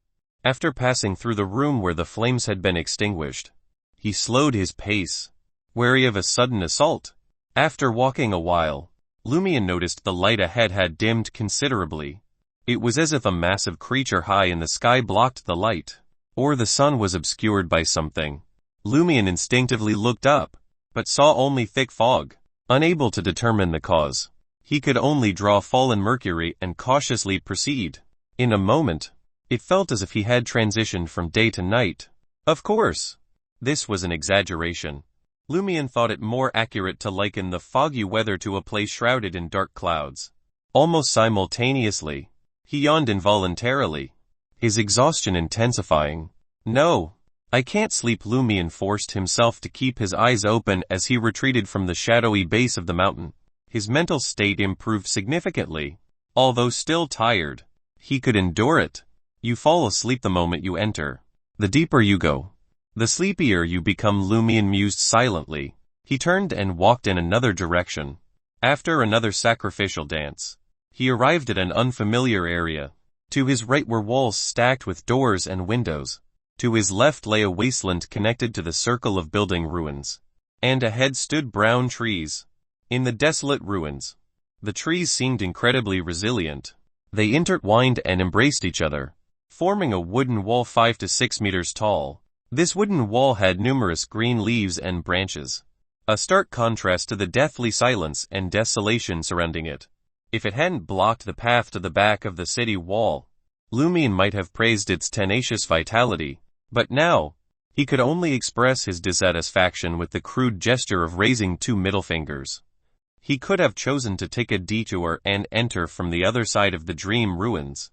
After passing through the room where the flames had been extinguished, he slowed his pace, wary of a sudden assault. After walking a while, Lumian noticed the light ahead had dimmed considerably. It was as if a massive creature high in the sky blocked the light, or the sun was obscured by something. Lumian instinctively looked up, but saw only thick fog. Unable to determine the cause, he could only draw fallen mercury and cautiously proceed. In a moment, it felt as if he had transitioned from day to night. Of course, this was an exaggeration. Lumian thought it more accurate to liken the foggy weather to a place shrouded in dark clouds. Almost simultaneously, he yawned involuntarily, his exhaustion intensifying. No, I can't sleep. Lumian forced himself to keep his eyes open as he retreated from the shadowy base of the mountain. His mental state improved significantly. Although still tired, he could endure it. You fall asleep the moment you enter. The deeper you go, the sleepier you become, Lumian mused silently. He turned and walked in another direction. After another sacrificial dance, he arrived at an unfamiliar area. To his right were walls stacked with doors and windows. To his left lay a wasteland connected to the circle of building ruins. And ahead stood brown trees. In the desolate ruins, The trees seemed incredibly resilient. They intertwined and embraced each other, forming a wooden wall 5 to 6 meters tall. This wooden wall had numerous green leaves and branches, a stark contrast to the deathly silence and desolation surrounding it. If it hadn't blocked the path to the back of the city wall, Lumian might have praised its tenacious vitality, but now, he could only express his dissatisfaction with the crude gesture of raising 2 middle fingers. He could have chosen to take a detour and enter from the other side of the dream ruins,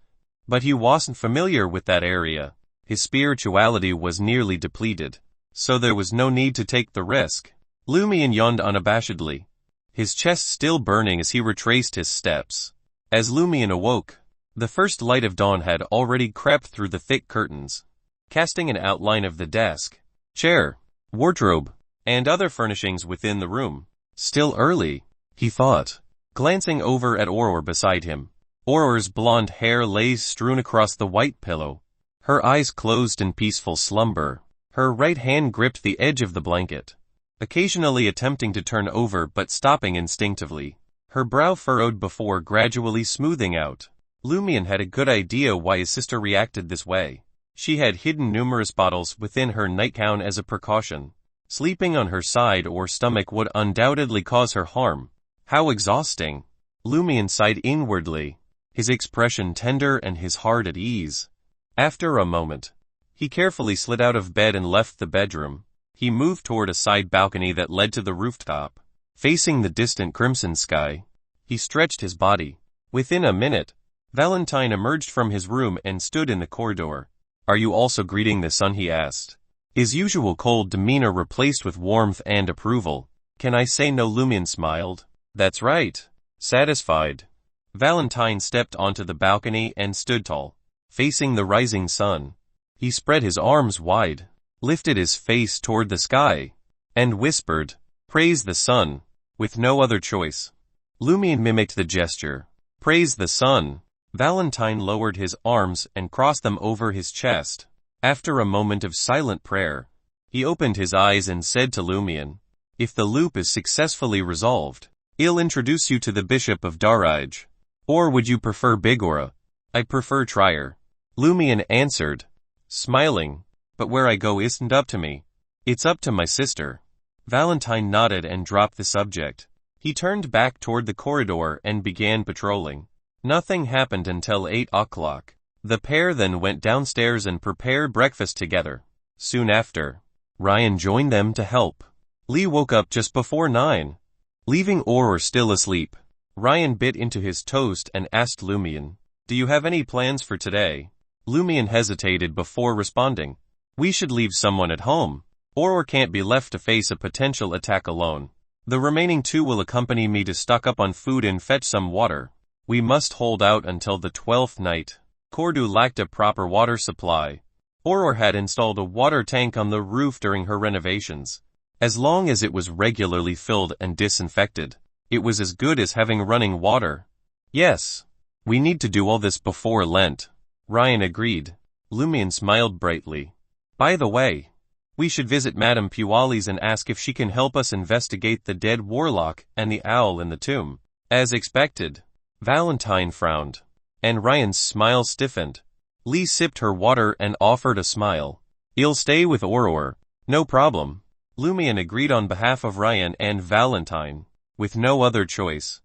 but he wasn't familiar with that area. His spirituality was nearly depleted, so there was no need to take the risk. Lumian yawned unabashedly, his chest still burning as he retraced his steps. As Lumian awoke, the first light of dawn had already crept through the thick curtains, casting an outline of the desk, chair, wardrobe, and other furnishings within the room. Still early, he thought, glancing over at Aurora beside him. Aurora's blonde hair lay strewn across the white pillow, her eyes closed in peaceful slumber. Her right hand gripped the edge of the blanket, occasionally attempting to turn over but stopping instinctively, her brow furrowed before gradually smoothing out. Lumian had a good idea why his sister reacted this way. She had hidden numerous bottles within her nightgown as a precaution. Sleeping on her side or stomach would undoubtedly cause her harm. How exhausting! Lumian sighed inwardly, his expression tender and his heart at ease. After a moment, he carefully slid out of bed and left the bedroom. He moved toward a side balcony that led to the rooftop. Facing the distant crimson sky, he stretched his body. Within a minute, Valentine emerged from his room and stood in the corridor. "Are you also greeting the sun?" he asked, his usual cold demeanor replaced with warmth and approval. "Can I say no?" Lumian smiled. "That's right." Satisfied, Valentine stepped onto the balcony and stood tall, facing the rising sun. He spread his arms wide, lifted his face toward the sky, and whispered, "Praise the sun," with no other choice. Lumian mimicked the gesture. "Praise the sun." Valentine lowered his arms and crossed them over his chest. After a moment of silent prayer, he opened his eyes and said to Lumian, "If the loop is successfully resolved, I'll introduce you to the Bishop of Daraj. Or would you prefer Bigora?" "I prefer Trier," Lumian answered, smiling, "but where I go isn't up to me. It's up to my sister." Valentine nodded and dropped the subject. He turned back toward the corridor and began patrolling. Nothing happened until 8 o'clock. The pair then went downstairs and prepared breakfast together. Soon after, Ryan joined them to help. Lee woke up just before 9. Leaving Aurora still asleep, Ryan bit into his toast and asked Lumian, "Do you have any plans for today?" Lumian hesitated before responding, "We should leave someone at home. Aurora can't be left to face a potential attack alone. The remaining 2 will accompany me to stock up on food and fetch some water. We must hold out until the 12th night." Cordu lacked a proper water supply. Aurora had installed a water tank on the roof during her renovations. As long as it was regularly filled and disinfected, it was as good as having running water. "Yes, we need to do all this before Lent," Ryan agreed. Lumian smiled brightly. "By the way, we should visit Madame Puali's and ask if she can help us investigate the dead warlock and the owl in the tomb." As expected, Valentine frowned, and Ryan's smile stiffened. Lee sipped her water and offered a smile. "I'll stay with Aurora." "No problem," Lumian agreed on behalf of Ryan and Valentine. With no other choice,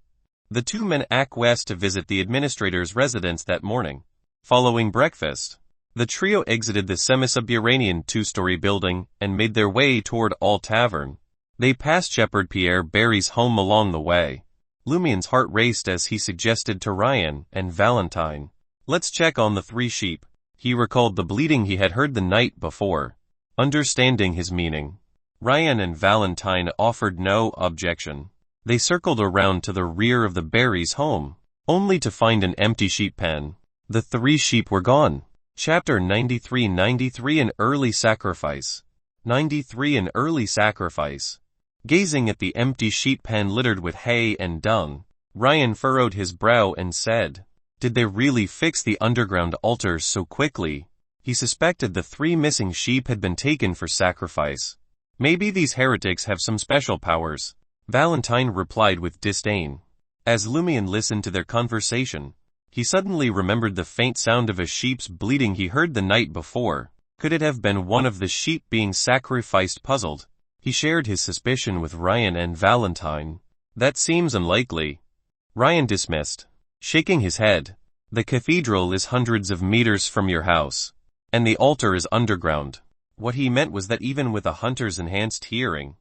the 2 men acquiesced to visit the administrator's residence that morning. Following breakfast, the trio exited the semi-subterranean 2-story building and made their way toward All Tavern. They passed Shepherd Pierre Barry's home along the way. Lumian's heart raced as he suggested to Ryan and Valentine, "Let's check on the 3 sheep." He recalled the bleating he had heard the night before. Understanding his meaning, Ryan and Valentine offered no objection. They circled around to the rear of the Barry's home, only to find an empty sheep pen. The 3 sheep were gone. Chapter 93 An Early Sacrifice. 93 An Early Sacrifice. Gazing at the empty sheep pen littered with hay and dung, Ryan furrowed his brow and said, "Did they really fix the underground altars so quickly?" He suspected the 3 missing sheep had been taken for sacrifice. "Maybe these heretics have some special powers," Valentine replied with disdain. As Lumian listened to their conversation, he suddenly remembered the faint sound of a sheep's bleating he heard the night before. Could it have been one of the sheep being sacrificed? Puzzled, he shared his suspicion with Ryan and Valentine. That seems unlikely, Ryan dismissed, shaking his head. The cathedral is hundreds of meters from your house, and the altar is underground. What he meant was that even with a hunter's enhanced hearing,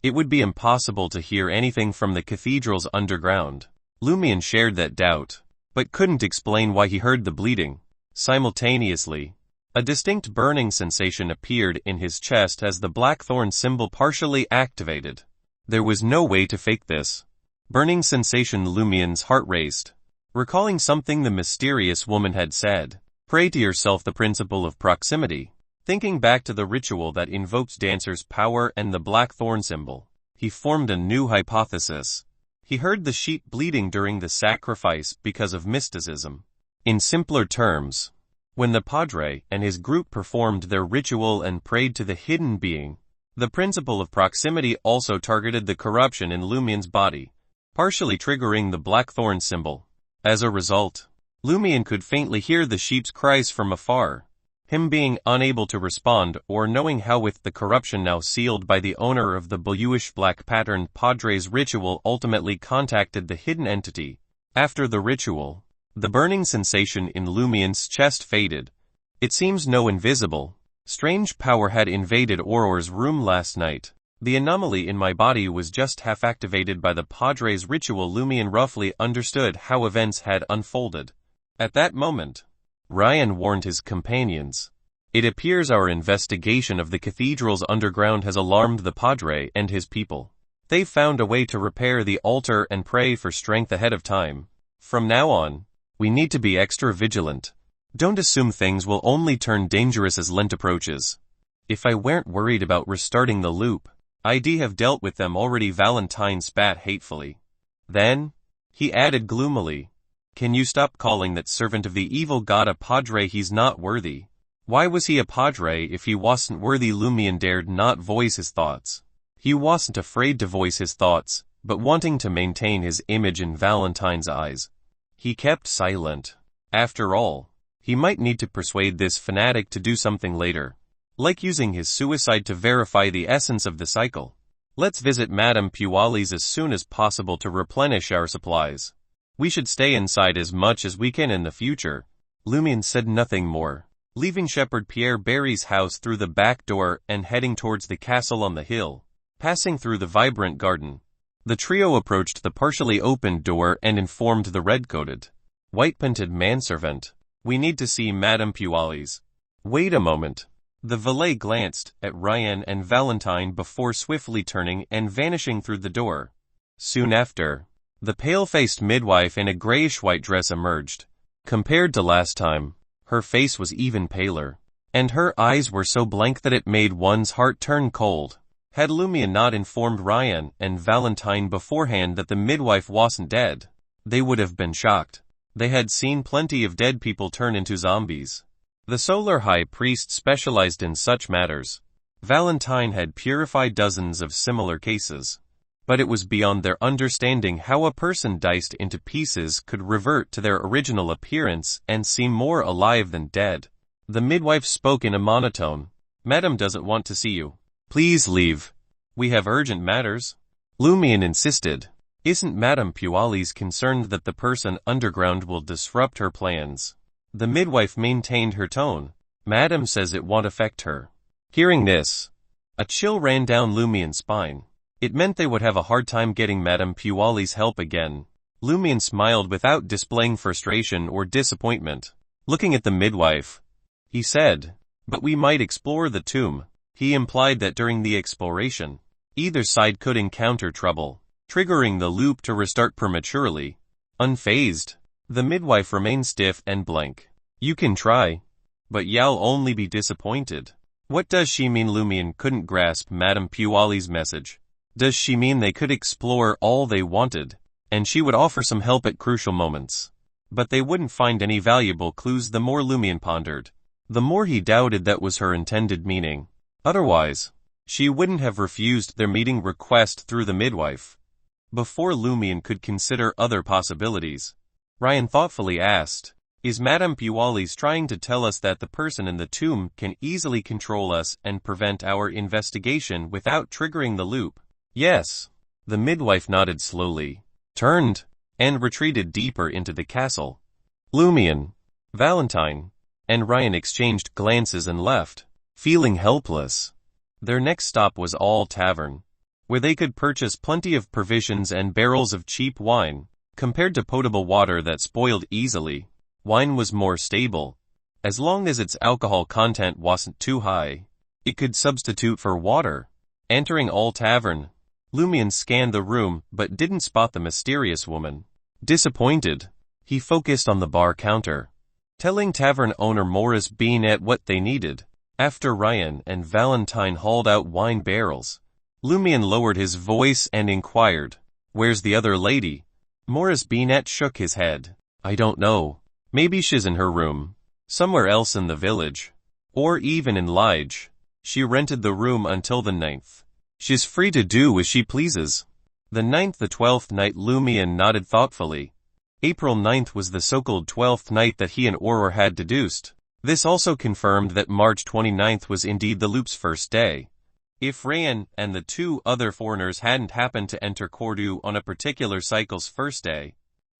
it would be impossible to hear anything from the cathedral's underground. Lumian shared that doubt, but couldn't explain why he heard the bleeding. Simultaneously, a distinct burning sensation appeared in his chest as the blackthorn symbol partially activated. There was no way to fake this burning sensation. Lumian's heart raced, recalling something the mysterious woman had said. Pray to yourself, the principle of proximity. Thinking back to the ritual that invoked Dancer's power and the blackthorn symbol, he formed a new hypothesis. He heard the sheep bleating during the sacrifice because of mysticism. In simpler terms, when the Padre and his group performed their ritual and prayed to the hidden being, the principle of proximity also targeted the corruption in Lumian's body, partially triggering the blackthorn symbol. As a result, Lumian could faintly hear the sheep's cries from afar. Him being unable to respond or knowing how, with the corruption now sealed by the owner of the bluish-black patterned Padre's ritual, ultimately contacted the hidden entity. After the ritual, the burning sensation in Lumian's chest faded. It seems no invisible, strange power had invaded Auror's room last night. The anomaly in my body was just half activated by the Padre's ritual. Lumian roughly understood how events had unfolded. At that moment, Ryan warned his companions. It appears our investigation of the cathedral's underground has alarmed the Padre and his people. They've found a way to repair the altar and pray for strength ahead of time. From now on, we need to be extra vigilant. Don't assume things will only turn dangerous as Lent approaches. If I weren't worried about restarting the loop, I'd have dealt with them already. Valentine spat hatefully. Then, he added gloomily, can you stop calling that servant of the evil god a Padre? He's not worthy. Why was he a Padre if he wasn't worthy? Lumian dared not voice his thoughts. He wasn't afraid to voice his thoughts, but wanting to maintain his image in Valentine's eyes, he kept silent. After all, he might need to persuade this fanatic to do something later, like using his suicide to verify the essence of the cycle. Let's visit Madame Puali's as soon as possible to replenish our supplies. We should stay inside as much as we can in the future. Lumian said nothing more, leaving Shepherd Pierre Barry's house through the back door and heading towards the castle on the hill. Passing through the vibrant garden, the trio approached the partially opened door and informed the red-coated, white-painted manservant, we need to see Madame Puali's. Wait a moment. The valet glanced at Ryan and Valentine before swiftly turning and vanishing through the door. Soon after, the pale-faced midwife in a grayish-white dress emerged. Compared to last time, her face was even paler, and her eyes were so blank that it made one's heart turn cold. Had Lumian not informed Ryan and Valentine beforehand that the midwife wasn't dead, they would have been shocked. They had seen plenty of dead people turn into zombies. The Solar High Priest specialized in such matters. Valentine had purified dozens of similar cases, but it was beyond their understanding how a person diced into pieces could revert to their original appearance and seem more alive than dead. The midwife spoke in a monotone. Madame doesn't want to see you. Please leave. We have urgent matters. Lumian insisted. Isn't Madame Puali's concerned that the person underground will disrupt her plans? The midwife maintained her tone. Madame says it won't affect her. Hearing this, a chill ran down Lumian's spine. It meant they would have a hard time getting Madame Puali's help again. Lumian smiled without displaying frustration or disappointment. Looking at the midwife, he said, but we might explore the tomb. He implied that during the exploration, either side could encounter trouble, triggering the loop to restart prematurely. Unfazed, the midwife remained stiff and blank. You can try, but you'll only be disappointed. What does she mean? Lumian couldn't grasp Madame Puali's message. Does she mean they could explore all they wanted, and she would offer some help at crucial moments, but they wouldn't find any valuable clues? The more Lumian pondered, the more he doubted that was her intended meaning. Otherwise, she wouldn't have refused their meeting request through the midwife. Before Lumian could consider other possibilities, Ryan thoughtfully asked, "Is Madame Pualis trying to tell us that the person in the tomb can easily control us and prevent our investigation without triggering the loop?" "Yes." The midwife nodded slowly, turned, and retreated deeper into the castle. Lumian, Valentine, and Ryan exchanged glances and left, feeling helpless. Their next stop was All Tavern, where they could purchase plenty of provisions and barrels of cheap wine. Compared to potable water that spoiled easily, wine was more stable. As long as its alcohol content wasn't too high, it could substitute for water. Entering All Tavern, Lumian scanned the room but didn't spot the mysterious woman. Disappointed, he focused on the bar counter, telling tavern owner Morris Beanette what they needed. After Ryan and Valentine hauled out wine barrels, Lumian lowered his voice and inquired, "Where's the other lady?" Morris Beanette shook his head. "I don't know. Maybe she's in her room, somewhere else in the village, or even in Lige. She rented the room until the 9th. She's free to do as she pleases." The 9th, the 12th night. Lumian nodded thoughtfully. April 9th was the so-called 12th night that he and Aurora had deduced. This also confirmed that March 29th was indeed the loop's first day. If Ryan and the two other foreigners hadn't happened to enter Cordu on a particular cycle's first day,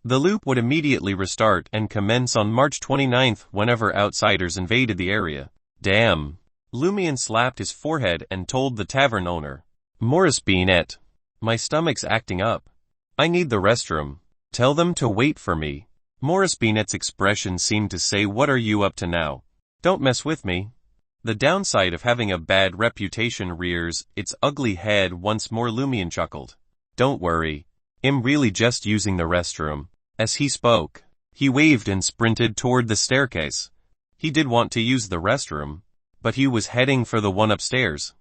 the loop would immediately restart and commence on March 29th whenever outsiders invaded the area. "Damn." Lumian slapped his forehead and told the tavern owner, "Morris Beanette, my stomach's acting up. I need the restroom. Tell them to wait for me." Morris Beanette's expression seemed to say, "What are you up to now? Don't mess with me." The downside of having a bad reputation rears its ugly head once more. Lumian chuckled. "Don't worry. I'm really just using the restroom." As he spoke, he waved and sprinted toward the staircase. He did want to use the restroom, but he was heading for the one upstairs.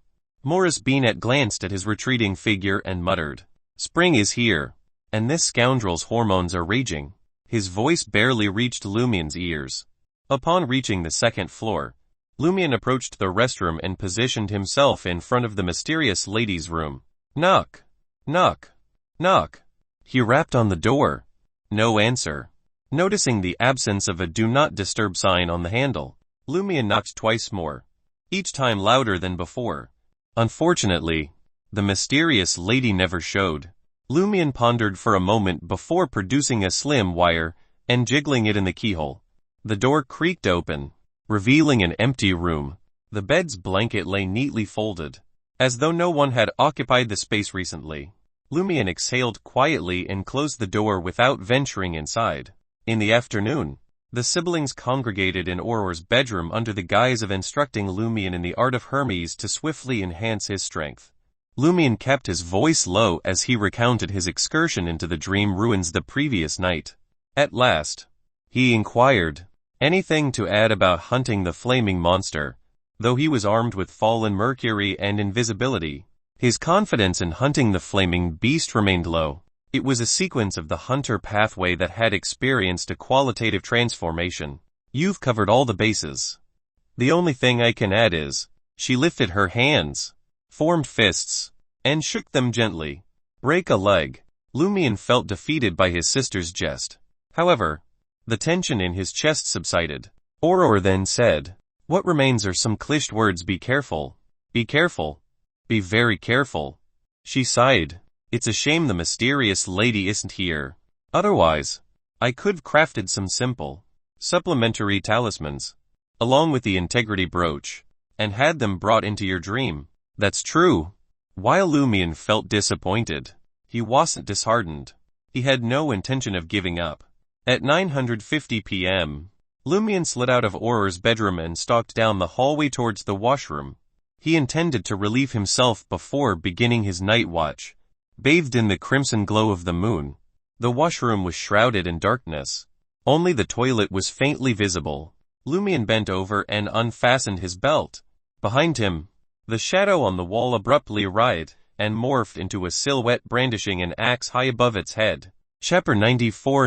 Morris Beanette glanced at his retreating figure and muttered, "Spring is here, and this scoundrel's hormones are raging." His voice barely reached Lumian's ears. Upon reaching the second floor, Lumian approached the restroom and positioned himself in front of the mysterious lady's room. "Knock, knock, knock." He rapped on the door. No answer. Noticing the absence of a "Do Not Disturb" sign on the handle, Lumian knocked twice more, each time louder than before. Unfortunately, the mysterious lady never showed. Lumian pondered for a moment before producing a slim wire and jiggling it in the keyhole. The door creaked open, revealing an empty room. The bed's blanket lay neatly folded, as though no one had occupied the space recently. Lumian exhaled quietly and closed the door without venturing inside. In the afternoon, the siblings congregated in Aurora's bedroom under the guise of instructing Lumian in the art of Hermes to swiftly enhance his strength. Lumian kept his voice low as he recounted his excursion into the dream ruins the previous night. At last, he inquired, "Anything to add about hunting the flaming monster?" Though he was armed with fallen mercury and invisibility, his confidence in hunting the flaming beast remained low. It was a sequence of the hunter pathway that had experienced a qualitative transformation. "You've covered all the bases. The only thing I can add is," she lifted her hands, formed fists, and shook them gently, "break a leg." Lumian felt defeated by his sister's jest. However, the tension in his chest subsided. Aurora then said, "What remains are some cliched words. Be careful. Be careful. Be very careful." She sighed. "It's a shame the mysterious lady isn't here. Otherwise, I could've crafted some simple, supplementary talismans, along with the integrity brooch, and had them brought into your dream." "That's true." While Lumian felt disappointed, he wasn't disheartened. He had no intention of giving up. At 9:50 p.m., Lumian slid out of Aurora's bedroom and stalked down the hallway towards the washroom. He intended to relieve himself before beginning his night watch. Bathed in the crimson glow of the moon, the washroom was shrouded in darkness. Only the toilet was faintly visible. Lumian bent over and unfastened his belt. Behind him, the shadow on the wall abruptly writhed and morphed into a silhouette brandishing an axe high above its head. Chapter 94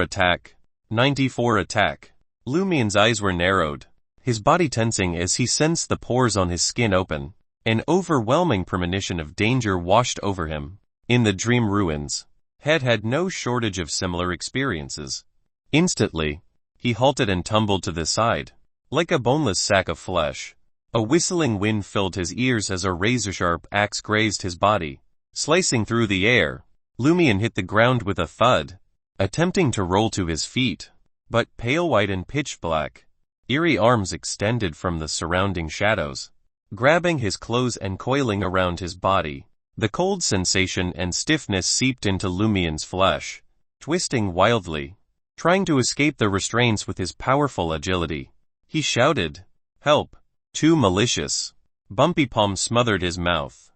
Attack. 94 Attack. Lumian's eyes were narrowed, his body tensing as he sensed the pores on his skin open. An overwhelming premonition of danger washed over him. in the dream ruins, had no shortage of similar experiences. Instantly, he halted and tumbled to the side, like a boneless sack of flesh. A whistling wind filled his ears as a razor-sharp axe grazed his body, slicing through the air. Lumian hit the ground with a thud, attempting to roll to his feet, but pale white and pitch black, eerie arms extended from the surrounding shadows, grabbing his clothes and coiling around his body. The cold sensation and stiffness seeped into Lumian's flesh, twisting wildly, trying to escape the restraints with his powerful agility. He shouted, "Help!" Too malicious. Bumpy palms smothered his mouth,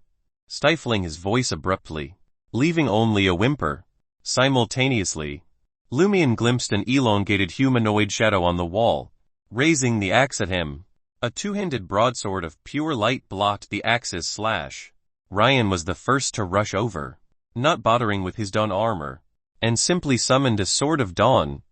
stifling his voice abruptly, leaving only a whimper. Simultaneously, Lumian glimpsed an elongated humanoid shadow on the wall, raising the axe at him. A two-handed broadsword of pure light blocked the axe's slash. Ryan was the first to rush over, not bothering with his dawn armor, and simply summoned a sword of dawn.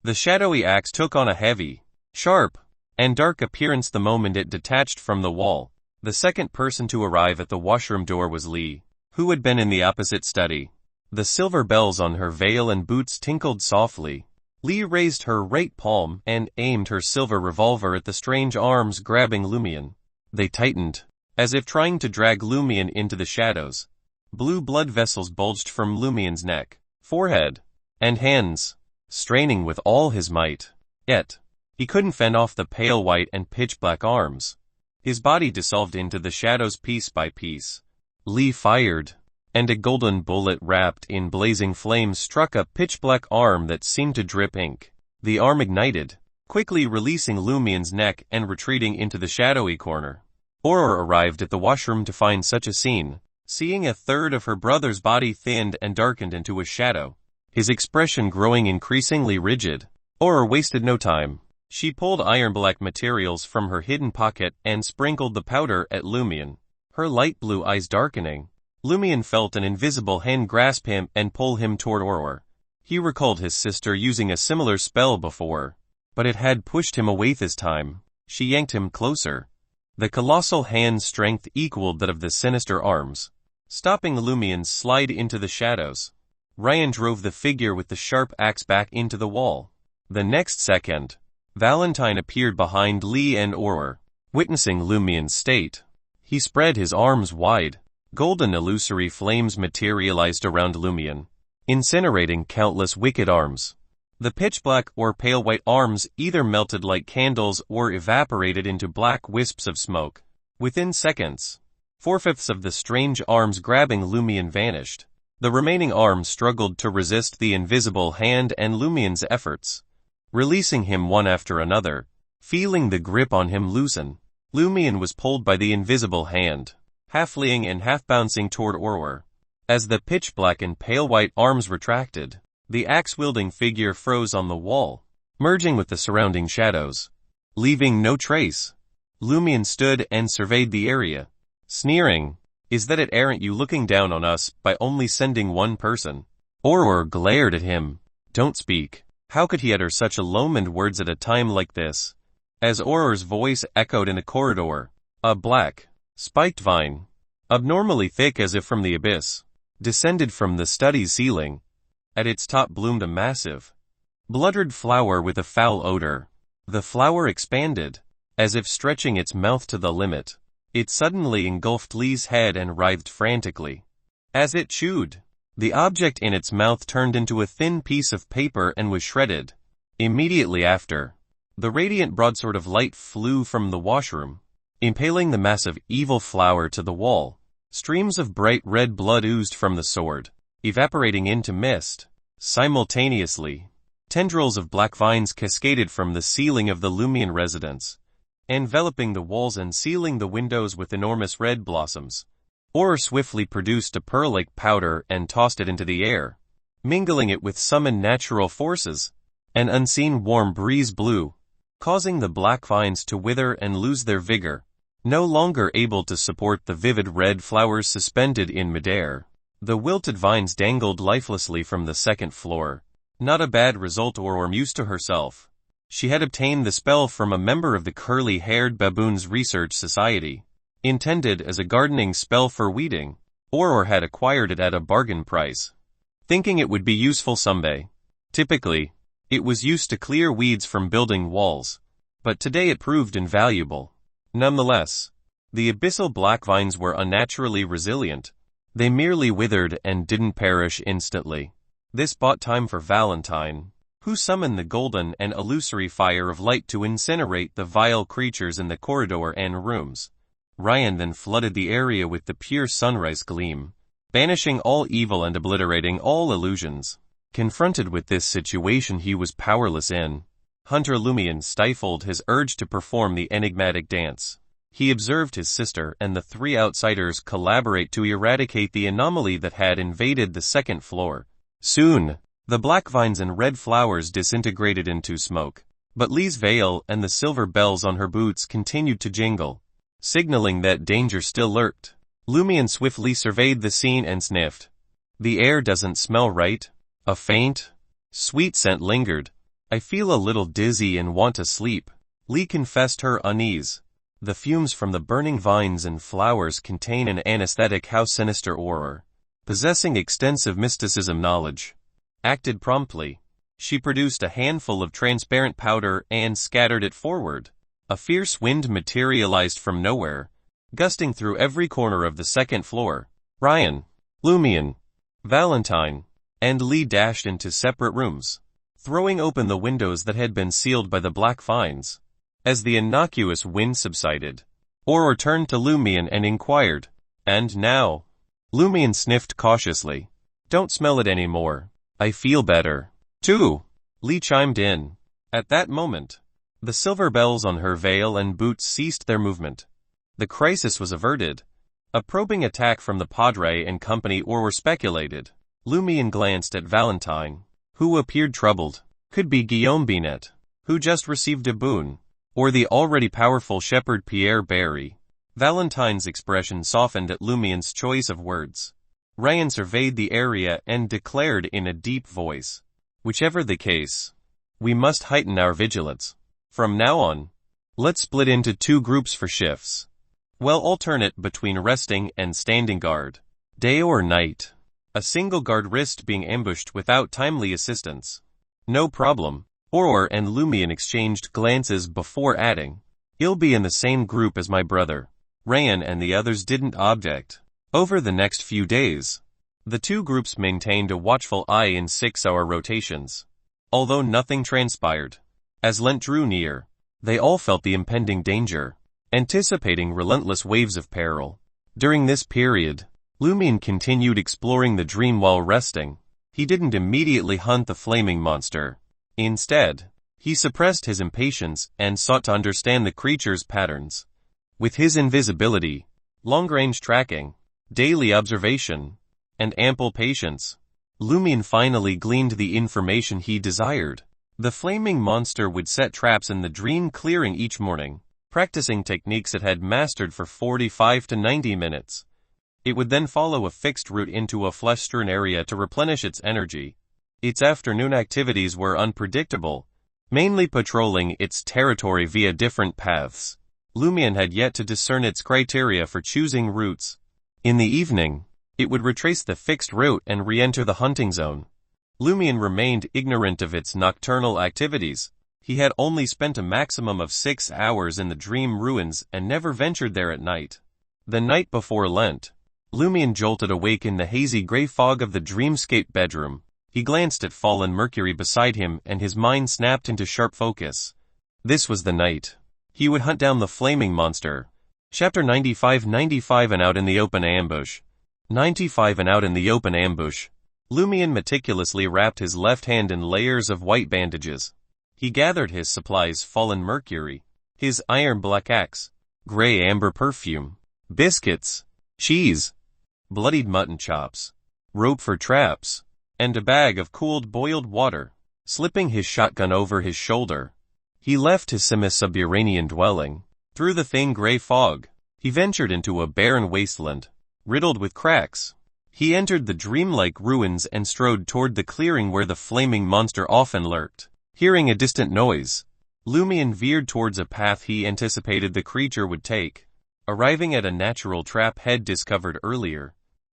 The shadowy axe took on a heavy, sharp, and dark appearance the moment it detached from the wall. The second person to arrive at the washroom door was Lee, who had been in the opposite study. The silver bells on her veil and boots tinkled softly. Lee raised her right palm and aimed her silver revolver at the strange arms grabbing Lumian. They tightened, as if trying to drag Lumian into the shadows. Blue blood vessels bulged from Lumian's neck, forehead, and hands, straining with all his might. Yet, he couldn't fend off the pale white and pitch-black arms. His body dissolved into the shadows piece by piece. Lee fired, and a golden bullet wrapped in blazing flames struck a pitch-black arm that seemed to drip ink. The arm ignited, quickly releasing Lumian's neck and retreating into the shadowy corner. Aurora arrived at the washroom to find such a scene, seeing a third of her brother's body thinned and darkened into a shadow, his expression growing increasingly rigid. Aurora wasted no time. She pulled iron-black materials from her hidden pocket and sprinkled the powder at Lumian, her light blue eyes darkening. Lumian felt an invisible hand grasp him and pull him toward Aurora. He recalled his sister using a similar spell before, but it had pushed him away this time. She yanked him closer. The colossal hand's strength equaled that of the sinister arms, stopping Lumian's slide into the shadows. Ryan drove the figure with the sharp axe back into the wall. The next second, Valentine appeared behind Lee and Aurora. Witnessing Lumian's state, he spread his arms wide. Golden illusory flames materialized around Lumian, incinerating countless wicked arms. The pitch-black or pale white arms either melted like candles or evaporated into black wisps of smoke. Within seconds, 4/5 of the strange arms grabbing Lumian vanished. The remaining arms struggled to resist the invisible hand and Lumian's efforts, releasing him one after another. Feeling the grip on him loosen, Lumian was pulled by the invisible hand, half fleeing and half bouncing toward Aurora. As the pitch-black and pale white arms retracted, the axe-wielding figure froze on the wall, merging with the surrounding shadows, leaving no trace. Lumian stood and surveyed the area, sneering, "Is that it? Aren't you looking down on us by only sending one person?" Aurora glared at him. "Don't speak." How could he utter such low-minded words at a time like this? As Aurora's voice echoed in the corridor, a black, spiked vine, abnormally thick as if from the abyss, descended from the study's ceiling. At its top bloomed a massive, blood-red flower with a foul odor. The flower expanded, as if stretching its mouth to the limit. It suddenly engulfed Lee's head and writhed frantically. As it chewed, the object in its mouth turned into a thin piece of paper and was shredded. Immediately after, the radiant broadsword of light flew from the washroom, impaling the massive evil flower to the wall. Streams of bright red blood oozed from the sword, evaporating into mist. Simultaneously, tendrils of black vines cascaded from the ceiling of the Lumian residence, enveloping the walls and sealing the windows with enormous red blossoms. Aurora swiftly produced a pearl-like powder and tossed it into the air, mingling it with summoned natural forces. An unseen warm breeze blew, causing the black vines to wither and lose their vigor, no longer able to support the vivid red flowers suspended in midair. The wilted vines dangled lifelessly from the second floor. Not a bad result, Aurora mused to herself. She had obtained the spell from a member of the curly-haired baboons research society, intended as a gardening spell for weeding. Or had acquired it at a bargain price, thinking it would be useful someday. Typically, it was used to clear weeds from building walls, but today it proved invaluable. Nonetheless, the abyssal black vines were unnaturally resilient. They merely withered and didn't perish instantly. This bought time for Valentine, who summoned the golden and illusory fire of light to incinerate the vile creatures in the corridor and rooms. Ryan then flooded the area with the pure sunrise gleam, banishing all evil and obliterating all illusions. Confronted with this situation he was powerless in, Hunter Lumian stifled his urge to perform the enigmatic dance. He observed his sister and the three outsiders collaborate to eradicate the anomaly that had invaded the second floor. Soon, the black vines and red flowers disintegrated into smoke, but Lee's veil and the silver bells on her boots continued to jingle, signaling that danger still lurked. Lumian swiftly surveyed the scene and sniffed. The air doesn't smell right. A faint, sweet scent lingered. I feel a little dizzy and want to sleep. Lee confessed her unease. The fumes from the burning vines and flowers contain an anesthetic how sinister aura. Possessing extensive mysticism knowledge. Acted promptly. She produced a handful of transparent powder and scattered it forward. A fierce wind materialized from nowhere, gusting through every corner of the second floor. Ryan, Lumian, Valentine, and Lee dashed into separate rooms, throwing open the windows that had been sealed by the black vines. As the innocuous wind subsided, Auror turned to Lumian and inquired, "And now?" Lumian sniffed cautiously. "Don't smell it anymore. I feel better, too," Lee chimed in. At that moment, the silver bells on her veil and boots ceased their movement. The crisis was averted. A probing attack from the Padre and company Auror speculated. Lumian glanced at Valentine, who appeared troubled. Could be Guillaume Binet, who just received a boon, or the already powerful shepherd Pierre Barry. Valentine's expression softened at Lumian's choice of words. Ryan surveyed the area and declared in a deep voice, "Whichever the case, we must heighten our vigilance. From now on, let's split into two groups for shifts. We'll alternate between resting and standing guard, day or night. A single guard risked being ambushed without timely assistance." "No problem." Auror and Lumian exchanged glances before adding, "He'll be in the same group as my brother." Ryan and the others didn't object. Over the next few days, the two groups maintained a watchful eye in 6-hour rotations. Although nothing transpired, as Lent drew near, they all felt the impending danger, anticipating relentless waves of peril. During this period, Lumian continued exploring the dream while resting. He didn't immediately hunt the flaming monster. Instead, he suppressed his impatience and sought to understand the creature's patterns. With his invisibility, long-range tracking, daily observation, and ample patience, Lumian finally gleaned the information he desired. The flaming monster would set traps in the dream clearing each morning, practicing techniques it had mastered for 45 to 90 minutes. It would then follow a fixed route into a flesh-strewn area to replenish its energy. Its afternoon activities were unpredictable, mainly patrolling its territory via different paths. Lumian had yet to discern its criteria for choosing routes. In the evening, it would retrace the fixed route and re-enter the hunting zone. Lumian remained ignorant of its nocturnal activities. He had only spent a maximum of 6 hours in the dream ruins and never ventured there at night. The night before Lent, Lumian jolted awake in the hazy gray fog of the dreamscape bedroom. He glanced at fallen Mercury beside him and his mind snapped into sharp focus. This was the night he would hunt down the flaming monster. Chapter 95 and out in the open ambush. 95 and out in the open ambush. Lumian meticulously wrapped his left hand in layers of white bandages. He gathered his supplies: fallen Mercury, his iron black axe, gray amber perfume, biscuits, cheese, bloodied mutton chops, rope for traps, and a bag of cooled boiled water. Slipping his shotgun over his shoulder, he left his semi-subterranean dwelling. Through the thin gray fog, he ventured into a barren wasteland, riddled with cracks. He entered the dreamlike ruins and strode toward the clearing where the flaming monster often lurked. Hearing a distant noise, Lumian veered towards a path he anticipated the creature would take. Arriving at a natural trap head discovered earlier,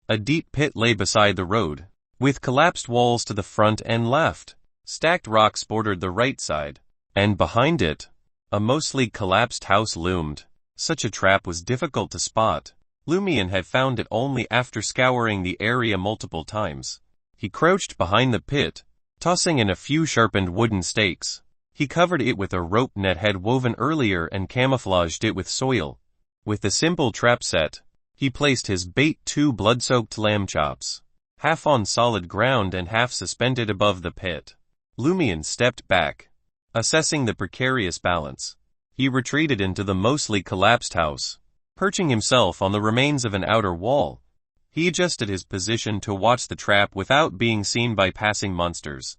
A deep pit lay beside the road, with collapsed walls to the front and left. Stacked rocks bordered the right side, and behind it, a mostly collapsed house loomed. Such a trap was difficult to spot. Lumian had found it only after scouring the area multiple times. He crouched behind the pit, tossing in a few sharpened wooden stakes. He covered it with a rope Ned had woven earlier and camouflaged it with soil. With the simple trap set, he placed his bait, 2 blood-soaked lamb chops, half on solid ground and half suspended above the pit. Lumian stepped back, assessing the precarious balance. He retreated into the mostly collapsed house, perching himself on the remains of an outer wall. He adjusted his position to watch the trap without being seen by passing monsters.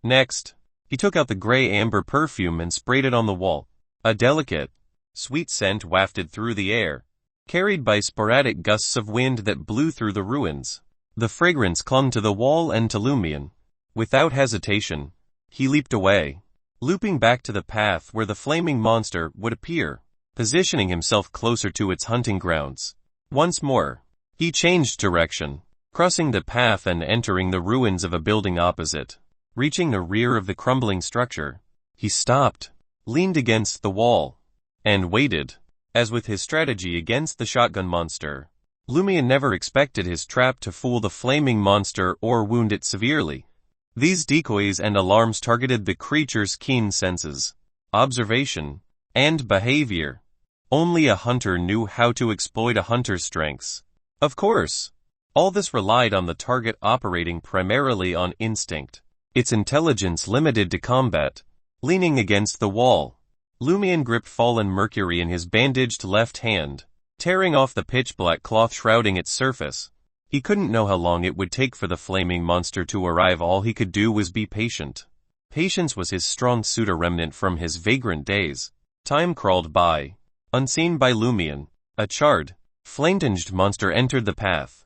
Next, he took out the gray amber perfume and sprayed it on the wall. A delicate, sweet scent wafted through the air, carried by sporadic gusts of wind that blew through the ruins. The fragrance clung to the wall and to Lumian. Without hesitation, he leaped away, looping back to the path where the flaming monster would appear, positioning himself closer to its hunting grounds. Once more, he changed direction, crossing the path and entering the ruins of a building opposite. Reaching the rear of the crumbling structure, he stopped, leaned against the wall, and waited. As with his strategy against the shotgun monster, Lumian never expected his trap to fool the flaming monster or wound it severely. These decoys and alarms targeted the creature's keen senses, observation, and behavior. Only a hunter knew how to exploit a hunter's strengths. Of course, all this relied on the target operating primarily on instinct, its intelligence limited to combat. Leaning against the wall, Lumian gripped fallen Mercury in his bandaged left hand, tearing off the pitch-black cloth shrouding its surface. He couldn't know how long it would take for the flaming monster to arrive. All he could do was be patient. Patience was his strong suit, a remnant from his vagrant days. Time crawled by, unseen by Lumian. A charred, flame-tinged monster entered the path.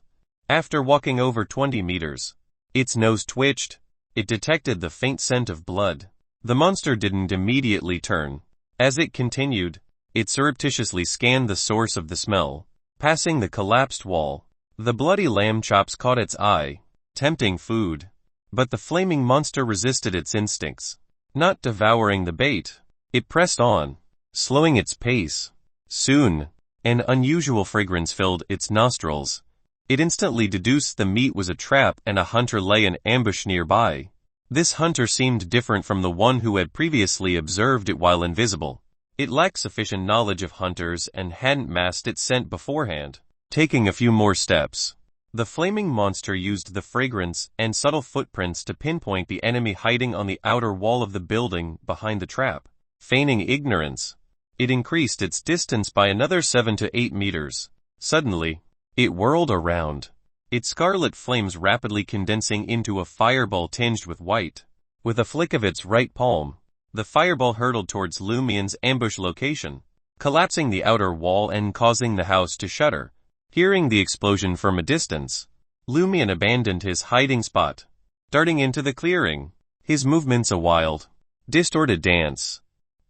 After walking over 20 meters, its nose twitched. It detected the faint scent of blood. The monster didn't immediately turn. As it continued, it surreptitiously scanned the source of the smell, passing the collapsed wall. The bloody lamb chops caught its eye, tempting food. But the flaming monster resisted its instincts. Not devouring the bait, it pressed on, slowing its pace. Soon, an unusual fragrance filled its nostrils. It instantly deduced the meat was a trap and a hunter lay in ambush nearby. This hunter seemed different from the one who had previously observed it while invisible. It lacked sufficient knowledge of hunters and hadn't masked its scent beforehand. Taking a few more steps, the flaming monster used the fragrance and subtle footprints to pinpoint the enemy hiding on the outer wall of the building behind the trap. Feigning ignorance, it increased its distance by another 7 to 8 meters. Suddenly, it whirled around, its scarlet flames rapidly condensing into a fireball tinged with white. With a flick of its right palm, the fireball hurtled towards Lumian's ambush location, collapsing the outer wall and causing the house to shudder. Hearing the explosion from a distance, Lumian abandoned his hiding spot, darting into the clearing, his movements a wild, distorted dance.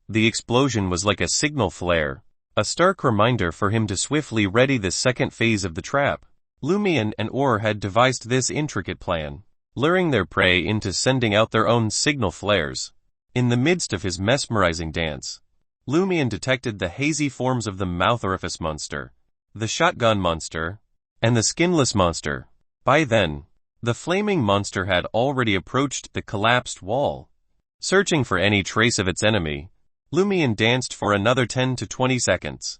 The explosion was like a signal flare, a stark reminder for him to swiftly ready the second phase of the trap. Lumian and Orr had devised this intricate plan, luring their prey into sending out their own signal flares. In the midst of his mesmerizing dance, Lumian detected the hazy forms of the mouth orifice monster, the shotgun monster, and the skinless monster. By then, the flaming monster had already approached the collapsed wall. Searching for any trace of its enemy, Lumian danced for another 10 to 20 seconds,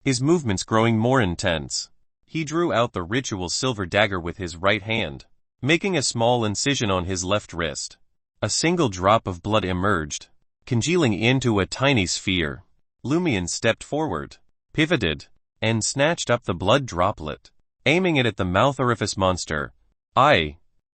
his movements growing more intense. He drew out the ritual silver dagger with his right hand, making a small incision on his left wrist. A single drop of blood emerged, congealing into a tiny sphere. Lumian stepped forward, pivoted, and snatched up the blood droplet, aiming it at the mouth orifice monster.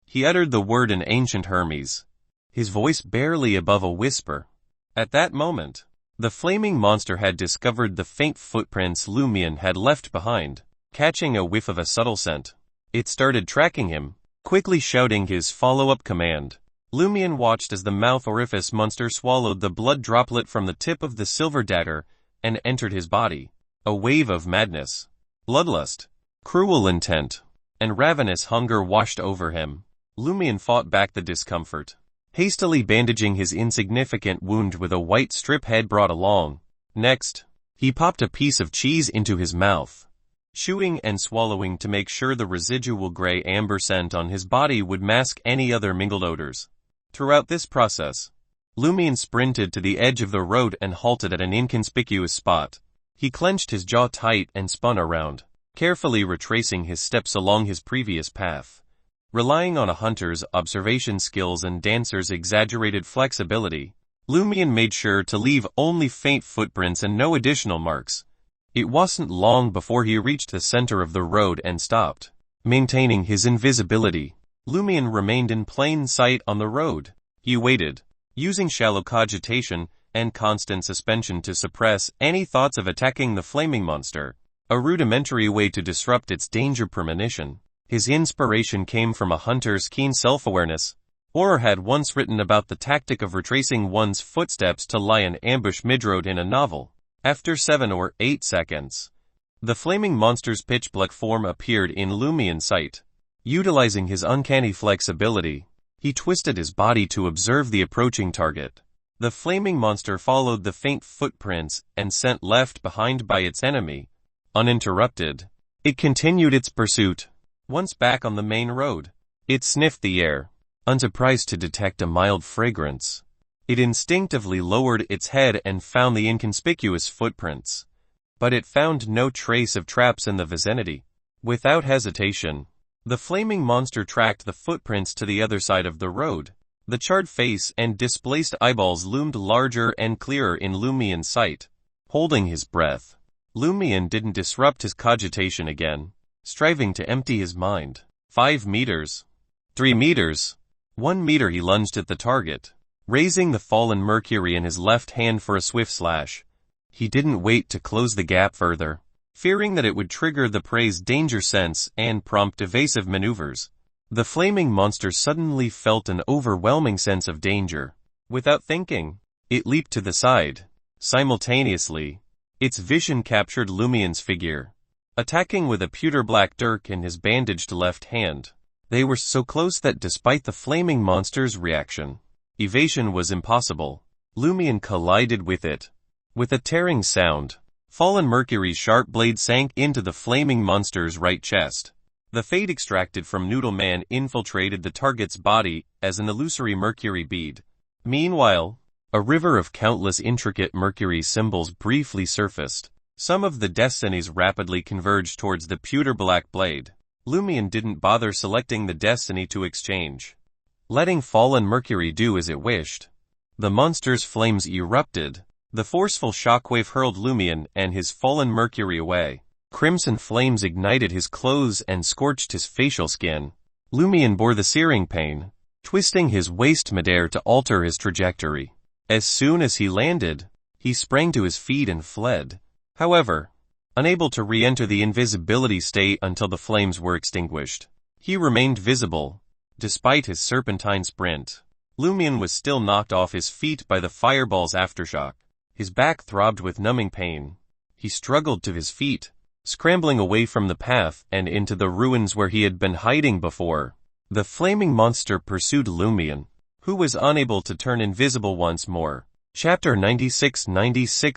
He uttered the word in ancient Hermes, his voice barely above a whisper. At that moment, the flaming monster had discovered the faint footprints Lumian had left behind. Catching a whiff of a subtle scent, it started tracking him, quickly shouting his follow-up command. Lumian watched as the mouth orifice monster swallowed the blood droplet from the tip of the silver dagger and entered his body. A wave of madness, bloodlust, cruel intent, and ravenous hunger washed over him. Lumian fought back the discomfort, hastily bandaging his insignificant wound with a white strip head brought along. Next, he popped a piece of cheese into his mouth, chewing and swallowing to make sure the residual gray amber scent on his body would mask any other mingled odors. Throughout this process, Lumian sprinted to the edge of the road and halted at an inconspicuous spot. He clenched his jaw tight and spun around, carefully retracing his steps along his previous path. Relying on a hunter's observation skills and dancer's exaggerated flexibility, Lumian made sure to leave only faint footprints and no additional marks. It wasn't long before he reached the center of the road and stopped. Maintaining his invisibility, Lumian remained in plain sight on the road. He waited, using shallow cogitation and constant suspension to suppress any thoughts of attacking the flaming monster, a rudimentary way to disrupt its danger premonition. His inspiration came from a hunter's keen self-awareness. Or had once written about the tactic of retracing one's footsteps to lie in ambush mid-road in a novel. After 7 or 8 seconds, the flaming monster's pitch-black form appeared in Lumian's sight. Utilizing his uncanny flexibility, he twisted his body to observe the approaching target. The flaming monster followed the faint footprints and scent left behind by its enemy. Uninterrupted, it continued its pursuit. Once back on the main road, it sniffed the air, unsurprised to detect a mild fragrance. It instinctively lowered its head and found the inconspicuous footprints. But it found no trace of traps in the vicinity. Without hesitation, the flaming monster tracked the footprints to the other side of the road. The charred face and displaced eyeballs loomed larger and clearer in Lumian's sight. Holding his breath, Lumian didn't disrupt his cogitation again, striving to empty his mind. 5 meters. 3 meters. 1 meter. He lunged at the target, raising the fallen Mercury in his left hand for a swift slash. He didn't wait to close the gap further, fearing that it would trigger the prey's danger sense and prompt evasive maneuvers. The flaming monster suddenly felt an overwhelming sense of danger. Without thinking, it leaped to the side. Simultaneously, its vision captured Lumian's figure, attacking with a pewter black dirk in his bandaged left hand. They were so close that despite the flaming monster's reaction, evasion was impossible. Lumian collided with it. With a tearing sound, fallen Mercury's sharp blade sank into the flaming monster's right chest. The fade extracted from Noodle Man infiltrated the target's body as an illusory mercury bead. Meanwhile, a river of countless intricate mercury symbols briefly surfaced. Some of the destinies rapidly converged towards the pewter black blade. Lumian didn't bother selecting the destiny to exchange, letting fallen Mercury do as it wished. The monster's flames erupted. The forceful shockwave hurled Lumian and his fallen Mercury away. Crimson flames ignited his clothes and scorched his facial skin. Lumian bore the searing pain, twisting his waist midair to alter his trajectory. As soon as he landed, he sprang to his feet and fled. However, unable to re-enter the invisibility state until the flames were extinguished, he remained visible. Despite his serpentine sprint, Lumian was still knocked off his feet by the fireball's aftershock. His back throbbed with numbing pain. He struggled to his feet, scrambling away from the path and into the ruins where he had been hiding before. The flaming monster pursued Lumian, who was unable to turn invisible once more. Chapter 96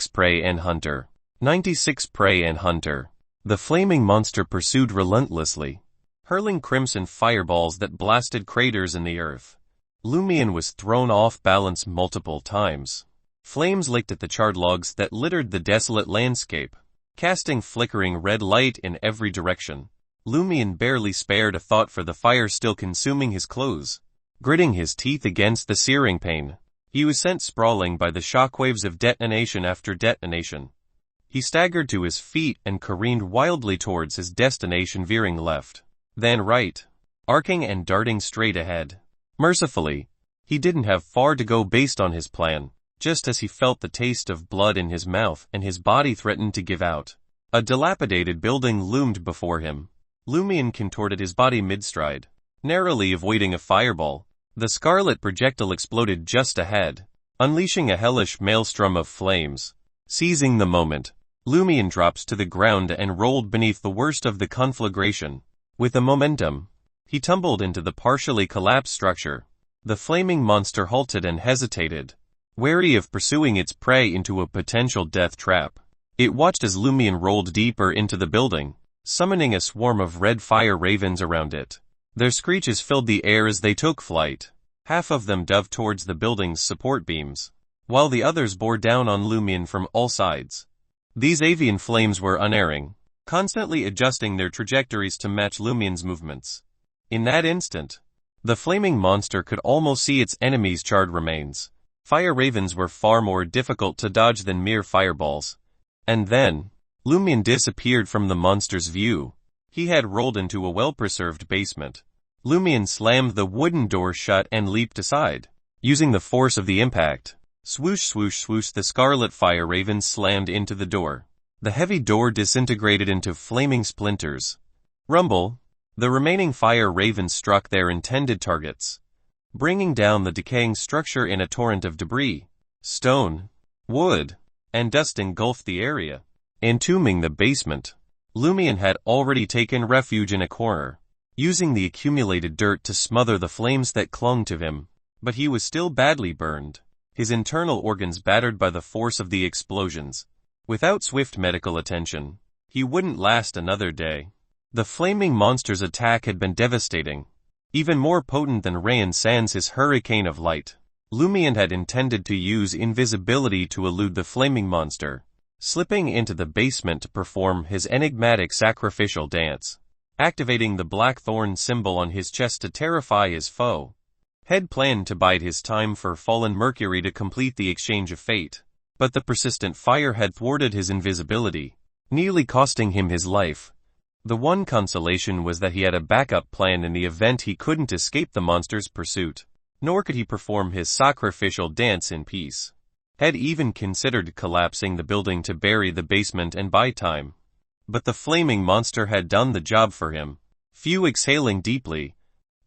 Prey and Hunter. 96 Prey and Hunter. The flaming monster pursued relentlessly, hurling crimson fireballs that blasted craters in the earth. Lumian was thrown off balance multiple times. Flames licked at the charred logs that littered the desolate landscape, casting flickering red light in every direction. Lumian barely spared a thought for the fire still consuming his clothes. Gritting his teeth against the searing pain, he was sent sprawling by the shockwaves of detonation after detonation. He staggered to his feet and careened wildly towards his destination, veering left, then right, arcing and darting straight ahead. Mercifully, he didn't have far to go based on his plan. Just as he felt the taste of blood in his mouth and his body threatened to give out, a dilapidated building loomed before him. Lumian contorted his body mid-stride, narrowly avoiding a fireball. The scarlet projectile exploded just ahead, unleashing a hellish maelstrom of flames. Seizing the moment, Lumian dropped to the ground and rolled beneath the worst of the conflagration. With a momentum, he tumbled into the partially collapsed structure. The flaming monster halted and hesitated, wary of pursuing its prey into a potential death trap. It watched as Lumian rolled deeper into the building, summoning a swarm of red fire ravens around it. Their screeches filled the air as they took flight. Half of them dove towards the building's support beams, while the others bore down on Lumian from all sides. These avian flames were unerring, constantly adjusting their trajectories to match Lumian's movements. In that instant, the flaming monster could almost see its enemy's charred remains. Fire ravens were far more difficult to dodge than mere fireballs. And then, Lumian disappeared from the monster's view. He had rolled into a well-preserved basement. Lumian slammed the wooden door shut and leaped aside. Using the force of the impact, swoosh swoosh swoosh, the scarlet fire ravens slammed into the door. The heavy door disintegrated into flaming splinters. Rumble, the remaining fire ravens struck their intended targets, bringing down the decaying structure in a torrent of debris. Stone, wood, and dust engulfed the area, entombing the basement. Lumian had already taken refuge in a corner, using the accumulated dirt to smother the flames that clung to him. But he was still badly burned, his internal organs battered by the force of the explosions. Without swift medical attention, he wouldn't last another day. The flaming monster's attack had been devastating, even more potent than Rayan Sans' hurricane of light. Lumian had intended to use invisibility to elude the flaming monster, slipping into the basement to perform his enigmatic sacrificial dance, activating the blackthorn symbol on his chest to terrify his foe. Had planned to bide his time for fallen Mercury to complete the exchange of fate, but the persistent fire had thwarted his invisibility, nearly costing him his life. The one consolation was that he had a backup plan in the event he couldn't escape the monster's pursuit, nor could he perform his sacrificial dance in peace. Had even considered collapsing the building to bury the basement and buy time. But the flaming monster had done the job for him. Exhaling deeply,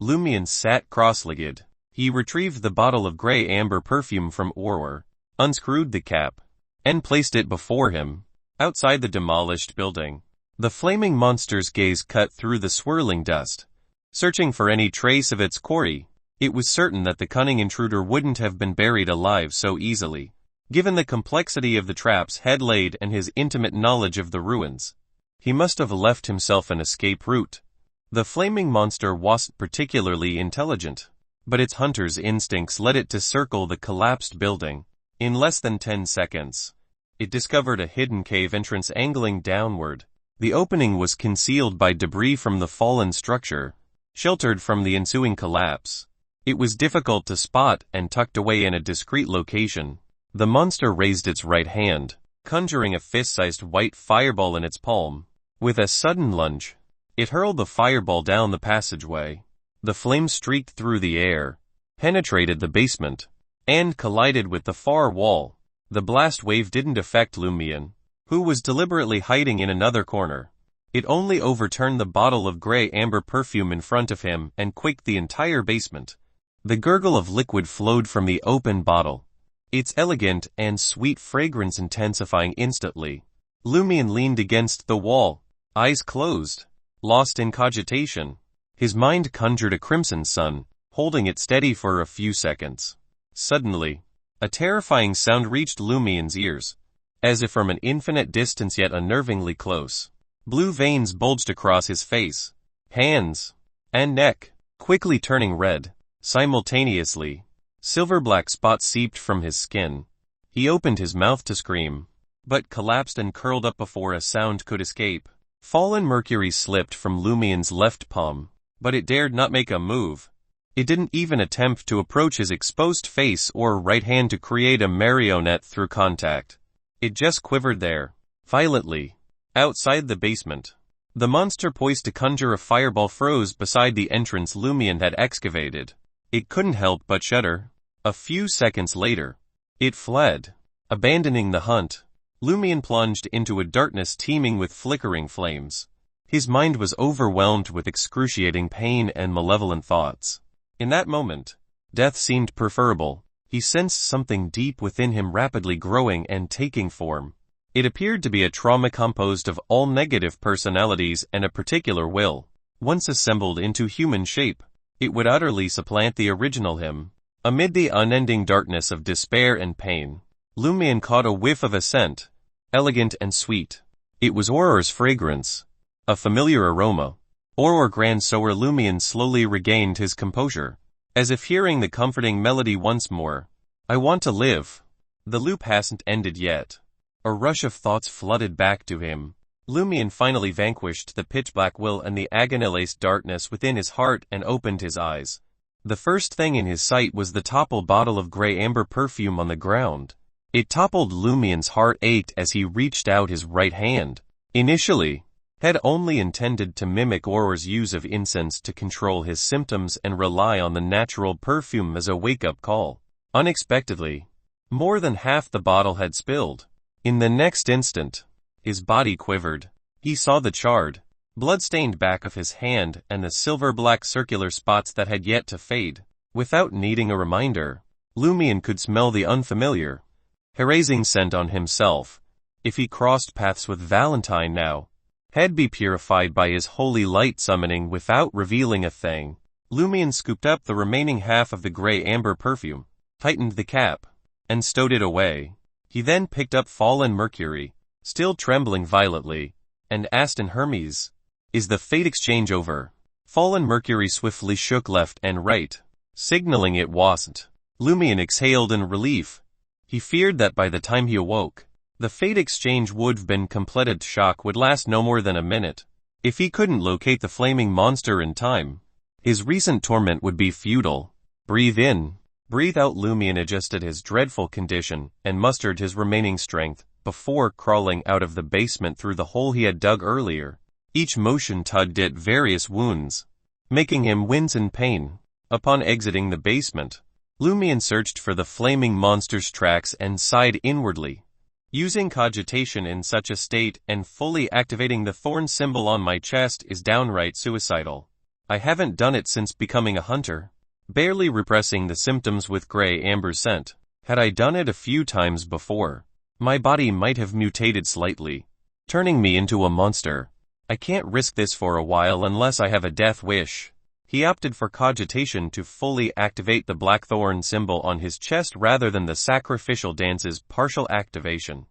Lumian sat cross-legged. He retrieved the bottle of grey amber perfume from Auror, unscrewed the cap, and placed it before him. Outside the demolished building, the flaming monster's gaze cut through the swirling dust, searching for any trace of its quarry. It was certain that the cunning intruder wouldn't have been buried alive so easily, given the complexity of the traps Had laid and his intimate knowledge of the ruins. He must have left himself an escape route. The flaming monster wasn't particularly intelligent, but its hunter's instincts led it to circle the collapsed building. In less than 10 seconds, it discovered a hidden cave entrance angling downward. The opening was concealed by debris from the fallen structure, sheltered from the ensuing collapse. It was difficult to spot and tucked away in a discreet location. The monster raised its right hand, conjuring a fist-sized white fireball in its palm. With a sudden lunge, it hurled the fireball down the passageway. The flame streaked through the air, penetrated the basement, and collided with the far wall. The blast wave didn't affect Lumian, who was deliberately hiding in another corner. It only overturned the bottle of grey amber perfume in front of him and quaked the entire basement. The gurgle of liquid flowed from the open bottle, its elegant and sweet fragrance intensifying instantly. Lumian leaned against the wall, eyes closed, lost in cogitation. His mind conjured a crimson sun, holding it steady for a few seconds. Suddenly, a terrifying sound reached Lumian's ears, as if from an infinite distance yet unnervingly close. Blue veins bulged across his face, hands, and neck, quickly turning red. Simultaneously, silver-black spots seeped from his skin. He opened his mouth to scream, but collapsed and curled up before a sound could escape. Fallen Mercury slipped from Lumian's left palm, but it dared not make a move. It didn't even attempt to approach his exposed face or right hand to create a marionette through contact. It just quivered there, violently. Outside the basement, the monster poised to conjure a fireball froze beside the entrance Lumian had excavated. It couldn't help but shudder. A few seconds later, it fled, abandoning the hunt. Lumian plunged into a darkness teeming with flickering flames. His mind was overwhelmed with excruciating pain and malevolent thoughts. In that moment, death seemed preferable. He sensed something deep within him rapidly growing and taking form. It appeared to be a trauma composed of all negative personalities and a particular will. Once assembled into human shape, it would utterly supplant the original him. Amid the unending darkness of despair and pain, Lumian caught a whiff of a scent, elegant and sweet. It was Auror's fragrance, a familiar aroma. Auror grand sower. Lumian slowly regained his composure, as if hearing the comforting melody once more. I want to live. The loop hasn't ended yet. A rush of thoughts flooded back to him. Lumian finally vanquished the pitch-black will and the agony-laced darkness within his heart and opened his eyes. The first thing in his sight was the toppled bottle of grey amber perfume on the ground. It toppled. Lumian's heart ached as he reached out his right hand. Initially, had only intended to mimic Auror's use of incense to control his symptoms and rely on the natural perfume as a wake-up call. Unexpectedly, more than half the bottle had spilled. In the next instant, his body quivered. He saw the charred, blood-stained back of his hand and the silver-black circular spots that had yet to fade. Without needing a reminder, Lumian could smell the unfamiliar, harassing scent on himself. If he crossed paths with Valentine now, he'd be purified by his holy light summoning without revealing a thing. Lumian scooped up the remaining half of the grey amber perfume, tightened the cap, and stowed it away. He then picked up Fallen Mercury, still trembling violently, and asked in Hermes, "Is the fate exchange over?" Fallen Mercury swiftly shook left and right, signaling it wasn't. Lumian exhaled in relief. He feared that by the time he awoke, the fate exchange would have been completed. Shock would last no more than a minute. If he couldn't locate the flaming monster in time, his recent torment would be futile. Breathe in, breathe out. Lumian adjusted his dreadful condition and mustered his remaining strength before crawling out of the basement through the hole he had dug earlier. Each motion tugged at various wounds, making him wince in pain. Upon exiting the basement, Lumian searched for the flaming monster's tracks and sighed inwardly. Using cogitation in such a state and fully activating the thorn symbol on my chest is downright suicidal. I haven't done it since becoming a hunter. Barely repressing the symptoms with grey amber scent. Had I done it a few times before, my body might have mutated slightly, turning me into a monster. I can't risk this for a while unless I have a death wish. He opted for cogitation to fully activate the blackthorn symbol on his chest rather than the sacrificial dance's partial activation,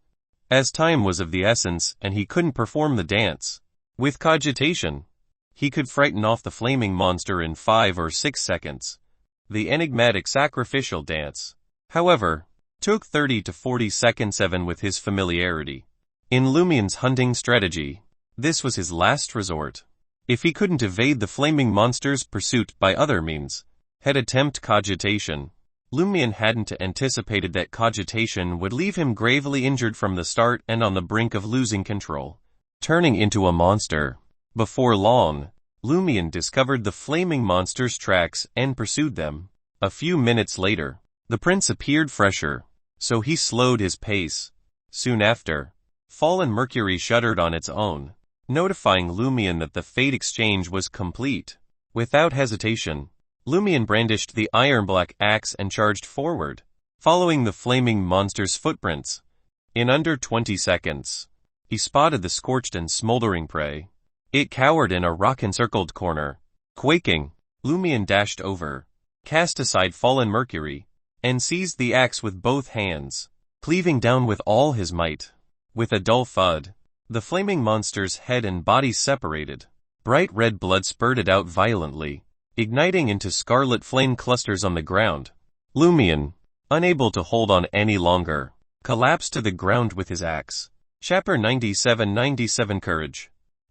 as time was of the essence and he couldn't perform the dance. With cogitation, he could frighten off the flaming monster in 5 or 6 seconds. The enigmatic sacrificial dance, however, took 30 to 40 seconds. Even with his familiarity in Lumian's hunting strategy, this was his last resort. If he couldn't evade the flaming monster's pursuit by other means, he'd attempt cogitation. Lumian hadn't anticipated that cogitation would leave him gravely injured from the start and on the brink of losing control, turning into a monster. Before long, Lumian discovered the flaming monster's tracks and pursued them. A few minutes later, the prince appeared fresher, so he slowed his pace. Soon after, Fallen Mercury shuddered on its own, notifying Lumian that the fate exchange was complete. Without hesitation, Lumian brandished the iron-black axe and charged forward, following the flaming monster's footprints. In under 20 seconds, he spotted the scorched and smoldering prey. It cowered in a rock-encircled corner. Quaking, Lumian dashed over, cast aside Fallen Mercury, and seized the axe with both hands, cleaving down with all his might. With a dull thud, the flaming monster's head and body separated. Bright red blood spurted out violently, igniting into scarlet flame clusters on the ground. Lumian, unable to hold on any longer, collapsed to the ground with his axe. Chapter 97 Courage.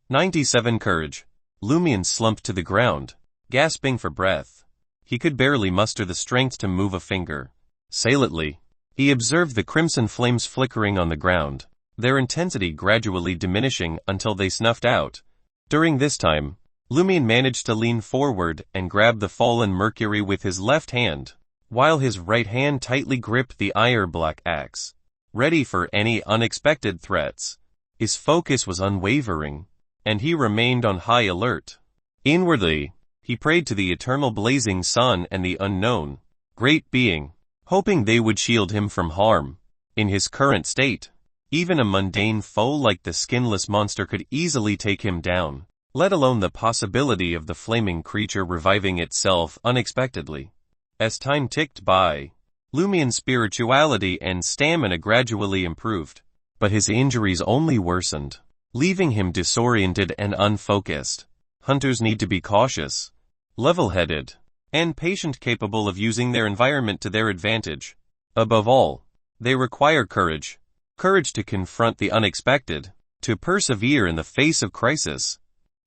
97 Courage. Lumian slumped to the ground, gasping for breath. He could barely muster the strength to move a finger. Silently, he observed the crimson flames flickering on the ground, their intensity gradually diminishing until they snuffed out. During this time, Lumian managed to lean forward and grab the Fallen Mercury with his left hand, while his right hand tightly gripped the iron-black axe, ready for any unexpected threats. His focus was unwavering, and he remained on high alert. Inwardly, he prayed to the eternal blazing sun and the unknown, great being, hoping they would shield him from harm. In his current state, even a mundane foe like the skinless monster could easily take him down. let alone the possibility of the flaming creature reviving itself unexpectedly. As time ticked by, Lumian's spirituality and stamina gradually improved, but his injuries only worsened, leaving him disoriented and unfocused. Hunters need to be cautious, level-headed, and patient, capable of using their environment to their advantage. Above all, they require courage. Courage to confront the unexpected, to persevere in the face of crisis,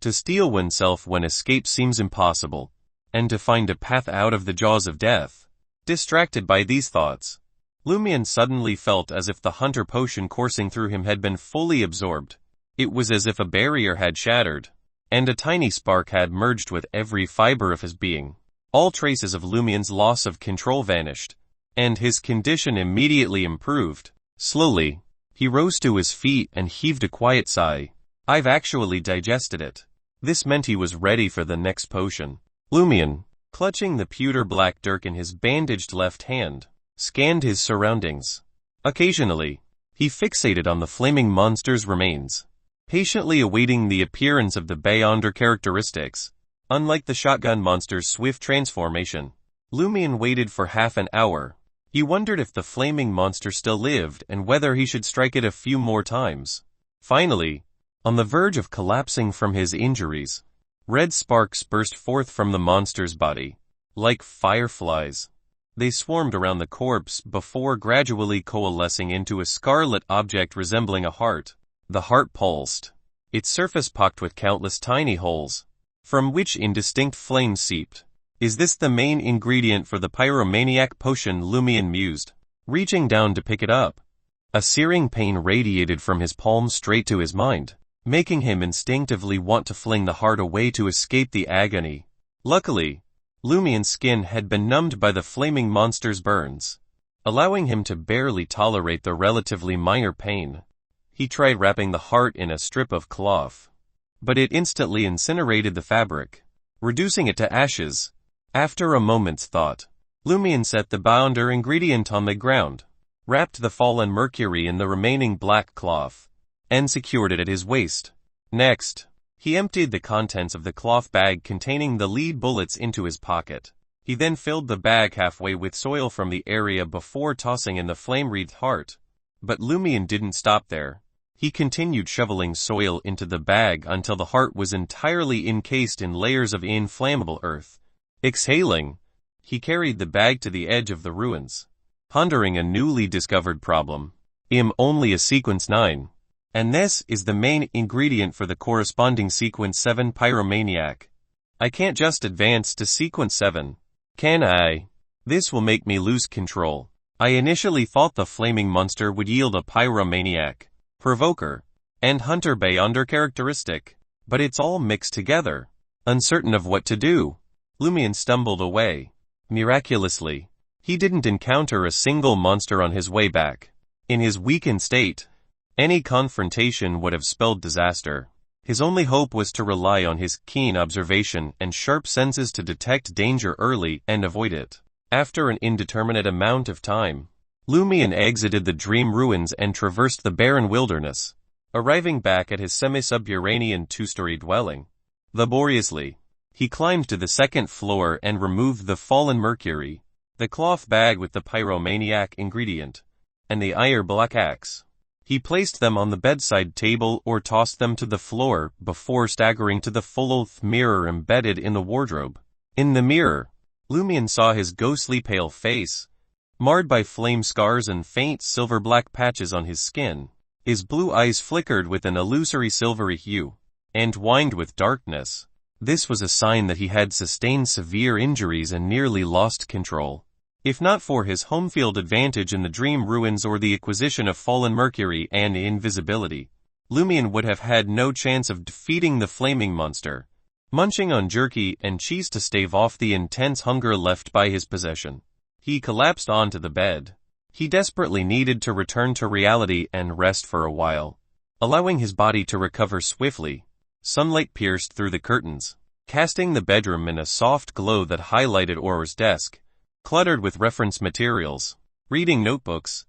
to steel oneself when escape seems impossible, and to find a path out of the jaws of death. Distracted by these thoughts, Lumian suddenly felt as if the hunter potion coursing through him had been fully absorbed. It was as if a barrier had shattered, and a tiny spark had merged with every fiber of his being. All traces of Lumian's loss of control vanished, and his condition immediately improved. Slowly, he rose to his feet and heaved a quiet sigh. I've actually digested it. This meant he was ready for the next potion. Lumian, clutching the pewter black dirk in his bandaged left hand, scanned his surroundings. Occasionally, he fixated on the flaming monster's remains, patiently awaiting the appearance of the Beyonder characteristics. Unlike the shotgun monster's swift transformation, Lumian waited for half an hour. He wondered if the flaming monster still lived and whether he should strike it a few more times. Finally, on the verge of collapsing from his injuries, red sparks burst forth from the monster's body. Like fireflies, they swarmed around the corpse before gradually coalescing into a scarlet object resembling a heart. The heart pulsed, its surface pocked with countless tiny holes, from which indistinct flames seeped. Is this the main ingredient for the pyromaniac potion? Lumian mused, reaching down to pick it up. A searing pain radiated from his palm straight to his mind, making him instinctively want to fling the heart away to escape the agony. Luckily, Lumian's skin had been numbed by the flaming monster's burns, allowing him to barely tolerate the relatively minor pain. He tried wrapping the heart in a strip of cloth, but it instantly incinerated the fabric, reducing it to ashes. After a moment's thought, Lumian set the Beyonder ingredient on the ground, wrapped the fallen mercury in the remaining black cloth, and secured it at his waist. Next, he emptied the contents of the cloth bag containing the lead bullets into his pocket. He then filled the bag halfway with soil from the area before tossing in the flame-wreathed heart. But Lumian didn't stop there. He continued shoveling soil into the bag until the heart was entirely encased in layers of inflammable earth. Exhaling, he carried the bag to the edge of the ruins, pondering a newly discovered problem. Only a sequence 9. And this is the main ingredient for the corresponding sequence 7 pyromaniac. I can't just advance to sequence 7, can I? This will make me lose control. I initially thought the flaming monster would yield a pyromaniac, provoker, and hunter Beyonder characteristic, but it's all mixed together. Uncertain of what to do, Lumian stumbled away. Miraculously, he didn't encounter a single monster on his way back. In his weakened state, any confrontation would have spelled disaster. His only hope was to rely on his keen observation and sharp senses to detect danger early and avoid it. After an indeterminate amount of time, Lumian exited the dream ruins and traversed the barren wilderness, arriving back at his semi-subterranean two-story dwelling. Laboriously, he climbed to the second floor and removed the fallen mercury, the cloth bag with the pyromaniac ingredient, and the iron black axe. He placed them on the bedside table or tossed them to the floor before staggering to the full-length mirror embedded in the wardrobe. In the mirror, Lumian saw his ghostly pale face, marred by flame scars and faint silver-black patches on his skin. His blue eyes flickered with an illusory silvery hue, entwined with darkness. This was a sign that he had sustained severe injuries and nearly lost control. If not for his home field advantage in the dream ruins or the acquisition of fallen mercury and invisibility, Lumian would have had no chance of defeating the flaming monster. Munching on jerky and cheese to stave off the intense hunger left by his possession, he collapsed onto the bed. He desperately needed to return to reality and rest for a while. Allowing his body to recover swiftly, sunlight pierced through the curtains, casting the bedroom in a soft glow that highlighted Auror's desk, cluttered with reference materials, reading notebooks,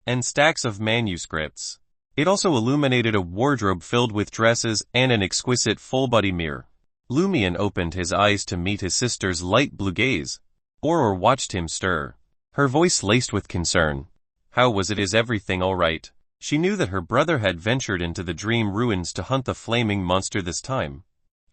and stacks of manuscripts. It also illuminated a wardrobe filled with dresses and an exquisite full-body mirror. Lumian opened his eyes to meet his sister's light blue gaze. Aurora watched him stir, her voice laced with concern. How was it? Is everything all right? She knew that her brother had ventured into the dream ruins to hunt the flaming monster this time.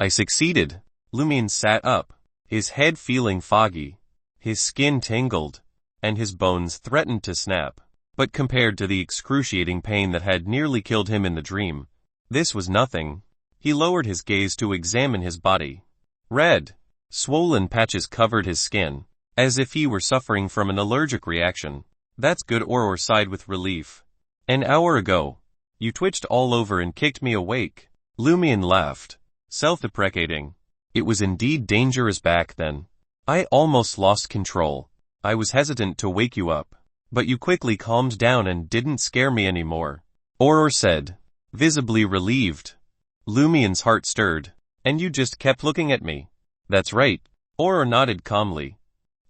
I succeeded. Lumian sat up, his head feeling foggy, his skin tingled, and his bones threatened to snap. But compared to the excruciating pain that had nearly killed him in the dream, this was nothing. He lowered his gaze to examine his body. Red, swollen patches covered his skin, as if he were suffering from an allergic reaction. That's good, Aurora sighed with relief. An hour ago, you twitched all over and kicked me awake. Lumian laughed, self-deprecating. It was indeed dangerous back then. I almost lost control. I was hesitant to wake you up, but you quickly calmed down and didn't scare me anymore, Aurora said, visibly relieved. Lumian's heart stirred. And you just kept looking at me. That's right, Aurora nodded calmly.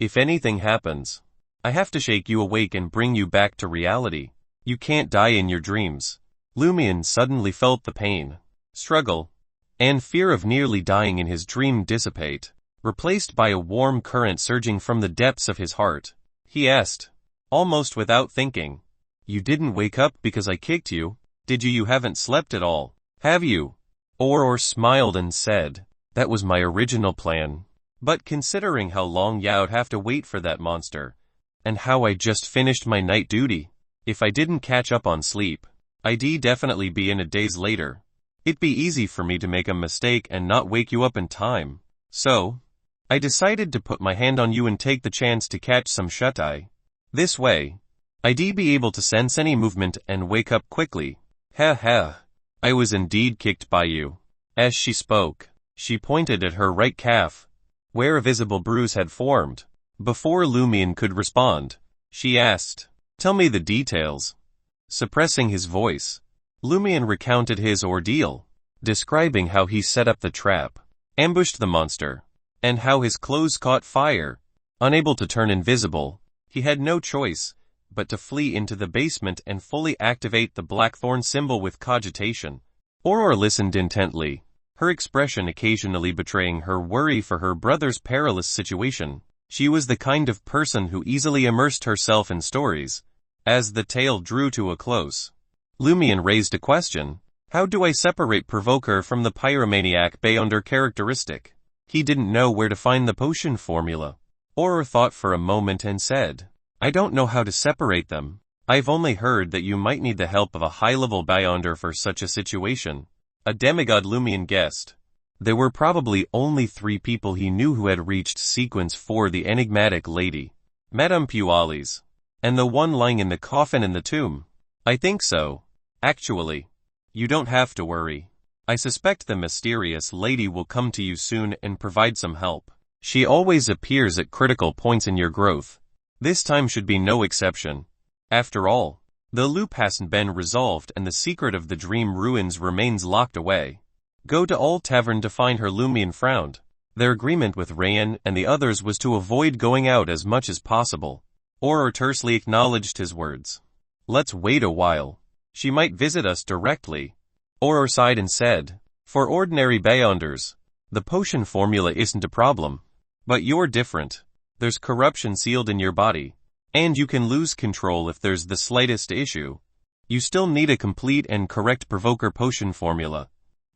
If anything happens, I have to shake you awake and bring you back to reality. You can't die in your dreams. Lumian suddenly felt the pain, struggle, and fear of nearly dying in his dream dissipate, replaced by a warm current surging from the depths of his heart. He asked, almost without thinking, you didn't wake up because I kicked you, did you? You haven't slept at all, have you? Aurora smiled and said, that was my original plan. But considering how long I'd have to wait for that monster, and how I just finished my night duty, if I didn't catch up on sleep, I'd definitely be in a daze later. It'd be easy for me to make a mistake and not wake you up in time. So, I decided to put my hand on you and take the chance to catch some shut-eye. This way, I'd be able to sense any movement and wake up quickly. Ha ha. I was indeed kicked by you. As she spoke, she pointed at her right calf, where a visible bruise had formed. Before Lumian could respond, she asked, tell me the details. Suppressing his voice, Lumian recounted his ordeal, describing how he set up the trap, ambushed the monster, and how his clothes caught fire. Unable to turn invisible, he had no choice but to flee into the basement and fully activate the blackthorn symbol with cogitation. Aurora listened intently, her expression occasionally betraying her worry for her brother's perilous situation. She was the kind of person who easily immersed herself in stories. As the tale drew to a close, Lumian raised a question. How do I separate provoker from the pyromaniac beyonder characteristic? He didn't know where to find the potion formula. Aurora thought for a moment and said, I don't know how to separate them. I've only heard that you might need the help of a high-level beyonder for such a situation. A demigod, Lumian guessed. There were probably only 3 people he knew who had reached sequence 4: the enigmatic lady, Madame Pualis, and the one lying in the coffin in the tomb. I think so. Actually, you don't have to worry. I suspect the mysterious lady will come to you soon and provide some help. She always appears at critical points in your growth. This time should be no exception. After all, the loop hasn't been resolved and the secret of the dream ruins remains locked away. Go to Old Tavern to find her. Lumian frowned. Their agreement with Rayan and the others was to avoid going out as much as possible. Aurora tersely acknowledged his words. Let's wait a while. She might visit us directly. Aurora sighed and said, for ordinary beyonders, the potion formula isn't a problem. But you're different. There's corruption sealed in your body, and you can lose control if there's the slightest issue. You still need a complete and correct provoker potion formula.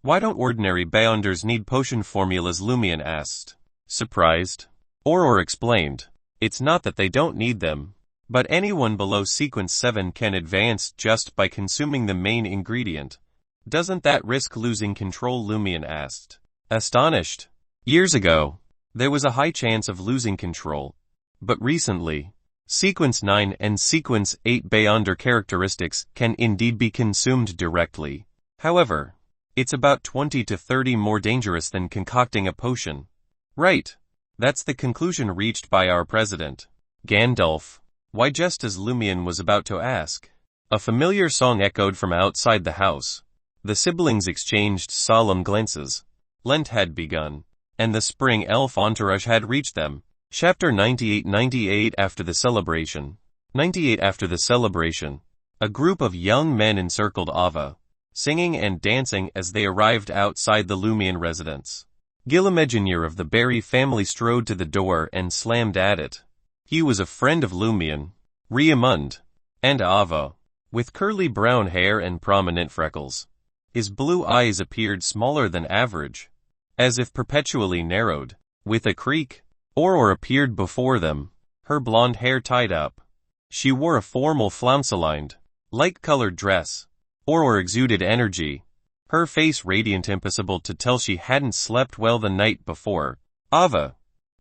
Why don't ordinary beyonders need potion formulas? Lumian asked. Surprised, Aurora explained. It's not that they don't need them, but anyone below sequence 7 can advance just by consuming the main ingredient. Doesn't that risk losing control? Lumian asked, astonished. Years ago, there was a high chance of losing control, but recently, sequence 9 and sequence 8 beyonder characteristics can indeed be consumed directly. However, it's about 20 to 30 more dangerous than concocting a potion. Right. That's the conclusion reached by our president, Gandalf. Why? Just as Lumian was about to ask, a familiar song echoed from outside the house. The siblings exchanged solemn glances. Lent had begun, and the spring elf entourage had reached them. Chapter 98. 98 after the celebration. 98 after the celebration. A group of young men encircled Ava, singing and dancing as they arrived outside the Lumian residence. Gillimegineer of the Barry family strode to the door and slammed at it. He was a friend of Lumian, Riamund, and Ava, with curly brown hair and prominent freckles. His blue eyes appeared smaller than average, as if perpetually narrowed. With a creak, Aurora appeared before them, her blonde hair tied up. She wore a formal flounce-aligned, light-colored dress. Aurora exuded energy, her face radiant, impossible to tell she hadn't slept well the night before. Ava,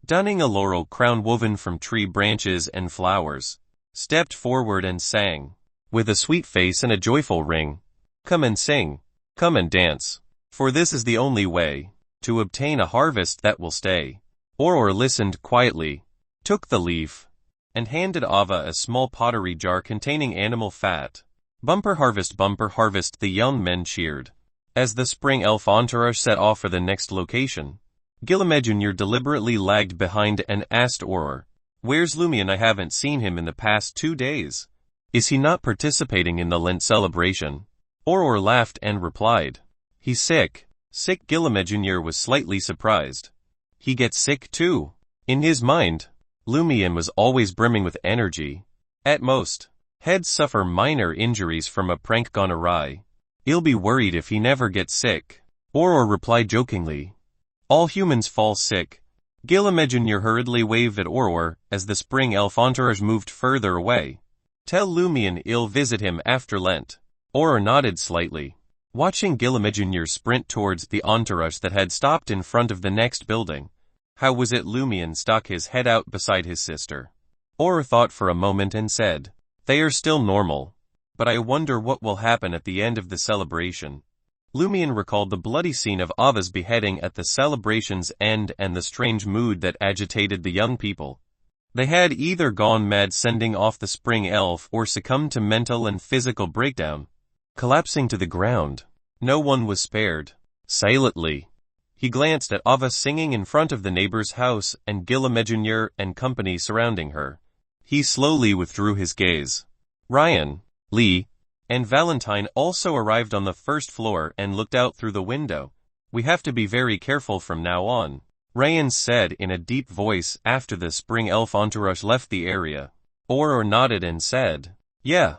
donning a laurel crown woven from tree branches and flowers, stepped forward and sang, with a sweet face and a joyful ring, "Come and sing, come and dance, for this is the only way to obtain a harvest that will stay." Aurora listened quietly, took the leaf, and handed Ava a small pottery jar containing animal fat. Bumper harvest, the young men cheered. As the spring elf entourage set off for the next location, Gillimegineer deliberately lagged behind and asked Aurora, "Where's Lumian? I haven't seen him in the past 2 days. Is he not participating in the Lent celebration?" Aurora laughed and replied, "He's sick." Sick? Gillimegineer was slightly surprised. He gets sick too. In his mind, Lumian was always brimming with energy. At most, he'd suffer minor injuries from a prank gone awry. "He'll be worried if he never gets sick," Aurora replied jokingly. "All humans fall sick." Gillimegineer hurriedly waved at Aurora as the spring elf entourage moved further away. "Tell Lumian I'll visit him after Lent." Aurora nodded slightly, watching Gillimegineer sprint towards the entourage that had stopped in front of the next building. How was it Lumian stuck his head out beside his sister? Aurora thought for a moment and said, "They are still normal, but I wonder what will happen at the end of the celebration." Lumian recalled the bloody scene of Ava's beheading at the celebration's end and the strange mood that agitated the young people. They had either gone mad sending off the spring elf or succumbed to mental and physical breakdown, collapsing to the ground. No one was spared. Silently, he glanced at Ava singing in front of the neighbor's house and Gillimegineer and company surrounding her. He slowly withdrew his gaze. Ryan, Lee, and Valentine also arrived on the first floor and looked out through the window. "We have to be very careful from now on," Ryan said in a deep voice after the spring elf entourage left the area. Aurora nodded and said, "Yeah."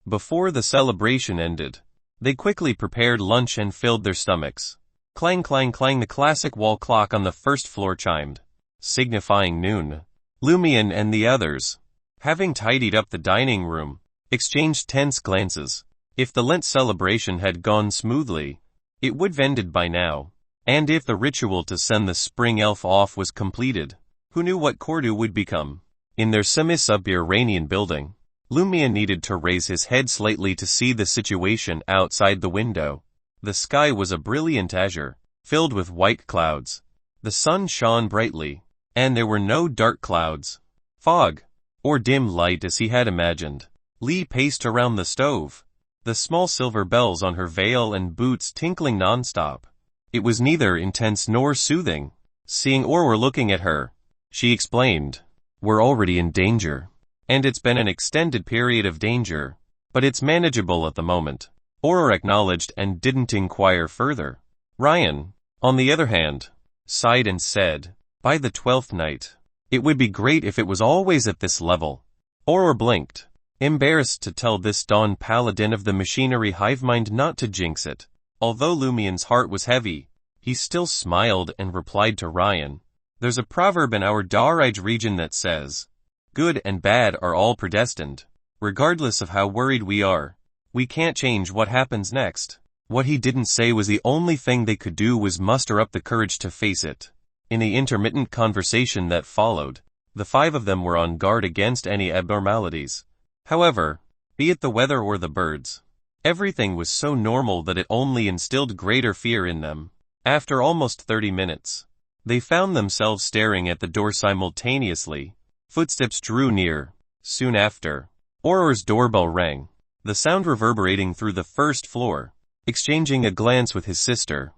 Before the celebration ended, they quickly prepared lunch and filled their stomachs. Clang, clang, clang, the classic wall clock on the first floor chimed, signifying noon. Lumian and the others, having tidied up the dining room, exchanged tense glances. If the Lent celebration had gone smoothly, it would have ended by now. And if the ritual to send the spring elf off was completed, who knew what Cordu would become? In their semi-subterranean building, Lumian needed to raise his head slightly to see the situation outside the window. The sky was a brilliant azure, filled with white clouds. The sun shone brightly, and there were no dark clouds, fog, or dim light as he had imagined. Lee paced around the stove, the small silver bells on her veil and boots tinkling non-stop. It was neither intense nor soothing. Seeing Aurora looking at her, she explained, "We're already in danger. And it's been an extended period of danger, but it's manageable at the moment." Aurora acknowledged and didn't inquire further. Ryan, on the other hand, sighed and said, "By the 12th night, it would be great if it was always at this level." Aurora blinked, embarrassed to tell this Dawn Paladin of the machinery hive mind not to jinx it. Although Lumian's heart was heavy, he still smiled and replied to Ryan, "There's a proverb in our Darige region that says, good and bad are all predestined. Regardless of how worried we are, we can't change what happens next." What he didn't say was the only thing they could do was muster up the courage to face it. In the intermittent conversation that followed, the 5 of them were on guard against any abnormalities. However, be it the weather or the birds, everything was so normal that it only instilled greater fear in them. After almost 30 minutes, they found themselves staring at the door simultaneously. Footsteps drew near. Soon after, Aurora's doorbell rang, the sound reverberating through the first floor. Exchanging a glance with his sister,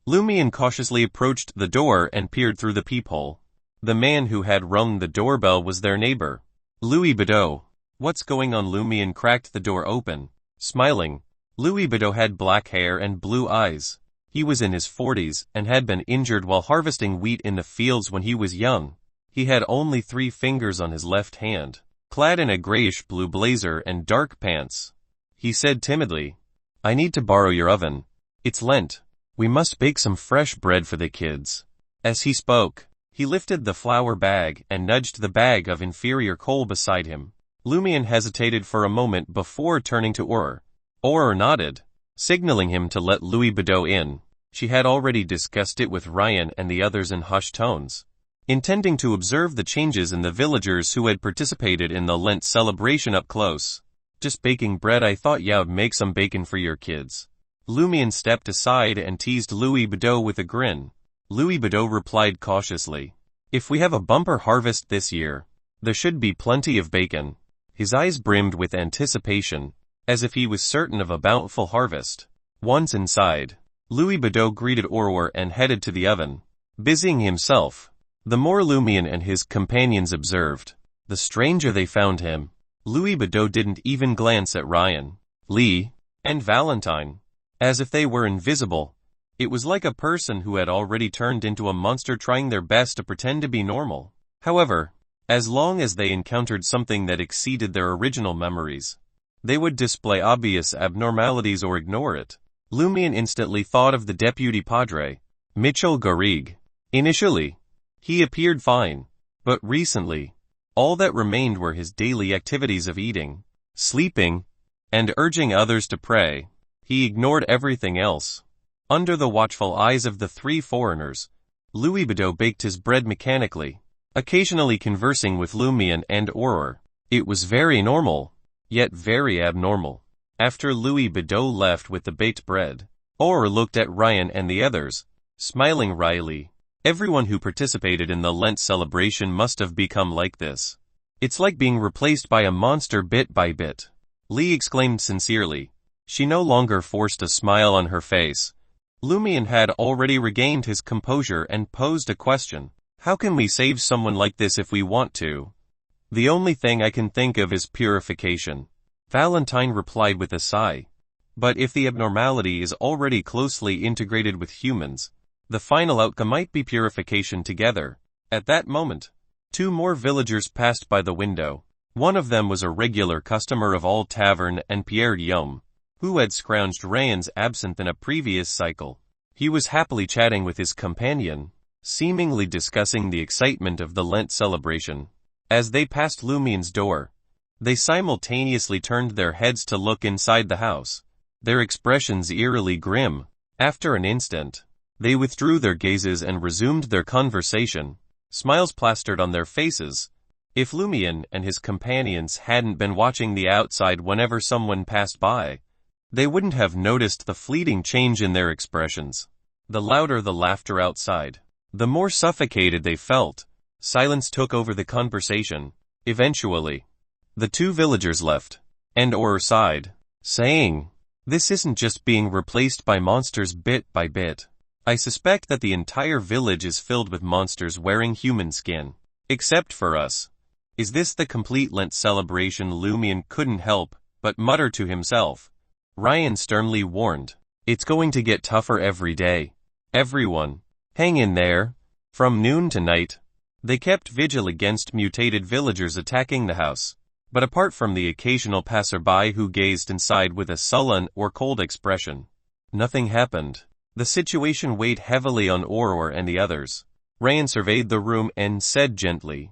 Lumian cautiously approached the door and peered through the peephole. The man who had rung the doorbell was their neighbor, Louis Bedeau. What's going on? Lumian cracked the door open, smiling. Louis Bedeau had black hair and blue eyes. He was in his 40s and had been injured while harvesting wheat in the fields when he was young. He had only 3 fingers on his left hand, clad in a grayish-blue blazer and dark pants. He said timidly, "I need to borrow your oven. It's Lent. We must bake some fresh bread for the kids." As he spoke, he lifted the flour bag and nudged the bag of inferior coal beside him. Lumian hesitated for a moment before turning to Aurore. Aurore nodded, signaling him to let Louis Bedeau in. She had already discussed it with Ryan and the others in hushed tones, intending to observe the changes in the villagers who had participated in the Lent celebration up close. "Just baking bread. I thought you'd make some bacon for your kids." Lumian stepped aside and teased Louis Bedeau with a grin. Louis Bedeau replied cautiously, "If we have a bumper harvest this year, there should be plenty of bacon." His eyes brimmed with anticipation, as if he was certain of a bountiful harvest. Once inside, Louis Bedeau greeted Aurore and headed to the oven, busying himself. The more Lumian and his companions observed, the stranger they found him. Louis Bedeau didn't even glance at Ryan, Lee, and Valentine, as if they were invisible. It was like a person who had already turned into a monster trying their best to pretend to be normal. However, as long as they encountered something that exceeded their original memories, they would display obvious abnormalities or ignore it. Lumian instantly thought of the deputy padre, Mitchell Garrigue. Initially, he appeared fine, but recently, all that remained were his daily activities of eating, sleeping, and urging others to pray. He ignored everything else. Under the watchful eyes of the 3 foreigners, Louis Bedeau baked his bread mechanically, occasionally conversing with Lumian and Aurore. It was very normal, yet very abnormal. After Louis Bedeau left with the baked bread, Aurore looked at Ryan and the others, smiling wryly. Everyone who participated in the Lent celebration must have become like this. "It's like being replaced by a monster bit by bit," Lee exclaimed sincerely. She no longer forced a smile on her face. Lumian had already regained his composure and posed a question. "How can we save someone like this if we want to?" "The only thing I can think of is purification," Valentine replied with a sigh. "But if the abnormality is already closely integrated with humans, the final outcome might be purification together." At that moment, 2 more villagers passed by the window. One of them was a regular customer of Old Tavern and Pierre Guillaume, who had scrounged Ryan's absinthe in a previous cycle. He was happily chatting with his companion, seemingly discussing the excitement of the Lent celebration. As they passed Lumian's door, they simultaneously turned their heads to look inside the house, their expressions eerily grim. After an instant, they withdrew their gazes and resumed their conversation, smiles plastered on their faces. If Lumian and his companions hadn't been watching the outside whenever someone passed by, they wouldn't have noticed the fleeting change in their expressions. The louder the laughter outside, the more suffocated they felt. Silence took over the conversation. Eventually, the 2 villagers left, and Aurore sighed, saying, "This isn't just being replaced by monsters bit by bit. I suspect that the entire village is filled with monsters wearing human skin. Except for us. Is this the complete Lent celebration?" Lumian couldn't help but mutter to himself. Ryan sternly warned, "It's going to get tougher every day. Everyone, hang in there." From noon to night, they kept vigil against mutated villagers attacking the house. But apart from the occasional passerby who gazed inside with a sullen or cold expression, nothing happened. The situation weighed heavily on Aurore and the others. Ryan surveyed the room and said gently,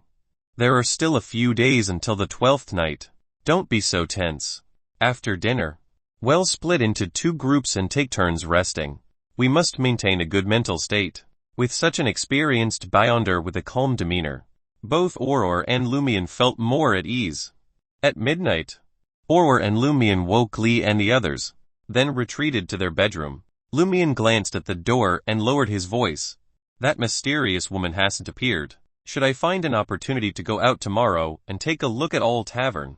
"There are still a few days until the 12th night. Don't be so tense. After dinner, we'll split into 2 groups and take turns resting. We must maintain a good mental state." With such an experienced beyonder with a calm demeanor, both Aurore and Lumian felt more at ease. At midnight, Aurore and Lumian woke Lee and the others, then retreated to their bedroom. Lumian glanced at the door and lowered his voice. "That mysterious woman hasn't appeared. Should I find an opportunity to go out tomorrow and take a look at Old Tavern?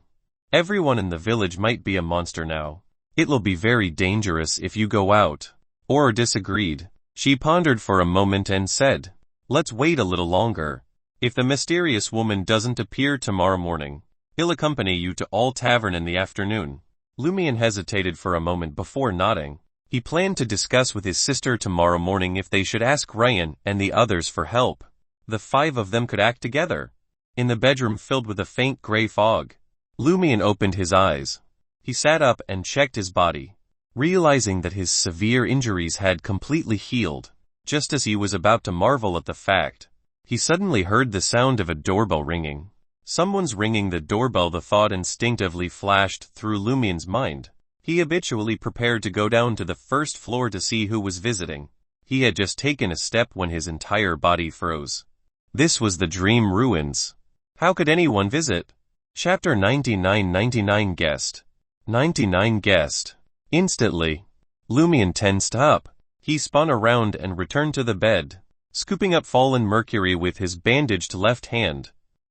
Everyone in the village might be a monster now. It'll be very dangerous if you go out." Aurore disagreed. She pondered for a moment and said, "Let's wait a little longer. If the mysterious woman doesn't appear tomorrow morning, He'll accompany you to All Tavern in the afternoon. Lumian hesitated for a moment before nodding. He planned to discuss with his sister tomorrow morning if they should ask Ryan and the others for help. The 5 of them could act together. In the bedroom filled with a faint gray fog, Lumian opened his eyes. He sat up and checked his body, realizing that his severe injuries had completely healed. Just as he was about to marvel at the fact, he suddenly heard the sound of a doorbell ringing. Someone's ringing the doorbell. The thought instinctively flashed through Lumian's mind. He habitually prepared to go down to the first floor to see who was visiting. He had just taken a step when his entire body froze. This was the dream ruins. How could anyone visit? Chapter 99 Guest. 99 Guest. Instantly, Lumian tensed up. He spun around and returned to the bed, scooping up fallen mercury with his bandaged left hand.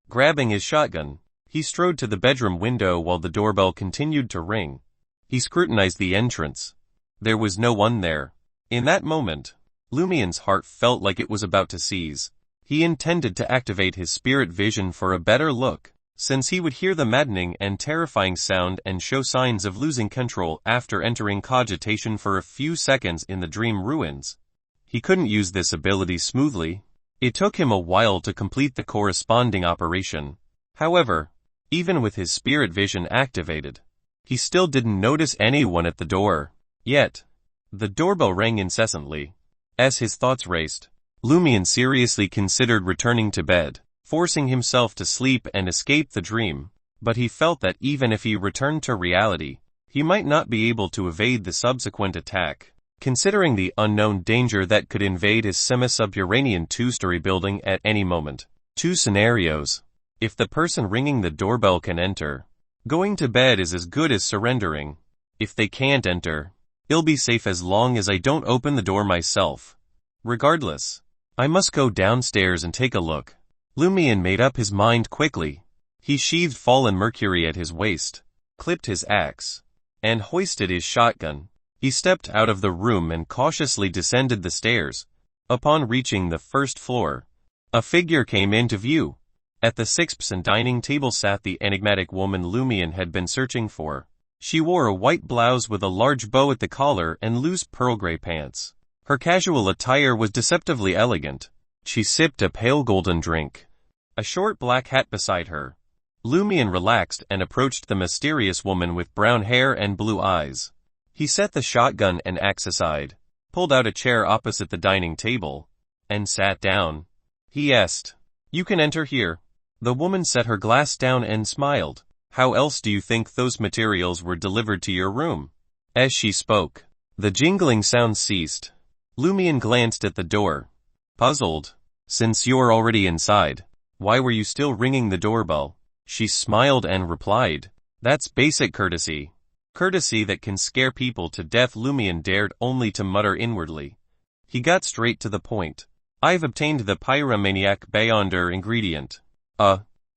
Grabbing his shotgun, he strode to the bedroom window while the doorbell continued to ring. He scrutinized the entrance. There was no one there. In that moment, Lumian's heart felt like it was about to seize. He intended to activate his spirit vision for a better look, since he would hear the maddening and terrifying sound and show signs of losing control after entering cogitation for a few seconds in the dream ruins. He couldn't use this ability smoothly. It took him a while to complete the corresponding operation. However, even with his spirit vision activated, he still didn't notice anyone at the door. Yet, the doorbell rang incessantly. As his thoughts raced, Lumian seriously considered returning to bed, forcing himself to sleep and escape the dream. But he felt that even if he returned to reality, he might not be able to evade the subsequent attack. Considering the unknown danger that could invade his semi-subterranean 2-story building at any moment. 2 scenarios. If the person ringing the doorbell can enter, going to bed is as good as surrendering. If they can't enter, I'll be safe as long as I don't open the door myself. Regardless, I must go downstairs and take a look. Lumian made up his mind quickly. He sheathed fallen mercury at his waist, clipped his axe, and hoisted his shotgun. He stepped out of the room and cautiously descended the stairs. Upon reaching the first floor, a figure came into view. At the 6th dining table sat the enigmatic woman Lumian had been searching for. She wore a white blouse with a large bow at the collar and loose pearl gray pants. Her casual attire was deceptively elegant. She sipped a pale golden drink, a short black hat beside her. Lumian relaxed and approached the mysterious woman with brown hair and blue eyes. He set the shotgun and axe aside, pulled out a chair opposite the dining table, and sat down. He asked, "You can enter here." The woman set her glass down and smiled. "How else do you think those materials were delivered to your room?" As she spoke, the jingling sound ceased. Lumian glanced at the door, puzzled. "Since you're already inside, why were you still ringing the doorbell?" She smiled and replied, "That's basic courtesy. Courtesy that can scare people to death." Lumian dared only to mutter inwardly. He got straight to the point. "I've obtained the pyromaniac Beyonder ingredient."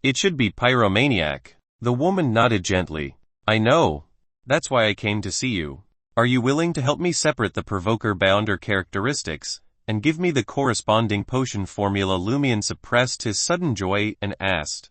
It should be pyromaniac." The woman nodded gently. "I know. That's why I came to see you. Are you willing to help me separate the provoker Beyonder characteristics, and give me the corresponding potion formula?" Lumian suppressed his sudden joy and asked,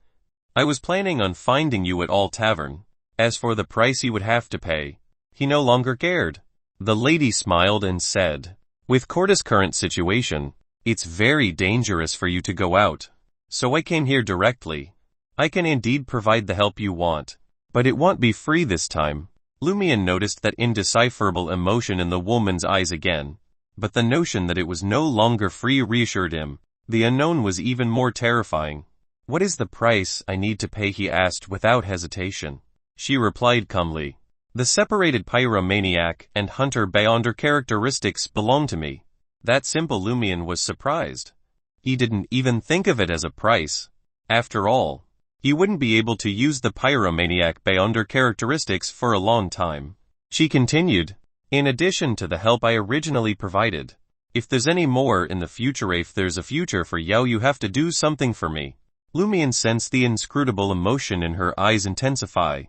"I was planning on finding you at All Tavern." As for the price he would have to pay, he no longer cared. The lady smiled and said, "With Cordu's current situation, it's very dangerous for you to go out. So I came here directly. I can indeed provide the help you want, but it won't be free this time." Lumian noticed that indecipherable emotion in the woman's eyes again, but the notion that it was no longer free reassured him. The unknown was even more terrifying. "What is the price I need to pay?" he asked without hesitation. She replied calmly, "The separated pyromaniac and hunter Beyonder characteristics belong to me." That simple. Lumian was surprised. He didn't even think of it as a price. After all, he wouldn't be able to use the pyromaniac Beyonder characteristics for a long time. She continued, "In addition to the help I originally provided, if there's any more in the future, if there's a future for you have to do something for me." Lumian sensed the inscrutable emotion in her eyes intensify.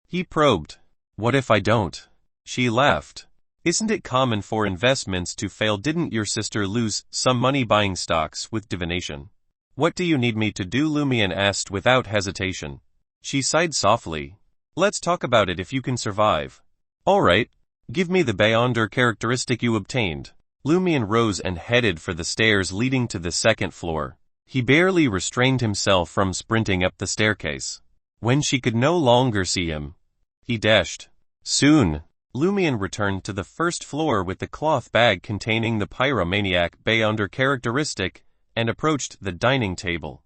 He probed, "What if I don't?" She laughed. "Isn't it common for investments to fail? Didn't your sister lose some money buying stocks with divination?" "What do you need me to do?" Lumian asked without hesitation. She sighed softly. Let's talk about it if you can survive. Alright, give me the Beyonder characteristic you obtained. Lumian rose and headed for the stairs leading to the second floor. He barely restrained himself from sprinting up the staircase. When she could no longer see him, he dashed. Soon, Lumian returned to the first floor with the cloth bag containing the pyromaniac Beyonder characteristic and approached the dining table.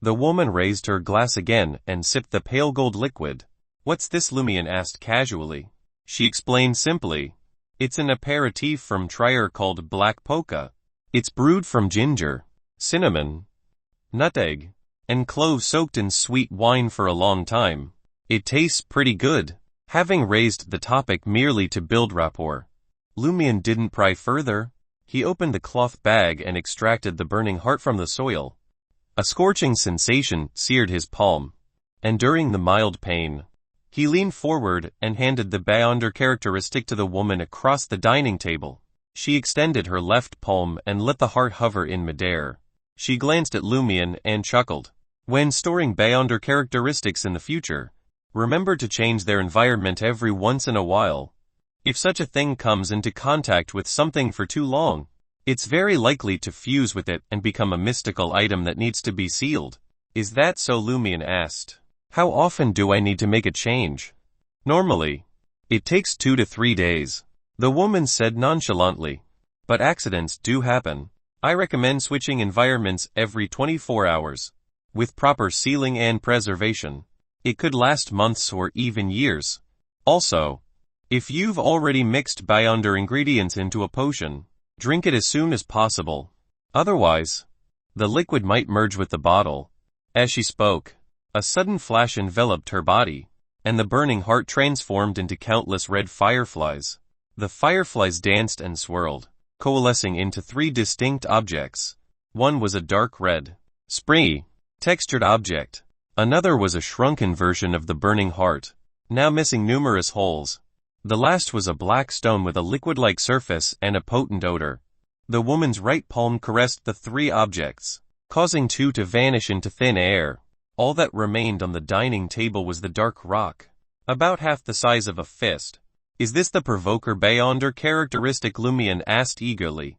The woman raised her glass again and sipped the pale gold liquid. What's this? Lumian asked casually. She explained simply. It's an aperitif from Trier called Black Polka. It's brewed from ginger, cinnamon, nutmeg, and clove soaked in sweet wine for a long time. It tastes pretty good. Having raised the topic merely to build rapport, Lumian didn't pry further. He opened the cloth bag and extracted the burning heart from the soil. A scorching sensation seared his palm, and during the mild pain, he leaned forward and handed the Beyonder characteristic to the woman across the dining table. She extended her left palm and let the heart hover in midair. She glanced at Lumian and chuckled. When storing Beyonder characteristics in the future, remember to change their environment every once in a while. If such a thing comes into contact with something for too long, it's very likely to fuse with it and become a mystical item that needs to be sealed. Is that so? Lumian asked. How often do I need to make a change? Normally, it takes 2 to 3 days, the woman said nonchalantly. But accidents do happen. I recommend switching environments every 24 hours. With proper sealing and preservation, it could last months or even years. Also, if you've already mixed Beyonder ingredients into a potion, drink it as soon as possible. Otherwise, the liquid might merge with the bottle. As she spoke, a sudden flash enveloped her body, and the burning heart transformed into countless red fireflies. The fireflies danced and swirled, coalescing into 3 distinct objects. One was a dark red, springy, textured object. Another was a shrunken version of the burning heart, now missing numerous holes. The last was a black stone with a liquid-like surface and a potent odor. The woman's right palm caressed the 3 objects, causing 2 to vanish into thin air. All that remained on the dining table was the dark rock, about half the size of a fist. Is this the provoker Beyonder characteristic? Lumian asked eagerly.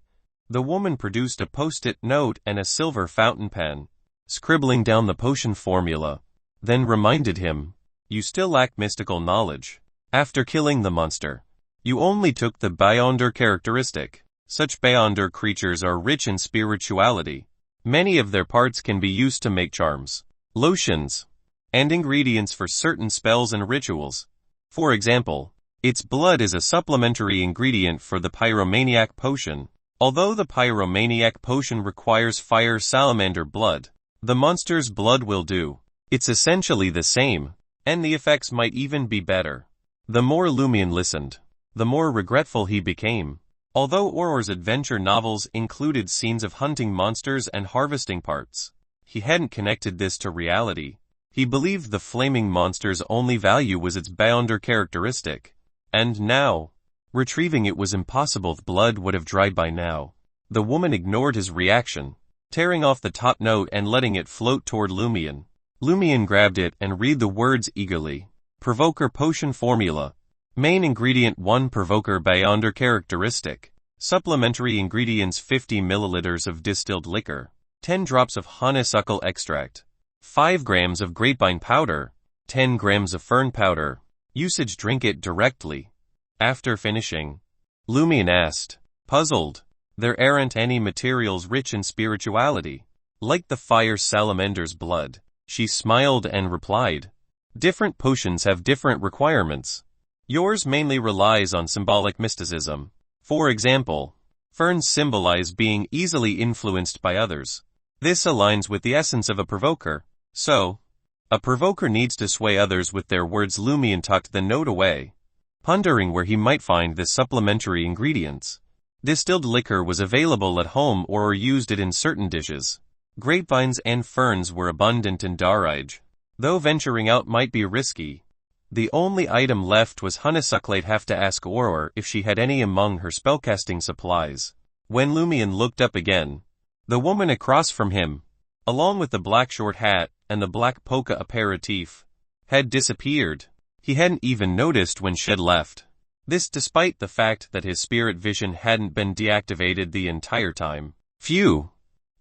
The woman produced a post-it note and a silver fountain pen, scribbling down the potion formula, then reminded him, you still lack mystical knowledge. After killing the monster, you only took the Beyonder characteristic. Such Beyonder creatures are rich in spirituality. Many of their parts can be used to make charms, lotions, and ingredients for certain spells and rituals. For example, its blood is a supplementary ingredient for the pyromaniac potion. Although the pyromaniac potion requires fire salamander blood, the monster's blood will do. It's essentially the same, and the effects might even be better. The more Lumian listened, the more regretful he became. Although Auror's adventure novels included scenes of hunting monsters and harvesting parts, he hadn't connected this to reality. He believed the flaming monster's only value was its Beyonder characteristic. And now, retrieving it was impossible. The blood would have dried by now. The woman ignored his reaction, tearing off the top note and letting it float toward Lumian. Lumian grabbed it and read the words eagerly. Provoker potion formula. Main ingredient 1 Provoker Beyonder characteristic. Supplementary ingredients 50 milliliters of distilled liquor, 10 drops of honeysuckle extract, 5 grams of grapevine powder, 10 grams of fern powder. Usage: drink it directly. After finishing, Lumian asked, puzzled, there aren't any materials rich in spirituality, like the fire salamander's blood. She smiled and replied, different potions have different requirements. Yours mainly relies on symbolic mysticism. For example, ferns symbolize being easily influenced by others. This aligns with the essence of a provoker. So, a provoker needs to sway others with their words. Lumian tucked the note away, pondering where he might find the supplementary ingredients. Distilled liquor was available at home or used it in certain dishes. Grapevines and ferns were abundant in Darige, though venturing out might be risky. The only item left was honeysuckle. I'd have to ask Auror if she had any among her spellcasting supplies. When Lumian looked up again, the woman across from him, along with the black short hat and the black polka aperitif, had disappeared. He hadn't even noticed when she'd left. This despite the fact that his spirit vision hadn't been deactivated the entire time. Phew!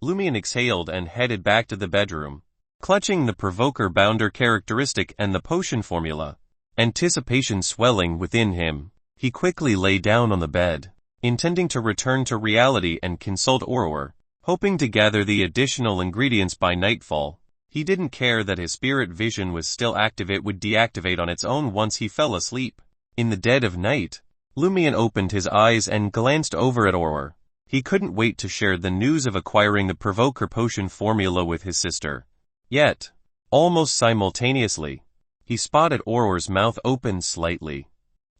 Lumian exhaled and headed back to the bedroom. Clutching the provoker bounder characteristic and the potion formula, anticipation swelling within him, he quickly lay down on the bed, intending to return to reality and consult Auror, hoping to gather the additional ingredients by nightfall. He didn't care that his spirit vision was still active, it would deactivate on its own once he fell asleep. In the dead of night, Lumian opened his eyes and glanced over at Auror. He couldn't wait to share the news of acquiring the provoker potion formula with his sister. Yet, almost simultaneously, he spotted Auror's mouth open slightly.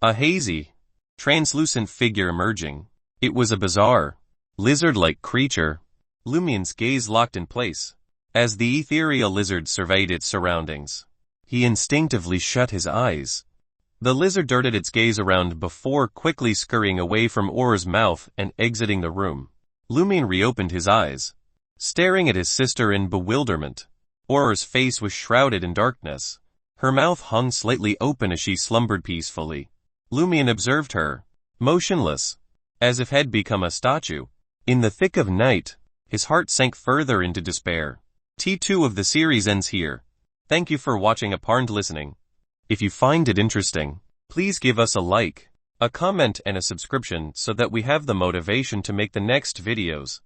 A hazy, translucent figure emerging. It was a bizarre, lizard-like creature. Lumian's gaze locked in place. As the ethereal lizard surveyed its surroundings, he instinctively shut his eyes. The lizard darted its gaze around before quickly scurrying away from Auror's mouth and exiting the room. Lumian reopened his eyes, staring at his sister in bewilderment. Auror's face was shrouded in darkness. Her mouth hung slightly open as she slumbered peacefully. Lumian observed her, motionless, as if had become a statue. In the thick of night, his heart sank further into despair. T2 of the series ends here. Thank you for watching and listening. If you find it interesting, please give us a like, a comment and a subscription so that we have the motivation to make the next videos.